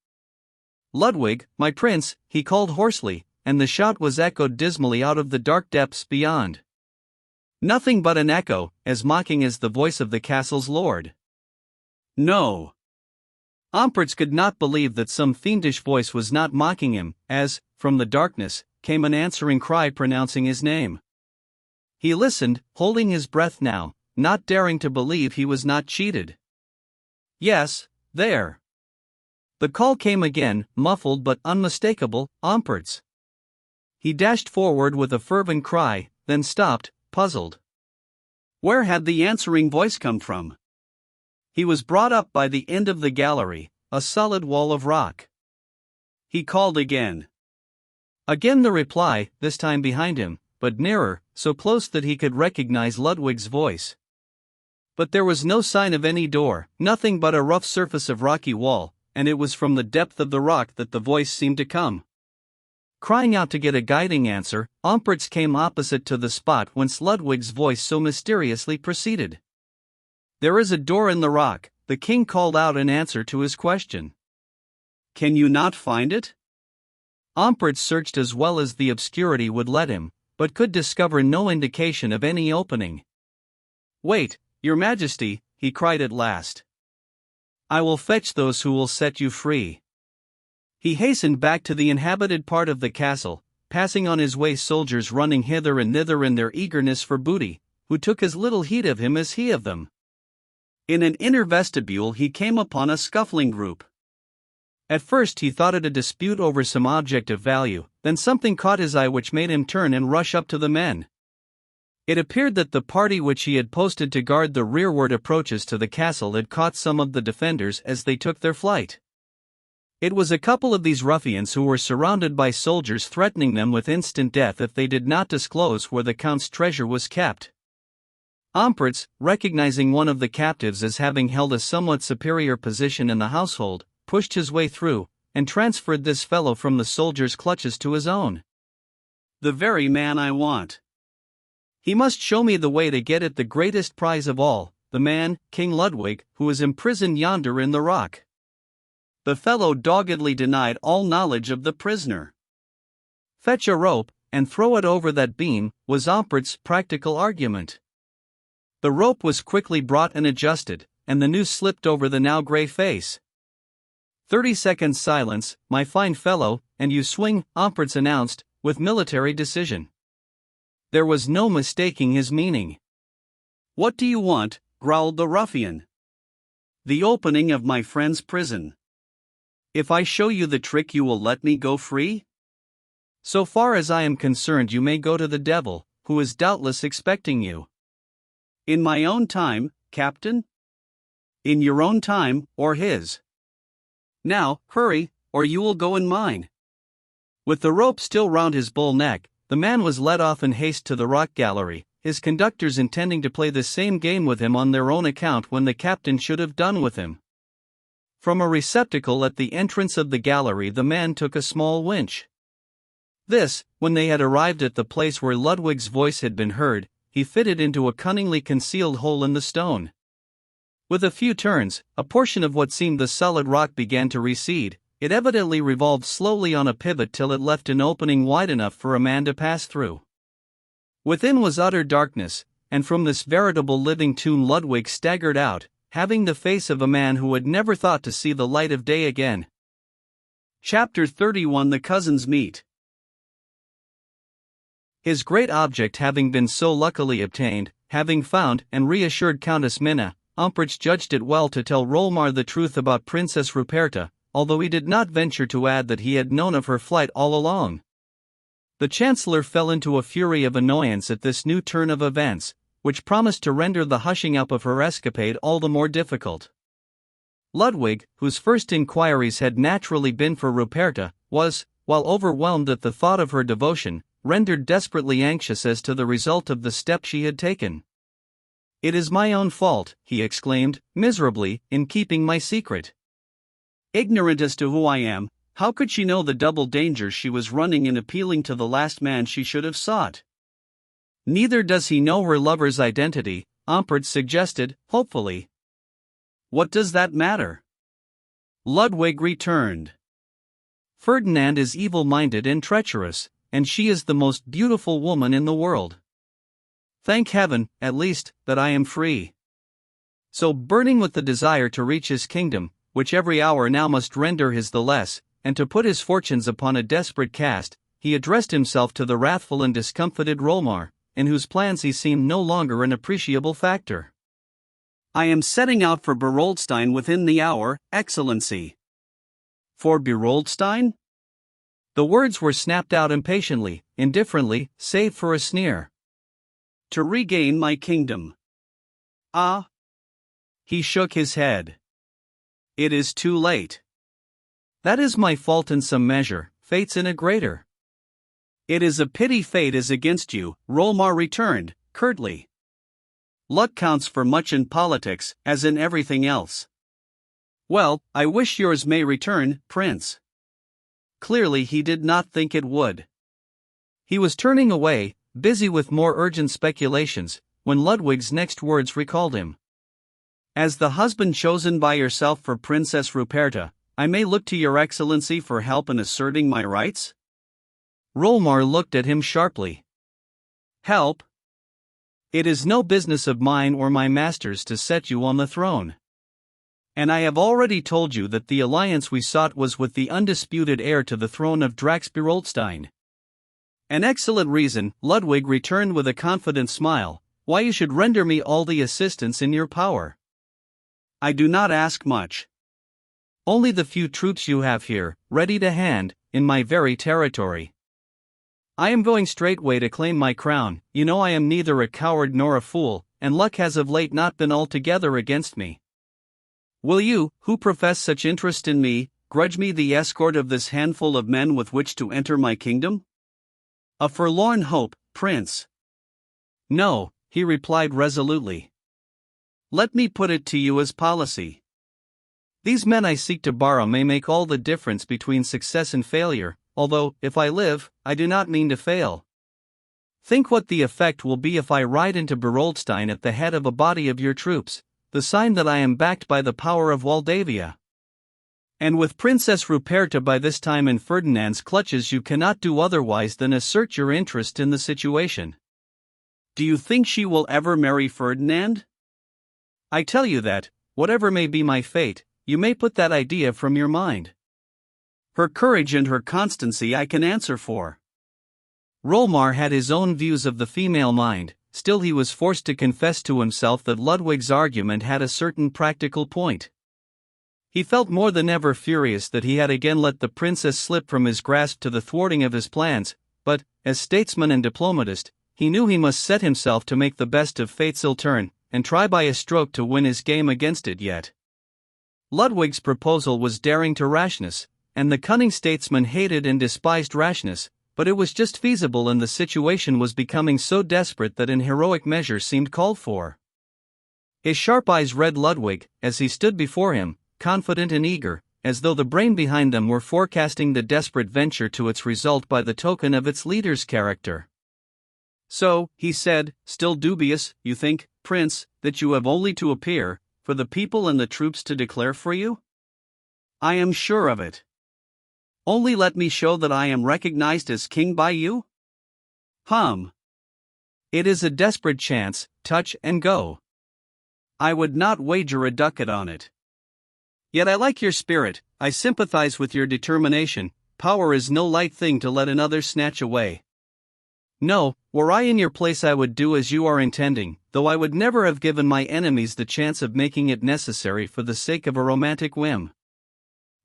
"Ludwig, my prince," he called hoarsely, and the shout was echoed dismally out of the dark depths beyond. Nothing but an echo, as mocking as the voice of the castle's lord. "No." Ompertz could not believe that some fiendish voice was not mocking him, as, from the darkness, came an answering cry pronouncing his name. He listened, holding his breath now, not daring to believe he was not cheated. "Yes, there." The call came again, muffled but unmistakable, "Ompertz." He dashed forward with a fervent cry, then stopped, puzzled. Where had the answering voice come from? He was brought up by the end of the gallery, a solid wall of rock. He called again. Again the reply, this time behind him, but nearer, so close that he could recognize Ludwig's voice. But there was no sign of any door, nothing but a rough surface of rocky wall, and it was from the depth of the rock that the voice seemed to come. Crying out to get a guiding answer, Ompertz came opposite to the spot whence Ludwig's voice so mysteriously proceeded. "There is a door in the rock," the king called out in answer to his question. "Can you not find it?" Ompertz searched as well as the obscurity would let him, but could discover no indication of any opening. "Wait, your majesty," he cried at last. "I will fetch those who will set you free." He hastened back to the inhabited part of the castle, passing on his way soldiers running hither and thither in their eagerness for booty, who took as little heed of him as he of them. In an inner vestibule he came upon a scuffling group. At first he thought it a dispute over some object of value, then something caught his eye which made him turn and rush up to the men. It appeared that the party which he had posted to guard the rearward approaches to the castle had caught some of the defenders as they took their flight. It was a couple of these ruffians who were surrounded by soldiers threatening them with instant death if they did not disclose where the count's treasure was kept. Ompertz, recognizing one of the captives as having held a somewhat superior position in the household, pushed his way through, and transferred this fellow from the soldier's clutches to his own. "The very man I want." "He must show me the way to get at the greatest prize of all, the man, King Ludwig, who is imprisoned yonder in the rock." The fellow doggedly denied all knowledge of the prisoner. "Fetch a rope, and throw it over that beam," was Ompertz's practical argument. The rope was quickly brought and adjusted, and the noose slipped over the now gray face. 30 seconds silence, my fine fellow, and you swing, Ompertz announced, with military decision. There was no mistaking his meaning. "What do you want?" growled the ruffian. "The opening of my friend's prison." "If I show you the trick you will let me go free?" "So far as I am concerned you may go to the devil, who is doubtless expecting you." "In my own time, Captain?" "In your own time, or his. Now, hurry, or you will go in mine." With the rope still round his bull neck, the man was led off in haste to the rock gallery, his conductors intending to play the same game with him on their own account when the captain should have done with him. From a receptacle at the entrance of the gallery the man took a small winch. This, when they had arrived at the place where Ludwig's voice had been heard, he fitted into a cunningly concealed hole in the stone. With a few turns, a portion of what seemed the solid rock began to recede. It evidently revolved slowly on a pivot till it left an opening wide enough for a man to pass through. Within was utter darkness, and from this veritable living tomb Ludwig staggered out, having the face of a man who had never thought to see the light of day again. Chapter 31. The Cousins Meet. His great object having been so luckily obtained, having found and reassured Countess Minna, Umprecht judged it well to tell Rolmar the truth about Princess Ruperta, although he did not venture to add that he had known of her flight all along. The Chancellor fell into a fury of annoyance at this new turn of events, which promised to render the hushing up of her escapade all the more difficult. Ludwig, whose first inquiries had naturally been for Ruperta, was, while overwhelmed at the thought of her devotion, rendered desperately anxious as to the result of the step she had taken. "It is my own fault," he exclaimed, miserably, "in keeping my secret. Ignorant as to who I am, how could she know the double dangers she was running in appealing to the last man she should have sought?" "Neither does he know her lover's identity," Umprecht suggested, hopefully. "What does that matter?" Ludwig returned. "Ferdinand is evil-minded and treacherous, and she is the most beautiful woman in the world. Thank heaven, at least, that I am free." So, burning with the desire to reach his kingdom, which every hour now must render his the less, and to put his fortunes upon a desperate cast, he addressed himself to the wrathful and discomfited Rolmar, in whose plans he seemed no longer an appreciable factor. "I am setting out for Beroldstein within the hour, Excellency." "For Beroldstein?" The words were snapped out impatiently, indifferently, save for a sneer. "To regain my kingdom." "Ah." He shook his head. "It is too late." "That is my fault in some measure, fate's in a greater." "It is a pity fate is against you," Rolmar returned, curtly. "Luck counts for much in politics, as in everything else." "Well, I wish yours may return, Prince." Clearly he did not think it would. He was turning away, busy with more urgent speculations, when Ludwig's next words recalled him. "As the husband chosen by yourself for Princess Ruperta, I may look to your Excellency for help in asserting my rights?" Rolmar looked at him sharply. "Help? It is no business of mine or my master's to set you on the throne. And I have already told you that the alliance we sought was with the undisputed heir to the throne of Drax-Beroldstein." "An excellent reason," Ludwig returned with a confident smile, "why you should render me all the assistance in your power. I do not ask much. Only the few troops you have here, ready to hand, in my very territory. I am going straightway to claim my crown. You know I am neither a coward nor a fool, and luck has of late not been altogether against me. Will you, who profess such interest in me, grudge me the escort of this handful of men with which to enter my kingdom?" "A forlorn hope, Prince." "No," he replied resolutely. "Let me put it to you as policy. These men I seek to borrow may make all the difference between success and failure, although, if I live, I do not mean to fail. Think what the effect will be if I ride into Beroldstein at the head of a body of your troops, the sign that I am backed by the power of Waldavia. And with Princess Ruperta by this time in Ferdinand's clutches, you cannot do otherwise than assert your interest in the situation." "Do you think she will ever marry Ferdinand?" "I tell you that, whatever may be my fate, you may put that idea from your mind. Her courage and her constancy I can answer for." Rolmar had his own views of the female mind, still he was forced to confess to himself that Ludwig's argument had a certain practical point. He felt more than ever furious that he had again let the princess slip from his grasp to the thwarting of his plans, but, as statesman and diplomatist, he knew he must set himself to make the best of fate's ill turn, and try by a stroke to win his game against it yet. Ludwig's proposal was daring to rashness, and the cunning statesman hated and despised rashness, but it was just feasible and the situation was becoming so desperate that an heroic measure seemed called for. His sharp eyes read Ludwig, as he stood before him, confident and eager, as though the brain behind them were forecasting the desperate venture to its result by the token of its leader's character. "So," he said, still dubious, "you think, Prince, that you have only to appear, for the people and the troops to declare for you?" "I am sure of it. Only let me show that I am recognized as king by you?" It is a desperate chance, touch and go. I would not wager a ducat on it. Yet I like your spirit, I sympathize with your determination. Power is no light thing to let another snatch away. No, were I in your place I would do as you are intending, though I would never have given my enemies the chance of making it necessary for the sake of a romantic whim.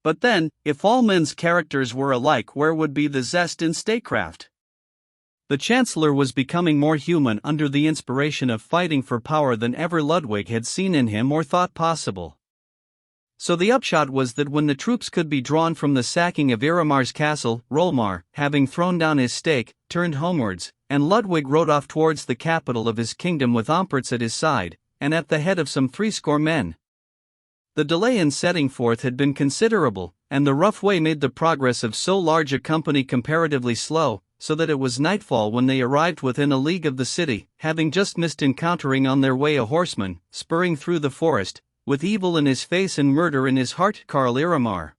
But then, if all men's characters were alike, where would be the zest in statecraft? The Chancellor was becoming more human under the inspiration of fighting for power than ever Ludwig had seen in him or thought possible. So the upshot was that when the troops could be drawn from the sacking of Iramar's castle, Rolmar, having thrown down his stake, turned homewards, and Ludwig rode off towards the capital of his kingdom with Ompertz at his side, and at the head of some 80 men. The delay in setting forth had been considerable, and the rough way made the progress of so large a company comparatively slow, so that it was nightfall when they arrived within a league of the city, having just missed encountering on their way a horseman, spurring through the forest, with evil in his face and murder in his heart, Karl Iramar.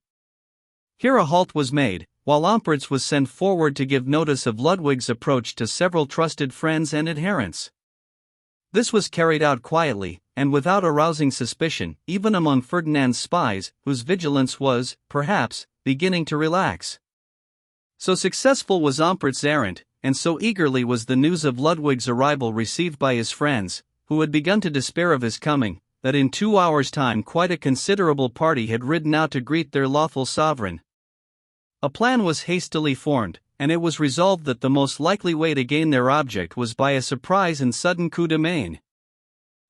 Here a halt was made, while Ompertz was sent forward to give notice of Ludwig's approach to several trusted friends and adherents. This was carried out quietly, and without arousing suspicion, even among Ferdinand's spies, whose vigilance was, perhaps, beginning to relax. So successful was Ompertz's errand, and so eagerly was the news of Ludwig's arrival received by his friends, who had begun to despair of his coming, that in 2 hours' time quite a considerable party had ridden out to greet their lawful sovereign. A plan was hastily formed, and it was resolved that the most likely way to gain their object was by a surprise and sudden coup de main.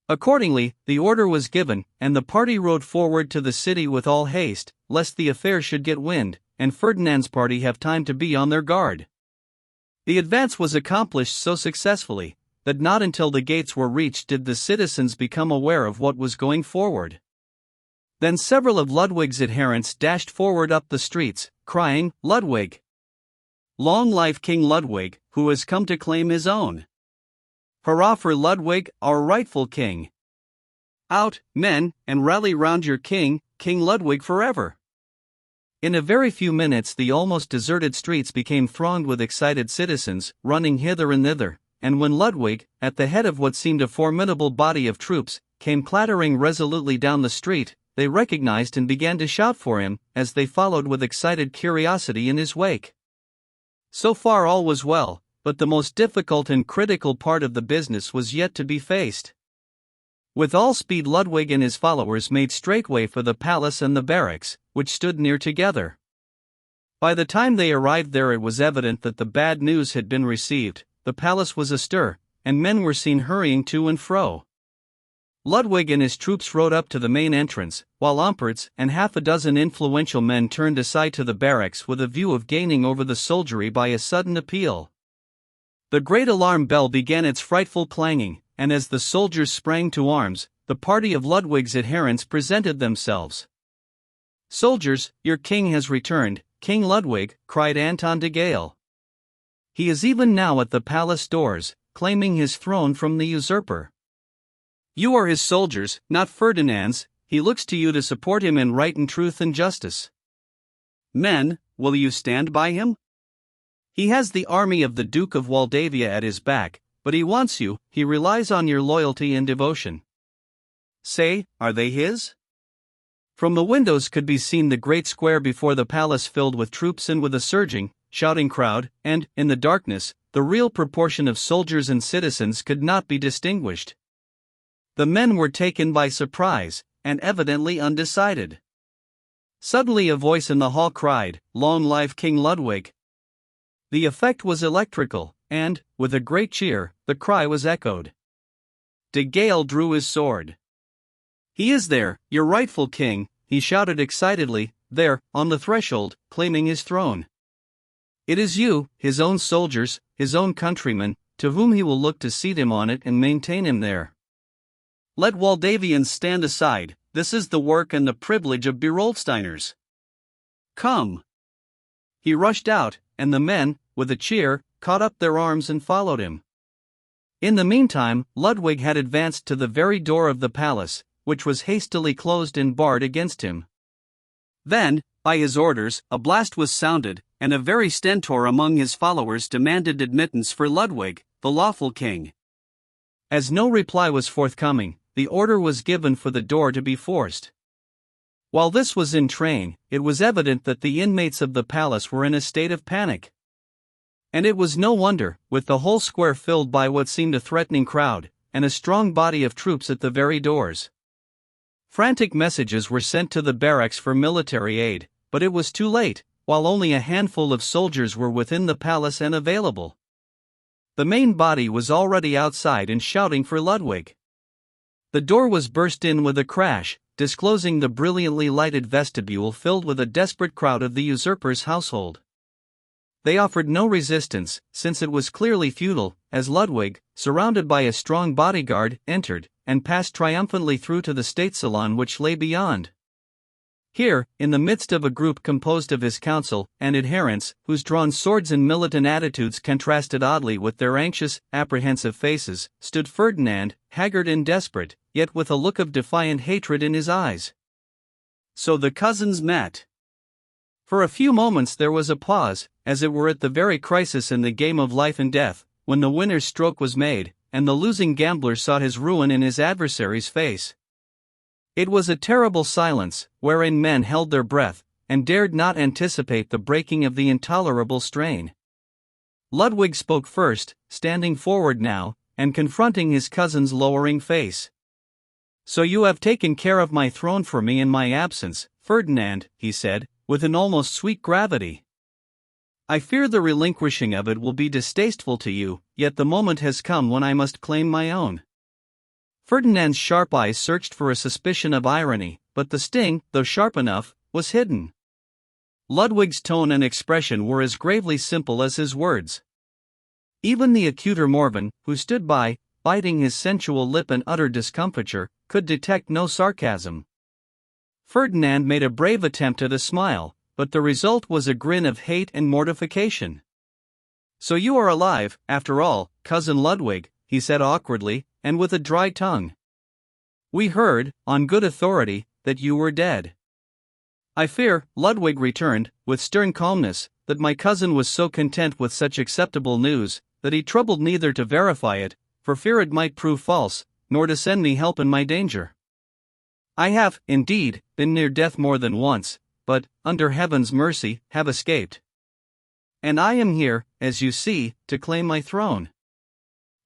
Accordingly, the order was given, and the party rode forward to the city with all haste, lest the affair should get wind, and Ferdinand's party have time to be on their guard. The advance was accomplished so successfully, that not until the gates were reached did the citizens become aware of what was going forward. Then several of Ludwig's adherents dashed forward up the streets, crying, "Ludwig! Long life King Ludwig, who has come to claim his own! Hurrah for Ludwig, our rightful king! Out, men, and rally round your king, King Ludwig forever!" In a very few minutes the almost deserted streets became thronged with excited citizens, running hither and thither, and when Ludwig, at the head of what seemed a formidable body of troops, came clattering resolutely down the street, they recognized and began to shout for him, as they followed with excited curiosity in his wake. So far all was well, but the most difficult and critical part of the business was yet to be faced. With all speed Ludwig and his followers made straightway for the palace and the barracks, which stood near together. By the time they arrived there it was evident that the bad news had been received. The palace was astir, and men were seen hurrying to and fro. Ludwig and his troops rode up to the main entrance, while Ompertz and half a dozen influential men turned aside to the barracks with a view of gaining over the soldiery by a sudden appeal. The great alarm bell began its frightful clanging, and as the soldiers sprang to arms, the party of Ludwig's adherents presented themselves. "Soldiers, your king has returned, King Ludwig," cried Anton de Gale. "He is even now at the palace doors, claiming his throne from the usurper. You are his soldiers, not Ferdinand's. He looks to you to support him in right and truth and justice. Men, will you stand by him? He has the army of the Duke of Waldavia at his back, but he wants you, he relies on your loyalty and devotion. Say, are they his?" From the windows could be seen the great square before the palace filled with troops and with a surging, shouting crowd, and, in the darkness, the real proportion of soldiers and citizens could not be distinguished. The men were taken by surprise, and evidently undecided. Suddenly a voice in the hall cried, "Long life King Ludwig!" The effect was electrical, and, with a great cheer, the cry was echoed. De Gale drew his sword. "He is there, your rightful king," he shouted excitedly, "there, on the threshold, claiming his throne. It is you, his own soldiers, his own countrymen, to whom he will look to seat him on it and maintain him there. Let Waldavians stand aside, this is the work and the privilege of Beroldsteiners. Come!" He rushed out, and the men, with a cheer, caught up their arms and followed him. In the meantime, Ludwig had advanced to the very door of the palace, which was hastily closed and barred against him. Then, by his orders, a blast was sounded, and a very stentor among his followers demanded admittance for Ludwig, the lawful king. As no reply was forthcoming, the order was given for the door to be forced. While this was in train, it was evident that the inmates of the palace were in a state of panic. And it was no wonder, with the whole square filled by what seemed a threatening crowd, and a strong body of troops at the very doors. Frantic messages were sent to the barracks for military aid, but it was too late, while only a handful of soldiers were within the palace and available. The main body was already outside and shouting for Ludwig. The door was burst in with a crash, disclosing the brilliantly lighted vestibule filled with a desperate crowd of the usurper's household. They offered no resistance, since it was clearly futile, as Ludwig, surrounded by a strong bodyguard, entered, and passed triumphantly through to the state salon which lay beyond. Here, in the midst of a group composed of his council and adherents, whose drawn swords and militant attitudes contrasted oddly with their anxious, apprehensive faces, stood Ferdinand, haggard and desperate, yet with a look of defiant hatred in his eyes. So the cousins met. For a few moments there was a pause, as it were at the very crisis in the game of life and death, when the winner's stroke was made, and the losing gambler saw his ruin in his adversary's face. It was a terrible silence, wherein men held their breath, and dared not anticipate the breaking of the intolerable strain. Ludwig spoke first, standing forward now, and confronting his cousin's lowering face. "So you have taken care of my throne for me in my absence, Ferdinand," he said, with an almost sweet gravity. "I fear the relinquishing of it will be distasteful to you, yet the moment has come when I must claim my own." Ferdinand's sharp eyes searched for a suspicion of irony, but the sting, though sharp enough, was hidden. Ludwig's tone and expression were as gravely simple as his words. Even the acuter Morven, who stood by, biting his sensual lip in utter discomfiture, could detect no sarcasm. Ferdinand made a brave attempt at a smile, but the result was a grin of hate and mortification. "So you are alive, after all, cousin Ludwig," he said awkwardly, and with a dry tongue. "We heard, on good authority, that you were dead." "I fear," Ludwig returned, with stern calmness, "that my cousin was so content with such acceptable news, that he troubled neither to verify it, for fear it might prove false, nor to send me help in my danger. I have, indeed, been near death more than once, but, under heaven's mercy, have escaped. And I am here, as you see, to claim my throne."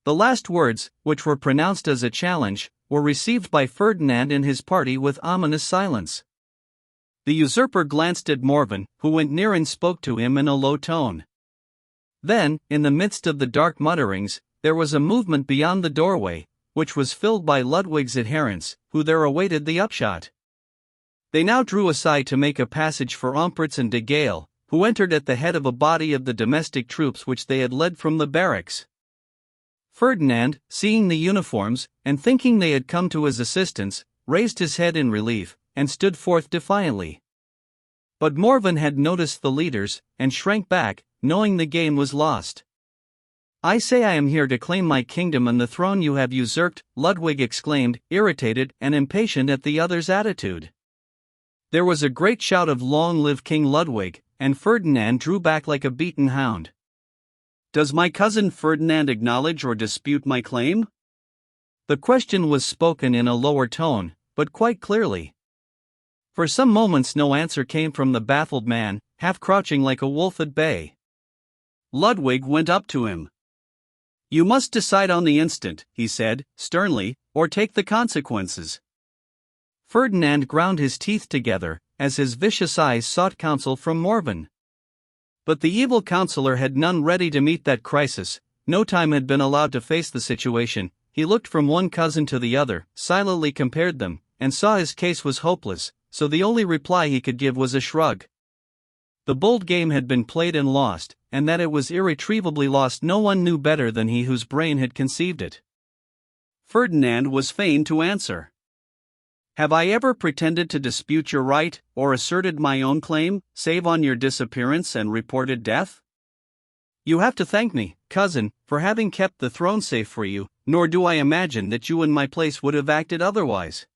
The last words, which were pronounced as a challenge, were received by Ferdinand and his party with ominous silence. The usurper glanced at Morven, who went near and spoke to him in a low tone. Then, in the midst of the dark mutterings, there was a movement beyond the doorway, which was filled by Ludwig's adherents, who there awaited the upshot. They now drew aside to make a passage for Ompritz and de Gale, who entered at the head of a body of the domestic troops which they had led from the barracks. Ferdinand, seeing the uniforms, and thinking they had come to his assistance, raised his head in relief, and stood forth defiantly. But Morven had noticed the leaders, and shrank back, knowing the game was lost. "I say I am here to claim my kingdom and the throne you have usurped," Ludwig exclaimed, irritated and impatient at the other's attitude. There was a great shout of "Long live King Ludwig," and Ferdinand drew back like a beaten hound. "Does my cousin Ferdinand acknowledge or dispute my claim?" The question was spoken in a lower tone, but quite clearly. For some moments no answer came from the baffled man, half crouching like a wolf at bay. Ludwig went up to him. "You must decide on the instant," he said, sternly, "or take the consequences." Ferdinand ground his teeth together, as his vicious eyes sought counsel from Morven. But the evil counselor had none ready to meet that crisis. No time had been allowed to face the situation. He looked from one cousin to the other, silently compared them, and saw his case was hopeless, so the only reply he could give was a shrug. The bold game had been played and lost, and that it was irretrievably lost no one knew better than he whose brain had conceived it. Ferdinand was fain to answer. "Have I ever pretended to dispute your right, or asserted my own claim, save on your disappearance and reported death? You have to thank me, cousin, for having kept the throne safe for you, nor do I imagine that you in my place would have acted otherwise."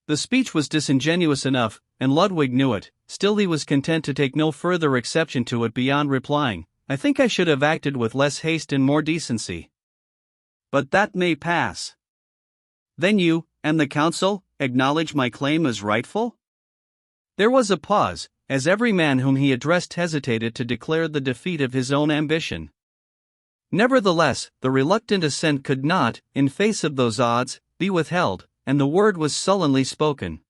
The speech was disingenuous enough, and Ludwig knew it, still he was content to take no further exception to it beyond replying, "I think I should have acted with less haste and more decency." but that may pass. Then you, and the council, acknowledge my claim as rightful? There was a pause, as every man whom he addressed hesitated to declare the defeat of his own ambition. Nevertheless, the reluctant assent could not, in face of those odds, be withheld, and the word was sullenly spoken.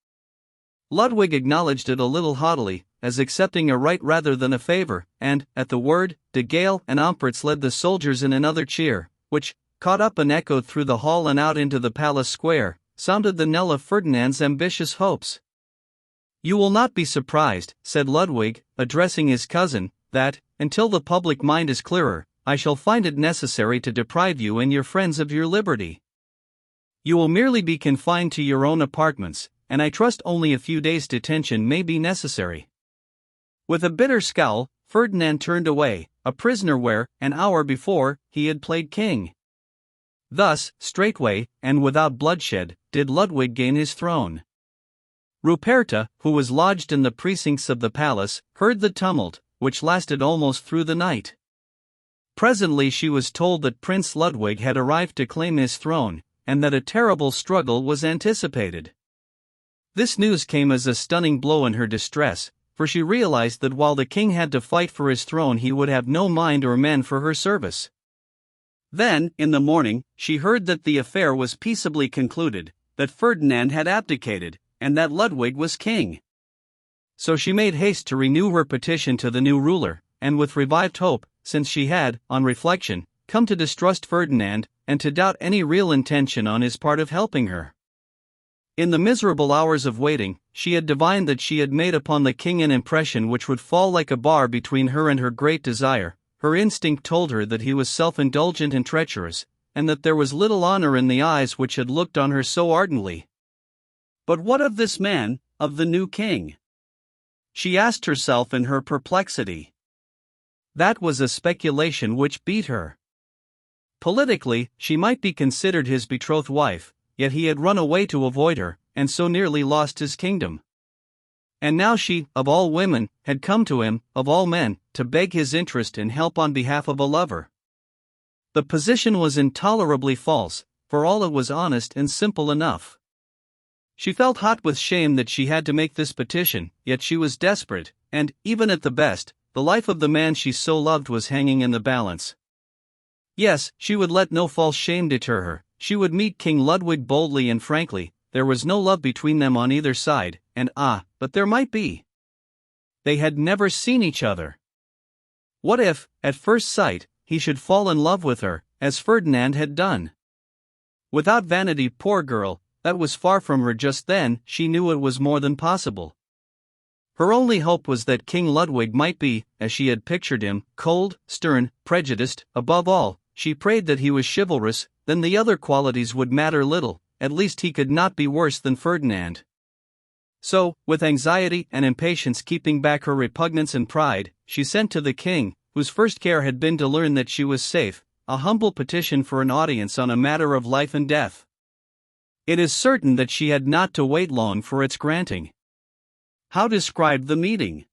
Ludwig acknowledged it a little haughtily, as accepting a right rather than a favor, and, at the word, de Gale and Ampertz led the soldiers in another cheer, which, caught up and echoed through the hall and out into the palace square, sounded the knell of Ferdinand's ambitious hopes. You will not be surprised, said Ludwig, addressing his cousin, that, until the public mind is clearer, I shall find it necessary to deprive you and your friends of your liberty. You will merely be confined to your own apartments, and I trust only a few days' detention may be necessary. With a bitter scowl, Ferdinand turned away, a prisoner where, an hour before, he had played king. Thus, straightway, and without bloodshed, did Ludwig gain his throne. Ruperta, who was lodged in the precincts of the palace, heard the tumult, which lasted almost through the night. Presently she was told that Prince Ludwig had arrived to claim his throne, and that a terrible struggle was anticipated. This news came as a stunning blow in her distress, for she realized that while the king had to fight for his throne he would have no mind or men for her service. Then, in the morning, she heard that the affair was peaceably concluded, that Ferdinand had abdicated, and that Ludwig was king. So she made haste to renew her petition to the new ruler, and with revived hope, since she had, on reflection, come to distrust Ferdinand, and to doubt any real intention on his part of helping her. In the miserable hours of waiting, she had divined that she had made upon the king an impression which would fall like a bar between her and her great desire. Her instinct told her that he was self-indulgent and treacherous, and that there was little honor in the eyes which had looked on her so ardently. But what of this man, of the new king? She asked herself in her perplexity. That was a speculation which beat her. Politically, she might be considered his betrothed wife, yet he had run away to avoid her, and so nearly lost his kingdom. And now she, of all women, had come to him, of all men, to beg his interest and help on behalf of a lover. The position was intolerably false, for all it was honest and simple enough. She felt hot with shame that she had to make this petition, yet she was desperate, and, even at the best, the life of the man she so loved was hanging in the balance. Yes, she would let no false shame deter her. She would meet King Ludwig boldly and frankly. There was no love between them on either side, and but there might be. They had never seen each other. What if, at first sight, he should fall in love with her, as Ferdinand had done? Without vanity, poor girl, that was far from her just then. She knew it was more than possible. Her only hope was that King Ludwig might be, as she had pictured him, cold, stern, prejudiced. Above all, she prayed that he was chivalrous. Then the other qualities would matter little. At least he could not be worse than Ferdinand. So, with anxiety and impatience keeping back her repugnance and pride, she sent to the king, whose first care had been to learn that she was safe, a humble petition for an audience on a matter of life and death. It is certain that she had not to wait long for its granting. How describe the meeting?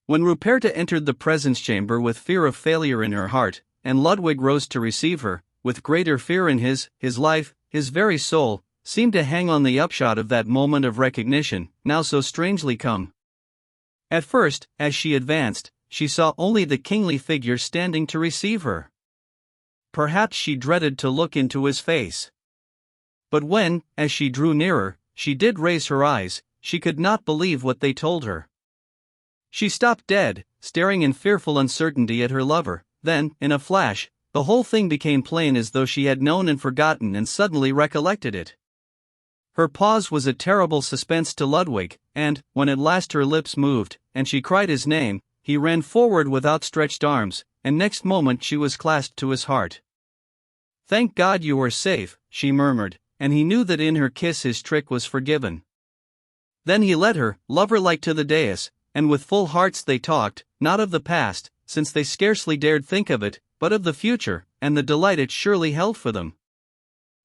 When Ruperta entered the presence chamber with fear of failure in her heart, and Ludwig rose to receive her, with greater fear in his life, his very soul, seemed to hang on the upshot of that moment of recognition, now so strangely come. At first, as she advanced, she saw only the kingly figure standing to receive her. Perhaps she dreaded to look into his face. But when, as she drew nearer, she did raise her eyes, she could not believe what they told her. She stopped dead, staring in fearful uncertainty at her lover. Then, in a flash, the whole thing became plain, as though she had known and forgotten and suddenly recollected it. Her pause was a terrible suspense to Ludwig, and, when at last her lips moved, and she cried his name, he ran forward with outstretched arms, and next moment she was clasped to his heart. "Thank God you are safe," she murmured, and he knew that in her kiss his trick was forgiven. Then he led her, lover-like, to the dais, and with full hearts they talked, not of the past, since they scarcely dared think of it, but of the future, and the delight it surely held for them.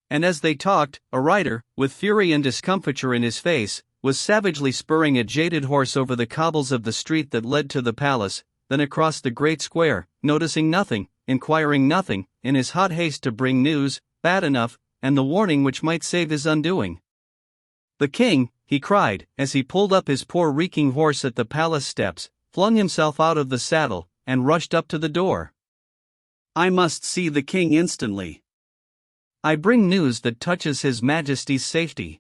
And as they talked, a rider, with fury and discomfiture in his face, was savagely spurring a jaded horse over the cobbles of the street that led to the palace, then across the great square, noticing nothing, inquiring nothing, in his hot haste to bring news. bad enough, and the warning which might save his undoing. The king, he cried, as he pulled up his poor reeking horse at the palace steps, flung himself out of the saddle, and rushed up to the door. I must see the king instantly. I bring news that touches his majesty's safety.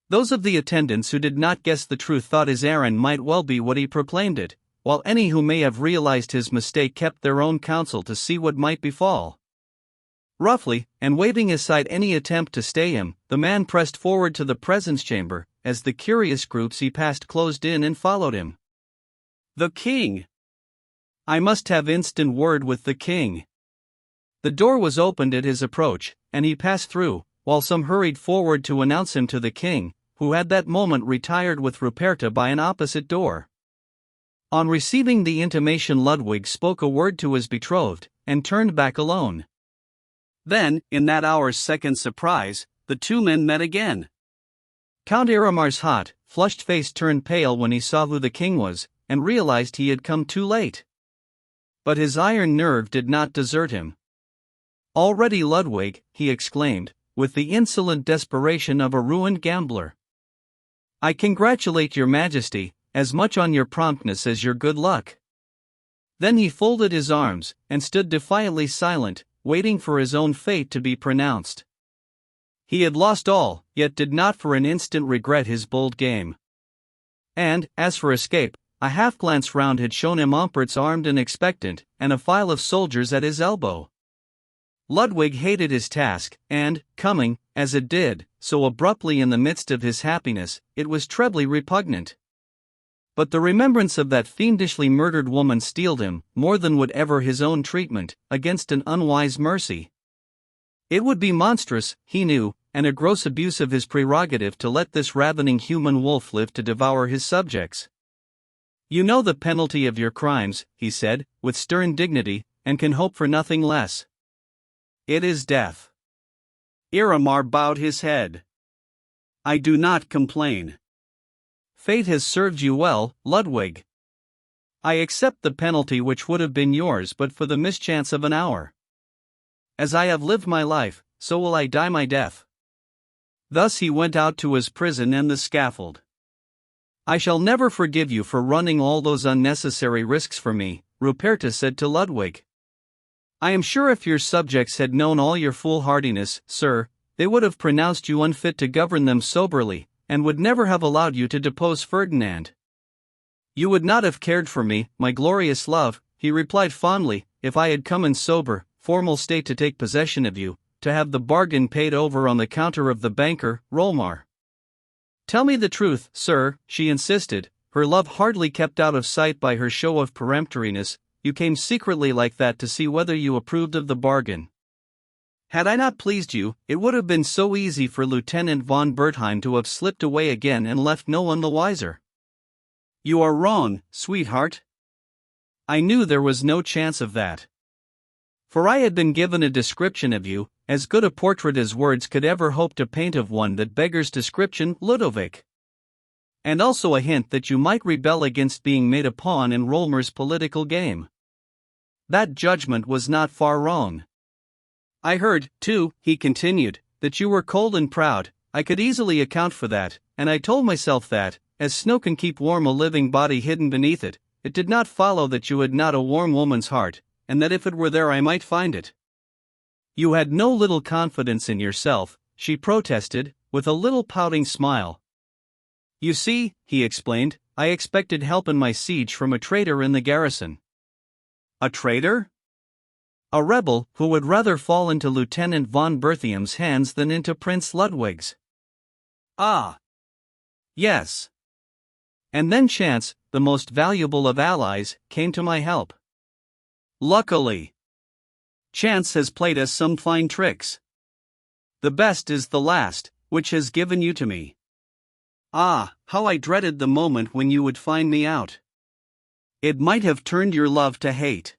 Those of the attendants who did not guess the truth thought his errand might well be what he proclaimed it, while any who may have realized his mistake kept their own counsel to see what might befall. Roughly, and waving aside any attempt to stay him, the man pressed forward to the presence chamber, as the curious groups he passed closed in and followed him. The king! I must have instant word with the king. The door was opened at his approach, and he passed through, while some hurried forward to announce him to the king, who had that moment retired with Ruperta by an opposite door. On receiving the intimation, Ludwig spoke a word to his betrothed, and turned back alone. Then, in that hour's second surprise, the two men met again. Count Iramar's hot, flushed face turned pale when he saw who the king was, and realized he had come too late. But his iron nerve did not desert him. "Already, Ludwig," he exclaimed, with the insolent desperation of a ruined gambler. "I congratulate your majesty, as much on your promptness as your good luck." Then he folded his arms, and stood defiantly silent, waiting for his own fate to be pronounced. He had lost all, yet did not for an instant regret his bold game. And, as for escape, a half-glance round had shown him Ompert's armed and expectant, and a file of soldiers at his elbow. Ludwig hated his task, and, coming, as it did, so abruptly in the midst of his happiness, it was trebly repugnant. But the remembrance of that fiendishly murdered woman steeled him, more than would ever his own treatment, against an unwise mercy. It would be monstrous, he knew, and a gross abuse of his prerogative to let this ravening human wolf live to devour his subjects. "You know the penalty of your crimes," he said, with stern dignity, "and can hope for nothing less. It is death." Iramar bowed his head. "I do not complain. Fate has served you well, Ludwig. I accept the penalty which would have been yours but for the mischance of an hour. As I have lived my life, so will I die my death." Thus he went out to his prison and the scaffold. "I shall never forgive you for running all those unnecessary risks for me," Ruperta said to Ludwig. "I am sure if your subjects had known all your foolhardiness, sir, they would have pronounced you unfit to govern them soberly, and would never have allowed you to depose Ferdinand." "You would not have cared for me, my glorious love," he replied fondly, "if I had come in sober, formal state to take possession of you, to have the bargain paid over on the counter of the banker, Rolmar." "Tell me the truth, sir," she insisted, her love hardly kept out of sight by her show of peremptoriness. "You came secretly like that to see whether you approved of the bargain. Had I not pleased you, it would have been so easy for Lieutenant von Bertheim to have slipped away again and left no one the wiser." "You are wrong, sweetheart. I knew there was no chance of that. For I had been given a description of you, as good a portrait as words could ever hope to paint of one that beggars description, Ludovic. And also a hint that you might rebel against being made a pawn in Rolmer's political game. That judgment was not far wrong. I heard, too," he continued, "that you were cold and proud. I could easily account for that, and I told myself that, as snow can keep warm a living body hidden beneath it, it did not follow that you had not a warm woman's heart, and that if it were there I might find it." "You had no little confidence in yourself," she protested, with a little pouting smile. "You see," he explained, "I expected help in my siege from a traitor in the garrison." "A traitor?" "A rebel who would rather fall into Lieutenant von Berthium's hands than into Prince Ludwig's." "Ah! Yes. And then chance, the most valuable of allies, came to my help. Luckily. Chance has played us some fine tricks. The best is the last, which has given you to me. Ah, how I dreaded the moment when you would find me out. It might have turned your love to hate.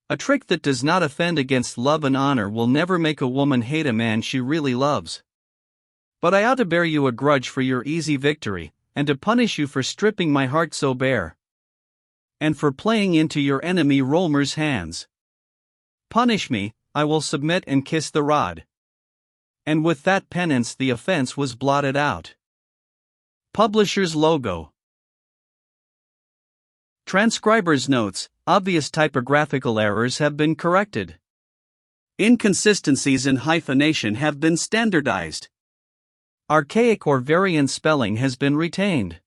A trick that does not offend against love and honor will never make a woman hate a man she really loves. But I ought to bear you a grudge for your easy victory, and to punish you for stripping my heart so bare. And for playing into your enemy Rolmer's hands. Punish me, I will submit and kiss the rod. And with that penance the offense was blotted out. Publisher's logo. Transcriber's notes: obvious typographical errors have been corrected. Inconsistencies in hyphenation have been standardized. Archaic or variant spelling has been retained.